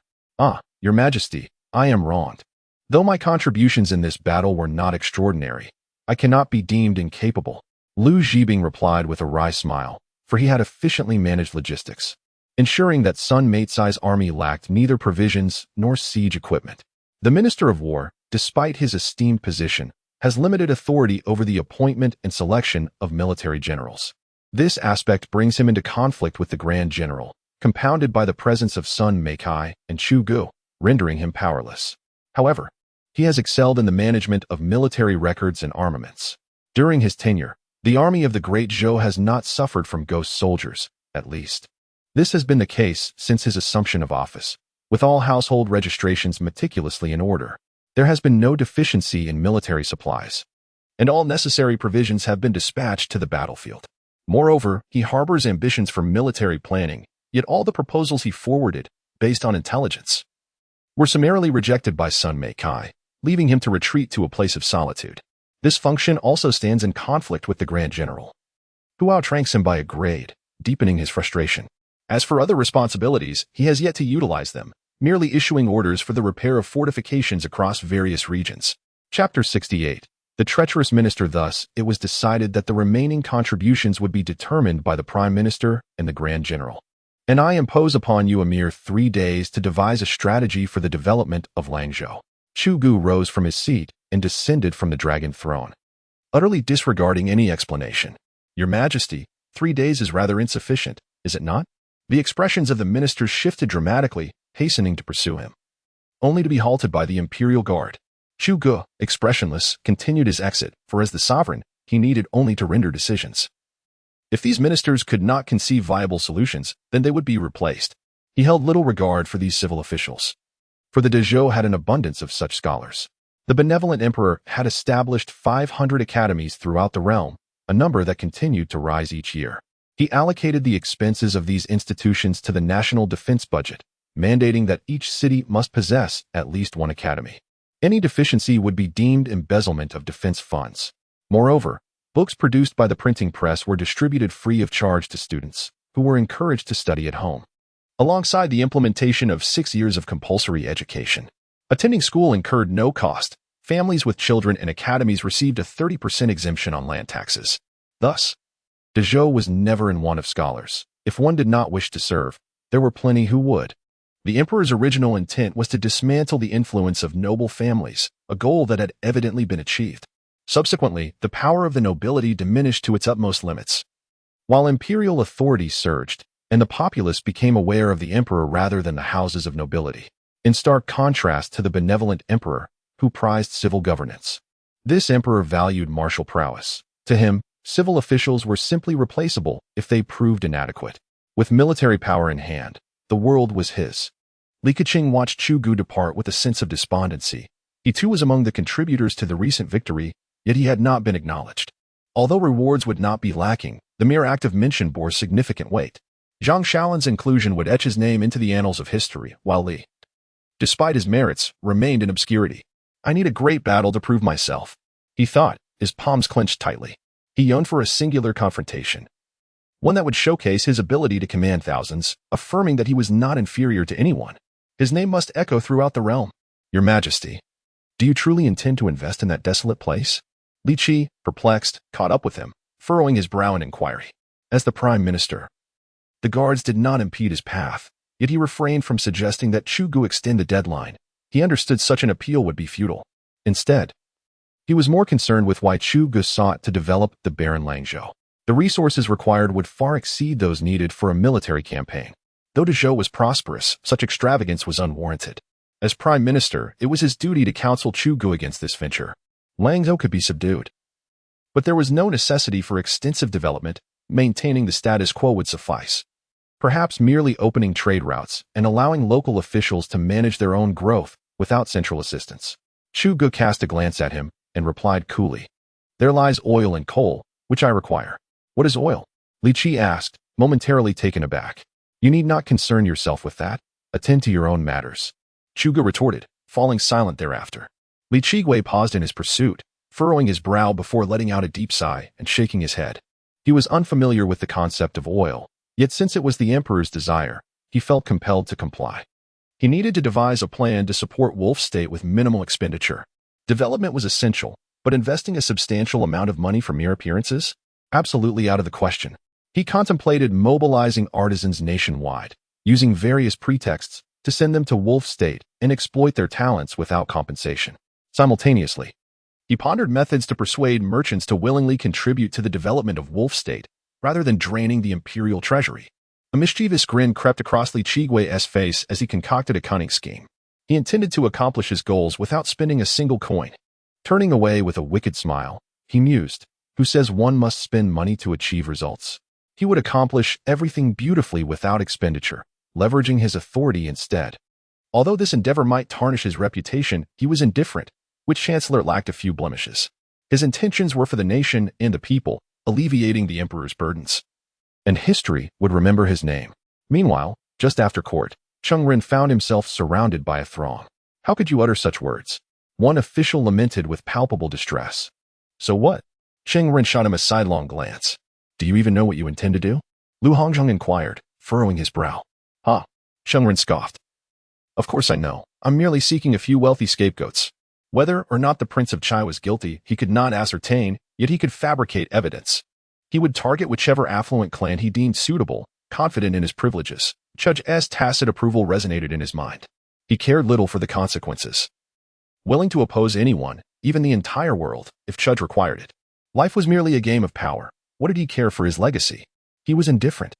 Your Majesty, I am wronged. Though my contributions in this battle were not extraordinary, I cannot be deemed incapable. Lu Zhibing replied with a wry smile, for he had efficiently managed logistics, ensuring that Sun Maicai's army lacked neither provisions nor siege equipment. The Minister of War, despite his esteemed position, has limited authority over the appointment and selection of military generals. This aspect brings him into conflict with the Grand General, compounded by the presence of Sun Maicai and Chu Gu, rendering him powerless. However, he has excelled in the management of military records and armaments. During his tenure, the army of the Great Zhou has not suffered from ghost soldiers, at least. This has been the case since his assumption of office, with all household registrations meticulously in order. There has been no deficiency in military supplies, and all necessary provisions have been dispatched to the battlefield. Moreover, he harbors ambitions for military planning, yet all the proposals he forwarded, based on intelligence, were summarily rejected by Sun Maicai, leaving him to retreat to a place of solitude. This function also stands in conflict with the Grand General, who outranks him by a grade, deepening his frustration. As for other responsibilities, he has yet to utilize them, merely issuing orders for the repair of fortifications across various regions. Chapter 68. The treacherous minister. Thus, it was decided that the remaining contributions would be determined by the Prime Minister and the Grand General. And I impose upon you a mere 3 days to devise a strategy for the development of Langzhou. Chu Gu rose from his seat and descended from the dragon throne, utterly disregarding any explanation. Your Majesty, 3 days is rather insufficient, is it not? The expressions of the ministers shifted dramatically, hastening to pursue him, only to be halted by the Imperial Guard. Chu Gu, expressionless, continued his exit, for as the sovereign, he needed only to render decisions. If these ministers could not conceive viable solutions, then they would be replaced. He held little regard for these civil officials, for the Dezhou had an abundance of such scholars. The benevolent emperor had established 500 academies throughout the realm, a number that continued to rise each year. He allocated the expenses of these institutions to the national defense budget, mandating that each city must possess at least one academy. Any deficiency would be deemed embezzlement of defense funds. Moreover, books produced by the printing press were distributed free of charge to students, who were encouraged to study at home, alongside the implementation of 6 years of compulsory education. Attending school incurred no cost. Families with children and academies received a 30% exemption on land taxes. Thus, Dezhou was never in want of scholars. If one did not wish to serve, there were plenty who would. The emperor's original intent was to dismantle the influence of noble families, a goal that had evidently been achieved. Subsequently, the power of the nobility diminished to its utmost limits, while imperial authority surged, and the populace became aware of the emperor rather than the houses of nobility, in stark contrast to the benevolent emperor, who prized civil governance. This emperor valued martial prowess. To him, civil officials were simply replaceable if they proved inadequate. With military power in hand, the world was his. Li Keqing watched Chu Gu depart with a sense of despondency. He too was among the contributors to the recent victory, yet he had not been acknowledged. Although rewards would not be lacking, the mere act of mention bore significant weight. Zhang Shaolin's inclusion would etch his name into the annals of history, while Li, despite his merits, remained in obscurity. I need a great battle to prove myself, he thought, his palms clenched tightly. He yearned for a singular confrontation, one that would showcase his ability to command thousands, affirming that he was not inferior to anyone. His name must echo throughout the realm. Your Majesty, do you truly intend to invest in that desolate place? Li Qi, perplexed, caught up with him, furrowing his brow in inquiry. As the Prime Minister, the guards did not impede his path, yet he refrained from suggesting that Chu Gu extend the deadline. He understood such an appeal would be futile. Instead, he was more concerned with why Chu Gu sought to develop the barren Langzhou. The resources required would far exceed those needed for a military campaign. Though Dezhou was prosperous, such extravagance was unwarranted. As Prime Minister, it was his duty to counsel Chu Gu against this venture. Langzhou could be subdued, but there was no necessity for extensive development. Maintaining the status quo would suffice. Perhaps merely opening trade routes and allowing local officials to manage their own growth without central assistance. Chu Gu cast a glance at him, and replied coolly, "There lies oil and coal, which I require." "What is oil?" Li Qi asked, momentarily taken aback. "You need not concern yourself with that. Attend to your own matters," Chuga retorted, falling silent thereafter. Li Qigui paused in his pursuit, furrowing his brow before letting out a deep sigh and shaking his head. He was unfamiliar with the concept of oil, yet since it was the emperor's desire, he felt compelled to comply. He needed to devise a plan to support Wolf's state with minimal expenditure. Development was essential, but investing a substantial amount of money for mere appearances? Absolutely out of the question. He contemplated mobilizing artisans nationwide, using various pretexts to send them to Wolf's state and exploit their talents without compensation. Simultaneously, he pondered methods to persuade merchants to willingly contribute to the development of Wolf's state, rather than draining the imperial treasury. A mischievous grin crept across Li Qigui's face as he concocted a cunning scheme. He intended to accomplish his goals without spending a single coin. Turning away with a wicked smile, he mused, "Who says one must spend money to achieve results?" He would accomplish everything beautifully without expenditure, leveraging his authority instead. Although this endeavor might tarnish his reputation, he was indifferent, which Chancellor lacked a few blemishes. His intentions were for the nation and the people, alleviating the emperor's burdens. And history would remember his name. Meanwhile, just after court, Cheng Ren found himself surrounded by a throng. "How could you utter such words?" one official lamented with palpable distress. "So what?" Cheng Ren shot him a sidelong glance. "Do you even know what you intend to do?" Lu Hongzheng inquired, furrowing his brow. "Huh?" Cheng Ren scoffed. "Of course I know. I'm merely seeking a few wealthy scapegoats." Whether or not the Prince of Chai was guilty, he could not ascertain, yet he could fabricate evidence. He would target whichever affluent clan he deemed suitable, confident in his privileges. Chud's tacit approval resonated in his mind. He cared little for the consequences. Willing to oppose anyone, even the entire world, if Chud required it. Life was merely a game of power. What did he care for his legacy? He was indifferent.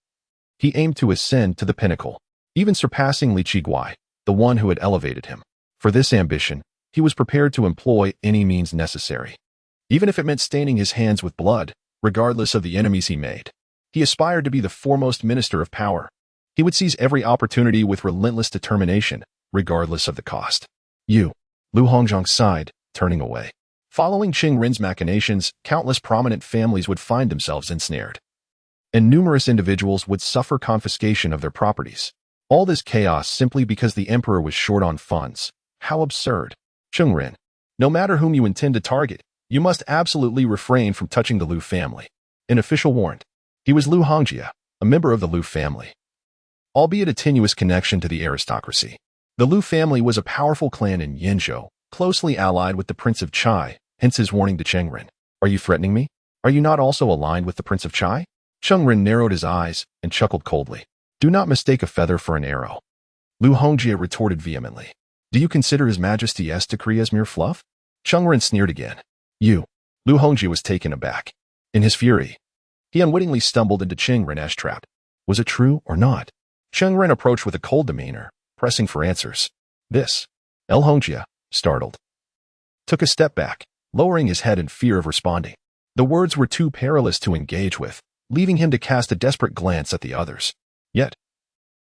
He aimed to ascend to the pinnacle, even surpassing Li Qigui, the one who had elevated him. For this ambition, he was prepared to employ any means necessary, even if it meant staining his hands with blood, regardless of the enemies he made. He aspired to be the foremost minister of power. He would seize every opportunity with relentless determination, regardless of the cost. Lu Hongzheng sighed, turning away. Following Cheng Ren's machinations, countless prominent families would find themselves ensnared, and numerous individuals would suffer confiscation of their properties. All this chaos simply because the emperor was short on funds. How absurd. Cheng Ren, no matter whom you intend to target, you must absolutely refrain from touching the Lu family. An official warned. He was Lu Hongjia, a member of the Lu family, albeit a tenuous connection to the aristocracy. The Lu family was a powerful clan in Yinzhou, closely allied with the Prince of Chai, hence his warning to Cheng Ren. "Are you threatening me? Are you not also aligned with the Prince of Chai?" Cheng Ren narrowed his eyes and chuckled coldly. "Do not mistake a feather for an arrow," Lu Hongjia retorted vehemently. "Do you consider His Majesty's decree as mere fluff?" Cheng Ren sneered again. Lu Hongjia was taken aback. In his fury, he unwittingly stumbled into Cheng Ren's trap. Was it true or not? Cheng Ren approached with a cold demeanor, pressing for answers. This, Hongjia, startled, took a step back, lowering his head in fear of responding. The words were too perilous to engage with, leaving him to cast a desperate glance at the others. Yet,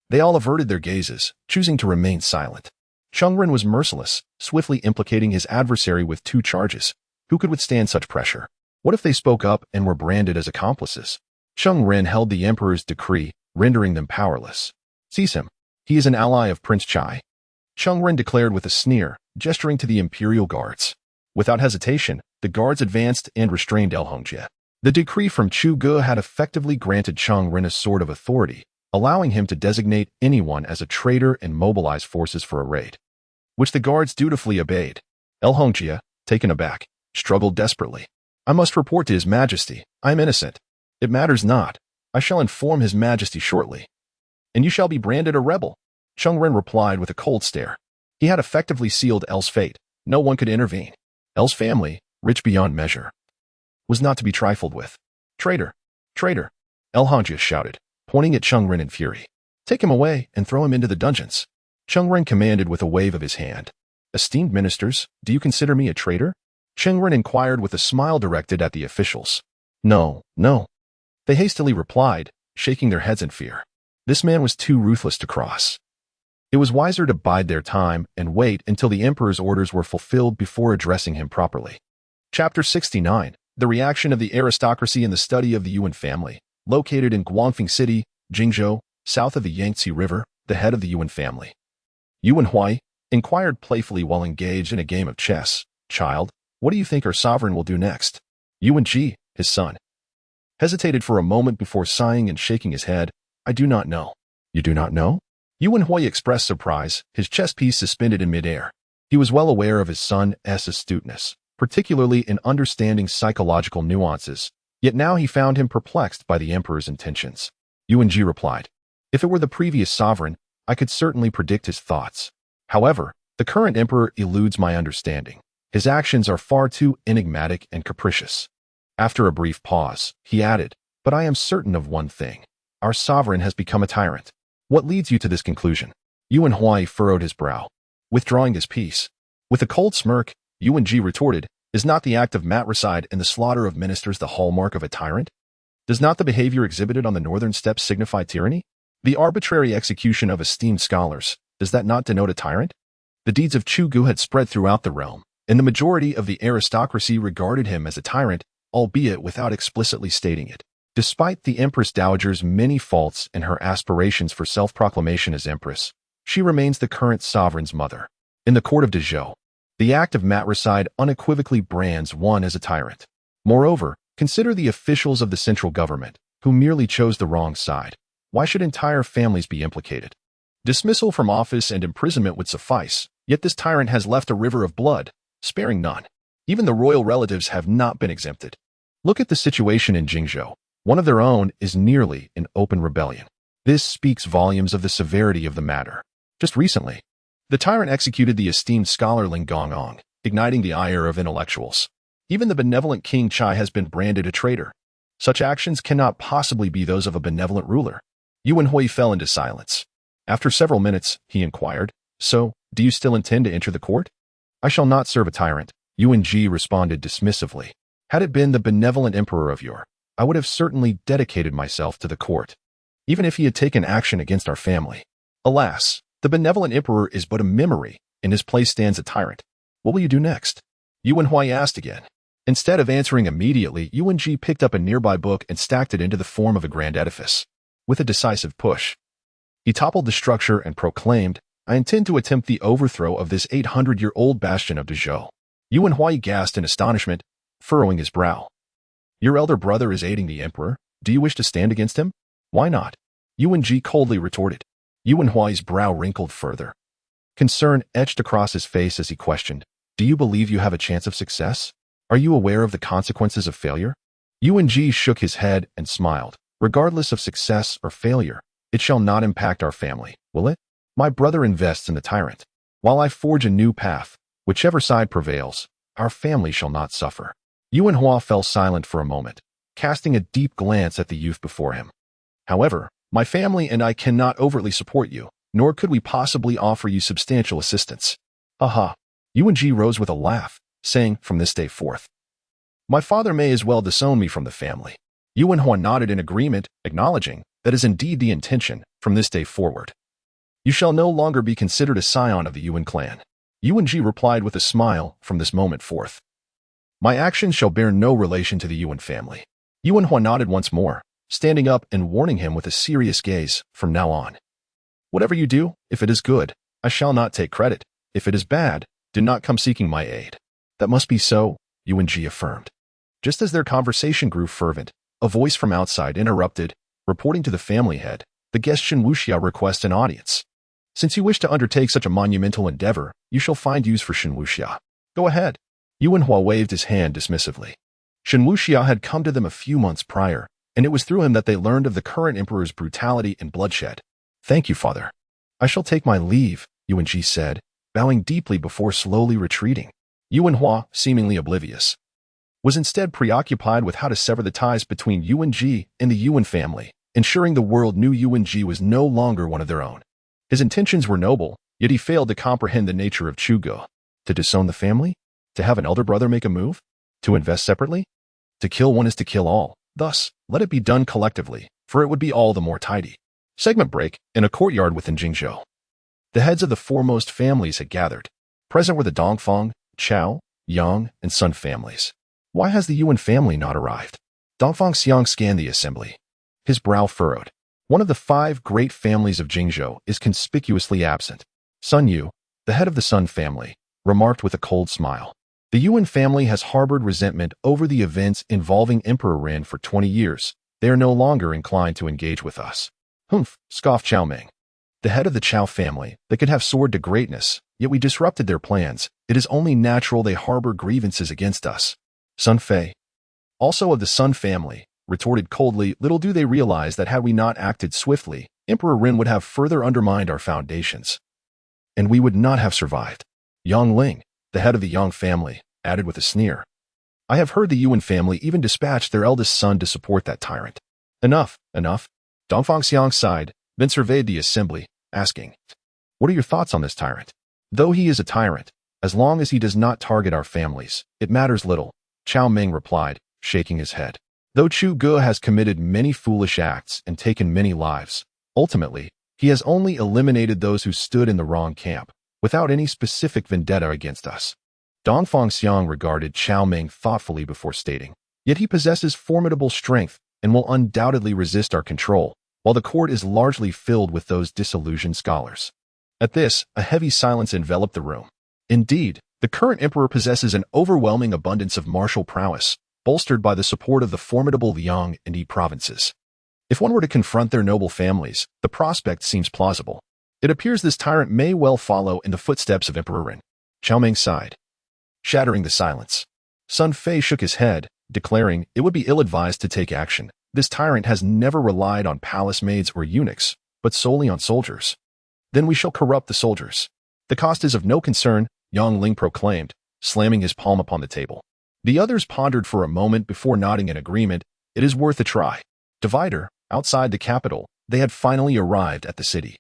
they all averted their gazes, choosing to remain silent. Cheng Ren was merciless, swiftly implicating his adversary with 2 charges. Who could withstand such pressure? What if they spoke up and were branded as accomplices? Cheng Ren held the emperor's decree, rendering them powerless. "Seize him. He is an ally of Prince Chai," Cheng Ren declared with a sneer, gesturing to the imperial guards. Without hesitation, the guards advanced and restrained Hongjia. The decree from Chu Ge had effectively granted Cheng Ren a sword of authority, allowing him to designate anyone as a traitor and mobilize forces for a raid, which the guards dutifully obeyed. Hongjia, taken aback, struggled desperately. "I must report to His Majesty. I am innocent." "It matters not. I shall inform His Majesty shortly." "And you shall be branded a rebel," Cheng Ren replied with a cold stare. He had effectively sealed L's fate. No one could intervene. L's family, rich beyond measure, was not to be trifled with. "Traitor! Traitor!" Hongjia shouted, pointing at Cheng Ren in fury. "Take him away and throw him into the dungeons," Cheng Ren commanded with a wave of his hand. "Esteemed ministers, do you consider me a traitor?" Cheng Ren inquired with a smile directed at the officials. No. They hastily replied, shaking their heads in fear. This man was too ruthless to cross. It was wiser to bide their time and wait until the emperor's orders were fulfilled before addressing him properly. Chapter 69. The Reaction of the Aristocracy and the Study of the Yuan Family. Located in Guangfeng City, Jingzhou, south of the Yangtze River, the head of the Yuan family, Yuan Huai, inquired playfully while engaged in a game of chess. Child, what do you think our sovereign will do next? Yuan Ji, his son, hesitated for a moment before sighing and shaking his head. I do not know. You do not know? Yuan Huai expressed surprise, his chess piece suspended in midair. He was well aware of his son's astuteness, particularly in understanding psychological nuances, yet now he found him perplexed by the emperor's intentions. Yuan Ji replied, if it were the previous sovereign, I could certainly predict his thoughts. However, the current emperor eludes my understanding. His actions are far too enigmatic and capricious. After a brief pause, he added, but I am certain of one thing. Our sovereign has become a tyrant. What leads you to this conclusion? Yuan Huai furrowed his brow, withdrawing his piece. With a cold smirk, Yuan Ji retorted, is not the act of matricide and the slaughter of ministers the hallmark of a tyrant? Does not the behavior exhibited on the northern steppes signify tyranny? The arbitrary execution of esteemed scholars, does that not denote a tyrant? The deeds of Chu Gu had spread throughout the realm, and the majority of the aristocracy regarded him as a tyrant, albeit without explicitly stating it. Despite the Empress Dowager's many faults and her aspirations for self-proclamation as Empress, she remains the current sovereign's mother. In the court of Dezhou, the act of matricide unequivocally brands one as a tyrant. Moreover, consider the officials of the central government, who merely chose the wrong side. Why should entire families be implicated? Dismissal from office and imprisonment would suffice, yet this tyrant has left a river of blood, sparing none. Even the royal relatives have not been exempted. Look at the situation in Jingzhou. One of their own is nearly in open rebellion. This speaks volumes of the severity of the matter. Just recently, the tyrant executed the esteemed scholar Ling Gongong, igniting the ire of intellectuals. Even the benevolent King Chai has been branded a traitor. Such actions cannot possibly be those of a benevolent ruler. Yuan Hui fell into silence. After several minutes, he inquired, so, do you still intend to enter the court? I shall not serve a tyrant, Yuan Ji responded dismissively. Had it been the benevolent emperor of yore, I would have certainly dedicated myself to the court, even if he had taken action against our family. Alas, the benevolent emperor is but a memory, in his place stands a tyrant. What will you do next? Yuan Huai asked again. Instead of answering immediately, Yuan Ji picked up a nearby book and stacked it into the form of a grand edifice. With a decisive push, he toppled the structure and proclaimed, I intend to attempt the overthrow of this 800-year-old bastion of Dezhou. Yuan Huai gasped in astonishment, furrowing his brow. Your elder brother is aiding the emperor. Do you wish to stand against him? Why not? Yuan Ji coldly retorted. Yuan Huai's brow wrinkled further. Concern etched across his face as he questioned, do you believe you have a chance of success? Are you aware of the consequences of failure? Yuan Ji shook his head and smiled. Regardless of success or failure, it shall not impact our family, will it? My brother invests in the tyrant. While I forge a new path, whichever side prevails, our family shall not suffer. Yuan Hua fell silent for a moment, casting a deep glance at the youth before him. However, my family and I cannot overtly support you, nor could we possibly offer you substantial assistance. Aha! Yuan Ji rose with a laugh, saying, from this day forth, my father may as well disown me from the family. Yuan Hua nodded in agreement, acknowledging that is indeed the intention from this day forward. You shall no longer be considered a scion of the Yuan clan. Yuan Ji replied with a smile from this moment forth. My actions shall bear no relation to the Yuan family. Yuan Hua nodded once more, standing up and warning him with a serious gaze from now on. Whatever you do, if it is good, I shall not take credit. If it is bad, do not come seeking my aid. That must be so, Yuan Ji affirmed. Just as their conversation grew fervent, a voice from outside interrupted, reporting to the family head, the guest Shen Wuxia requests an audience. Since you wish to undertake such a monumental endeavor, you shall find use for Shen Wuxia. Go ahead. Yuan Hua waved his hand dismissively. Shen Wuxia had come to them a few months prior, and it was through him that they learned of the current emperor's brutality and bloodshed. Thank you, father. I shall take my leave, Yuan Ji said, bowing deeply before slowly retreating. Yuan Hua, seemingly oblivious, was instead preoccupied with how to sever the ties between Yuan Ji and the Yuan family, ensuring the world knew Yuan Ji was no longer one of their own. His intentions were noble, yet he failed to comprehend the nature of Chu Gu. To disown the family? To have an elder brother make a move? To invest separately? To kill one is to kill all. Thus, let it be done collectively, for it would be all the more tidy. Segment break in a courtyard within Jingzhou. The heads of the foremost families had gathered. Present were the Dongfang, Chao, Yang, and Sun families. Why has the Yuan family not arrived? Dongfang Xiang scanned the assembly. His brow furrowed. One of the 5 great families of Jingzhou is conspicuously absent. Sun Yu, the head of the Sun family, remarked with a cold smile. The Yuan family has harbored resentment over the events involving Emperor Ren for 20 years. They are no longer inclined to engage with us. Humph, scoffed Chao Ming. The head of the Chao family, they could have soared to greatness, yet we disrupted their plans. It is only natural they harbor grievances against us. Sun Fei, also of the Sun family, retorted coldly, little do they realize that had we not acted swiftly, Emperor Ren would have further undermined our foundations. And we would not have survived. Yang Ling, the head of the Yang family, added with a sneer. I have heard the Yuan family even dispatched their eldest son to support that tyrant. Enough, enough. Dongfang Xiang sighed, then surveyed the assembly, asking, what are your thoughts on this tyrant? Though he is a tyrant, as long as he does not target our families, it matters little, Chao Ming replied, shaking his head. Though Chu Ge has committed many foolish acts and taken many lives, ultimately, he has only eliminated those who stood in the wrong camp, without any specific vendetta against us. Dongfang Xiang regarded Chao Ming thoughtfully before stating, yet he possesses formidable strength and will undoubtedly resist our control, while the court is largely filled with those disillusioned scholars. At this, a heavy silence enveloped the room. Indeed, the current emperor possesses an overwhelming abundance of martial prowess, bolstered by the support of the formidable Liang and Yi provinces. If one were to confront their noble families, the prospect seems plausible. It appears this tyrant may well follow in the footsteps of Emperor Ren. Chao Ming sighed, shattering the silence. Sun Fei shook his head, declaring it would be ill-advised to take action. This tyrant has never relied on palace maids or eunuchs, but solely on soldiers. Then we shall corrupt the soldiers. The cost is of no concern, Yang Ling proclaimed, slamming his palm upon the table. The others pondered for a moment before nodding in agreement. It is worth a try. Divider, outside the capital, they had finally arrived at the city.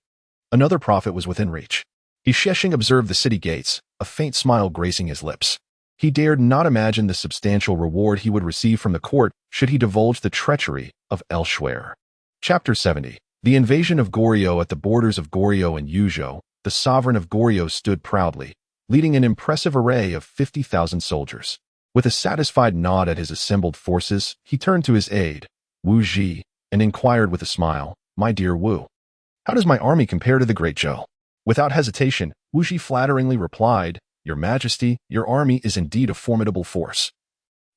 Another prophet was within reach. He Sheshing observed the city gates, a faint smile gracing his lips. He dared not imagine the substantial reward he would receive from the court should he divulge the treachery of El Shuer. Chapter 70. The invasion of Goryeo. At the borders of Goryeo and Yuzhou, the sovereign of Goryeo stood proudly, leading an impressive array of 50,000 soldiers. With a satisfied nod at his assembled forces, he turned to his aide, Wu Ji, and inquired with a smile, my dear Wu, how does my army compare to the great Zhou? Without hesitation, Wu Ji flatteringly replied, Your Majesty, your army is indeed a formidable force.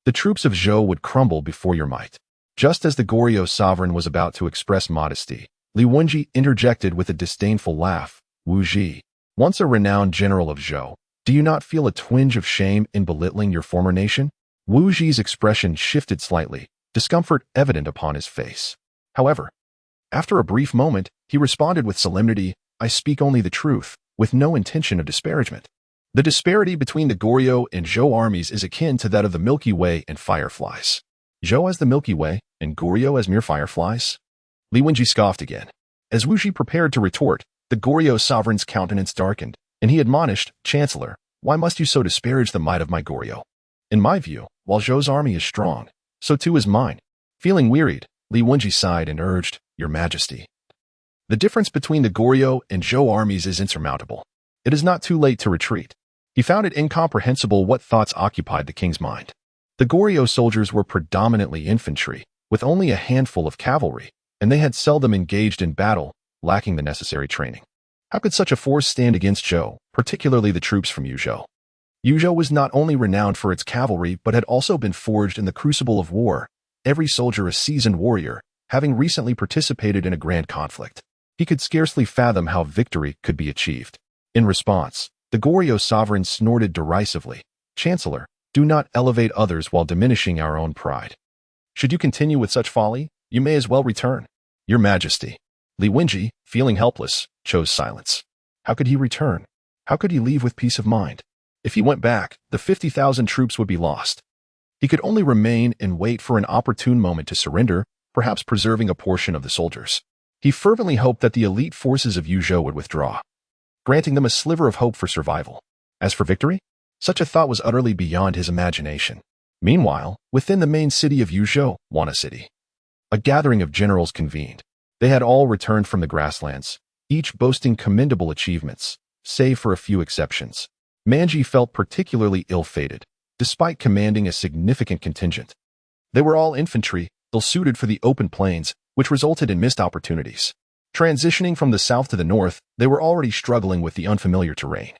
The troops of Zhou would crumble before your might. Just as the Goryeo sovereign was about to express modesty, Li Wenji interjected with a disdainful laugh, Wu Ji, once a renowned general of Zhou, do you not feel a twinge of shame in belittling your former nation? Wu Ji's expression shifted slightly, discomfort evident upon his face. However, after a brief moment, he responded with solemnity, I speak only the truth, with no intention of disparagement. The disparity between the Goryeo and Zhou armies is akin to that of the Milky Way and fireflies. Zhou as the Milky Way, and Goryeo as mere fireflies? Li Wenji scoffed again. As Wu Ji prepared to retort, the Goryeo sovereign's countenance darkened, and he admonished, Chancellor, why must you so disparage the might of my Goryeo? In my view, while Zhou's army is strong, so too is mine. Feeling wearied, Li Wenji sighed and urged, Your Majesty. The difference between the Goryeo and Zhou armies is insurmountable. It is not too late to retreat. He found it incomprehensible what thoughts occupied the king's mind. The Goryeo soldiers were predominantly infantry, with only a handful of cavalry, and they had seldom engaged in battle, lacking the necessary training. How could such a force stand against Zhou, particularly the troops from Yuzhou? Yuzhou was not only renowned for its cavalry but had also been forged in the crucible of war, every soldier a seasoned warrior, having recently participated in a grand conflict. He could scarcely fathom how victory could be achieved. In response, the Goryeo sovereign snorted derisively, Chancellor, do not elevate others while diminishing our own pride. Should you continue with such folly, you may as well return. Your Majesty. Li Wenji, feeling helpless, chose silence. How could he return? How could he leave with peace of mind? If he went back, the 50,000 troops would be lost. He could only remain and wait for an opportune moment to surrender, perhaps preserving a portion of the soldiers. He fervently hoped that the elite forces of Yuzhou would withdraw, granting them a sliver of hope for survival. As for victory, such a thought was utterly beyond his imagination. Meanwhile, within the main city of Yuzhou, Wana City, a gathering of generals convened. They had all returned from the grasslands, each boasting commendable achievements, save for a few exceptions. Manji felt particularly ill-fated. despite commanding a significant contingent. They were all infantry, ill-suited for the open plains, which resulted in missed opportunities. Transitioning from the south to the north, they were already struggling with the unfamiliar terrain,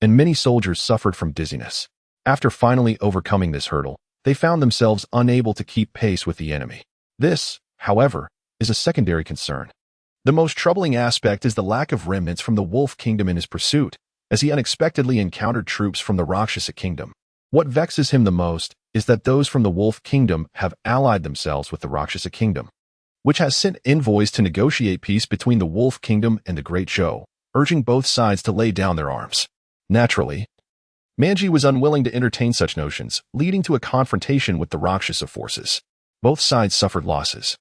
and many soldiers suffered from dizziness. After finally overcoming this hurdle, they found themselves unable to keep pace with the enemy. This, however, is a secondary concern. The most troubling aspect is the lack of remnants from the Wolf Kingdom in his pursuit, as he unexpectedly encountered troops from the Rakshasa Kingdom. What vexes him the most is that those from the Wolf Kingdom have allied themselves with the Rakshasa Kingdom, which has sent envoys to negotiate peace between the Wolf Kingdom and the Great Zhou, urging both sides to lay down their arms. Naturally, Manji was unwilling to entertain such notions, leading to a confrontation with the Rakshasa forces. Both sides suffered losses,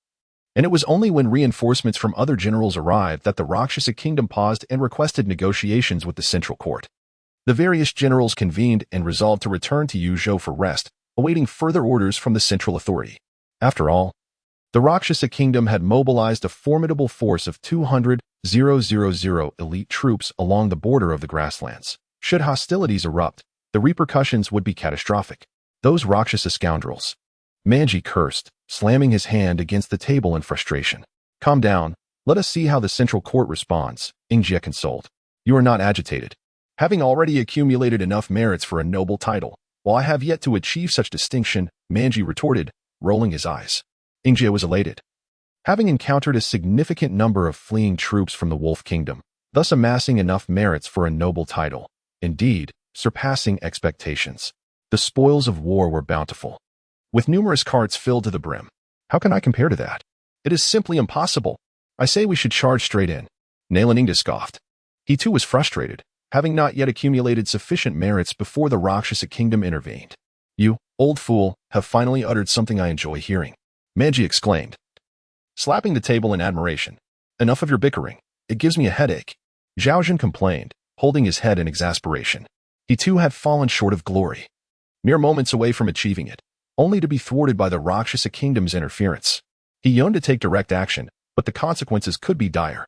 and it was only when reinforcements from other generals arrived that the Rakshasa Kingdom paused and requested negotiations with the central court. The various generals convened and resolved to return to Yuzhou for rest, awaiting further orders from the central authority. After all, the Rakshasa Kingdom had mobilized a formidable force of 200,000 elite troops along the border of the grasslands. Should hostilities erupt, the repercussions would be catastrophic. Those Rakshasa scoundrels. Manji cursed, slamming his hand against the table in frustration. Calm down. Let us see how the central court responds, Ingjie consoled. You are not agitated. Having already accumulated enough merits for a noble title, while I have yet to achieve such distinction, Manji retorted, rolling his eyes. Ingjie was elated. Having encountered a significant number of fleeing troops from the Wolf Kingdom, thus amassing enough merits for a noble title, indeed, surpassing expectations. The spoils of war were bountiful, with numerous carts filled to the brim. How can I compare to that? It is simply impossible. I say we should charge straight in. Nalaningda scoffed. He too was frustrated, having not yet accumulated sufficient merits before the Rakshasa Kingdom intervened. You, old fool, have finally uttered something I enjoy hearing, Manji exclaimed, slapping the table in admiration. Enough of your bickering. It gives me a headache. Zhaojun complained, holding his head in exasperation. He too had fallen short of glory, mere moments away from achieving it, only to be thwarted by the Rakshasa Kingdom's interference. He yearned to take direct action, but the consequences could be dire.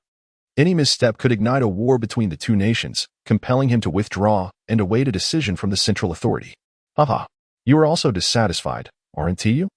Any misstep could ignite a war between the two nations, compelling him to withdraw and await a decision from the central authority. Haha, you are also dissatisfied, aren't you?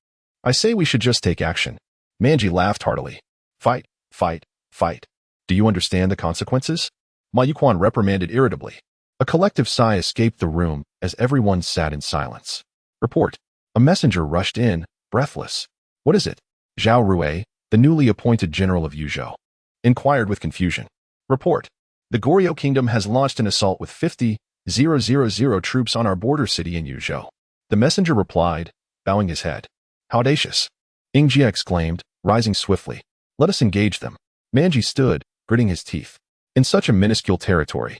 I say we should just take action. Manji laughed heartily. Fight, fight, fight. Do you understand the consequences? Ma Yuquan reprimanded irritably. A collective sigh escaped the room as everyone sat in silence. Report. A messenger rushed in, breathless. What is it? Zhao Rui, the newly appointed general of Yuzhou, inquired with confusion. Report. The Goryeo Kingdom has launched an assault with 50,000 troops on our border city in Yuzhou. The messenger replied, bowing his head. How audacious! Ingjie exclaimed, rising swiftly. Let us engage them. Manji stood, gritting his teeth. In such a minuscule territory,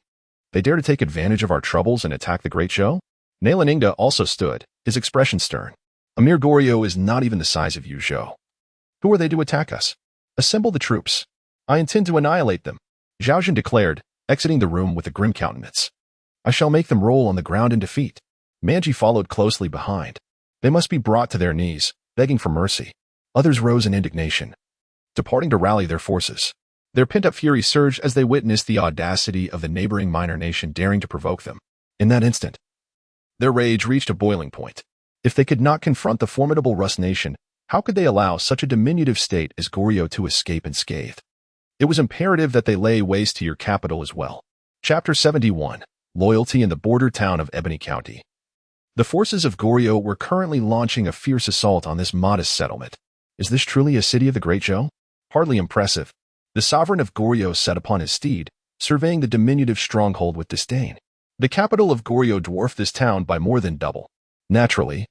they dare to take advantage of our troubles and attack the Great Zhou? Nalaningda also stood, his expression stern. A mere Goryeo is not even the size of Yuzhou. Who are they to attack us? Assemble the troops. I intend to annihilate them, Zhaojun declared, exiting the room with a grim countenance. I shall make them roll on the ground in defeat. Manji followed closely behind. They must be brought to their knees, begging for mercy. Others rose in indignation, departing to rally their forces. Their pent-up fury surged as they witnessed the audacity of the neighboring minor nation daring to provoke them. In that instant, their rage reached a boiling point. If they could not confront the formidable Rus nation, how could they allow such a diminutive state as Goryeo to escape unscathed? It was imperative that they lay waste to your capital as well. Chapter 71. Loyalty in the border town of Ebony County. The forces of Goryeo were currently launching a fierce assault on this modest settlement. Is this truly a city of the Great Zhou? Hardly impressive. The sovereign of Goryeo sat upon his steed, surveying the diminutive stronghold with disdain. The capital of Goryeo dwarfed this town by more than double. Naturally,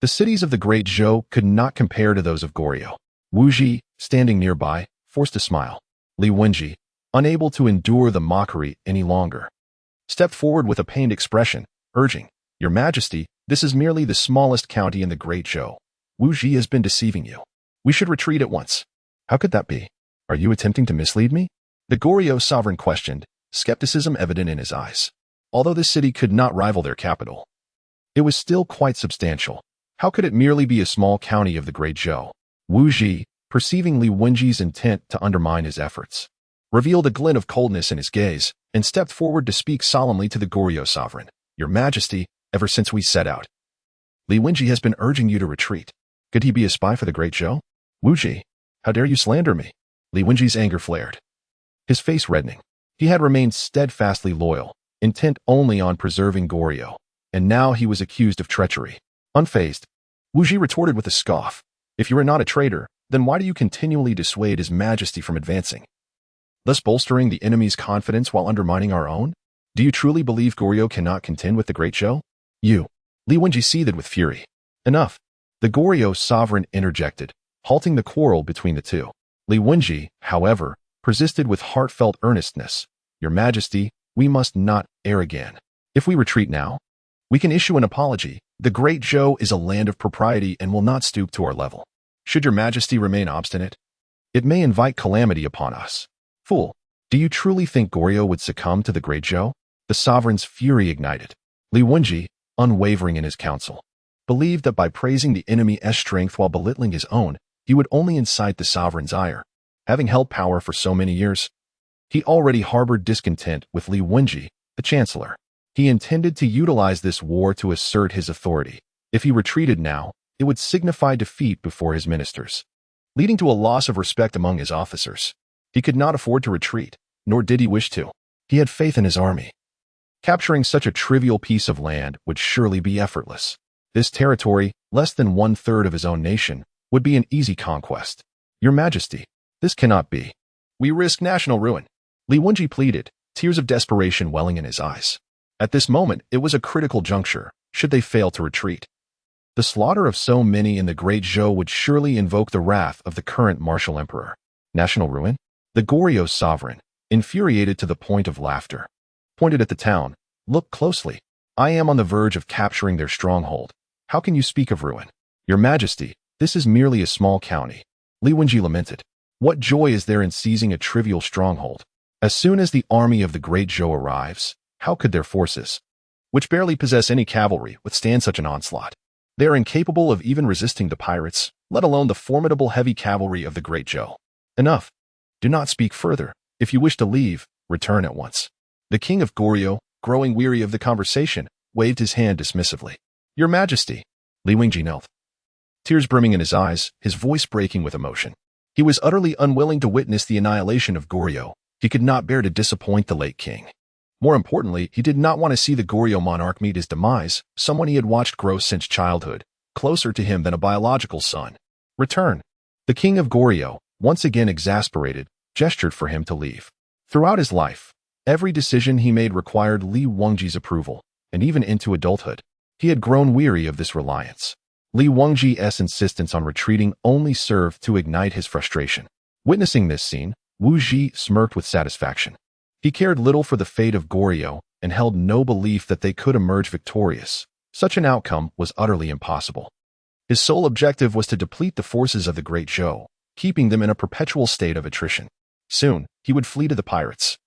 the cities of the Great Zhou could not compare to those of Goryeo. Wu Ji, standing nearby, forced a smile. Li Wenji, unable to endure the mockery any longer, stepped forward with a pained expression, urging, Your Majesty, this is merely the smallest county in the Great Zhou. Wu Ji has been deceiving you. We should retreat at once. How could that be? Are you attempting to mislead me? The Goryeo sovereign questioned, skepticism evident in his eyes. Although this city could not rival their capital, it was still quite substantial. How could it merely be a small county of the Great Zhou? Wu Ji, perceiving Li Wenji's intent to undermine his efforts, revealed a glint of coldness in his gaze and stepped forward to speak solemnly to the Goryeo sovereign. Your Majesty, ever since we set out, Li Wenji has been urging you to retreat. Could he be a spy for the great Zhou? Wu Ji, how dare you slander me? Li Wenji's anger flared, his face reddening. He had remained steadfastly loyal, intent only on preserving Goryeo, and now he was accused of treachery. Unfazed, Wu Ji retorted with a scoff. If you are not a traitor, then why do you continually dissuade His Majesty from advancing, thus bolstering the enemy's confidence while undermining our own? Do you truly believe Goryeo cannot contend with the great Zhou? You. Li Wenji seethed with fury. Enough. The Goryeo sovereign interjected, halting the quarrel between the two. Li Wenji, however, persisted with heartfelt earnestness. Your Majesty, we must not err again. If we retreat now, we can issue an apology. The great Zhou is a land of propriety and will not stoop to our level. Should your Majesty remain obstinate, it may invite calamity upon us. Fool, do you truly think Goryeo would succumb to the great Zhou? The sovereign's fury ignited. Li Wenji, unwavering in his counsel, believed that by praising the enemy's strength while belittling his own, he would only incite the sovereign's ire. Having held power for so many years, he already harbored discontent with Li Wenji, the chancellor. He intended to utilize this war to assert his authority. If he retreated now, it would signify defeat before his ministers, leading to a loss of respect among his officers. He could not afford to retreat, nor did he wish to. He had faith in his army. Capturing such a trivial piece of land would surely be effortless. This territory, less than 1/3 of his own nation, would be an easy conquest. Your Majesty, this cannot be. We risk national ruin. Li Wenji pleaded, tears of desperation welling in his eyes. At this moment, it was a critical juncture, should they fail to retreat. The slaughter of so many in the great Zhou would surely invoke the wrath of the current martial emperor. National ruin? The Goryeo sovereign, infuriated to the point of laughter, pointed at the town. Look closely. I am on the verge of capturing their stronghold. How can you speak of ruin? Your Majesty, this is merely a small county. Li Wenji lamented. What joy is there in seizing a trivial stronghold? As soon as the army of the great Zhou arrives, how could their forces, which barely possess any cavalry, withstand such an onslaught? They are incapable of even resisting the pirates, let alone the formidable heavy cavalry of the great Zhou. Enough. Do not speak further. If you wish to leave, return at once. The king of Goryeo, growing weary of the conversation, waved his hand dismissively. Your Majesty. Li Wenji knelt, tears brimming in his eyes, his voice breaking with emotion. He was utterly unwilling to witness the annihilation of Goryeo. He could not bear to disappoint the late king. More importantly, he did not want to see the Goryeo monarch meet his demise, someone he had watched grow since childhood, closer to him than a biological son. Return. The king of Goryeo, once again exasperated, gestured for him to leave. Throughout his life, every decision he made required Li Wenji's approval, and even into adulthood, he had grown weary of this reliance. Li Wenji's insistence on retreating only served to ignite his frustration. Witnessing this scene, Wu Ji smirked with satisfaction. He cared little for the fate of Goryeo and held no belief that they could emerge victorious. Such an outcome was utterly impossible. His sole objective was to deplete the forces of the great Zhou, keeping them in a perpetual state of attrition. Soon, he would flee to the pirates,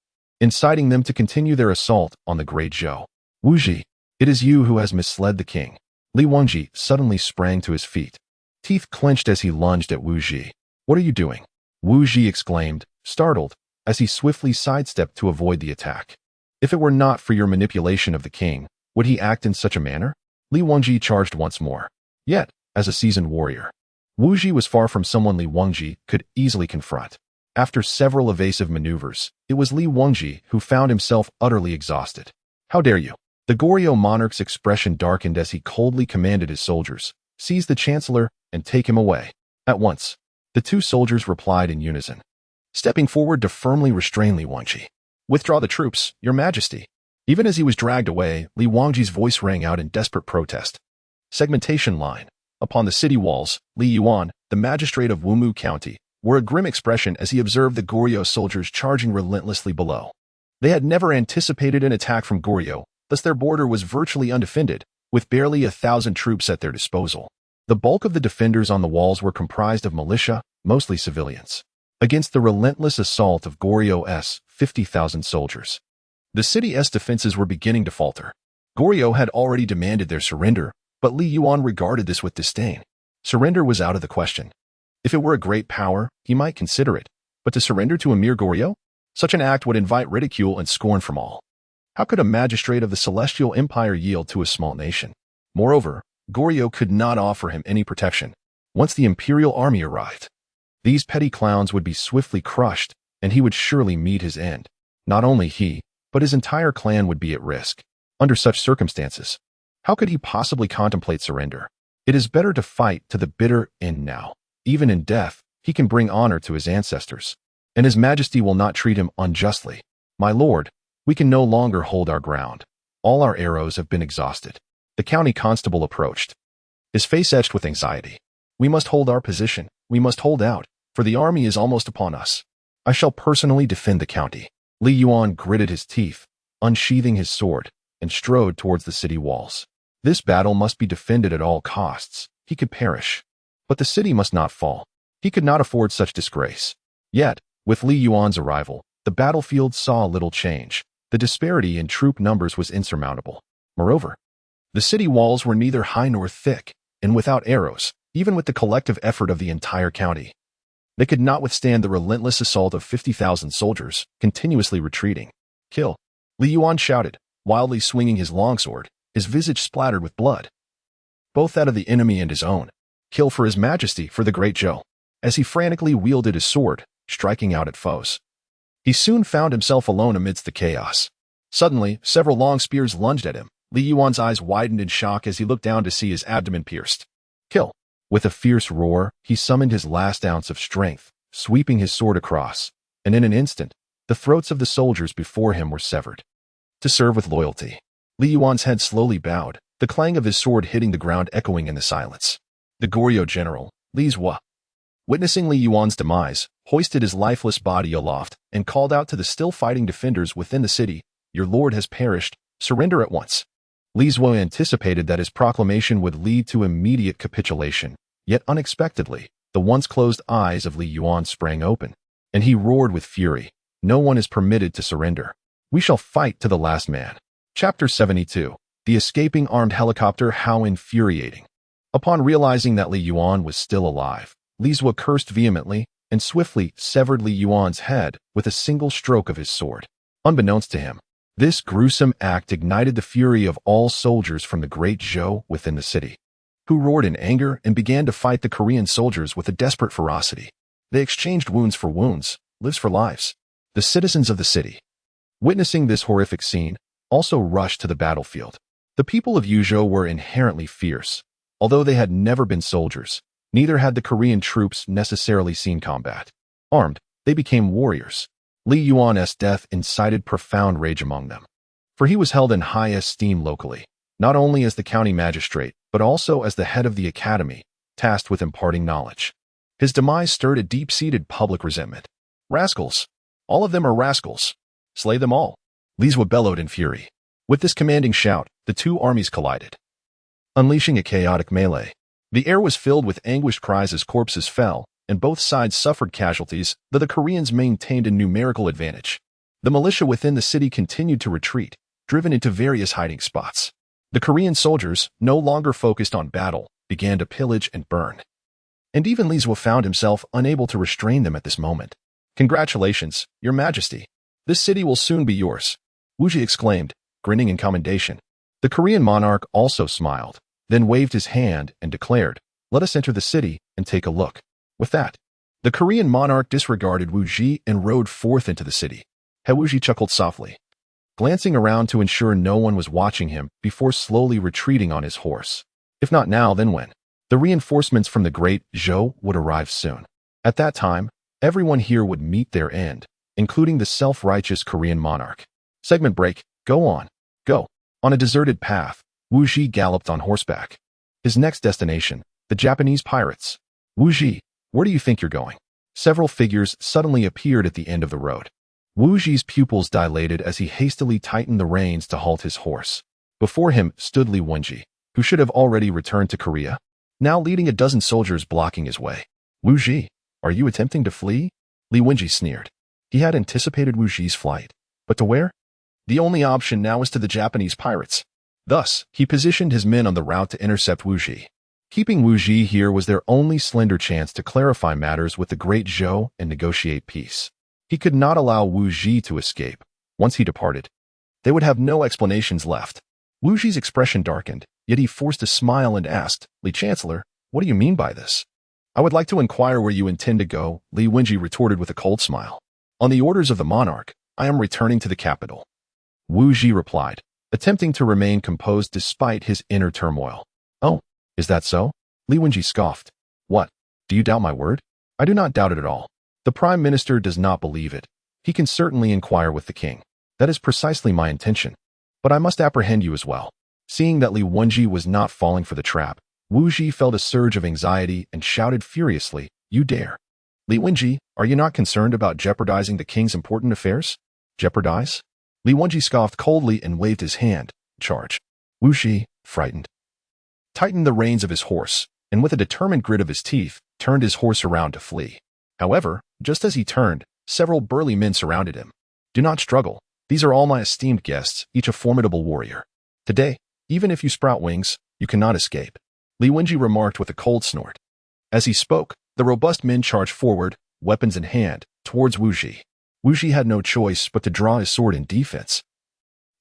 inciting them to continue their assault on the great Zhou. Wu Ji, it is you who has misled the king. Li Wenji suddenly sprang to his feet, teeth clenched as he lunged at Wu Ji. What are you doing? Wu Ji exclaimed, startled, as he swiftly sidestepped to avoid the attack. If it were not for your manipulation of the king, would he act in such a manner? Li Wenji charged once more. Yet, as a seasoned warrior, Wu Ji was far from someone Li Wenji could easily confront. After several evasive maneuvers, it was Li Wenji who found himself utterly exhausted. How dare you? The Goryeo monarch's expression darkened as he coldly commanded his soldiers, seize the chancellor and take him away. At once, the two soldiers replied in unison, stepping forward to firmly restrain Li Wenji. Withdraw the troops, Your Majesty. Even as he was dragged away, Li Wenji's voice rang out in desperate protest. Segmentation line. Upon the city walls, Li Yuan, the magistrate of Wumu County, wore a grim expression as he observed the Goryeo soldiers charging relentlessly below. They had never anticipated an attack from Goryeo, thus their border was virtually undefended, with barely 1,000 troops at their disposal. The bulk of the defenders on the walls were comprised of militia, mostly civilians, against the relentless assault of Goryeo's 50,000 soldiers. The city's defenses were beginning to falter. Goryeo had already demanded their surrender, but Li Yuan regarded this with disdain. Surrender was out of the question. If it were a great power, he might consider it, but to surrender to a mere Goryeo? Such an act would invite ridicule and scorn from all. How could a magistrate of the Celestial Empire yield to a small nation? Moreover, Goryeo could not offer him any protection. Once the imperial army arrived, these petty clowns would be swiftly crushed, and he would surely meet his end. Not only he, but his entire clan would be at risk. Under such circumstances, how could he possibly contemplate surrender? It is better to fight to the bitter end now. Even in death, he can bring honor to his ancestors, and his majesty will not treat him unjustly. My lord, we can no longer hold our ground. All our arrows have been exhausted. The county constable approached, his face etched with anxiety. We must hold our position. We must hold out, for the army is almost upon us. I shall personally defend the county. Li Yuan gritted his teeth, unsheathing his sword, and strode towards the city walls. This battle must be defended at all costs. He could perish, but the city must not fall. He could not afford such disgrace. Yet, with Li Yuan's arrival, the battlefield saw little change. The disparity in troop numbers was insurmountable. Moreover, the city walls were neither high nor thick, and without arrows, even with the collective effort of the entire county, they could not withstand the relentless assault of 50,000 soldiers, continuously retreating. Kill! Li Yuan shouted, wildly swinging his longsword, his visage splattered with blood, both that of the enemy and his own. Kill for his majesty, for the great Zhou. As he frantically wielded his sword, striking out at foes, he soon found himself alone amidst the chaos. Suddenly, several long spears lunged at him. Li Yuan's eyes widened in shock as he looked down to see his abdomen pierced. Kill! With a fierce roar, he summoned his last ounce of strength, sweeping his sword across, and in an instant, the throats of the soldiers before him were severed. To serve with loyalty. Li Yuan's head slowly bowed, the clang of his sword hitting the ground echoing in the silence. The Goryeo general, Li Zhua, witnessing Li Yuan's demise, hoisted his lifeless body aloft and called out to the still fighting defenders within the city, "Your lord has perished. Surrender at once." Li Zhua anticipated that his proclamation would lead to immediate capitulation, yet unexpectedly, the once closed eyes of Li Yuan sprang open, and he roared with fury, "No one is permitted to surrender. We shall fight to the last man." Chapter 72. The escaping armed helicopter. How infuriating. Upon realizing that Li Yuan was still alive, Li Zhua cursed vehemently and swiftly severed Li Yuan's head with a single stroke of his sword. Unbeknownst to him, this gruesome act ignited the fury of all soldiers from the great Zhou within the city, who roared in anger and began to fight the Korean soldiers with a desperate ferocity. They exchanged wounds for wounds, lives for lives. The citizens of the city, witnessing this horrific scene, also rushed to the battlefield. The people of Yuzhou were inherently fierce. Although they had never been soldiers, neither had the Korean troops necessarily seen combat. Armed, they became warriors. Li Yuan's death incited profound rage among them, for he was held in high esteem locally, not only as the county magistrate, but also as the head of the academy, tasked with imparting knowledge. His demise stirred a deep-seated public resentment. Rascals! All of them are rascals! Slay them all! Li Zhua bellowed in fury. With this commanding shout, the two armies collided, unleashing a chaotic melee. The air was filled with anguished cries as corpses fell, and both sides suffered casualties, though the Koreans maintained a numerical advantage. The militia within the city continued to retreat, driven into various hiding spots. The Korean soldiers, no longer focused on battle, began to pillage and burn. And even Li Zhua found himself unable to restrain them at this moment. "Congratulations, Your Majesty. This city will soon be yours," Wu Ji exclaimed, grinning in commendation. The Korean monarch also smiled, then waved his hand and declared, "Let us enter the city and take a look." With that, the Korean monarch disregarded Wu Ji and rode forth into the city. Wu Ji chuckled softly, glancing around to ensure no one was watching him before slowly retreating on his horse. If not now, then when? The reinforcements from the great Zhou would arrive soon. At that time, everyone here would meet their end, including the self-righteous Korean monarch. Segment break. Go on. Go. On a deserted path, Wu Ji galloped on horseback. His next destination, the Japanese pirates. "Wu Ji, where do you think you're going?" Several figures suddenly appeared at the end of the road. Wu Ji's pupils dilated as he hastily tightened the reins to halt his horse. Before him stood Li Wenji, who should have already returned to Korea, now leading a dozen soldiers blocking his way. "Wu Ji, are you attempting to flee?" Li Wenji sneered. He had anticipated Wu Ji's flight, but to where? The only option now was to the Japanese pirates. Thus, he positioned his men on the route to intercept Wu Ji. Keeping Wu Ji here was their only slender chance to clarify matters with the great Zhou and negotiate peace. He could not allow Wu Ji to escape. Once he departed, they would have no explanations left. Wu Ji's expression darkened, yet he forced a smile and asked, "Li Chancellor, what do you mean by this?" "I would like to inquire where you intend to go," Li Wenji retorted with a cold smile. "On the orders of the monarch, I am returning to the capital," Wu Ji replied, attempting to remain composed despite his inner turmoil. "Oh, is that so?" Li Wenji scoffed. "What? Do you doubt my word?" "I do not doubt it at all. The Prime Minister does not believe it. He can certainly inquire with the king. That is precisely my intention. But I must apprehend you as well." Seeing that Li Wenji was not falling for the trap, Wu Ji felt a surge of anxiety and shouted furiously, "You dare! Li Wenji, are you not concerned about jeopardizing the king's important affairs?" "Jeopardize?" Li Wenji scoffed coldly and waved his hand. "Charge." Wu Ji, frightened, tightened the reins of his horse, and with a determined grit of his teeth, turned his horse around to flee. However, just as he turned, several burly men surrounded him. "Do not struggle. These are all my esteemed guests, each a formidable warrior. Today, even if you sprout wings, you cannot escape," Li Wenji remarked with a cold snort. As he spoke, the robust men charged forward, weapons in hand, towards Wu Ji. Wu Ji had no choice but to draw his sword in defense.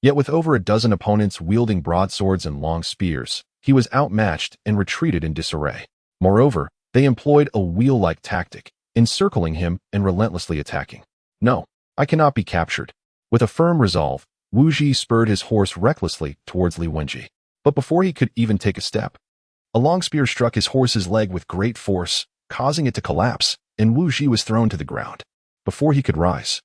Yet with over a dozen opponents wielding broadswords and long spears, he was outmatched and retreated in disarray. Moreover, they employed a wheel-like tactic, encircling him and relentlessly attacking. "No, I cannot be captured." With a firm resolve, Wu Ji spurred his horse recklessly towards Li Wenji. But before he could even take a step, a long spear struck his horse's leg with great force, causing it to collapse, and Wu Ji was thrown to the ground. Before he could rise,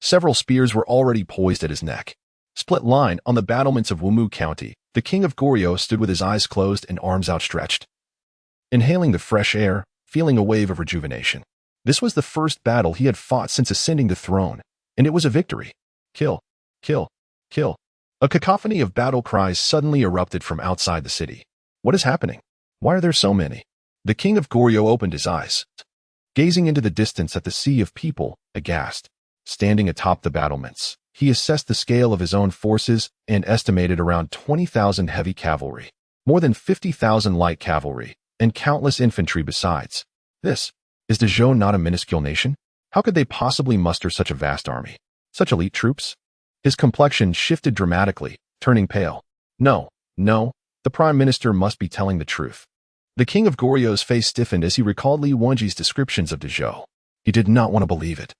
several spears were already poised at his neck. Split line on the battlements of Wumu County, the king of Goryeo stood with his eyes closed and arms outstretched, inhaling the fresh air, feeling a wave of rejuvenation. This was the first battle he had fought since ascending the throne, and it was a victory. Kill, kill, kill. A cacophony of battle cries suddenly erupted from outside the city. What is happening? Why are there so many? The king of Goryeo opened his eyes, gazing into the distance at the sea of people, aghast. Standing atop the battlements, he assessed the scale of his own forces and estimated around 20,000 heavy cavalry, more than 50,000 light cavalry, and countless infantry besides. Is the Zhou not a minuscule nation? How could they possibly muster such a vast army? Such elite troops? His complexion shifted dramatically, turning pale. No, the Prime Minister must be telling the truth. The king of Goryeo's face stiffened as he recalled Li Wenji's descriptions of the Zhou. He did not want to believe it.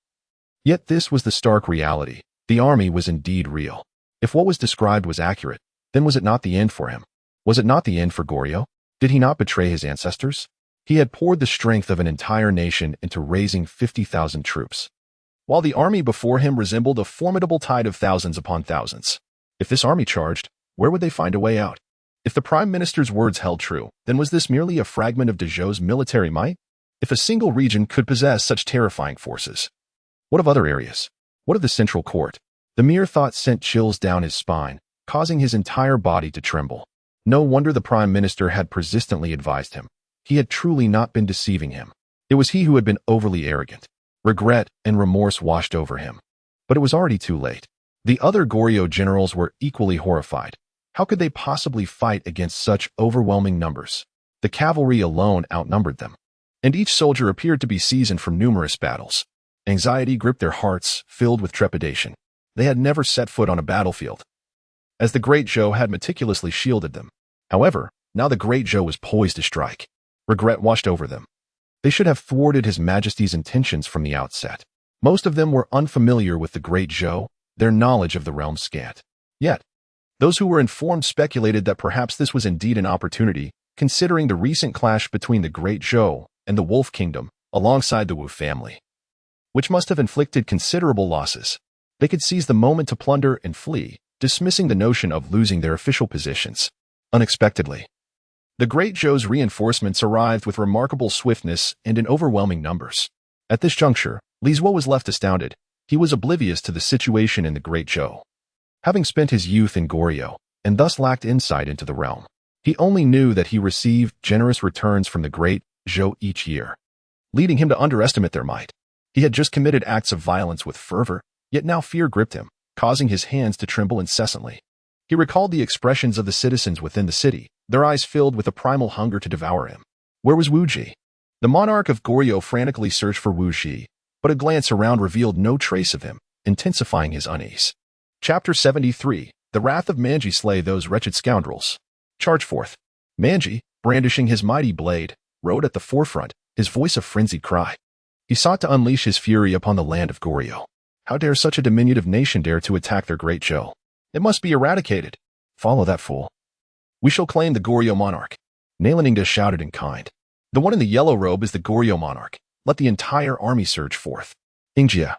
Yet this was the stark reality. The army was indeed real. If what was described was accurate, then was it not the end for him? Was it not the end for Goryeo? Did he not betray his ancestors? He had poured the strength of an entire nation into raising 50,000 troops, while the army before him resembled a formidable tide of thousands upon thousands. If this army charged, where would they find a way out? If the Prime Minister's words held true, then was this merely a fragment of Dezhou's military might? If a single region could possess such terrifying forces, what of other areas? What of the central court? The mere thought sent chills down his spine, causing his entire body to tremble. No wonder the Prime Minister had persistently advised him. He had truly not been deceiving him. It was he who had been overly arrogant. Regret and remorse washed over him. But it was already too late. The other Goryeo generals were equally horrified. How could they possibly fight against such overwhelming numbers? The cavalry alone outnumbered them, and each soldier appeared to be seasoned from numerous battles. Anxiety gripped their hearts, filled with trepidation. They had never set foot on a battlefield, as the Great Zhou had meticulously shielded them. However, now the Great Zhou was poised to strike. Regret washed over them. They should have thwarted His Majesty's intentions from the outset. Most of them were unfamiliar with the Great Zhou, their knowledge of the realm scant. Yet, those who were informed speculated that perhaps this was indeed an opportunity, considering the recent clash between the Great Zhou and the Wolf Kingdom, alongside the Wu family, which must have inflicted considerable losses. They could seize the moment to plunder and flee, dismissing the notion of losing their official positions. Unexpectedly, the Great Zhou's reinforcements arrived with remarkable swiftness and in overwhelming numbers. At this juncture, Li Zuo was left astounded. He was oblivious to the situation in the Great Zhou, having spent his youth in Goryeo, and thus lacked insight into the realm. He only knew that he received generous returns from the Great Zhou each year, leading him to underestimate their might. He had just committed acts of violence with fervor, yet now fear gripped him, causing his hands to tremble incessantly. He recalled the expressions of the citizens within the city, their eyes filled with a primal hunger to devour him. Where was Wu Ji? The monarch of Goryeo frantically searched for Wu Ji, but a glance around revealed no trace of him, intensifying his unease. Chapter 73. The Wrath of Manji. Slay those wretched scoundrels. Charge forth. Manji, brandishing his mighty blade, rode at the forefront, his voice a frenzied cry. He sought to unleash his fury upon the land of Goryeo. How dare such a diminutive nation dare to attack their great Zhou? It must be eradicated. Follow that fool. We shall claim the Goryeo monarch. Nalaningda shouted in kind. The one in the yellow robe is the Goryeo monarch. Let the entire army surge forth. Ingjia,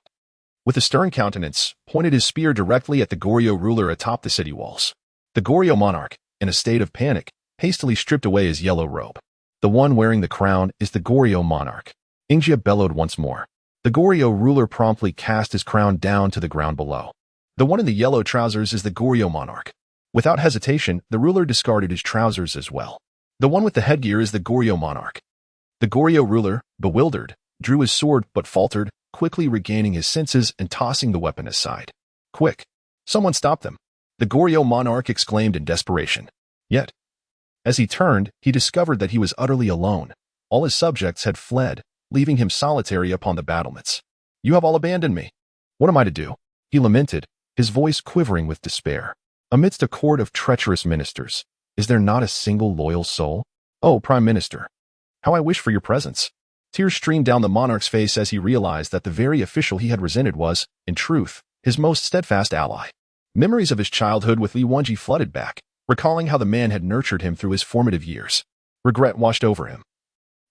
with a stern countenance, pointed his spear directly at the Goryeo ruler atop the city walls. The Goryeo monarch, in a state of panic, hastily stripped away his yellow robe. The one wearing the crown is the Goryeo monarch. Ingjia bellowed once more. The Goryeo ruler promptly cast his crown down to the ground below. The one in the yellow trousers is the Goryeo monarch. Without hesitation, the ruler discarded his trousers as well. The one with the headgear is the Goryeo monarch. The Goryeo ruler, bewildered, drew his sword but faltered, quickly regaining his senses and tossing the weapon aside. Quick! Someone stop them! The Goryeo monarch exclaimed in desperation. Yet, as he turned, he discovered that he was utterly alone. All his subjects had fled, leaving him solitary upon the battlements. You have all abandoned me. What am I to do? He lamented, his voice quivering with despair. Amidst a court of treacherous ministers, is there not a single loyal soul? Oh, Prime Minister, how I wish for your presence. Tears streamed down the monarch's face as he realized that the very official he had resented was, in truth, his most steadfast ally. Memories of his childhood with Li Wenji flooded back, recalling how the man had nurtured him through his formative years. Regret washed over him.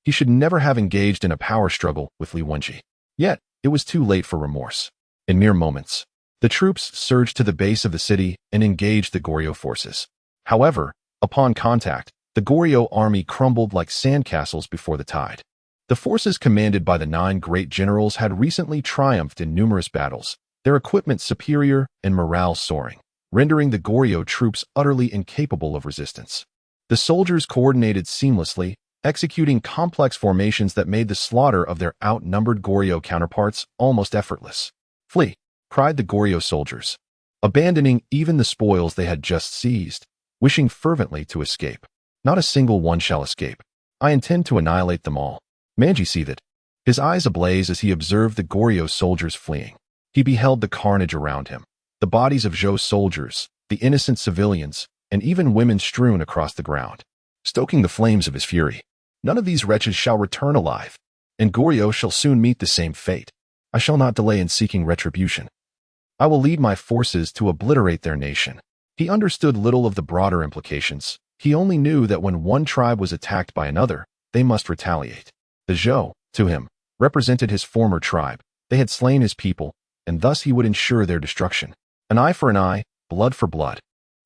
He should never have engaged in a power struggle with Li Wenji. Yet, it was too late for remorse. In mere moments, the troops surged to the base of the city and engaged the Goryeo forces. However, upon contact, the Goryeo army crumbled like sandcastles before the tide. The forces commanded by the 9 great generals had recently triumphed in numerous battles, their equipment superior and morale soaring, rendering the Goryeo troops utterly incapable of resistance. The soldiers coordinated seamlessly, executing complex formations that made the slaughter of their outnumbered Goryeo counterparts almost effortless. Flee! Cried the Goryeo soldiers, abandoning even the spoils they had just seized, wishing fervently to escape. Not a single one shall escape. I intend to annihilate them all. Manji seethed, his eyes ablaze as he observed the Goryeo soldiers fleeing. He beheld the carnage around him, the bodies of Zhou soldiers, the innocent civilians, and even women strewn across the ground, stoking the flames of his fury. None of these wretches shall return alive, and Goryeo shall soon meet the same fate. I shall not delay in seeking retribution. I will lead my forces to obliterate their nation. He understood little of the broader implications. He only knew that when one tribe was attacked by another, they must retaliate. The Zhou, to him, represented his former tribe. They had slain his people, and thus he would ensure their destruction. An eye for an eye, blood for blood.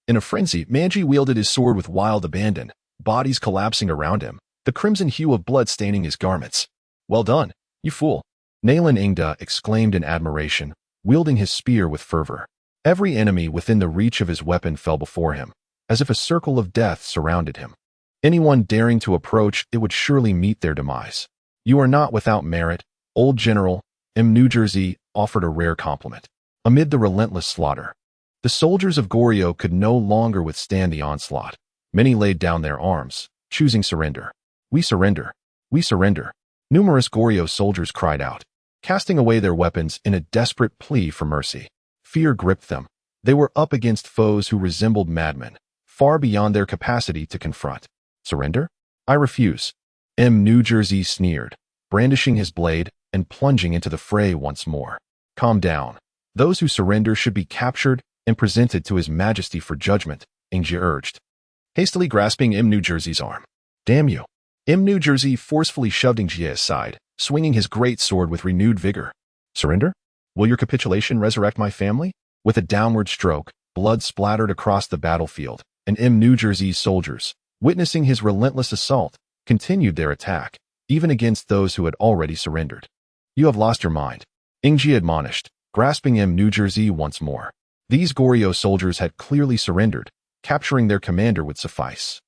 In a frenzy, Manji wielded his sword with wild abandon, bodies collapsing around him, the crimson hue of blood staining his garments. Well done, you fool! Nalaningda exclaimed in admiration, wielding his spear with fervor. Every enemy within the reach of his weapon fell before him, as if a circle of death surrounded him. Anyone daring to approach it would surely meet their demise. You are not without merit, old General. New Jersey offered a rare compliment. Amid the relentless slaughter, the soldiers of Goryeo could no longer withstand the onslaught. Many laid down their arms, choosing surrender. We surrender. We surrender. Numerous Goryeo soldiers cried out, casting away their weapons in a desperate plea for mercy. Fear gripped them. They were up against foes who resembled madmen, far beyond their capacity to confront. Surrender? I refuse. New Jersey sneered, brandishing his blade and plunging into the fray once more. Calm down. Those who surrender should be captured and presented to His Majesty for judgment, Ingjia urged, hastily grasping New Jersey's arm. Damn you. New Jersey forcefully shoved Ingjia aside, swinging his great sword with renewed vigor. Surrender? Will your capitulation resurrect my family? With a downward stroke, blood splattered across the battlefield, and New Jersey's soldiers, witnessing his relentless assault, continued their attack, even against those who had already surrendered. You have lost your mind, Ingjia admonished, grasping New Jersey once more. These Goryeo soldiers had clearly surrendered. Capturing their commander would suffice.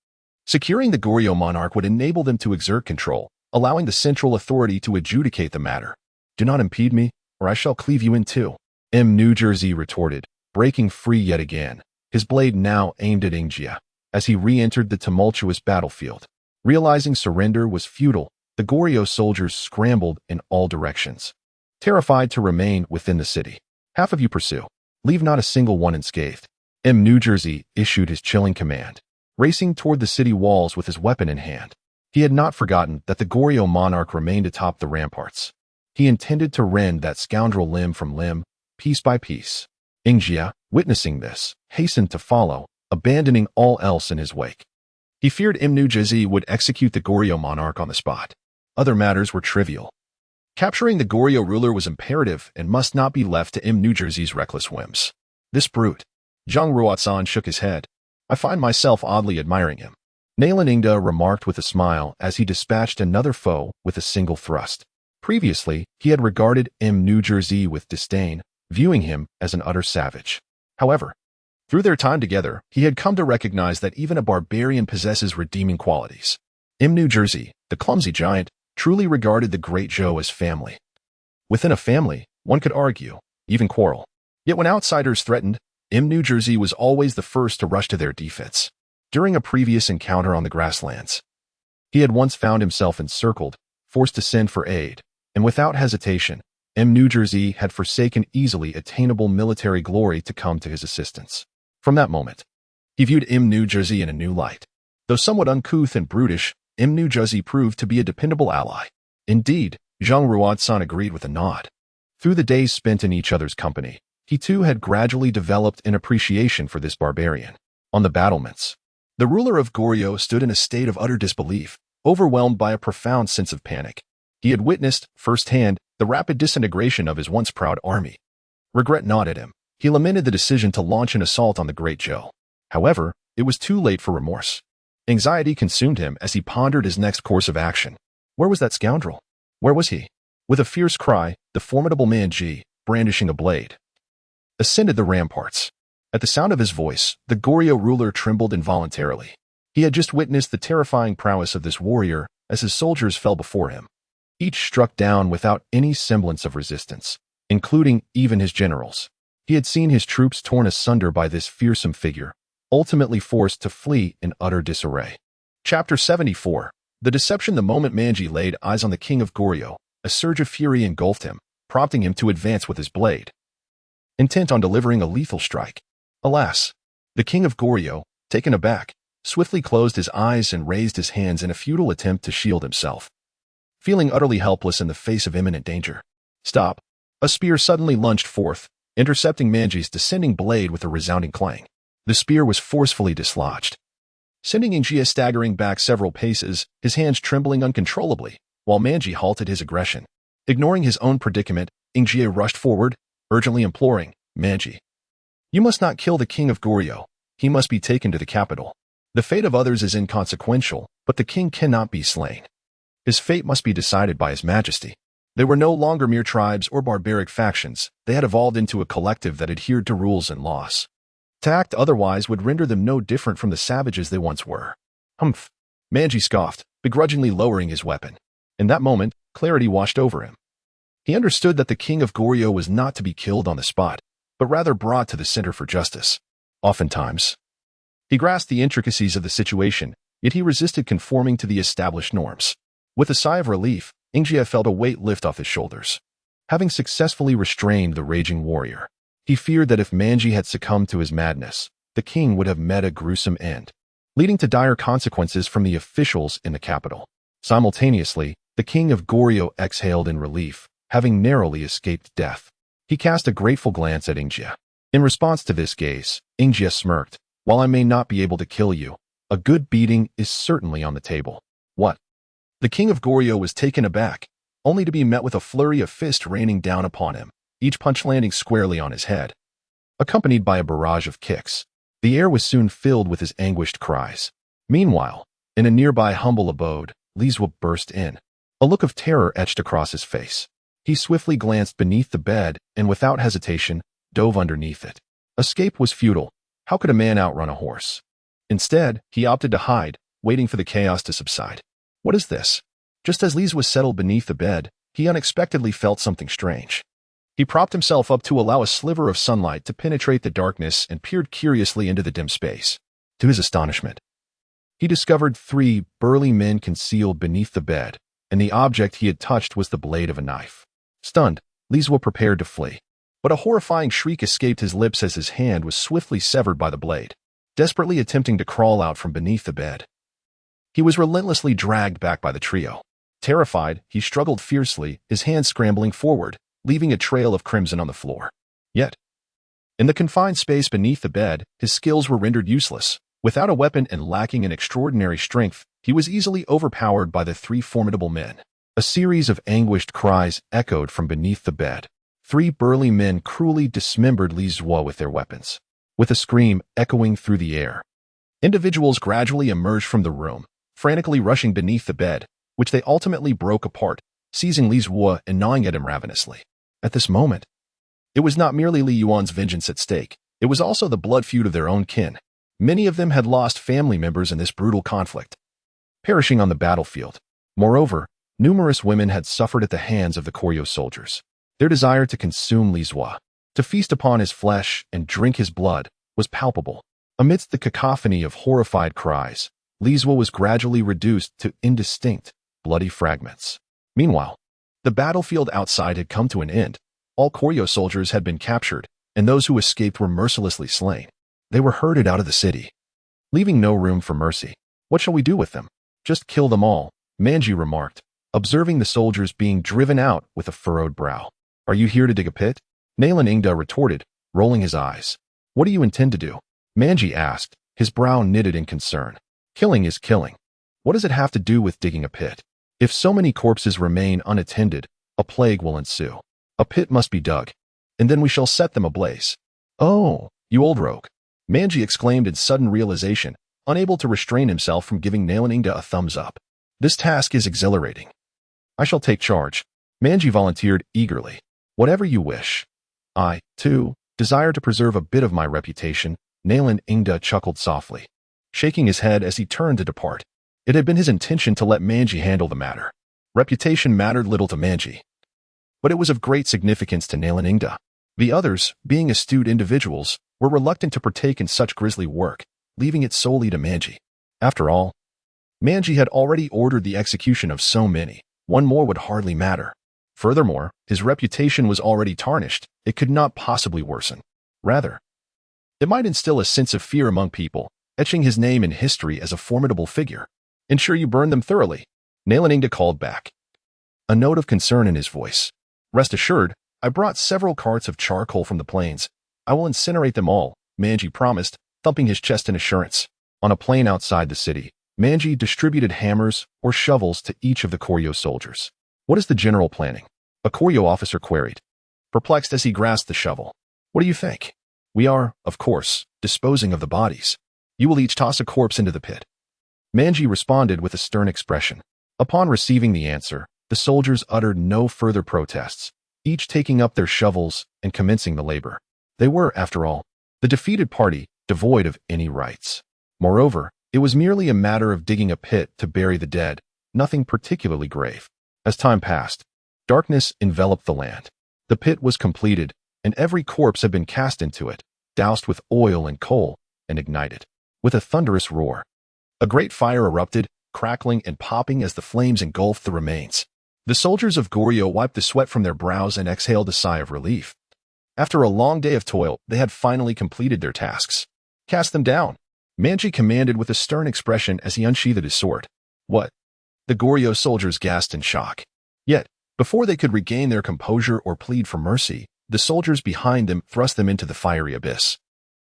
Securing the Goryeo monarch would enable them to exert control, allowing the central authority to adjudicate the matter. Do not impede me, or I shall cleave you in two, New Jersey retorted, breaking free yet again, his blade now aimed at Ingjia. As he re-entered the tumultuous battlefield, realizing surrender was futile, the Goryeo soldiers scrambled in all directions, terrified to remain within the city. Half of you pursue. Leave not a single one unscathed. New Jersey issued his chilling command. racing toward the city walls with his weapon in hand. He had not forgotten that the Goryeo monarch remained atop the ramparts. He intended to rend that scoundrel limb from limb, piece by piece. Ingjia, witnessing this, hastened to follow, abandoning all else in his wake. He feared Imnujizi would execute the Goryeo monarch on the spot. Other matters were trivial. Capturing the Goryeo ruler was imperative and must not be left to Imnujizi's reckless whims. This brute. Zhang Ruotsan shook his head. I find myself oddly admiring him. Nalan Ingda remarked with a smile as he dispatched another foe with a single thrust. Previously, he had regarded Imnujizi with disdain, viewing him as an utter savage. However, through their time together, he had come to recognize that even a barbarian possesses redeeming qualities. Imnujizi, the clumsy giant, truly regarded the great Zhou as family. Within a family, one could argue, even quarrel. Yet when outsiders threatened, Imnujizi was always the first to rush to their defense. During a previous encounter on the grasslands, he had once found himself encircled, forced to send for aid, and without hesitation, Imnujizi had forsaken easily attainable military glory to come to his assistance. From that moment, he viewed Imnujizi in a new light. Though somewhat uncouth and brutish, Imnujizi proved to be a dependable ally. Indeed, Zhang Ruotsan agreed with a nod. Through the days spent in each other's company, he too had gradually developed an appreciation for this barbarian. On the battlements, the ruler of Goryeo stood in a state of utter disbelief, overwhelmed by a profound sense of panic. He had witnessed, firsthand, the rapid disintegration of his once proud army. Regret gnawed at him. He lamented the decision to launch an assault on the great Zhou. However, it was too late for remorse. Anxiety consumed him as he pondered his next course of action. Where was that scoundrel? Where was he? With a fierce cry, the formidable Manji, brandishing a blade, ascended the ramparts. At the sound of his voice, the Goryeo ruler trembled involuntarily. He had just witnessed the terrifying prowess of this warrior as his soldiers fell before him. Each struck down without any semblance of resistance, including even his generals. He had seen his troops torn asunder by this fearsome figure, ultimately forced to flee in utter disarray. Chapter 74. The Deception. The moment Manji laid eyes on the king of Goryeo, a surge of fury engulfed him, prompting him to advance with his blade, intent on delivering a lethal strike. Alas, the king of Goryeo, taken aback, swiftly closed his eyes and raised his hands in a futile attempt to shield himself. Feeling utterly helpless in the face of imminent danger. Stop! A spear suddenly lunged forth, intercepting Manji's descending blade with a resounding clang. The spear was forcefully dislodged, sending Ingjia staggering back several paces, his hands trembling uncontrollably, while Manji halted his aggression. Ignoring his own predicament, Ingjia rushed forward, urgently imploring, Manji, you must not kill the king of Goryeo. He must be taken to the capital. The fate of others is inconsequential, but the king cannot be slain. His fate must be decided by His Majesty. They were no longer mere tribes or barbaric factions. They had evolved into a collective that adhered to rules and laws. To act otherwise would render them no different from the savages they once were. Humph! Manji scoffed, begrudgingly lowering his weapon. In that moment, clarity washed over him. He understood that the king of Goryeo was not to be killed on the spot, but rather brought to the center for justice. Oftentimes, he grasped the intricacies of the situation, yet he resisted conforming to the established norms. With a sigh of relief, Ingjia felt a weight lift off his shoulders. Having successfully restrained the raging warrior, he feared that if Manji had succumbed to his madness, the king would have met a gruesome end, leading to dire consequences from the officials in the capital. Simultaneously, the king of Goryeo exhaled in relief, having narrowly escaped death. He cast a grateful glance at Ingjia. In response to this gaze, Ingjia smirked. While I may not be able to kill you, a good beating is certainly on the table. What? The king of Goryeo was taken aback, only to be met with a flurry of fists raining down upon him, each punch landing squarely on his head. Accompanied by a barrage of kicks, the air was soon filled with his anguished cries. Meanwhile, in a nearby humble abode, Lizwa burst in. A look of terror etched across his face. He swiftly glanced beneath the bed and without hesitation, dove underneath it. Escape was futile. How could a man outrun a horse? Instead, he opted to hide, waiting for the chaos to subside. What is this? Just as Lizwa settled beneath the bed, he unexpectedly felt something strange. He propped himself up to allow a sliver of sunlight to penetrate the darkness and peered curiously into the dim space. To his astonishment, he discovered 3 burly men concealed beneath the bed, and the object he had touched was the blade of a knife. Stunned, Lizwa prepared to flee. But a horrifying shriek escaped his lips as his hand was swiftly severed by the blade. desperately attempting to crawl out from beneath the bed. He was relentlessly dragged back by the trio. Terrified, he struggled fiercely, his hands scrambling forward, leaving a trail of crimson on the floor. Yet, in the confined space beneath the bed, his skills were rendered useless. Without a weapon and lacking in extraordinary strength, he was easily overpowered by the three formidable men. A series of anguished cries echoed from beneath the bed. Three burly men cruelly dismembered Li Zhuo with their weapons. With a scream echoing through the air, individuals gradually emerged from the room, frantically rushing beneath the bed, which they ultimately broke apart, seizing Li Zhuo and gnawing at him ravenously. At this moment, it was not merely Li Yuan's vengeance at stake, it was also the blood feud of their own kin. Many of them had lost family members in this brutal conflict, perishing on the battlefield. Moreover, numerous women had suffered at the hands of the Koryo soldiers. Their desire to consume Li Zhuo, to feast upon his flesh and drink his blood, was palpable. Amidst the cacophony of horrified cries, Li Zhuo was gradually reduced to indistinct, bloody fragments. Meanwhile, the battlefield outside had come to an end. All Koryo soldiers had been captured, and those who escaped were mercilessly slain. They were herded out of the city, leaving no room for mercy. What shall we do with them? Just kill them all, Manji remarked, observing the soldiers being driven out with a furrowed brow. Are you here to dig a pit? Nalan Ingda retorted, rolling his eyes. What do you intend to do? Manji asked, his brow knitted in concern. Killing is killing. What does it have to do with digging a pit? If so many corpses remain unattended, a plague will ensue. A pit must be dug, and then we shall set them ablaze. Oh, you old rogue! Manji exclaimed in sudden realization, unable to restrain himself from giving Nalan Ingda a thumbs up. This task is exhilarating. I shall take charge. Manji volunteered eagerly. Whatever you wish. I, too, desire to preserve a bit of my reputation, Nalan Ingda chuckled softly, shaking his head as he turned to depart. It had been his intention to let Manji handle the matter. Reputation mattered little to Manji, but it was of great significance to Nalan Ingda. The others, being astute individuals, were reluctant to partake in such grisly work, leaving it solely to Manji. After all, Manji had already ordered the execution of so many. One more would hardly matter. Furthermore, his reputation was already tarnished. It could not possibly worsen. Rather, it might instill a sense of fear among people, etching his name in history as a formidable figure. Ensure you burn them thoroughly, Nalan Ingda called back, a note of concern in his voice. Rest assured, I brought several carts of charcoal from the plains. I will incinerate them all, Manji promised, thumping his chest in assurance. On a plain outside the city, Manji distributed hammers or shovels to each of the Koryo soldiers. What is the general planning? A Koryo officer queried, perplexed as he grasped the shovel. What do you think? We are, of course, disposing of the bodies. You will each toss a corpse into the pit. Manji responded with a stern expression. Upon receiving the answer, the soldiers uttered no further protests, each taking up their shovels and commencing the labor. They were, after all, the defeated party, devoid of any rights. Moreover, it was merely a matter of digging a pit to bury the dead, nothing particularly grave. As time passed, darkness enveloped the land. The pit was completed, and every corpse had been cast into it, doused with oil and coal, and ignited. With a thunderous roar, a great fire erupted, crackling and popping as the flames engulfed the remains. The soldiers of Goryeo wiped the sweat from their brows and exhaled a sigh of relief. After a long day of toil, they had finally completed their tasks. Cast them down, Manji commanded with a stern expression as he unsheathed his sword. What? The Goryeo soldiers gasped in shock. Yet, before they could regain their composure or plead for mercy, the soldiers behind them thrust them into the fiery abyss.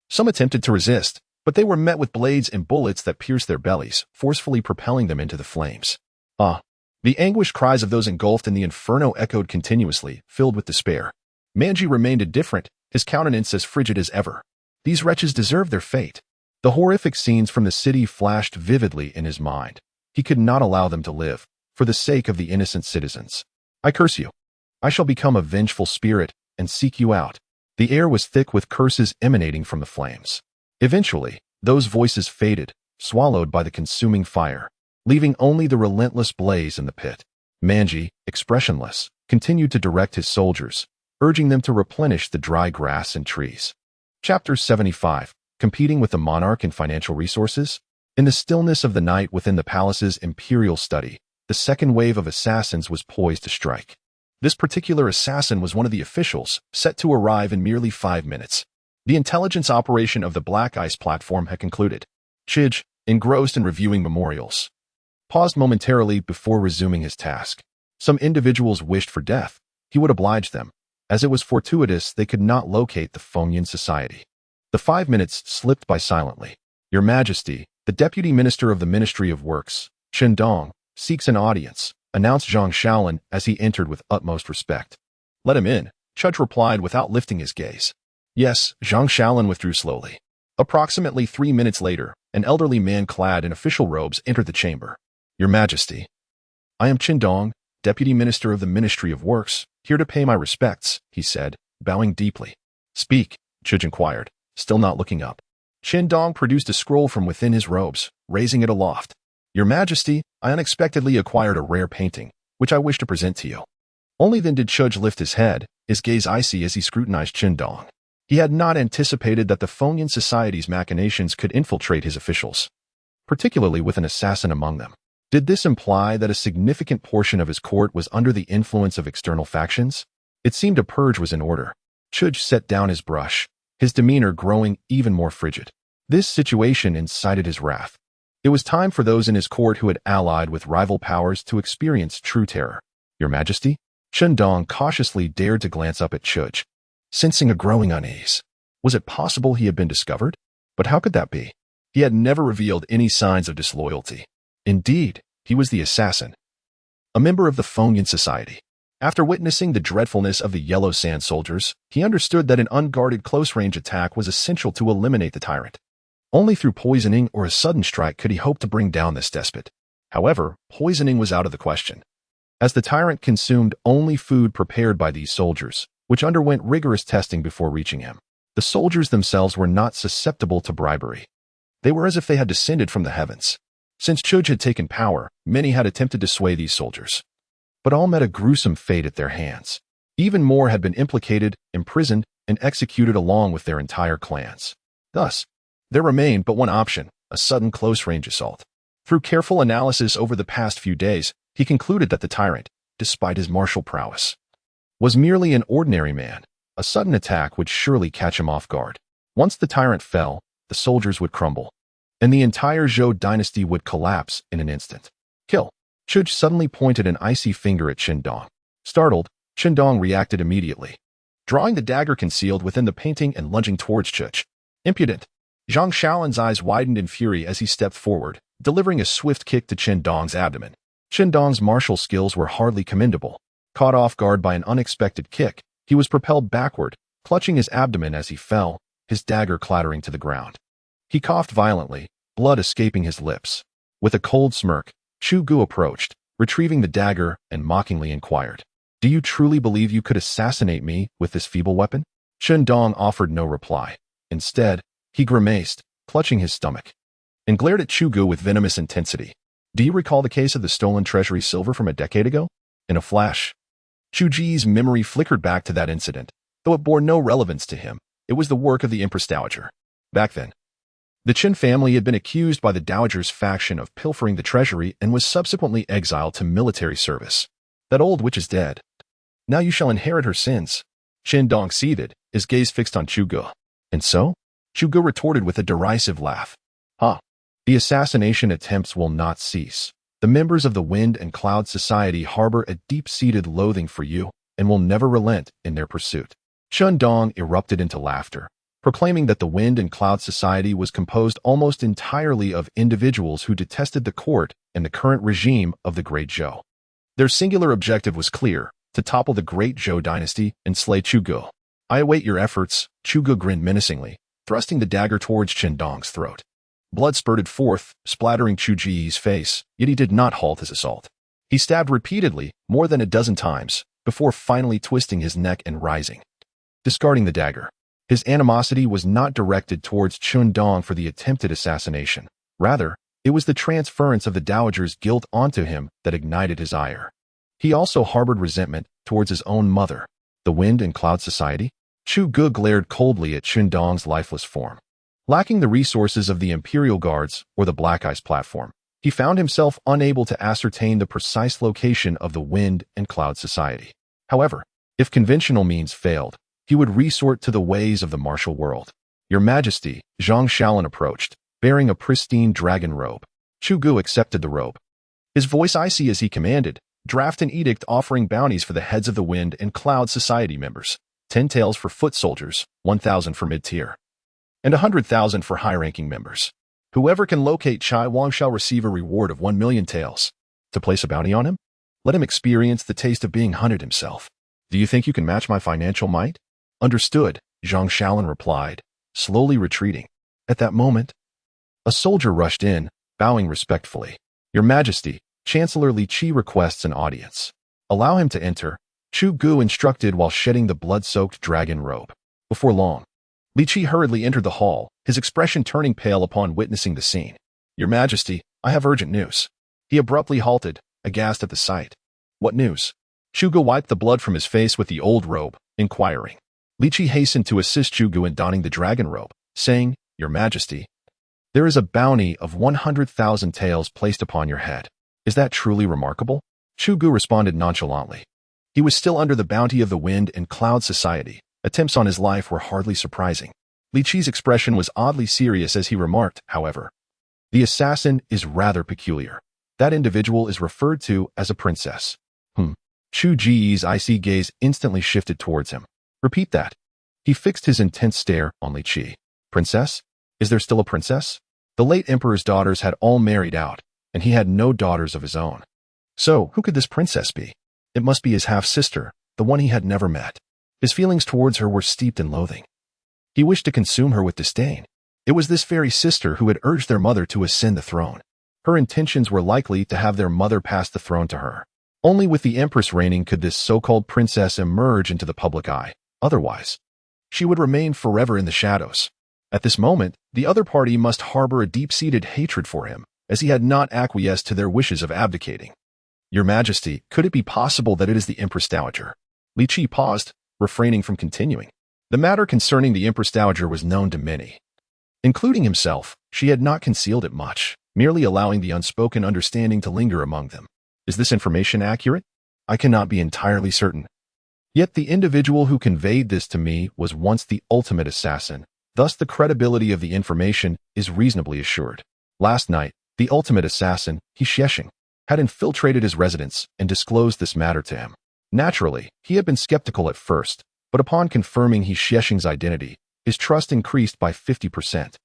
Some attempted to resist, but they were met with blades and bullets that pierced their bellies, forcefully propelling them into the flames. The anguished cries of those engulfed in the inferno echoed continuously, filled with despair. Manji remained indifferent, his countenance as frigid as ever. These wretches deserved their fate. The horrific scenes from the city flashed vividly in his mind. He could not allow them to live, for the sake of the innocent citizens. I curse you. I shall become a vengeful spirit and seek you out. The air was thick with curses emanating from the flames. Eventually, those voices faded, swallowed by the consuming fire, leaving only the relentless blaze in the pit. Manji, expressionless, continued to direct his soldiers, urging them to replenish the dry grass and trees. Chapter 75. Competing with the monarch in financial resources? In the stillness of the night within the palace's imperial study, the second wave of assassins was poised to strike. This particular assassin was one of the officials, set to arrive in merely 5 minutes. The intelligence operation of the Black Ice platform had concluded. Chij, engrossed in reviewing memorials, paused momentarily before resuming his task. Some individuals wished for death. He would oblige them. As it was fortuitous, they could not locate the Fengyan Society. The 5 minutes slipped by silently. Your Majesty, the Deputy Minister of the Ministry of Works, Chen Dong, seeks an audience, announced Zhang Shaolin as he entered with utmost respect. Let him in, Chudge replied without lifting his gaze. Yes, Zhang Shaolin withdrew slowly. Approximately 3 minutes later, an elderly man clad in official robes entered the chamber. Your Majesty, I am Chen Dong, Deputy Minister of the Ministry of Works, here to pay my respects, he said, bowing deeply. Speak, Chudge inquired, still not looking up. Chen Dong produced a scroll from within his robes, raising it aloft. Your Majesty, I unexpectedly acquired a rare painting, which I wish to present to you. Only then did Chudge lift his head, his gaze icy as he scrutinized Chen Dong. He had not anticipated that the Fengyan Society's machinations could infiltrate his officials, particularly with an assassin among them. Did this imply that a significant portion of his court was under the influence of external factions? It seemed a purge was in order. Chudge set down his brush, his demeanor growing even more frigid. This situation incited his wrath. It was time for those in his court who had allied with rival powers to experience true terror. Your Majesty? Chen Dong cautiously dared to glance up at Chudge, sensing a growing unease. Was it possible he had been discovered? But how could that be? He had never revealed any signs of disloyalty. Indeed, he was the assassin, a member of the Fengyan Society. After witnessing the dreadfulness of the Yellow Sand soldiers, he understood that an unguarded close-range attack was essential to eliminate the tyrant. Only through poisoning or a sudden strike could he hope to bring down this despot. However, poisoning was out of the question, as the tyrant consumed only food prepared by these soldiers, which underwent rigorous testing before reaching him. The soldiers themselves were not susceptible to bribery. They were as if they had descended from the heavens. Since Chudge had taken power, many had attempted to sway these soldiers, but all met a gruesome fate at their hands. Even more had been implicated, imprisoned, and executed along with their entire clans. Thus, there remained but one option, a sudden close-range assault. Through careful analysis over the past few days, he concluded that the tyrant, despite his martial prowess, was merely an ordinary man. A sudden attack would surely catch him off guard. Once the tyrant fell, the soldiers would crumble, and the entire Zhou dynasty would collapse in an instant. Kill. Chudge suddenly pointed an icy finger at Chen Dong. Startled, Chen Dong reacted immediately, drawing the dagger concealed within the painting and lunging towards Chudge. Impudent. Zhang Shaolin's eyes widened in fury as he stepped forward, delivering a swift kick to Chen Dong's abdomen. Chen Dong's martial skills were hardly commendable. Caught off guard by an unexpected kick, he was propelled backward, clutching his abdomen as he fell, his dagger clattering to the ground. He coughed violently, blood escaping his lips. With a cold smirk, Chu Gu approached, retrieving the dagger, and mockingly inquired, Do you truly believe you could assassinate me with this feeble weapon? Chen Dong offered no reply. Instead, he grimaced, clutching his stomach, and glared at Chu Gu with venomous intensity. Do you recall the case of the stolen treasury silver from a decade ago? In a flash, Chu Ji's memory flickered back to that incident. Though it bore no relevance to him, it was the work of the Empress Dowager. Back then, the Chen family had been accused by the Dowager's faction of pilfering the treasury and was subsequently exiled to military service. That old witch is dead. Now you shall inherit her sins. Chen Dong seethed, his gaze fixed on Chu Gu. And so? Chu Gu retorted with a derisive laugh. Ha! The assassination attempts will not cease. The members of the Wind and Cloud Society harbor a deep-seated loathing for you and will never relent in their pursuit. Chen Dong erupted into laughter, proclaiming that the Wind and Cloud Society was composed almost entirely of individuals who detested the court and the current regime of the Great Zhou. Their singular objective was clear, to topple the Great Zhou dynasty and slay Chu Gu. I await your efforts, Chu Gu grinned menacingly, thrusting the dagger towards Chen Dong's throat. Blood spurted forth, splattering Chu Ji's face, yet he did not halt his assault. He stabbed repeatedly, more than a dozen times, before finally twisting his neck and rising, discarding the dagger. His animosity was not directed towards Chen Dong for the attempted assassination. Rather, it was the transference of the Dowager's guilt onto him that ignited his ire. He also harbored resentment towards his own mother. The Wind and Cloud Society? Chu Gu glared coldly at Chen Dong's lifeless form. Lacking the resources of the Imperial Guards or the Black Ice platform, he found himself unable to ascertain the precise location of the Wind and Cloud Society. However, if conventional means failed, he would resort to the ways of the martial world. Your Majesty, Zhang Shaolin approached, bearing a pristine dragon robe. Chu Gu accepted the robe. His voice icy as he commanded, draft an edict offering bounties for the heads of the Wind and Cloud Society members, 10 taels for foot soldiers, 1,000 for mid-tier, and 100,000 for high-ranking members. Whoever can locate Chai Wang shall receive a reward of 1 million taels. To place a bounty on him? Let him experience the taste of being hunted himself. Do you think you can match my financial might? Understood, Zhang Shaolin replied, slowly retreating. At that moment, a soldier rushed in, bowing respectfully. Your Majesty, Chancellor Li Qi requests an audience. Allow him to enter, Chu Gu instructed while shedding the blood-soaked dragon robe. Before long, Li Qi hurriedly entered the hall, his expression turning pale upon witnessing the scene. Your Majesty, I have urgent news. He abruptly halted, aghast at the sight. What news? Chu Gu wiped the blood from his face with the old robe, inquiring. Li Qi hastened to assist Chu Gu in donning the dragon robe, saying, Your Majesty, there is a bounty of 100,000 taels placed upon your head. Is that truly remarkable? Chu Gu responded nonchalantly. He was still under the bounty of the Wind and Cloud Society. Attempts on his life were hardly surprising. Li Qi's expression was oddly serious as he remarked, however, the assassin is rather peculiar. That individual is referred to as a princess. Chu Ji's icy gaze instantly shifted towards him. Repeat that. He fixed his intense stare on Li Qi. Princess? Is there still a princess? The late emperor's daughters had all married out, and he had no daughters of his own. So, who could this princess be? It must be his half-sister, the one he had never met. His feelings towards her were steeped in loathing. He wished to consume her with disdain. It was this very sister who had urged their mother to ascend the throne. Her intentions were likely to have their mother pass the throne to her. Only with the Empress reigning could this so-called princess emerge into the public eye. Otherwise, she would remain forever in the shadows. At this moment, the other party must harbor a deep-seated hatred for him, as he had not acquiesced to their wishes of abdicating. Your Majesty, could it be possible that it is the Empress Dowager? Li Qi paused, refraining from continuing. The matter concerning the Empress Dowager was known to many. Including himself, she had not concealed it much, merely allowing the unspoken understanding to linger among them. Is this information accurate? I cannot be entirely certain. Yet the individual who conveyed this to me was once the ultimate assassin, thus the credibility of the information is reasonably assured. Last night, the ultimate assassin, He Xiexing, had infiltrated his residence and disclosed this matter to him. Naturally, he had been skeptical at first, but upon confirming He Xiexing's identity, his trust increased by 50%.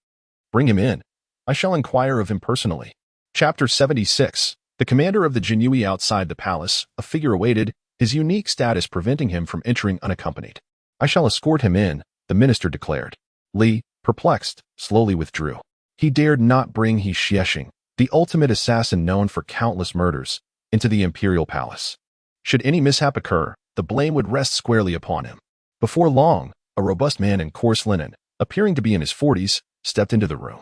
Bring him in. I shall inquire of him personally. Chapter 76. The commander of the Jinui outside the palace, a figure awaited, his unique status preventing him from entering unaccompanied. I shall escort him in, the minister declared. Li, perplexed, slowly withdrew. He dared not bring He Xiexing, the ultimate assassin known for countless murders, into the imperial palace. Should any mishap occur, the blame would rest squarely upon him. Before long, a robust man in coarse linen, appearing to be in his 40s, stepped into the room.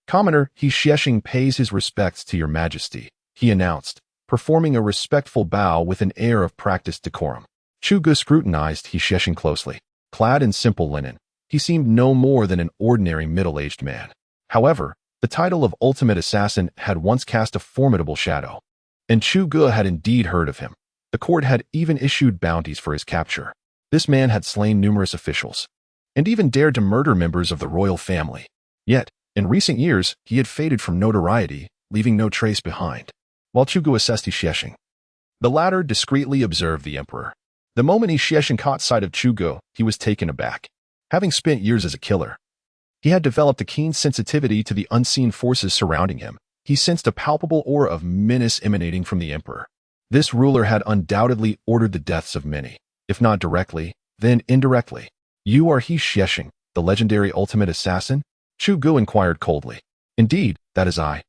Commoner He Xiexing pays his respects to your Majesty, he announced, performing a respectful bow with an air of practiced decorum. Chu Gu scrutinized He Xiexing closely. Clad in simple linen, he seemed no more than an ordinary middle-aged man. However, the title of Ultimate Assassin had once cast a formidable shadow, and Chu Gu had indeed heard of him. The court had even issued bounties for his capture. This man had slain numerous officials, and even dared to murder members of the royal family. Yet, in recent years, he had faded from notoriety, leaving no trace behind. While Chu Gu assessed He Xiexing, the latter discreetly observed the emperor. The moment He Xiexing caught sight of Chu Gu, he was taken aback. Having spent years as a killer, he had developed a keen sensitivity to the unseen forces surrounding him. He sensed a palpable aura of menace emanating from the emperor. This ruler had undoubtedly ordered the deaths of many, if not directly, then indirectly. You are He Xiexing, the legendary ultimate assassin? Chu Gu inquired coldly. Indeed, that is I.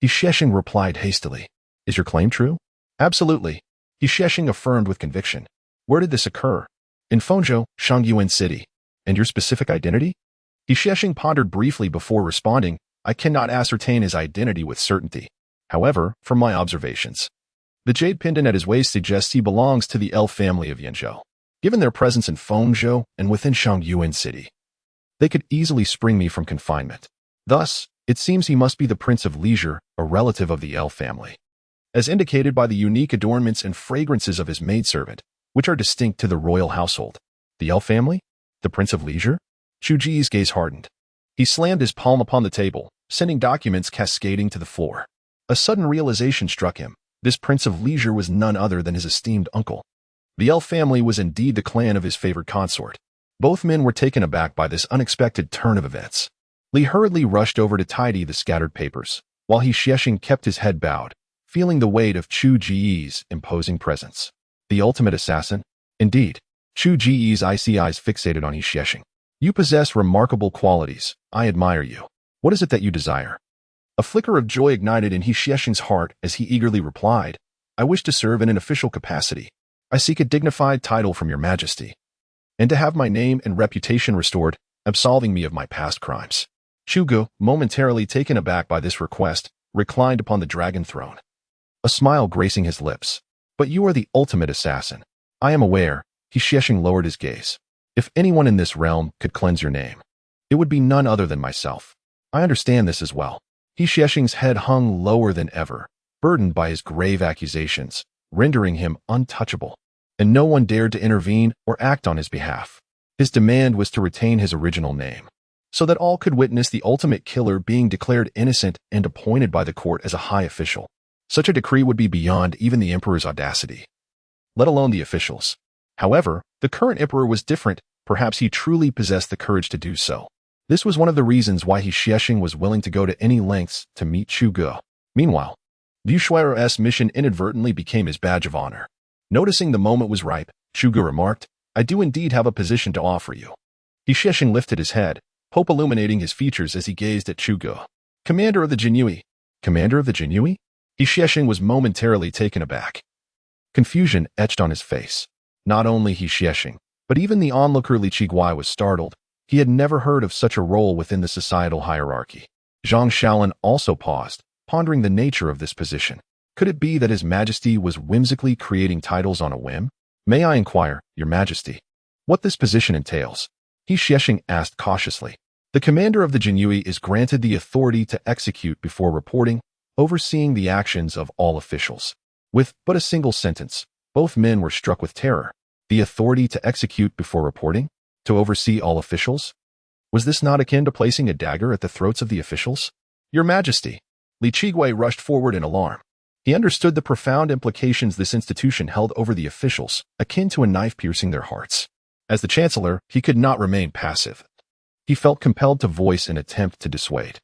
He Xiexing replied hastily. Is your claim true? Absolutely. He Xiexing affirmed with conviction. Where did this occur? In Fengzhou, Shangyuan City. And your specific identity? He Xiexing pondered briefly before responding. I cannot ascertain his identity with certainty. However, from my observations, the jade pendant at his waist suggests he belongs to the elf family of Yanzhou. Given their presence in Fengzhou and within Shangyuan City, they could easily spring me from confinement. Thus, it seems he must be the Prince of Leisure, a relative of the elf family, as indicated by the unique adornments and fragrances of his maidservant, which are distinct to the royal household. The elf family? The Prince of Leisure? Chu Ji's gaze hardened. He slammed his palm upon the table, sending documents cascading to the floor. A sudden realization struck him. This Prince of Leisure was none other than his esteemed uncle. The elf family was indeed the clan of his favored consort. Both men were taken aback by this unexpected turn of events. Li hurriedly rushed over to tidy the scattered papers, while He Xiexing kept his head bowed, feeling the weight of Chu Ji's imposing presence. The ultimate assassin? Indeed. Chu Ji's icy eyes fixated on He Xiexing. You possess remarkable qualities. I admire you. What is it that you desire? A flicker of joy ignited in He Xiexing's heart as he eagerly replied, I wish to serve in an official capacity. I seek a dignified title from your majesty, and to have my name and reputation restored, absolving me of my past crimes. Chu Ge, momentarily taken aback by this request, reclined upon the dragon throne, a smile gracing his lips. But you are the ultimate assassin. I am aware. He Xiexing lowered his gaze. If anyone in this realm could cleanse your name, it would be none other than myself. I understand this as well. He Xiexing's head hung lower than ever, burdened by his grave accusations, rendering him untouchable, and no one dared to intervene or act on his behalf. His demand was to retain his original name, so that all could witness the ultimate killer being declared innocent and appointed by the court as a high official. Such a decree would be beyond even the emperor's audacity, let alone the officials. However, the current emperor was different. Perhaps he truly possessed the courage to do so. This was one of the reasons why He Xiexing was willing to go to any lengths to meet Chu Ge. Meanwhile, Liu Shuai's mission inadvertently became his badge of honor. Noticing the moment was ripe, Chu Ge remarked, I do indeed have a position to offer you. He Xiexing lifted his head, hope illuminating his features as he gazed at Chu Ge. Commander of the Jinhui. Commander of the Jinhui? He Xiexing was momentarily taken aback. Confusion etched on his face. Not only He Xiexing, but even the onlooker Li Qiguai was startled. He had never heard of such a role within the societal hierarchy. Zhang Shaolin also paused, pondering the nature of this position. Could it be that His Majesty was whimsically creating titles on a whim? May I inquire, Your Majesty, what this position entails? He Xiexing asked cautiously. The commander of the Jinhui is granted the authority to execute before reporting, overseeing the actions of all officials. With but a single sentence, both men were struck with terror. The authority to execute before reporting? To oversee all officials? Was this not akin to placing a dagger at the throats of the officials? Your Majesty. Li Qiguai rushed forward in alarm. He understood the profound implications this institution held over the officials, akin to a knife piercing their hearts. As the Chancellor, he could not remain passive. He felt compelled to voice an attempt to dissuade.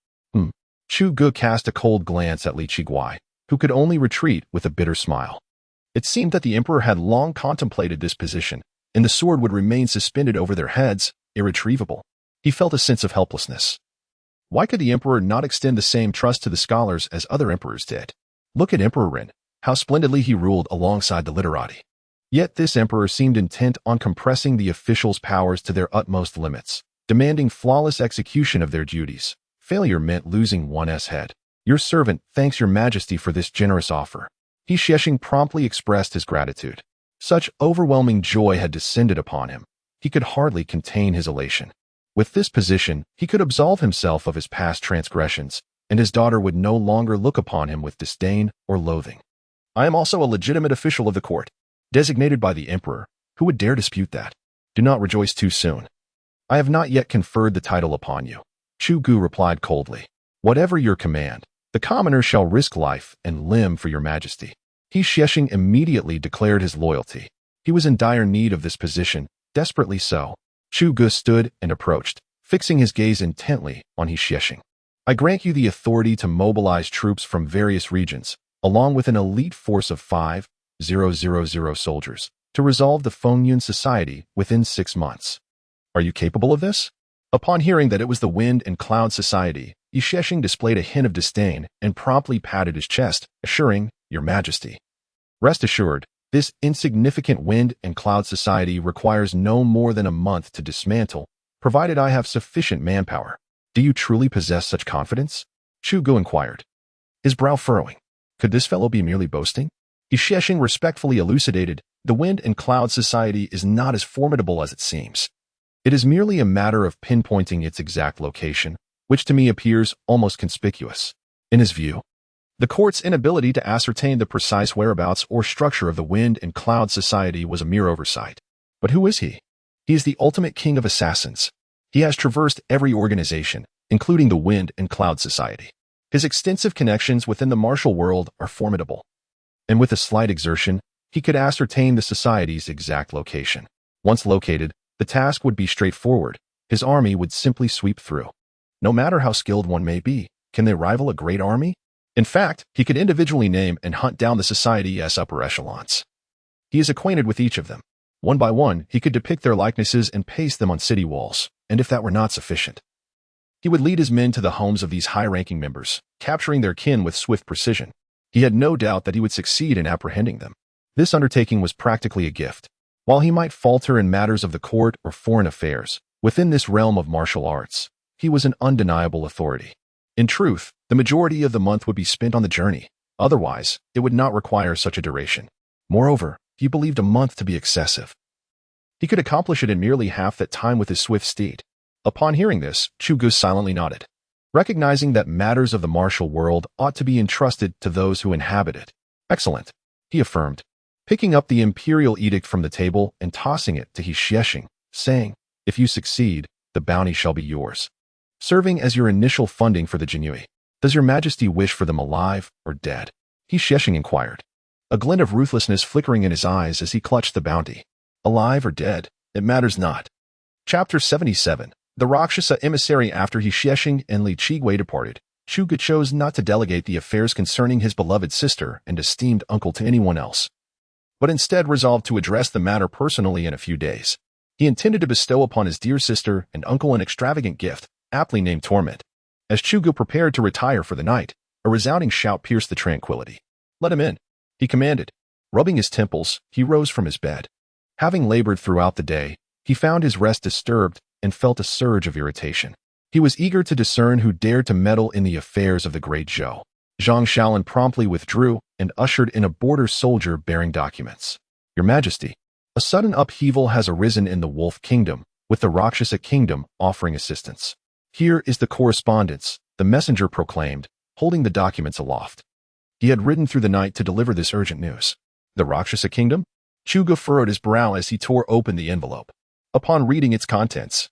Chu Ge cast a cold glance at Li Qiguai, who could only retreat with a bitter smile. It seemed that the emperor had long contemplated this position, and the sword would remain suspended over their heads, irretrievable. He felt a sense of helplessness. Why could the emperor not extend the same trust to the scholars as other emperors did? Look at Emperor Ren, how splendidly he ruled alongside the literati. Yet this emperor seemed intent on compressing the officials' powers to their utmost limits, demanding flawless execution of their duties. Failure meant losing one's head. Your servant thanks Your Majesty for this generous offer. He Xiexing promptly expressed his gratitude. Such overwhelming joy had descended upon him. He could hardly contain his elation. With this position, he could absolve himself of his past transgressions, and his daughter would no longer look upon him with disdain or loathing. I am also a legitimate official of the court, designated by the emperor. Who would dare dispute that? Do not rejoice too soon. I have not yet conferred the title upon you. Chu Ge replied coldly. Whatever your command, the commoner shall risk life and limb for Your Majesty. He Xiexing immediately declared his loyalty. He was in dire need of this position, desperately so. Chu Ge stood and approached, fixing his gaze intently on He Xiexing. I grant you the authority to mobilize troops from various regions, along with an elite force of 5,000 soldiers, to resolve the Fengyun Society within 6 months. Are you capable of this? Upon hearing that it was the Wind and Cloud Society, He Xiexing displayed a hint of disdain and promptly patted his chest, assuring, Your Majesty. Rest assured, this insignificant Wind and Cloud Society requires no more than a month to dismantle, provided I have sufficient manpower. Do you truly possess such confidence? Chu Ge inquired, his brow furrowing. Could this fellow be merely boasting? He Xiexing respectfully elucidated, the Wind and Cloud Society is not as formidable as it seems. It is merely a matter of pinpointing its exact location, which to me appears almost conspicuous. In his view, the court's inability to ascertain the precise whereabouts or structure of the Wind and Cloud Society was a mere oversight. But who is he? He is the ultimate king of assassins. He has traversed every organization, including the Wind and Cloud Society. His extensive connections within the martial world are formidable, and with a slight exertion, he could ascertain the society's exact location. Once located, the task would be straightforward. His army would simply sweep through. No matter how skilled one may be, can they rival a great army? In fact, he could individually name and hunt down the society's upper echelons. He is acquainted with each of them. One by one, he could depict their likenesses and paste them on city walls, and if that were not sufficient, he would lead his men to the homes of these high-ranking members, capturing their kin with swift precision. He had no doubt that he would succeed in apprehending them. This undertaking was practically a gift. While he might falter in matters of the court or foreign affairs, within this realm of martial arts, he was an undeniable authority. In truth, the majority of the month would be spent on the journey. Otherwise, it would not require such a duration. Moreover, he believed a month to be excessive. He could accomplish it in merely half that time with his swift steed. Upon hearing this, Chugu silently nodded, recognizing that matters of the martial world ought to be entrusted to those who inhabit it. Excellent, he affirmed, picking up the imperial edict from the table and tossing it to Xiesheng, saying, if you succeed, the bounty shall be yours, serving as your initial funding for the Jinui. Does your majesty wish for them alive or dead? Xiesheng inquired, a glint of ruthlessness flickering in his eyes as he clutched the bounty. Alive or dead, it matters not. Chapter 77. The Rakshasa emissary. After Xiesheng and Li Qigui departed, Chugu chose not to delegate the affairs concerning his beloved sister and esteemed uncle to anyone else, but instead resolved to address the matter personally in a few days. He intended to bestow upon his dear sister and uncle an extravagant gift, aptly named Torment. As Chugu prepared to retire for the night, a resounding shout pierced the tranquility. Let him in, he commanded. Rubbing his temples, he rose from his bed. Having labored throughout the day, he found his rest disturbed and felt a surge of irritation. He was eager to discern who dared to meddle in the affairs of the great Zhou. Zhang Shaolin promptly withdrew and ushered in a border soldier bearing documents. Your Majesty, a sudden upheaval has arisen in the Wolf Kingdom, with the Rakshasa Kingdom offering assistance. Here is the correspondence, the messenger proclaimed, holding the documents aloft. He had ridden through the night to deliver this urgent news. The Rakshasa Kingdom? Chugu furrowed his brow as he tore open the envelope. Upon reading its contents,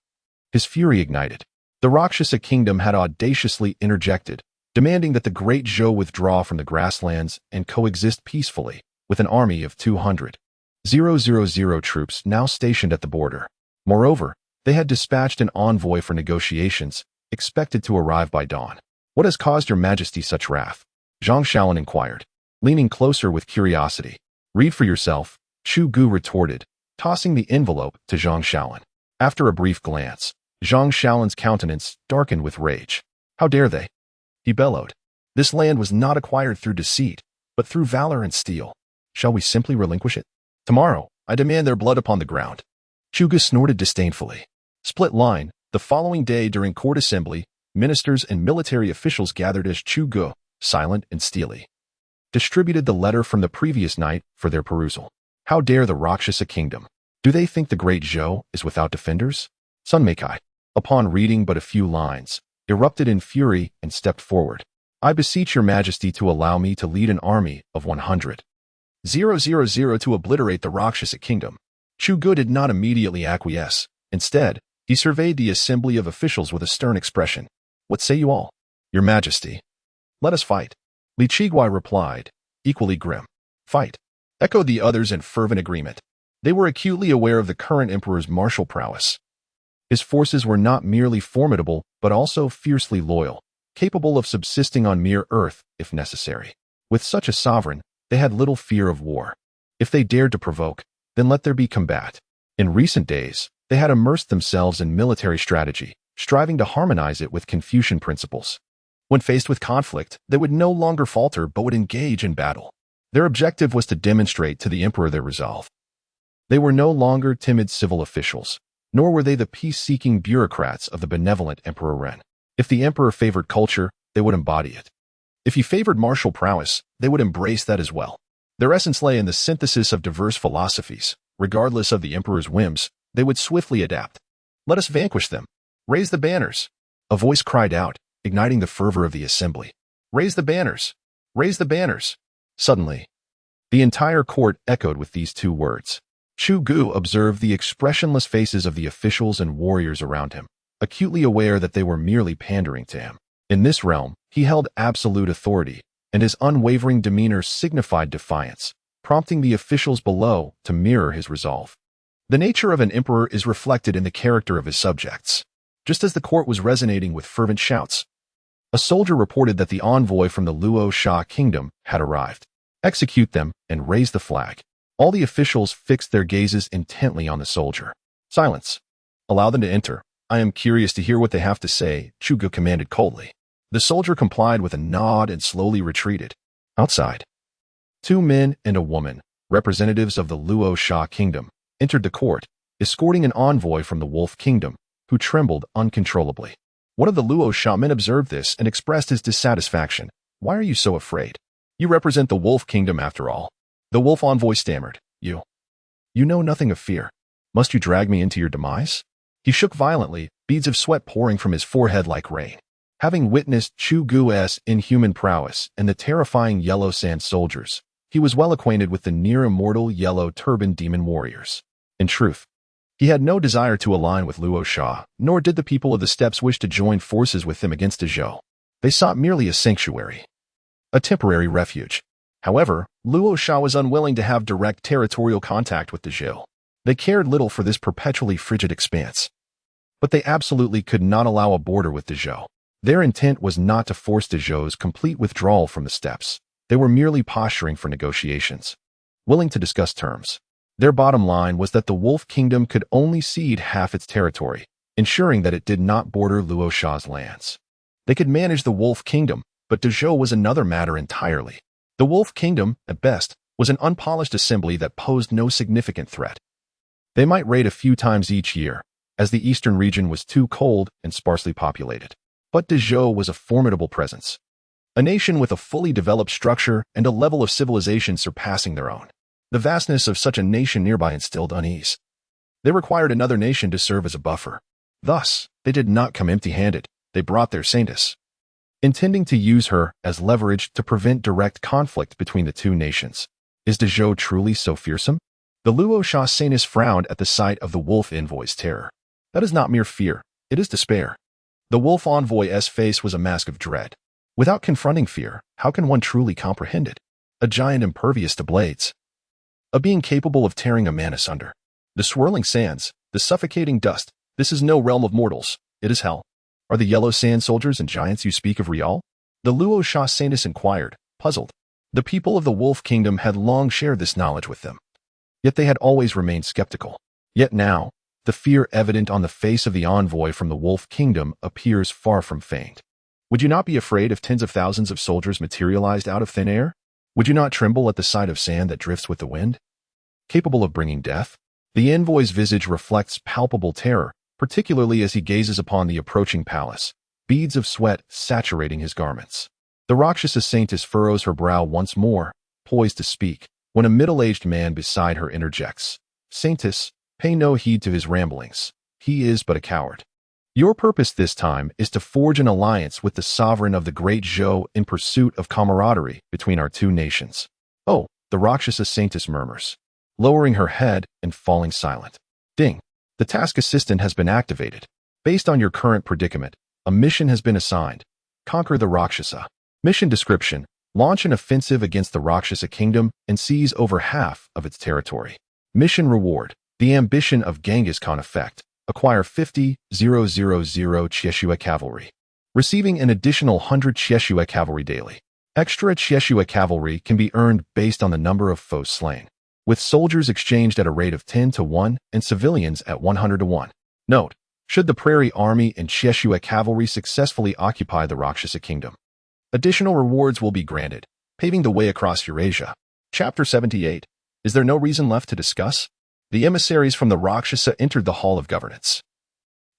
his fury ignited. The Rakshasa Kingdom had audaciously interjected, demanding that the great Zhou withdraw from the grasslands and coexist peacefully with an army of 200,000 troops now stationed at the border. Moreover, they had dispatched an envoy for negotiations, expected to arrive by dawn. What has caused your majesty such wrath? Zhang Shaolin inquired, leaning closer with curiosity. Read for yourself, Chugu retorted, tossing the envelope to Zhang Shaolin. After a brief glance, Zhang Shaolin's countenance darkened with rage. How dare they? He bellowed. This land was not acquired through deceit, but through valor and steel. Shall we simply relinquish it? Tomorrow, I demand their blood upon the ground. Chugu snorted disdainfully. Split line. The following day during court assembly, ministers and military officials gathered as Chugu, silent and steely, distributed the letter from the previous night for their perusal. How dare the Rakshasa Kingdom? Do they think the great Zhou is without defenders? Sun Meikai, upon reading but a few lines, erupted in fury and stepped forward. I beseech your majesty to allow me to lead an army of 100,000 to obliterate the Rakshasa Kingdom. Chugu did not immediately acquiesce. Instead, he surveyed the assembly of officials with a stern expression. What say you all? Your majesty. Let us fight. Li Qigui replied, equally grim. Fight, echoed the others in fervent agreement. They were acutely aware of the current emperor's martial prowess. His forces were not merely formidable, but also fiercely loyal, capable of subsisting on mere earth if necessary. With such a sovereign, they had little fear of war. If they dared to provoke, then let there be combat. In recent days, they had immersed themselves in military strategy, striving to harmonize it with Confucian principles. When faced with conflict, they would no longer falter but would engage in battle. Their objective was to demonstrate to the emperor their resolve. They were no longer timid civil officials, nor were they the peace-seeking bureaucrats of the benevolent Emperor Ren. If the emperor favored culture, they would embody it. If he favored martial prowess, they would embrace that as well. Their essence lay in the synthesis of diverse philosophies. Regardless of the emperor's whims, they would swiftly adapt. Let us vanquish them. Raise the banners. A voice cried out, igniting the fervor of the assembly. Raise the banners. Raise the banners. Suddenly, the entire court echoed with these two words. Chu Gu observed the expressionless faces of the officials and warriors around him, acutely aware that they were merely pandering to him. In this realm, he held absolute authority, and his unwavering demeanor signified defiance, prompting the officials below to mirror his resolve. The nature of an emperor is reflected in the character of his subjects. Just as the court was resonating with fervent shouts, a soldier reported that the envoy from the Luo Sha kingdom had arrived. Execute them and raise the flag. All the officials fixed their gazes intently on the soldier. Silence. Allow them to enter. I am curious to hear what they have to say, Chu Gu commanded coldly. The soldier complied with a nod and slowly retreated. Outside, 2 men and a woman, representatives of the Luo Sha kingdom, entered the court, escorting an envoy from the Wolf kingdom, who trembled uncontrollably. One of the Luo Sha men observed this and expressed his dissatisfaction. Why are you so afraid? You represent the Wolf kingdom after all. The wolf envoy stammered. You know nothing of fear. Must you drag me into your demise? He shook violently, beads of sweat pouring from his forehead like rain. Having witnessed Chu Gu's inhuman prowess and the terrifying Yellow Sand soldiers, he was well acquainted with the near-immortal Yellow Turban demon warriors. In truth, he had no desire to align with Luo Sha, nor did the people of the steppes wish to join forces with him against Zhou. They sought merely a sanctuary, a temporary refuge. However, Luo Sha was unwilling to have direct territorial contact with Zhou. They cared little for this perpetually frigid expanse. But they absolutely could not allow a border with Zhou. Their intent was not to force Zhou's complete withdrawal from the steppes. They were merely posturing for negotiations, willing to discuss terms. Their bottom line was that the Wolf Kingdom could only cede half its territory, ensuring that it did not border Luo Sha's lands. They could manage the Wolf Kingdom, but Zhou was another matter entirely. The Wolf Kingdom, at best, was an unpolished assembly that posed no significant threat. They might raid a few times each year, as the eastern region was too cold and sparsely populated. But Zhou was a formidable presence, a nation with a fully developed structure and a level of civilization surpassing their own. The vastness of such a nation nearby instilled unease. They required another nation to serve as a buffer. Thus, they did not come empty-handed. They brought their saintess, intending to use her as leverage to prevent direct conflict between the two nations. Is Zhou truly so fearsome? The Luo Sha saintess frowned at the sight of the wolf envoy's terror. That is not mere fear, it is despair. The wolf envoy's face was a mask of dread. Without confronting fear, how can one truly comprehend it? A giant impervious to blades, a being capable of tearing a man asunder. The swirling sands, the suffocating dust, this is no realm of mortals, it is hell. Are the Yellow Sand soldiers and giants you speak of real? The Luo Sha saintess inquired, puzzled. The people of the Wolf Kingdom had long shared this knowledge with them. Yet they had always remained skeptical. Yet now, the fear evident on the face of the envoy from the Wolf Kingdom appears far from feigned. Would you not be afraid if tens of thousands of soldiers materialized out of thin air? Would you not tremble at the sight of sand that drifts with the wind, capable of bringing death? The envoy's visage reflects palpable terror, particularly as he gazes upon the approaching palace, beads of sweat saturating his garments. The Rakshasa saintess furrows her brow once more, poised to speak, when a middle-aged man beside her interjects. Saintess, pay no heed to his ramblings. He is but a coward. Your purpose this time is to forge an alliance with the sovereign of the great Zhou in pursuit of camaraderie between our two nations. Oh, the Rakshasa saintess murmurs, lowering her head and falling silent. Ding. The task assistant has been activated. Based on your current predicament, a mission has been assigned. Conquer the Rakshasa. Mission description: launch an offensive against the Rakshasa kingdom and seize over half of its territory. Mission reward: the ambition of Genghis Khan effect. Acquire 50,000 Chieshua cavalry, receiving an additional 100 Chieshua cavalry daily. Extra Chieshua cavalry can be earned based on the number of foes slain, with soldiers exchanged at a rate of 10-1 and civilians at 100-1. Note: should the Prairie Army and Chieshua cavalry successfully occupy the Rakshasa kingdom, additional rewards will be granted, paving the way across Eurasia. Chapter 78. Is there no reason left to discuss? The emissaries from the Rakshasa entered the Hall of Governance,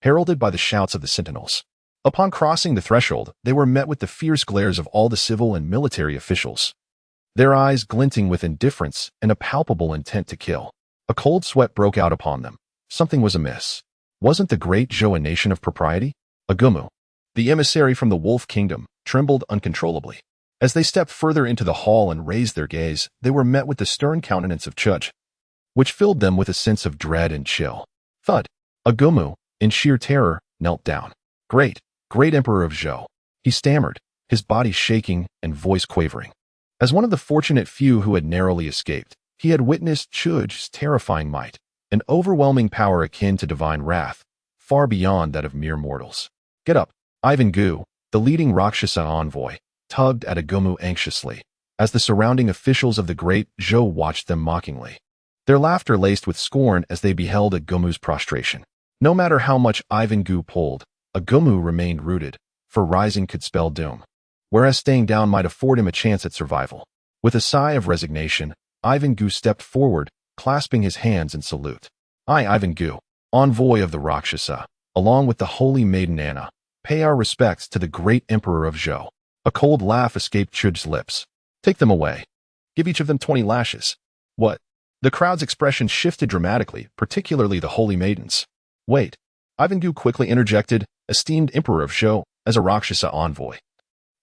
heralded by the shouts of the sentinels. Upon crossing the threshold, they were met with the fierce glares of all the civil and military officials, their eyes glinting with indifference and a palpable intent to kill. A cold sweat broke out upon them. Something was amiss. Wasn't the great Zhou a nation of propriety? Agumu, the emissary from the Wolf Kingdom, trembled uncontrollably. As they stepped further into the hall and raised their gaze, they were met with the stern countenance of Chuj, which filled them with a sense of dread and chill. Thud. Agumu, in sheer terror, knelt down. Great Emperor of Zhou. He stammered, his body shaking and voice quavering. As one of the fortunate few who had narrowly escaped, he had witnessed Chuj's terrifying might, an overwhelming power akin to divine wrath, far beyond that of mere mortals. Get up. Ivan Gu, the leading Rakshasa envoy, tugged at Agumu anxiously, as the surrounding officials of the great Zhou watched them mockingly. Their laughter laced with scorn as they beheld Agumu's prostration. No matter how much Ivan Gu pulled, Agumu remained rooted, for rising could spell doom, whereas staying down might afford him a chance at survival. With a sigh of resignation, Ivan Gu stepped forward, clasping his hands in salute. I, Ivan Gu, envoy of the Rakshasa, along with the holy maiden Anna, pay our respects to the great Emperor of Zhou. A cold laugh escaped Chuj's lips. Take them away. Give each of them 20 lashes. What? The crowd's expression shifted dramatically, particularly the holy maidens. Wait. Ivan Gu quickly interjected, esteemed Emperor of Zhou, as a Rakshasa envoy.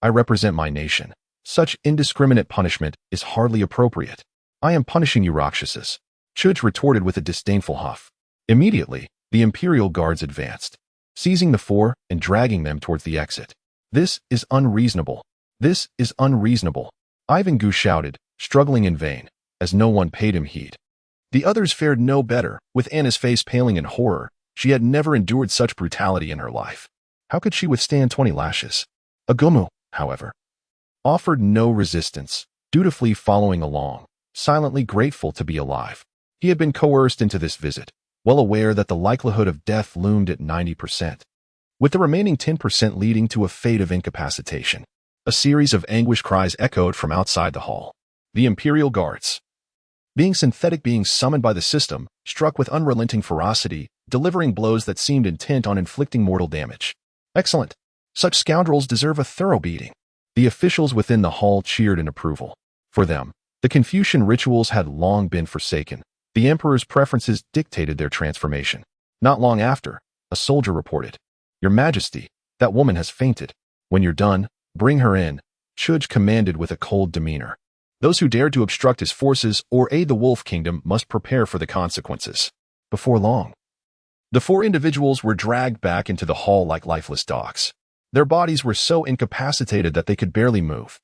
I represent my nation. Such indiscriminate punishment is hardly appropriate. I am punishing you Rakshasas. Chuj retorted with a disdainful huff. Immediately, the imperial guards advanced, seizing the four and dragging them towards the exit. This is unreasonable. This is unreasonable. Ivan Gu shouted, struggling in vain, as no one paid him heed. The others fared no better, with Anna's face paling in horror. She had never endured such brutality in her life. How could she withstand 20 lashes? Agumu, however, offered no resistance, dutifully following along, silently grateful to be alive. He had been coerced into this visit, well aware that the likelihood of death loomed at 90%, with the remaining 10% leading to a fate of incapacitation. A series of anguished cries echoed from outside the hall. The Imperial Guards, being synthetic beings summoned by the system, struck with unrelenting ferocity, delivering blows that seemed intent on inflicting mortal damage. Excellent. Such scoundrels deserve a thorough beating. The officials within the hall cheered in approval. For them, the Confucian rituals had long been forsaken. The emperor's preferences dictated their transformation. Not long after, a soldier reported, Your Majesty, that woman has fainted. When you're done, bring her in, Chuj commanded with a cold demeanor. Those who dared to obstruct his forces or aid the Wolf Kingdom must prepare for the consequences. Before long, the four individuals were dragged back into the hall like lifeless dogs. Their bodies were so incapacitated that they could barely move.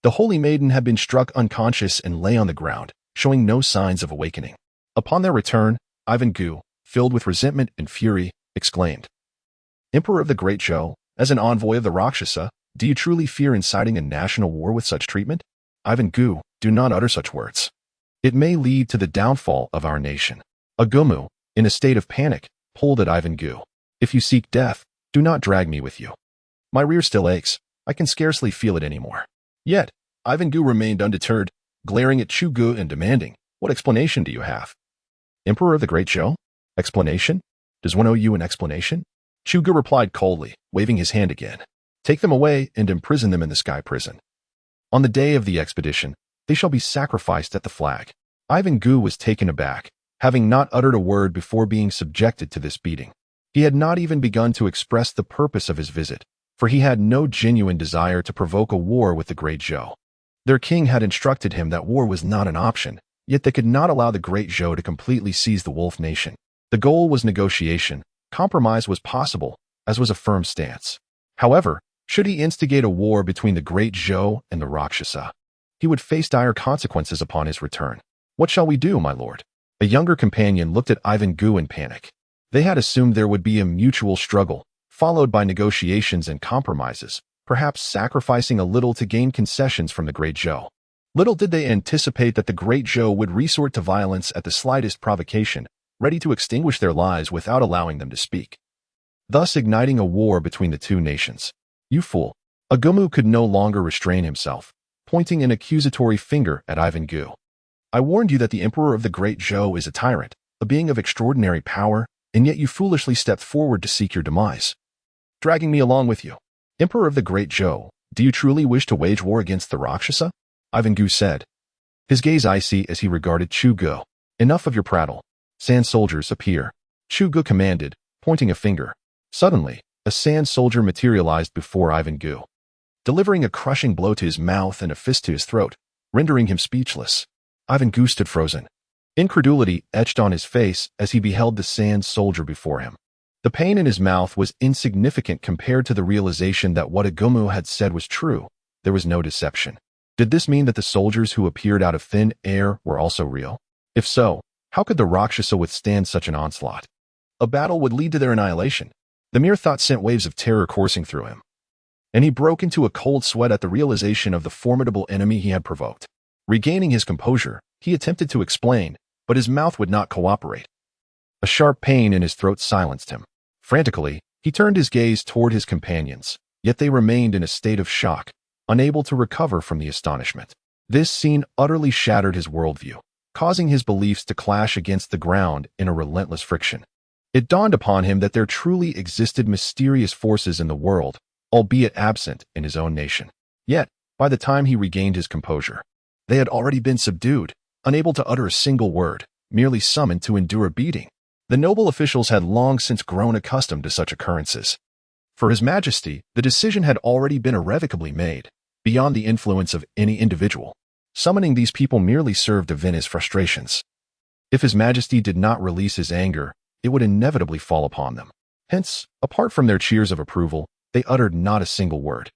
The Holy Maiden had been struck unconscious and lay on the ground, showing no signs of awakening. Upon their return, Ivan Gu, filled with resentment and fury, exclaimed, Emperor of the Great Zhou, as an envoy of the Rakshasa, do you truly fear inciting a national war with such treatment? Ivan Gu, do not utter such words. It may lead to the downfall of our nation. Agumu, in a state of panic, pulled at Ivan Gu. If you seek death, do not drag me with you. My rear still aches. I can scarcely feel it anymore. Yet, Ivan Gu remained undeterred, glaring at Chu Gu and demanding, What explanation do you have? Emperor of the Great Zhou? Explanation? Does one owe you an explanation? Chu Gu replied coldly, waving his hand again. Take them away and imprison them in the sky prison. On the day of the expedition, they shall be sacrificed at the flag. Ivan Gu was taken aback, having not uttered a word before being subjected to this beating. He had not even begun to express the purpose of his visit, for he had no genuine desire to provoke a war with the Great Zhou. Their king had instructed him that war was not an option, yet they could not allow the Great Zhou to completely seize the Wolf Nation. The goal was negotiation. Compromise was possible, as was a firm stance. However, should he instigate a war between the Great Zhou and the Rakshasa, he would face dire consequences upon his return. What shall we do, my lord? A younger companion looked at Ivan Gu in panic. They had assumed there would be a mutual struggle, followed by negotiations and compromises, perhaps sacrificing a little to gain concessions from the Great Zhou. Little did they anticipate that the Great Zhou would resort to violence at the slightest provocation, ready to extinguish their lives without allowing them to speak, thus igniting a war between the two nations. You fool! Agumu could no longer restrain himself, pointing an accusatory finger at Ivan Gu. I warned you that the Emperor of the Great Zhou is a tyrant, a being of extraordinary power, and yet you foolishly stepped forward to seek your demise, dragging me along with you. Emperor of the Great Zhou, do you truly wish to wage war against the Rakshasa? Ivan Gu said, his gaze icy as he regarded Chu Gu. Enough of your prattle. Sand soldiers appear. Chu Gu commanded, pointing a finger. Suddenly, a sand soldier materialized before Ivan Gu, delivering a crushing blow to his mouth and a fist to his throat, rendering him speechless. Ivan Gu stood frozen. Incredulity etched on his face as he beheld the sand soldier before him. The pain in his mouth was insignificant compared to the realization that what Agumu had said was true. There was no deception. Did this mean that the soldiers who appeared out of thin air were also real? If so, how could the Rakshasa withstand such an onslaught? A battle would lead to their annihilation. The mere thought sent waves of terror coursing through him, and he broke into a cold sweat at the realization of the formidable enemy he had provoked. Regaining his composure, he attempted to explain, but his mouth would not cooperate. A sharp pain in his throat silenced him. Frantically, he turned his gaze toward his companions, yet they remained in a state of shock, unable to recover from the astonishment. This scene utterly shattered his worldview, causing his beliefs to clash against the ground in a relentless friction. It dawned upon him that there truly existed mysterious forces in the world, albeit absent in his own nation. Yet, by the time he regained his composure, they had already been subdued, unable to utter a single word, merely summoned to endure a beating. The noble officials had long since grown accustomed to such occurrences. For His Majesty, the decision had already been irrevocably made, beyond the influence of any individual. Summoning these people merely served to vent his frustrations. If His Majesty did not release his anger, it would inevitably fall upon them. Hence, apart from their cheers of approval, they uttered not a single word.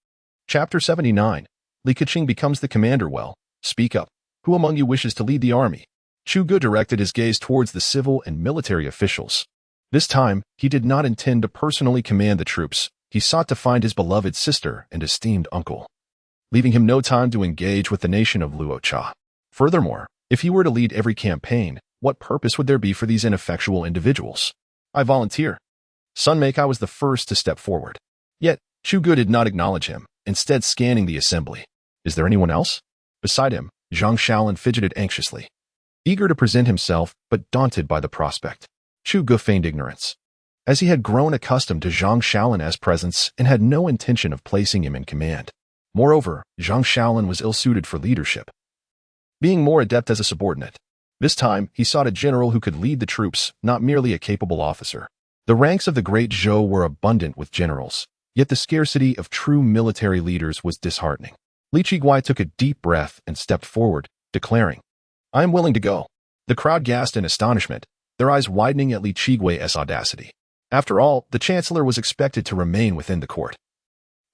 Chapter 79. Li Keqing becomes the commander. Well, speak up. Who among you wishes to lead the army? Chu Ge directed his gaze towards the civil and military officials. This time, he did not intend to personally command the troops. He sought to find his beloved sister and esteemed uncle, leaving him no time to engage with the nation of Luocha. Furthermore, if he were to lead every campaign, what purpose would there be for these ineffectual individuals? I volunteer. Sun Meikai was the first to step forward. Yet, Chu Ge did not acknowledge him, instead scanning the assembly. Is there anyone else? Beside him, Zhang Shaolin fidgeted anxiously, eager to present himself, but daunted by the prospect. Chu Ge feigned ignorance, as he had grown accustomed to Zhang Shaolin's presence and had no intention of placing him in command. Moreover, Zhang Shaolin was ill-suited for leadership, being more adept as a subordinate. This time, he sought a general who could lead the troops, not merely a capable officer. The ranks of the great Zhou were abundant with generals, yet the scarcity of true military leaders was disheartening. Li Qiguai took a deep breath and stepped forward, declaring, I am willing to go. The crowd gasped in astonishment, their eyes widening at Li Qiguai's audacity. After all, the chancellor was expected to remain within the court,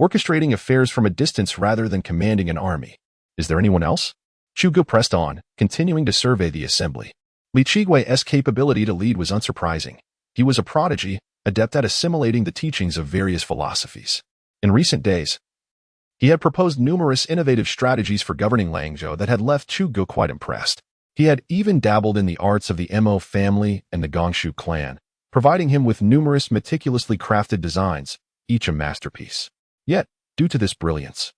orchestrating affairs from a distance rather than commanding an army. Is there anyone else? Chu Ge pressed on, continuing to survey the assembly. Li Qiguai's capability to lead was unsurprising. He was a prodigy, adept at assimilating the teachings of various philosophies. In recent days, he had proposed numerous innovative strategies for governing Langzhou that had left Chu Ge quite impressed. He had even dabbled in the arts of the Mo family and the Gongshu clan, providing him with numerous meticulously crafted designs, each a masterpiece. Yet, due to this brilliance,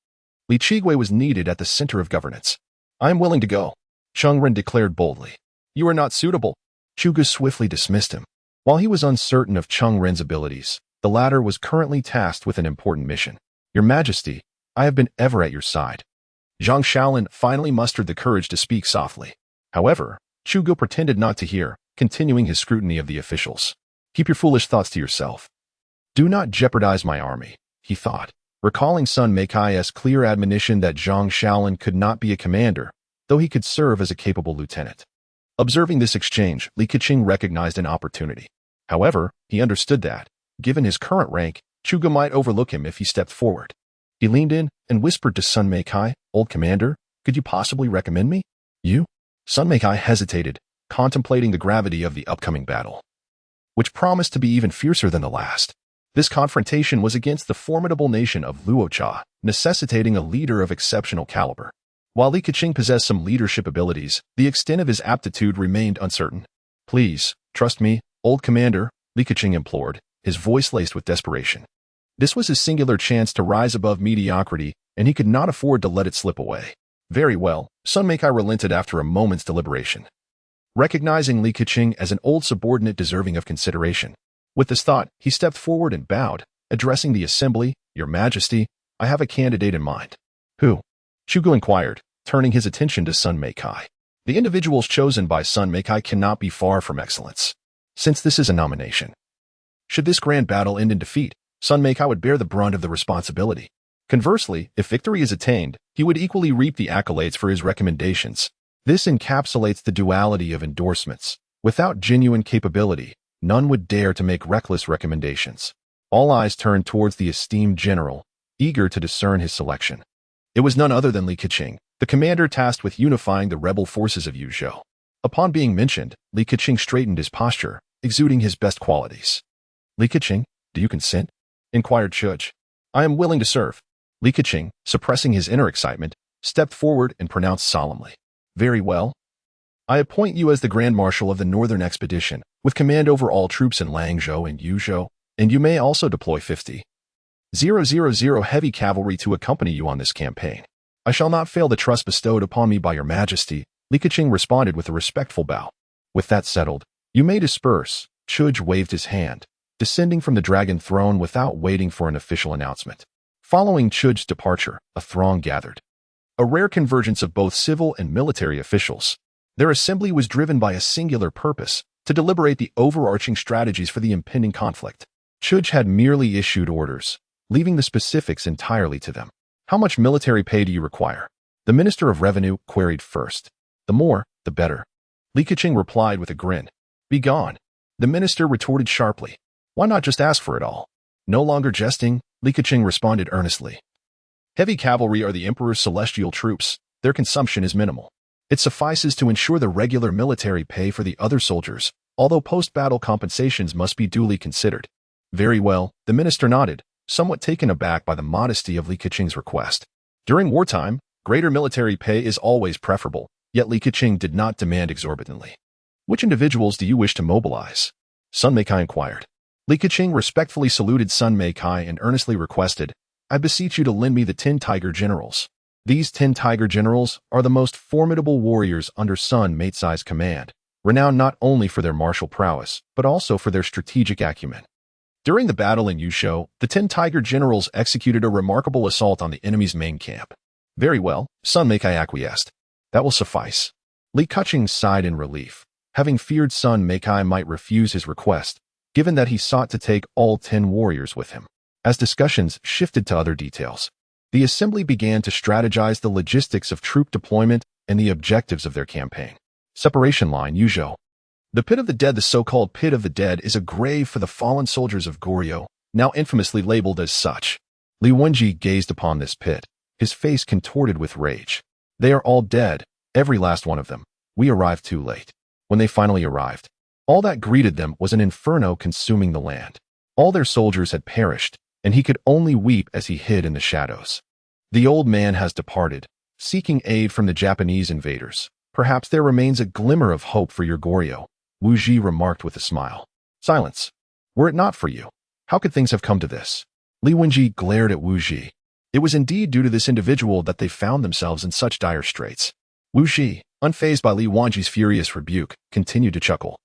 Li Qiguai was needed at the center of governance. I am willing to go, Cheng Ren declared boldly. You are not suitable. Chu Ge swiftly dismissed him. While he was uncertain of Cheng Ren's abilities, the latter was currently tasked with an important mission. Your Majesty, I have been ever at your side. Zhang Shaolin finally mustered the courage to speak softly. However, Chu Ge pretended not to hear, continuing his scrutiny of the officials. Keep your foolish thoughts to yourself. Do not jeopardize my army, he thought, recalling Sun Meikai's clear admonition that Zhang Shaolin could not be a commander, though he could serve as a capable lieutenant. Observing this exchange, Li Keqing recognized an opportunity. However, he understood that, given his current rank, Chu Ge might overlook him if he stepped forward. He leaned in and whispered to Sun Meikai, Old Commander, could you possibly recommend me? You? Sun Meikai hesitated, contemplating the gravity of the upcoming battle, which promised to be even fiercer than the last. This confrontation was against the formidable nation of Luocha, necessitating a leader of exceptional caliber. While Li Keqing possessed some leadership abilities, the extent of his aptitude remained uncertain. Please, trust me, Old Commander, Li Keqing implored, his voice laced with desperation. This was his singular chance to rise above mediocrity, and he could not afford to let it slip away. Very well, Sun Meikai relented after a moment's deliberation, recognizing Li Keqing as an old subordinate deserving of consideration. With this thought, he stepped forward and bowed, addressing the assembly, Your Majesty, I have a candidate in mind. Who? Chu Ge inquired, turning his attention to Sun Meikai. The individuals chosen by Sun Meikai cannot be far from excellence, since this is a nomination. Should this grand battle end in defeat, Sun Meikai would bear the brunt of the responsibility. Conversely, if victory is attained, he would equally reap the accolades for his recommendations. This encapsulates the duality of endorsements. Without genuine capability, none would dare to make reckless recommendations. All eyes turned towards the esteemed general, eager to discern his selection. It was none other than Li Keqing, the commander tasked with unifying the rebel forces of Yuzhou. Upon being mentioned, Li Keqing straightened his posture, exuding his best qualities. Li Keqing, do you consent? Inquired Chuj. I am willing to serve. Li Keqing, suppressing his inner excitement, stepped forward and pronounced solemnly. Very well. I appoint you as the Grand Marshal of the Northern Expedition, with command over all troops in Langzhou and Yuzhou, and you may also deploy 50,000 heavy cavalry to accompany you on this campaign. I shall not fail the trust bestowed upon me by your majesty, Li Keqing responded with a respectful bow. With that settled, you may disperse. Chuj waved his hand, descending from the dragon throne without waiting for an official announcement. Following Chuj's departure, a throng gathered. A rare convergence of both civil and military officials. Their assembly was driven by a singular purpose, to deliberate the overarching strategies for the impending conflict. Chuj had merely issued orders, leaving the specifics entirely to them. How much military pay do you require? The Minister of Revenue queried first. The more, the better. Li Keqing replied with a grin. Be gone. The minister retorted sharply. Why not just ask for it all? No longer jesting, Li Keqing responded earnestly. Heavy cavalry are the Emperor's celestial troops. Their consumption is minimal. It suffices to ensure the regular military pay for the other soldiers, although post-battle compensations must be duly considered. Very well, the minister nodded, somewhat taken aback by the modesty of Li Keqing's request. During wartime, greater military pay is always preferable, yet Li Keqing did not demand exorbitantly. Which individuals do you wish to mobilize? Sun Meikai inquired. Li Keqing respectfully saluted Sun Meikai and earnestly requested, I beseech you to lend me the 10 Tiger Generals. These 10 Tiger Generals are the most formidable warriors under Sun Meikai's command, renowned not only for their martial prowess, but also for their strategic acumen. During the battle in Yuzhou, the 10 Tiger Generals executed a remarkable assault on the enemy's main camp. Very well, Sun Meikai acquiesced. That will suffice. Li Keqing sighed in relief, having feared Sun Meikai might refuse his request, given that he sought to take all 10 warriors with him. As discussions shifted to other details, the assembly began to strategize the logistics of troop deployment and the objectives of their campaign. Separation line, Yuzhou. The Pit of the Dead, the so-called Pit of the Dead, is a grave for the fallen soldiers of Goryeo, now infamously labeled as such. Li Wenji gazed upon this pit, his face contorted with rage. They are all dead, every last one of them. We arrived too late. When they finally arrived, all that greeted them was an inferno consuming the land. All their soldiers had perished, and he could only weep as he hid in the shadows. The old man has departed, seeking aid from the Japanese invaders. Perhaps there remains a glimmer of hope for your Goryeo, Wu Ji remarked with a smile. Silence. Were it not for you, how could things have come to this? Li Wenji glared at Wu Ji. It was indeed due to this individual that they found themselves in such dire straits. Wu Ji, unfazed by Li Wenji's furious rebuke, continued to chuckle.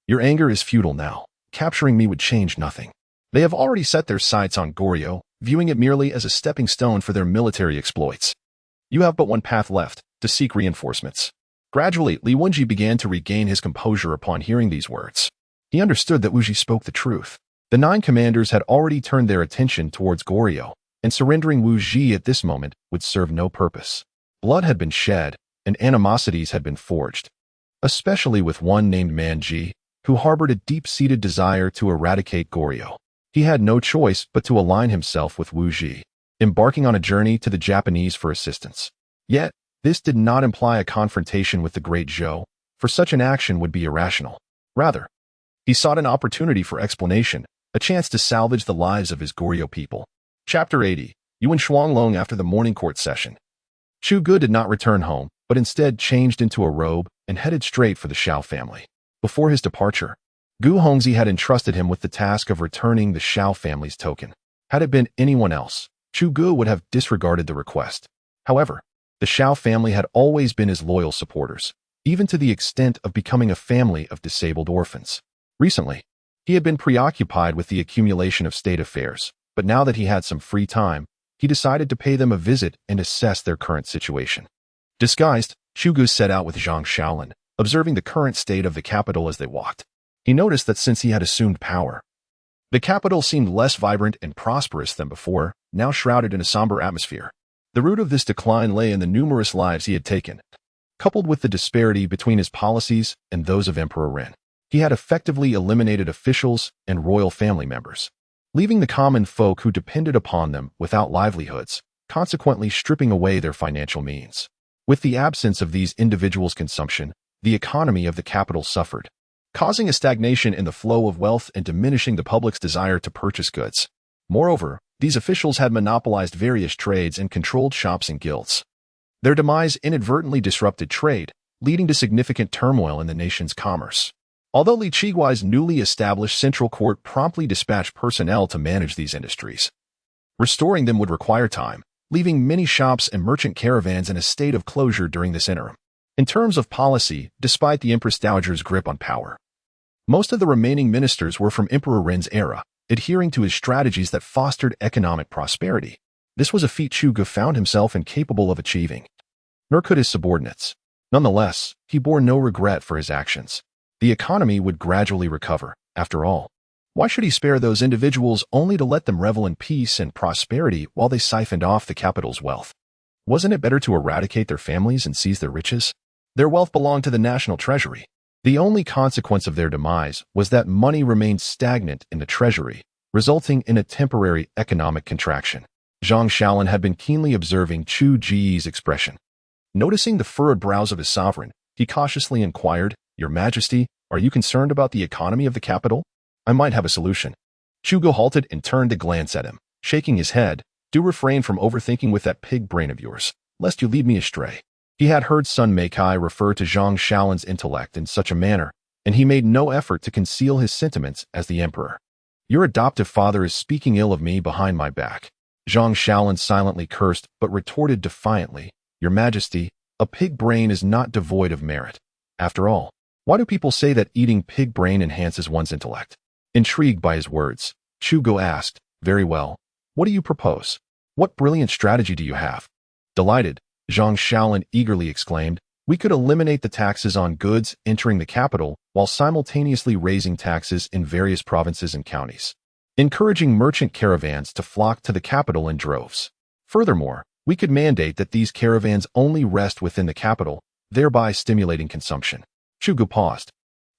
Your anger is futile now. Capturing me would change nothing. They have already set their sights on Goryeo, viewing it merely as a stepping stone for their military exploits. You have but one path left, to seek reinforcements. Gradually, Li Wenji began to regain his composure upon hearing these words. He understood that Wu Ji spoke the truth. The 9 commanders had already turned their attention towards Goryeo, and surrendering Wu Ji at this moment would serve no purpose. Blood had been shed, and animosities had been forged, especially with one named Manji, who harbored a deep-seated desire to eradicate Goryeo. He had no choice but to align himself with Wu Ji, embarking on a journey to the Japanese for assistance. Yet, this did not imply a confrontation with the great Zhou, for such an action would be irrational. Rather, he sought an opportunity for explanation, a chance to salvage the lives of his Goryeo people. Chapter 80. Yuan Shuanglong. After the morning court session, Chu Ge did not return home, but instead changed into a robe and headed straight for the Shao family. Before his departure, Gu Hongzhi had entrusted him with the task of returning the Shao family's token. Had it been anyone else, Chu Ge would have disregarded the request. However, the Shao family had always been his loyal supporters, even to the extent of becoming a family of disabled orphans. Recently, he had been preoccupied with the accumulation of state affairs, but now that he had some free time, he decided to pay them a visit and assess their current situation. Disguised, Chu Ge set out with Zhang Shaolin, observing the current state of the capital as they walked. He noticed that since he had assumed power, the capital seemed less vibrant and prosperous than before, now shrouded in a somber atmosphere. The root of this decline lay in the numerous lives he had taken. coupled with the disparity between his policies and those of Emperor Ren. He had effectively eliminated officials and royal family members, leaving the common folk who depended upon them without livelihoods, consequently stripping away their financial means. With the absence of these individuals' consumption, the economy of the capital suffered, causing a stagnation in the flow of wealth and diminishing the public's desire to purchase goods. Moreover, these officials had monopolized various trades and controlled shops and guilds. Their demise inadvertently disrupted trade, leading to significant turmoil in the nation's commerce. Although Li Qiguai's newly established central court promptly dispatched personnel to manage these industries, restoring them would require time, leaving many shops and merchant caravans in a state of closure during this interim. In terms of policy, despite the Empress Dowager's grip on power, most of the remaining ministers were from Emperor Ren's era, adhering to his strategies that fostered economic prosperity. This was a feat Zhuge found himself incapable of achieving, nor could his subordinates. Nonetheless, he bore no regret for his actions. The economy would gradually recover, after all. Why should he spare those individuals only to let them revel in peace and prosperity while they siphoned off the capital's wealth? Wasn't it better to eradicate their families and seize their riches? Their wealth belonged to the national treasury. The only consequence of their demise was that money remained stagnant in the treasury, resulting in a temporary economic contraction. Zhang Shaolin had been keenly observing Chu Ji's expression. Noticing the furrowed brows of his sovereign, he cautiously inquired, "Your Majesty, are you concerned about the economy of the capital? I might have a solution." Zhuge halted and turned to glance at him, shaking his head. "Do refrain from overthinking with that pig brain of yours, lest you lead me astray." He had heard Sun Meikai refer to Zhang Shaolin's intellect in such a manner, and he made no effort to conceal his sentiments as the emperor. "Your adoptive father is speaking ill of me behind my back." Zhang Shaolin silently cursed but retorted defiantly, "Your Majesty, a pig brain is not devoid of merit. After all, why do people say that eating pig brain enhances one's intellect?" Intrigued by his words, Zhuge asked, "Very well. What do you propose? What brilliant strategy do you have?" Delighted, Zhang Shaolin eagerly exclaimed, "We could eliminate the taxes on goods entering the capital while simultaneously raising taxes in various provinces and counties, encouraging merchant caravans to flock to the capital in droves. Furthermore, we could mandate that these caravans only rest within the capital, thereby stimulating consumption." Zhuge paused,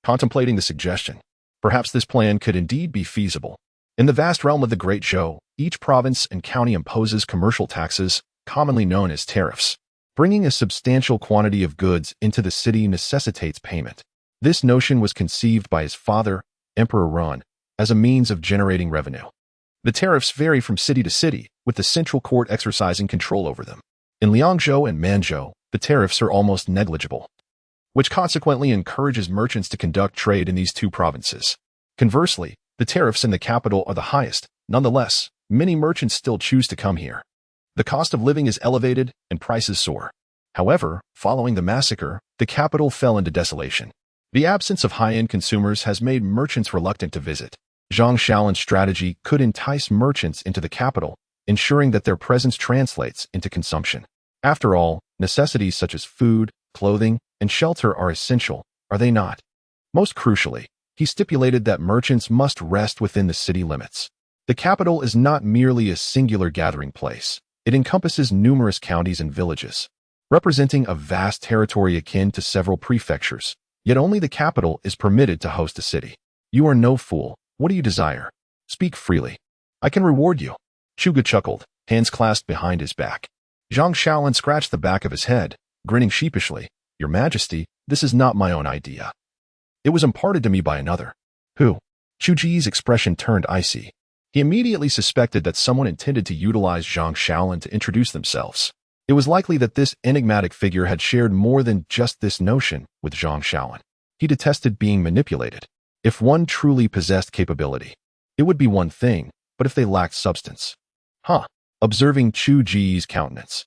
contemplating the suggestion. Perhaps this plan could indeed be feasible. In the vast realm of the Great Zhou, each province and county imposes commercial taxes, commonly known as tariffs. Bringing a substantial quantity of goods into the city necessitates payment. This notion was conceived by his father, Emperor Ren, as a means of generating revenue. The tariffs vary from city to city, with the central court exercising control over them. In Liangzhou and Manzhou, the tariffs are almost negligible, which consequently encourages merchants to conduct trade in these two provinces. Conversely, the tariffs in the capital are the highest. Nonetheless, many merchants still choose to come here. The cost of living is elevated and prices soar. However, following the massacre, the capital fell into desolation. The absence of high-end consumers has made merchants reluctant to visit. Zhang Shaolin's strategy could entice merchants into the capital, ensuring that their presence translates into consumption. After all, necessities such as food, clothing, and shelter are essential, are they not? Most crucially, he stipulated that merchants must rest within the city limits. The capital is not merely a singular gathering place. It encompasses numerous counties and villages, representing a vast territory akin to several prefectures, yet only the capital is permitted to host a city. "You are no fool. What do you desire? Speak freely. I can reward you." Zhuge chuckled, hands clasped behind his back. Zhang Shaolin scratched the back of his head, grinning sheepishly. "Your Majesty, this is not my own idea. It was imparted to me by another." "Who?" Chu Ji's expression turned icy. He immediately suspected that someone intended to utilize Zhang Shaolin to introduce themselves. It was likely that this enigmatic figure had shared more than just this notion with Zhang Shaolin. He detested being manipulated. If one truly possessed capability, it would be one thing, but if they lacked substance. Observing Chu Ji's countenance,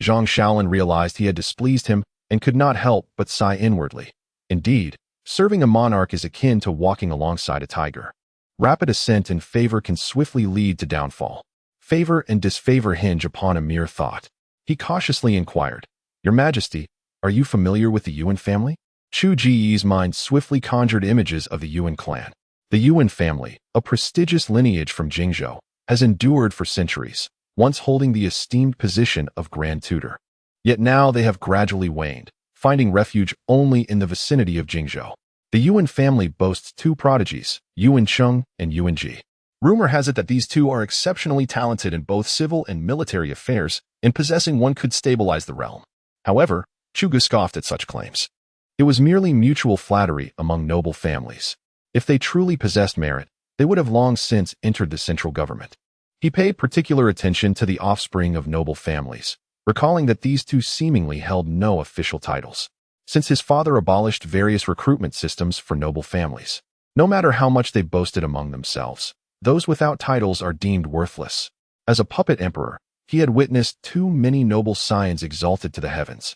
Zhang Shaolin realized he had displeased him and could not help but sigh inwardly. Indeed, serving a monarch is akin to walking alongside a tiger. Rapid ascent in favor can swiftly lead to downfall. Favor and disfavor hinge upon a mere thought. He cautiously inquired, "Your Majesty, are you familiar with the Yuan family?" Chu Ji's mind swiftly conjured images of the Yuan clan. The Yuan family, a prestigious lineage from Jingzhou, has endured for centuries, once holding the esteemed position of Grand Tutor. Yet now they have gradually waned, finding refuge only in the vicinity of Jingzhou. The Yuan family boasts two prodigies, Yuan Cheng and Yuan Ji. Rumor has it that these two are exceptionally talented in both civil and military affairs, and possessing one could stabilize the realm. However, Chu Ge scoffed at such claims. It was merely mutual flattery among noble families. If they truly possessed merit, they would have long since entered the central government. He paid particular attention to the offspring of noble families, recalling that these two seemingly held no official titles, since his father abolished various recruitment systems for noble families. No matter how much they boasted among themselves, those without titles are deemed worthless. As a puppet emperor, he had witnessed too many noble scions exalted to the heavens,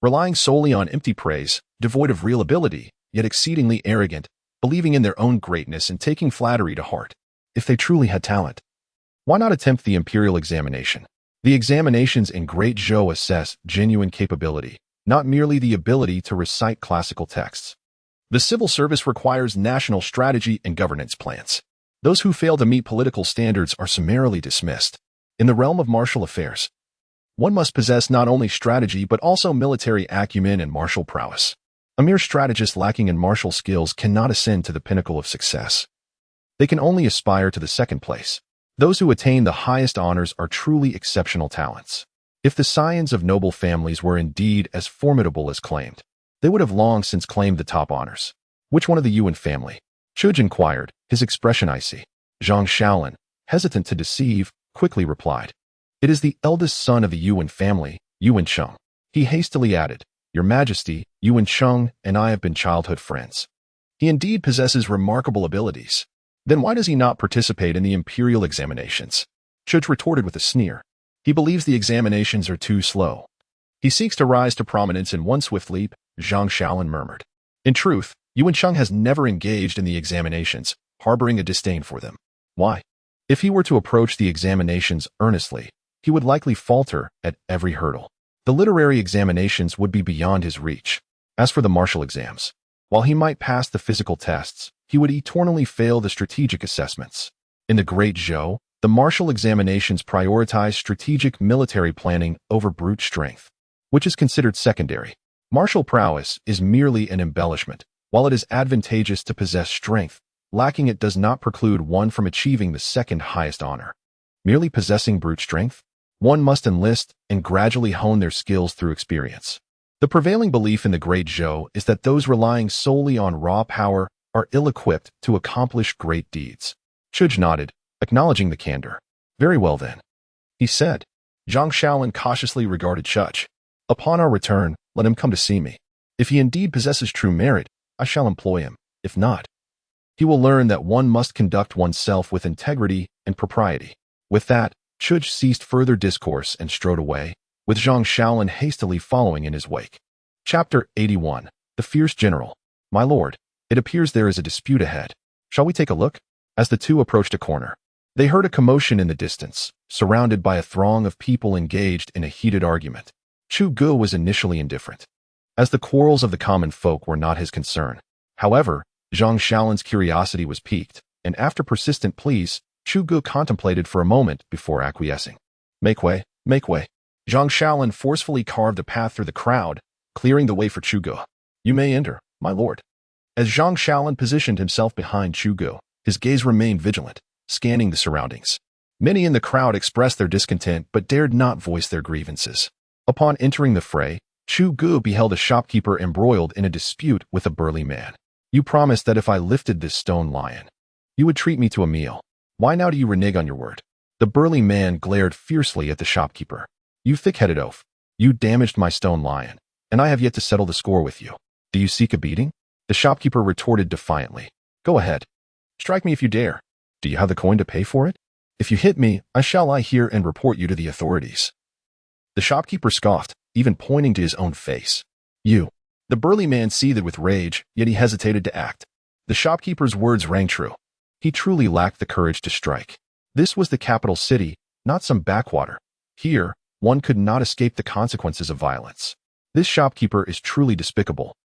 relying solely on empty praise, devoid of real ability, yet exceedingly arrogant, believing in their own greatness and taking flattery to heart. If they truly had talent, why not attempt the imperial examination? The examinations in Great Zhou assess genuine capability, not merely the ability to recite classical texts. The civil service requires national strategy and governance plans. Those who fail to meet political standards are summarily dismissed. In the realm of martial affairs, one must possess not only strategy but also military acumen and martial prowess. A mere strategist lacking in martial skills cannot ascend to the pinnacle of success. They can only aspire to the second place. Those who attain the highest honors are truly exceptional talents. If the scions of noble families were indeed as formidable as claimed, they would have long since claimed the top honors. Which one of the Yuan family? Chuj inquired, his expression icy. Zhang Shaolin, hesitant to deceive, quickly replied, "It is the eldest son of the Yuan family, Yuan Cheng." He hastily added, "Your Majesty, Yuan Cheng and I have been childhood friends. He indeed possesses remarkable abilities. Then why does he not participate in the imperial examinations?" Chuj retorted with a sneer. "He believes the examinations are too slow. He seeks to rise to prominence in one swift leap," Zhang Shaolin murmured. In truth, Yuan Cheng has never engaged in the examinations, harboring a disdain for them. Why? If he were to approach the examinations earnestly, he would likely falter at every hurdle. The literary examinations would be beyond his reach. As for the martial exams, while he might pass the physical tests, he would eternally fail the strategic assessments. In the Great Zhou, the martial examinations prioritize strategic military planning over brute strength, which is considered secondary. Martial prowess is merely an embellishment. While it is advantageous to possess strength, lacking it does not preclude one from achieving the second highest honor. Merely possessing brute strength? One must enlist and gradually hone their skills through experience. The prevailing belief in the Great Zhou is that those relying solely on raw power are ill-equipped to accomplish great deeds. Chuj nodded, acknowledging the candor. "Very well then," he said. Zhang Shaolin cautiously regarded Chuj. "Upon our return, let him come to see me. If he indeed possesses true merit, I shall employ him. If not, he will learn that one must conduct oneself with integrity and propriety." With that, Chuj ceased further discourse and strode away, with Zhang Shaolin hastily following in his wake. Chapter 81. The Fierce General. "My lord, it appears there is a dispute ahead. Shall we take a look?" As the two approached a corner, they heard a commotion in the distance, surrounded by a throng of people engaged in a heated argument. Chu Ge was initially indifferent, as the quarrels of the common folk were not his concern. However, Zhang Shaolin's curiosity was piqued, and after persistent pleas, Chu Ge contemplated for a moment before acquiescing. Make way, make way." Zhang Shaolin forcefully carved a path through the crowd, clearing the way for Chu Ge. "You may enter, my lord." As Zhang Shaolin positioned himself behind Chu Ge, his gaze remained vigilant, scanning the surroundings. Many in the crowd expressed their discontent but dared not voice their grievances. Upon entering the fray, Chu Ge beheld a shopkeeper embroiled in a dispute with a burly man. "You promised that if I lifted this stone lion, you would treat me to a meal. Why now do you renege on your word?" The burly man glared fiercely at the shopkeeper. "You thick-headed oaf. You damaged my stone lion, and I have yet to settle the score with you. Do you seek a beating?" The shopkeeper retorted defiantly. "Go ahead. Strike me if you dare. Do you have the coin to pay for it? If you hit me, I shall lie here and report you to the authorities." The shopkeeper scoffed, even pointing to his own face. "You." The burly man seethed with rage, yet he hesitated to act. The shopkeeper's words rang true. He truly lacked the courage to strike. This was the capital city, not some backwater. Here, one could not escape the consequences of violence. This shopkeeper is truly despicable.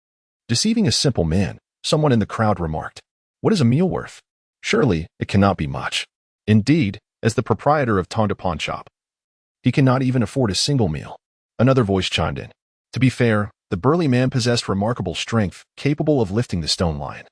Deceiving a simple man, someone in the crowd remarked. "What is a meal worth? Surely, it cannot be much." Indeed, as the proprietor of Tongda Pawn Shop, he cannot even afford a single meal. Another voice chimed in. "To be fair, The burly man possessed remarkable strength, capable of lifting the stone lion.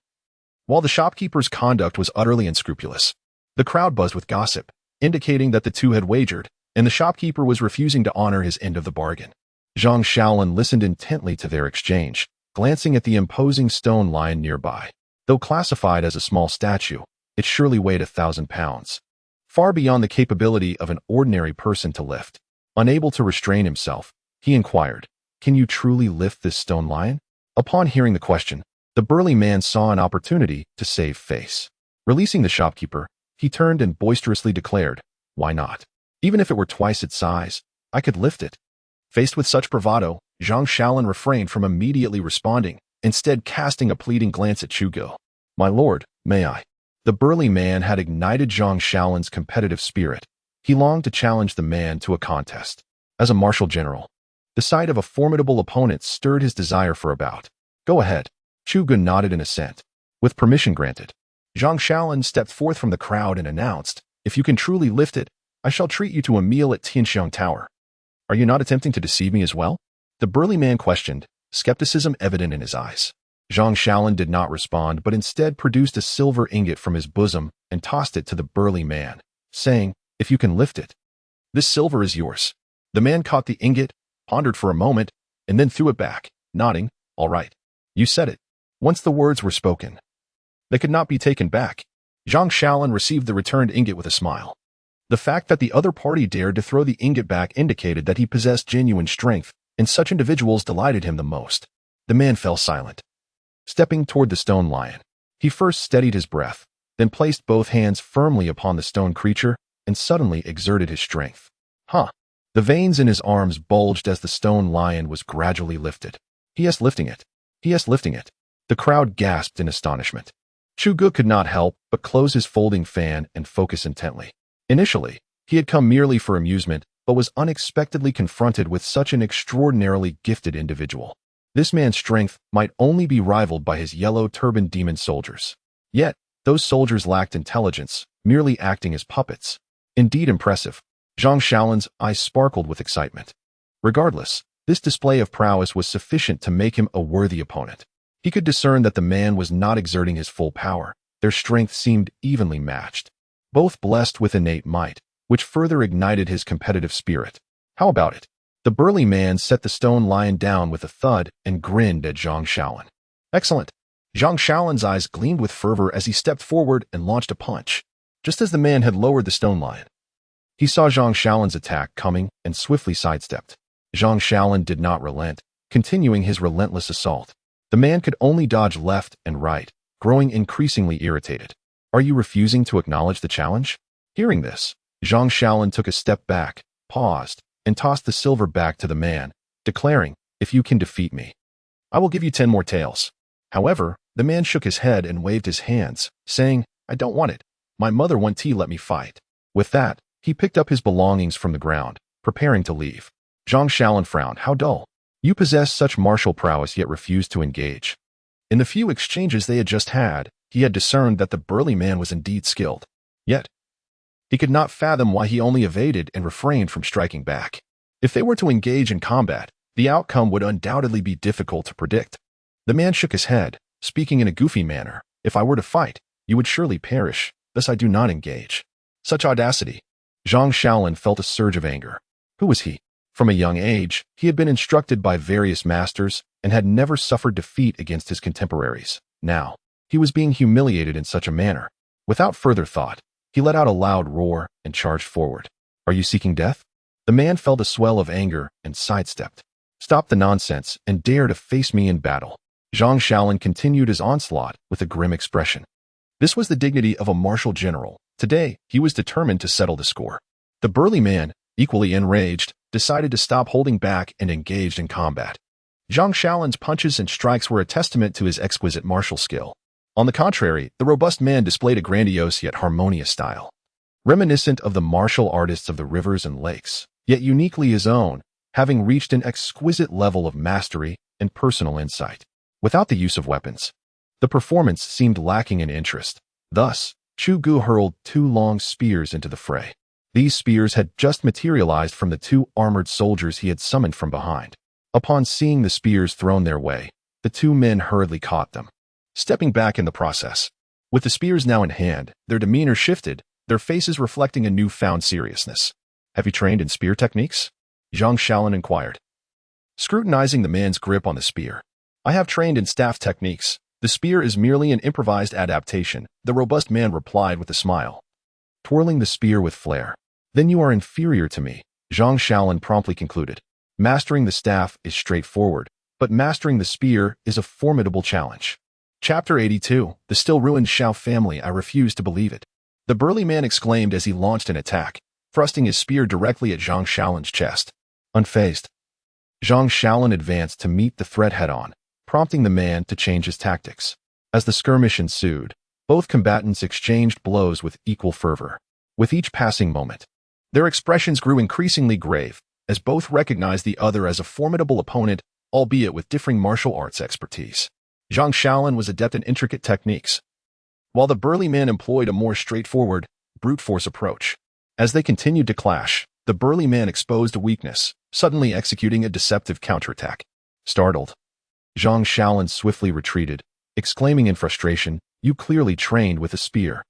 While the shopkeeper's conduct was utterly unscrupulous, the crowd buzzed with gossip, indicating that the two had wagered, and the shopkeeper was refusing to honor his end of the bargain. Zhang Shaolin listened intently to their exchange, glancing at the imposing stone lion nearby. Though classified as a small statue, it surely weighed 1,000 pounds, far beyond the capability of an ordinary person to lift. Unable to restrain himself, he inquired, "Can you truly lift this stone lion?" Upon hearing the question, the burly man saw an opportunity to save face. Releasing the shopkeeper, he turned and boisterously declared, "Why not? Even if it were twice its size, I could lift it." Faced with such bravado, Zhang Shaolin refrained from immediately responding, instead casting a pleading glance at Chugo. "My lord, may I?" The burly man had ignited Zhang Shaolin's competitive spirit. He longed to challenge the man to a contest. As a martial general, the sight of a formidable opponent stirred his desire for a bout. "Go ahead." Chugo nodded in assent. With permission granted, Zhang Shaolin stepped forth from the crowd and announced, "If you can truly lift it, I shall treat you to a meal at Tianxiang Tower. Are you not attempting to deceive me as well?" The burly man questioned, skepticism evident in his eyes. Zhang Shaolin did not respond, but instead produced a silver ingot from his bosom and tossed it to the burly man, saying, "If you can lift it, this silver is yours." The man caught the ingot, pondered for a moment, and then threw it back, nodding, "All right. You said it." Once the words were spoken, they could not be taken back. Zhang Shaolin received the returned ingot with a smile. The fact that the other party dared to throw the ingot back indicated that he possessed genuine strength, and such individuals delighted him the most. The man fell silent. Stepping toward the stone lion, he first steadied his breath, then placed both hands firmly upon the stone creature and suddenly exerted his strength. The veins in his arms bulged as the stone lion was gradually lifted. "He is lifting it. He is lifting it." The crowd gasped in astonishment. Chugu could not help but close his folding fan and focus intently. Initially, he had come merely for amusement, but was unexpectedly confronted with such an extraordinarily gifted individual. This man's strength might only be rivaled by his yellow-turbaned demon soldiers. Yet, those soldiers lacked intelligence, merely acting as puppets. Indeed impressive. Zhang Shaolin's eyes sparkled with excitement. Regardless, this display of prowess was sufficient to make him a worthy opponent. He could discern that the man was not exerting his full power. Their strength seemed evenly matched, both blessed with innate might, which further ignited his competitive spirit. "How about it?" The burly man set the stone lion down with a thud and grinned at Zhang Shaolin. "Excellent." Zhang Shaolin's eyes gleamed with fervor as he stepped forward and launched a punch. Just as the man had lowered the stone lion, he saw Zhang Shaolin's attack coming and swiftly sidestepped. Zhang Shaolin did not relent, continuing his relentless assault. The man could only dodge left and right, growing increasingly irritated. "Are you refusing to acknowledge the challenge?" Hearing this, Zhang Shaolin took a step back, paused, and tossed the silver back to the man, declaring, "If you can defeat me, I will give you 10 more taels." However, the man shook his head and waved his hands, saying, "I don't want it. My mother won't let me fight." With that, he picked up his belongings from the ground, preparing to leave. Zhang Shaolin frowned. "How dull. You possess such martial prowess yet refuse to engage." In the few exchanges they had just had, he had discerned that the burly man was indeed skilled. Yet, he could not fathom why he only evaded and refrained from striking back. If they were to engage in combat, the outcome would undoubtedly be difficult to predict. The man shook his head, speaking in a goofy manner. "If I were to fight, you would surely perish, thus I do not engage." Such audacity. Zhang Shaolin felt a surge of anger. Who was he? From a young age, he had been instructed by various masters and had never suffered defeat against his contemporaries. Now, he was being humiliated in such a manner. Without further thought, he let out a loud roar and charged forward. "Are you seeking death?" The man felt a swell of anger and sidestepped. "Stop the nonsense and dare to face me in battle." Zhang Shaolin continued his onslaught with a grim expression. This was the dignity of a martial general. Today, he was determined to settle the score. The burly man, equally enraged, decided to stop holding back and engaged in combat. Zhang Shaolin's punches and strikes were a testament to his exquisite martial skill. On the contrary, the robust man displayed a grandiose yet harmonious style, reminiscent of the martial artists of the rivers and lakes, yet uniquely his own, having reached an exquisite level of mastery and personal insight. Without the use of weapons, the performance seemed lacking in interest. Thus, Chu Gu hurled 2 long spears into the fray. These spears had just materialized from the 2 armored soldiers he had summoned from behind. Upon seeing the spears thrown their way, the two men hurriedly caught them, stepping back in the process. With the spears now in hand, their demeanor shifted, their faces reflecting a newfound seriousness. "Have you trained in spear techniques?" Zhang Shaolin inquired, scrutinizing the man's grip on the spear. "I have trained in staff techniques. The spear is merely an improvised adaptation," the robust man replied with a smile, twirling the spear with flair. "Then you are inferior to me," Zhang Shaolin promptly concluded. "Mastering the staff is straightforward, but mastering the spear is a formidable challenge." Chapter 82, The Still Ruined Xiao Family. "I refuse to believe it," the burly man exclaimed as he launched an attack, thrusting his spear directly at Zhang Shaolin's chest. Unfazed, Zhang Shaolin advanced to meet the threat head-on, prompting the man to change his tactics. As the skirmish ensued, both combatants exchanged blows with equal fervor. With each passing moment, their expressions grew increasingly grave, as both recognized the other as a formidable opponent, albeit with differing martial arts expertise. Zhang Shaolin was adept in intricate techniques, while the burly man employed a more straightforward, brute force approach. As they continued to clash, the burly man exposed a weakness, suddenly executing a deceptive counterattack. Startled, Zhang Shaolin swiftly retreated, exclaiming in frustration, "You clearly trained with a spear."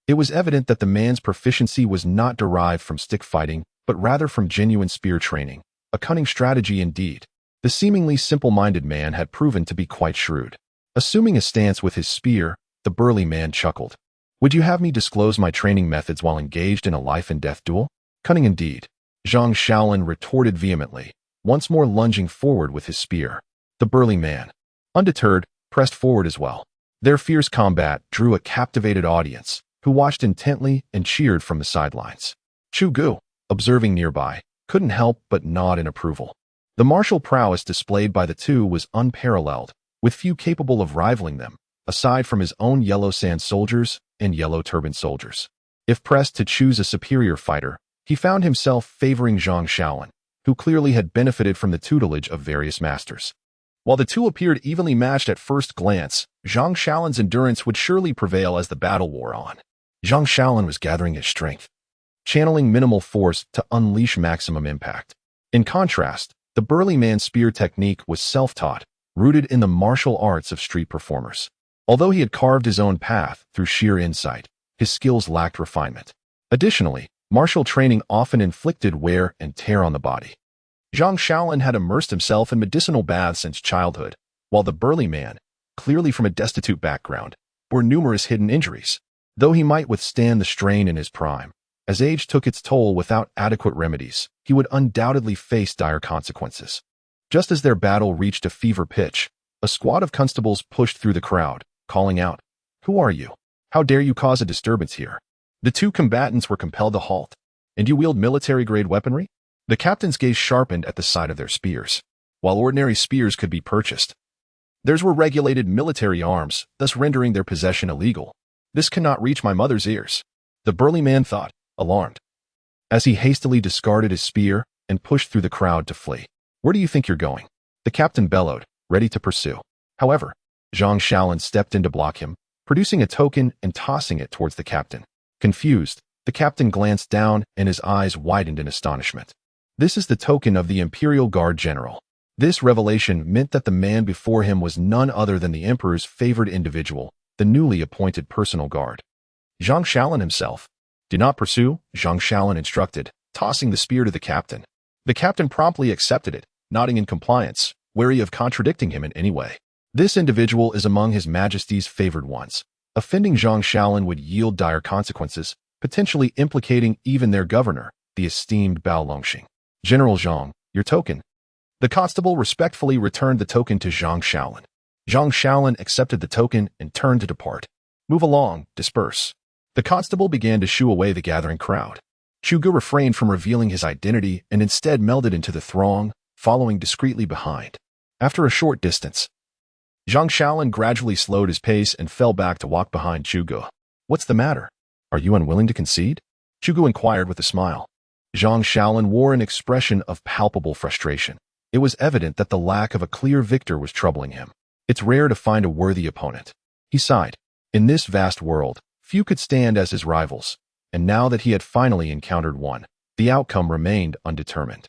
It was evident that the man's proficiency was not derived from stick fighting, but rather from genuine spear training, a cunning strategy indeed. The seemingly simple-minded man had proven to be quite shrewd. Assuming a stance with his spear, the burly man chuckled. "Would you have me disclose my training methods while engaged in a life-and-death duel? Cunning indeed," Zhang Shaolin retorted vehemently, once more lunging forward with his spear. The burly man, undeterred, pressed forward as well. Their fierce combat drew a captivated audience, who watched intently and cheered from the sidelines. Chu Gu, observing nearby, couldn't help but nod in approval. The martial prowess displayed by the two was unparalleled, with few capable of rivaling them, aside from his own yellow sand soldiers and yellow turban soldiers. If pressed to choose a superior fighter, he found himself favoring Zhang Shaolin, who clearly had benefited from the tutelage of various masters. While the two appeared evenly matched at first glance, Zhang Shaolin's endurance would surely prevail as the battle wore on. Zhang Shaolin was gathering his strength, channeling minimal force to unleash maximum impact. In contrast, the burly man's spear technique was self-taught, rooted in the martial arts of street performers. Although he had carved his own path through sheer insight, his skills lacked refinement. Additionally, martial training often inflicted wear and tear on the body. Zhang Shaolin had immersed himself in medicinal baths since childhood, while the burly man, clearly from a destitute background, bore numerous hidden injuries. Though he might withstand the strain in his prime, as age took its toll without adequate remedies, he would undoubtedly face dire consequences. Just as their battle reached a fever pitch, a squad of constables pushed through the crowd, calling out, "Who are you? How dare you cause a disturbance here?" The two combatants were compelled to halt. "And you wield military-grade weaponry?" The captain's gaze sharpened at the sight of their spears. While ordinary spears could be purchased, theirs were regulated military arms, thus rendering their possession illegal. "This cannot reach my mother's ears," the burly man thought, alarmed, as he hastily discarded his spear and pushed through the crowd to flee. "Where do you think you're going?" the captain bellowed, ready to pursue. However, Zhang Shaolin stepped in to block him, producing a token and tossing it towards the captain. Confused, the captain glanced down and his eyes widened in astonishment. "This is the token of the Imperial Guard General." This revelation meant that the man before him was none other than the Emperor's favored individual, the newly appointed personal guard. Zhang Shaolin himself. "Do not pursue," Zhang Shaolin instructed, tossing the spear to the captain. The captain promptly accepted it, nodding in compliance, wary of contradicting him in any way. This individual is among His Majesty's favored ones. Offending Zhang Shaolin would yield dire consequences, potentially implicating even their governor, the esteemed Bao Longxing. "General Zhang, your token." The constable respectfully returned the token to Zhang Shaolin. Zhang Shaolin accepted the token and turned to depart. "Move along, disperse." The constable began to shoo away the gathering crowd. Chu Gu refrained from revealing his identity and instead melded into the throng, following discreetly behind. After a short distance, Zhang Shaolin gradually slowed his pace and fell back to walk behind Chu Gu. "What's the matter? Are you unwilling to concede?" Chu Gu inquired with a smile. Zhang Shaolin wore an expression of palpable frustration. It was evident that the lack of a clear victor was troubling him. "It's rare to find a worthy opponent." He sighed. In this vast world, few could stand as his rivals, and now that he had finally encountered one, the outcome remained undetermined.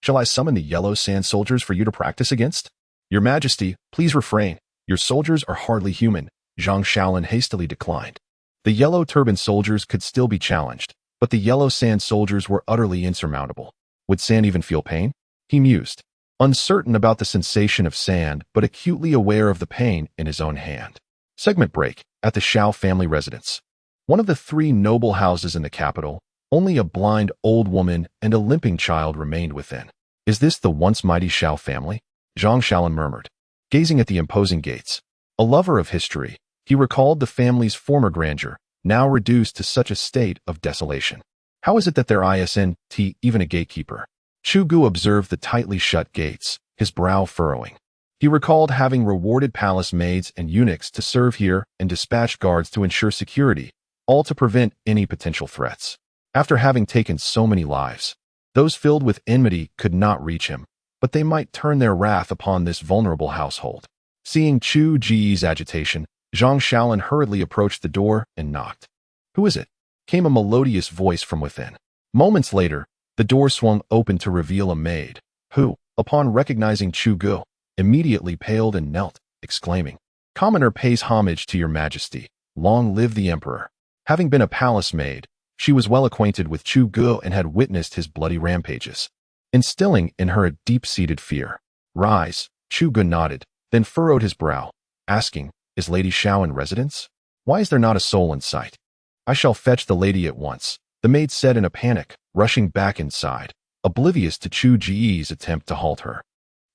Shall I summon the yellow sand soldiers for you to practice against? Your Majesty, please refrain. Your soldiers are hardly human, Zhang Shaolin hastily declined. The yellow turban soldiers could still be challenged, but the yellow sand soldiers were utterly insurmountable. Would sand even feel pain? He mused, uncertain about the sensation of sand, but acutely aware of the pain in his own hand. Segment break. At the Shao family residence. One of the 3 noble houses in the capital, only a blind old woman and a limping child remained within. Is this the once mighty Shao family? Zhang Shaolin murmured, gazing at the imposing gates. A lover of history, he recalled the family's former grandeur, now reduced to such a state of desolation. How is it that there isn't even a gatekeeper? Chu Gu observed the tightly shut gates, his brow furrowing. He recalled having rewarded palace maids and eunuchs to serve here and dispatched guards to ensure security, all to prevent any potential threats. After having taken so many lives, those filled with enmity could not reach him, but they might turn their wrath upon this vulnerable household. Seeing Chu Ji's agitation, Zhang Shaolin hurriedly approached the door and knocked. Who is it? Came a melodious voice from within. Moments later, the door swung open to reveal a maid, who, upon recognizing Chu Gu, immediately paled and knelt, exclaiming, "Commoner pays homage to your Majesty. Long live the Emperor." Having been a palace maid, she was well acquainted with Chu Gu and had witnessed his bloody rampages, instilling in her a deep-seated fear. Rise, Chu Gu nodded, then furrowed his brow, asking, "Is Lady Shao in residence? Why is there not a soul in sight?" "I shall fetch the lady at once," the maid said in a panic, rushing back inside, oblivious to Chu Ji's attempt to halt her.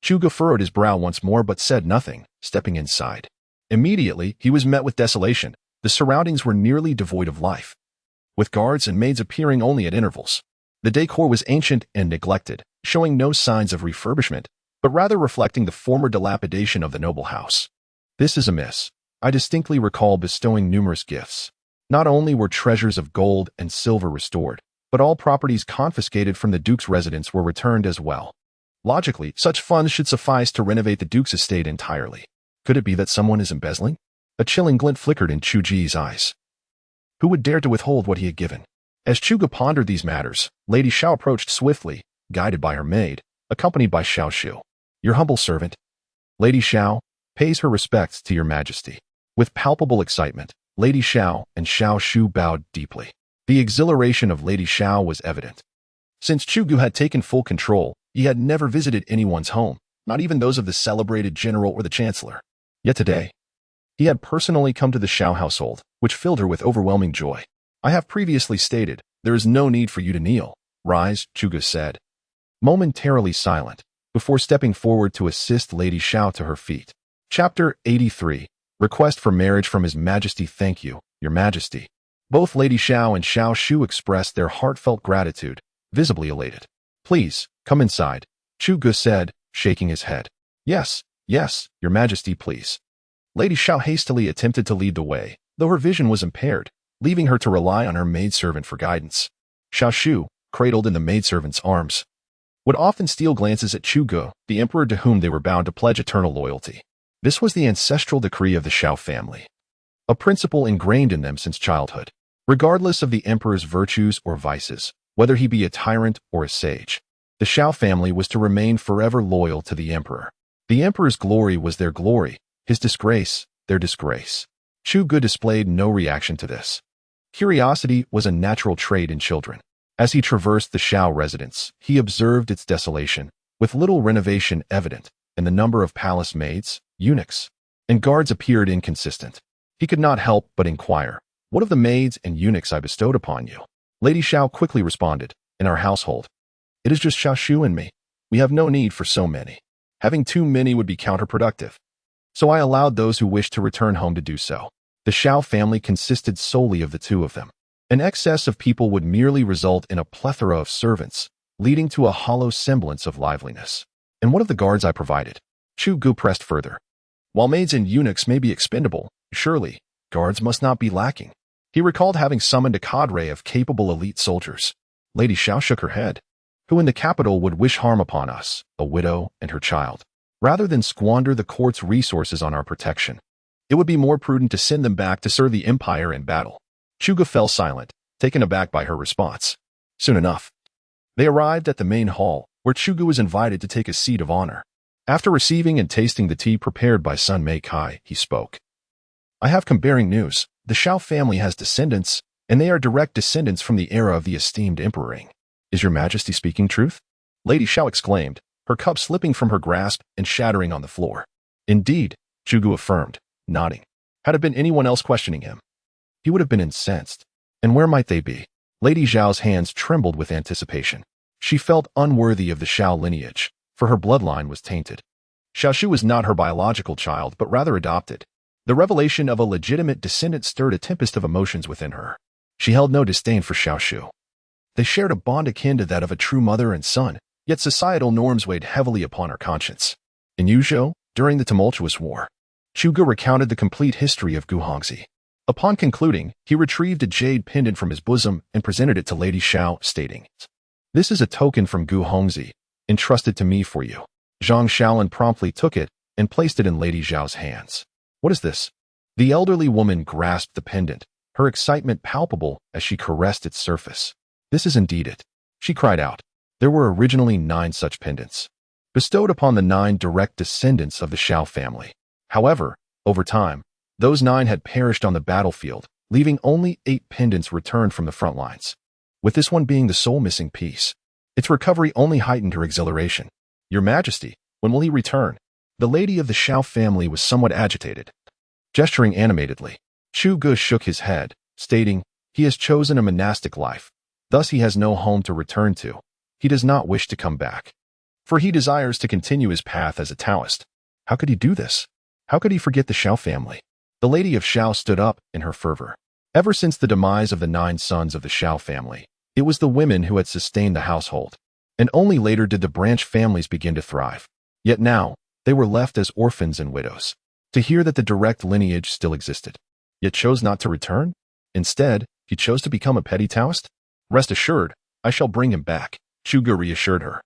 Chu Gu furrowed his brow once more but said nothing, stepping inside. Immediately, he was met with desolation. The surroundings were nearly devoid of life, with guards and maids appearing only at intervals. The decor was ancient and neglected, showing no signs of refurbishment, but rather reflecting the former dilapidation of the noble house. "This is amiss. I distinctly recall bestowing numerous gifts. Not only were treasures of gold and silver restored, but all properties confiscated from the Duke's residence were returned as well. Logically, such funds should suffice to renovate the Duke's estate entirely. Could it be that someone is embezzling?" A chilling glint flickered in Chu Ji's eyes. Who would dare to withhold what he had given? As Chu Gu pondered these matters, Lady Shao approached swiftly, guided by her maid, accompanied by Xiao Shu. "Your humble servant." Lady Shao pays her respects to your Majesty. With palpable excitement, Lady Shao and Xiao Shu bowed deeply. The exhilaration of Lady Shao was evident. Since Chu Gu had taken full control, he had never visited anyone's home, not even those of the celebrated general or the chancellor. Yet today, he had personally come to the Shao household, which filled her with overwhelming joy. "I have previously stated, there is no need for you to kneel. Rise," Chu Gu said, momentarily silent, before stepping forward to assist Lady Shao to her feet. Chapter 83. Request for marriage from His Majesty. "Thank you, Your Majesty." Both Lady Shao and Xiao Shu expressed their heartfelt gratitude, visibly elated. "Please, come inside," Chu Gu said, shaking his head. Yes, Your Majesty, please." Lady Shao hastily attempted to lead the way, though her vision was impaired, leaving her to rely on her maidservant for guidance. Xiao Shu, cradled in the maidservant's arms, would often steal glances at Chu Gu, the emperor to whom they were bound to pledge eternal loyalty. This was the ancestral decree of the Shao family, a principle ingrained in them since childhood. Regardless of the emperor's virtues or vices, whether he be a tyrant or a sage, the Shao family was to remain forever loyal to the emperor. The emperor's glory was their glory, his disgrace, their disgrace. Chu Gu displayed no reaction to this. Curiosity was a natural trait in children. As he traversed the Shao residence, he observed its desolation, with little renovation evident, and the number of palace maids, eunuchs, and guards appeared inconsistent. He could not help but inquire, "What of the maids and eunuchs I bestowed upon you?" Lady Shao quickly responded, "In our household, it is just Xiao Shu and me. We have no need for so many. Having too many would be counterproductive. So I allowed those who wished to return home to do so." The Shao family consisted solely of the two of them. An excess of people would merely result in a plethora of servants, leading to a hollow semblance of liveliness. "And what of the guards I provided?" Chu Gu pressed further. "While maids and eunuchs may be expendable, surely, guards must not be lacking." He recalled having summoned a cadre of capable elite soldiers. Lady Shao shook her head. "Who in the capital would wish harm upon us, a widow and her child, rather than squander the court's resources on our protection? It would be more prudent to send them back to serve the empire in battle." Chu Gu fell silent, taken aback by her response. Soon enough, they arrived at the main hall, where Chugu was invited to take a seat of honor. After receiving and tasting the tea prepared by Sun Mei Kai, he spoke. I have bearing news. The Shao family has descendants, and they are direct descendants from the era of the esteemed emperor. Is your majesty speaking truth? Lady Shao exclaimed, her cup slipping from her grasp and shattering on the floor. Indeed, Chugu affirmed, nodding. Had it been anyone else questioning him, he would have been incensed. And where might they be? Lady Zhao's hands trembled with anticipation. She felt unworthy of the Shao lineage, for her bloodline was tainted. Xiaoshu was not her biological child, but rather adopted. The revelation of a legitimate descendant stirred a tempest of emotions within her. She held no disdain for Xiaoshu. They shared a bond akin to that of a true mother and son, yet societal norms weighed heavily upon her conscience. In Yuzhou, during the tumultuous war, Chugu recounted the complete history of Gu Hongxi. Upon concluding, he retrieved a jade pendant from his bosom and presented it to Lady Shao, stating, This is a token from Gu Hongxi, entrusted to me for you. Zhang Shaolin promptly took it and placed it in Lady Zhao's hands. What is this? The elderly woman grasped the pendant, her excitement palpable as she caressed its surface. This is indeed it, she cried out. There were originally 9 such pendants, bestowed upon the 9 direct descendants of the Shao family. However, over time, those 9 had perished on the battlefield, leaving only 8 pendants returned from the front lines. With this one being the sole missing piece, its recovery only heightened her exhilaration. Your Majesty, when will he return? The lady of the Shao family was somewhat agitated. Gesturing animatedly, Chu Gu shook his head, stating, He has chosen a monastic life. Thus he has no home to return to. He does not wish to come back, for he desires to continue his path as a Taoist. How could he do this? How could he forget the Shao family? The lady of Shao stood up in her fervor. Ever since the demise of the 9 sons of the Shao family, it was the women who had sustained the household, and only later did the branch families begin to thrive. Yet now, they were left as orphans and widows. To hear that the direct lineage still existed, yet chose not to return? Instead, he chose to become a petty Taoist? Rest assured, I shall bring him back, Chu Gu reassured her.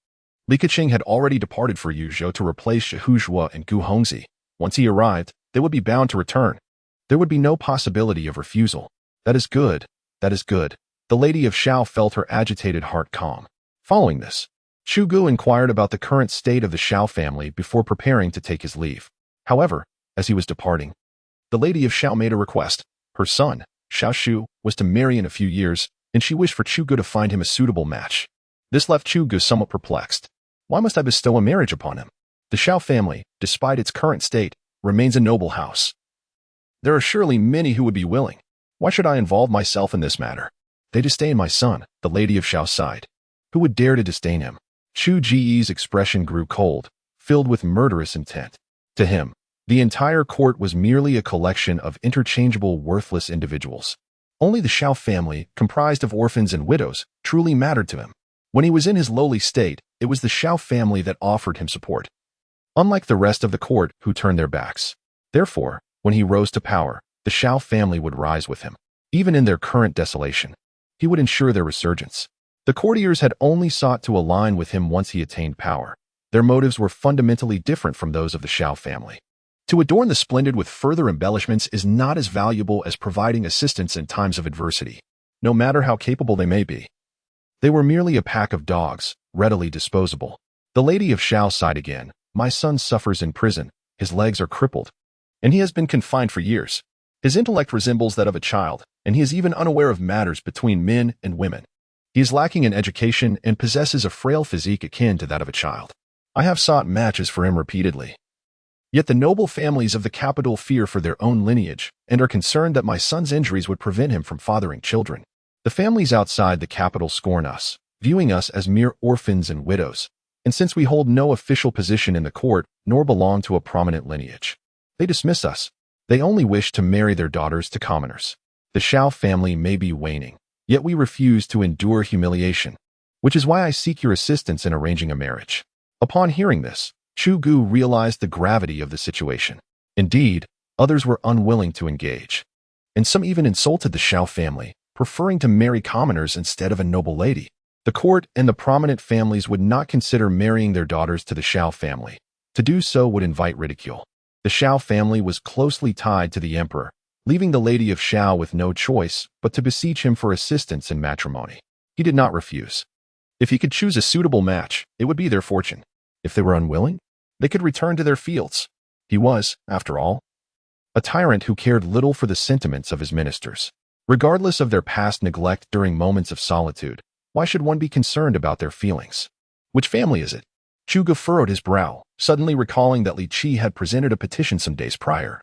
Li Keqing had already departed for Yuzhou to replace Hu Zhuo and Gu Hongxi. Once he arrived, they would be bound to return. There would be no possibility of refusal. That is good. That is good. The lady of Shao felt her agitated heart calm. Following this, Chu Gu inquired about the current state of the Shao family before preparing to take his leave. However, as he was departing, the lady of Shao made a request. Her son, Xiaoshu, was to marry in a few years, and she wished for Chu Gu to find him a suitable match. This left Chu Gu somewhat perplexed. Why must I bestow a marriage upon him? The Shao family, despite its current state, remains a noble house. There are surely many who would be willing. Why should I involve myself in this matter? They disdain my son, the lady of Shao sighed. Who would dare to disdain him? Chu Ji's expression grew cold, filled with murderous intent. To him, the entire court was merely a collection of interchangeable, worthless individuals. Only the Shao family, comprised of orphans and widows, truly mattered to him. When he was in his lowly state, it was the Shao family that offered him support, unlike the rest of the court who turned their backs. Therefore, when he rose to power, the Shao family would rise with him. Even in their current desolation, he would ensure their resurgence. The courtiers had only sought to align with him once he attained power. Their motives were fundamentally different from those of the Shao family. To adorn the splendid with further embellishments is not as valuable as providing assistance in times of adversity, no matter how capable they may be. They were merely a pack of dogs, readily disposable. The lady of Shao sighed again. My son suffers in prison, his legs are crippled, and he has been confined for years. His intellect resembles that of a child, and he is even unaware of matters between men and women. He is lacking in education and possesses a frail physique akin to that of a child. I have sought matches for him repeatedly. Yet the noble families of the capital fear for their own lineage and are concerned that my son's injuries would prevent him from fathering children. The families outside the capital scorn us, viewing us as mere orphans and widows, and since we hold no official position in the court nor belong to a prominent lineage, they dismiss us. They only wish to marry their daughters to commoners. The Shao family may be waning, yet we refuse to endure humiliation, which is why I seek your assistance in arranging a marriage. Upon hearing this, Chu Gu realized the gravity of the situation. Indeed, others were unwilling to engage, and some even insulted the Shao family, preferring to marry commoners instead of a noble lady. The court and the prominent families would not consider marrying their daughters to the Shao family. To do so would invite ridicule. The Shao family was closely tied to the emperor, leaving the lady of Shao with no choice but to beseech him for assistance in matrimony. He did not refuse. If he could choose a suitable match, it would be their fortune. If they were unwilling, they could return to their fields. He was, after all, a tyrant who cared little for the sentiments of his ministers. Regardless of their past neglect during moments of solitude, why should one be concerned about their feelings? Which family is it? Chuga furrowed his brow, suddenly recalling that Li Qi had presented a petition some days prior,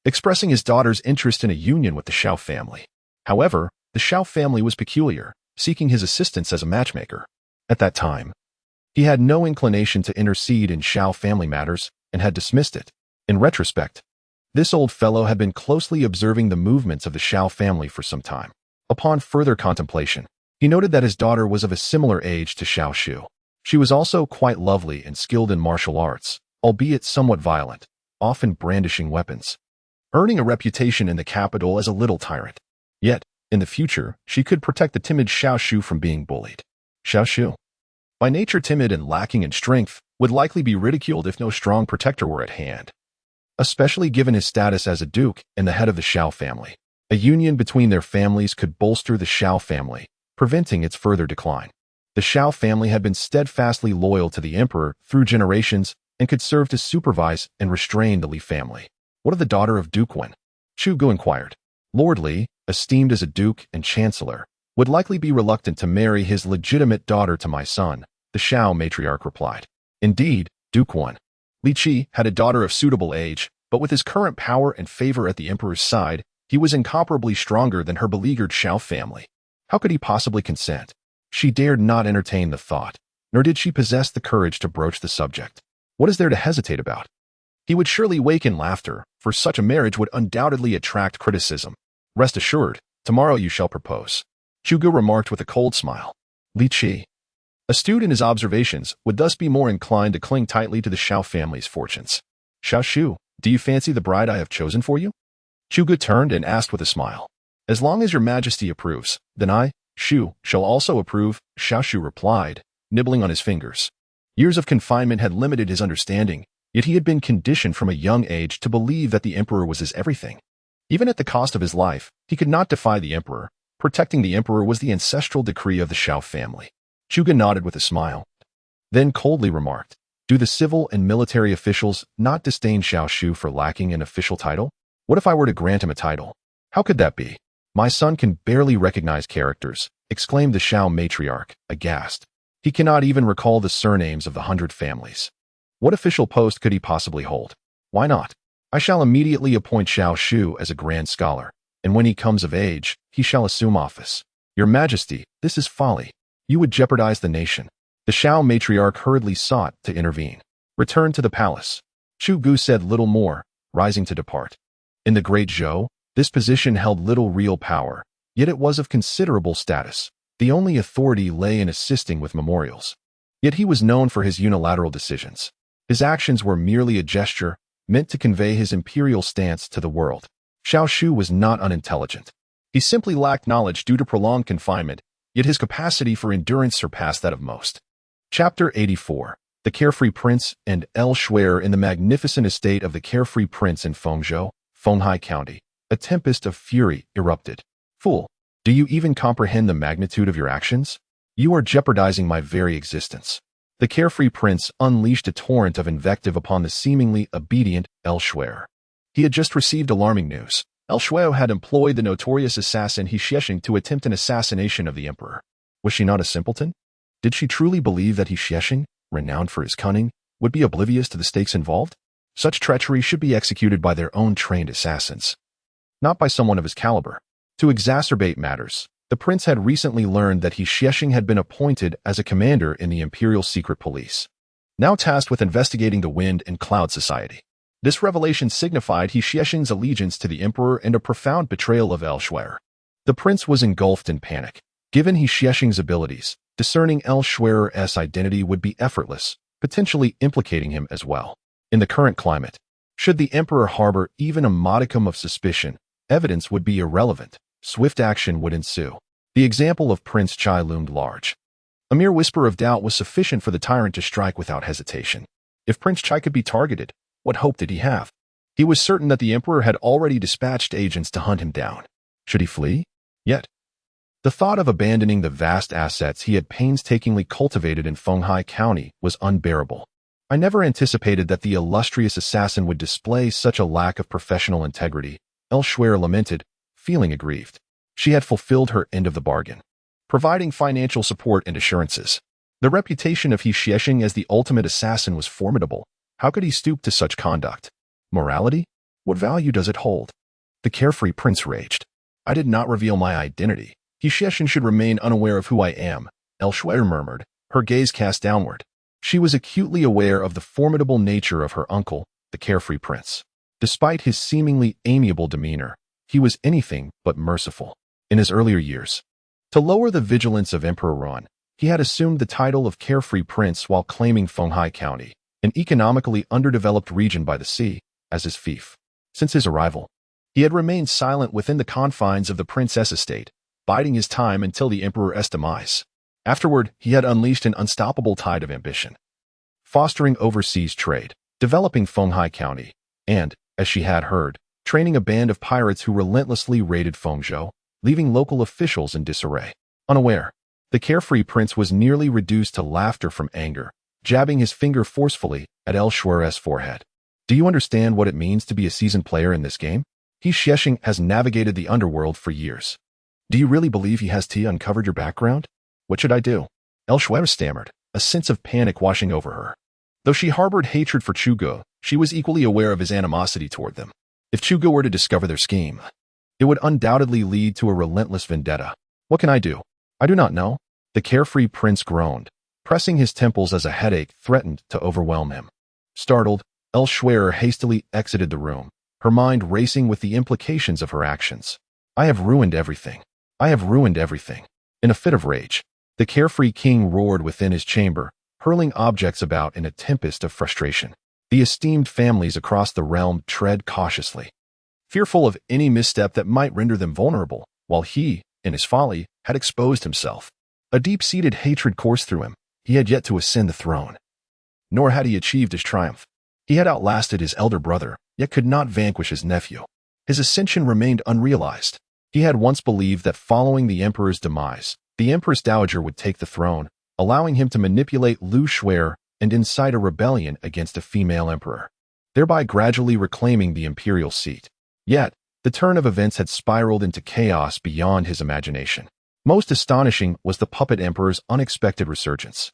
expressing his daughter's interest in a union with the Xiao family. However, the Xiao family was peculiar, seeking his assistance as a matchmaker. At that time, he had no inclination to intercede in Xiao family matters and had dismissed it. In retrospect, this old fellow had been closely observing the movements of the Xiao family for some time. Upon further contemplation, he noted that his daughter was of a similar age to Xiao Shu. She was also quite lovely and skilled in martial arts, albeit somewhat violent, often brandishing weapons, earning a reputation in the capital as a little tyrant. Yet, in the future, she could protect the timid Xiao Shu from being bullied. Xiao Shu, by nature timid and lacking in strength, would likely be ridiculed if no strong protector were at hand, especially given his status as a duke and the head of the Xiao family. A union between their families could bolster the Xiao family, preventing its further decline. The Xiao family had been steadfastly loyal to the emperor through generations and could serve to supervise and restrain the Li family. What of the daughter of Duke Wen? Chu Gu inquired. Lord Li, esteemed as a duke and chancellor, would likely be reluctant to marry his legitimate daughter to my son, the Xiao matriarch replied. Indeed, Duke Wen, Li Qi, had a daughter of suitable age, but with his current power and favor at the emperor's side, he was incomparably stronger than her beleaguered Xiao family. How could he possibly consent? She dared not entertain the thought, nor did she possess the courage to broach the subject. What is there to hesitate about? He would surely wake in laughter, for such a marriage would undoubtedly attract criticism. Rest assured, tomorrow you shall propose. Chu Gu remarked with a cold smile. Li Qi, astute in his observations, would thus be more inclined to cling tightly to the Xiao family's fortunes. Xiao Shu, do you fancy the bride I have chosen for you? Chu Gu turned and asked with a smile. As long as your majesty approves, then I, Shu, shall also approve, Xiao Shu replied, nibbling on his fingers. Years of confinement had limited his understanding, yet he had been conditioned from a young age to believe that the emperor was his everything. Even at the cost of his life, he could not defy the emperor. Protecting the emperor was the ancestral decree of the Xiao family. Chu Gu nodded with a smile, then coldly remarked, do the civil and military officials not disdain Xiao Shu for lacking an official title? What if I were to grant him a title? How could that be? My son can barely recognize characters, exclaimed the Xiao matriarch, aghast. He cannot even recall the surnames of the 100 families. What official post could he possibly hold? Why not? I shall immediately appoint Xiao Shu as a grand scholar, and when he comes of age, he shall assume office. Your Majesty, this is folly. You would jeopardize the nation. The Xiao matriarch hurriedly sought to intervene. Return to the palace. Chu Gu said little more, rising to depart. In the Great Zhou, this position held little real power, yet it was of considerable status. The only authority lay in assisting with memorials. Yet he was known for his unilateral decisions. His actions were merely a gesture, meant to convey his imperial stance to the world. Xiao Shu was not unintelligent. He simply lacked knowledge due to prolonged confinement, yet his capacity for endurance surpassed that of most. Chapter 84. The Carefree Prince and El Shuer. In the magnificent estate of the Carefree Prince in Fengzhou, Fenghai County, a tempest of fury erupted. Fool, do you even comprehend the magnitude of your actions? You are jeopardizing my very existence. The Carefree Prince unleashed a torrent of invective upon the seemingly obedient El Shuer. He had just received alarming news. El Shuer had employed the notorious assassin He Xiexing to attempt an assassination of the emperor. Was she not a simpleton? Did she truly believe that He Xiexing, renowned for his cunning, would be oblivious to the stakes involved? Such treachery should be executed by their own trained assassins, not by someone of his caliber. To exacerbate matters, the prince had recently learned that He Xiexing had been appointed as a commander in the Imperial Secret Police, now tasked with investigating the Wind and Cloud Society. This revelation signified He Xiexing's allegiance to the emperor and a profound betrayal of El Shuer. The prince was engulfed in panic. Given He Xiexing's abilities, discerning El Shuer's identity would be effortless, potentially implicating him as well. In the current climate, should the emperor harbor even a modicum of suspicion, evidence would be irrelevant. Swift action would ensue. The example of Prince Chai loomed large. A mere whisper of doubt was sufficient for the tyrant to strike without hesitation. If Prince Chai could be targeted, what hope did he have? He was certain that the emperor had already dispatched agents to hunt him down. Should he flee? Yet, The thought of abandoning the vast assets he had painstakingly cultivated in Fenghai County was unbearable. I never anticipated that the illustrious assassin would display such a lack of professional integrity, El Schwer lamented, feeling aggrieved. She had fulfilled her end of the bargain, providing financial support and assurances. The reputation of He Xiexing as the ultimate assassin was formidable. How could he stoop to such conduct? Morality? What value does it hold? The carefree prince raged. I did not reveal my identity. He Xiexing should remain unaware of who I am, El Schwer murmured, her gaze cast downward. She was acutely aware of the formidable nature of her uncle, the carefree prince. Despite his seemingly amiable demeanor, he was anything but merciful. In his earlier years, to lower the vigilance of Emperor Ron, he had assumed the title of carefree prince while claiming Fenghai County, an economically underdeveloped region by the sea, as his fief. Since his arrival, he had remained silent within the confines of the princess estate, biding his time until the emperor's demise. Afterward, he had unleashed an unstoppable tide of ambition, fostering overseas trade, developing Fenghai County, and, as she had heard, training a band of pirates who relentlessly raided Fengzhou, leaving local officials in disarray. Unaware, the carefree prince was nearly reduced to laughter from anger, jabbing his finger forcefully at El Schwer's forehead. Do you understand what it means to be a seasoned player in this game? He Xiexing has navigated the underworld for years. Do you really believe he has uncovered your background? What should I do? El Schwer stammered, a sense of panic washing over her. Though she harbored hatred for Chugo, she was equally aware of his animosity toward them. If Chugo were to discover their scheme, it would undoubtedly lead to a relentless vendetta. What can I do? I do not know. The carefree prince groaned, pressing his temples as a headache threatened to overwhelm him. Startled, El Schwer hastily exited the room, her mind racing with the implications of her actions. I have ruined everything. I have ruined everything. In a fit of rage, the carefree king roared within his chamber, hurling objects about in a tempest of frustration. The esteemed families across the realm tread cautiously, fearful of any misstep that might render them vulnerable, while he, in his folly, had exposed himself. A deep-seated hatred coursed through him. He had yet to ascend the throne. Nor had he achieved his triumph. He had outlasted his elder brother, yet could not vanquish his nephew. His ascension remained unrealized. He had once believed that following the emperor's demise, the Empress Dowager would take the throne, allowing him to manipulate Lu Schwer and incite a rebellion against a female emperor, thereby gradually reclaiming the imperial seat. Yet, the turn of events had spiraled into chaos beyond his imagination. Most astonishing was the puppet emperor's unexpected resurgence.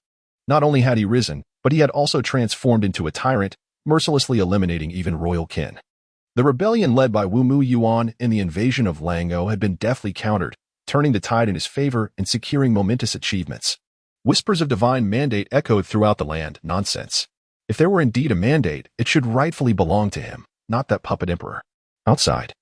Not only had he risen, but he had also transformed into a tyrant, mercilessly eliminating even royal kin. The rebellion led by Wu Mu Yuan in the invasion of Lango had been deftly countered, turning the tide in his favor and securing momentous achievements. Whispers of divine mandate echoed throughout the land. Nonsense. If there were indeed a mandate, it should rightfully belong to him, not that puppet emperor. Outside,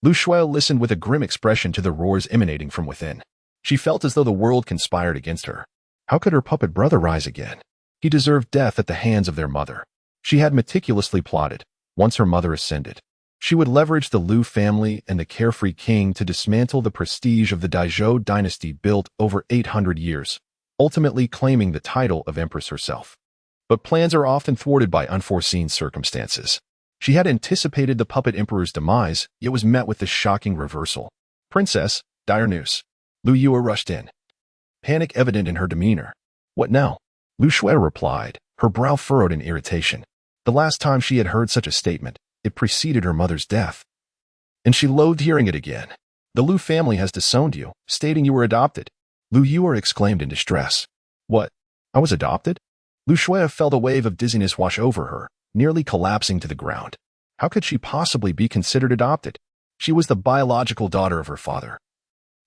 Lu Shuai listened with a grim expression to the roars emanating from within. She felt as though the world conspired against her. How could her puppet brother rise again? He deserved death at the hands of their mother. She had meticulously plotted. Once her mother ascended, she would leverage the Lu family and the carefree king to dismantle the prestige of the Daizhou dynasty built over 800 years, ultimately claiming the title of Empress herself. But plans are often thwarted by unforeseen circumstances. She had anticipated the puppet emperor's demise, yet was met with this shocking reversal. Princess, dire news. Lu Yue rushed in, panic evident in her demeanor. What now? Lu Shuai replied, her brow furrowed in irritation. The last time she had heard such a statement, it preceded her mother's death. And she loathed hearing it again. The Lu family has disowned you, stating you were adopted. Lu Yue exclaimed in distress. What? I was adopted? Lu Shuai felt a wave of dizziness wash over her, nearly collapsing to the ground. How could she possibly be considered adopted? She was the biological daughter of her father,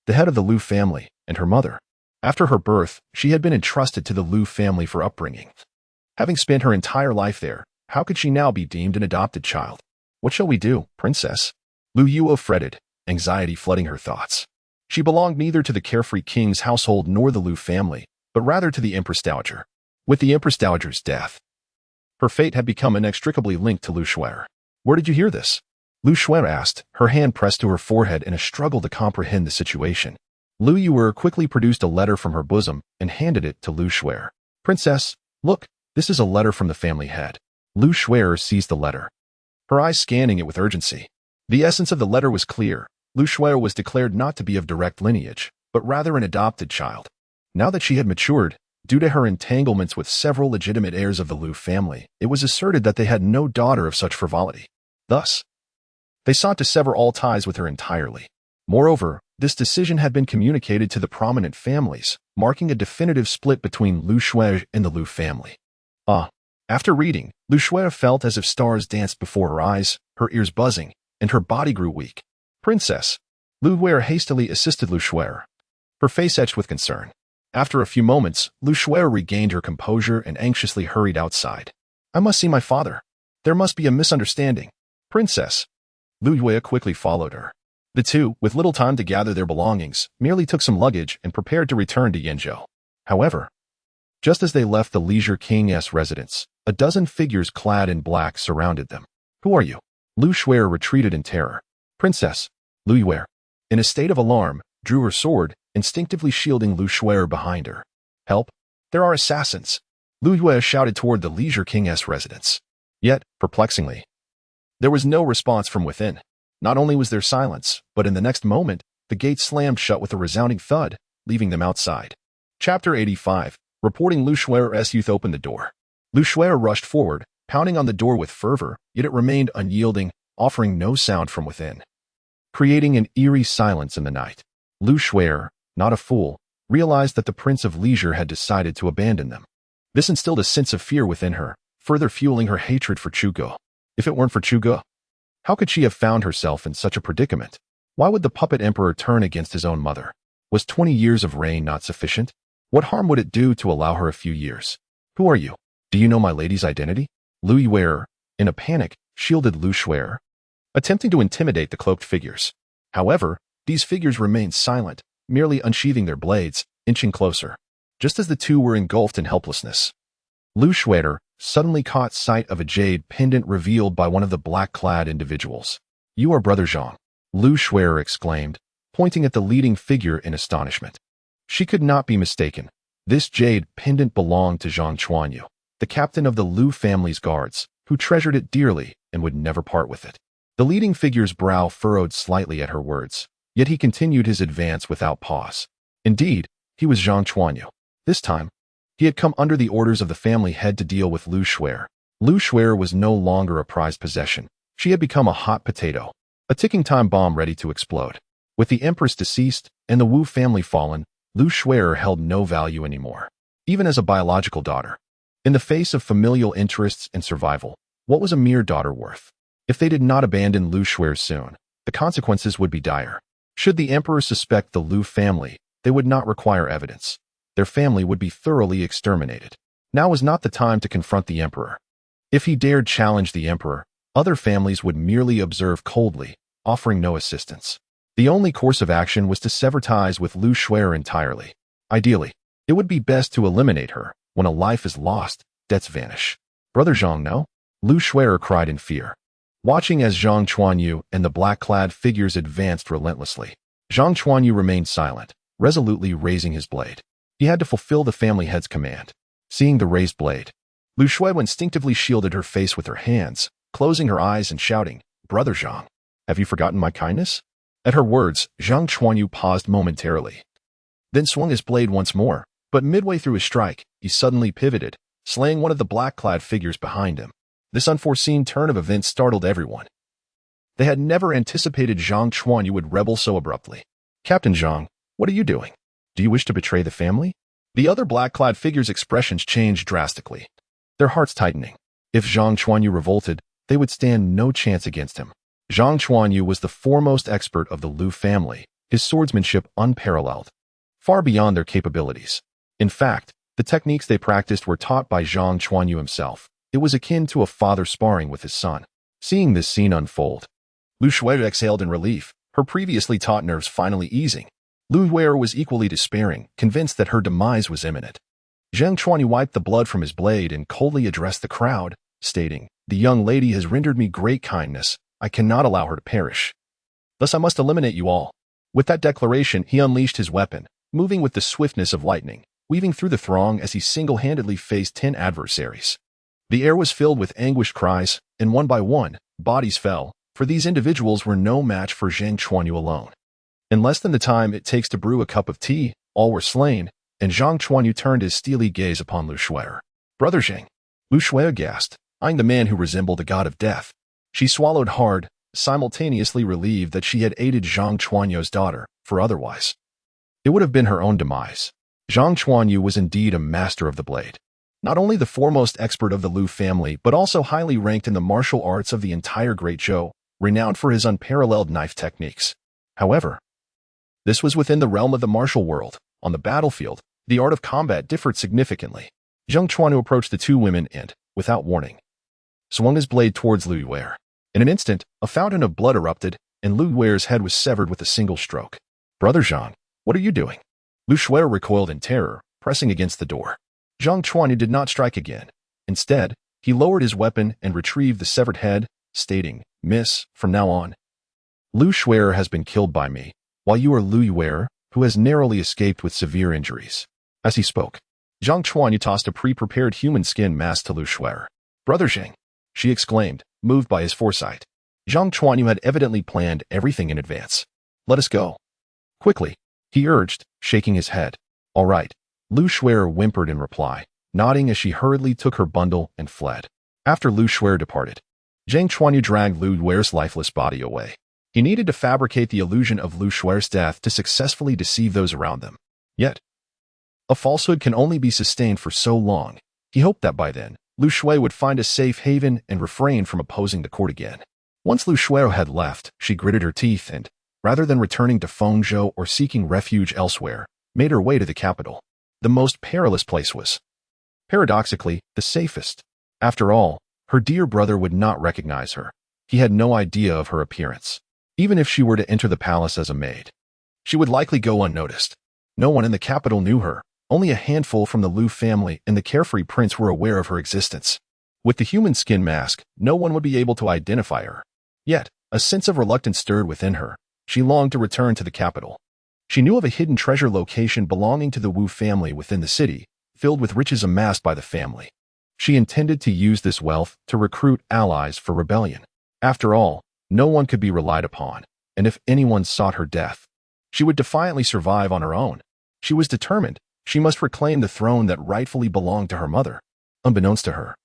the head of the Lu family, and her mother. After her birth, she had been entrusted to the Lu family for upbringing. Having spent her entire life there, how could she now be deemed an adopted child? What shall we do, princess? Lu Yue fretted, anxiety flooding her thoughts. She belonged neither to the carefree king's household nor the Lu family, but rather to the Empress Dowager. With the Empress Dowager's death, her fate had become inextricably linked to Lu Shuai. Where did you hear this? Lu Shuai asked, her hand pressed to her forehead in a struggle to comprehend the situation. Lu Yue quickly produced a letter from her bosom and handed it to Lu Shuai. Princess, look, this is a letter from the family head. Lu Shuai seized the letter, her eyes scanning it with urgency. The essence of the letter was clear. Lu Shuai was declared not to be of direct lineage, but rather an adopted child. Now that she had matured, due to her entanglements with several legitimate heirs of the Liu family, it was asserted that they had no daughter of such frivolity. Thus, they sought to sever all ties with her entirely. Moreover, this decision had been communicated to the prominent families, marking a definitive split between Liu Shui and the Liu family. After reading, Liu Shui felt as if stars danced before her eyes, her ears buzzing, and her body grew weak. Princess, Liu Wei hastily assisted Liu Shui, her face etched with concern. After a few moments, Liu Shui regained her composure and anxiously hurried outside. I must see my father. There must be a misunderstanding. Princess. Liu Wei quickly followed her. The two, with little time to gather their belongings, merely took some luggage and prepared to return to Yanzhou. However, just as they left the Leisure King's residence, a dozen figures clad in black surrounded them. Who are you? Liu Shui retreated in terror. Princess. Liu Wei, in a state of alarm, drew her sword, instinctively shielding Liu Shui behind her. Help! There are assassins! Liu Wei shouted toward the Leisure King's residence. Yet, perplexingly, there was no response from within. Not only was there silence, but in the next moment, the gate slammed shut with a resounding thud, leaving them outside. Chapter 85. Reporting Liu Shui's youth opened the door. Liu Shui rushed forward, pounding on the door with fervor, yet it remained unyielding, offering no sound from within, creating an eerie silence in the night. Liu Shui, not a fool, realized that the Prince of Leisure had decided to abandon them. This instilled a sense of fear within her, further fueling her hatred for Chugo. If it weren't for Chugo, how could she have found herself in such a predicament? Why would the puppet emperor turn against his own mother? Was 20 years of reign not sufficient? What harm would it do to allow her a few years? Who are you? Do you know my lady's identity? Liu Wei, in a panic, shielded Liu Shui, attempting to intimidate the cloaked figures. However, these figures remained silent, merely unsheathing their blades, inching closer. Just as the two were engulfed in helplessness, Liu Shui suddenly caught sight of a jade pendant revealed by one of the black-clad individuals. You are Brother Zhang, Liu Shui exclaimed, pointing at the leading figure in astonishment. She could not be mistaken. This jade pendant belonged to Zhang Chuanyu, the captain of the Liu family's guards, who treasured it dearly and would never part with it. The leading figure's brow furrowed slightly at her words, yet he continued his advance without pause. Indeed, he was Zhang Chuanyu. This time, he had come under the orders of the family head to deal with Liu Shui. Liu Shui was no longer a prized possession. She had become a hot potato, a ticking time bomb ready to explode. With the Empress deceased and the Wu family fallen, Liu Shui held no value anymore, even as a biological daughter. In the face of familial interests and survival, what was a mere daughter worth? If they did not abandon Liu Shui soon, the consequences would be dire. Should the emperor suspect the Liu family, they would not require evidence. Their family would be thoroughly exterminated. Now was not the time to confront the emperor. If he dared challenge the emperor, other families would merely observe coldly, offering no assistance. The only course of action was to sever ties with Liu Shui entirely. Ideally, it would be best to eliminate her. When a life is lost, debts vanish. Brother Zhang, no? Liu Shui cried in fear, watching as Zhang Chuanyu and the black-clad figures advanced relentlessly. Zhang Chuanyu remained silent, resolutely raising his blade. He had to fulfill the family head's command. Seeing the raised blade, Liu Shui instinctively shielded her face with her hands, closing her eyes and shouting, Brother Zhang, have you forgotten my kindness? At her words, Zhang Chuanyu paused momentarily, then swung his blade once more, but midway through his strike, he suddenly pivoted, slaying one of the black-clad figures behind him. This unforeseen turn of events startled everyone. They had never anticipated Zhang Chuanyu would rebel so abruptly. Captain Zhang, what are you doing? Do you wish to betray the family? The other black-clad figures' expressions changed drastically, their hearts tightening. If Zhang Chuanyu revolted, they would stand no chance against him. Zhang Chuanyu was the foremost expert of the Liu family, his swordsmanship unparalleled, far beyond their capabilities. In fact, the techniques they practiced were taught by Zhang Chuanyu himself. It was akin to a father sparring with his son. Seeing this scene unfold, Liu Shui exhaled in relief, her previously taut nerves finally easing. Liu Wei was equally despairing, convinced that her demise was imminent. Zhang Chuanyu wiped the blood from his blade and coldly addressed the crowd, stating, The young lady has rendered me great kindness. I cannot allow her to perish. Thus I must eliminate you all. With that declaration, he unleashed his weapon, moving with the swiftness of lightning, weaving through the throng as he single-handedly faced 10 adversaries. The air was filled with anguished cries, and one by one, bodies fell, for these individuals were no match for Zhang Chuanyu alone. In less than the time it takes to brew a cup of tea, all were slain, and Zhang Chuanyu turned his steely gaze upon Lu Shuai. Brother Zhang. Lu Shuai gasped, eyeing the man who resembled a god of death. She swallowed hard, simultaneously relieved that she had aided Zhang Chuanyu's daughter, for otherwise it would have been her own demise. Zhang Chuanyu was indeed a master of the blade. Not only the foremost expert of the Lu family, but also highly ranked in the martial arts of the entire Great Zhou, renowned for his unparalleled knife techniques. However, this was within the realm of the martial world. On the battlefield, the art of combat differed significantly. Zhang Chuanyu approached the two women and, without warning, swung his blade towards Lu Yuer. In an instant, a fountain of blood erupted, and Lu Yuer's head was severed with a single stroke. Brother Zhang, what are you doing? Lu Shuai recoiled in terror, pressing against the door. Zhang Chuanyu did not strike again. Instead, he lowered his weapon and retrieved the severed head, stating, "Miss, from now on, Lu Shuai has been killed by me, while you are Lu Yuer, who has narrowly escaped with severe injuries." As he spoke, Zhang Chuanyu tossed a pre-prepared human skin mask to Lu Shuai. Brother Zhang, she exclaimed, moved by his foresight. Zhang Chuanyu had evidently planned everything in advance. Let us go. Quickly, he urged, shaking his head. All right. Lu Shuai whimpered in reply, nodding as she hurriedly took her bundle and fled. After Lu Shuai departed, Zhang Chuanyu dragged Lu Yuer's lifeless body away. He needed to fabricate the illusion of Lu Shuai's death to successfully deceive those around them. Yet, a falsehood can only be sustained for so long. He hoped that by then, Lu Shuai would find a safe haven and refrain from opposing the court again. Once Lu Shuai had left, she gritted her teeth and, rather than returning to Fengzhou or seeking refuge elsewhere, made her way to the capital. The most perilous place was, paradoxically, the safest. After all, her dear brother would not recognize her. He had no idea of her appearance. Even if she were to enter the palace as a maid, she would likely go unnoticed. No one in the capital knew her. Only a handful from the Lu family and the carefree prince were aware of her existence. With the human skin mask, no one would be able to identify her. Yet, a sense of reluctance stirred within her. She longed to return to the capital. She knew of a hidden treasure location belonging to the Wu family within the city, filled with riches amassed by the family. She intended to use this wealth to recruit allies for rebellion. After all, no one could be relied upon, and if anyone sought her death, she would defiantly survive on her own. She was determined. She must reclaim the throne that rightfully belonged to her mother. Unbeknownst to her,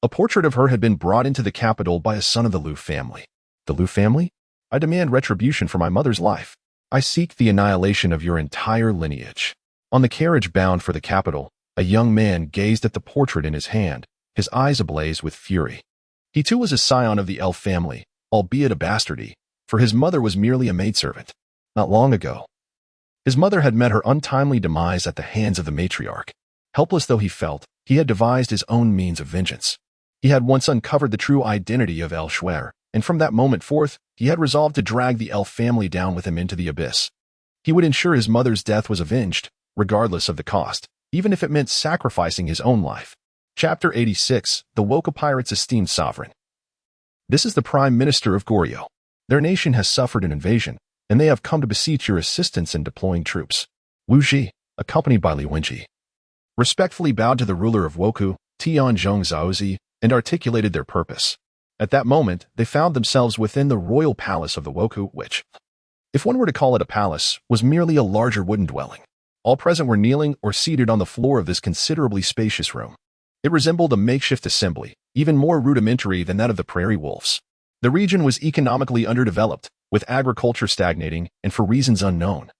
a portrait of her had been brought into the capital by a son of the Lu family. The Lu family? I demand retribution for my mother's life. I seek the annihilation of your entire lineage. On the carriage bound for the capital, a young man gazed at the portrait in his hand, his eyes ablaze with fury. He too was a scion of the elf family, albeit a bastardy, for his mother was merely a maidservant. Not long ago, his mother had met her untimely demise at the hands of the matriarch. Helpless though he felt, he had devised his own means of vengeance. He had once uncovered the true identity of El Shuai, and from that moment forth, he had resolved to drag the elf family down with him into the abyss. He would ensure his mother's death was avenged, regardless of the cost, even if it meant sacrificing his own life. Chapter 86, The Woka Pirates' Esteemed Sovereign. This is the Prime Minister of Goryeo. Their nation has suffered an invasion, and they have come to beseech your assistance in deploying troops. Wu Ji, accompanied by Li Wenji, respectfully bowed to the ruler of Woku, Tianzhong Zaozi, and articulated their purpose. At that moment, they found themselves within the royal palace of the Woku, which, if one were to call it a palace, was merely a larger wooden dwelling. All present were kneeling or seated on the floor of this considerably spacious room. It resembled a makeshift assembly, even more rudimentary than that of the prairie wolves. The region was economically underdeveloped, with agriculture stagnating, and for reasons unknown.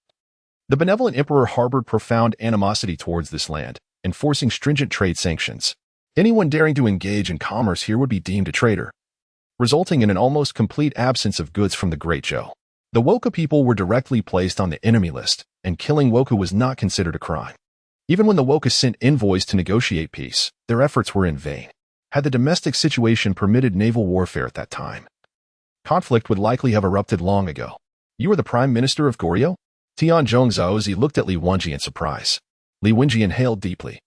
The benevolent emperor harbored profound animosity towards this land, enforcing stringent trade sanctions. Anyone daring to engage in commerce here would be deemed a traitor, resulting in an almost complete absence of goods from the Great Zhou. The Woka people were directly placed on the enemy list, and killing Woka was not considered a crime. Even when the Woka sent envoys to negotiate peace, their efforts were in vain. Had the domestic situation permitted naval warfare at that time, conflict would likely have erupted long ago. You are the Prime Minister of Goryeo? Tianzhong Zaozi looked at Li Wenji in surprise. Li Wenji inhaled deeply,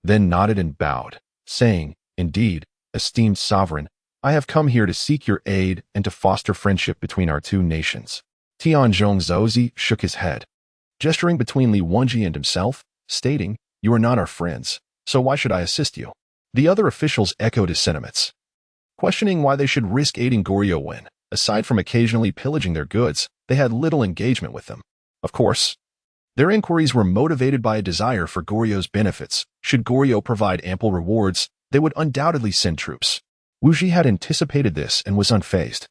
then nodded and bowed, saying, Indeed, esteemed sovereign, I have come here to seek your aid and to foster friendship between our two nations. Tianzhong Zaozi shook his head, gesturing between Li Wenji and himself, stating, You are not our friends, so why should I assist you? The other officials echoed his sentiments, questioning why they should risk aiding Goryeo when, aside from occasionally pillaging their goods, they had little engagement with them. Of course, their inquiries were motivated by a desire for Goryo's benefits. Should Goryo provide ample rewards, they would undoubtedly send troops. Wuji had anticipated this and was unfazed.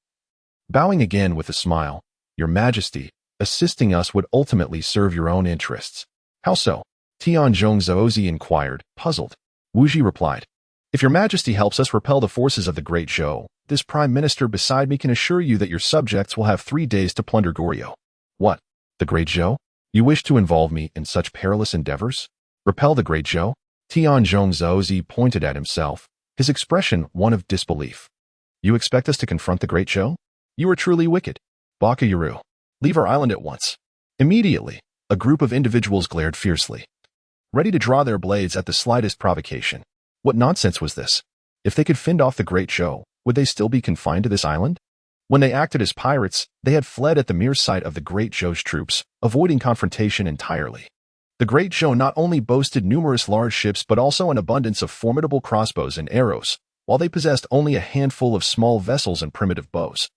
Bowing again with a smile, "Your Majesty, assisting us would ultimately serve your own interests." "How so?" Tianzhong Zhaozi inquired, puzzled. Wuji replied, "If your Majesty helps us repel the forces of the Great Zhou, this Prime Minister beside me can assure you that your subjects will have 3 days to plunder Goryo." "What? The Great Zhou? You wish to involve me in such perilous endeavors? Repel the Great Zhou?" Tianzhong Zhaozi pointed at himself, his expression one of disbelief. "You expect us to confront the Great Zhou? You are truly wicked. Baka-Yuru, leave our island at once." Immediately, a group of individuals glared fiercely, ready to draw their blades at the slightest provocation. What nonsense was this? If they could fend off the Great Zhou, would they still be confined to this island? When they acted as pirates, they had fled at the mere sight of the Great Zhou's troops, avoiding confrontation entirely. The Great Zhou not only boasted numerous large ships but also an abundance of formidable crossbows and arrows, while they possessed only a handful of small vessels and primitive bows.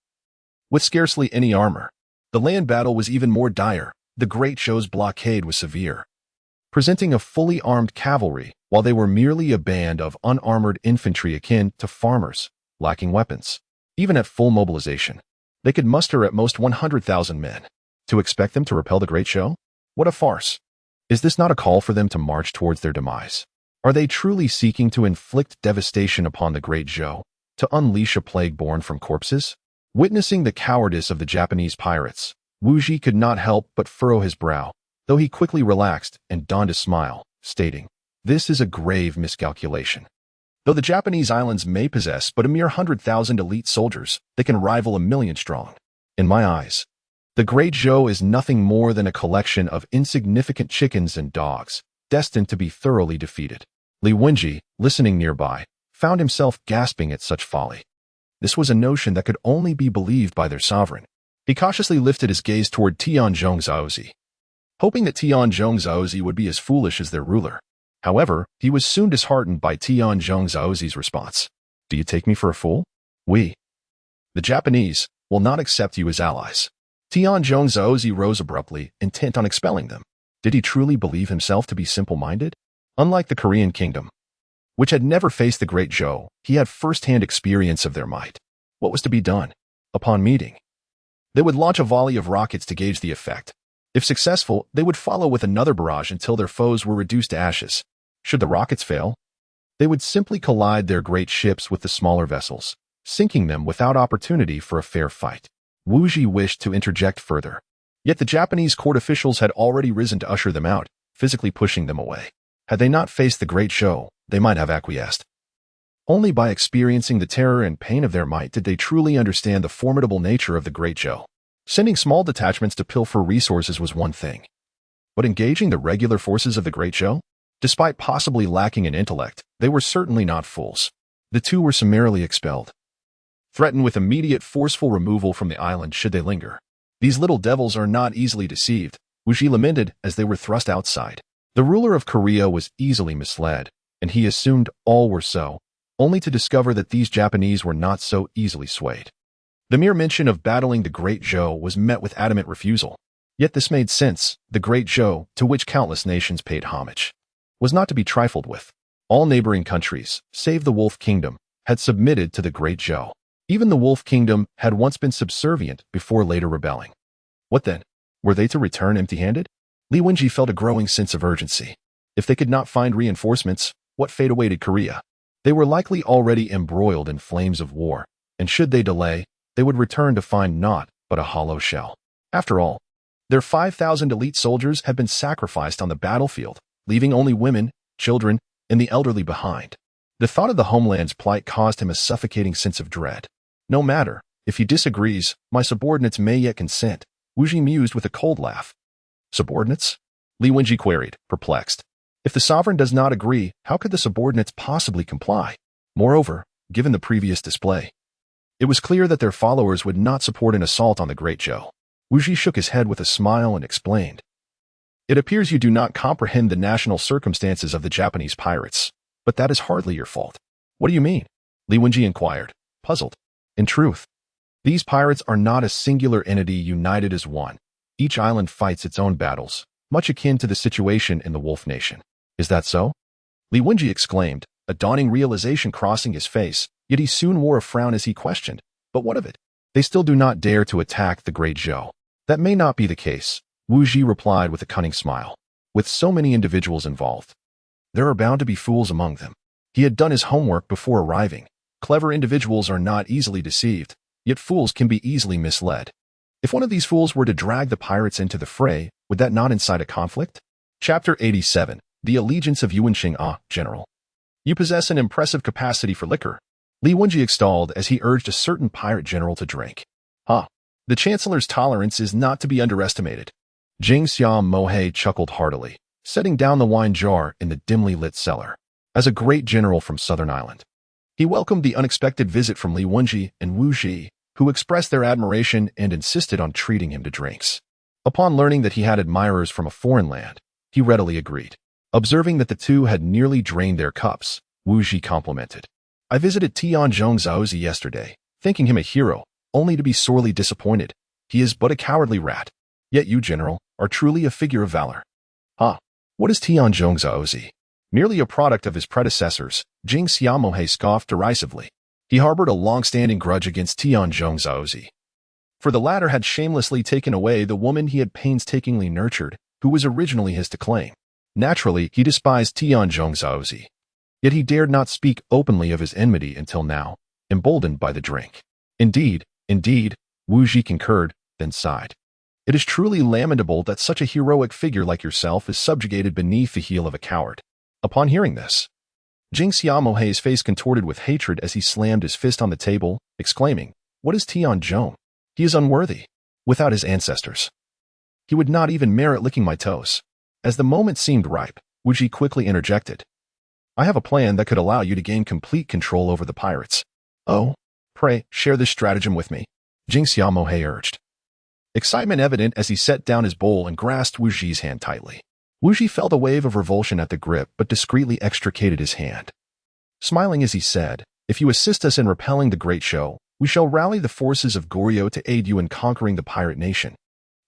With scarcely any armor, the land battle was even more dire. The Great Zhou's blockade was severe, presenting a fully armed cavalry, while they were merely a band of unarmored infantry akin to farmers, lacking weapons. Even at full mobilization, they could muster at most 100,000 men. To expect them to repel the Great Zhou? What a farce! Is this not a call for them to march towards their demise? Are they truly seeking to inflict devastation upon the Great Zhou, to unleash a plague born from corpses? Witnessing the cowardice of the Japanese pirates, Wuji could not help but furrow his brow, though he quickly relaxed and donned a smile, stating, "This is a grave miscalculation. Though the Japanese islands may possess but a mere 100,000 elite soldiers, they can rival 1,000,000 strong. In my eyes, the Great Zhou is nothing more than a collection of insignificant chickens and dogs, destined to be thoroughly defeated." Li Wenji, listening nearby, found himself gasping at such folly. This was a notion that could only be believed by their sovereign. He cautiously lifted his gaze toward Tianzhong Zhaozi, hoping that Tianzhong Zhaozi would be as foolish as their ruler. However, he was soon disheartened by Tianzhong Zhaozi's response. "Do you take me for a fool? We, the Japanese, will not accept you as allies." Tianzhong Zhaozi rose abruptly, intent on expelling them. Did he truly believe himself to be simple-minded? Unlike the Korean kingdom, which had never faced the Great Zhou, he had first-hand experience of their might. What was to be done? Upon meeting, they would launch a volley of rockets to gauge the effect. If successful, they would follow with another barrage until their foes were reduced to ashes. Should the rockets fail, they would simply collide their great ships with the smaller vessels, sinking them without opportunity for a fair fight. Wuji wished to interject further, yet the Japanese court officials had already risen to usher them out, physically pushing them away. Had they not faced the Great Zhou, they might have acquiesced. Only by experiencing the terror and pain of their might did they truly understand the formidable nature of the Great Zhou. Sending small detachments to pilfer resources was one thing, but engaging the regular forces of the Great Zhou? Despite possibly lacking in intellect, they were certainly not fools. The two were summarily expelled, threatened with immediate forceful removal from the island should they linger. "These little devils are not easily deceived," Wuji lamented as they were thrust outside. The ruler of Korea was easily misled, and he assumed all were so, only to discover that these Japanese were not so easily swayed. The mere mention of battling the Great Zhou was met with adamant refusal. Yet this made sense. The Great Zhou, to which countless nations paid homage, was not to be trifled with. All neighboring countries, save the Wolf Kingdom, had submitted to the Great Zhou. Even the Wolf Kingdom had once been subservient before later rebelling. What then? Were they to return empty-handed? Li Wenji felt a growing sense of urgency. If they could not find reinforcements, what fate awaited Korea? They were likely already embroiled in flames of war, and should they delay, they would return to find naught but a hollow shell. After all, their 5,000 elite soldiers had been sacrificed on the battlefield, leaving only women, children, and the elderly behind. The thought of the homeland's plight caused him a suffocating sense of dread. No matter, if he disagrees, my subordinates may yet consent, Wuji mused with a cold laugh. Subordinates? Li Wenji queried, perplexed. If the sovereign does not agree, how could the subordinates possibly comply? Moreover, given the previous display, it was clear that their followers would not support an assault on the Great Zhou. Wuji shook his head with a smile and explained. It appears you do not comprehend the national circumstances of the Japanese pirates, but that is hardly your fault. What do you mean? Li Wenji inquired, puzzled. In truth, These pirates are not a singular entity united as one. Each island fights its own battles, much akin to the situation in the Wolf Nation. Is that so? Li Wenji exclaimed, a dawning realization crossing his face, yet he soon wore a frown as he questioned, but what of it? They still do not dare to attack the great Zhou. That may not be the case, Wu Ji replied with a cunning smile. With so many individuals involved, there are bound to be fools among them. He had done his homework before arriving. Clever individuals are not easily deceived, yet fools can be easily misled. If one of these fools were to drag the pirates into the fray, would that not incite a conflict? Chapter 87. The Allegiance of Yuan Xing. General. You possess an impressive capacity for liquor. Li Wenji extolled as he urged a certain pirate general to drink. The Chancellor's tolerance is not to be underestimated. Jing Xiao Mohei chuckled heartily, setting down the wine jar in the dimly lit cellar. As a great general from Southern Island, he welcomed the unexpected visit from Li Wenji and Wu Ji, who expressed their admiration and insisted on treating him to drinks. Upon learning that he had admirers from a foreign land, he readily agreed. Observing that the two had nearly drained their cups, Wu Ji complimented. I visited Tianzhong Zaozi yesterday, thinking him a hero, only to be sorely disappointed. He is but a cowardly rat. Yet you, General, are truly a figure of valor. What is Tianzhong Zaozi? Merely a product of his predecessors, Jing Xiaomohe scoffed derisively. He harbored a long-standing grudge against Tianzhong Zaozi, for the latter had shamelessly taken away the woman he had painstakingly nurtured, who was originally his to claim. Naturally, he despised Tianzhong Zaozi. Yet he dared not speak openly of his enmity until now, emboldened by the drink. Indeed, Wu Ji concurred, then sighed. It is truly lamentable that such a heroic figure like yourself is subjugated beneath the heel of a coward. Upon hearing this, Jing Xiaomohe's face contorted with hatred as he slammed his fist on the table, exclaiming, What is Tianzhong? He is unworthy. Without his ancestors, he would not even merit licking my toes. As the moment seemed ripe, Wu Ji quickly interjected. I have a plan that could allow you to gain complete control over the pirates. Oh, pray, share this stratagem with me, Jing Xiaomohe urged. Excitement evident as he set down his bowl and grasped Wu Ji's hand tightly. Wu Ji felt a wave of revulsion at the grip but discreetly extricated his hand. Smiling as he said, If you assist us in repelling the great show, we shall rally the forces of Goryeo to aid you in conquering the pirate nation.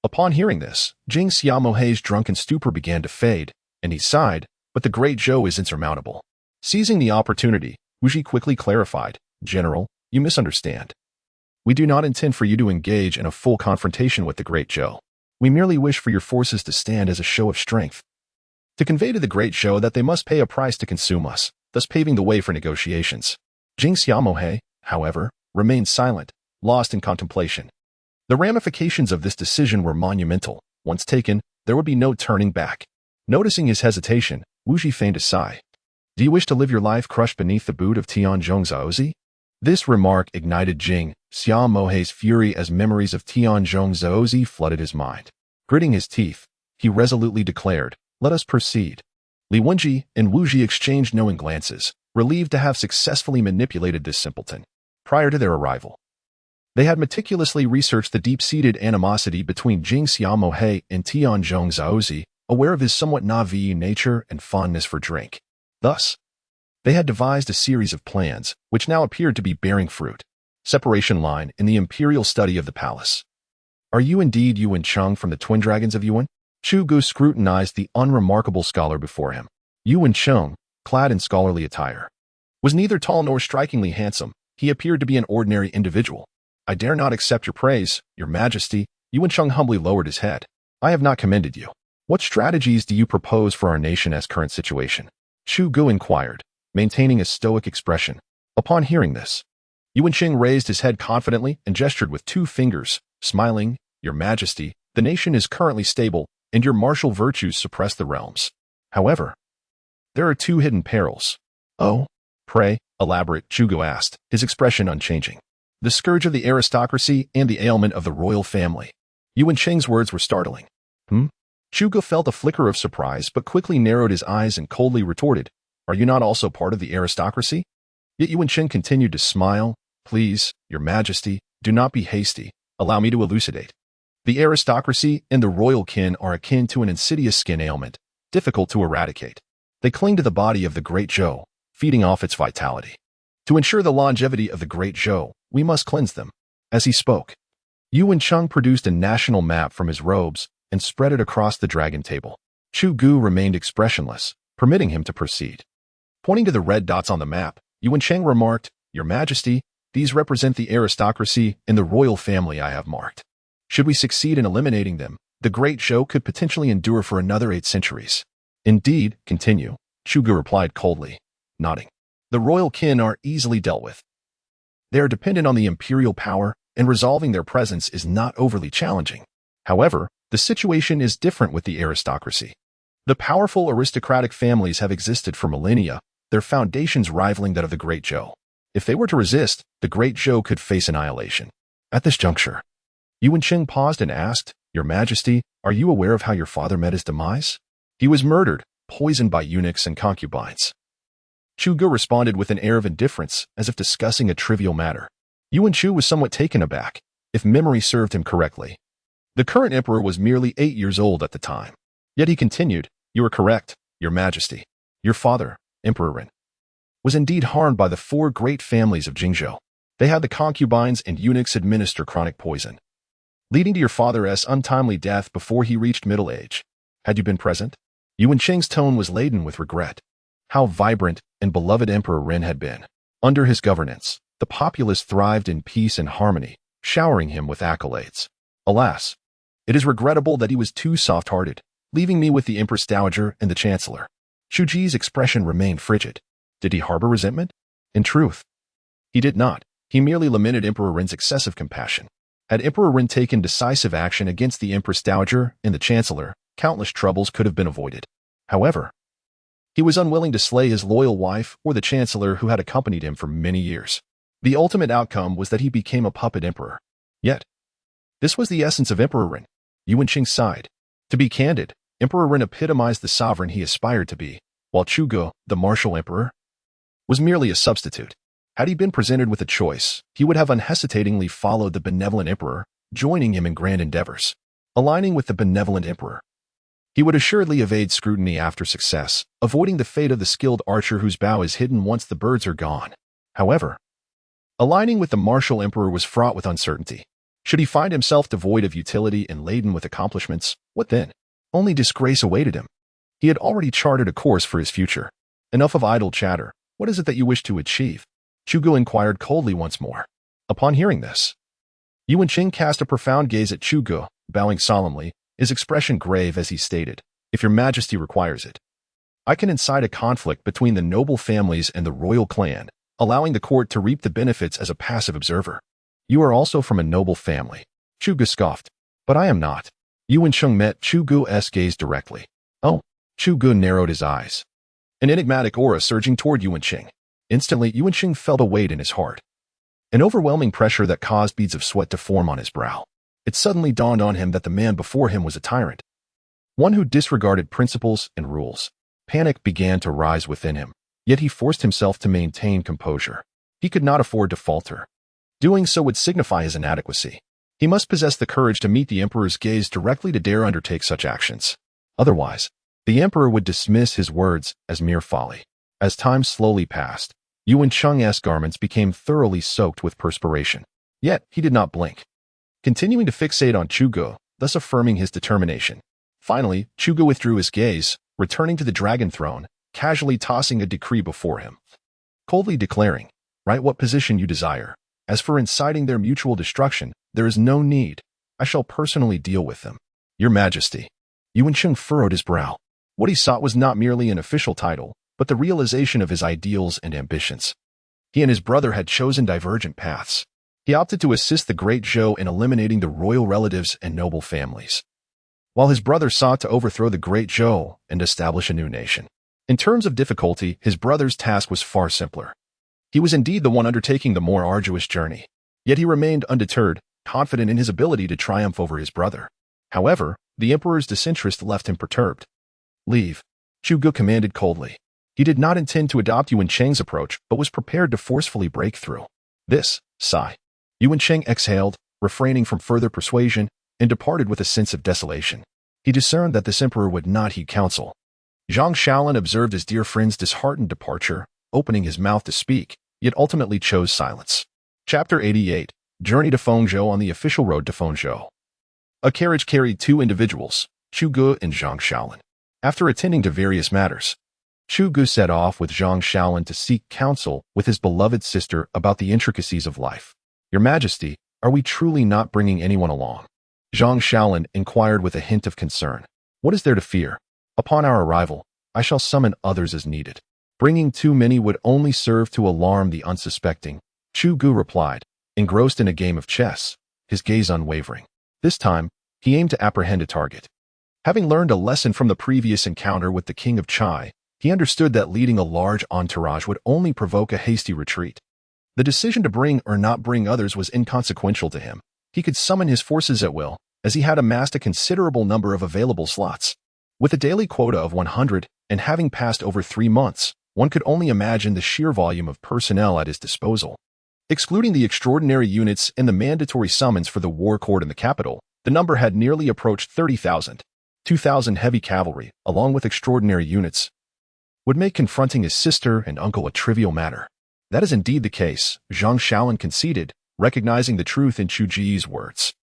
Upon hearing this, Jing Xiaomohe's drunken stupor began to fade, and he sighed, but the great Zhou is insurmountable. Seizing the opportunity, Wu Ji quickly clarified, General, you misunderstand. We do not intend for you to engage in a full confrontation with the great Zhou. We merely wish for your forces to stand as a show of strength, to convey to the great Zhou that they must pay a price to consume us, thus paving the way for negotiations. Jing Xiaomohe, however, remained silent, lost in contemplation. The ramifications of this decision were monumental. Once taken, there would be no turning back. Noticing his hesitation, Wu Ji feigned a sigh. Do you wish to live your life crushed beneath the boot of Tianzhong Zaozi? This remark ignited Jing Xiaomohe's fury as memories of Tianzhong Zaozi flooded his mind. Gritting his teeth, he resolutely declared, Let us proceed. Li Wenji and Wu Ji exchanged knowing glances, relieved to have successfully manipulated this simpleton. Prior to their arrival, they had meticulously researched the deep-seated animosity between Jing Xiaomohe and Tianzhong Zaozi, aware of his somewhat naive nature and fondness for drink. Thus, they had devised a series of plans, which now appeared to be bearing fruit. Separation line in the imperial study of the palace. Are you indeed Yuan Cheng from the Twin Dragons of Yuan? Chu Gu scrutinized the unremarkable scholar before him. Yuan Cheng, clad in scholarly attire, was neither tall nor strikingly handsome. He appeared to be an ordinary individual. I dare not accept your praise, your majesty. Yuan Cheng humbly lowered his head. I have not commended you. What strategies do you propose for our nation as current situation? Chu Gu inquired, maintaining a stoic expression. Upon hearing this, Yuan Cheng raised his head confidently and gestured with 2 fingers, smiling, Your Majesty, the nation is currently stable, and your martial virtues suppress the realms. However, there are 2 hidden perils. Oh, pray, elaborate, Chu Gu asked, his expression unchanging. The scourge of the aristocracy and the ailment of the royal family. Yuan Cheng's words were startling. Chu Gu felt a flicker of surprise but quickly narrowed his eyes and coldly retorted, Are you not also part of the aristocracy? Yet Yuan Cheng continued to smile. Please, your majesty, do not be hasty. Allow me to elucidate. The aristocracy and the royal kin are akin to an insidious skin ailment, difficult to eradicate. They cling to the body of the great Zhou, feeding off its vitality. To ensure the longevity of the great Zhou, we must cleanse them. As he spoke, Yuan Cheng produced a national map from his robes and spread it across the dragon table. Chu Gu remained expressionless, permitting him to proceed. Pointing to the red dots on the map, Yuan Cheng remarked, "Your Majesty, these represent the aristocracy and the royal family I have marked. Should we succeed in eliminating them, the Great Zhou could potentially endure for another 8 centuries. Indeed, continue," Chu Gu replied coldly, nodding. "The royal kin are easily dealt with. They are dependent on the imperial power, and resolving their presence is not overly challenging. However, the situation is different with the aristocracy. The powerful aristocratic families have existed for millennia, their foundations rivaling that of the Great Zhou. If they were to resist, the Great Zhou could face annihilation." At this juncture, Yuan Cheng paused and asked, "Your Majesty, are you aware of how your father met his demise?" "He was murdered, poisoned by eunuchs and concubines." Chu Gu responded with an air of indifference, as if discussing a trivial matter. Yuan Chu was somewhat taken aback, if memory served him correctly. The current emperor was merely 8 years old at the time. Yet he continued, "You are correct, Your Majesty. Your father, Emperor Ren, was indeed harmed by the 4 great families of Jingzhou. They had the concubines and eunuchs administer chronic poison, leading to your father's untimely death before he reached middle age. Had you been present?" Yuan Cheng's tone was laden with regret. How vibrant and beloved Emperor Ren had been. Under his governance, the populace thrived in peace and harmony, showering him with accolades. Alas, it is regrettable that he was too soft-hearted, leaving me with the Empress Dowager and the Chancellor. Chu Ji's expression remained frigid. Did he harbor resentment? In truth, he did not. He merely lamented Emperor Ren's excessive compassion. Had Emperor Ren taken decisive action against the Empress Dowager and the Chancellor, countless troubles could have been avoided. However, he was unwilling to slay his loyal wife or the Chancellor who had accompanied him for many years. The ultimate outcome was that he became a puppet emperor. Yet, this was the essence of Emperor Ren. Yuan Cheng sighed. To be candid, Emperor Ren epitomized the sovereign he aspired to be, while Chu Gu, the martial emperor, was merely a substitute. Had he been presented with a choice, he would have unhesitatingly followed the benevolent emperor, joining him in grand endeavors. Aligning with the benevolent emperor, he would assuredly evade scrutiny after success, avoiding the fate of the skilled archer whose bow is hidden once the birds are gone. However, aligning with the martial emperor was fraught with uncertainty. Should he find himself devoid of utility and laden with accomplishments, what then? Only disgrace awaited him. He had already charted a course for his future. Enough of idle chatter. What is it that you wish to achieve? Chu Gu inquired coldly once more. Upon hearing this, Yuan Cheng cast a profound gaze at Chu Gu, bowing solemnly, his expression grave as he stated, "If your Majesty requires it, I can incite a conflict between the noble families and the royal clan, allowing the court to reap the benefits as a passive observer." "You are also from a noble family," Chu Gu scoffed. "But I am not." Yuan Cheng met Chu Gu's gaze directly. "Oh." Chu Gu narrowed his eyes, an enigmatic aura surging toward Yuan Cheng. Instantly, Yuan Cheng felt a weight in his heart, an overwhelming pressure that caused beads of sweat to form on his brow. It suddenly dawned on him that the man before him was a tyrant, one who disregarded principles and rules. Panic began to rise within him, yet he forced himself to maintain composure. He could not afford to falter. Doing so would signify his inadequacy. He must possess the courage to meet the emperor's gaze directly to dare undertake such actions. Otherwise, the emperor would dismiss his words as mere folly. As time slowly passed, Yuan Cheng's garments became thoroughly soaked with perspiration. Yet, he did not blink, continuing to fixate on Chu Gu, thus affirming his determination. Finally, Chu Gu withdrew his gaze, returning to the dragon throne, casually tossing a decree before him, coldly declaring, "Write what position you desire. As for inciting their mutual destruction, there is no need. I shall personally deal with them." "Your Majesty." Yuan Cheng furrowed his brow. What he sought was not merely an official title, but the realization of his ideals and ambitions. He and his brother had chosen divergent paths. He opted to assist the Great Zhou in eliminating the royal relatives and noble families, while his brother sought to overthrow the Great Zhou and establish a new nation. In terms of difficulty, his brother's task was far simpler. He was indeed the one undertaking the more arduous journey, yet he remained undeterred, confident in his ability to triumph over his brother. However, the emperor's disinterest left him perturbed. "Leave," Chu Gu commanded coldly. He did not intend to adopt Yuan Cheng's approach, but was prepared to forcefully break through. "This," sigh. Yuan Cheng exhaled, refraining from further persuasion, and departed with a sense of desolation. He discerned that this emperor would not heed counsel. Zhang Shaolin observed his dear friend's disheartened departure, opening his mouth to speak, yet ultimately chose silence. Chapter 88. Journey to Fengzhou on the official road to Fengzhou. A carriage carried two individuals, Chu Gu and Zhang Shaolin. After attending to various matters, Chu Gu set off with Zhang Shaolin to seek counsel with his beloved sister about the intricacies of life. Your Majesty, are we truly not bringing anyone along? Zhang Shaolin inquired with a hint of concern. What is there to fear? Upon our arrival, I shall summon others as needed. Bringing too many would only serve to alarm the unsuspecting, Chu Gu replied, engrossed in a game of chess, his gaze unwavering. This time, he aimed to apprehend a target. Having learned a lesson from the previous encounter with the King of Chai, he understood that leading a large entourage would only provoke a hasty retreat. The decision to bring or not bring others was inconsequential to him. He could summon his forces at will, as he had amassed a considerable number of available slots. With a daily quota of 100, and having passed over 3 months, one could only imagine the sheer volume of personnel at his disposal. Excluding the extraordinary units and the mandatory summons for the war court in the capital, the number had nearly approached 30,000. 2,000 heavy cavalry, along with extraordinary units, would make confronting his sister and uncle a trivial matter. That is indeed the case, Zhang Shaolin conceded, recognizing the truth in Chu Ji's words.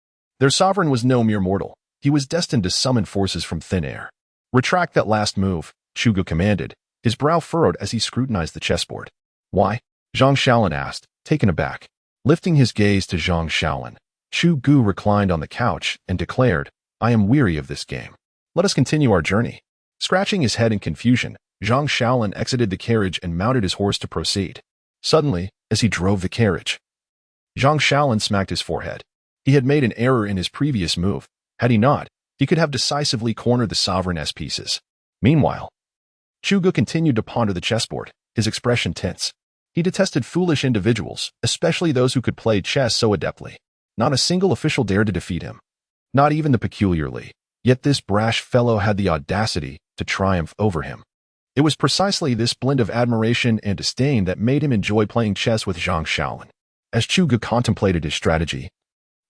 Their sovereign was no mere mortal. He was destined to summon forces from thin air. Retract that last move, Chu Gu commanded, his brow furrowed as he scrutinized the chessboard. Why? Zhang Shaolin asked, taken aback. Lifting his gaze to Zhang Shaolin, Chu Gu reclined on the couch and declared, I am weary of this game. Let us continue our journey. Scratching his head in confusion, Zhang Shaolin exited the carriage and mounted his horse to proceed. Suddenly, as he drove the carriage, Zhang Shaolin smacked his forehead. He had made an error in his previous move. Had he not, he could have decisively cornered the sovereign S pieces. Meanwhile, Chu Gu continued to ponder the chessboard, his expression tense. He detested foolish individuals, especially those who could play chess so adeptly. Not a single official dared to defeat him. Not even the peculiarly. Yet this brash fellow had the audacity to triumph over him. It was precisely this blend of admiration and disdain that made him enjoy playing chess with Zhang Shaolin. As Chu Gu contemplated his strategy,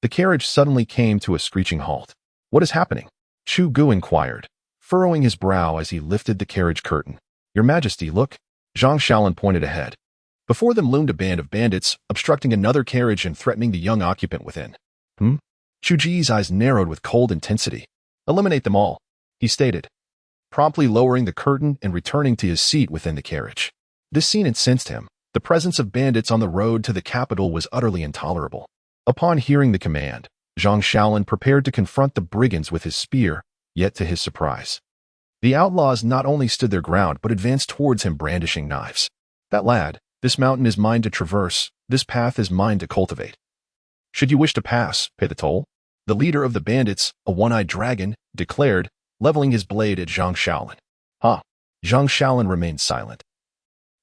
the carriage suddenly came to a screeching halt. What is happening? Chu Gu inquired, furrowing his brow as he lifted the carriage curtain. Your Majesty, look. Zhang Shaolin pointed ahead. Before them loomed a band of bandits, obstructing another carriage and threatening the young occupant within. Chu Ji's eyes narrowed with cold intensity. Eliminate them all, he stated, promptly lowering the curtain and returning to his seat within the carriage. This scene incensed him. The presence of bandits on the road to the capital was utterly intolerable. Upon hearing the command, Zhang Shaolin prepared to confront the brigands with his spear, yet to his surprise, the outlaws not only stood their ground but advanced towards him brandishing knives. That lad, this mountain is mine to traverse, this path is mine to cultivate. Should you wish to pass, pay the toll. The leader of the bandits, a one-eyed dragon, declared, leveling his blade at Zhang Shaolin. Zhang Shaolin remained silent,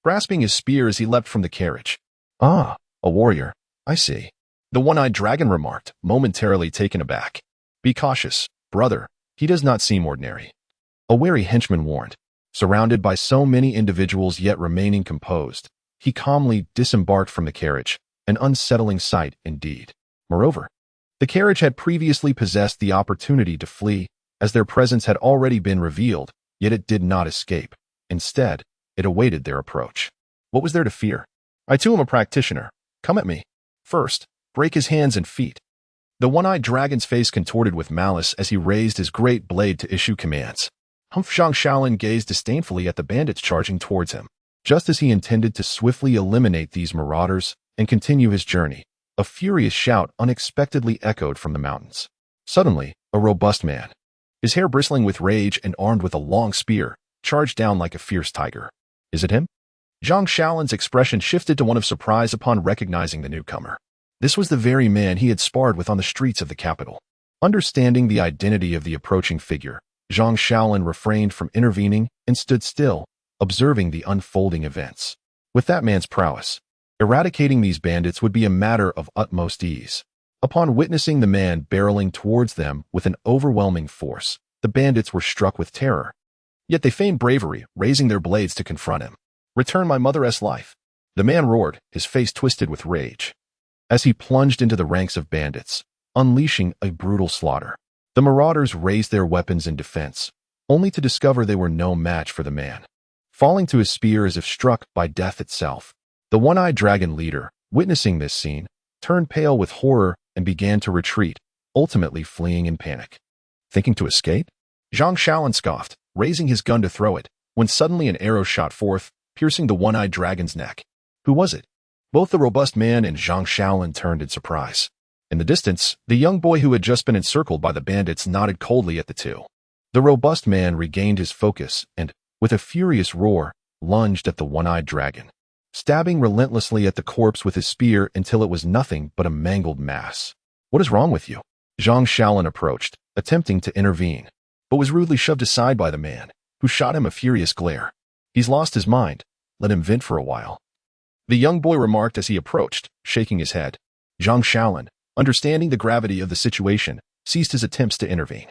grasping his spear as he leapt from the carriage. A warrior, I see. The one-eyed dragon remarked, momentarily taken aback. Be cautious, brother, he does not seem ordinary. A wary henchman warned. Surrounded by so many individuals yet remaining composed, he calmly disembarked from the carriage, an unsettling sight indeed. Moreover, the carriage had previously possessed the opportunity to flee, as their presence had already been revealed, yet it did not escape. Instead, it awaited their approach. What was there to fear? I too am a practitioner. Come at me. First, break his hands and feet. The one-eyed dragon's face contorted with malice as he raised his great blade to issue commands. Zhang Shaolin gazed disdainfully at the bandits charging towards him. Just as he intended to swiftly eliminate these marauders and continue his journey, a furious shout unexpectedly echoed from the mountains. Suddenly, a robust man, his hair bristling with rage and armed with a long spear, charged down like a fierce tiger. Is it him? Zhang Shaolin's expression shifted to one of surprise upon recognizing the newcomer. This was the very man he had sparred with on the streets of the capital. Understanding the identity of the approaching figure, Zhang Shaolin refrained from intervening and stood still, observing the unfolding events. With that man's prowess, eradicating these bandits would be a matter of utmost ease. Upon witnessing the man barreling towards them with an overwhelming force, the bandits were struck with terror. Yet they feigned bravery, raising their blades to confront him. Return my mother's life. The man roared, his face twisted with rage, as he plunged into the ranks of bandits, unleashing a brutal slaughter. The marauders raised their weapons in defense, only to discover they were no match for the man. Falling to his spear as if struck by death itself, the one-eyed dragon leader, witnessing this scene, turned pale with horror and began to retreat, ultimately fleeing in panic. Thinking to escape? Zhang Shaolin scoffed, raising his gun to throw it, when suddenly an arrow shot forth, piercing the one-eyed dragon's neck. Who was it? Both the robust man and Zhang Shaolin turned in surprise. In the distance, the young boy who had just been encircled by the bandits nodded coldly at the two. The robust man regained his focus and, with a furious roar, lunged at the one-eyed dragon, stabbing relentlessly at the corpse with his spear until it was nothing but a mangled mass. What is wrong with you? Zhang Shaolin approached, attempting to intervene, but was rudely shoved aside by the man, who shot him a furious glare. He's lost his mind. Let him vent for a while. The young boy remarked as he approached, shaking his head. Zhang Shaolin, understanding the gravity of the situation, ceased his attempts to intervene.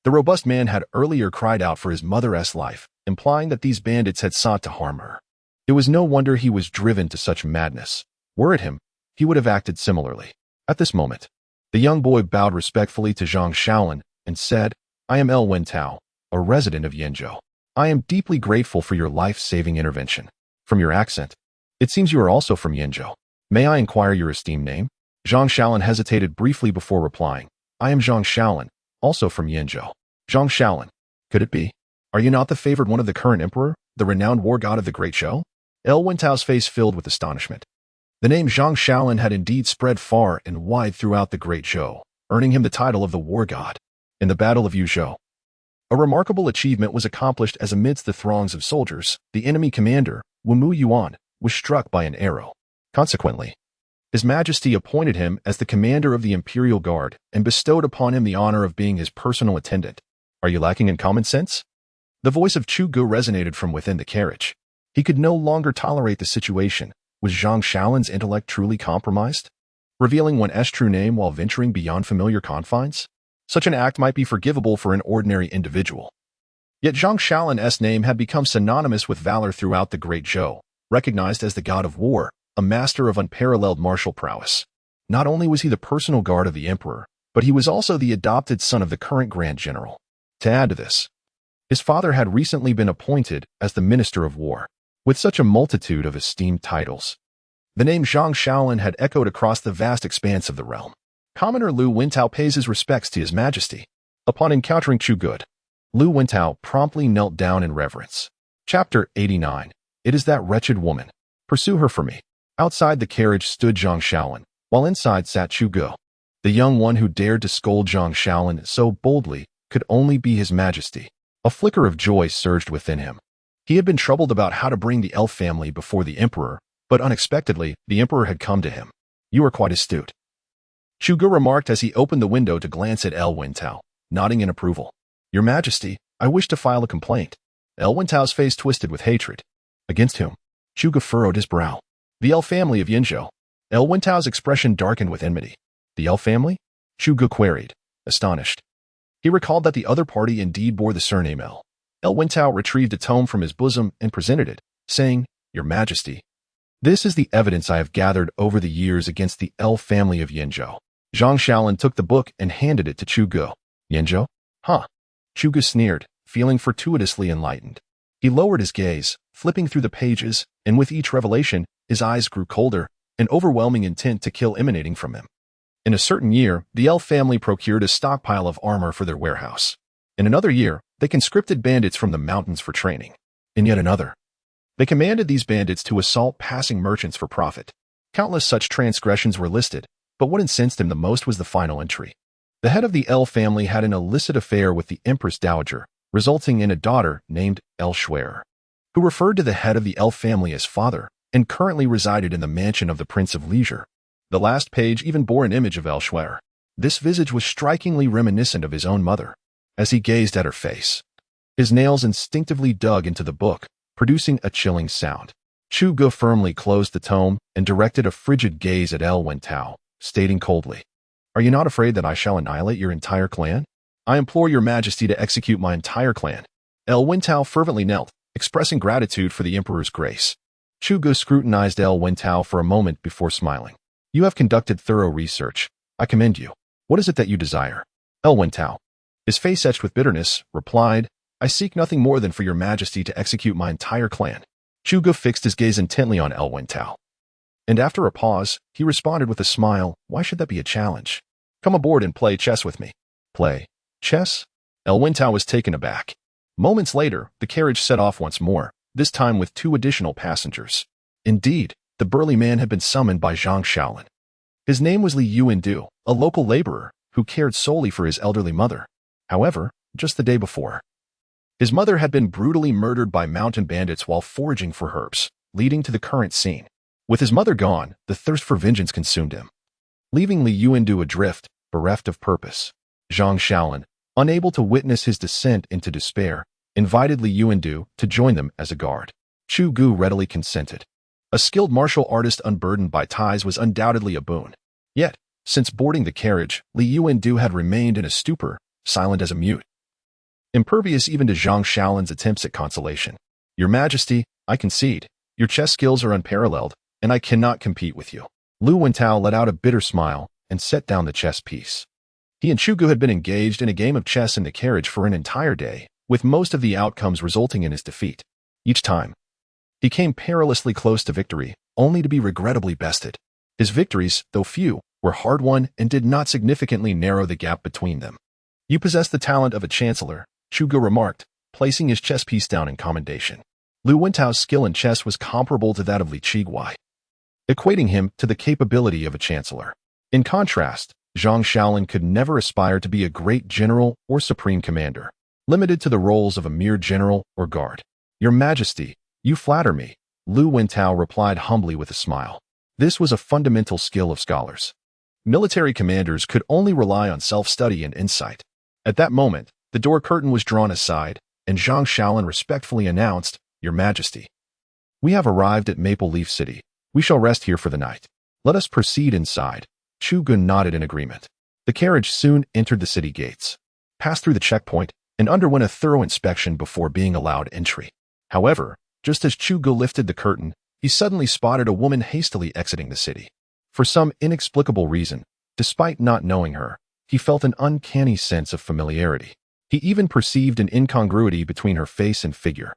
The robust man had earlier cried out for his mother's life, implying that these bandits had sought to harm her. It was no wonder he was driven to such madness. Were it him, he would have acted similarly. At this moment, the young boy bowed respectfully to Zhang Shaolin and said, I am El Wentao, a resident of Yenzhou. I am deeply grateful for your life-saving intervention. From your accent, it seems you are also from Yenzhou. May I inquire your esteemed name? Zhang Shaolin hesitated briefly before replying. I am Zhang Shaolin, also from Yenzhou. Zhang Shaolin, could it be? Are you not the favored one of the current emperor, the renowned war god of the Great Show? El Wentao's face filled with astonishment. The name Zhang Shaolin had indeed spread far and wide throughout the Great Show, earning him the title of the war god. In the Battle of Yuzhou, a remarkable achievement was accomplished as amidst the throngs of soldiers, the enemy commander, Wumu Yuan, was struck by an arrow. Consequently, His Majesty appointed him as the commander of the Imperial Guard and bestowed upon him the honor of being his personal attendant. Are you lacking in common sense? The voice of Chu Gu resonated from within the carriage. He could no longer tolerate the situation. Was Zhang Shaolin's intellect truly compromised? Revealing one's true name while venturing beyond familiar confines? Such an act might be forgivable for an ordinary individual. Yet Zhang Shaolin's name had become synonymous with valor throughout the Great Zhou, recognized as the god of war, a master of unparalleled martial prowess. Not only was he the personal guard of the emperor, but he was also the adopted son of the current Grand General. To add to this, his father had recently been appointed as the Minister of War. With such a multitude of esteemed titles, the name Zhang Shaolin had echoed across the vast expanse of the realm. Commoner Lu Wentao pays his respects to His Majesty. Upon encountering Chu Good, Lu Wentao promptly knelt down in reverence. Chapter 89. It is that wretched woman. Pursue her for me. Outside the carriage stood Zhang Shaolin, while inside sat Chu Gu. The young one who dared to scold Zhang Shaolin so boldly could only be His Majesty. A flicker of joy surged within him. He had been troubled about how to bring the elf family before the emperor, but unexpectedly, the emperor had come to him. You are quite astute, Chu Gu remarked as he opened the window to glance at El Wentao, nodding in approval. Your Majesty, I wish to file a complaint. El Wentao's face twisted with hatred. Against whom? Chu Gu furrowed his brow. The elf family of Yenzhou. El Wentao's expression darkened with enmity. The elf family? Chu Gu queried, astonished. He recalled that the other party indeed bore the surname El. El Wentao retrieved a tome from his bosom and presented it, saying, Your Majesty, this is the evidence I have gathered over the years against the elf family of Yenzhou. Zhang Shaolin took the book and handed it to Chu Gu. Yenzhou? Huh. Chu Gu sneered, feeling fortuitously enlightened. He lowered his gaze, flipping through the pages, and with each revelation, his eyes grew colder, an overwhelming intent to kill emanating from him. In a certain year, the elf family procured a stockpile of armor for their warehouse. In another year, they conscripted bandits from the mountains for training. In yet another, they commanded these bandits to assault passing merchants for profit. Countless such transgressions were listed, but what incensed him the most was the final entry. The head of the El family had an illicit affair with the Empress Dowager, resulting in a daughter named El Schwerer, who referred to the head of the El family as father and currently resided in the mansion of the Prince of Leisure. The last page even bore an image of El Schwerer. This visage was strikingly reminiscent of his own mother. As he gazed at her face, his nails instinctively dug into the book, producing a chilling sound. Chu Gu firmly closed the tome and directed a frigid gaze at El Wentao, stating coldly, Are you not afraid that I shall annihilate your entire clan? I implore your Majesty to execute my entire clan. El Wentao fervently knelt, expressing gratitude for the Emperor's grace. Chu Gu scrutinized El Wentao for a moment before smiling. You have conducted thorough research. I commend you. What is it that you desire? El Wentao, his face etched with bitterness, replied, I seek nothing more than for your Majesty to execute my entire clan. Chu Gu fixed his gaze intently on El Wentao. And after a pause, he responded with a smile, "Why should that be a challenge? Come aboard and play chess with me." Play chess? El Wintao was taken aback. Moments later, the carriage set off once more, this time with 2 additional passengers. Indeed, the burly man had been summoned by Zhang Shaolin. His name was Li Yuandu, a local laborer who cared solely for his elderly mother. However, just the day before, his mother had been brutally murdered by mountain bandits while foraging for herbs, leading to the current scene. With his mother gone, the thirst for vengeance consumed him. Leaving Li Yuandu adrift, bereft of purpose, Zhang Shaolin, unable to witness his descent into despair, invited Li Yuandu to join them as a guard. Chu Gu readily consented. A skilled martial artist unburdened by ties was undoubtedly a boon. Yet, since boarding the carriage, Li Yuandu had remained in a stupor, silent as a mute, impervious even to Zhang Shaolin's attempts at consolation. "Your Majesty, I concede. Your chess skills are unparalleled, and I cannot compete with you." Lu Wentao let out a bitter smile and set down the chess piece. He and Chu Gu had been engaged in a game of chess in the carriage for an entire day, with most of the outcomes resulting in his defeat. Each time, he came perilously close to victory, only to be regrettably bested. His victories, though few, were hard-won and did not significantly narrow the gap between them. "You possess the talent of a chancellor," Chu Gu remarked, placing his chess piece down in commendation. Lu Wentao's skill in chess was comparable to that of Li Qiguai, equating him to the capability of a chancellor. In contrast, Zhang Shaolin could never aspire to be a great general or supreme commander, limited to the roles of a mere general or guard. "Your Majesty, you flatter me," Lu Wentao replied humbly with a smile. This was a fundamental skill of scholars. Military commanders could only rely on self-study and insight. At that moment, the door curtain was drawn aside, and Zhang Shaolin respectfully announced, "Your Majesty, we have arrived at Maple Leaf City. We shall rest here for the night. Let us proceed inside." Chu Gun nodded in agreement. The carriage soon entered the city gates, passed through the checkpoint, and underwent a thorough inspection before being allowed entry. However, just as Chu Gu lifted the curtain, he suddenly spotted a woman hastily exiting the city. For some inexplicable reason, despite not knowing her, he felt an uncanny sense of familiarity. He even perceived an incongruity between her face and figure,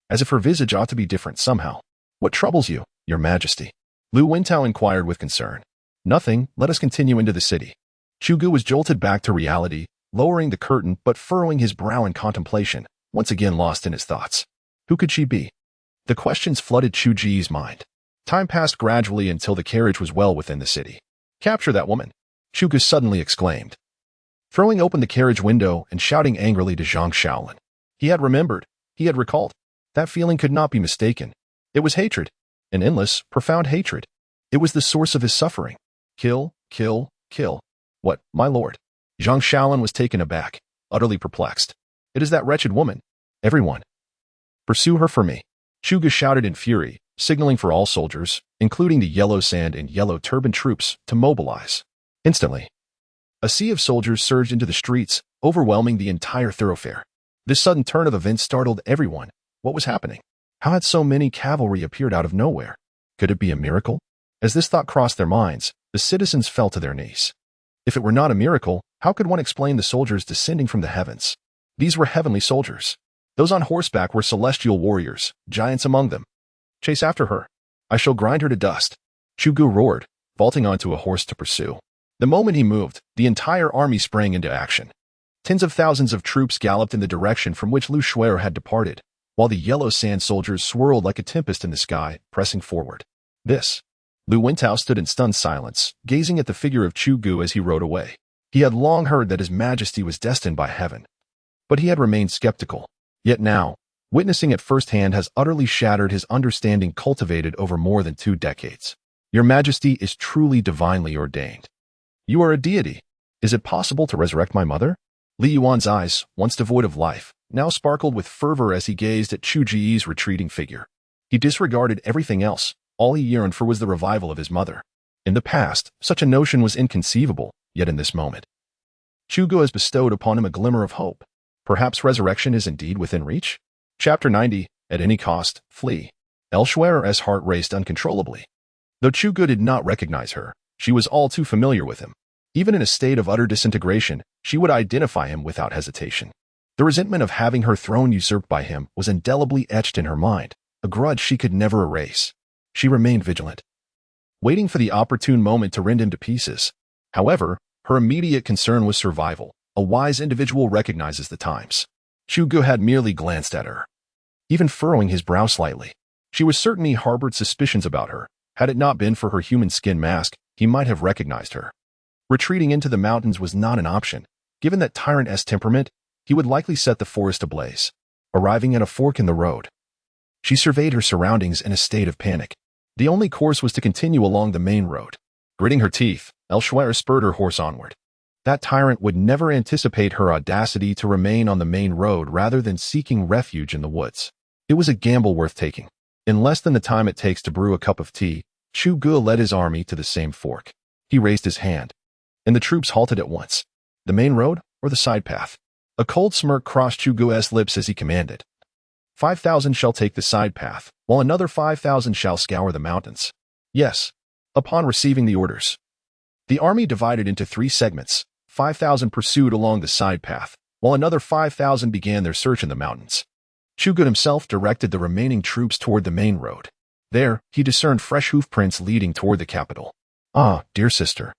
as if her visage ought to be different somehow. "What troubles you, Your Majesty?" Lu Wentao inquired with concern. "Nothing, let us continue into the city." Chu Gu was jolted back to reality, lowering the curtain but furrowing his brow in contemplation, once again lost in his thoughts. Who could she be? The questions flooded Chu Ji's mind. Time passed gradually until the carriage was well within the city. "Capture that woman!" Chu Gu suddenly exclaimed, throwing open the carriage window and shouting angrily to Zhang Shaolin. He had remembered, he had recalled. That feeling could not be mistaken. It was hatred, an endless, profound hatred. It was the source of his suffering. Kill, kill, kill. "What, my lord?" Zhang Shaolin was taken aback, utterly perplexed. "It is that wretched woman. Everyone, pursue her for me." Chu Gu shouted in fury, signaling for all soldiers, including the Yellow Sand and Yellow Turban troops, to mobilize. Instantly, a sea of soldiers surged into the streets, overwhelming the entire thoroughfare. This sudden turn of events startled everyone. What was happening? How had so many cavalry appeared out of nowhere? Could it be a miracle? As this thought crossed their minds, the citizens fell to their knees. If it were not a miracle, how could one explain the soldiers descending from the heavens? These were heavenly soldiers. Those on horseback were celestial warriors, giants among them. "Chase after her. I shall grind her to dust." Chu Gu roared, vaulting onto a horse to pursue. The moment he moved, the entire army sprang into action. Tens of thousands of troops galloped in the direction from which Lu Shuer had departed, while the Yellow Sand soldiers swirled like a tempest in the sky, pressing forward. Lu Wentao stood in stunned silence, gazing at the figure of Chu Gu as he rode away. He had long heard that His Majesty was destined by heaven, but he had remained skeptical. Yet now, witnessing it firsthand has utterly shattered his understanding cultivated over more than 2 decades. "Your Majesty is truly divinely ordained. You are a deity. Is it possible to resurrect my mother?" Li Yuan's eyes, once devoid of life, now sparkled with fervor as he gazed at Chu Ji's retreating figure. He disregarded everything else. All he yearned for was the revival of his mother. In the past, such a notion was inconceivable, yet in this moment, Chu Gu has bestowed upon him a glimmer of hope. Perhaps resurrection is indeed within reach? Chapter 90, At Any Cost, Flee. El Shuer's heart raced uncontrollably. Though Chu Gu did not recognize her, she was all too familiar with him. Even in a state of utter disintegration, she would identify him without hesitation. The resentment of having her throne usurped by him was indelibly etched in her mind, a grudge she could never erase. She remained vigilant. waiting for the opportune moment to rend him to pieces. However, her immediate concern was survival. A wise individual recognizes the times. Chugo had merely glanced at her, even furrowing his brow slightly. She was certain he harbored suspicions about her. Had it not been for her human skin mask, he might have recognized her. Retreating into the mountains was not an option. Given that tyrant-esque temperament, he would likely set the forest ablaze. Arriving at a fork in the road, she surveyed her surroundings in a state of panic. The only course was to continue along the main road. Gritting her teeth, Elshwara spurred her horse onward. That tyrant would never anticipate her audacity to remain on the main road rather than seeking refuge in the woods. It was a gamble worth taking. In less than the time it takes to brew a cup of tea, Chu Gu led his army to the same fork. He raised his hand, and the troops halted at once. The main road or the side path? A cold smirk crossed Chu Gu's lips as he commanded. 5,000 shall take the side path, while another 5,000 shall scour the mountains. Yes. Upon receiving the orders, the army divided into 3 segments. 5,000 pursued along the side path, while another 5,000 began their search in the mountains. Chugo himself directed the remaining troops toward the main road. There, he discerned fresh hoof prints leading toward the capital. Ah, dear sister.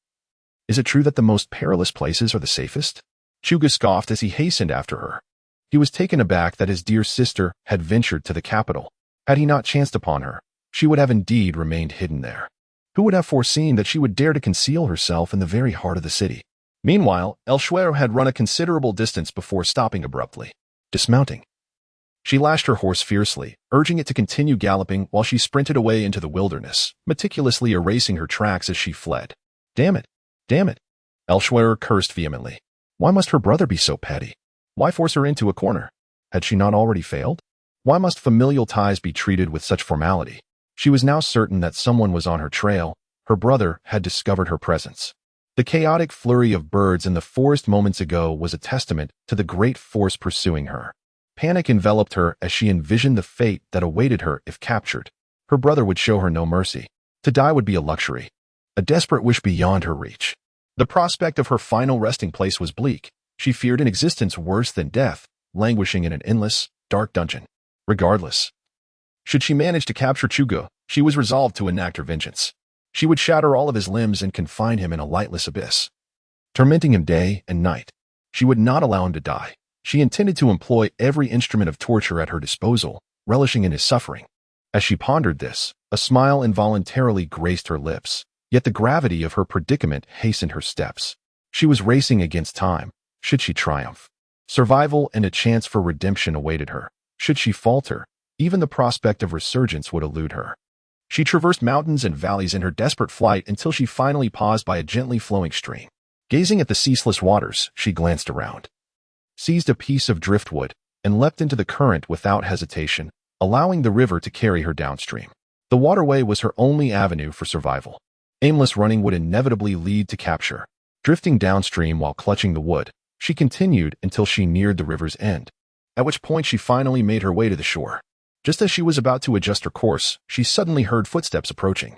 Is it true that the most perilous places are the safest? Chugo scoffed as he hastened after her. He was taken aback that his dear sister had ventured to the capital. Had he not chanced upon her, she would have indeed remained hidden there. Who would have foreseen that she would dare to conceal herself in the very heart of the city? Meanwhile, Elshwara had run a considerable distance before stopping abruptly. Dismounting, she lashed her horse fiercely, urging it to continue galloping while she sprinted away into the wilderness, meticulously erasing her tracks as she fled. Damn it! Damn it! Elshwara cursed vehemently. Why must her brother be so petty? Why force her into a corner? Had she not already failed? Why must familial ties be treated with such formality? She was now certain that someone was on her trail. Her brother had discovered her presence. The chaotic flurry of birds in the forest moments ago was a testament to the great force pursuing her. Panic enveloped her as she envisioned the fate that awaited her if captured. Her brother would show her no mercy. To die would be a luxury, a desperate wish beyond her reach. The prospect of her final resting place was bleak. She feared an existence worse than death, languishing in an endless, dark dungeon. Regardless, should she manage to capture Chugo, she was resolved to enact her vengeance. She would shatter all of his limbs and confine him in a lightless abyss, tormenting him day and night. She would not allow him to die. She intended to employ every instrument of torture at her disposal, relishing in his suffering. As she pondered this, a smile involuntarily graced her lips, yet the gravity of her predicament hastened her steps. She was racing against time. Should she triumph, survival and a chance for redemption awaited her. Should she falter, even the prospect of resurgence would elude her. She traversed mountains and valleys in her desperate flight until she finally paused by a gently flowing stream. Gazing at the ceaseless waters, she glanced around, seized a piece of driftwood, and leapt into the current without hesitation, allowing the river to carry her downstream. The waterway was her only avenue for survival. Aimless running would inevitably lead to capture. Drifting downstream while clutching the wood, she continued until she neared the river's end, at which point she finally made her way to the shore. Just as she was about to adjust her course, she suddenly heard footsteps approaching.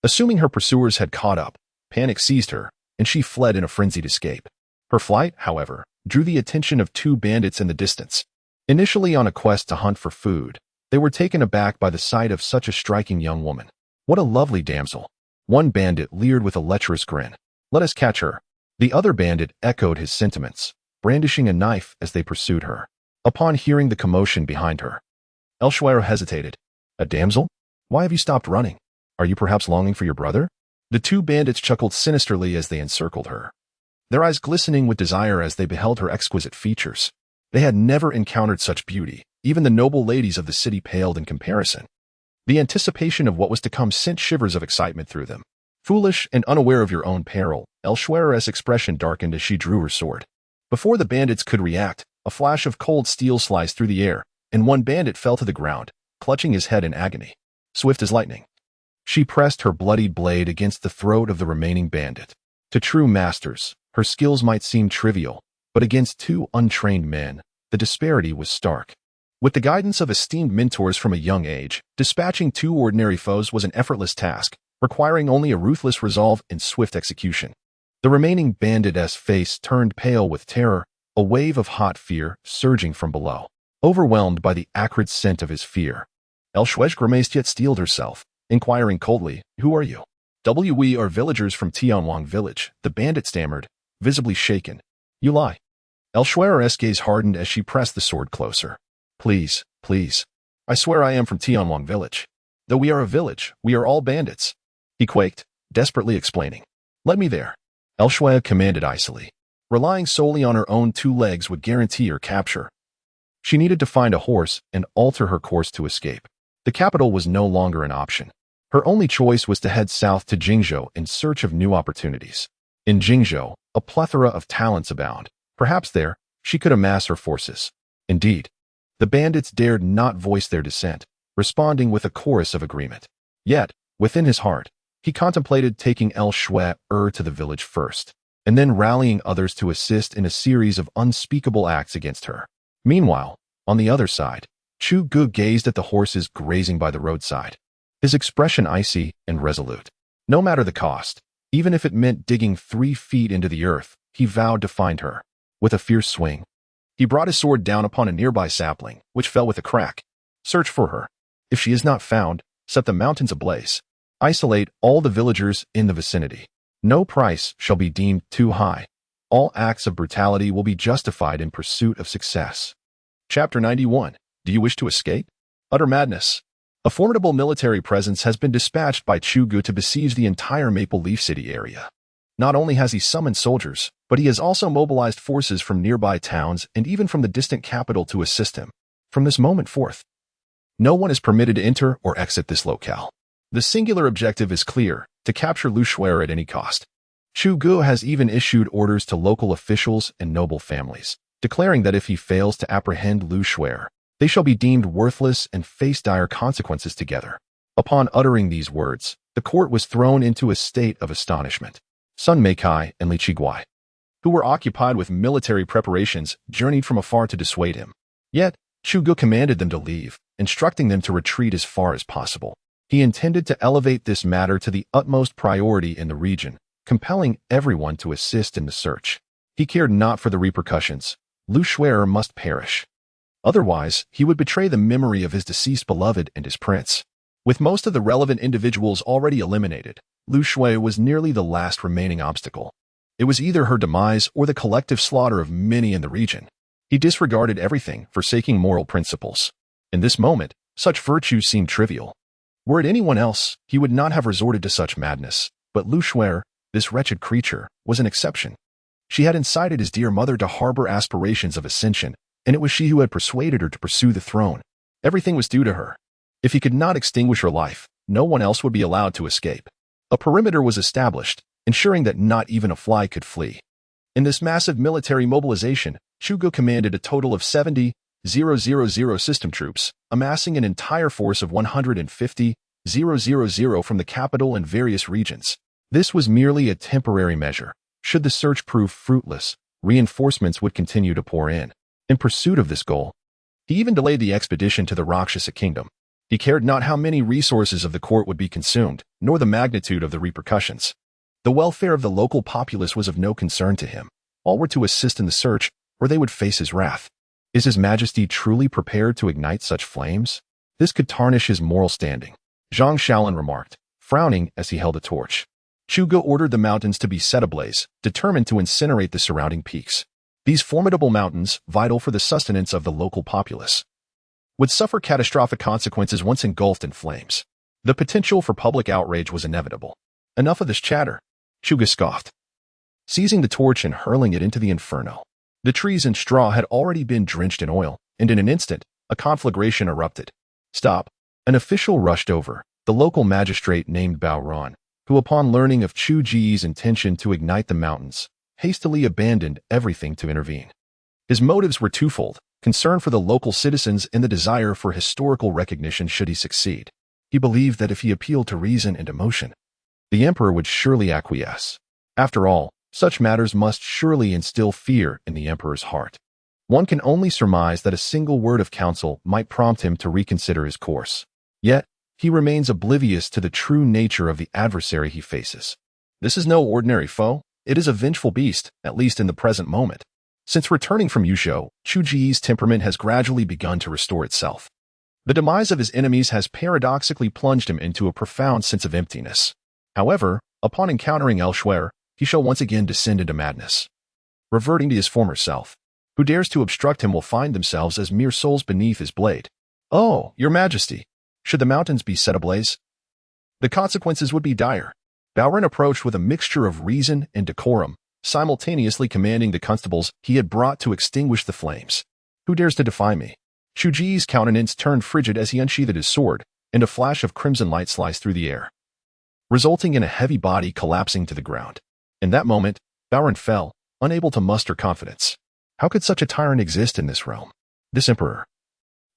Assuming her pursuers had caught up, panic seized her, and she fled in a frenzied escape. Her flight, however, drew the attention of 2 bandits in the distance. Initially on a quest to hunt for food, they were taken aback by the sight of such a striking young woman. What a lovely damsel! One bandit leered with a lecherous grin. Let us catch her. The other bandit echoed his sentiments, brandishing a knife as they pursued her. Upon hearing the commotion behind her, Elshwara hesitated. A damsel? Why have you stopped running? Are you perhaps longing for your brother? The 2 bandits chuckled sinisterly as they encircled her, their eyes glistening with desire as they beheld her exquisite features. They had never encountered such beauty. Even the noble ladies of the city paled in comparison. The anticipation of what was to come sent shivers of excitement through them. Foolish and unaware of your own peril, Elshwara's expression darkened as she drew her sword. Before the bandits could react, a flash of cold steel sliced through the air, and one bandit fell to the ground, clutching his head in agony. Swift as lightning, she pressed her bloodied blade against the throat of the remaining bandit. To true masters, her skills might seem trivial, but against 2 untrained men, the disparity was stark. With the guidance of esteemed mentors from a young age, dispatching 2 ordinary foes was an effortless task, requiring only a ruthless resolve and swift execution. The remaining bandit's face turned pale with terror, a wave of hot fear surging from below. Overwhelmed by the acrid scent of his fear, Elshwara grimaced yet steeled herself, inquiring coldly, Who are you? We are villagers from Tianwang village, the bandit stammered, visibly shaken. You lie. El Shuer's gaze hardened as she pressed the sword closer. Please, please. I swear I am from Tianwang village. Though we are a village, we are all bandits. He quaked, desperately explaining. Let me there. El Shuer commanded icily. Relying solely on her own 2 legs would guarantee her capture. She needed to find a horse and alter her course to escape. The capital was no longer an option. Her only choice was to head south to Jingzhou in search of new opportunities. In Jingzhou, a plethora of talents abound. Perhaps there, she could amass her forces. Indeed, the bandits dared not voice their dissent, responding with a chorus of agreement. Yet, within his heart, he contemplated taking El Shuer to the village first, and then rallying others to assist in a series of unspeakable acts against her. Meanwhile, on the other side, Chu Gu gazed at the horses grazing by the roadside, his expression icy and resolute. No matter the cost, even if it meant digging 3 feet into the earth, he vowed to find her. With a fierce swing, he brought his sword down upon a nearby sapling, which fell with a crack. Search for her. If she is not found, set the mountains ablaze. Isolate all the villagers in the vicinity. No price shall be deemed too high. All acts of brutality will be justified in pursuit of success. Chapter 91. Do you wish to escape? Utter madness. A formidable military presence has been dispatched by Chu Gu to besiege the entire Maple Leaf City area. Not only has he summoned soldiers, but he has also mobilized forces from nearby towns and even from the distant capital to assist him. From this moment forth, no one is permitted to enter or exit this locale. The singular objective is clear, to capture Lu Shuer at any cost. Chu Gu has even issued orders to local officials and noble families, declaring that if he fails to apprehend Lu Shuer, they shall be deemed worthless and face dire consequences together. Upon uttering these words, the court was thrown into a state of astonishment. Sun Meikai and Li Qiguai, who were occupied with military preparations, journeyed from afar to dissuade him. Yet, Chu Gu commanded them to leave, instructing them to retreat as far as possible. He intended to elevate this matter to the utmost priority in the region, compelling everyone to assist in the search. He cared not for the repercussions. Lu Shuer must perish. Otherwise, he would betray the memory of his deceased beloved and his prince. With most of the relevant individuals already eliminated, Lu Shuer was nearly the last remaining obstacle. It was either her demise or the collective slaughter of many in the region. He disregarded everything, forsaking moral principles. In this moment, such virtues seemed trivial. Were it anyone else, he would not have resorted to such madness, but Lu Shuer, this wretched creature, was an exception. She had incited his dear mother to harbor aspirations of ascension, and it was she who had persuaded her to pursue the throne. Everything was due to her. If he could not extinguish her life, no one else would be allowed to escape. A perimeter was established, ensuring that not even a fly could flee. In this massive military mobilization, Chu Gu commanded a total of 70,000 system troops, amassing an entire force of 150,000 from the capital and various regions. This was merely a temporary measure. Should the search prove fruitless, reinforcements would continue to pour in. In pursuit of this goal, he even delayed the expedition to the Rakshasa kingdom. He cared not how many resources of the court would be consumed, nor the magnitude of the repercussions. The welfare of the local populace was of no concern to him. All were to assist in the search, or they would face his wrath. Is His Majesty truly prepared to ignite such flames? This could tarnish his moral standing, Zhang Shaolin remarked, frowning as he held a torch. Chu Gu ordered the mountains to be set ablaze, determined to incinerate the surrounding peaks. These formidable mountains, vital for the sustenance of the local populace, would suffer catastrophic consequences once engulfed in flames. The potential for public outrage was inevitable. Enough of this chatter, Chu Gu scoffed, seizing the torch and hurling it into the inferno. The trees and straw had already been drenched in oil, and in an instant, a conflagration erupted. Stop. An official rushed over, the local magistrate named Bao Ran, who upon learning of Chu Ji's intention to ignite the mountains, hastily abandoned everything to intervene. His motives were twofold: concern for the local citizens and the desire for historical recognition should he succeed. He believed that if he appealed to reason and emotion, the emperor would surely acquiesce. After all, such matters must surely instill fear in the emperor's heart. One can only surmise that a single word of counsel might prompt him to reconsider his course. Yet, he remains oblivious to the true nature of the adversary he faces. This is no ordinary foe. It is a vengeful beast, at least in the present moment. Since returning from Yuzhou, Chu Ji's temperament has gradually begun to restore itself. The demise of his enemies has paradoxically plunged him into a profound sense of emptiness. However, upon encountering elsewhere, he shall once again descend into madness. Reverting to his former self, who dares to obstruct him will find themselves as mere souls beneath his blade. Oh, your majesty, should the mountains be set ablaze? The consequences would be dire. Balrin approached with a mixture of reason and decorum, simultaneously commanding the constables he had brought to extinguish the flames. Who dares to defy me? Shuji's countenance turned frigid as he unsheathed his sword, and a flash of crimson light sliced through the air, resulting in a heavy body collapsing to the ground. In that moment, Balrin fell, unable to muster confidence. How could such a tyrant exist in this realm? This emperor,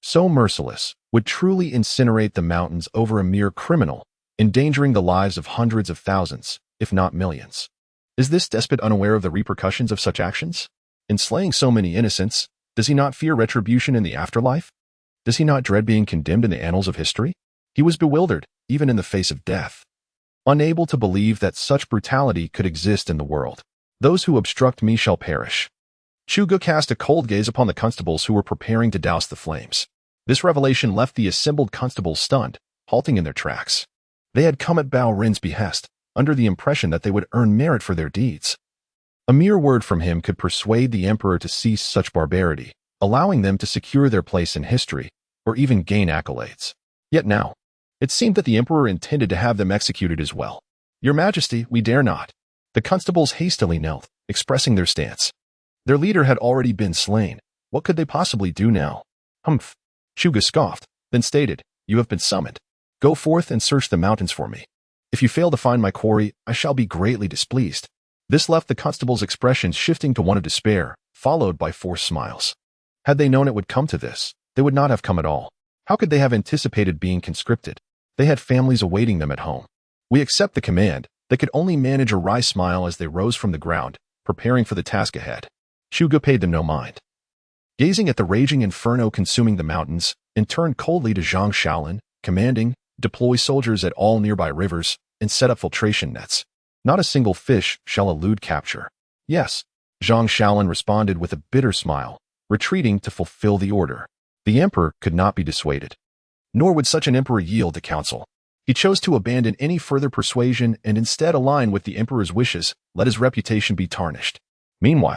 so merciless, would truly incinerate the mountains over a mere criminal, endangering the lives of hundreds of thousands, if not millions. Is this despot unaware of the repercussions of such actions? In slaying so many innocents, does he not fear retribution in the afterlife? Does he not dread being condemned in the annals of history? He was bewildered, even in the face of death, unable to believe that such brutality could exist in the world. Those who obstruct me shall perish. Shugo cast a cold gaze upon the constables who were preparing to douse the flames. This revelation left the assembled constables stunned, halting in their tracks. They had come at Balrin's behest, under the impression that they would earn merit for their deeds. A mere word from him could persuade the emperor to cease such barbarity, allowing them to secure their place in history, or even gain accolades. Yet now, it seemed that the emperor intended to have them executed as well. Your Majesty, we dare not. The constables hastily knelt, expressing their stance. Their leader had already been slain. What could they possibly do now? Humph. Shuga scoffed, then stated, You have been summoned. Go forth and search the mountains for me. If you fail to find my quarry, I shall be greatly displeased. This left the constable's expression shifting to one of despair, followed by forced smiles. Had they known it would come to this, they would not have come at all. How could they have anticipated being conscripted? They had families awaiting them at home. We accept the command. They could only manage a wry smile as they rose from the ground, preparing for the task ahead. Shuga paid them no mind. Gazing at the raging inferno consuming the mountains, and turned coldly to Zhang Shaolin, commanding, deploy soldiers at all nearby rivers, and set up filtration nets. Not a single fish shall elude capture. Yes, Zhang Shaolin responded with a bitter smile, retreating to fulfill the order. The emperor could not be dissuaded. Nor would such an emperor yield to counsel. He chose to abandon any further persuasion and instead align with the emperor's wishes, let his reputation be tarnished. Meanwhile,